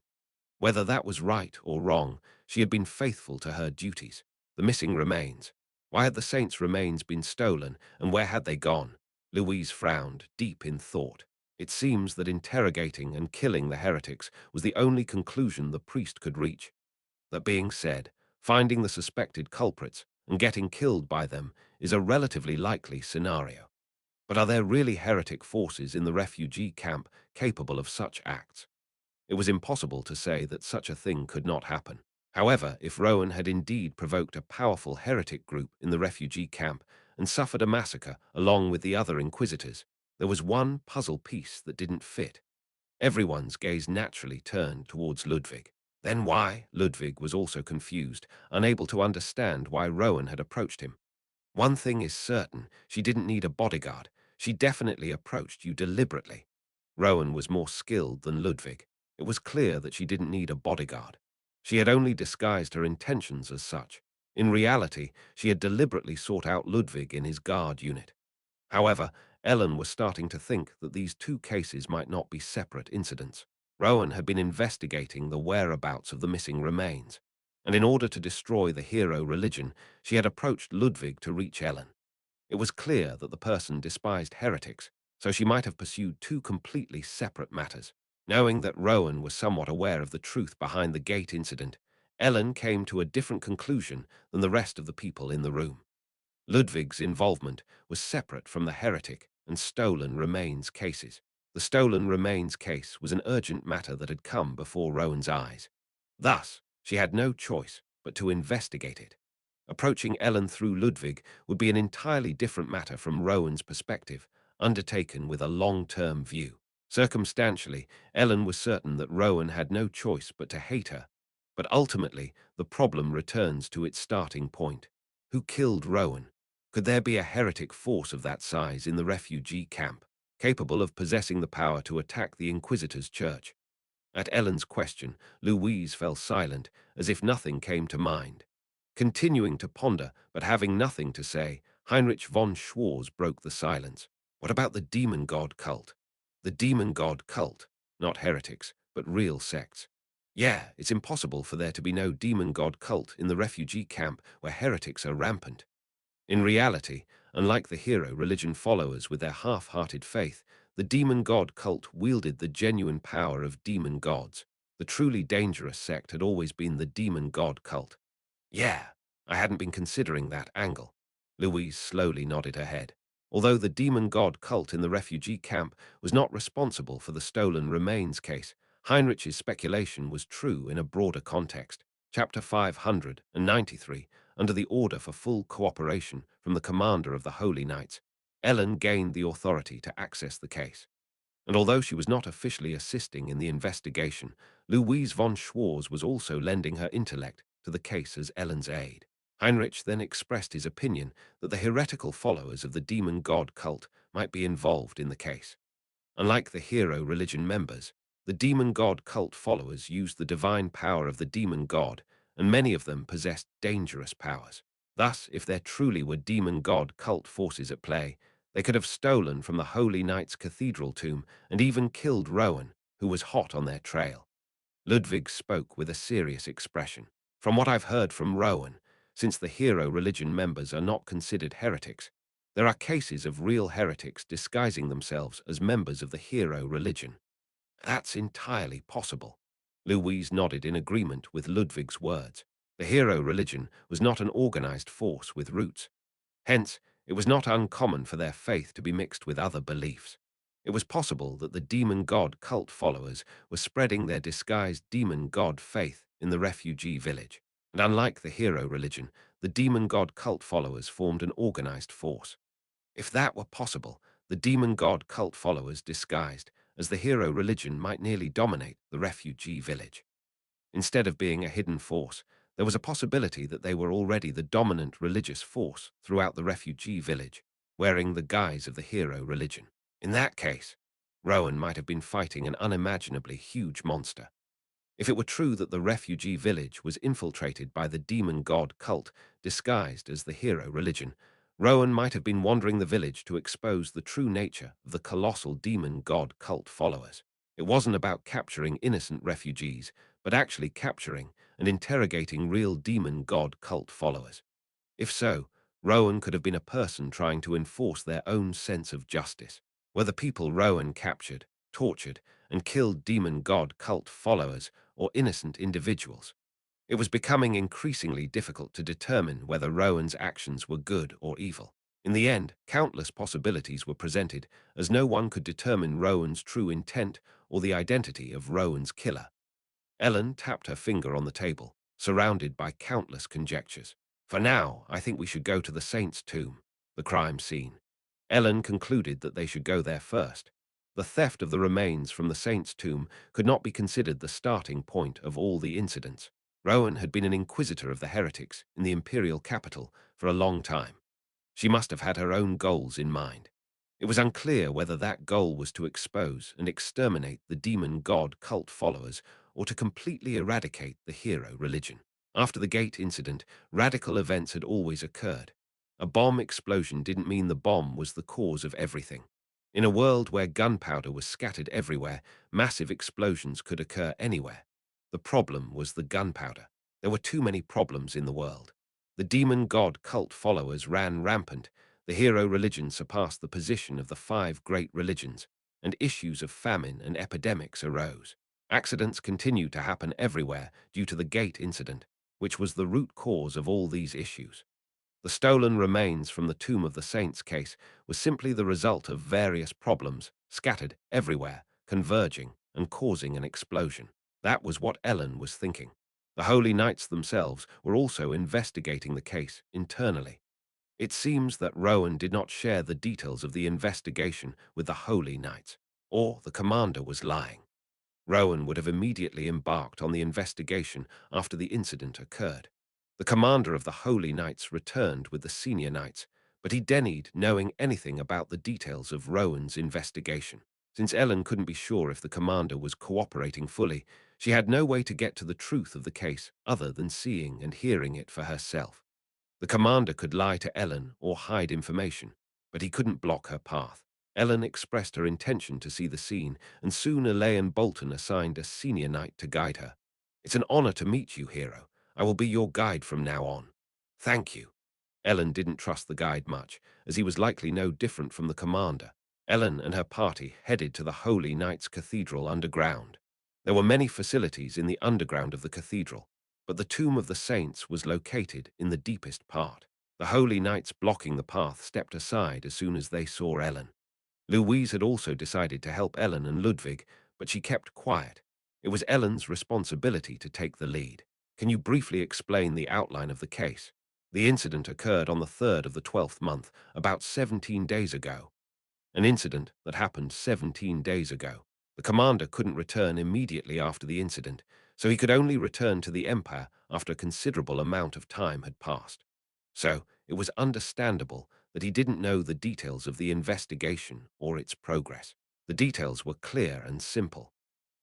Whether that was right or wrong, she had been faithful to her duties. The missing remains. Why had the saints' remains been stolen, and where had they gone? Louise frowned, deep in thought. It seems that interrogating and killing the heretics was the only conclusion the priest could reach. That being said, finding the suspected culprits and getting killed by them is a relatively likely scenario. But are there really heretic forces in the refugee camp capable of such acts? It was impossible to say that such a thing could not happen. However, if Rowan had indeed provoked a powerful heretic group in the refugee camp and suffered a massacre along with the other inquisitors, there was one puzzle piece that didn't fit. Everyone's gaze naturally turned towards Ludwig. Then why? Ludwig was also confused, unable to understand why Rowan had approached him. One thing is certain, she didn't need a bodyguard. She definitely approached you deliberately. Rowan was more skilled than Ludwig. It was clear that she didn't need a bodyguard. She had only disguised her intentions as such. In reality, she had deliberately sought out Ludwig in his guard unit. However, Ellen was starting to think that these two cases might not be separate incidents. Rowan had been investigating the whereabouts of the missing remains, and in order to destroy the hero religion, she had approached Ludwig to reach Ellen. It was clear that the person despised heretics, so she might have pursued two completely separate matters. Knowing that Rowan was somewhat aware of the truth behind the gate incident, Ellen came to a different conclusion than the rest of the people in the room. Ludwig's involvement was separate from the heretic and stolen remains cases. The stolen remains case was an urgent matter that had come before Rowan's eyes. Thus, she had no choice but to investigate it. Approaching Ellen through Ludwig would be an entirely different matter from Rowan's perspective, undertaken with a long-term view. Circumstantially, Ellen was certain that Rowan had no choice but to hate her. But ultimately, the problem returns to its starting point. Who killed Rowan? Could there be a heretic force of that size in the refugee camp, capable of possessing the power to attack the Inquisitor's church? At Ellen's question, Louise fell silent, as if nothing came to mind. Continuing to ponder, but having nothing to say, Heinrich von Schwarz broke the silence. What about the demon god cult? The demon god cult, not heretics, but real sects. Yeah, it's impossible for there to be no demon god cult in the refugee camp where heretics are rampant. In reality, unlike the hero religion followers with their half-hearted faith, the demon god cult wielded the genuine power of demon gods. The truly dangerous sect had always been the demon god cult. Yeah, I hadn't been considering that angle. Louise slowly nodded her head. Although the demon god cult in the refugee camp was not responsible for the stolen remains case, Heinrich's speculation was true in a broader context. Chapter 593, under the order for full cooperation from the commander of the Holy Knights, Ellen gained the authority to access the case. And although she was not officially assisting in the investigation, Louise von Schwarz was also lending her intellect to the case as Ellen's aide. Heinrich then expressed his opinion that the heretical followers of the demon god cult might be involved in the case. Unlike the hero religion members, the demon god cult followers used the divine power of the demon god, and many of them possessed dangerous powers. Thus, if there truly were demon god cult forces at play, They could have stolen from the Holy Knight's cathedral tomb and even killed Rowan, who was hot on their trail. Ludwig spoke with a serious expression. From what I've heard from Rowan, since the hero religion members are not considered heretics, there are cases of real heretics disguising themselves as members of the hero religion. That's entirely possible. Louise nodded in agreement with Ludwig's words. The hero religion was not an organized force with roots. Hence, it was not uncommon for their faith to be mixed with other beliefs. It was possible that the demon god cult followers were spreading their disguised demon god faith in the refugee village. And unlike the hero religion, the demon god cult followers formed an organized force. If that were possible, the demon god cult followers disguised as the hero religion might nearly dominate the refugee village. Instead of being a hidden force, there was a possibility that they were already the dominant religious force throughout the refugee village, wearing the guise of the hero religion. In that case, Rowan might have been fighting an unimaginably huge monster. If it were true that the refugee village was infiltrated by the demon god cult disguised as the hero religion, Rowan might have been wandering the village to expose the true nature of the colossal demon god cult followers. It wasn't about capturing innocent refugees, but actually capturing and interrogating real demon god cult followers. If so, Rowan could have been a person trying to enforce their own sense of justice. Were the people Rowan captured, tortured, and killed demon god cult followers or innocent individuals? It was becoming increasingly difficult to determine whether Rowan's actions were good or evil. In the end, countless possibilities were presented, as no one could determine Rowan's true intent or the identity of Rowan's killer. Ellen tapped her finger on the table, surrounded by countless conjectures. For now, I think we should go to the saint's tomb, the crime scene. Ellen concluded that they should go there first. The theft of the remains from the saint's tomb could not be considered the starting point of all the incidents. Rowan had been an inquisitor of the heretics in the imperial capital for a long time. She must have had her own goals in mind. It was unclear whether that goal was to expose and exterminate the demon god cult followers or to completely eradicate the hero religion. After the gate incident, radical events had always occurred. A bomb explosion didn't mean the bomb was the cause of everything. In a world where gunpowder was scattered everywhere, massive explosions could occur anywhere. The problem was the gunpowder. There were too many problems in the world. The demon god cult followers ran rampant. The hero religion surpassed the position of the 5 great religions, and issues of famine and epidemics arose. Accidents continued to happen everywhere due to the gate incident, which was the root cause of all these issues. The stolen remains from the Tomb of the Saints case was simply the result of various problems scattered everywhere, converging and causing an explosion. That was what Ellen was thinking. The Holy Knights themselves were also investigating the case internally. It seems that Rowan did not share the details of the investigation with the Holy Knights, or the commander was lying. Rowan would have immediately embarked on the investigation after the incident occurred. The commander of the Holy Knights returned with the senior knights, but he denied knowing anything about the details of Rowan's investigation. Since Ellen couldn't be sure if the commander was cooperating fully, she had no way to get to the truth of the case other than seeing and hearing it for herself. The commander could lie to Ellen or hide information, but he couldn't block her path. Ellen expressed her intention to see the scene, and soon Elaine Bolton assigned a senior knight to guide her. "It's an honor to meet you, hero. I will be your guide from now on." "Thank you." Ellen didn't trust the guide much, as he was likely no different from the commander. Ellen and her party headed to the Holy Knights Cathedral underground. There were many facilities in the underground of the cathedral, but the Tomb of the Saints was located in the deepest part. The Holy Knights blocking the path stepped aside as soon as they saw Ellen. Louise had also decided to help Ellen and Ludwig, but she kept quiet. It was Ellen's responsibility to take the lead. "Can you briefly explain the outline of the case? The incident occurred on the 3rd of the 12th month, about 17 days ago." An incident that happened 17 days ago. The commander couldn't return immediately after the incident, so he could only return to the Empire after a considerable amount of time had passed. So it was understandable that he didn't know the details of the investigation or its progress. The details were clear and simple.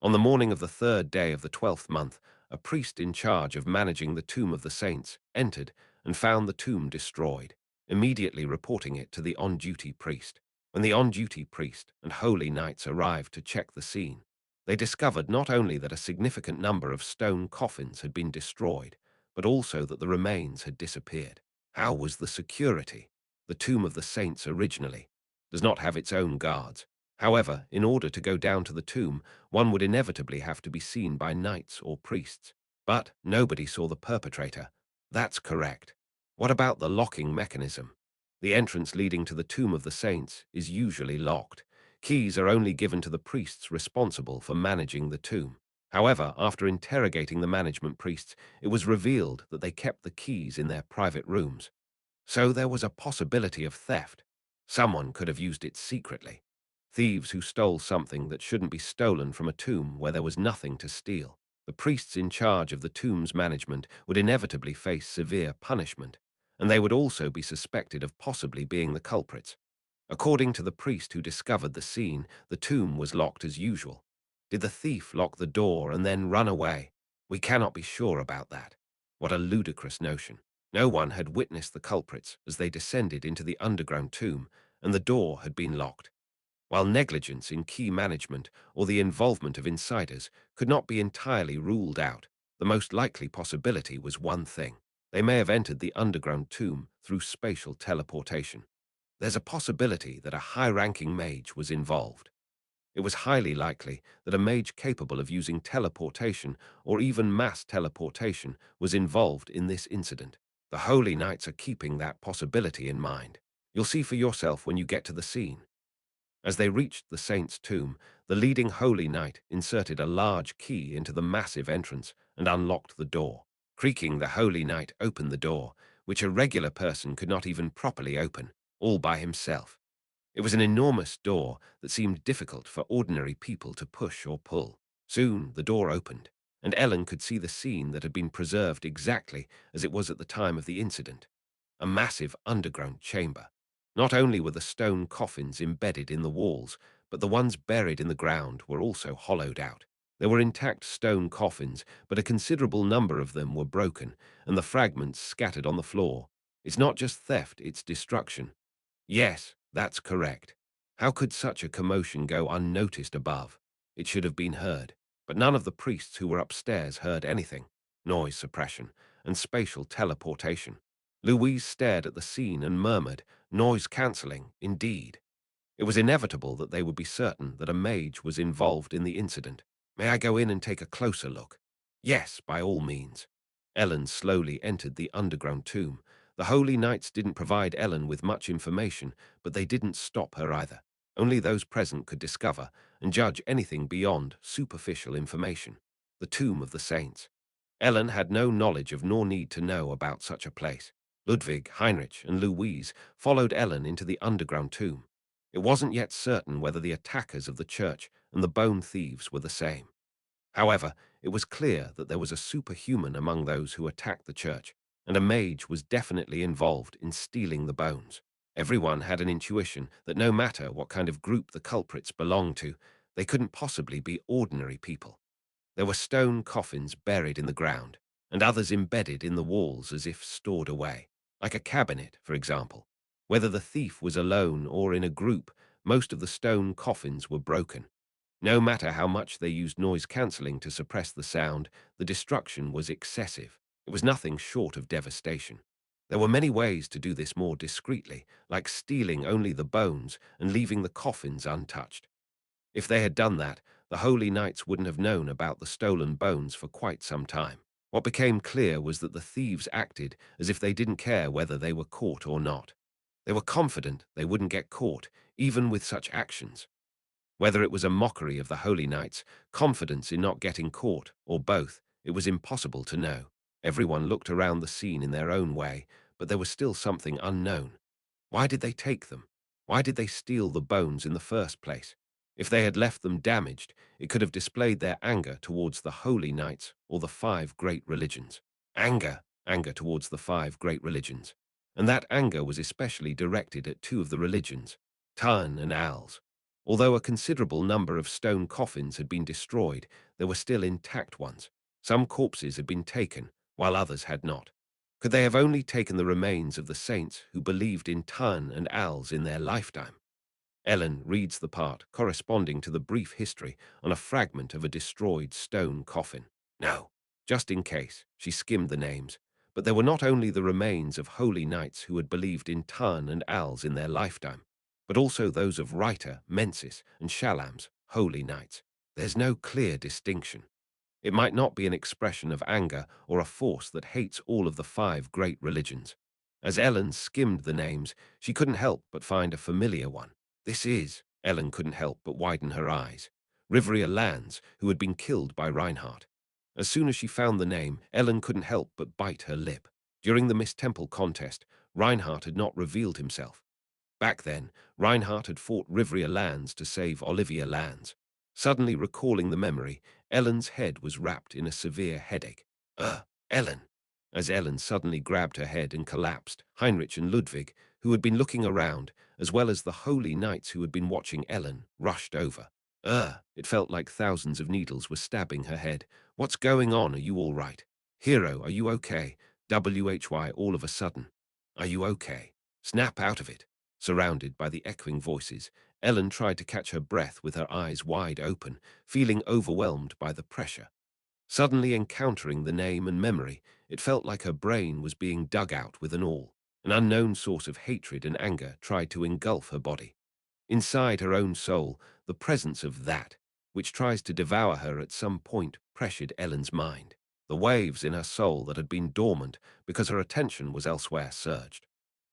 On the morning of the 3rd day of the 12th month, a priest in charge of managing the Tomb of the Saints entered and found the tomb destroyed. immediately reporting it to the on-duty priest. When the on-duty priest and holy knights arrived to check the scene, they discovered not only that a significant number of stone coffins had been destroyed, but also that the remains had disappeared. How was the security? The Tomb of the Saints originally does not have its own guards. However, in order to go down to the tomb, one would inevitably have to be seen by knights or priests. But nobody saw the perpetrator. That's correct. What about the locking mechanism? The entrance leading to the Tomb of the Saints is usually locked. Keys are only given to the priests responsible for managing the tomb. However, after interrogating the management priests, it was revealed that they kept the keys in their private rooms. So there was a possibility of theft. Someone could have used it secretly. Thieves who stole something that shouldn't be stolen from a tomb where there was nothing to steal. The priests in charge of the tomb's management would inevitably face severe punishment, and they would also be suspected of possibly being the culprits. According to the priest who discovered the scene, the tomb was locked as usual. Did the thief lock the door and then run away? We cannot be sure about that. What a ludicrous notion. No one had witnessed the culprits as they descended into the underground tomb, and the door had been locked. While negligence in key management or the involvement of insiders could not be entirely ruled out, the most likely possibility was one thing. They may have entered the underground tomb through spatial teleportation. There's a possibility that a high-ranking mage was involved. It was highly likely that a mage capable of using teleportation or even mass teleportation was involved in this incident. The Holy Knights are keeping that possibility in mind. You'll see for yourself when you get to the scene. As they reached the saint's tomb, the leading Holy Knight inserted a large key into the massive entrance and unlocked the door. Creaking, the Holy Knight opened the door, which a regular person could not even properly open, all by himself. It was an enormous door that seemed difficult for ordinary people to push or pull. Soon the door opened, and Ellen could see the scene that had been preserved exactly as it was at the time of the incident. A massive underground chamber. Not only were the stone coffins embedded in the walls, but the ones buried in the ground were also hollowed out. There were intact stone coffins, but a considerable number of them were broken, and the fragments scattered on the floor. It's not just theft, it's destruction. Yes, that's correct. How could such a commotion go unnoticed above? It should have been heard, but none of the priests who were upstairs heard anything. Noise suppression and spatial teleportation. Louise stared at the scene and murmured, noise cancelling, indeed. It was inevitable that they would be certain that a mage was involved in the incident. May I go in and take a closer look? Yes, by all means. Ellen slowly entered the underground tomb. The Holy Knights didn't provide Ellen with much information, but they didn't stop her either. Only those present could discover and judge anything beyond superficial information. The Tomb of the Saints. Ellen had no knowledge of nor need to know about such a place. Ludwig, Heinrich, and Louise followed Ellen into the underground tomb. It wasn't yet certain whether the attackers of the church and the bone thieves were the same. However, it was clear that there was a superhuman among those who attacked the church, and a mage was definitely involved in stealing the bones. Everyone had an intuition that no matter what kind of group the culprits belonged to, they couldn't possibly be ordinary people. There were stone coffins buried in the ground, and others embedded in the walls as if stored away, like a cabinet, for example. Whether the thief was alone or in a group, most of the stone coffins were broken. No matter how much they used noise cancelling to suppress the sound, the destruction was excessive. It was nothing short of devastation. There were many ways to do this more discreetly, like stealing only the bones and leaving the coffins untouched. If they had done that, the Holy Knights wouldn't have known about the stolen bones for quite some time. What became clear was that the thieves acted as if they didn't care whether they were caught or not. They were confident they wouldn't get caught, even with such actions. Whether it was a mockery of the Holy Knights, confidence in not getting caught, or both, it was impossible to know. Everyone looked around the scene in their own way, but there was still something unknown. Why did they take them? Why did they steal the bones in the first place? If they had left them damaged, it could have displayed their anger towards the Holy Knights or the five great religions. Anger towards the five great religions. And that anger was especially directed at two of the religions, Tan and Al's. Although a considerable number of stone coffins had been destroyed, there were still intact ones. Some corpses had been taken, while others had not. Could they have only taken the remains of the saints who believed in Tun and Als in their lifetime? Ellen reads the part corresponding to the brief history on a fragment of a destroyed stone coffin. No, just in case, she skimmed the names. But there were not only the remains of holy knights who had believed in Tun and Als in their lifetime, but also those of Rita, Mensis, and Shalam's holy knights. There's no clear distinction. It might not be an expression of anger or a force that hates all of the five great religions. As Ellen skimmed the names, she couldn't help but find a familiar one. Ellen couldn't help but widen her eyes. Rivria Lands, who had been killed by Reinhardt. As soon as she found the name, Ellen couldn't help but bite her lip. During the Miss Temple contest, Reinhardt had not revealed himself. Back then, Reinhardt had fought Rivria Lands to save Olivia Lands. Suddenly recalling the memory, Ellen's head was wrapped in a severe headache. Ellen. As Ellen suddenly grabbed her head and collapsed, Heinrich and Ludwig, who had been looking around, as well as the holy knights who had been watching Ellen, rushed over. It felt like thousands of needles were stabbing her head. What's going on? Are you all right? Hero, are you okay? WHY all of a sudden. Are you okay? Snap out of it. Surrounded by the echoing voices, Ellen tried to catch her breath with her eyes wide open, feeling overwhelmed by the pressure. Suddenly encountering the name and memory, it felt like her brain was being dug out with an awl. An unknown source of hatred and anger tried to engulf her body. Inside her own soul, the presence of that, which tries to devour her at some point, pressured Ellen's mind. The waves in her soul that had been dormant because her attention was elsewhere surged.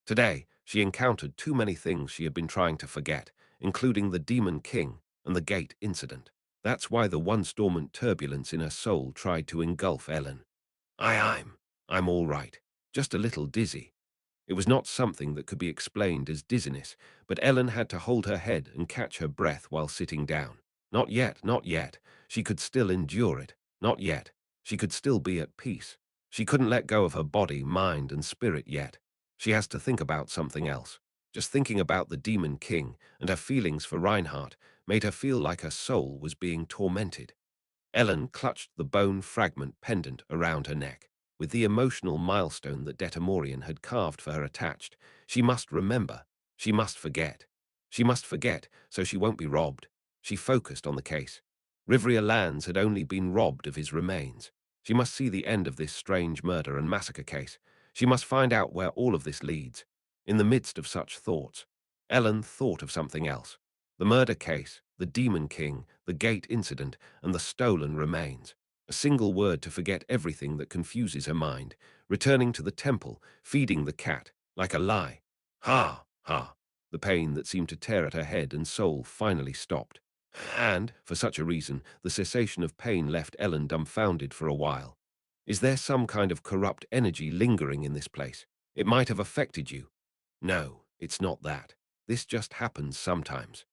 Today, she encountered too many things she had been trying to forget, including the Demon King and the Gate incident. That's why the once dormant turbulence in her soul tried to engulf Ellen. I'm all right, just a little dizzy. It was not something that could be explained as dizziness, but Ellen had to hold her head and catch her breath while sitting down. Not yet, not yet. She could still endure it. Not yet. She could still be at peace. She couldn't let go of her body, mind, and spirit yet. She has to think about something else. Just thinking about the Demon King and her feelings for Reinhardt made her feel like her soul was being tormented. Ellen clutched the bone fragment pendant around her neck. With the emotional milestone that Detamorian had carved for her attached, she must remember. She must forget. She must forget, so she won't be robbed. She focused on the case. Rivria Lands had only been robbed of his remains. She must see the end of this strange murder and massacre case. She must find out where all of this leads. In the midst of such thoughts, Ellen thought of something else. The murder case, the Demon King, the Gate incident, and the stolen remains. A single word to forget everything that confuses her mind, returning to the temple, feeding the cat, like a lie. Ha, ha. The pain that seemed to tear at her head and soul finally stopped. And, for such a reason, the cessation of pain left Ellen dumbfounded for a while. Is there some kind of corrupt energy lingering in this place? It might have affected you. No, it's not that. This just happens sometimes.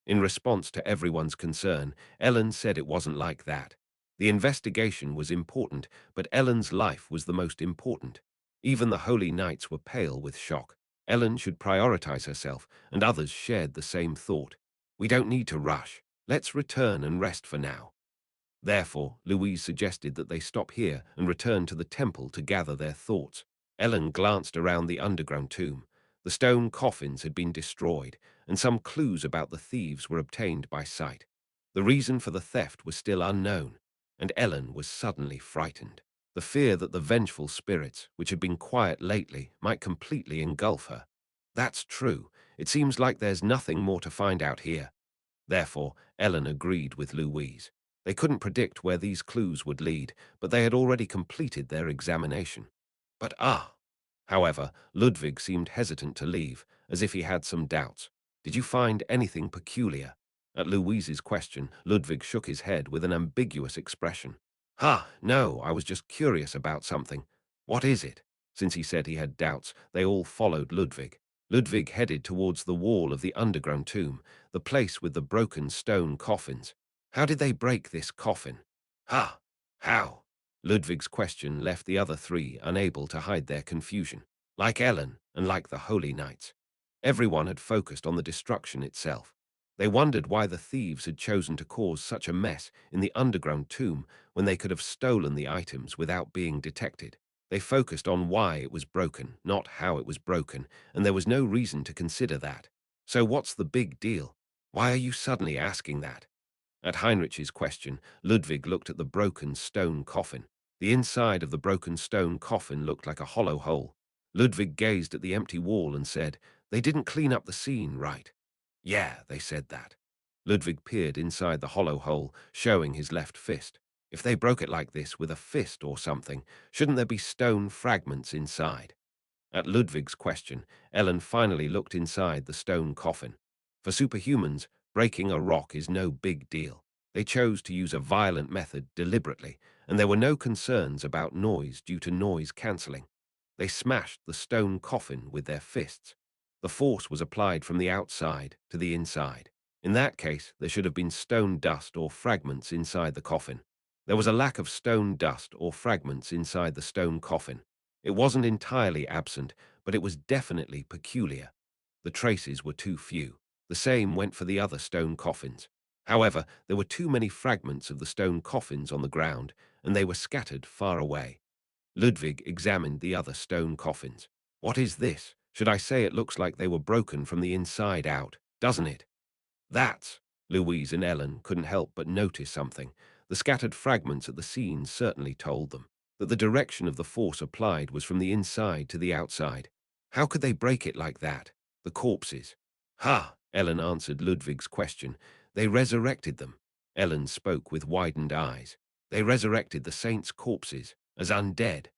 In response to everyone's concern, Ellen said it wasn't like that. The investigation was important, but Ellen's life was the most important. Even the holy knights were pale with shock. Ellen should prioritize herself, and others shared the same thought. We don't need to rush. Let's return and rest for now. Therefore, Louise suggested that they stop here and return to the temple to gather their thoughts. Ellen glanced around the underground tomb. The stone coffins had been destroyed, and some clues about the thieves were obtained by sight. The reason for the theft was still unknown, and Ellen was suddenly frightened. The fear that the vengeful spirits, which had been quiet lately, might completely engulf her. That's true. It seems like there's nothing more to find out here. Therefore, Ellen agreed with Louise. They couldn't predict where these clues would lead, but they had already completed their examination. But However, Ludwig seemed hesitant to leave, as if he had some doubts. Did you find anything peculiar? At Louise's question, Ludwig shook his head with an ambiguous expression. No, I was just curious about something. What is it? Since he said he had doubts, they all followed Ludwig. Ludwig headed towards the wall of the underground tomb, the place with the broken stone coffins. How did they break this coffin? How? Ludwig's question left the other three unable to hide their confusion. Like Ellen and like the Holy Knights, everyone had focused on the destruction itself. They wondered why the thieves had chosen to cause such a mess in the underground tomb when they could have stolen the items without being detected. They focused on why it was broken, not how it was broken, and there was no reason to consider that. So what's the big deal? Why are you suddenly asking that? At Heinrich's question, Ludwig looked at the broken stone coffin. The inside of the broken stone coffin looked like a hollow hole. Ludwig gazed at the empty wall and said, "They didn't clean up the scene, right?" "Yeah, they said that." Ludwig peered inside the hollow hole, showing his left fist. "If they broke it like this with a fist or something, shouldn't there be stone fragments inside?" At Ludwig's question, Ellen finally looked inside the stone coffin. For superhumans, breaking a rock is no big deal. They chose to use a violent method deliberately, and there were no concerns about noise due to noise cancelling. They smashed the stone coffin with their fists. The force was applied from the outside to the inside. In that case, there should have been stone dust or fragments inside the coffin. There was a lack of stone dust or fragments inside the stone coffin. It wasn't entirely absent, but it was definitely peculiar. The traces were too few. The same went for the other stone coffins. However, there were too many fragments of the stone coffins on the ground, and they were scattered far away. Ludwig examined the other stone coffins. "What is this? Should I say it looks like they were broken from the inside out, doesn't it?" "That's—" Louise and Ellen couldn't help but notice something. The scattered fragments at the seams certainly told them that the direction of the force applied was from the inside to the outside. How could they break it like that? The corpses. "Ha!" Ellen answered Ludwig's question. "They resurrected them." Ellen spoke with widened eyes. "They resurrected the saints' corpses as undead."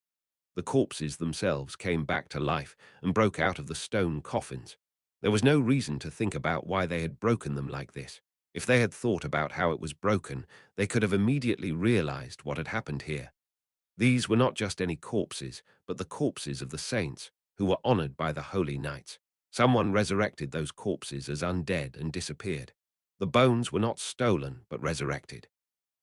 The corpses themselves came back to life and broke out of the stone coffins. There was no reason to think about why they had broken them like this. If they had thought about how it was broken, they could have immediately realized what had happened here. These were not just any corpses, but the corpses of the saints, who were honored by the holy knights. Someone resurrected those corpses as undead and disappeared. The bones were not stolen, but resurrected.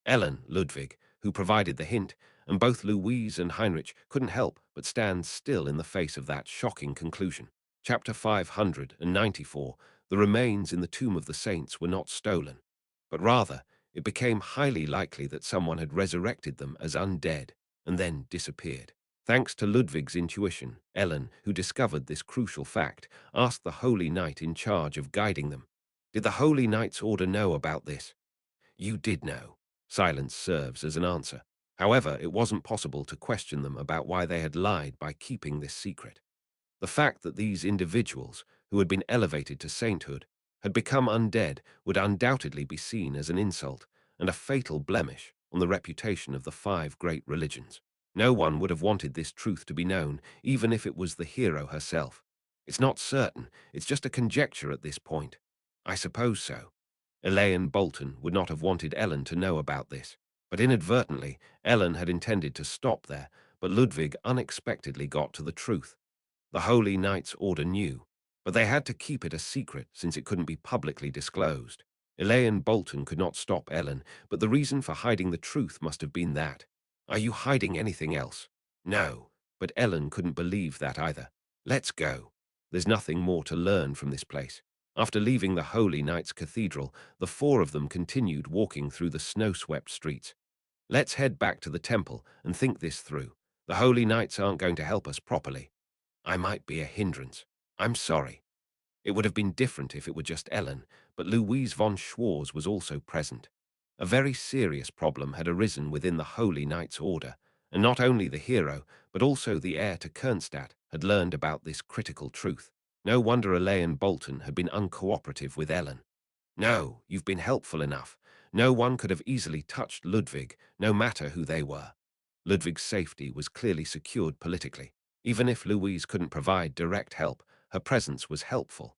Ellen, Ludwig, who provided the hint, and both Louise and Heinrich couldn't help but stand still in the face of that shocking conclusion. Chapter 594, the remains in the tomb of the saints were not stolen, but rather it became highly likely that someone had resurrected them as undead and then disappeared. Thanks to Ludwig's intuition, Ellen, who discovered this crucial fact, asked the Holy Knight in charge of guiding them. Did the Holy Knight's order know about this? "You did know." Silence serves as an answer. However, it wasn't possible to question them about why they had lied by keeping this secret. The fact that these individuals, who had been elevated to sainthood, had become undead would undoubtedly be seen as an insult and a fatal blemish on the reputation of the five great religions. No one would have wanted this truth to be known, even if it was the hero herself. "It's not certain, it's just a conjecture at this point." "I suppose so." Elaine Bolton would not have wanted Ellen to know about this, but inadvertently, Ellen had intended to stop there, but Ludwig unexpectedly got to the truth. The Holy Knight's order knew, but they had to keep it a secret since it couldn't be publicly disclosed. Elaine Bolton could not stop Ellen, but the reason for hiding the truth must have been that. "Are you hiding anything else?" "No," but Ellen couldn't believe that either. "Let's go. There's nothing more to learn from this place." After leaving the Holy Knight's Cathedral, the four of them continued walking through the snow-swept streets. "Let's head back to the temple and think this through. The Holy Knights aren't going to help us properly. I might be a hindrance. I'm sorry." It would have been different if it were just Ellen, but Louise von Schwarz was also present. A very serious problem had arisen within the Holy Knight's order, and not only the hero, but also the heir to Kernstadt had learned about this critical truth. No wonder Elaine Bolton had been uncooperative with Ellen. "No, you've been helpful enough. No one could have easily touched Ludwig, no matter who they were." Ludwig's safety was clearly secured politically. Even if Louise couldn't provide direct help, her presence was helpful.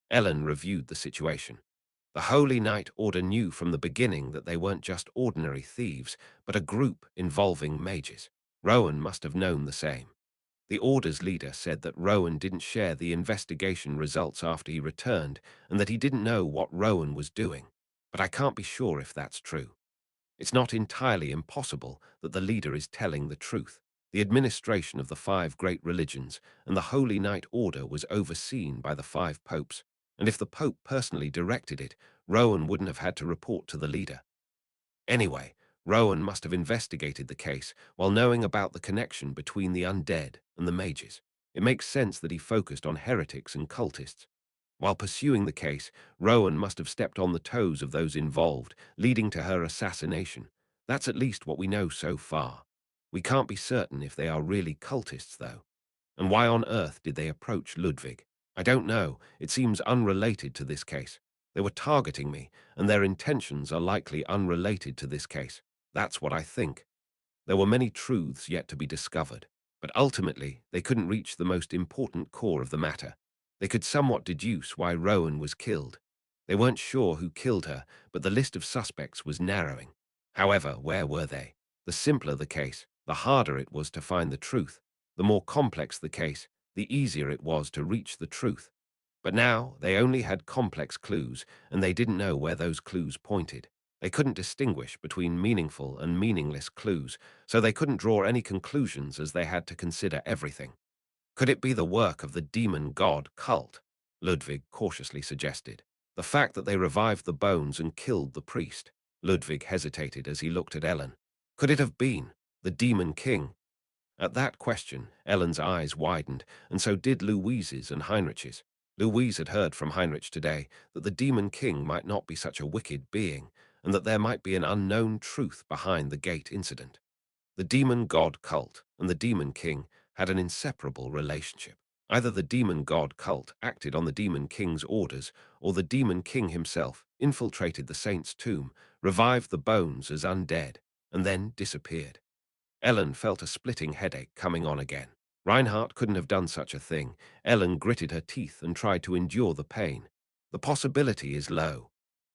Ellen reviewed the situation. The Holy Knight Order knew from the beginning that they weren't just ordinary thieves, but a group involving mages. Rowan must have known the same. The Order's leader said that Rowan didn't share the investigation results after he returned, and that he didn't know what Rowan was doing. But I can't be sure if that's true. It's not entirely impossible that the leader is telling the truth. The administration of the five great religions and the Holy Knight Order was overseen by the five popes, and if the pope personally directed it, Rowan wouldn't have had to report to the leader. Anyway, Rowan must have investigated the case while knowing about the connection between the undead and the mages. It makes sense that he focused on heretics and cultists. While pursuing the case, Rowan must have stepped on the toes of those involved, leading to her assassination. That's at least what we know so far. We can't be certain if they are really cultists, though. And why on earth did they approach Ludwig? I don't know. It seems unrelated to this case. They were targeting me, and their intentions are likely unrelated to this case. That's what I think. There were many truths yet to be discovered, but ultimately they couldn't reach the most important core of the matter. They could somewhat deduce why Rowan was killed. They weren't sure who killed her, but the list of suspects was narrowing. However, where were they? The simpler the case, the harder it was to find the truth. The more complex the case, the easier it was to reach the truth. But now they only had complex clues, and they didn't know where those clues pointed. They couldn't distinguish between meaningful and meaningless clues, so they couldn't draw any conclusions as they had to consider everything. Could it be the work of the demon god cult? Ludwig cautiously suggested. The fact that they revived the bones and killed the priest. Ludwig hesitated as he looked at Ellen. Could it have been the demon king? At that question, Ellen's eyes widened, and so did Louise's and Heinrich's. Louise had heard from Heinrich today that the demon king might not be such a wicked being, and that there might be an unknown truth behind the gate incident. The demon god cult and the demon king had an inseparable relationship. Either the demon god cult acted on the demon king's orders, or the demon king himself infiltrated the saint's tomb, revived the bones as undead, and then disappeared. Ellen felt a splitting headache coming on again. Reinhardt couldn't have done such a thing. Ellen gritted her teeth and tried to endure the pain. The possibility is low.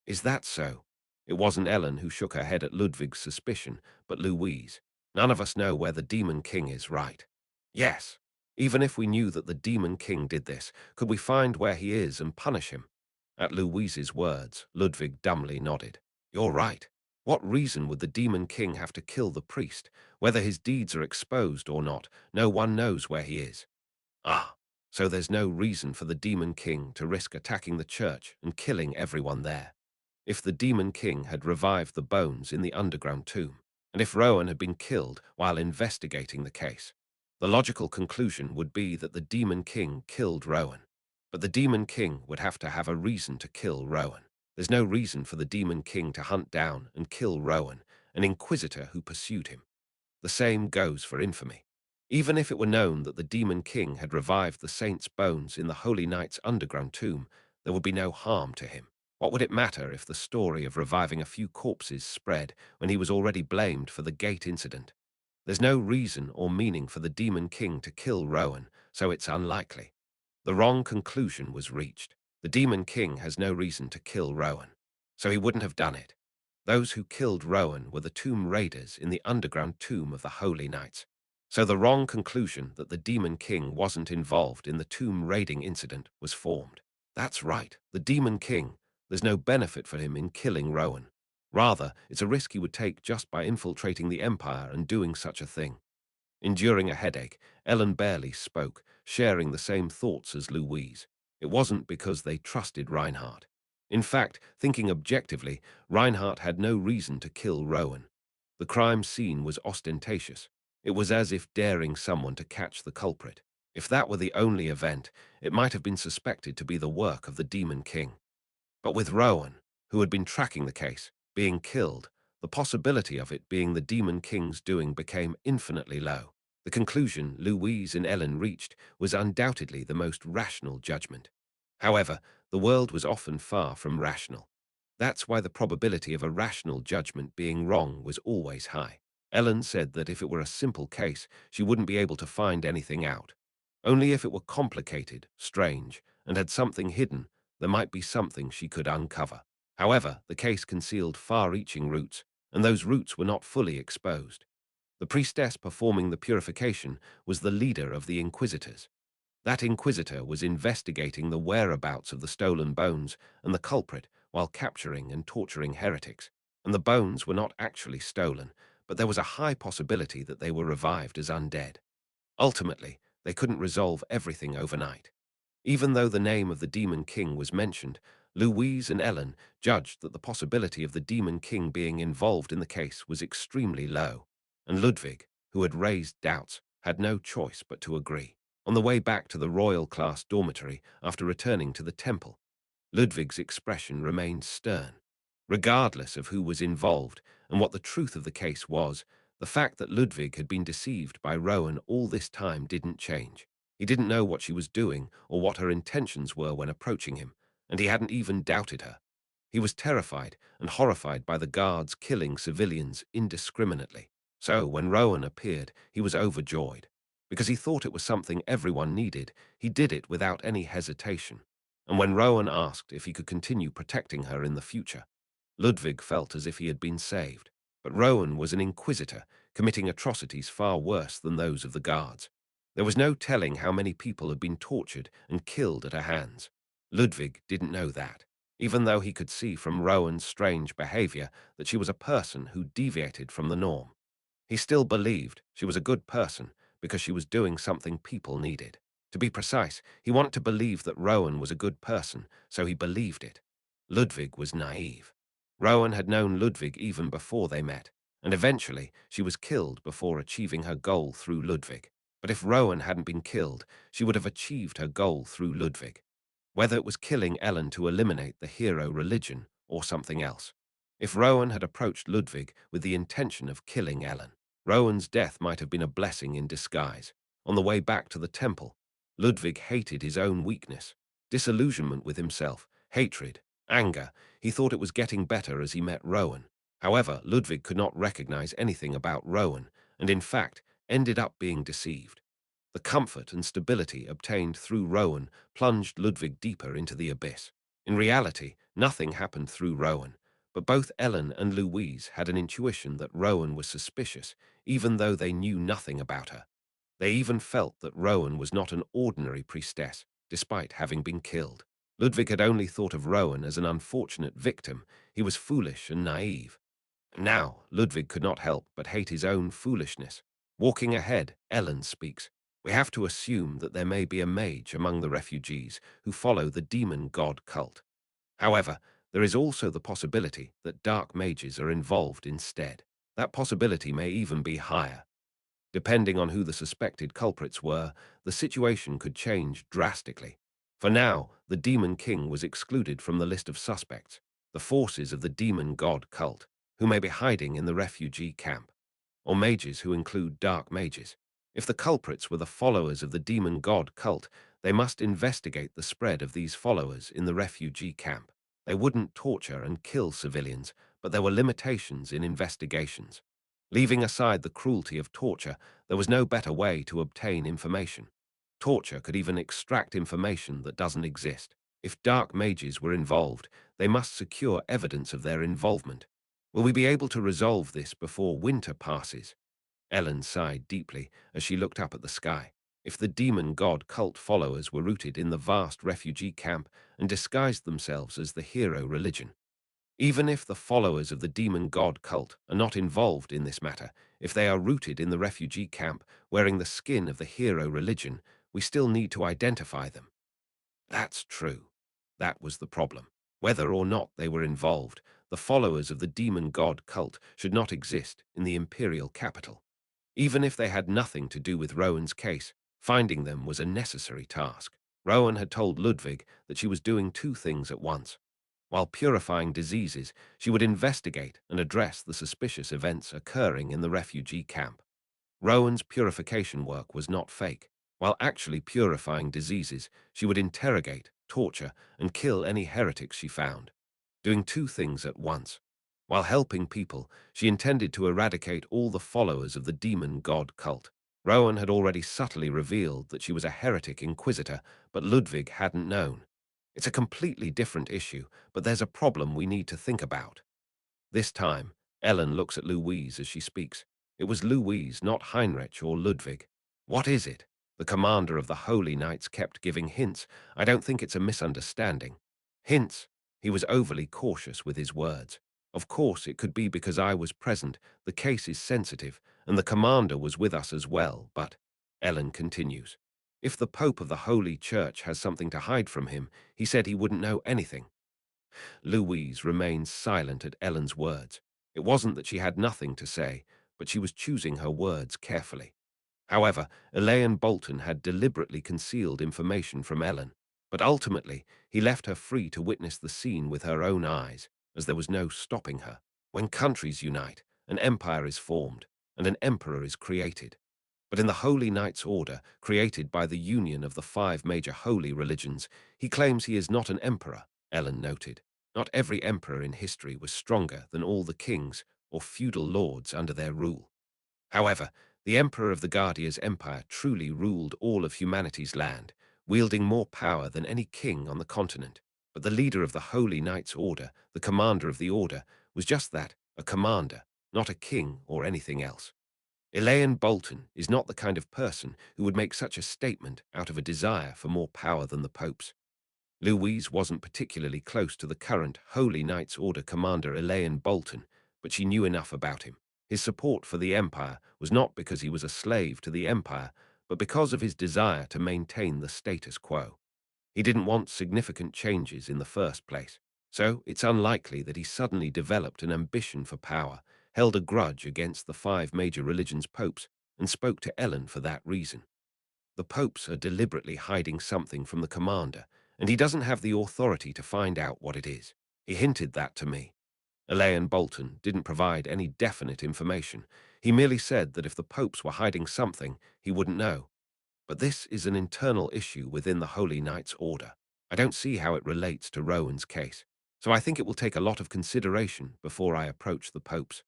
Is that so? It wasn't Ellen who shook her head at Ludwig's suspicion, but Louise. None of us know where the Demon King is, right? Yes. Even if we knew that the Demon King did this, could we find where he is and punish him? At Louise's words, Ludwig dumbly nodded. You're right. What reason would the Demon King have to kill the priest? Whether his deeds are exposed or not, no one knows where he is. Ah, so there's no reason for the Demon King to risk attacking the church and killing everyone there. If the Demon King had revived the bones in the underground tomb, and if Rowan had been killed while investigating the case, the logical conclusion would be that the Demon King killed Rowan. But the Demon King would have to have a reason to kill Rowan. There's no reason for the Demon King to hunt down and kill Rowan, an inquisitor who pursued him. The same goes for infamy. Even if it were known that the Demon King had revived the saint's bones in the Holy Knight's underground tomb, there would be no harm to him. What would it matter if the story of reviving a few corpses spread when he was already blamed for the gate incident? There's no reason or meaning for the Demon King to kill Rowan, so it's unlikely. The wrong conclusion was reached. The Demon King has no reason to kill Rowan, so he wouldn't have done it. Those who killed Rowan were the tomb raiders in the underground tomb of the Holy Knights. So the wrong conclusion that the Demon King wasn't involved in the tomb raiding incident was formed. That's right, the Demon King. There's no benefit for him in killing Rowan. Rather, it's a risk he would take just by infiltrating the Empire and doing such a thing. Enduring a headache, Ellen barely spoke, sharing the same thoughts as Louise. It wasn't because they trusted Reinhardt. In fact, thinking objectively, Reinhardt had no reason to kill Rowan. The crime scene was ostentatious. It was as if daring someone to catch the culprit. If that were the only event, it might have been suspected to be the work of the Demon King. But with Rowan, who had been tracking the case, being killed, the possibility of it being the Demon King's doing became infinitely low. The conclusion Louise and Ellen reached was undoubtedly the most rational judgment. However, the world was often far from rational. That's why the probability of a rational judgment being wrong was always high. Ellen said that if it were a simple case, she wouldn't be able to find anything out. Only if it were complicated, strange, and had something hidden, there might be something she could uncover. However, the case concealed far-reaching roots, and those roots were not fully exposed. The priestess performing the purification was the leader of the inquisitors. That inquisitor was investigating the whereabouts of the stolen bones and the culprit while capturing and torturing heretics. And the bones were not actually stolen, but there was a high possibility that they were revived as undead. Ultimately, they couldn't resolve everything overnight. Even though the name of the Demon King was mentioned, Louise and Ellen judged that the possibility of the Demon King being involved in the case was extremely low, and Ludwig, who had raised doubts, had no choice but to agree. On the way back to the royal class dormitory after returning to the temple, Ludwig's expression remained stern. Regardless of who was involved and what the truth of the case was, the fact that Ludwig had been deceived by Rowan all this time didn't change. He didn't know what she was doing or what her intentions were when approaching him, and he hadn't even doubted her. He was terrified and horrified by the guards killing civilians indiscriminately. So when Rowan appeared, he was overjoyed. Because he thought it was something everyone needed, he did it without any hesitation. And when Rowan asked if he could continue protecting her in the future, Ludwig felt as if he had been saved. But Rowan was an inquisitor, committing atrocities far worse than those of the guards. There was no telling how many people had been tortured and killed at her hands. Ludwig didn't know that, even though he could see from Rowan's strange behavior that she was a person who deviated from the norm. He still believed she was a good person because she was doing something people needed. To be precise, he wanted to believe that Rowan was a good person, so he believed it. Ludwig was naive. Rowan had known Ludwig even before they met, and eventually she was killed before achieving her goal through Ludwig. But if Rowan hadn't been killed, she would have achieved her goal through Ludwig, whether it was killing Ellen to eliminate the hero religion or something else. If Rowan had approached Ludwig with the intention of killing Ellen, Rowan's death might have been a blessing in disguise. On the way back to the temple, Ludwig hated his own weakness, disillusionment with himself, hatred, anger. He thought it was getting better as he met Rowan. However, Ludwig could not recognize anything about Rowan, and in fact, ended up being deceived. The comfort and stability obtained through Rowan plunged Ludwig deeper into the abyss. In reality, nothing happened through Rowan, but both Ellen and Louise had an intuition that Rowan was suspicious, even though they knew nothing about her. They even felt that Rowan was not an ordinary priestess, despite having been killed. Ludwig had only thought of Rowan as an unfortunate victim. He was foolish and naive. Now, Ludwig could not help but hate his own foolishness. Walking ahead, Ellen speaks. We have to assume that there may be a mage among the refugees who follow the demon god cult. However, there is also the possibility that dark mages are involved instead. That possibility may even be higher. Depending on who the suspected culprits were, the situation could change drastically. For now, the Demon King was excluded from the list of suspects, the forces of the demon god cult, who may be hiding in the refugee camp, or mages who include dark mages. If the culprits were the followers of the demon god cult, they must investigate the spread of these followers in the refugee camp. They wouldn't torture and kill civilians, but there were limitations in investigations. Leaving aside the cruelty of torture, there was no better way to obtain information. Torture could even extract information that doesn't exist. If dark mages were involved, they must secure evidence of their involvement. Will we be able to resolve this before winter passes? Ellen sighed deeply as she looked up at the sky. If the demon god cult followers were rooted in the vast refugee camp and disguised themselves as the hero religion, even if the followers of the demon god cult are not involved in this matter, if they are rooted in the refugee camp wearing the skin of the hero religion, we still need to identify them. That's true. That was the problem. Whether or not they were involved, the followers of the demon god cult should not exist in the imperial capital. Even if they had nothing to do with Rowan's case, finding them was a necessary task. Rowan had told Ludwig that she was doing two things at once. While purifying diseases, she would investigate and address the suspicious events occurring in the refugee camp. Rowan's purification work was not fake. While actually purifying diseases, she would interrogate, torture, and kill any heretics she found, doing two things at once. While helping people, she intended to eradicate all the followers of the demon god cult. Rowan had already subtly revealed that she was a heretic inquisitor, but Ludwig hadn't known. It's a completely different issue, but there's a problem we need to think about. This time, Ellen looks at Louise as she speaks. It was Louise, not Heinrich or Ludwig. What is it? The commander of the Holy Knights kept giving hints. I don't think it's a misunderstanding. Hints. He was overly cautious with his words. Of course, it could be because I was present. The case is sensitive, and the commander was with us as well, but... Ellen continues. If the Pope of the Holy Church has something to hide from him, he said he wouldn't know anything. Louise remained silent at Ellen's words. It wasn't that she had nothing to say, but she was choosing her words carefully. However, Elaine Bolton had deliberately concealed information from Ellen, but ultimately he left her free to witness the scene with her own eyes, as there was no stopping her. When countries unite, an empire is formed, and an emperor is created. But in the Holy Knight's Order, created by the union of the 5 major holy religions, he claims he is not an emperor, Ellen noted. Not every emperor in history was stronger than all the kings or feudal lords under their rule. However, the Emperor of the Guardia's empire truly ruled all of humanity's land, wielding more power than any king on the continent. But the leader of the Holy Knight's Order, the commander of the Order, was just that, a commander, not a king or anything else. Elaine Bolton is not the kind of person who would make such a statement out of a desire for more power than the Pope's. Louise wasn't particularly close to the current Holy Knights Order commander Elaine Bolton, but she knew enough about him. His support for the Empire was not because he was a slave to the Empire, but because of his desire to maintain the status quo. He didn't want significant changes in the first place, so it's unlikely that he suddenly developed an ambition for power, held a grudge against the 5 major religions' popes, and spoke to Ellen for that reason. The popes are deliberately hiding something from the commander, and he doesn't have the authority to find out what it is. He hinted that to me. Elaine Bolton didn't provide any definite information. He merely said that if the popes were hiding something, he wouldn't know. But this is an internal issue within the Holy Knight's Order. I don't see how it relates to Rowan's case, so I think it will take a lot of consideration before I approach the popes.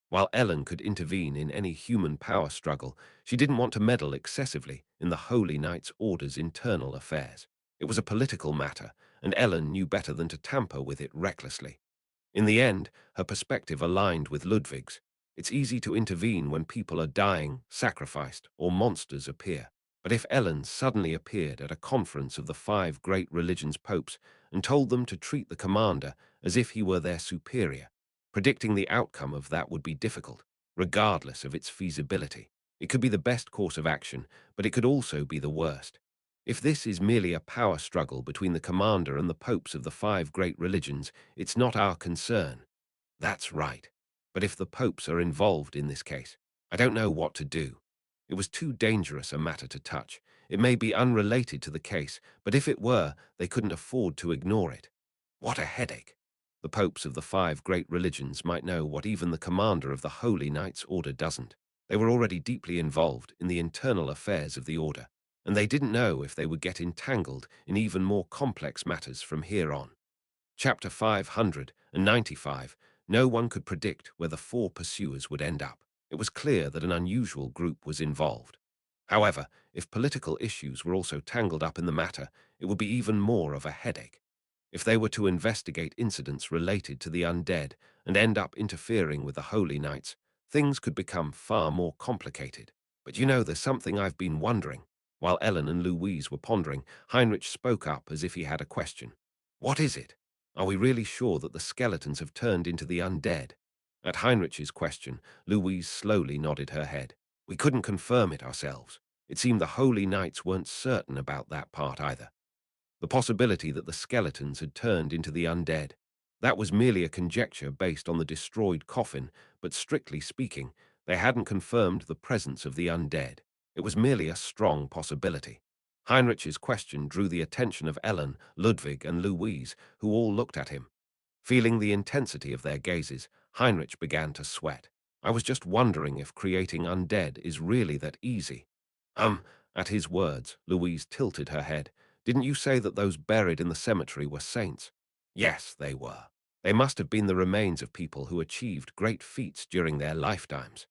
While Ellen could intervene in any human power struggle, she didn't want to meddle excessively in the Holy Knight's Order's internal affairs. It was a political matter, and Ellen knew better than to tamper with it recklessly. In the end, her perspective aligned with Ludwig's. It's easy to intervene when people are dying, sacrificed, or monsters appear. But if Ellen suddenly appeared at a conference of the 5 great religions' popes and told them to treat the commander as if he were their superior, predicting the outcome of that would be difficult, regardless of its feasibility. It could be the best course of action, but it could also be the worst. If this is merely a power struggle between the commander and the popes of the 5 great religions, it's not our concern. That's right. But if the popes are involved in this case, I don't know what to do. It was too dangerous a matter to touch. It may be unrelated to the case, but if it were, they couldn't afford to ignore it. What a headache. The popes of the 5 great religions might know what even the commander of the Holy Knights Order doesn't. They were already deeply involved in the internal affairs of the Order, and they didn't know if they would get entangled in even more complex matters from here on. Chapter 595. No one could predict where the 4 pursuers would end up. It was clear that an unusual group was involved. However, if political issues were also tangled up in the matter, it would be even more of a headache. If they were to investigate incidents related to the undead and end up interfering with the Holy Knights, things could become far more complicated. But you know, there's something I've been wondering. While Ellen and Louise were pondering, Heinrich spoke up as if he had a question. What is it? Are we really sure that the skeletons have turned into the undead? At Heinrich's question, Louise slowly nodded her head. We couldn't confirm it ourselves. It seemed the Holy Knights weren't certain about that part either. The possibility that the skeletons had turned into the undead. That was merely a conjecture based on the destroyed coffin, but strictly speaking, they hadn't confirmed the presence of the undead. It was merely a strong possibility. Heinrich's question drew the attention of Ellen, Ludwig, and Louise, who all looked at him. Feeling the intensity of their gazes, Heinrich began to sweat. I was just wondering if creating undead is really that easy. At his words, Louise tilted her head. Didn't you say that those buried in the cemetery were saints? Yes, they were. They must have been the remains of people who achieved great feats during their lifetimes.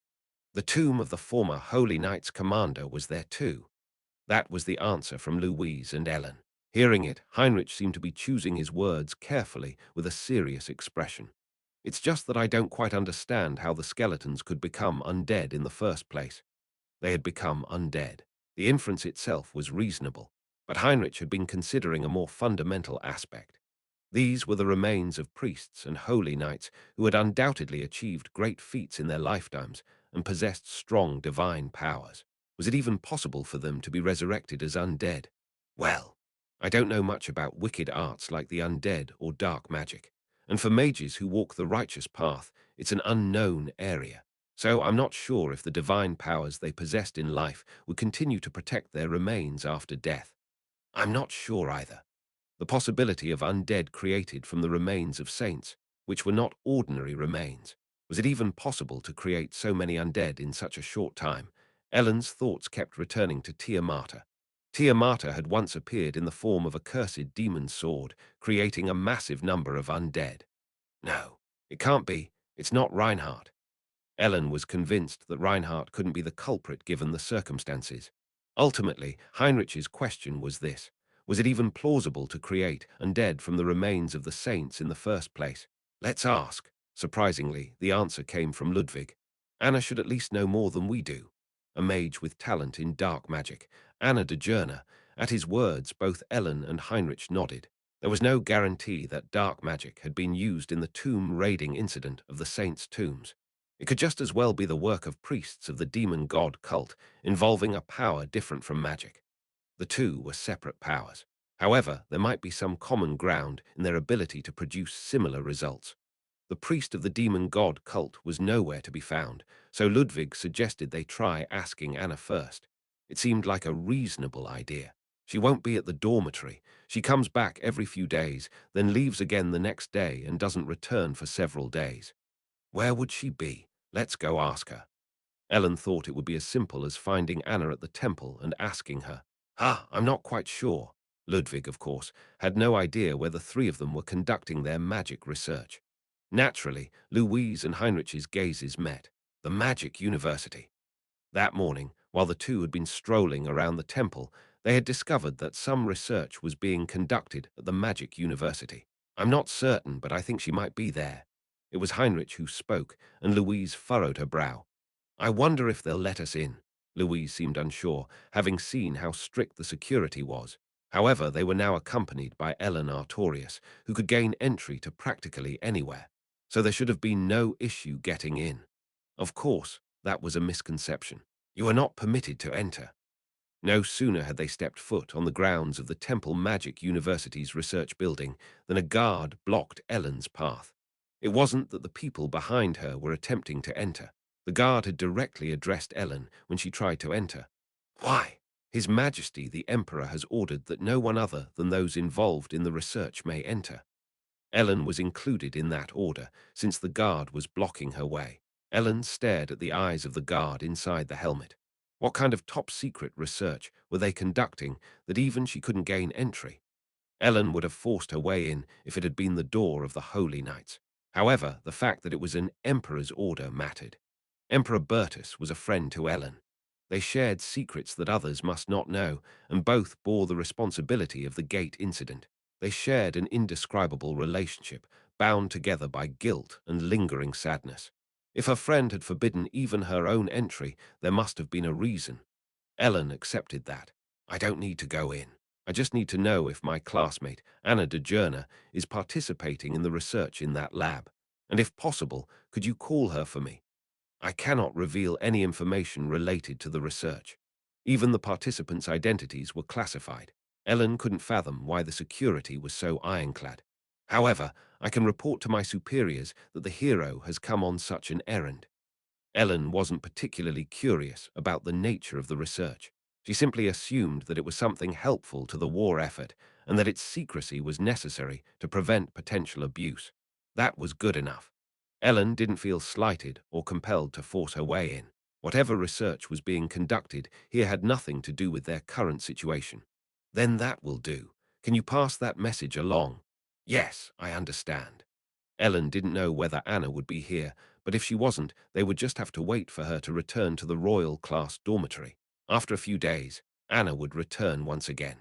The tomb of the former Holy Knight's commander was there too. That was the answer from Louise and Ellen. Hearing it, Heinrich seemed to be choosing his words carefully with a serious expression. It's just that I don't quite understand how the skeletons could become undead in the first place. They had become undead. The inference itself was reasonable, but Heinrich had been considering a more fundamental aspect. These were the remains of priests and holy knights who had undoubtedly achieved great feats in their lifetimes and possessed strong divine powers. Was it even possible for them to be resurrected as undead? Well, I don't know much about wicked arts like the undead or dark magic, and for mages who walk the righteous path, it's an unknown area. So I'm not sure if the divine powers they possessed in life would continue to protect their remains after death. I'm not sure either. The possibility of undead created from the remains of saints, which were not ordinary remains. Was it even possible to create so many undead in such a short time? Ellen's thoughts kept returning to Tiamata. Tiamata had once appeared in the form of a cursed demon sword, creating a massive number of undead. No, it can't be. It's not Reinhardt. Ellen was convinced that Reinhardt couldn't be the culprit given the circumstances. Ultimately, Heinrich's question was this: was it even plausible to create undead from the remains of the saints in the first place? Let's ask. Surprisingly, the answer came from Ludwig. Anna should at least know more than we do. A mage with talent in dark magic, Anna de Journa. At his words, both Ellen and Heinrich nodded. There was no guarantee that dark magic had been used in the tomb raiding incident of the saints' tombs. It could just as well be the work of priests of the demon god cult, involving a power different from magic. The two were separate powers. However, there might be some common ground in their ability to produce similar results. The priest of the demon god cult was nowhere to be found, so Ludwig suggested they try asking Anna first. It seemed like a reasonable idea. She won't be at the dormitory. She comes back every few days, then leaves again the next day and doesn't return for several days. Where would she be? Let's go ask her. Ellen thought it would be as simple as finding Anna at the temple and asking her. I'm not quite sure. Ludwig, of course, had no idea where the three of them were conducting their magic research. Naturally, Louise and Heinrich's gazes met. The Magic University. That morning, while the two had been strolling around the temple, they had discovered that some research was being conducted at the Magic University. I'm not certain, but I think she might be there. It was Heinrich who spoke, and Louise furrowed her brow. I wonder if they'll let us in. Louise seemed unsure, having seen how strict the security was. However, they were now accompanied by Ellen Artorius, who could gain entry to practically anywhere, so there should have been no issue getting in. Of course, that was a misconception. You are not permitted to enter. No sooner had they stepped foot on the grounds of the Temple Magic University's research building than a guard blocked Ellen's path. It wasn't that the people behind her were attempting to enter. The guard had directly addressed Ellen when she tried to enter. Why? His Majesty the Emperor has ordered that no one other than those involved in the research may enter. Ellen was included in that order, since the guard was blocking her way. Ellen stared at the eyes of the guard inside the helmet. What kind of top-secret research were they conducting that even she couldn't gain entry? Ellen would have forced her way in if it had been the door of the Holy Knights. However, the fact that it was an emperor's order mattered. Emperor Bertus was a friend to Ellen. They shared secrets that others must not know, and both bore the responsibility of the gate incident. They shared an indescribable relationship, bound together by guilt and lingering sadness. If her friend had forbidden even her own entry, there must have been a reason. Ellen accepted that. I don't need to go in. I just need to know if my classmate, Anna de Journa, is participating in the research in that lab. And if possible, could you call her for me? I cannot reveal any information related to the research. Even the participants' identities were classified. Ellen couldn't fathom why the security was so ironclad. However, I can report to my superiors that the hero has come on such an errand. Ellen wasn't particularly curious about the nature of the research. She simply assumed that it was something helpful to the war effort and that its secrecy was necessary to prevent potential abuse. That was good enough. Ellen didn't feel slighted or compelled to force her way in. Whatever research was being conducted here had nothing to do with their current situation. Then that will do. Can you pass that message along? Yes, I understand. Ellen didn't know whether Anna would be here, but if she wasn't, they would just have to wait for her to return to the royal class dormitory. After a few days, Anna would return once again.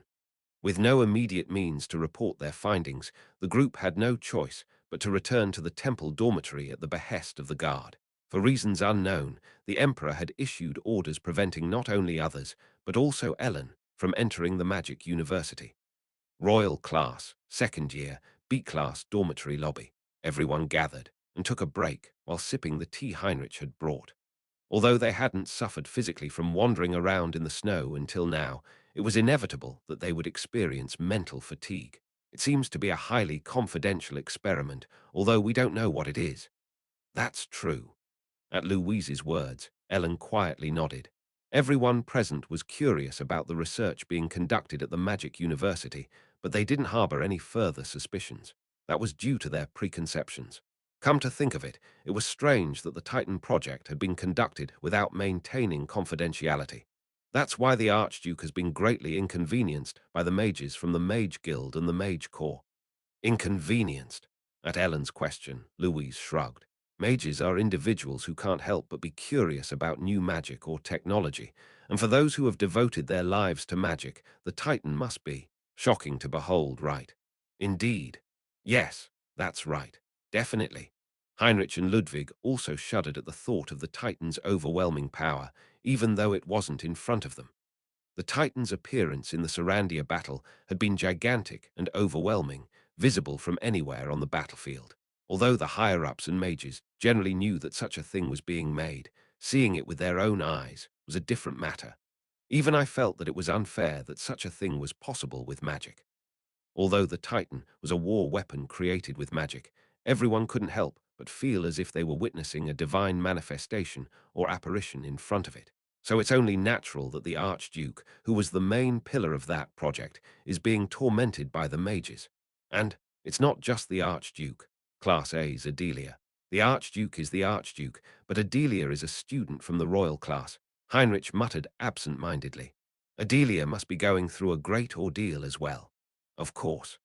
With no immediate means to report their findings, the group had no choice but to return to the temple dormitory at the behest of the guard. For reasons unknown, the Emperor had issued orders preventing not only others, but also Ellen, from entering the Magic University. Royal class, second year, B-class dormitory lobby. Everyone gathered and took a break while sipping the tea Heinrich had brought. Although they hadn't suffered physically from wandering around in the snow until now, it was inevitable that they would experience mental fatigue. It seems to be a highly confidential experiment, although we don't know what it is. That's true. At Louise's words, Ellen quietly nodded. Everyone present was curious about the research being conducted at the Magic University, but they didn't harbor any further suspicions. That was due to their preconceptions. Come to think of it, it was strange that the Titan project had been conducted without maintaining confidentiality. That's why the Archduke has been greatly inconvenienced by the mages from the Mage Guild and the Mage Corps. Inconvenienced? At Ellen's question, Louise shrugged. Mages are individuals who can't help but be curious about new magic or technology, and for those who have devoted their lives to magic, the Titan must be shocking to behold, right? Indeed. Yes, that's right. Definitely. Heinrich and Ludwig also shuddered at the thought of the Titan's overwhelming power, even though it wasn't in front of them. The Titan's appearance in the Sarandia battle had been gigantic and overwhelming, visible from anywhere on the battlefield. Although the higher-ups and mages generally knew that such a thing was being made, seeing it with their own eyes was a different matter. Even I felt that it was unfair that such a thing was possible with magic. Although the Titan was a war weapon created with magic, everyone couldn't help but feel as if they were witnessing a divine manifestation or apparition in front of it. So it's only natural that the Archduke, who was the main pillar of that project, is being tormented by the mages. And it's not just the Archduke. Class A's Adelia. The Archduke is the Archduke, but Adelia is a student from the royal class. Heinrich muttered absent-mindedly. Adelia must be going through a great ordeal as well. Of course.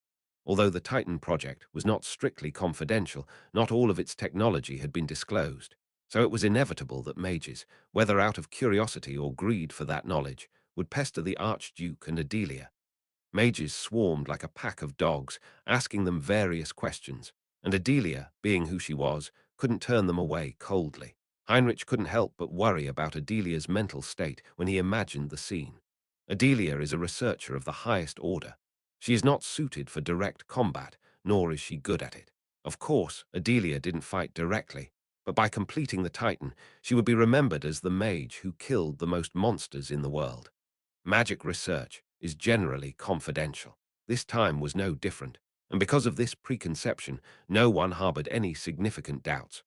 Although the Titan project was not strictly confidential, not all of its technology had been disclosed. So it was inevitable that mages, whether out of curiosity or greed for that knowledge, would pester the Archduke and Adelia. Mages swarmed like a pack of dogs, asking them various questions, and Adelia, being who she was, couldn't turn them away coldly. Heinrich couldn't help but worry about Adelia's mental state when he imagined the scene. Adelia is a researcher of the highest order. She is not suited for direct combat, nor is she good at it. Of course, Adelia didn't fight directly, but by completing the Titan, she would be remembered as the mage who killed the most monsters in the world. Magic research is generally confidential. This time was no different, and because of this preconception, no one harbored any significant doubts.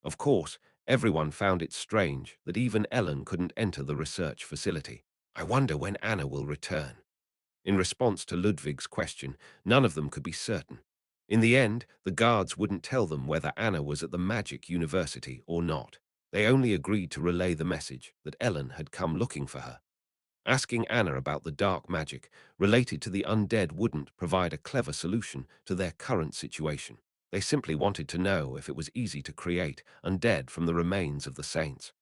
Of course, everyone found it strange that even Ellen couldn't enter the research facility. I wonder when Anna will return. In response to Ludwig's question, none of them could be certain. In the end, the guards wouldn't tell them whether Anna was at the Magic University or not. They only agreed to relay the message that Ellen had come looking for her. Asking Anna about the dark magic related to the undead wouldn't provide a clever solution to their current situation. They simply wanted to know if it was easy to create undead from the remains of the saints.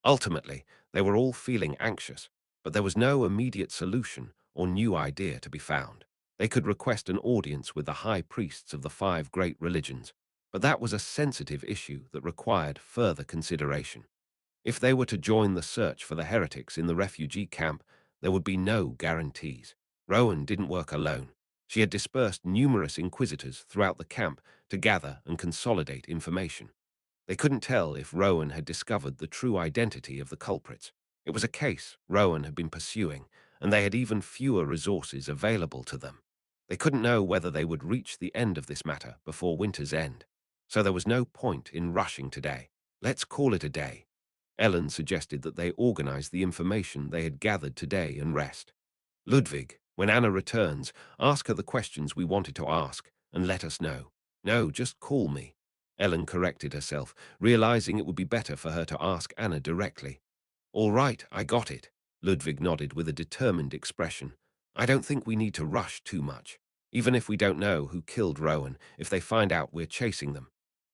Ultimately, they were all feeling anxious, but there was no immediate solution or new idea to be found. They could request an audience with the high priests of the 5 great religions, but that was a sensitive issue that required further consideration. If they were to join the search for the heretics in the refugee camp, there would be no guarantees. Rowan didn't work alone. She had dispersed numerous inquisitors throughout the camp to gather and consolidate information. They couldn't tell if Rowan had discovered the true identity of the culprits. It was a case Rowan had been pursuing, and they had even fewer resources available to them. They couldn't know whether they would reach the end of this matter before winter's end. So there was no point in rushing today. Let's call it a day. Ellen suggested that they organize the information they had gathered today and rest. Ludwig, when Anna returns, ask her the questions we wanted to ask and let us know. No, just call me. Ellen corrected herself, realizing it would be better for her to ask Anna directly. All right, I got it. Ludwig nodded with a determined expression. I don't think we need to rush too much. Even if we don't know who killed Rowan, if they find out we're chasing them.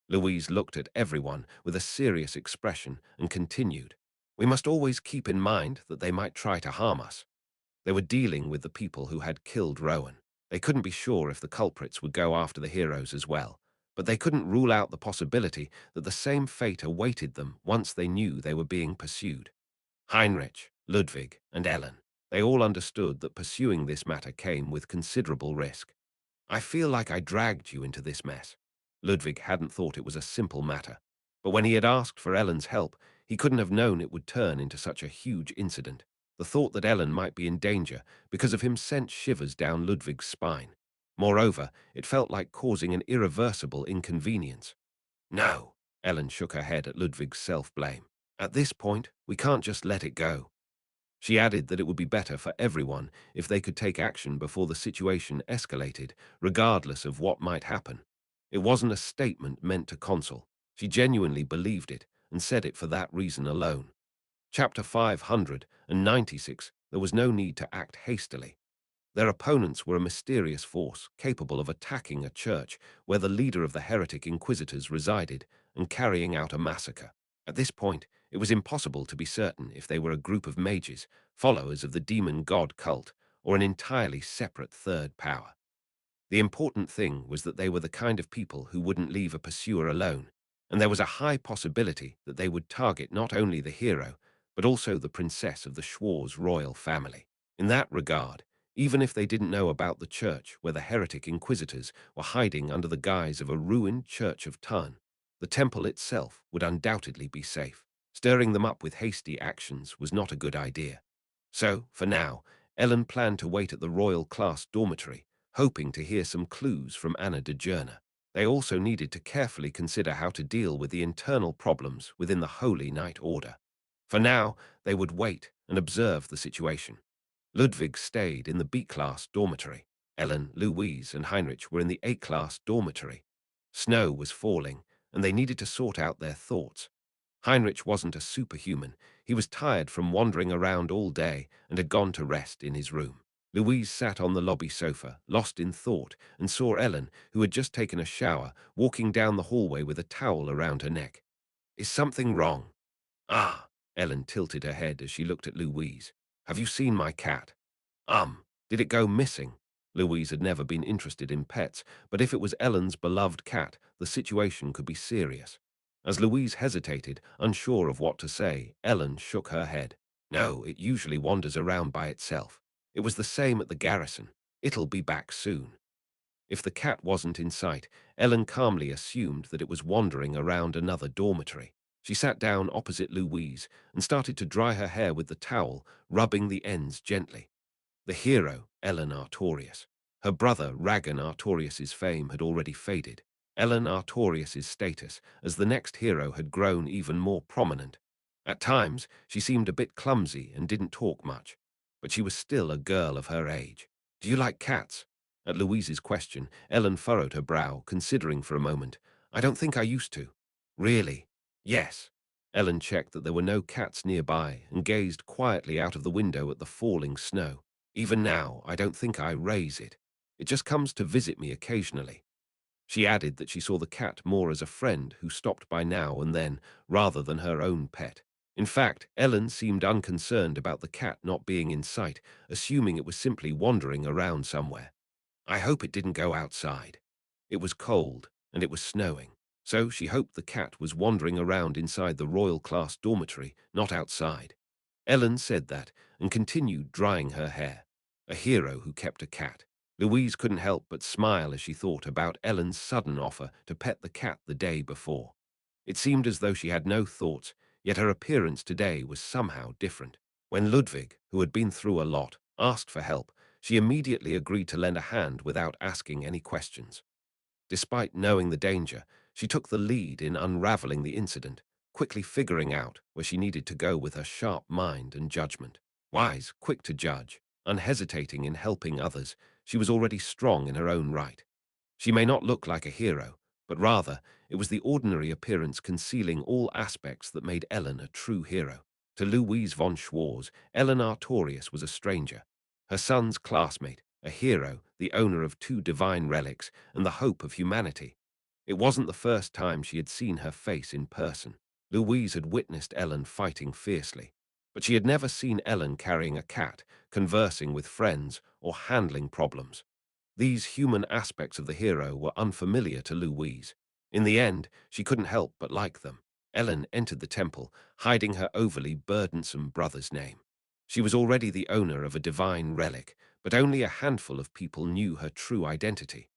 Louise looked at everyone with a serious expression and continued. We must always keep in mind that they might try to harm us. They were dealing with the people who had killed Rowan. They couldn't be sure if the culprits would go after the heroes as well, but they couldn't rule out the possibility that the same fate awaited them once they knew they were being pursued. Heinrich, Ludwig, and Ellen, they all understood that pursuing this matter came with considerable risk. I feel like I dragged you into this mess. Ludwig hadn't thought it was a simple matter, but when he had asked for Ellen's help, He couldn't have known it would turn into such a huge incident. The thought that Ellen might be in danger because of him sent shivers down Ludwig's spine. Moreover, it felt like causing an irreversible inconvenience. No, Ellen shook her head at Ludwig's self-blame. At this point, we can't just let it go. She added that it would be better for everyone if they could take action before the situation escalated, regardless of what might happen. It wasn't a statement meant to console. She genuinely believed it and said it for that reason alone. Chapter 596. There was no need to act hastily. Their opponents were a mysterious force capable of attacking a church where the leader of the heretic inquisitors resided and carrying out a massacre. At this point, it was impossible to be certain if they were a group of mages, followers of the demon god cult, or an entirely separate third power. The important thing was that they were the kind of people who wouldn't leave a pursuer alone, and there was a high possibility that they would target not only the hero, but also the princess of the Schwarz royal family. In that regard, even if they didn't know about the church where the heretic inquisitors were hiding under the guise of a ruined church of Tarn, the temple itself would undoubtedly be safe. Stirring them up with hasty actions was not a good idea. So, for now, Ellen planned to wait at the royal class dormitory, hoping to hear some clues from Anna de Journa. They also needed to carefully consider how to deal with the internal problems within the Holy Knight Order. For now, they would wait and observe the situation. Ludwig stayed in the B-class dormitory. Ellen, Louise, and Heinrich were in the A-class dormitory. Snow was falling, and they needed to sort out their thoughts. Heinrich wasn't a superhuman. He was tired from wandering around all day and had gone to rest in his room. Louise sat on the lobby sofa, lost in thought, and saw Ellen, who had just taken a shower, walking down the hallway with a towel around her neck. Is something wrong? Ah, Ellen tilted her head as she looked at Louise. Have you seen my cat? Did it go missing? Louise had never been interested in pets, but if it was Ellen's beloved cat, the situation could be serious. As Louise hesitated, unsure of what to say, Ellen shook her head. No, it usually wanders around by itself. It was the same at the garrison. It'll be back soon. If the cat wasn't in sight, Ellen calmly assumed that it was wandering around another dormitory. She sat down opposite Louise and started to dry her hair with the towel, rubbing the ends gently. The hero, Ellen Artorius. Her brother, Ragan Artorius's fame had already faded. Ellen Artorius's status as the next hero had grown even more prominent. At times, she seemed a bit clumsy and didn't talk much, but she was still a girl of her age. Do you like cats? At Louise's question, Ellen furrowed her brow, considering for a moment. I don't think I used to. Really? Yes. Ellen checked that there were no cats nearby and gazed quietly out of the window at the falling snow. Even now, I don't think I raise it. It just comes to visit me occasionally. She added that she saw the cat more as a friend who stopped by now and then, rather than her own pet. In fact, Ellen seemed unconcerned about the cat not being in sight, assuming it was simply wandering around somewhere. I hope it didn't go outside. It was cold, and it was snowing, so she hoped the cat was wandering around inside the royal class dormitory, not outside. Ellen said that and continued drying her hair. A hero who kept a cat. Louise couldn't help but smile as she thought about Ellen's sudden offer to pet the cat the day before. It seemed as though she had no thoughts, yet her appearance today was somehow different. When Ludwig, who had been through a lot, asked for help, she immediately agreed to lend a hand without asking any questions. Despite knowing the danger, she took the lead in unraveling the incident, quickly figuring out where she needed to go with her sharp mind and judgment. Wise, quick to judge, unhesitating in helping others, she was already strong in her own right. She may not look like a hero, but rather it was the ordinary appearance concealing all aspects that made Ellen a true hero. To Louise von Schwarz, Ellen Artorius was a stranger, her son's classmate, a hero, the owner of 2 divine relics, and the hope of humanity. It wasn't the first time she had seen her face in person. Louise had witnessed Ellen fighting fiercely, but she had never seen Ellen carrying a cat, conversing with friends, or handling problems. These human aspects of the hero were unfamiliar to Louise. In the end, she couldn't help but like them. Ellen entered the temple, hiding her overly burdensome brother's name. She was already the owner of a divine relic, but only a handful of people knew her true identity.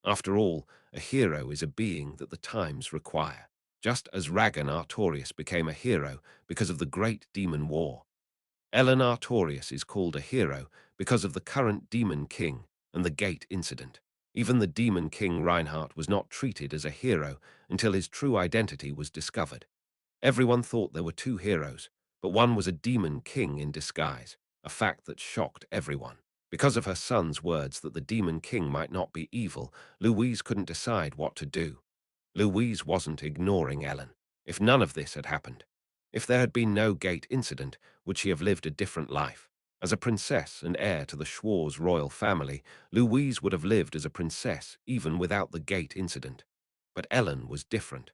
After all, a hero is a being that the times require. just as Ragan Artorias became a hero because of the Great Demon War. Ellen Artorias is called a hero because of the current Demon King and the Gate incident. Even the Demon King Reinhardt was not treated as a hero until his true identity was discovered. Everyone thought there were two heroes, but one was a Demon King in disguise, a fact that shocked everyone. Because of her son's words that the Demon King might not be evil, Louise couldn't decide what to do. Louise wasn't ignoring Ellen. If none of this had happened, if there had been no Gate incident, would she have lived a different life? As a princess and heir to the Schwarz royal family, Louise would have lived as a princess even without the Gate incident. But Ellen was different.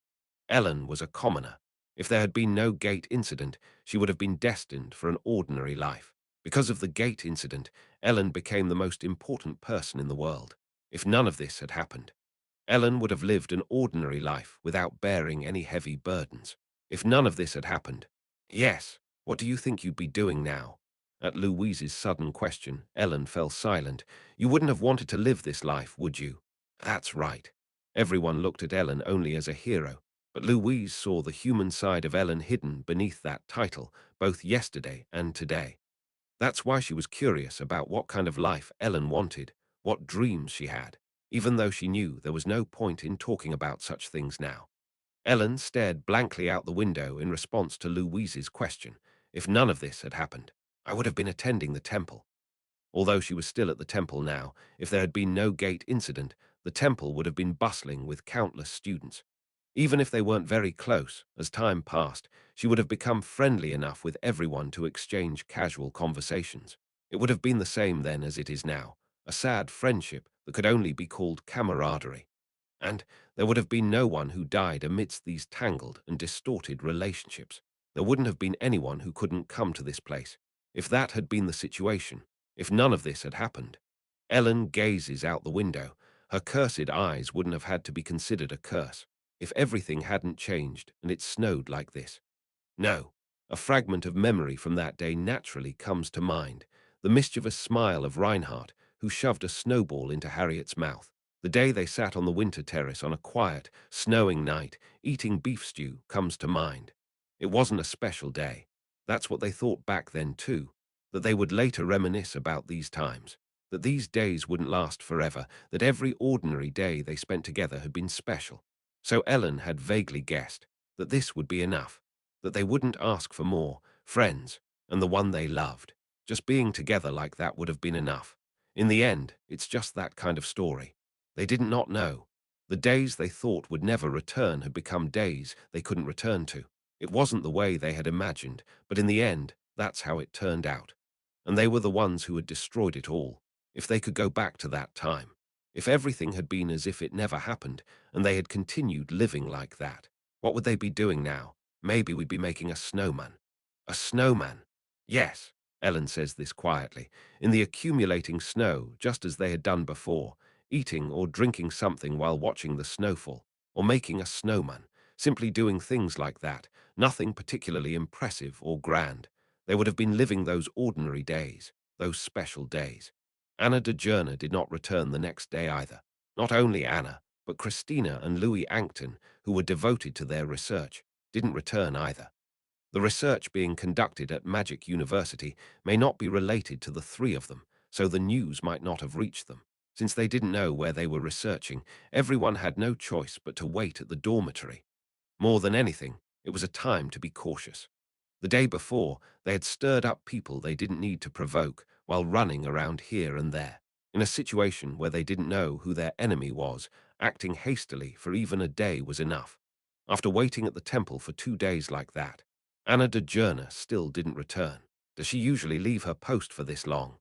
Ellen was a commoner. If there had been no Gate incident, she would have been destined for an ordinary life. Because of the Gate incident, Ellen became the most important person in the world. If none of this had happened, Ellen would have lived an ordinary life without bearing any heavy burdens. If none of this had happened, yes, what do you think you'd be doing now? At Louise's sudden question, Ellen fell silent. You wouldn't have wanted to live this life, would you? That's right. Everyone looked at Ellen only as a hero, but Louise saw the human side of Ellen hidden beneath that title, both yesterday and today. That's why she was curious about what kind of life Ellen wanted, what dreams she had, even though she knew there was no point in talking about such things now. Ellen stared blankly out the window in response to Louise's question. If none of this had happened, I would have been attending the temple. Although she was still at the temple now, if there had been no Gate incident, the temple would have been bustling with countless students. Even if they weren't very close, as time passed, she would have become friendly enough with everyone to exchange casual conversations. It would have been the same then as it is now, a sad friendship that could only be called camaraderie. And there would have been no one who died amidst these tangled and distorted relationships. There wouldn't have been anyone who couldn't come to this place. If that had been the situation, if none of this had happened. Ellen gazes out the window. Her cursed eyes wouldn't have had to be considered a curse if everything hadn't changed and it snowed like this. No, a fragment of memory from that day naturally comes to mind, the mischievous smile of Reinhardt, who shoved a snowball into Harriet's mouth. The day they sat on the winter terrace on a quiet, snowing night, eating beef stew, comes to mind. It wasn't a special day. That's what they thought back then too, that they would later reminisce about these times, that these days wouldn't last forever, that every ordinary day they spent together had been special. So Ellen had vaguely guessed that this would be enough, that they wouldn't ask for more, friends, and the one they loved. Just being together like that would have been enough. In the end, it's just that kind of story. They didn't not know. The days they thought would never return had become days they couldn't return to. It wasn't the way they had imagined, but in the end, that's how it turned out. And they were the ones who had destroyed it all. If they could go back to that time, if everything had been as if it never happened, and they had continued living like that, what would they be doing now? Maybe we'd be making a snowman. A snowman? Yes, Ellen says this quietly, in the accumulating snow, just as they had done before, eating or drinking something while watching the snowfall, or making a snowman, simply doing things like that, nothing particularly impressive or grand. They would have been living those ordinary days, those special days. Anna de Journa did not return the next day either. Not only Anna, but Christina and Louis Ancton, who were devoted to their research, didn't return either. The research being conducted at Magic University may not be related to the three of them, so the news might not have reached them. Since they didn't know where they were researching, everyone had no choice but to wait at the dormitory. More than anything, it was a time to be cautious. The day before, they had stirred up people they didn't need to provoke while running around here and there. In a situation where they didn't know who their enemy was, acting hastily for even a day was enough. After waiting at the temple for 2 days like that, Anna de Journa still didn't return. Does she usually leave her post for this long?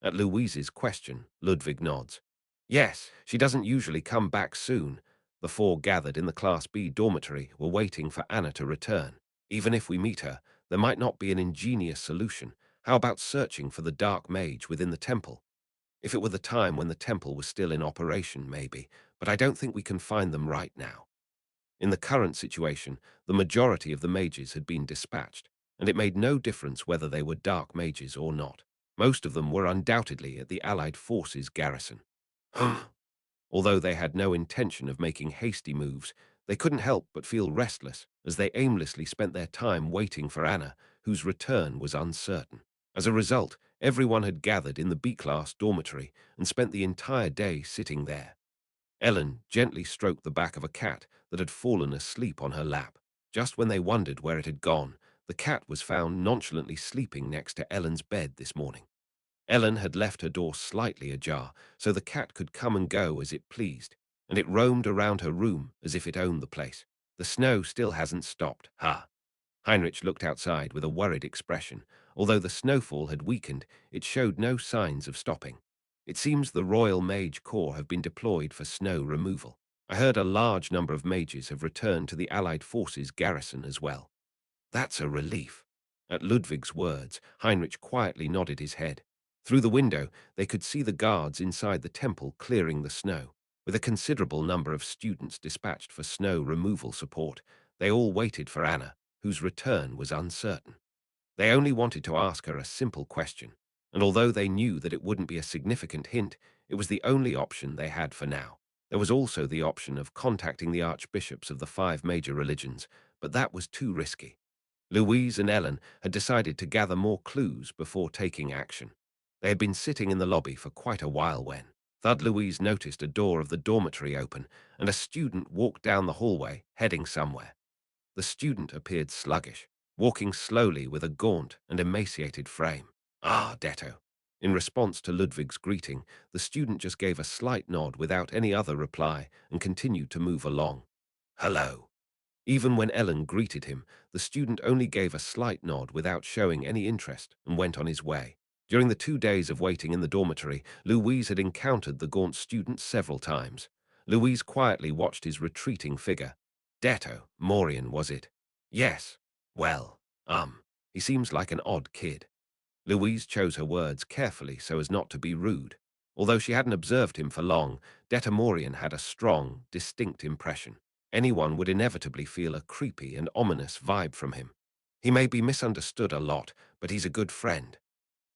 At Louise's question, Ludwig nods. Yes, she doesn't usually come back soon. The four gathered in the Class B dormitory were waiting for Anna to return. Even if we meet her, there might not be an ingenious solution. How about searching for the dark mage within the temple? If it were the time when the temple was still in operation, maybe, but I don't think we can find them right now. In the current situation, the majority of the mages had been dispatched, and it made no difference whether they were dark mages or not. Most of them were undoubtedly at the Allied forces garrison. Although they had no intention of making hasty moves, They couldn't help but feel restless as they aimlessly spent their time waiting for Anna, whose return was uncertain. As a result, everyone had gathered in the B-class dormitory and spent the entire day sitting there. Ellen gently stroked the back of a cat that had fallen asleep on her lap. Just when they wondered where it had gone, the cat was found nonchalantly sleeping next to Ellen's bed this morning. Ellen had left her door slightly ajar, so the cat could come and go as it pleased, and it roamed around her room as if it owned the place. The snow still hasn't stopped, huh? Heinrich looked outside with a worried expression. Although the snowfall had weakened, it showed no signs of stopping. It seems the Royal Mage Corps have been deployed for snow removal. I heard a large number of mages have returned to the Allied forces garrison as well. That's a relief. At Ludwig's words, Heinrich quietly nodded his head. Through the window, they could see the guards inside the temple clearing the snow. With a considerable number of students dispatched for snow removal support, they all waited for Anna, whose return was uncertain. They only wanted to ask her a simple question, and although they knew that it wouldn't be a significant hint, it was the only option they had for now. There was also the option of contacting the archbishops of the 5 major religions, but that was too risky. Louise and Ellen had decided to gather more clues before taking action. They had been sitting in the lobby for quite a while when Louise noticed a door of the dormitory open and a student walked down the hallway, heading somewhere. The student appeared sluggish, walking slowly with a gaunt and emaciated frame. "Ah, Detto." In response to Ludwig's greeting, the student just gave a slight nod without any other reply and continued to move along. "Hello." Even when Ellen greeted him, the student only gave a slight nod without showing any interest and went on his way. During the 2 days of waiting in the dormitory, Louise had encountered the gaunt student several times. Louise quietly watched his retreating figure. Detto, Maurian, was it? Yes. Well, he seems like an odd kid. Louise chose her words carefully so as not to be rude. Although she hadn't observed him for long, Detto Maurian had a strong, distinct impression. Anyone would inevitably feel a creepy and ominous vibe from him. He may be misunderstood a lot, but he's a good friend.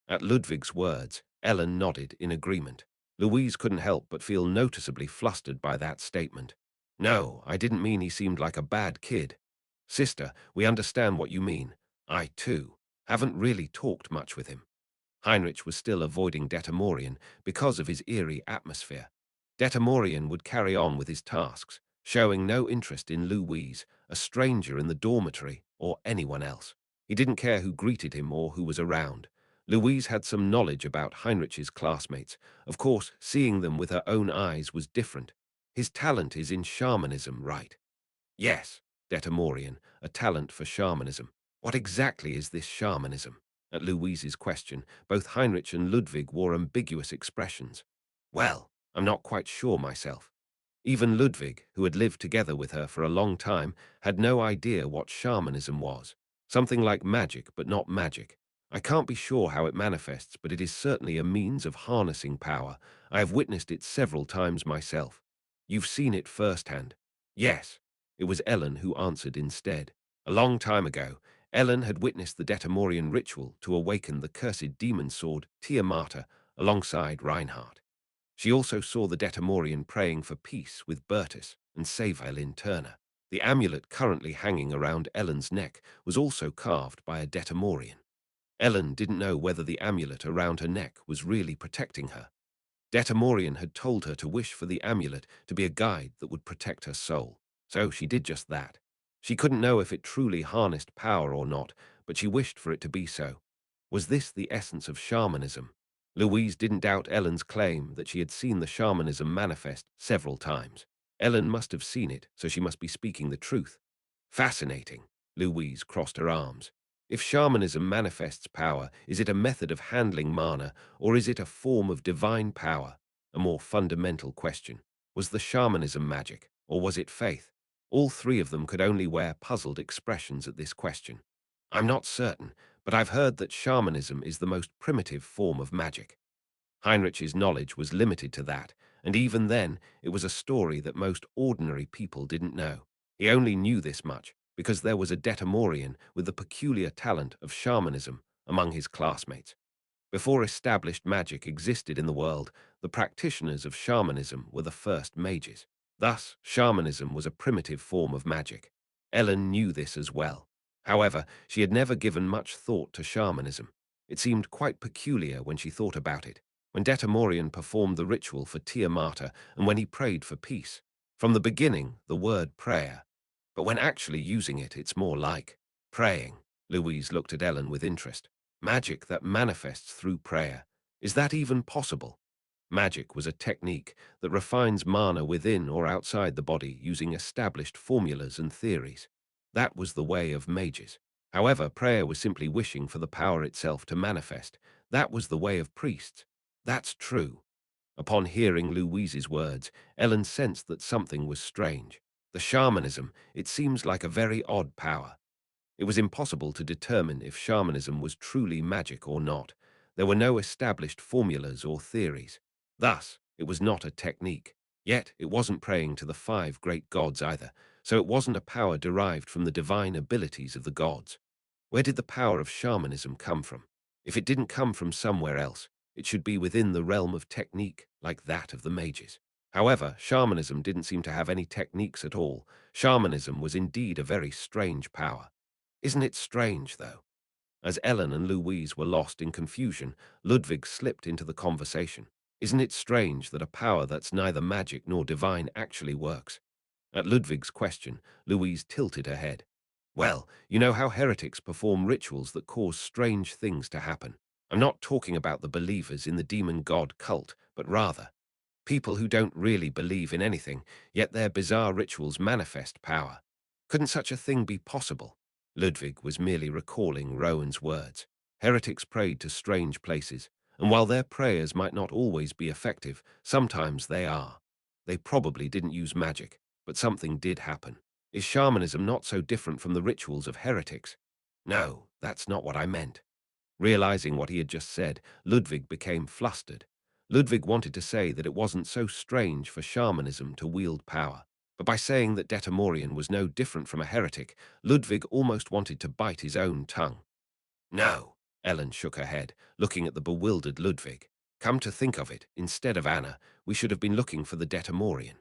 At Ludwig's words, Ellen nodded in agreement. Louise couldn't help but feel noticeably flustered by that statement. "No, I didn't mean he seemed like a bad kid. Sister, we understand what you mean. I, too, haven't really talked much with him." Heinrich was still avoiding Detamorian because of his eerie atmosphere. Detamorian would carry on with his tasks, showing no interest in Louise, a stranger in the dormitory, or anyone else. He didn't care who greeted him or who was around. Louise had some knowledge about Heinrich's classmates. Of course, seeing them with her own eyes was different. His talent is in shamanism, right? Yes, Detamorian, a talent for shamanism. What exactly is this shamanism? At Louise's question, both Heinrich and Ludwig wore ambiguous expressions. Well, I'm not quite sure myself. Even Ludwig, who had lived together with her for a long time, had no idea what shamanism was. Something like magic, but not magic. I can't be sure how it manifests, but it is certainly a means of harnessing power. I have witnessed it several times myself. You've seen it firsthand. Yes. It was Ellen who answered instead. A long time ago, Ellen had witnessed the Detamorian ritual to awaken the cursed demon sword Tiamata alongside Reinhardt. She also saw the Detamorian praying for peace with Bertus and Savelin Turner. The amulet currently hanging around Ellen's neck was also carved by a Detamorian. Ellen didn't know whether the amulet around her neck was really protecting her. Detamorian had told her to wish for the amulet to be a guide that would protect her soul, so she did just that. She couldn't know if it truly harnessed power or not, but she wished for it to be so. Was this the essence of shamanism? Louise didn't doubt Ellen's claim that she had seen the shamanism manifest several times. Ellen must have seen it, so she must be speaking the truth. Fascinating. Louise crossed her arms. If shamanism manifests power, is it a method of handling mana, or is it a form of divine power? A more fundamental question. Was the shamanism magic, or was it faith? All three of them could only wear puzzled expressions at this question. I'm not certain, but I've heard that shamanism is the most primitive form of magic. Heinrich's knowledge was limited to that, and even then, it was a story that most ordinary people didn't know. He only knew this much because there was a Detamorian with the peculiar talent of shamanism among his classmates. Before established magic existed in the world, the practitioners of shamanism were the first mages. Thus, shamanism was a primitive form of magic. Ellen knew this as well. However, she had never given much thought to shamanism. It seemed quite peculiar when she thought about it, when Detamorian performed the ritual for Tiamata and when he prayed for peace. From the beginning, the word prayer. But when actually using it, it's more like praying. Louise looked at Ellen with interest. Magic that manifests through prayer. Is that even possible? Magic was a technique that refines mana within or outside the body using established formulas and theories. That was the way of mages. However, prayer was simply wishing for the power itself to manifest. That was the way of priests. That's true. Upon hearing Louise's words, Ellen sensed that something was strange. The shamanism, it seems like a very odd power. It was impossible to determine if shamanism was truly magic or not. There were no established formulas or theories. Thus, it was not a technique. Yet, it wasn't praying to the five great gods either, so it wasn't a power derived from the divine abilities of the gods. Where did the power of shamanism come from? If it didn't come from somewhere else, it should be within the realm of technique, like that of the mages. However, shamanism didn't seem to have any techniques at all. Shamanism was indeed a very strange power. Isn't it strange, though? As Ellen and Louise were lost in confusion, Ludwig slipped into the conversation. Isn't it strange that a power that's neither magic nor divine actually works? At Ludwig's question, Louise tilted her head. Well, you know how heretics perform rituals that cause strange things to happen. I'm not talking about the believers in the demon god cult, but rather people who don't really believe in anything, yet their bizarre rituals manifest power. Couldn't such a thing be possible? Ludwig was merely recalling Rowan's words. Heretics prayed to strange places, and while their prayers might not always be effective, sometimes they are. They probably didn't use magic, but something did happen. Is shamanism not so different from the rituals of heretics? No, that's not what I meant. Realizing what he had just said, Ludwig became flustered. Ludwig wanted to say that it wasn't so strange for shamanism to wield power. But by saying that Detamorian was no different from a heretic, Ludwig almost wanted to bite his own tongue. No, Ellen shook her head, looking at the bewildered Ludwig. Come to think of it, instead of Anna, we should have been looking for the Detamorian.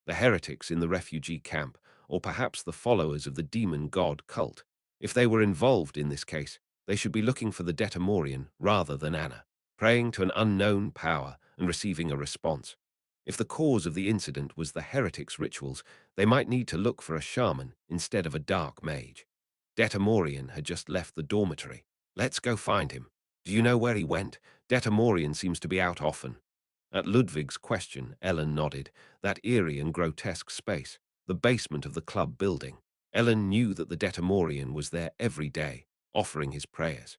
The heretics in the refugee camp, or perhaps the followers of the demon god cult. If they were involved in this case, they should be looking for the Detamorian rather than Anna, praying to an unknown power and receiving a response. If the cause of the incident was the heretics' rituals, they might need to look for a shaman instead of a dark mage. Detamorian had just left the dormitory. Let's go find him. Do you know where he went? Detamorian seems to be out often. At Ludwig's question, Ellen nodded. That eerie and grotesque space, the basement of the club building. Ellen knew that the Detamorian was there every day, offering his prayers.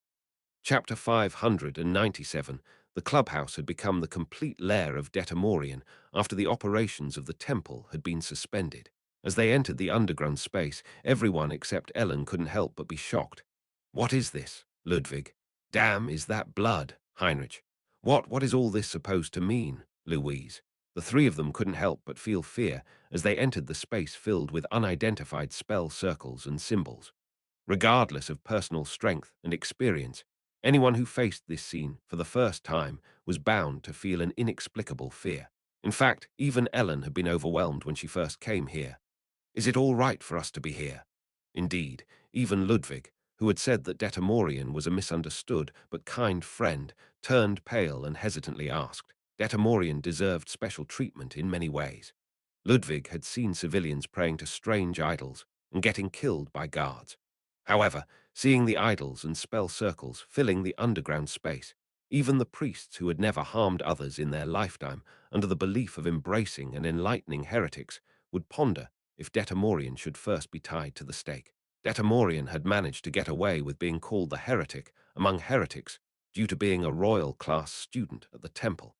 Chapter 597. The clubhouse had become the complete lair of Detamorian after the operations of the temple had been suspended. As they entered the underground space, everyone except Ellen couldn't help but be shocked. What is this, Ludwig? Damn, is that blood, Heinrich? What is all this supposed to mean, Louise? The three of them couldn't help but feel fear as they entered the space filled with unidentified spell circles and symbols. Regardless of personal strength and experience, anyone who faced this scene for the first time was bound to feel an inexplicable fear. In fact, even Ellen had been overwhelmed when she first came here. Is it all right for us to be here? Indeed, even Ludwig, who had said that Detamorian was a misunderstood but kind friend, turned pale and hesitantly asked. Detamorian deserved special treatment in many ways. Ludwig had seen civilians praying to strange idols and getting killed by guards. However, seeing the idols and spell circles filling the underground space, even the priests who had never harmed others in their lifetime, under the belief of embracing and enlightening heretics, would ponder if Detamorian should first be tied to the stake. Detamorian had managed to get away with being called the heretic among heretics due to being a royal class student at the temple.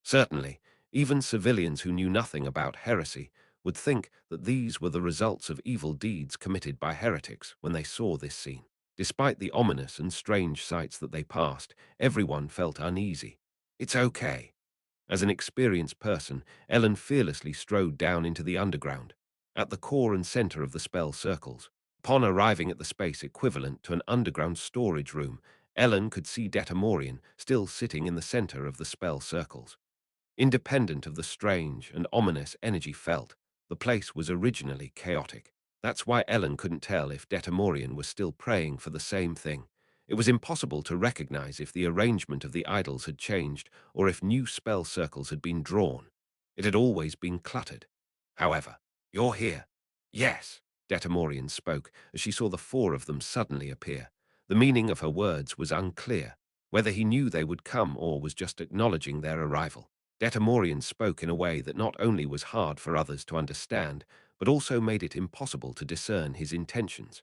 Certainly, even civilians who knew nothing about heresy would think that these were the results of evil deeds committed by heretics when they saw this scene. Despite the ominous and strange sights that they passed, everyone felt uneasy. It's okay. As an experienced person, Ellen fearlessly strode down into the underground, at the core and center of the spell circles. Upon arriving at the space equivalent to an underground storage room, Ellen could see Detamorian still sitting in the center of the spell circles. Independent of the strange and ominous energy felt, the place was originally chaotic. That's why Ellen couldn't tell if Detamorian was still praying for the same thing. It was impossible to recognize if the arrangement of the idols had changed or if new spell circles had been drawn. It had always been cluttered. However, "You're here." "Yes," Detamorian spoke as she saw the four of them suddenly appear. The meaning of her words was unclear, whether he knew they would come or was just acknowledging their arrival. Detamorian spoke in a way that not only was hard for others to understand, but also made it impossible to discern his intentions.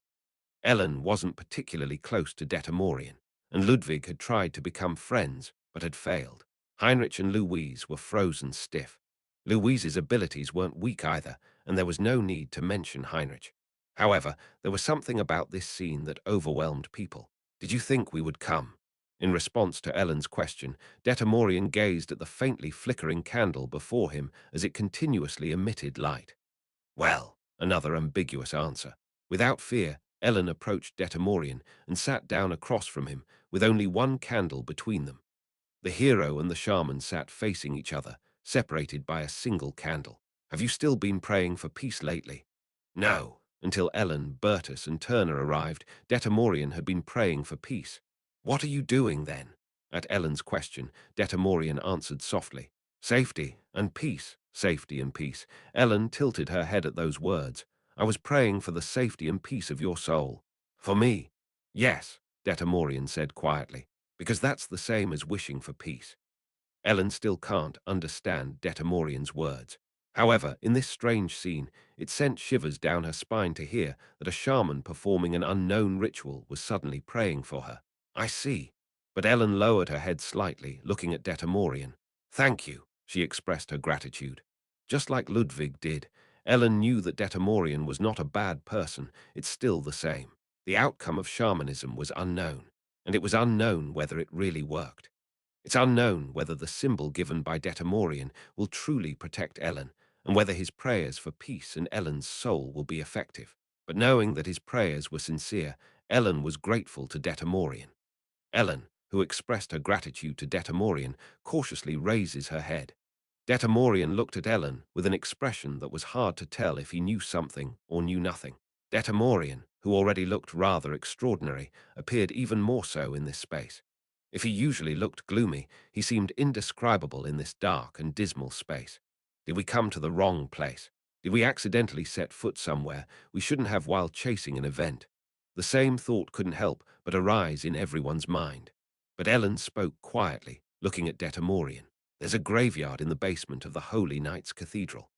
Ellen wasn't particularly close to Detamorian, and Ludwig had tried to become friends, but had failed. Heinrich and Louise were frozen stiff. Louise's abilities weren't weak either, and there was no need to mention Heinrich. However, there was something about this scene that overwhelmed people. "Did you think we would come?" In response to Ellen's question, Detamorian gazed at the faintly flickering candle before him as it continuously emitted light. "Well," another ambiguous answer. Without fear, Ellen approached Detamorian and sat down across from him, with only one candle between them. The hero and the shaman sat facing each other, separated by a single candle. "Have you still been praying for peace lately?" "No." Until Ellen, Bertus, and Turner arrived, Detamorian had been praying for peace. "What are you doing, then?" At Ellen's question, Detamorian answered softly, "Safety and peace, safety and peace." Ellen tilted her head at those words. "I was praying for the safety and peace of your soul." "For me?" "Yes," Detamorian said quietly, "because that's the same as wishing for peace." Ellen still can't understand Detamorian's words. However, in this strange scene, it sent shivers down her spine to hear that a shaman performing an unknown ritual was suddenly praying for her. "I see." But Ellen lowered her head slightly, looking at Detamorian. "Thank you," she expressed her gratitude. Just like Ludwig did, Ellen knew that Detamorian was not a bad person. It's still the same. The outcome of shamanism was unknown, and it was unknown whether it really worked. It's unknown whether the symbol given by Detamorian will truly protect Ellen, and whether his prayers for peace in Ellen's soul will be effective. But knowing that his prayers were sincere, Ellen was grateful to Detamorian. Ellen, who expressed her gratitude to Detamorian, cautiously raises her head. Detamorian looked at Ellen with an expression that was hard to tell if he knew something or knew nothing. Detamorian, who already looked rather extraordinary, appeared even more so in this space. If he usually looked gloomy, he seemed indescribable in this dark and dismal space. Did we come to the wrong place? Did we accidentally set foot somewhere we shouldn't have while chasing an event? The same thought couldn't help but arise in everyone's mind. But Ellen spoke quietly, looking at Detamorian. "There's a graveyard in the basement of the Holy Knights Cathedral."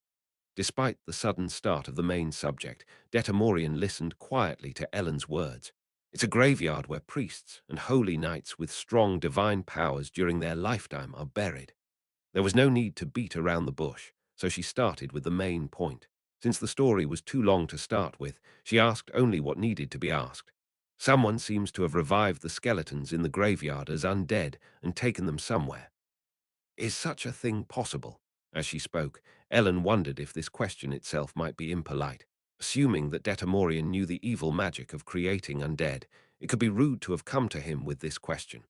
Despite the sudden start of the main subject, Detamorian listened quietly to Ellen's words. "It's a graveyard where priests and holy knights with strong divine powers during their lifetime are buried." There was no need to beat around the bush, so she started with the main point. Since the story was too long to start with, she asked only what needed to be asked. "Someone seems to have revived the skeletons in the graveyard as undead and taken them somewhere. Is such a thing possible?" As she spoke, Ellen wondered if this question itself might be impolite. Assuming that Detamorian knew the evil magic of creating undead, it could be rude to have come to him with this question.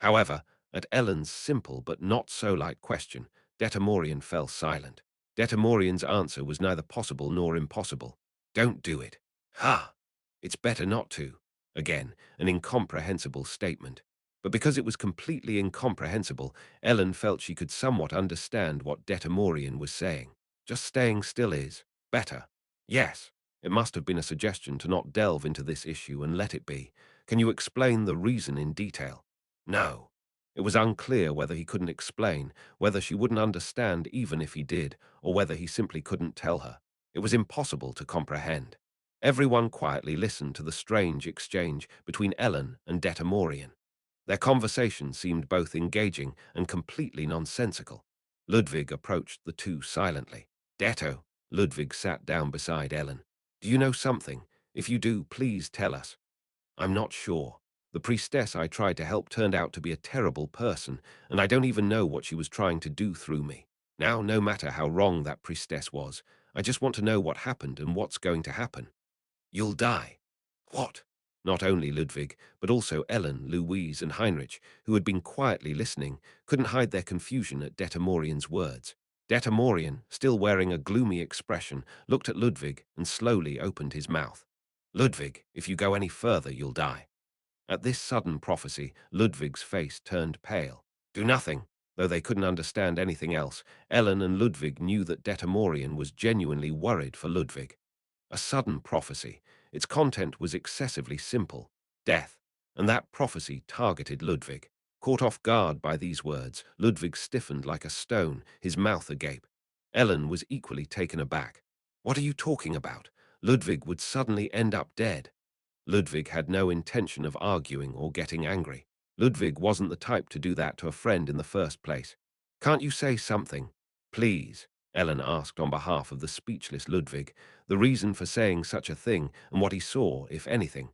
However, at Ellen's simple but not so light question, Detamorian fell silent. Detamorian's answer was neither possible nor impossible. "Don't do it." "Ha! It's better not to." Again, an incomprehensible statement. But because it was completely incomprehensible, Ellen felt she could somewhat understand what Detamorian was saying. "Just staying still is better." "Yes." It must have been a suggestion to not delve into this issue and let it be. "Can you explain the reason in detail?" "No." It was unclear whether he couldn't explain, whether she wouldn't understand even if he did, or whether he simply couldn't tell her. It was impossible to comprehend. Everyone quietly listened to the strange exchange between Ellen and Detamorian. Their conversation seemed both engaging and completely nonsensical. Ludwig approached the two silently. "Detto." Ludwig sat down beside Ellen. "Do you know something? If you do, please tell us." "I'm not sure. The priestess I tried to help turned out to be a terrible person, and I don't even know what she was trying to do through me. Now, no matter how wrong that priestess was, I just want to know what happened and what's going to happen." "You'll die." "What?" Not only Ludwig, but also Ellen, Louise, and Heinrich, who had been quietly listening, couldn't hide their confusion at Detamorian's words. Detamorian, still wearing a gloomy expression, looked at Ludwig and slowly opened his mouth. Ludwig, if you go any further, you'll die. At this sudden prophecy, Ludwig's face turned pale. Do nothing. Though they couldn't understand anything else, Ellen and Ludwig knew that Detamorian was genuinely worried for Ludwig. A sudden prophecy. Its content was excessively simple. Death. And that prophecy targeted Ludwig. Caught off guard by these words, Ludwig stiffened like a stone, his mouth agape. Ellen was equally taken aback. What are you talking about? Ludwig would suddenly end up dead. Ludwig had no intention of arguing or getting angry. Ludwig wasn't the type to do that to a friend in the first place. Can't you say something? Please, Ellen asked on behalf of the speechless Ludwig, the reason for saying such a thing and what he saw, if anything.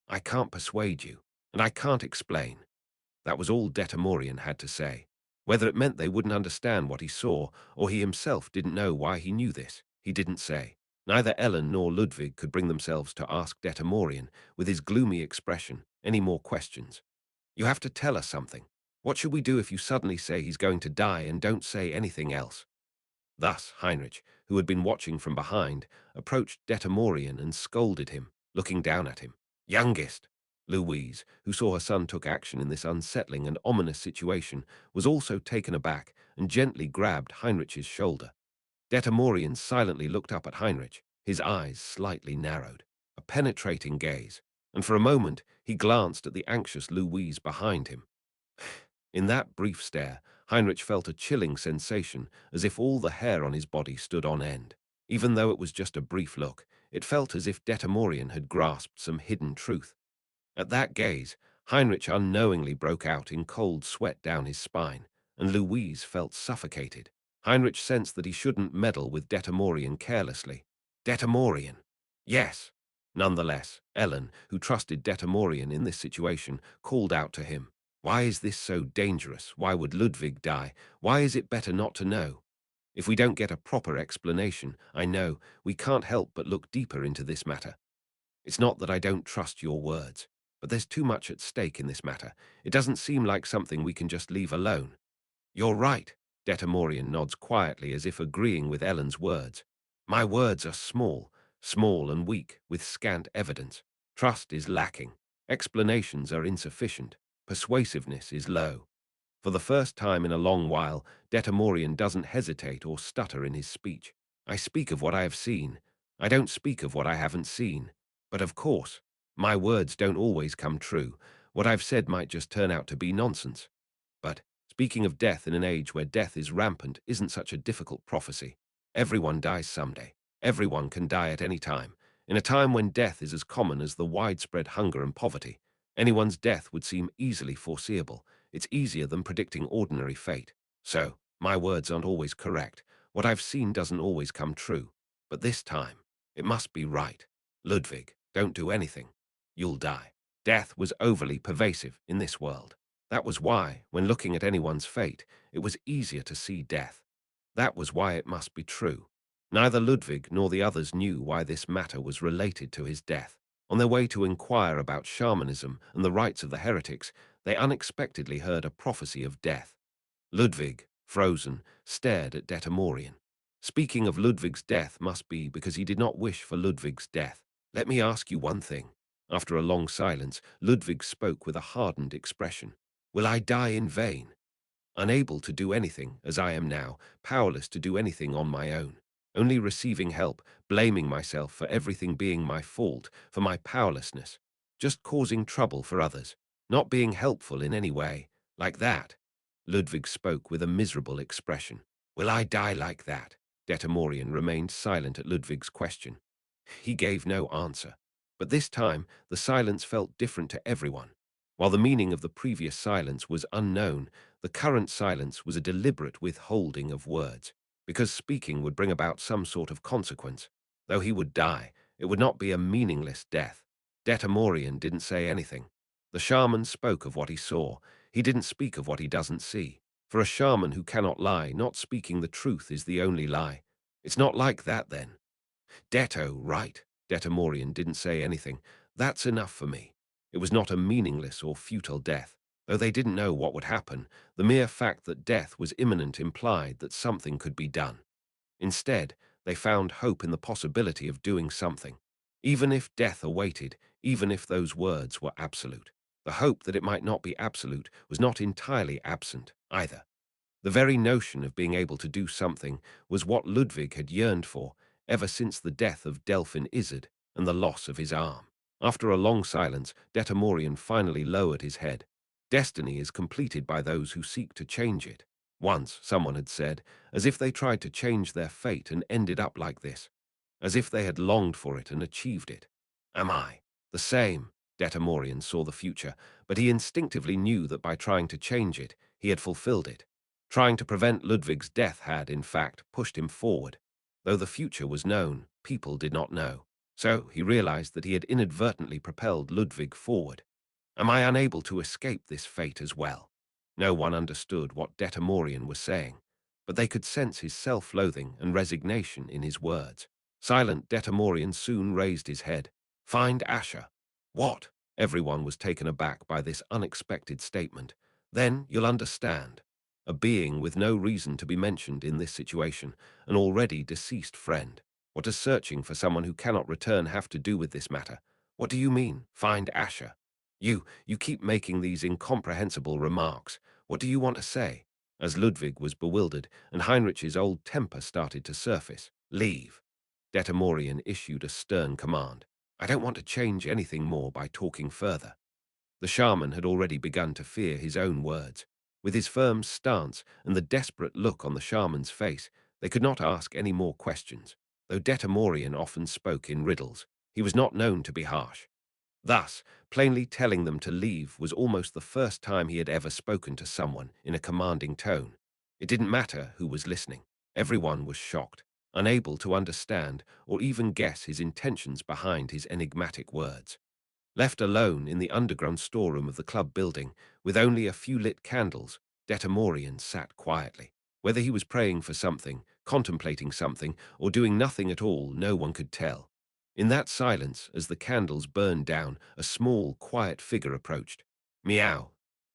I can't persuade you, and I can't explain. That was all Detamorian had to say. Whether it meant they wouldn't understand what he saw, or he himself didn't know why he knew this, he didn't say. Neither Ellen nor Ludwig could bring themselves to ask Detamorian, with his gloomy expression, any more questions. You have to tell us something. What should we do if you suddenly say he's going to die and don't say anything else? Thus Heinrich, who had been watching from behind, approached Detamorian and scolded him, looking down at him. Youngest! Louise, who saw her son took action in this unsettling and ominous situation, was also taken aback and gently grabbed Heinrich's shoulder. Detamorian silently looked up at Heinrich, his eyes slightly narrowed, a penetrating gaze, and for a moment he glanced at the anxious Louise behind him. In that brief stare, Heinrich felt a chilling sensation, as if all the hair on his body stood on end. Even though it was just a brief look, it felt as if Detamorian had grasped some hidden truth. At that gaze, Heinrich unknowingly broke out in cold sweat down his spine, and Louise felt suffocated. Heinrich sensed that he shouldn't meddle with Detamorian carelessly. Detamorian! Yes! Nonetheless, Ellen, who trusted Detamorian in this situation, called out to him. Why is this so dangerous? Why would Ludwig die? Why is it better not to know? If we don't get a proper explanation, I know, we can't help but look deeper into this matter. It's not that I don't trust your words, but there's too much at stake in this matter. It doesn't seem like something we can just leave alone. You're right, Detamorian nods quietly as if agreeing with Ellen's words. My words are small, small and weak, with scant evidence. Trust is lacking. Explanations are insufficient. Persuasiveness is low. For the first time in a long while, Detamorian doesn't hesitate or stutter in his speech. I speak of what I have seen. I don't speak of what I haven't seen. But of course, my words don't always come true. What I've said might just turn out to be nonsense. But speaking of death in an age where death is rampant isn't such a difficult prophecy. Everyone dies someday. Everyone can die at any time. In a time when death is as common as the widespread hunger and poverty, anyone's death would seem easily foreseeable. It's easier than predicting ordinary fate. So, my words aren't always correct. What I've seen doesn't always come true. But this time, it must be right. Ludwig, don't do anything. You'll die. Death was overly pervasive in this world. That was why, when looking at anyone's fate, it was easier to see death. That was why it must be true. Neither Ludwig nor the others knew why this matter was related to his death. On their way to inquire about shamanism and the rites of the heretics, they unexpectedly heard a prophecy of death. Ludwig, frozen, stared at Detamorian. Speaking of Ludwig's death must be because he did not wish for Ludwig's death. Let me ask you one thing. After a long silence, Ludwig spoke with a hardened expression. Will I die in vain? Unable to do anything, as I am now, powerless to do anything on my own, only receiving help, blaming myself for everything being my fault, for my powerlessness, just causing trouble for others, not being helpful in any way, like that. Ludwig spoke with a miserable expression. Will I die like that? Detamorian remained silent at Ludwig's question. He gave no answer, but this time the silence felt different to everyone. While the meaning of the previous silence was unknown, the current silence was a deliberate withholding of words, because speaking would bring about some sort of consequence. Though he would die, it would not be a meaningless death. Detamorian didn't say anything. The shaman spoke of what he saw. He didn't speak of what he doesn't see. For a shaman who cannot lie, not speaking the truth is the only lie. It's not like that then. Deto, right. Detamorian didn't say anything. That's enough for me. It was not a meaningless or futile death. Though they didn't know what would happen, the mere fact that death was imminent implied that something could be done. Instead, they found hope in the possibility of doing something. Even if death awaited, even if those words were absolute. The hope that it might not be absolute was not entirely absent either. The very notion of being able to do something was what Ludwig had yearned for ever since the death of Delphin Izzard and the loss of his arm. After a long silence, Detamorian finally lowered his head. Destiny is completed by those who seek to change it. Once, someone had said, as if they tried to change their fate and ended up like this, as if they had longed for it and achieved it. Am I the same? Detamorian saw the future, but he instinctively knew that by trying to change it, he had fulfilled it. Trying to prevent Ludwig's death had, in fact, pushed him forward. Though the future was known, people did not know. So he realized that he had inadvertently propelled Ludwig forward. Am I unable to escape this fate as well? No one understood what Detamorian was saying, but they could sense his self-loathing and resignation in his words. Silent Detamorian soon raised his head. Find Asher. What? Everyone was taken aback by this unexpected statement. Then you'll understand. A being with no reason to be mentioned in this situation, an already deceased friend. What does searching for someone who cannot return have to do with this matter? What do you mean, find Asher? You keep making these incomprehensible remarks. What do you want to say? As Ludwig was bewildered, and Heinrich's old temper started to surface. Leave. Detamorian issued a stern command. I don't want to change anything more by talking further. The shaman had already begun to fear his own words. With his firm stance and the desperate look on the shaman's face, they could not ask any more questions. Though Detamorian often spoke in riddles, he was not known to be harsh. Thus, plainly telling them to leave was almost the first time he had ever spoken to someone in a commanding tone. It didn't matter who was listening. Everyone was shocked, unable to understand or even guess his intentions behind his enigmatic words. Left alone in the underground storeroom of the club building, with only a few lit candles, Detamorian sat quietly. Whether he was praying for something, contemplating something, or doing nothing at all, no one could tell. In that silence, as the candles burned down, a small, quiet figure approached. Meow.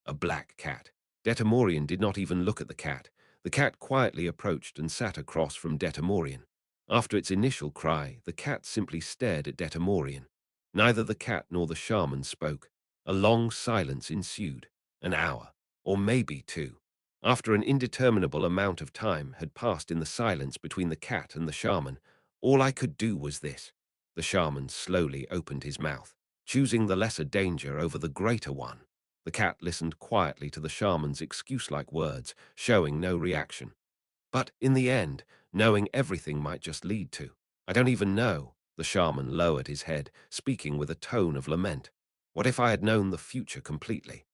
A black cat. Detamorian did not even look at the cat. The cat quietly approached and sat across from Detamorian. After its initial cry, the cat simply stared at Detamorian. Neither the cat nor the shaman spoke. A long silence ensued. An hour, or maybe two. After an indeterminable amount of time had passed in the silence between the cat and the shaman, all I could do was this. The shaman slowly opened his mouth, choosing the lesser danger over the greater one. The cat listened quietly to the shaman's excuse-like words, showing no reaction. But in the end, knowing everything might just lead to. I don't even know. The shaman lowered his head, speaking with a tone of lament. What if I had known the future completely?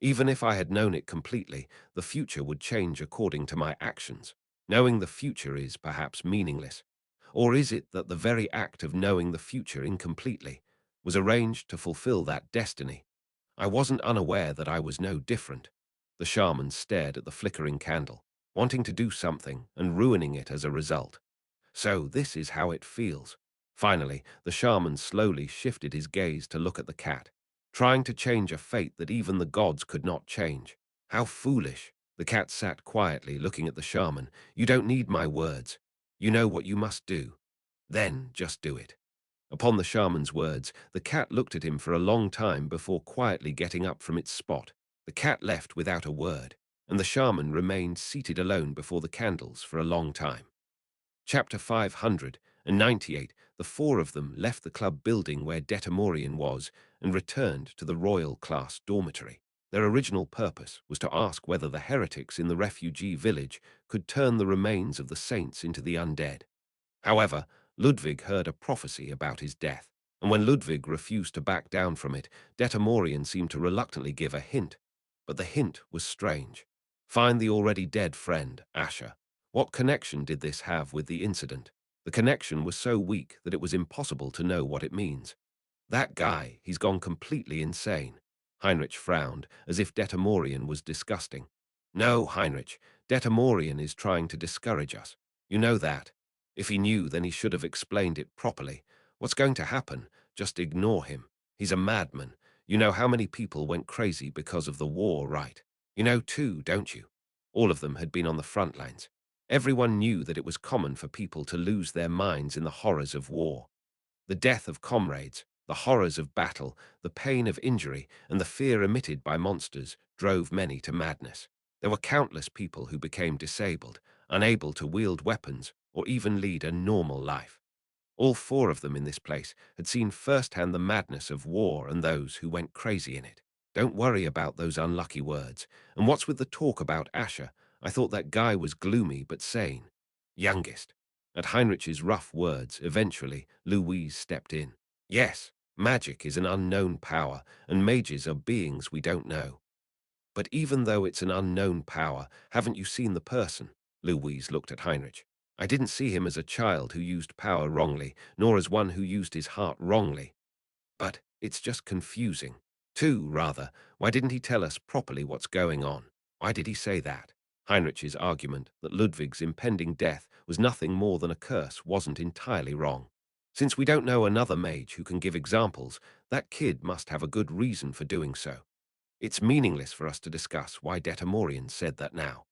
Even if I had known it completely, the future would change according to my actions. Knowing the future is perhaps meaningless. Or is it that the very act of knowing the future incompletely was arranged to fulfill that destiny? I wasn't unaware that I was no different. The shaman stared at the flickering candle, wanting to do something and ruining it as a result. So this is how it feels. Finally, the shaman slowly shifted his gaze to look at the cat, trying to change a fate that even the gods could not change. How foolish. The cat sat quietly looking at the shaman. You don't need my words. You know what you must do. Then just do it. Upon the shaman's words, the cat looked at him for a long time before quietly getting up from its spot. The cat left without a word, and the shaman remained seated alone before the candles for a long time. Chapter 598. The four of them left the club building where Detamorian was and returned to the royal class dormitory. Their original purpose was to ask whether the heretics in the refugee village could turn the remains of the saints into the undead. However, Ludwig heard a prophecy about his death, and when Ludwig refused to back down from it, Detamorian seemed to reluctantly give a hint. But the hint was strange. Find the already dead friend, Asher. What connection did this have with the incident? The connection was so weak that it was impossible to know what it means. That guy, he's gone completely insane. Heinrich frowned, as if Detamorian was disgusting. No, Heinrich, Detamorian is trying to discourage us. You know that. If he knew, then he should have explained it properly. What's going to happen? Just ignore him. He's a madman. You know how many people went crazy because of the war, right? You know too, don't you? All of them had been on the front lines. Everyone knew that it was common for people to lose their minds in the horrors of war. The death of comrades, the horrors of battle, the pain of injury, and the fear emitted by monsters drove many to madness. There were countless people who became disabled, unable to wield weapons or even lead a normal life. All four of them in this place had seen firsthand the madness of war and those who went crazy in it. Don't worry about those unlucky words. And what's with the talk about Asher? I thought that guy was gloomy but sane. Youngest. At Heinrich's rough words, eventually, Louise stepped in. Yes, magic is an unknown power, and mages are beings we don't know. But even though it's an unknown power, haven't you seen the person? Louise looked at Heinrich. I didn't see him as a child who used power wrongly, nor as one who used his heart wrongly. But it's just confusing. Too, rather. Why didn't he tell us properly what's going on? Why did he say that? Heinrich's argument that Ludwig's impending death was nothing more than a curse wasn't entirely wrong. Since we don't know another mage who can give examples, that kid must have a good reason for doing so. It's meaningless for us to discuss why Detamorian said that now.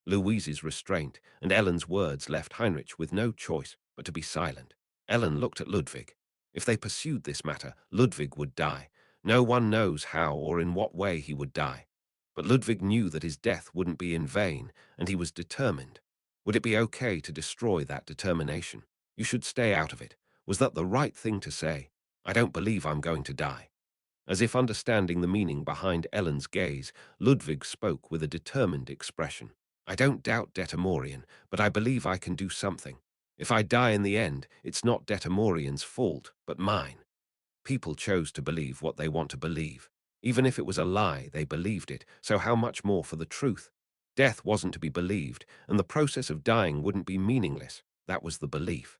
Louise's restraint and Ellen's words left Heinrich with no choice but to be silent. Ellen looked at Ludwig. If they pursued this matter, Ludwig would die. No one knows how or in what way he would die. But Ludwig knew that his death wouldn't be in vain, and he was determined. Would it be okay to destroy that determination? You should stay out of it. Was that the right thing to say? I don't believe I'm going to die. As if understanding the meaning behind Ellen's gaze, Ludwig spoke with a determined expression. I don't doubt Detamorian, but I believe I can do something. If I die in the end, it's not Detamorian's fault, but mine. People chose to believe what they want to believe. Even if it was a lie, they believed it, so how much more for the truth? Death wasn't to be believed, and the process of dying wouldn't be meaningless. That was the belief.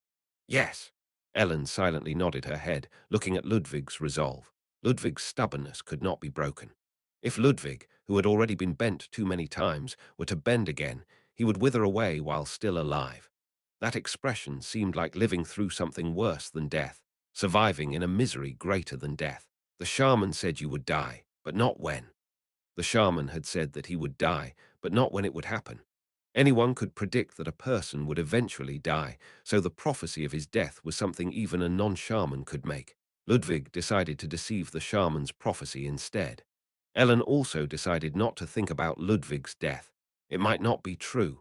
Yes. Ellen silently nodded her head, looking at Ludwig's resolve. Ludwig's stubbornness could not be broken. If Ludwig, who had already been bent too many times, were to bend again, he would wither away while still alive. That expression seemed like living through something worse than death, surviving in a misery greater than death. The shaman said you would die, but not when. The shaman had said that he would die, but not when it would happen. Anyone could predict that a person would eventually die, so the prophecy of his death was something even a non-shaman could make. Ludwig decided to deceive the shaman's prophecy instead. Ellen also decided not to think about Ludwig's death. It might not be true.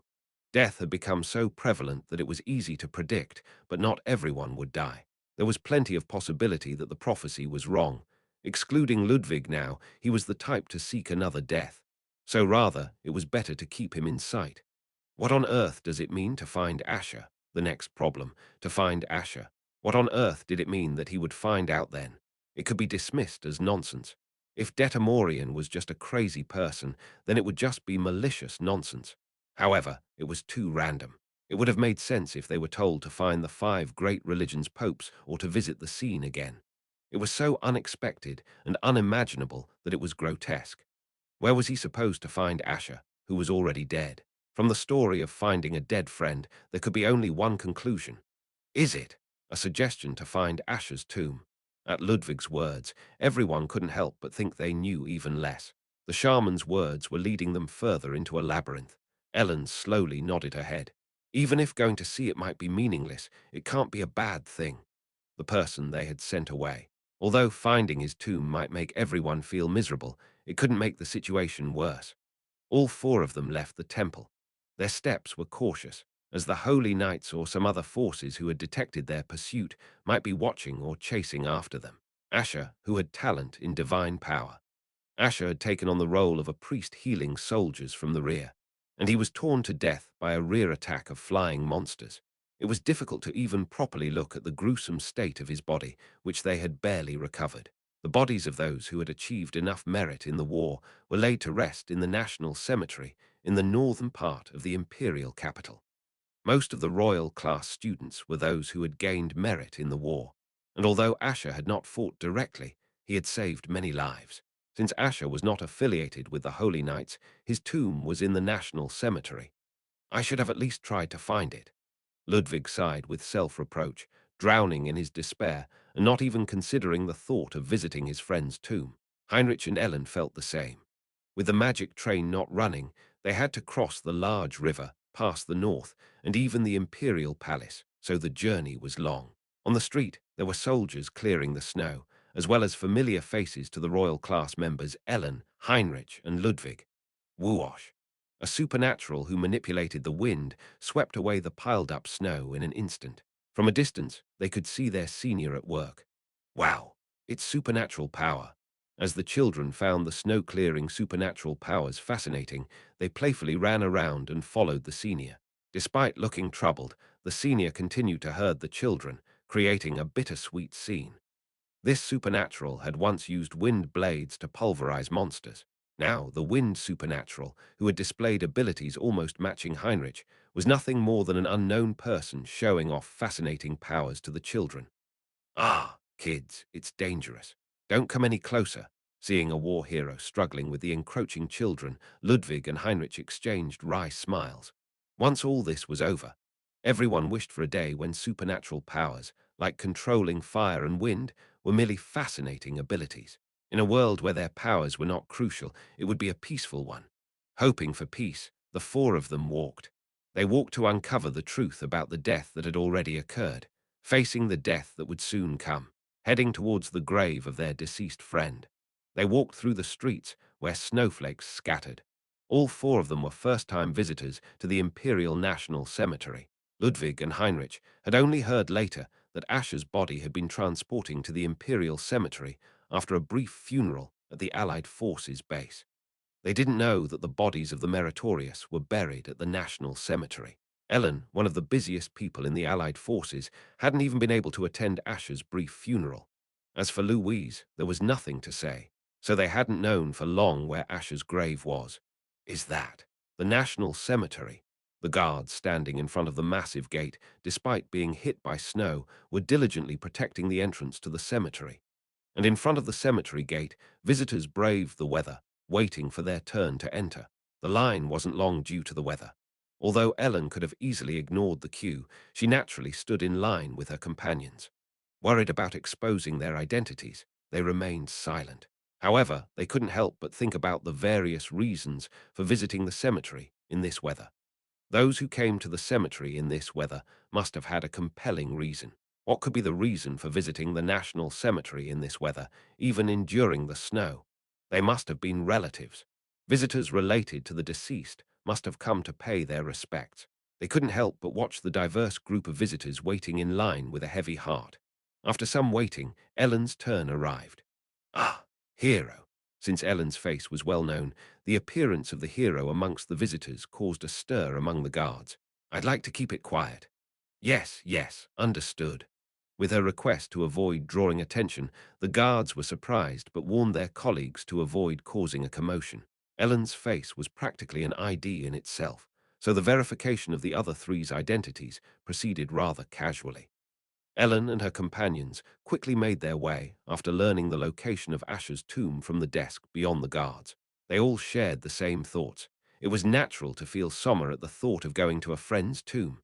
Death had become so prevalent that it was easy to predict, but not everyone would die. There was plenty of possibility that the prophecy was wrong. Excluding Ludwig now, he was the type to seek another death. So rather, it was better to keep him in sight. What on earth does it mean to find Asher? The next problem, to find Asher. What on earth did it mean that he would find out then? It could be dismissed as nonsense. If Detamorian was just a crazy person, then it would just be malicious nonsense. However, it was too random. It would have made sense if they were told to find the 5 great religions' popes or to visit the scene again. It was so unexpected and unimaginable that it was grotesque. Where was he supposed to find Asher, who was already dead? From the story of finding a dead friend, there could be only one conclusion. Is it a suggestion to find Asher's tomb? At Ludwig's words, everyone couldn't help but think they knew even less. The shaman's words were leading them further into a labyrinth. Ellen slowly nodded her head. Even if going to see it might be meaningless, it can't be a bad thing. The person they had sent away. Although finding his tomb might make everyone feel miserable, it couldn't make the situation worse. All 4 of them left the temple. Their steps were cautious, as the holy knights or some other forces who had detected their pursuit might be watching or chasing after them. Asher, who had talent in divine power. Asher had taken on the role of a priest healing soldiers from the rear, and he was torn to death by a rear attack of flying monsters. It was difficult to even properly look at the gruesome state of his body, which they had barely recovered. The bodies of those who had achieved enough merit in the war were laid to rest in the National Cemetery in the northern part of the imperial capital. Most of the royal class students were those who had gained merit in the war, and although Asher had not fought directly, he had saved many lives. Since Asher was not affiliated with the Holy Knights, his tomb was in the National Cemetery. I should have at least tried to find it. Ludwig sighed with self-reproach, drowning in his despair and not even considering the thought of visiting his friend's tomb. Heinrich and Ellen felt the same. With the magic train not running, they had to cross the large river, past the north, and even the imperial palace, so the journey was long. On the street, there were soldiers clearing the snow, as well as familiar faces to the royal class members Ellen, Heinrich, and Ludwig. Whoosh! A supernatural who manipulated the wind swept away the piled-up snow in an instant. From a distance, they could see their senior at work. Wow, it's supernatural power. As the children found the snow-clearing supernatural powers fascinating, they playfully ran around and followed the senior. Despite looking troubled, the senior continued to herd the children, creating a bittersweet scene. This supernatural had once used wind blades to pulverize monsters. Now, the wind supernatural, who had displayed abilities almost matching Heinrich, was nothing more than an unknown person showing off fascinating powers to the children. Ah, kids, it's dangerous. Don't come any closer. Seeing a war hero struggling with the encroaching children, Ludwig and Heinrich exchanged wry smiles. Once all this was over, everyone wished for a day when supernatural powers, like controlling fire and wind, were merely fascinating abilities. In a world where their powers were not crucial, it would be a peaceful one. Hoping for peace, the four of them walked. They walked to uncover the truth about the death that had already occurred, facing the death that would soon come, heading towards the grave of their deceased friend. They walked through the streets where snowflakes scattered. All four of them were first-time visitors to the Imperial National Cemetery. Ludwig and Heinrich had only heard later that Asher's body had been transporting to the Imperial Cemetery after a brief funeral at the Allied Forces base. They didn't know that the bodies of the meritorious were buried at the National Cemetery. Ellen, one of the busiest people in the Allied forces, hadn't even been able to attend Asher's brief funeral. As for Louise, there was nothing to say, so they hadn't known for long where Asher's grave was. Is that the National Cemetery? The guards standing in front of the massive gate, despite being hit by snow, were diligently protecting the entrance to the cemetery. And in front of the cemetery gate, visitors braved the weather, waiting for their turn to enter. The line wasn't long due to the weather. Although Ellen could have easily ignored the queue, she naturally stood in line with her companions. Worried about exposing their identities, they remained silent. However, they couldn't help but think about the various reasons for visiting the cemetery in this weather. Those who came to the cemetery in this weather must have had a compelling reason. What could be the reason for visiting the National Cemetery in this weather, even enduring the snow? They must have been relatives. Visitors related to the deceased must have come to pay their respects. They couldn't help but watch the diverse group of visitors waiting in line with a heavy heart. After some waiting, Ellen's turn arrived. Ah, hero. Since Ellen's face was well known, the appearance of the hero amongst the visitors caused a stir among the guards. I'd like to keep it quiet. Yes, yes, understood. With her request to avoid drawing attention, the guards were surprised but warned their colleagues to avoid causing a commotion. Ellen's face was practically an ID in itself, so the verification of the other three's identities proceeded rather casually. Ellen and her companions quickly made their way after learning the location of Asher's tomb from the desk beyond the guards. They all shared the same thoughts. It was natural to feel somber at the thought of going to a friend's tomb.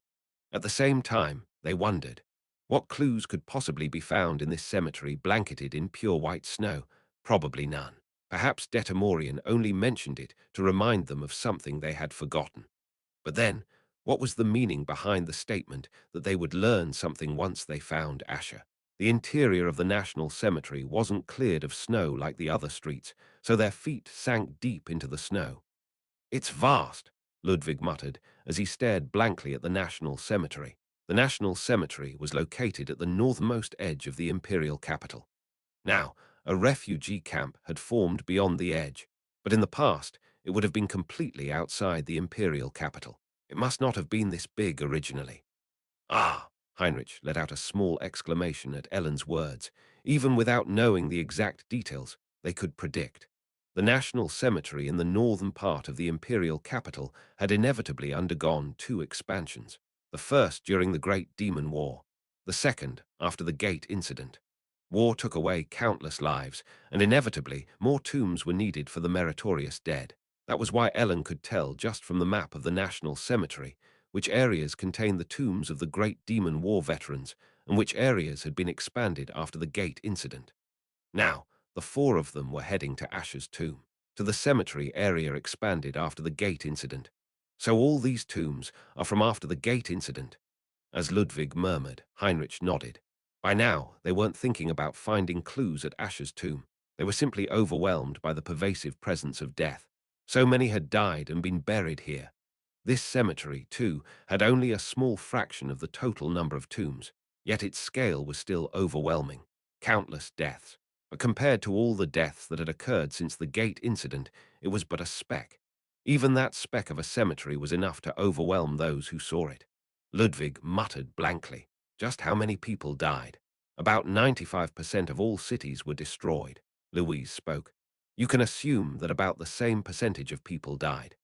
At the same time, they wondered, what clues could possibly be found in this cemetery blanketed in pure white snow? Probably none. Perhaps Detamorian only mentioned it to remind them of something they had forgotten. But then, what was the meaning behind the statement that they would learn something once they found Asher? The interior of the National Cemetery wasn't cleared of snow like the other streets, so their feet sank deep into the snow. It's vast, Ludwig muttered as he stared blankly at the National Cemetery. The National Cemetery was located at the northernmost edge of the imperial capital. Now, a refugee camp had formed beyond the edge, but in the past, it would have been completely outside the imperial capital. It must not have been this big originally. Ah! Heinrich let out a small exclamation at Ellen's words. Even without knowing the exact details, they could predict. The National Cemetery in the northern part of the imperial capital had inevitably undergone two expansions. The first during the Great Demon War, the second after the Gate incident. War took away countless lives, and inevitably more tombs were needed for the meritorious dead. That was why Ellen could tell just from the map of the National Cemetery which areas contained the tombs of the Great Demon War veterans and which areas had been expanded after the Gate incident. Now, The four of them were heading to Asher's tomb. To the cemetery area expanded after the gate incident. So all these tombs are from after the gate incident. As Ludwig murmured, Heinrich nodded. By now, they weren't thinking about finding clues at Asher's tomb. They were simply overwhelmed by the pervasive presence of death. So many had died and been buried here. This cemetery, too, had only a small fraction of the total number of tombs, yet its scale was still overwhelming. Countless deaths. But compared to all the deaths that had occurred since the gate incident, it was but a speck. Even that speck of a cemetery was enough to overwhelm those who saw it. Ludwig muttered blankly. Just how many people died? About 95% of all cities were destroyed, Louise spoke. You can assume that about the same percentage of people died.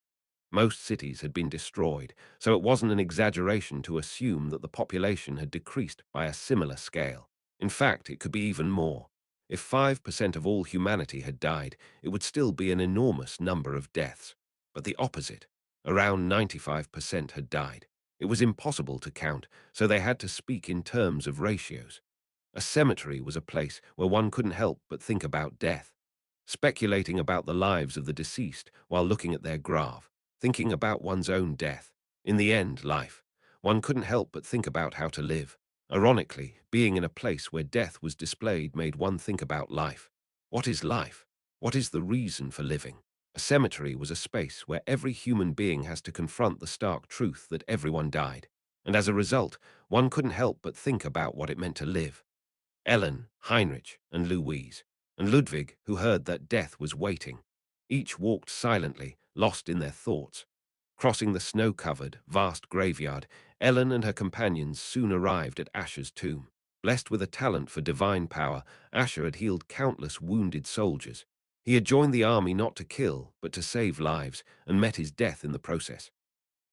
Most cities had been destroyed, so it wasn't an exaggeration to assume that the population had decreased by a similar scale. In fact, it could be even more. If 5% of all humanity had died, it would still be an enormous number of deaths. But the opposite, around 95% had died. It was impossible to count, so they had to speak in terms of ratios. A cemetery was a place where one couldn't help but think about death, speculating about the lives of the deceased while looking at their grave, thinking about one's own death. In the end, life. One couldn't help but think about how to live. Ironically, being in a place where death was displayed made one think about life. What is life? What is the reason for living? A cemetery was a space where every human being has to confront the stark truth that everyone died. And as a result, one couldn't help but think about what it meant to live. Ellen, Heinrich, and Louise, and Ludwig, who heard that death was waiting. Each walked silently, lost in their thoughts. Crossing the snow-covered, vast graveyard, Ellen and her companions soon arrived at Asher's tomb. Blessed with a talent for divine power, Asher had healed countless wounded soldiers. He had joined the army not to kill, but to save lives, and met his death in the process.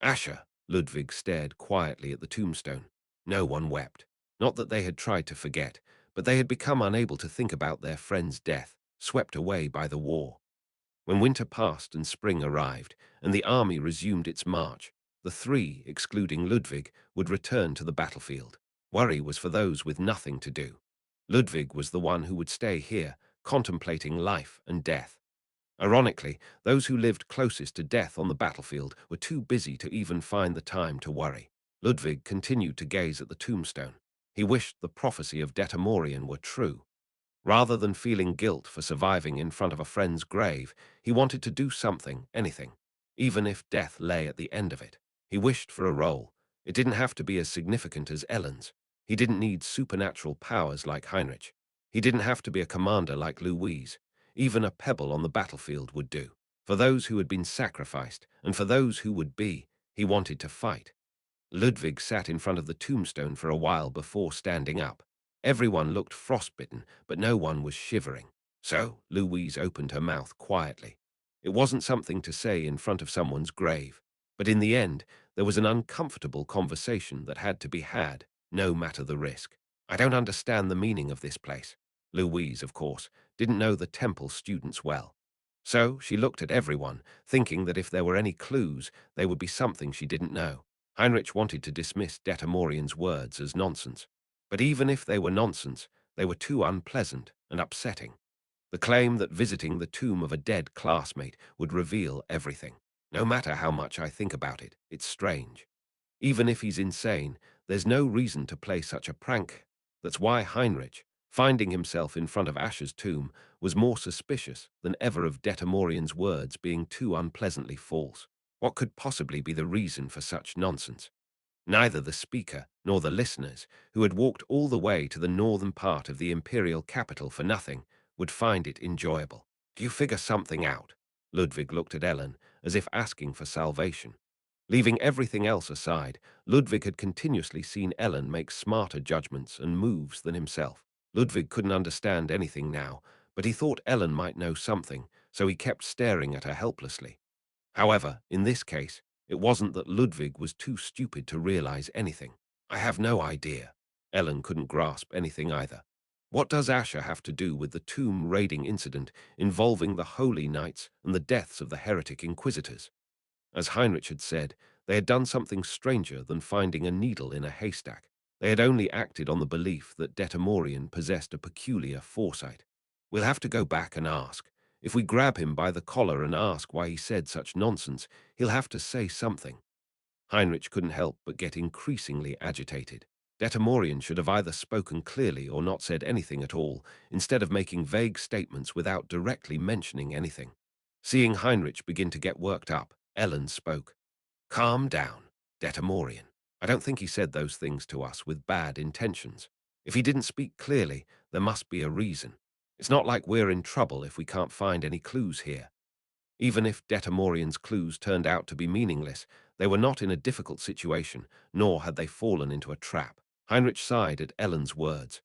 Asher, Ludwig stared quietly at the tombstone. No one wept. Not that they had tried to forget, but they had become unable to think about their friend's death, swept away by the war. When winter passed and spring arrived, and the army resumed its march, the three, excluding Ludwig, would return to the battlefield. Worry was for those with nothing to do. Ludwig was the one who would stay here, contemplating life and death. Ironically, those who lived closest to death on the battlefield were too busy to even find the time to worry. Ludwig continued to gaze at the tombstone. He wished the prophecy of Detamorian were true. Rather than feeling guilt for surviving in front of a friend's grave, he wanted to do something, anything, even if death lay at the end of it. He wished for a role. It didn't have to be as significant as Ellen's. He didn't need supernatural powers like Heinrich. He didn't have to be a commander like Louise. Even a pebble on the battlefield would do. For those who had been sacrificed, and for those who would be, he wanted to fight. Ludwig sat in front of the tombstone for a while before standing up. Everyone looked frostbitten, but no one was shivering. So, Louise opened her mouth quietly. It wasn't something to say in front of someone's grave, but in the end, there was an uncomfortable conversation that had to be had, no matter the risk. I don't understand the meaning of this place. Louise, of course, didn't know the temple students well. So she looked at everyone, thinking that if there were any clues, they would be something she didn't know. Heinrich wanted to dismiss Detamorian's words as nonsense. But even if they were nonsense, they were too unpleasant and upsetting. The claim that visiting the tomb of a dead classmate would reveal everything. No matter how much I think about it, it's strange. Even if he's insane, there's no reason to play such a prank. That's why Heinrich, finding himself in front of Asher's tomb, was more suspicious than ever of Detamorian's words being too unpleasantly false. What could possibly be the reason for such nonsense? Neither the speaker nor the listeners, who had walked all the way to the northern part of the imperial capital for nothing, would find it enjoyable. Do you figure something out? Ludwig looked at Ellen, as if asking for salvation. Leaving everything else aside, Ludwig had continuously seen Ellen make smarter judgments and moves than himself. Ludwig couldn't understand anything now, but he thought Ellen might know something, so he kept staring at her helplessly. However, in this case, it wasn't that Ludwig was too stupid to realize anything. I have no idea. Ellen couldn't grasp anything either. What does Asher have to do with the tomb raiding incident involving the Holy Knights and the deaths of the heretic inquisitors? As Heinrich had said, they had done something stranger than finding a needle in a haystack. They had only acted on the belief that Detamorian possessed a peculiar foresight. We'll have to go back and ask. If we grab him by the collar and ask why he said such nonsense, he'll have to say something. Heinrich couldn't help but get increasingly agitated. Detamorian should have either spoken clearly or not said anything at all, instead of making vague statements without directly mentioning anything. Seeing Heinrich begin to get worked up, Ellen spoke. Calm down, Detamorian. I don't think he said those things to us with bad intentions. If he didn't speak clearly, there must be a reason. It's not like we're in trouble if we can't find any clues here. Even if Detamorian's clues turned out to be meaningless, they were not in a difficult situation, nor had they fallen into a trap. Heinrich sighed at Ellen's words.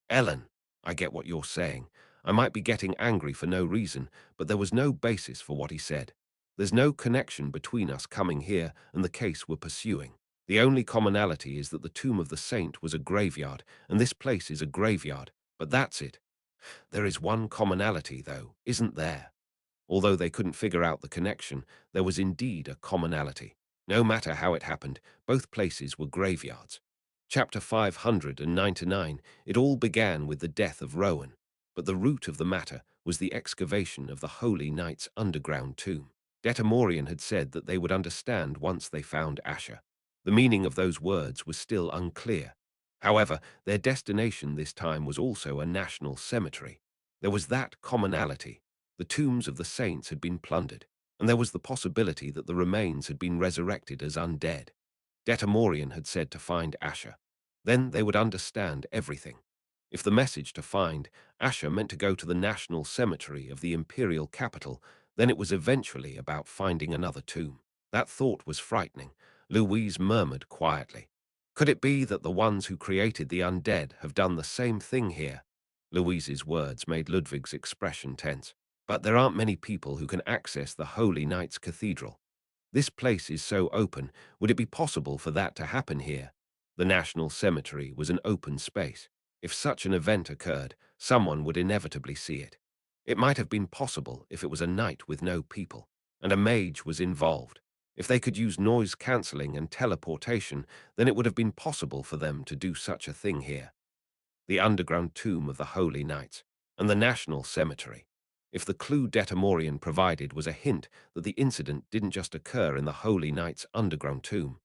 Ellen, I get what you're saying. I might be getting angry for no reason, but there was no basis for what he said. There's no connection between us coming here and the case we're pursuing. The only commonality is that the tomb of the saint was a graveyard, and this place is a graveyard, but that's it. There is one commonality, though, isn't there? Although they couldn't figure out the connection, there was indeed a commonality. No matter how it happened, both places were graveyards. Chapter 599, it all began with the death of Rowan, but the root of the matter was the excavation of the Holy Knight's underground tomb. Detamorian had said that they would understand once they found Asher. The meaning of those words was still unclear. However, their destination this time was also a national cemetery. There was that commonality. The tombs of the saints had been plundered, and there was the possibility that the remains had been resurrected as undead. Detamorian had said to find Asher. Then they would understand everything. If the message to find Asher meant to go to the national cemetery of the imperial capital, then it was eventually about finding another tomb. That thought was frightening. Louise murmured quietly. Could it be that the ones who created the undead have done the same thing here? Louise's words made Ludwig's expression tense. But there aren't many people who can access the Holy Knight's Cathedral. This place is so open, would it be possible for that to happen here? The National Cemetery was an open space. If such an event occurred, someone would inevitably see it. It might have been possible if it was a night with no people, and a mage was involved. If they could use noise cancelling and teleportation, then it would have been possible for them to do such a thing here. The underground tomb of the Holy Knights, and the National Cemetery. If the clue Detamorian provided was a hint that the incident didn't just occur in the Holy Knight's underground tomb.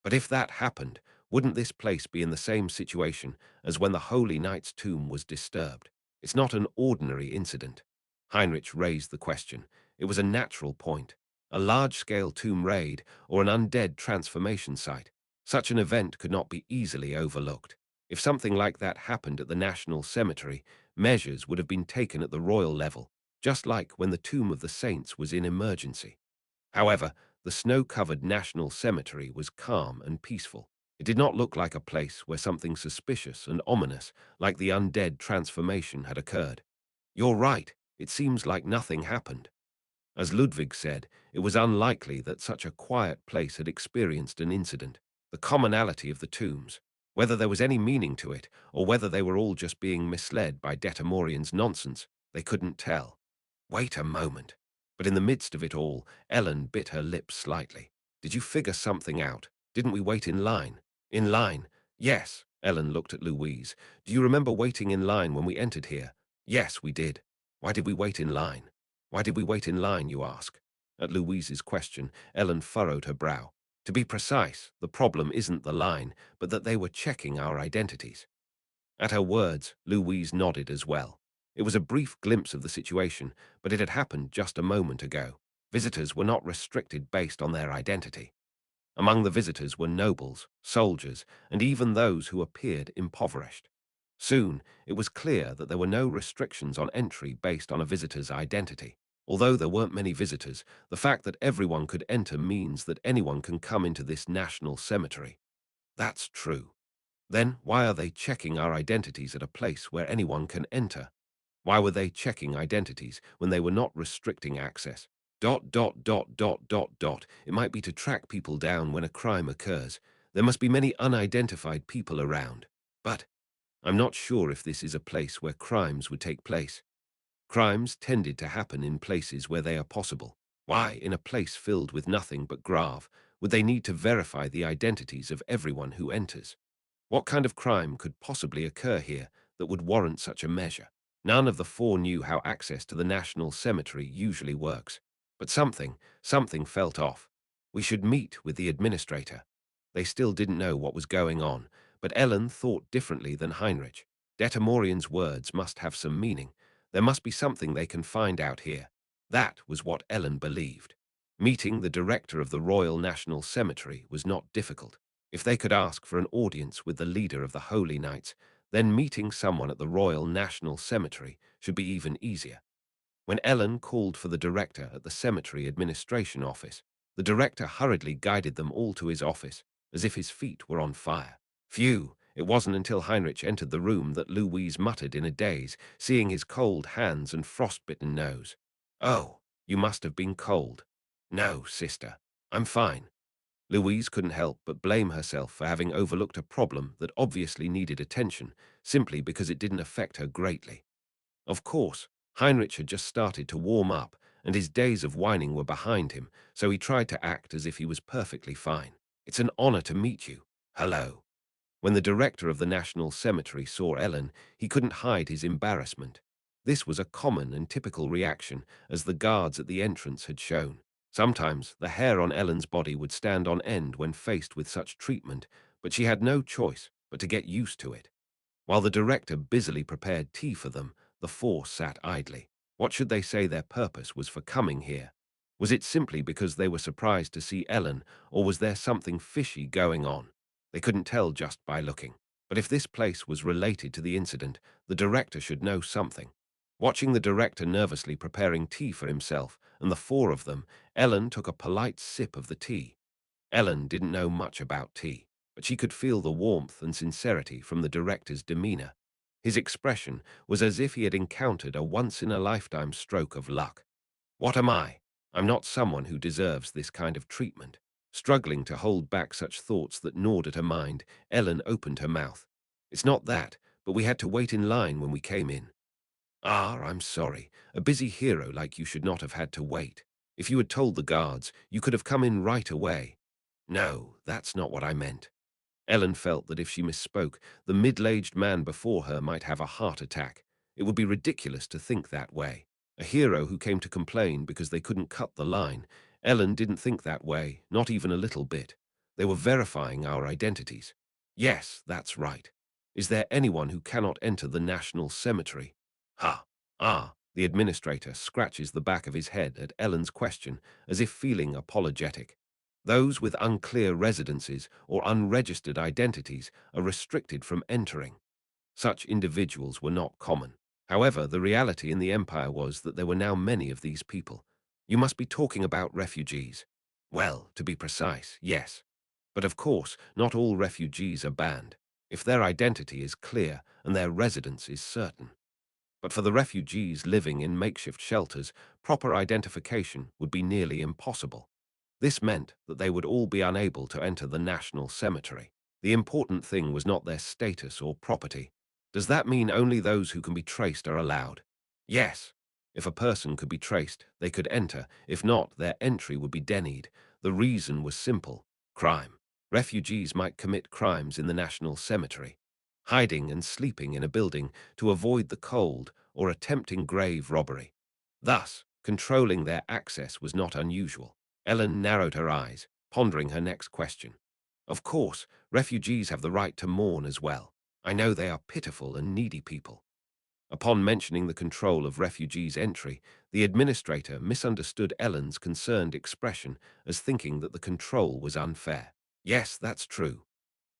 But if that happened, wouldn't this place be in the same situation as when the Holy Knight's tomb was disturbed? It's not an ordinary incident. Heinrich raised the question. It was a natural point. A large-scale tomb raid or an undead transformation site. Such an event could not be easily overlooked. If something like that happened at the National Cemetery, measures would have been taken at the royal level, just like when the Tomb of the Saints was in emergency. However, the snow-covered National Cemetery was calm and peaceful. It did not look like a place where something suspicious and ominous, like the undead transformation, had occurred. You're right, it seems like nothing happened. As Ludwig said, it was unlikely that such a quiet place had experienced an incident. The commonality of the tombs, whether there was any meaning to it, or whether they were all just being misled by Detamorian's nonsense, they couldn't tell. Wait a moment. But in the midst of it all, Ellen bit her lips slightly. Did you figure something out? Didn't we wait in line? In line? Yes. Ellen looked at Louise. Do you remember waiting in line when we entered here? Yes, we did. Why did we wait in line? Why did we wait in line, you ask? At Louise's question, Ellen furrowed her brow. To be precise, the problem isn't the line, but that they were checking our identities. At her words, Louise nodded as well. It was a brief glimpse of the situation, but it had happened just a moment ago. Visitors were not restricted based on their identity. Among the visitors were nobles, soldiers, and even those who appeared impoverished. Soon, it was clear that there were no restrictions on entry based on a visitor's identity. Although there weren't many visitors, the fact that everyone could enter means that anyone can come into this national cemetery. That's true. Then why are they checking our identities at a place where anyone can enter? Why were they checking identities when they were not restricting access? It might be to track people down when a crime occurs. There must be many unidentified people around. But I'm not sure if this is a place where crimes would take place. Crimes tended to happen in places where they are possible. Why, in a place filled with nothing but grave, would they need to verify the identities of everyone who enters? What kind of crime could possibly occur here that would warrant such a measure? None of the four knew how access to the National Cemetery usually works. But something felt off. We should meet with the administrator. They still didn't know what was going on, but Ellen thought differently than Heinrich. Detamorian's words must have some meaning. There must be something they can find out here. That was what Ellen believed. Meeting the director of the Royal National Cemetery was not difficult. If they could ask for an audience with the leader of the Holy Knights, then meeting someone at the Royal National Cemetery should be even easier. When Ellen called for the director at the cemetery administration office, the director hurriedly guided them all to his office, as if his feet were on fire. Phew! It wasn't until Heinrich entered the room that Louise muttered in a daze, seeing his cold hands and frostbitten nose. "Oh, you must have been cold." "No, sister. I'm fine." Louise couldn't help but blame herself for having overlooked a problem that obviously needed attention, simply because it didn't affect her greatly. Of course, Heinrich had just started to warm up, and his days of whining were behind him, so he tried to act as if he was perfectly fine. "It's an honor to meet you. Hello." When the director of the National Cemetery saw Ellen, he couldn't hide his embarrassment. This was a common and typical reaction, as the guards at the entrance had shown. Sometimes the hair on Ellen's body would stand on end when faced with such treatment, but she had no choice but to get used to it. While the director busily prepared tea for them, the four sat idly. What should they say their purpose was for coming here? Was it simply because they were surprised to see Ellen, or was there something fishy going on? They couldn't tell just by looking. But if this place was related to the incident, the director should know something. Watching the director nervously preparing tea for himself and the four of them, Ellen took a polite sip of the tea. Ellen didn't know much about tea, but she could feel the warmth and sincerity from the director's demeanor. His expression was as if he had encountered a once-in-a-lifetime stroke of luck. "What am I? I'm not someone who deserves this kind of treatment." Struggling to hold back such thoughts that gnawed at her mind, Ellen opened her mouth. "It's not that, but we had to wait in line when we came in." "Ah, I'm sorry. A busy hero like you should not have had to wait. If you had told the guards, you could have come in right away." "No, that's not what I meant." Ellen felt that if she misspoke, the middle-aged man before her might have a heart attack. It would be ridiculous to think that way. A hero who came to complain because they couldn't cut the line. Ellen didn't think that way, not even a little bit. They were verifying our identities. "Yes, that's right. Is there anyone who cannot enter the National Cemetery?" "Ha! Ah." The administrator scratches the back of his head at Ellen's question, as if feeling apologetic. "Those with unclear residences or unregistered identities are restricted from entering." Such individuals were not common. However, the reality in the empire was that there were now many of these people. "You must be talking about refugees." "Well, to be precise, yes. But of course, not all refugees are banned, if their identity is clear and their residence is certain. But for the refugees living in makeshift shelters, proper identification would be nearly impossible. This meant that they would all be unable to enter the National Cemetery. The important thing was not their status or property. Does that mean only those who can be traced are allowed? Yes. If a person could be traced, they could enter. If not, their entry would be denied. The reason was simple: crime. Refugees might commit crimes in the National Cemetery, hiding and sleeping in a building to avoid the cold or attempting grave robbery. Thus, controlling their access was not unusual. Ellen narrowed her eyes, pondering her next question. "Of course, refugees have the right to mourn as well. I know they are pitiful and needy people." Upon mentioning the control of refugees' entry, the administrator misunderstood Ellen's concerned expression as thinking that the control was unfair. "Yes, that's true."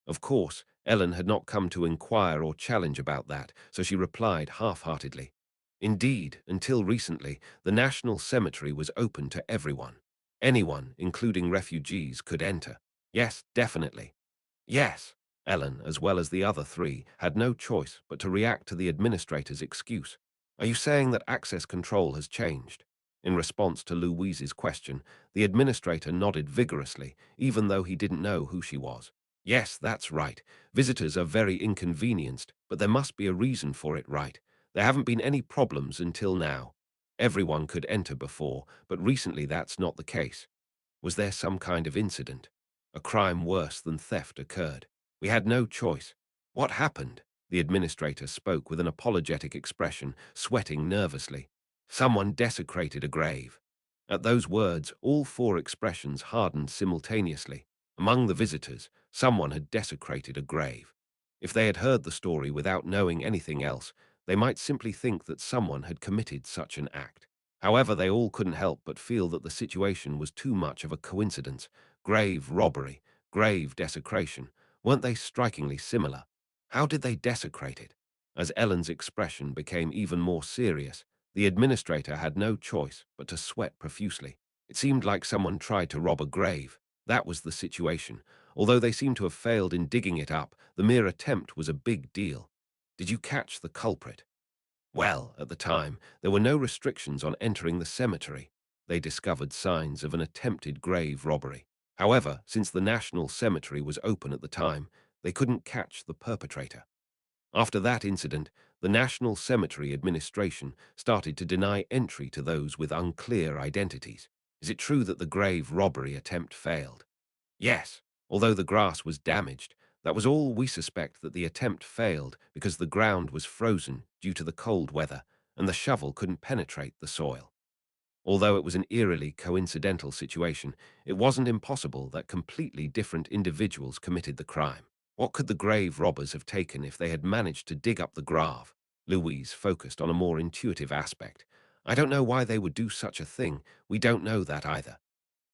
Of course, Ellen had not come to inquire or challenge about that, so she replied half-heartedly. "Indeed, until recently, the National Cemetery was open to everyone. Anyone, including refugees, could enter." "Yes, definitely." "Yes." Ellen, as well as the other three, had no choice but to react to the administrator's excuse. "Are you saying that access control has changed?" In response to Louise's question, the administrator nodded vigorously, even though he didn't know who she was. "Yes, that's right. Visitors are very inconvenienced, but there must be a reason for it, right? There haven't been any problems until now. Everyone could enter before, but recently that's not the case. Was there some kind of incident? A crime worse than theft occurred. We had no choice. What happened?" The administrator spoke with an apologetic expression, sweating nervously. Someone desecrated a grave. At those words, all four expressions hardened simultaneously. Among the visitors, someone had desecrated a grave. If they had heard the story without knowing anything else, they might simply think that someone had committed such an act. However, they all couldn't help but feel that the situation was too much of a coincidence. Grave robbery, grave desecration. Weren't they strikingly similar? How did they desecrate it? As Ellen's expression became even more serious, the administrator had no choice but to sweat profusely. It seemed like someone tried to rob a grave. That was the situation. Although they seemed to have failed in digging it up, the mere attempt was a big deal. Did you catch the culprit? Well, at the time, there were no restrictions on entering the cemetery. They discovered signs of an attempted grave robbery. However, since the National Cemetery was open at the time, they couldn't catch the perpetrator. After that incident, the National Cemetery Administration started to deny entry to those with unclear identities. Is it true that the grave robbery attempt failed? Yes, although the grass was damaged, that was all. We suspect that the attempt failed because the ground was frozen due to the cold weather and the shovel couldn't penetrate the soil. Although it was an eerily coincidental situation, it wasn't impossible that completely different individuals committed the crime. What could the grave robbers have taken if they had managed to dig up the grave? Louise focused on a more intuitive aspect. I don't know why they would do such a thing. We don't know that either.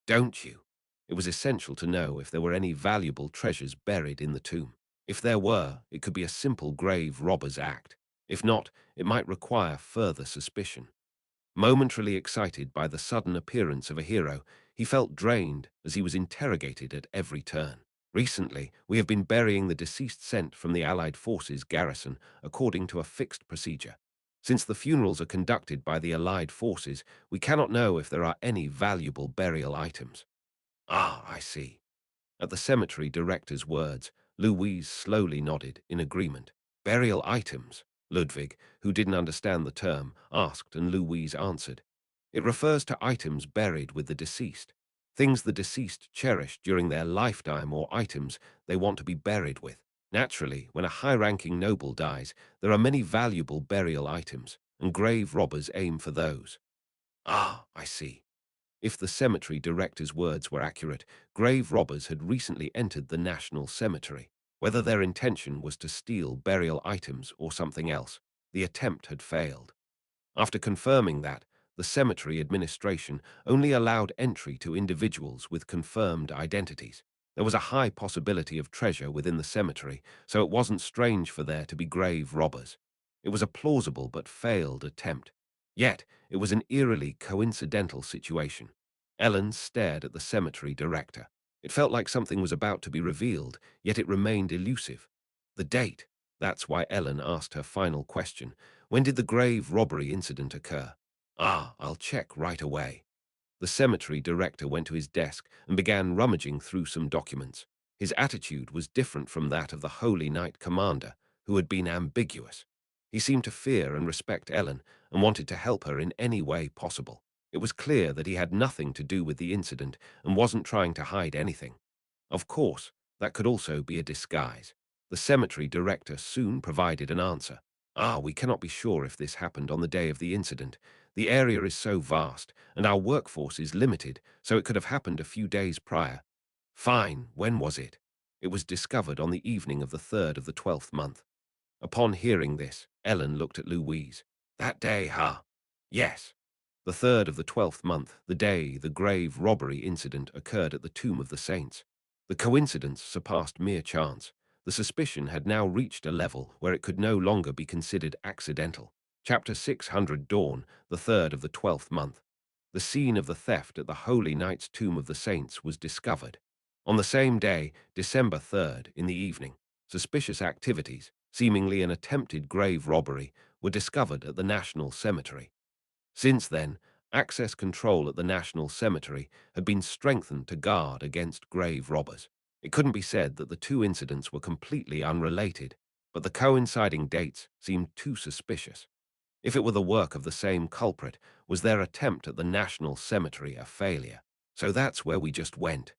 Don't you? It was essential to know if there were any valuable treasures buried in the tomb. If there were, it could be a simple grave robber's act. If not, it might require further suspicion. Momentarily excited by the sudden appearance of a hero, he felt drained as he was interrogated at every turn. Recently, we have been burying the deceased sent from the Allied forces garrison according to a fixed procedure. Since the funerals are conducted by the Allied forces, we cannot know if there are any valuable burial items. Ah, I see. At the cemetery director's words, Louise slowly nodded in agreement. Burial items, Ludwig, who didn't understand the term, asked, and Louise answered. It refers to items buried with the deceased, things the deceased cherished during their lifetime or items they want to be buried with. Naturally, when a high-ranking noble dies, there are many valuable burial items, and grave robbers aim for those. Ah, I see. If the cemetery director's words were accurate, grave robbers had recently entered the National Cemetery. Whether their intention was to steal burial items or something else, the attempt had failed. After confirming that, the cemetery administration only allowed entry to individuals with confirmed identities. There was a high possibility of treasure within the cemetery, so it wasn't strange for there to be grave robbers. It was a plausible but failed attempt. Yet, it was an eerily coincidental situation. Ellen stared at the cemetery director. It felt like something was about to be revealed, yet it remained elusive. The date. That's why Ellen asked her final question. When did the grave robbery incident occur? Ah, I'll check right away. The cemetery director went to his desk and began rummaging through some documents. His attitude was different from that of the Holy Knight commander, who had been ambiguous. He seemed to fear and respect Ellen and wanted to help her in any way possible. It was clear that he had nothing to do with the incident and wasn't trying to hide anything. Of course, that could also be a disguise. The cemetery director soon provided an answer. Ah, we cannot be sure if this happened on the day of the incident. The area is so vast, and our workforce is limited, so it could have happened a few days prior. Fine, when was it? It was discovered on the evening of the 3rd of the 12th month. Upon hearing this, Ellen looked at Louise. That day, huh? Yes. The 3rd of the 12th month, the day the grave robbery incident occurred at the Tomb of the Saints. The coincidence surpassed mere chance. The suspicion had now reached a level where it could no longer be considered accidental. Chapter 600 Dawn, the 3rd of the 12th month. The scene of the theft at the Holy Knight's Tomb of the Saints was discovered. On the same day, December 3rd, in the evening, suspicious activities, seemingly an attempted grave robbery, were discovered at the National Cemetery. Since then, access control at the National Cemetery had been strengthened to guard against grave robbers. It couldn't be said that the two incidents were completely unrelated, but the coinciding dates seemed too suspicious. If it were the work of the same culprit, was their attempt at the National Cemetery a failure? So that's where we just went.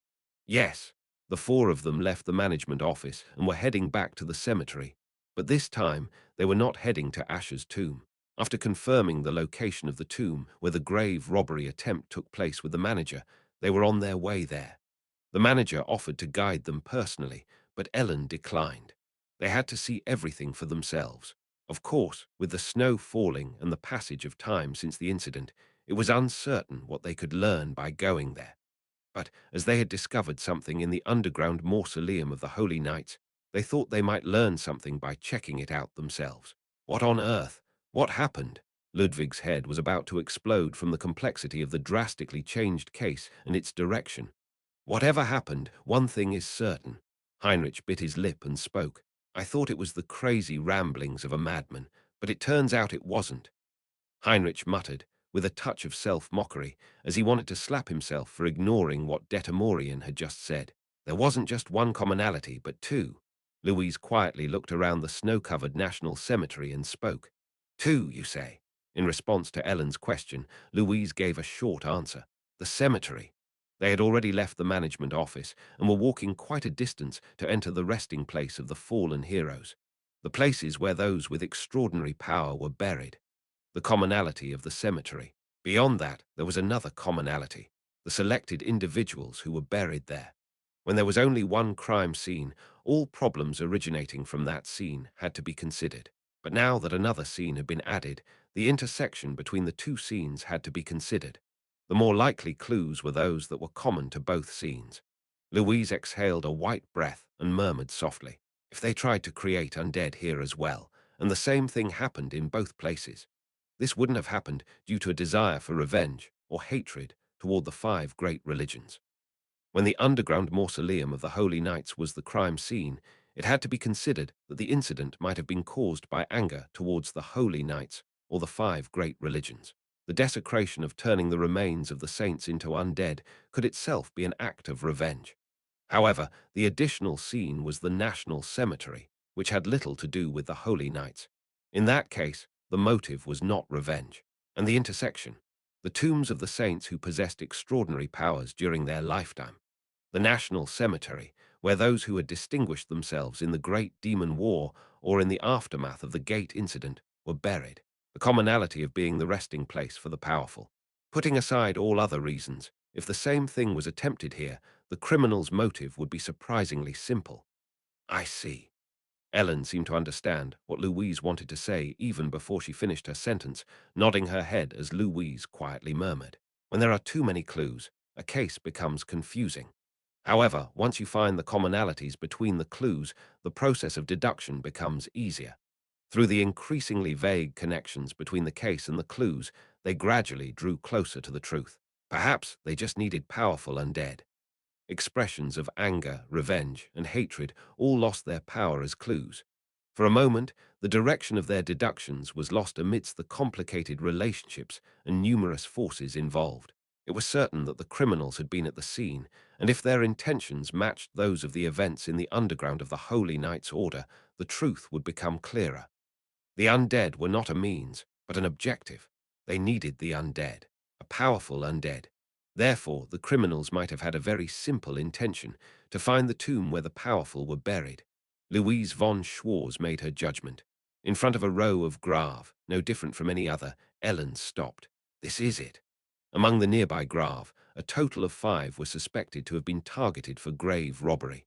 Yes, the four of them left the management office and were heading back to the cemetery. But this time, they were not heading to Asher's tomb. After confirming the location of the tomb where the grave robbery attempt took place with the manager, they were on their way there. The manager offered to guide them personally, but Ellen declined. They had to see everything for themselves. Of course, with the snow falling and the passage of time since the incident, it was uncertain what they could learn by going there. But as they had discovered something in the underground mausoleum of the Holy Knights, they thought they might learn something by checking it out themselves. What on earth? What happened? Ludwig's head was about to explode from the complexity of the drastically changed case and its direction. Whatever happened, one thing is certain. Heinrich bit his lip and spoke. I thought it was the crazy ramblings of a madman, but it turns out it wasn't. Heinrich muttered, with a touch of self-mockery, as he wanted to slap himself for ignoring what Detamorian had just said. There wasn't just one commonality, but two. Louise quietly looked around the snow-covered national cemetery and spoke. Two, you say? In response to Ellen's question, Louise gave a short answer. The cemetery. They had already left the management office and were walking quite a distance to enter the resting place of the fallen heroes. The places where those with extraordinary power were buried. The commonality of the cemetery. Beyond that, there was another commonality, the selected individuals who were buried there. When there was only one crime scene, all problems originating from that scene had to be considered. But now that another scene had been added, the intersection between the two scenes had to be considered. The more likely clues were those that were common to both scenes. Louise exhaled a white breath and murmured softly, if they tried to create undead here as well, and the same thing happened in both places. This wouldn't have happened due to a desire for revenge or hatred toward the five great religions. When the underground mausoleum of the Holy Knights was the crime scene, it had to be considered that the incident might have been caused by anger towards the Holy Knights or the five great religions. The desecration of turning the remains of the saints into undead could itself be an act of revenge. However, the additional scene was the national cemetery, which had little to do with the Holy Knights. In that case, the motive was not revenge, and the intersection, the tombs of the saints who possessed extraordinary powers during their lifetime. The national cemetery, where those who had distinguished themselves in the Great Demon War or in the aftermath of the Gate incident were buried, the commonality of being the resting place for the powerful. Putting aside all other reasons, if the same thing was attempted here, the criminal's motive would be surprisingly simple. I see. Ellen seemed to understand what Louise wanted to say even before she finished her sentence, nodding her head as Louise quietly murmured. When there are too many clues, a case becomes confusing. However, once you find the commonalities between the clues, the process of deduction becomes easier. Through the increasingly vague connections between the case and the clues, they gradually drew closer to the truth. Perhaps they just needed powerful undead. Expressions of anger, revenge, and hatred all lost their power as clues. For a moment, the direction of their deductions was lost amidst the complicated relationships and numerous forces involved. It was certain that the criminals had been at the scene, and if their intentions matched those of the events in the underground of the Holy Knights Order, the truth would become clearer. The undead were not a means, but an objective. They needed the undead, a powerful undead. Therefore, the criminals might have had a very simple intention, to find the tomb where the powerful were buried. Louise von Schwarz made her judgment. In front of a row of grave, no different from any other, Ellen stopped. This is it. Among the nearby grave, a total of 5 were suspected to have been targeted for grave robbery.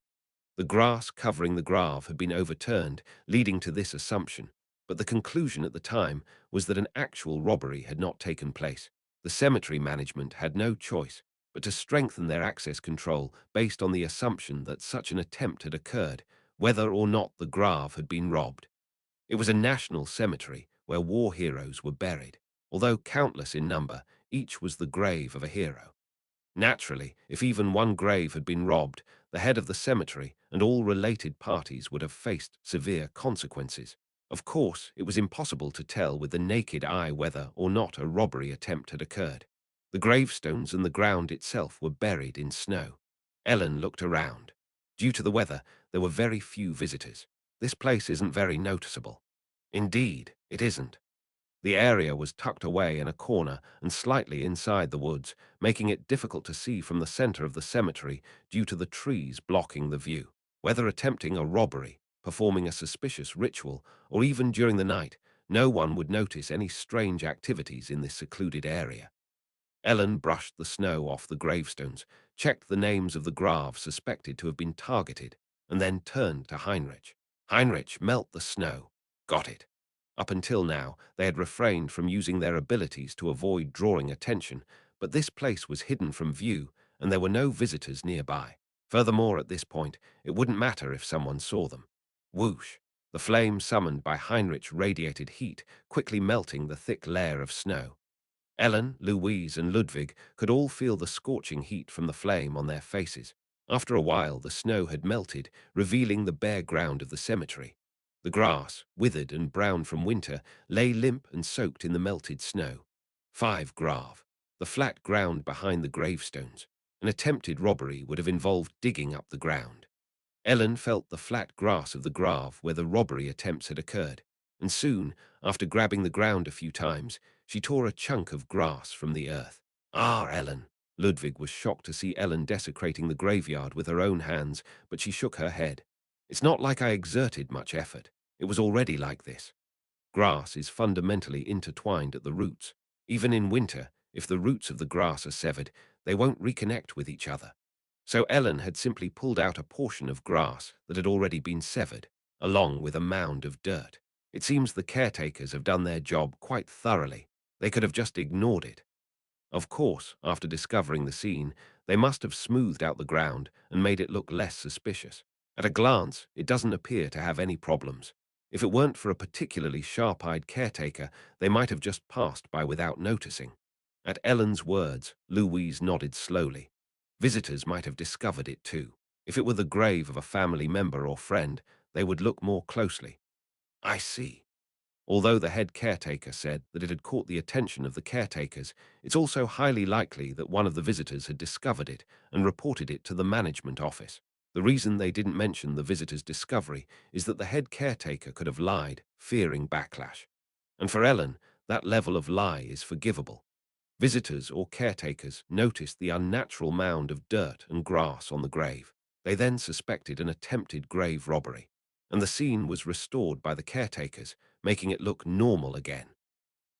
The grass covering the grave had been overturned, leading to this assumption, but the conclusion at the time was that an actual robbery had not taken place. The cemetery management had no choice but to strengthen their access control based on the assumption that such an attempt had occurred, whether or not the grave had been robbed. It was a national cemetery where war heroes were buried. Although countless in number, each was the grave of a hero. Naturally, if even one grave had been robbed, the head of the cemetery and all related parties would have faced severe consequences. Of course, it was impossible to tell with the naked eye whether or not a robbery attempt had occurred. The gravestones and the ground itself were buried in snow. Ellen looked around. Due to the weather, there were very few visitors. This place isn't very noticeable. Indeed, it isn't. The area was tucked away in a corner and slightly inside the woods, making it difficult to see from the center of the cemetery due to the trees blocking the view. Whether attempting a robbery performing a suspicious ritual, or even during the night, no one would notice any strange activities in this secluded area. Ellen brushed the snow off the gravestones, checked the names of the graves suspected to have been targeted, and then turned to Heinrich. Heinrich, melt the snow. Got it. Up until now, they had refrained from using their abilities to avoid drawing attention, but this place was hidden from view, and there were no visitors nearby. Furthermore, at this point, it wouldn't matter if someone saw them. Whoosh! The flame summoned by Heinrich radiated heat, quickly melting the thick layer of snow. Ellen, Louise, and Ludwig could all feel the scorching heat from the flame on their faces. After a while, the snow had melted, revealing the bare ground of the cemetery. The grass, withered and brown from winter, lay limp and soaked in the melted snow. 5 grave, the flat ground behind the gravestones. An attempted robbery would have involved digging up the ground. Ellen felt the flat grass of the grave where the robbery attempts had occurred, and soon, after grabbing the ground a few times, she tore a chunk of grass from the earth. Ah, Ellen! Ludwig was shocked to see Ellen desecrating the graveyard with her own hands, but she shook her head. It's not like I exerted much effort. It was already like this. Grass is fundamentally intertwined at the roots. Even in winter, if the roots of the grass are severed, they won't reconnect with each other. So Ellen had simply pulled out a portion of grass that had already been severed, along with a mound of dirt. It seems the caretakers have done their job quite thoroughly. They could have just ignored it. Of course, after discovering the scene, they must have smoothed out the ground and made it look less suspicious. At a glance, it doesn't appear to have any problems. If it weren't for a particularly sharp-eyed caretaker, they might have just passed by without noticing. At Ellen's words, Louise nodded slowly. Visitors might have discovered it too. If it were the grave of a family member or friend, they would look more closely. I see. Although the head caretaker said that it had caught the attention of the caretakers, it's also highly likely that one of the visitors had discovered it and reported it to the management office. The reason they didn't mention the visitor's discovery is that the head caretaker could have lied, fearing backlash. And for Ellen, that level of lie is forgivable. Visitors or caretakers noticed the unnatural mound of dirt and grass on the grave. They then suspected an attempted grave robbery, and the scene was restored by the caretakers, making it look normal again.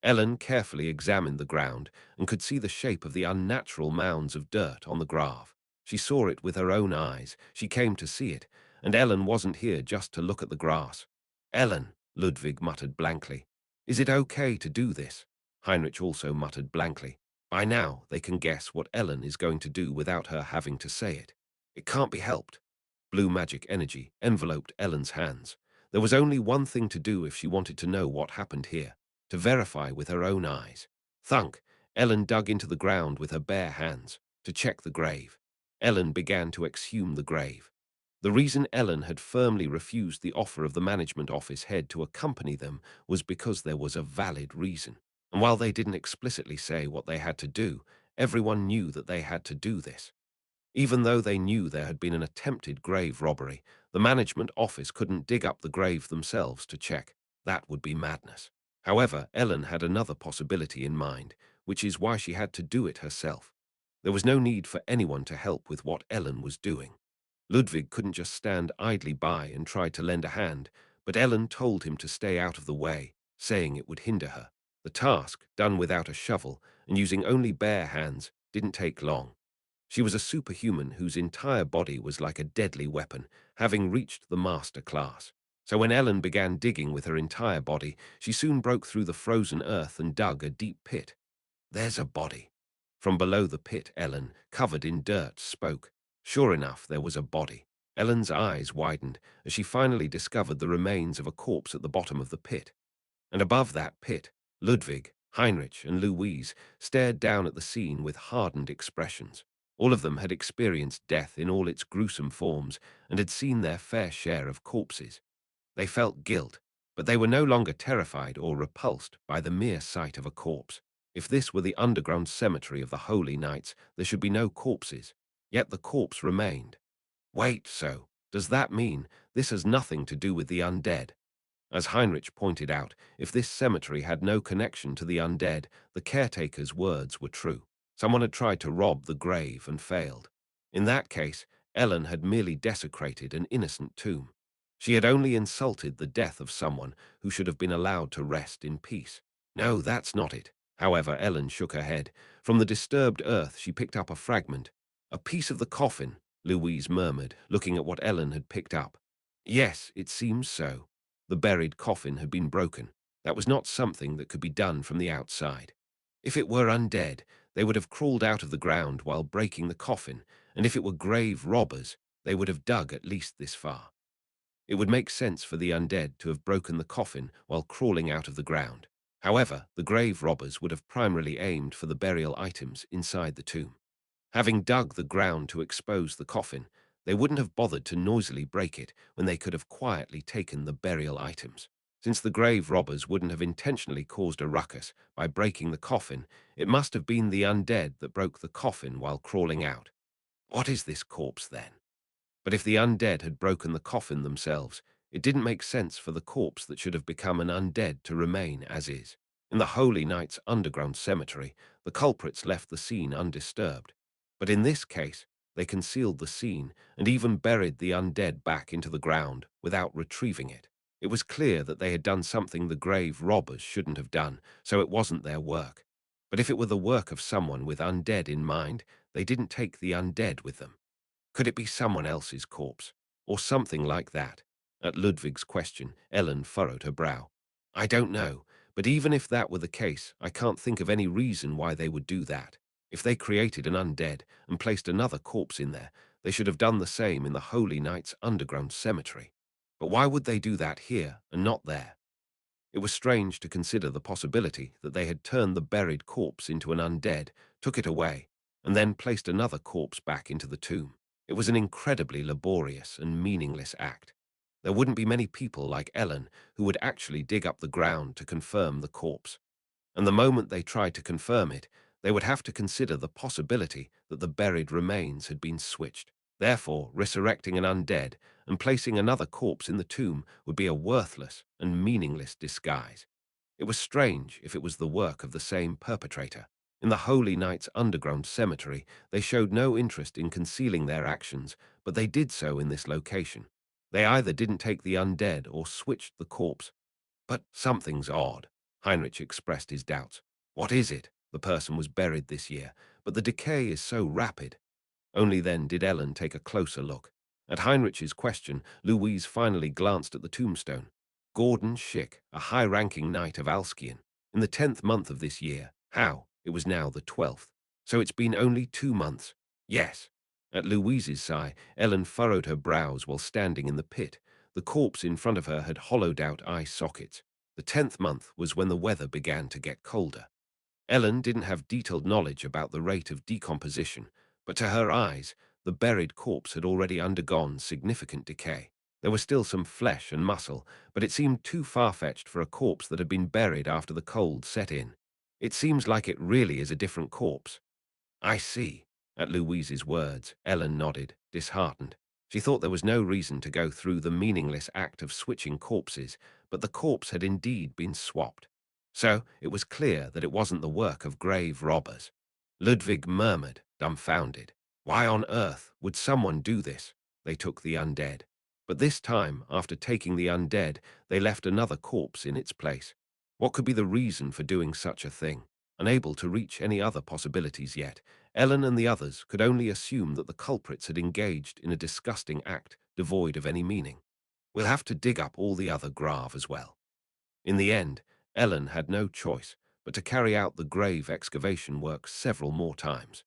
Ellen carefully examined the ground and could see the shape of the unnatural mounds of dirt on the grave. She saw it with her own eyes. She came to see it, and Ellen wasn't here just to look at the grass. Ellen, Ludwig muttered blankly. Is it okay to do this? Heinrich also muttered blankly. By now, they can guess what Ellen is going to do without her having to say it. It can't be helped. Blue magic energy enveloped Ellen's hands. There was only one thing to do if she wanted to know what happened here, to verify with her own eyes. Thunk! Ellen dug into the ground with her bare hands to check the grave. Ellen began to exhume the grave. The reason Ellen had firmly refused the offer of the management office head to accompany them was because there was a valid reason. And while they didn't explicitly say what they had to do, everyone knew that they had to do this. Even though they knew there had been an attempted grave robbery, the management office couldn't dig up the grave themselves to check. That would be madness. However, Ellen had another possibility in mind, which is why she had to do it herself. There was no need for anyone to help with what Ellen was doing. Ludwig couldn't just stand idly by and try to lend a hand, but Ellen told him to stay out of the way, saying it would hinder her. The task, done without a shovel and using only bare hands, didn't take long. She was a superhuman whose entire body was like a deadly weapon, having reached the master class. So when Ellen began digging with her entire body, she soon broke through the frozen earth and dug a deep pit. There's a body. From below the pit, Ellen, covered in dirt, spoke. Sure enough, there was a body. Ellen's eyes widened as she finally discovered the remains of a corpse at the bottom of the pit. And above that pit, Ludwig, Heinrich, and Louise stared down at the scene with hardened expressions. All of them had experienced death in all its gruesome forms and had seen their fair share of corpses. They felt guilt, but they were no longer terrified or repulsed by the mere sight of a corpse. If this were the underground cemetery of the Holy Knights, there should be no corpses. Yet the corpse remained. Wait, so, does that mean this has nothing to do with the undead? As Heinrich pointed out, if this cemetery had no connection to the undead, the caretaker's words were true. Someone had tried to rob the grave and failed. In that case, Ellen had merely desecrated an innocent tomb. She had only insulted the death of someone who should have been allowed to rest in peace. No, that's not it. However, Ellen shook her head. From the disturbed earth, she picked up a fragment. A piece of the coffin, Louise murmured, looking at what Ellen had picked up. Yes, it seems so. The buried coffin had been broken. That was not something that could be done from the outside. If it were undead, they would have crawled out of the ground while breaking the coffin, and if it were grave robbers, they would have dug at least this far. It would make sense for the undead to have broken the coffin while crawling out of the ground. However, the grave robbers would have primarily aimed for the burial items inside the tomb. Having dug the ground to expose the coffin, they wouldn't have bothered to noisily break it when they could have quietly taken the burial items. Since the grave robbers wouldn't have intentionally caused a ruckus by breaking the coffin, it must have been the undead that broke the coffin while crawling out. What is this corpse, then? But if the undead had broken the coffin themselves, it didn't make sense for the corpse that should have become an undead to remain as is. In the Holy Knight's underground cemetery, the culprits left the scene undisturbed. But in this case, they concealed the scene and even buried the undead back into the ground without retrieving it. It was clear that they had done something the grave robbers shouldn't have done, so it wasn't their work. But if it were the work of someone with undead in mind, they didn't take the undead with them. Could it be someone else's corpse, or something like that? At Ludwig's question, Ellen furrowed her brow. I don't know, but even if that were the case, I can't think of any reason why they would do that. If they created an undead and placed another corpse in there, they should have done the same in the Holy Knight's underground cemetery. But why would they do that here and not there? It was strange to consider the possibility that they had turned the buried corpse into an undead, took it away, and then placed another corpse back into the tomb. It was an incredibly laborious and meaningless act. There wouldn't be many people like Ellen who would actually dig up the ground to confirm the corpse. And the moment they tried to confirm it, they would have to consider the possibility that the buried remains had been switched. Therefore, resurrecting an undead and placing another corpse in the tomb would be a worthless and meaningless disguise. It was strange if it was the work of the same perpetrator. In the Holy Knight's underground cemetery, they showed no interest in concealing their actions, but they did so in this location. They either didn't take the undead or switched the corpse. But something's odd. Heinrich expressed his doubts. What is it? The person was buried this year, but the decay is so rapid. Only then did Ellen take a closer look. At Heinrich's question, Louise finally glanced at the tombstone. Gordon Schick, a high-ranking knight of Alskian. In the 10th month of this year. How? It was now the 12th. So it's been only 2 months. Yes. At Louise's sigh, Ellen furrowed her brows while standing in the pit. The corpse in front of her had hollowed out eye sockets. The 10th month was when the weather began to get colder. Ellen didn't have detailed knowledge about the rate of decomposition, but to her eyes, the buried corpse had already undergone significant decay. There was still some flesh and muscle, but it seemed too far-fetched for a corpse that had been buried after the cold set in. It seems like it really is a different corpse. I see. At Louise's words, Ellen nodded, disheartened. She thought there was no reason to go through the meaningless act of switching corpses, but the corpse had indeed been swapped. So it was clear that it wasn't the work of grave robbers. Ludwig murmured, dumbfounded. Why on earth would someone do this? They took the undead. But this time, after taking the undead, they left another corpse in its place. What could be the reason for doing such a thing? Unable to reach any other possibilities yet, Ellen and the others could only assume that the culprits had engaged in a disgusting act devoid of any meaning. We'll have to dig up all the other grave as well. In the end, Ellen had no choice but to carry out the grave excavation work several more times.